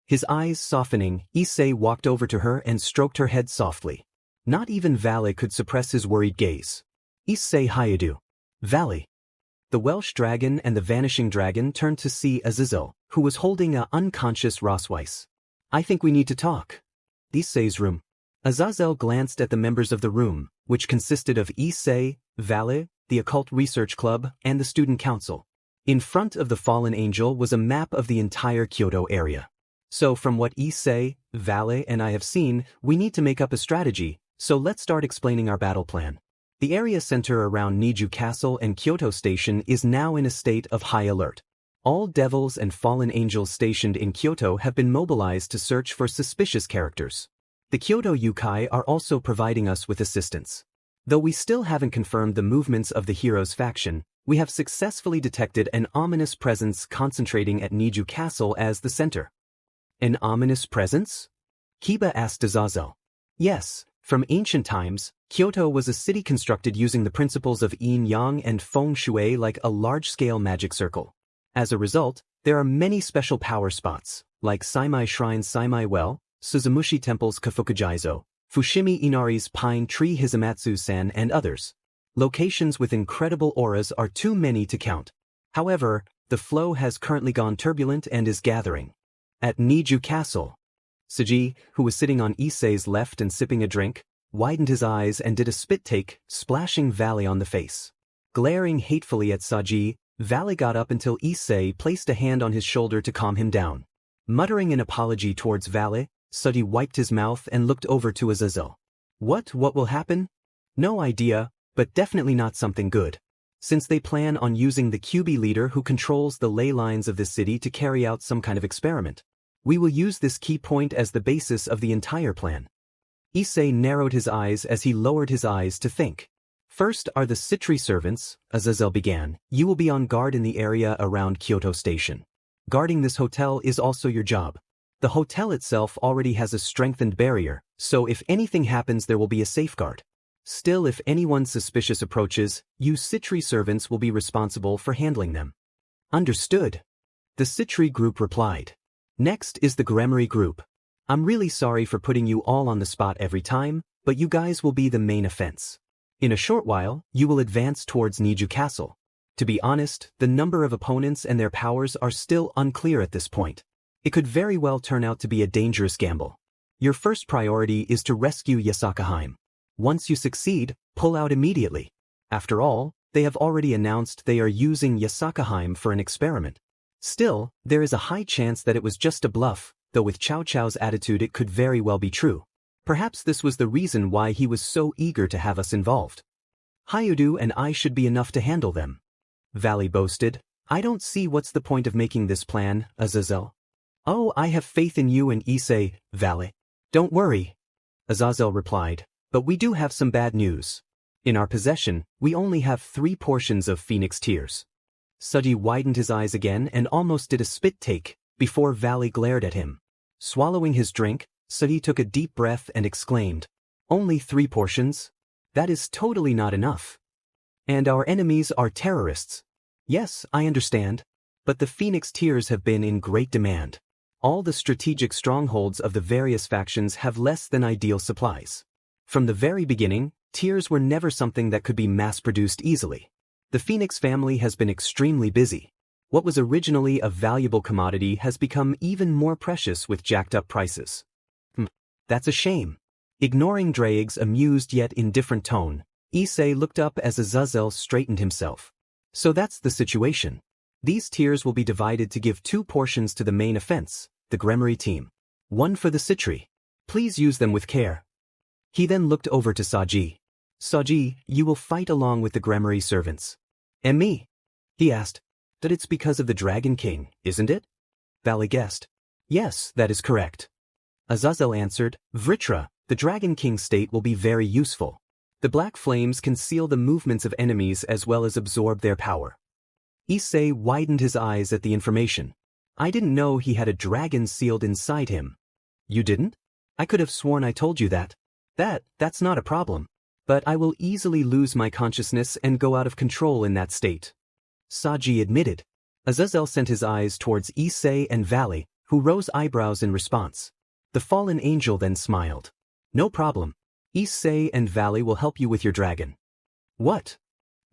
His eyes softening, Issei walked over to her and stroked her head softly. Not even Valley could suppress his worried gaze. Issei Hyoudou. Valley. The Welsh Dragon and the Vanishing Dragon turned to see Azazel, who was holding a unconscious Rosweiss. I think we need to talk. Issei's room. Azazel glanced at the members of the room, which consisted of Issei, Valley, the Occult Research Club, and the Student Council. In front of the fallen angel was a map of the entire Kyoto area. So from what Issei, Valley, and I have seen, we need to make up a strategy, so let's start explaining our battle plan. The area center around Niju Castle and Kyoto Station is now in a state of high alert. All devils and fallen angels stationed in Kyoto have been mobilized to search for suspicious characters. The Kyoto Yukai are also providing us with assistance. Though we still haven't confirmed the movements of the Heroes faction, we have successfully detected an ominous presence concentrating at Niju Castle as the center. An ominous presence? Kiba asked Azazel. Yes, from ancient times, Kyoto was a city constructed using the principles of yin-yang and feng shui like a large-scale magic circle. As a result, there are many special power spots, like Saimai Shrine's Saimai Well, Suzumushi Temple's Kafukujaizo, Fushimi Inari's Pine Tree Hizamatsu-san and others. Locations with incredible auras are too many to count. However, the flow has currently gone turbulent and is gathering. At Niju Castle, Saji, who was sitting on Issei's left and sipping a drink, widened his eyes and did a spit take, splashing Valley on the face. Glaring hatefully at Saji, Valley got up until Issei placed a hand on his shoulder to calm him down. Muttering an apology towards Valley, Saji wiped his mouth and looked over to Azazel. What will happen? No idea, but definitely not something good. Since they plan on using the QB leader who controls the ley lines of this city to carry out some kind of experiment. We will use this key point as the basis of the entire plan. Issei narrowed his eyes as he lowered his eyes to think. First are the Citri servants, Azazel began. You will be on guard in the area around Kyoto Station. Guarding this hotel is also your job. The hotel itself already has a strengthened barrier, so if anything happens there will be a safeguard. Still, if anyone suspicious approaches, you Citri servants will be responsible for handling them. Understood. The Citri group replied. Next is the Gremory group. I'm really sorry for putting you all on the spot every time, but you guys will be the main offense. In a short while, you will advance towards Niju Castle. To be honest, the number of opponents and their powers are still unclear at this point. It could very well turn out to be a dangerous gamble. Your first priority is to rescue Yasakaheim. Once you succeed, pull out immediately. After all, they have already announced they are using Yasakaheim for an experiment. Still, there is a high chance that it was just a bluff, though with Cao Cao's attitude it could very well be true. Perhaps this was the reason why he was so eager to have us involved. Hyoudou and I should be enough to handle them. Valley boasted. I don't see what's the point of making this plan, Azazel. Oh, I have faith in you and Issei, Valley. Don't worry, Azazel replied, but we do have some bad news. In our possession, we only have 3 portions of Phoenix Tears. Suddy widened his eyes again and almost did a spit take, before Valley glared at him. Swallowing his drink, Suddy took a deep breath and exclaimed, only 3 portions? That is totally not enough. And our enemies are terrorists. Yes, I understand. But the Phoenix Tears have been in great demand. All the strategic strongholds of the various factions have less than ideal supplies. From the very beginning, tears were never something that could be mass-produced easily. The Phoenix family has been extremely busy. What was originally a valuable commodity has become even more precious with jacked-up prices. That's a shame. Ignoring Draig's amused yet indifferent tone, Issei looked up as Azazel straightened himself. So that's the situation. These tiers will be divided to give 2 portions to the main offense, the Gremory team. 1 for the Citri. Please use them with care. He then looked over to Saji. Saji, you will fight along with the Gremory servants. And me? He asked. That it's because of the Dragon King, isn't it? Valley guessed. Yes, that is correct. Azazel answered, Vritra, the Dragon King state will be very useful. The black flames conceal the movements of enemies as well as absorb their power. Issei widened his eyes at the information. I didn't know he had a dragon sealed inside him. You didn't? I could have sworn I told you that. That's not a problem. But I will easily lose my consciousness and go out of control in that state. Saji admitted. Azazel sent his eyes towards Issei and Valley, who rose eyebrows in response. The fallen angel then smiled. No problem. Issei and Valley will help you with your dragon. What?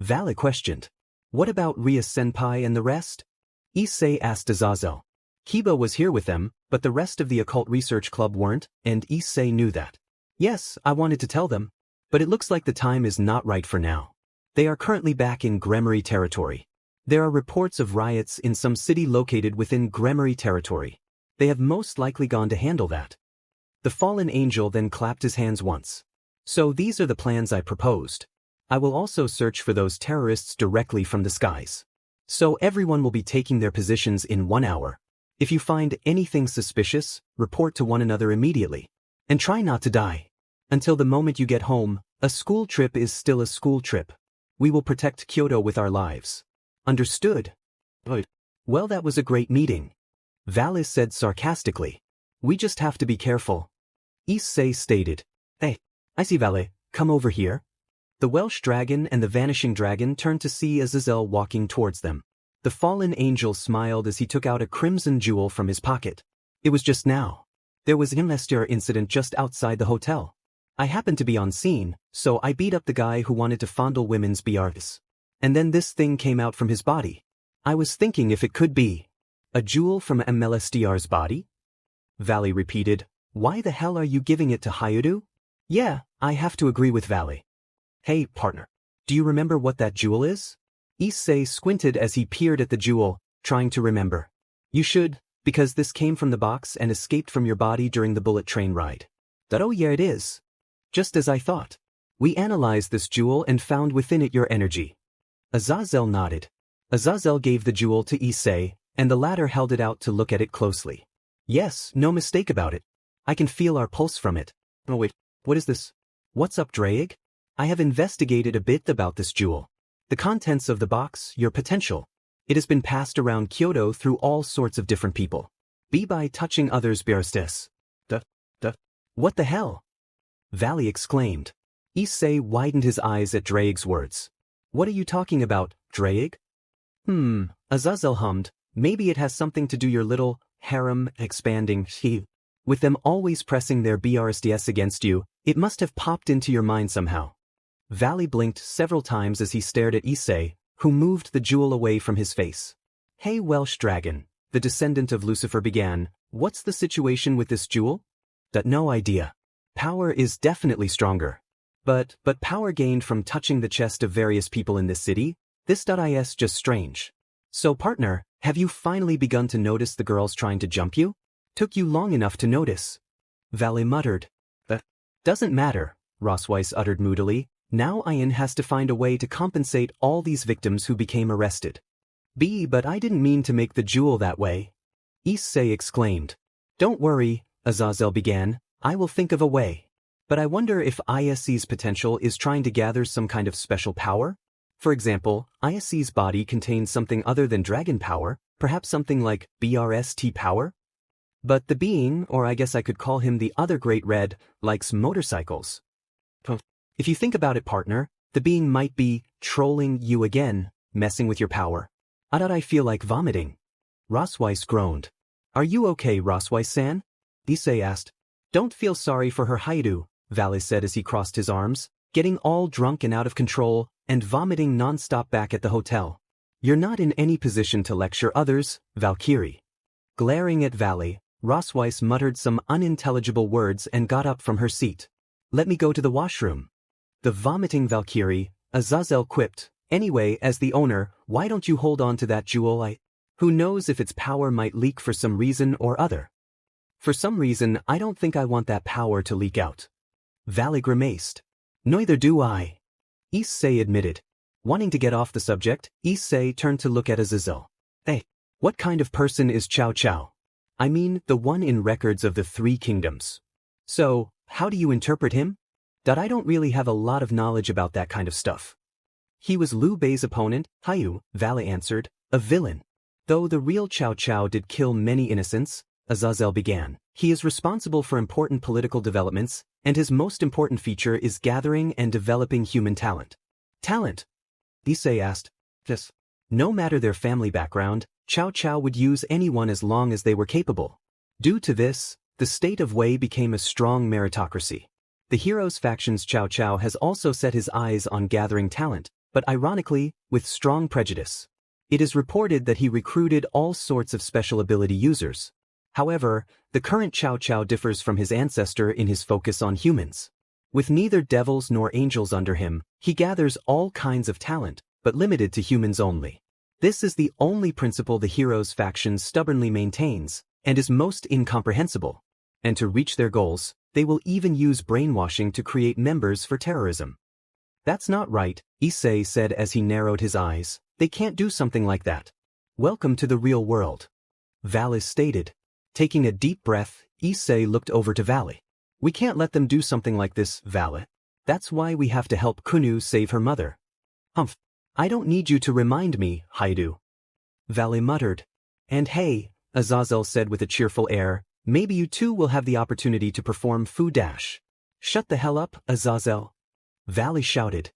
Valley questioned. What about Ria-senpai and the rest? Issei asked Azazel. Kiba was here with them, but the rest of the occult research club weren't, and Issei knew that. Yes, I wanted to tell them, but it looks like the time is not right for now. They are currently back in Gremory territory. There are reports of riots in some city located within Gremory territory. They have most likely gone to handle that. The fallen angel then clapped his hands once. So these are the plans I proposed. I will also search for those terrorists directly from the skies. So everyone will be taking their positions in 1 hour. If you find anything suspicious, report to one another immediately. And try not to die. Until the moment you get home, a school trip is still a school trip. We will protect Kyoto with our lives. Understood? Good. Well, that was a great meeting. Valis said sarcastically. We just have to be careful. Issei stated. Hey, I see Valet, come over here. The Welsh dragon and the vanishing dragon turned to see Azazel walking towards them. The fallen angel smiled as he took out a crimson jewel from his pocket. It was just now. There was an investor incident just outside the hotel. I happened to be on scene, so I beat up the guy who wanted to fondle women's BRs. And then this thing came out from his body. I was thinking if it could be a jewel from MLSDR's body? Valley repeated. Why the hell are you giving it to Hyoudou? Yeah, I have to agree with Valley. Hey, partner. Do you remember what that jewel is? Issei squinted as he peered at the jewel, trying to remember. You should, because this came from the box and escaped from your body during the bullet train ride. Oh yeah, it is. Just as I thought. We analyzed this jewel and found within it your energy. Azazel nodded. Azazel gave the jewel to Issei, and the latter held it out to look at it closely. Yes, no mistake about it. I can feel our pulse from it. Oh wait, what is this? What's up, Draig? I have investigated a bit about this jewel. The contents of the box, your potential. It has been passed around Kyoto through all sorts of different people. Be by touching others' bearstes. What the hell? Valley exclaimed. Issei widened his eyes at Draig's words. What are you talking about, Draig? Azazel hummed. Maybe it has something to do your little harem expanding with them always pressing their BRSDS against you, it must have popped into your mind somehow. Valley blinked several times as he stared at Issei, who moved the jewel away from his face. Hey Welsh dragon, the descendant of Lucifer began, what's the situation with this jewel? No idea. Power is definitely stronger. But power gained from touching the chest of various people in this city? This is just strange. So partner, have you finally begun to notice the girls trying to jump you? Took you long enough to notice. Valley muttered. Doesn't matter, Rosweiss uttered moodily. Now Ian has to find a way to compensate all these victims who became arrested. But I didn't mean to make the jewel that way. Issei exclaimed. Don't worry, Azazel began, I will think of a way. But I wonder if Issei's potential is trying to gather some kind of special power? For example, Issei's body contains something other than dragon power, perhaps something like BRST power? But the being, or I guess I could call him the other great red, likes motorcycles. If you think about it partner, the being might be trolling you again, messing with your power. I feel like vomiting. Rosweiss groaned. Are you okay, Rosweiss-san? Issei asked. Don't feel sorry for her Hyoudou, Valley said as he crossed his arms, getting all drunk and out of control, and vomiting non-stop back at the hotel. You're not in any position to lecture others, Valkyrie. Glaring at Valley, Rosweiss muttered some unintelligible words and got up from her seat. Let me go to the washroom. The vomiting Valkyrie, Azazel quipped. Anyway, as the owner, why don't you hold on to that jewel? Who knows if its power might leak for some reason or other. For some reason, I don't think I want that power to leak out. Valley grimaced. Neither do I. Issei admitted. Wanting to get off the subject, Issei turned to look at Azazel. Hey, what kind of person is Chow Chow? I mean, the one in records of the Three Kingdoms. So, how do you interpret him? I don't really have a lot of knowledge about that kind of stuff. He was Liu Bei's opponent, Hyoudou, Valley answered, a villain. Though the real Chow Chow did kill many innocents, Azazel began. He is responsible for important political developments, and his most important feature is gathering and developing human talent. Talent? Issei asked. Yes. No matter their family background, Chow Chow would use anyone as long as they were capable. Due to this, the state of Wei became a strong meritocracy. The heroes' faction's Chow Chow has also set his eyes on gathering talent, but ironically, with strong prejudice. It is reported that he recruited all sorts of special ability users. However, the current Chow Chow differs from his ancestor in his focus on humans. With neither devils nor angels under him, he gathers all kinds of talent, but limited to humans only. This is the only principle the heroes' faction stubbornly maintains, and is most incomprehensible. And to reach their goals, they will even use brainwashing to create members for terrorism. That's not right, Issei said as he narrowed his eyes. They can't do something like that. Welcome to the real world. Valley stated. Taking a deep breath, Issei looked over to Valley. We can't let them do something like this, Valley. That's why we have to help Kuoh save her mother. Humph. I don't need you to remind me, Hyoudou. Valley muttered. And hey, Azazel said with a cheerful air, maybe you too will have the opportunity to perform Fu Dash. Shut the hell up, Azazel. Valley shouted.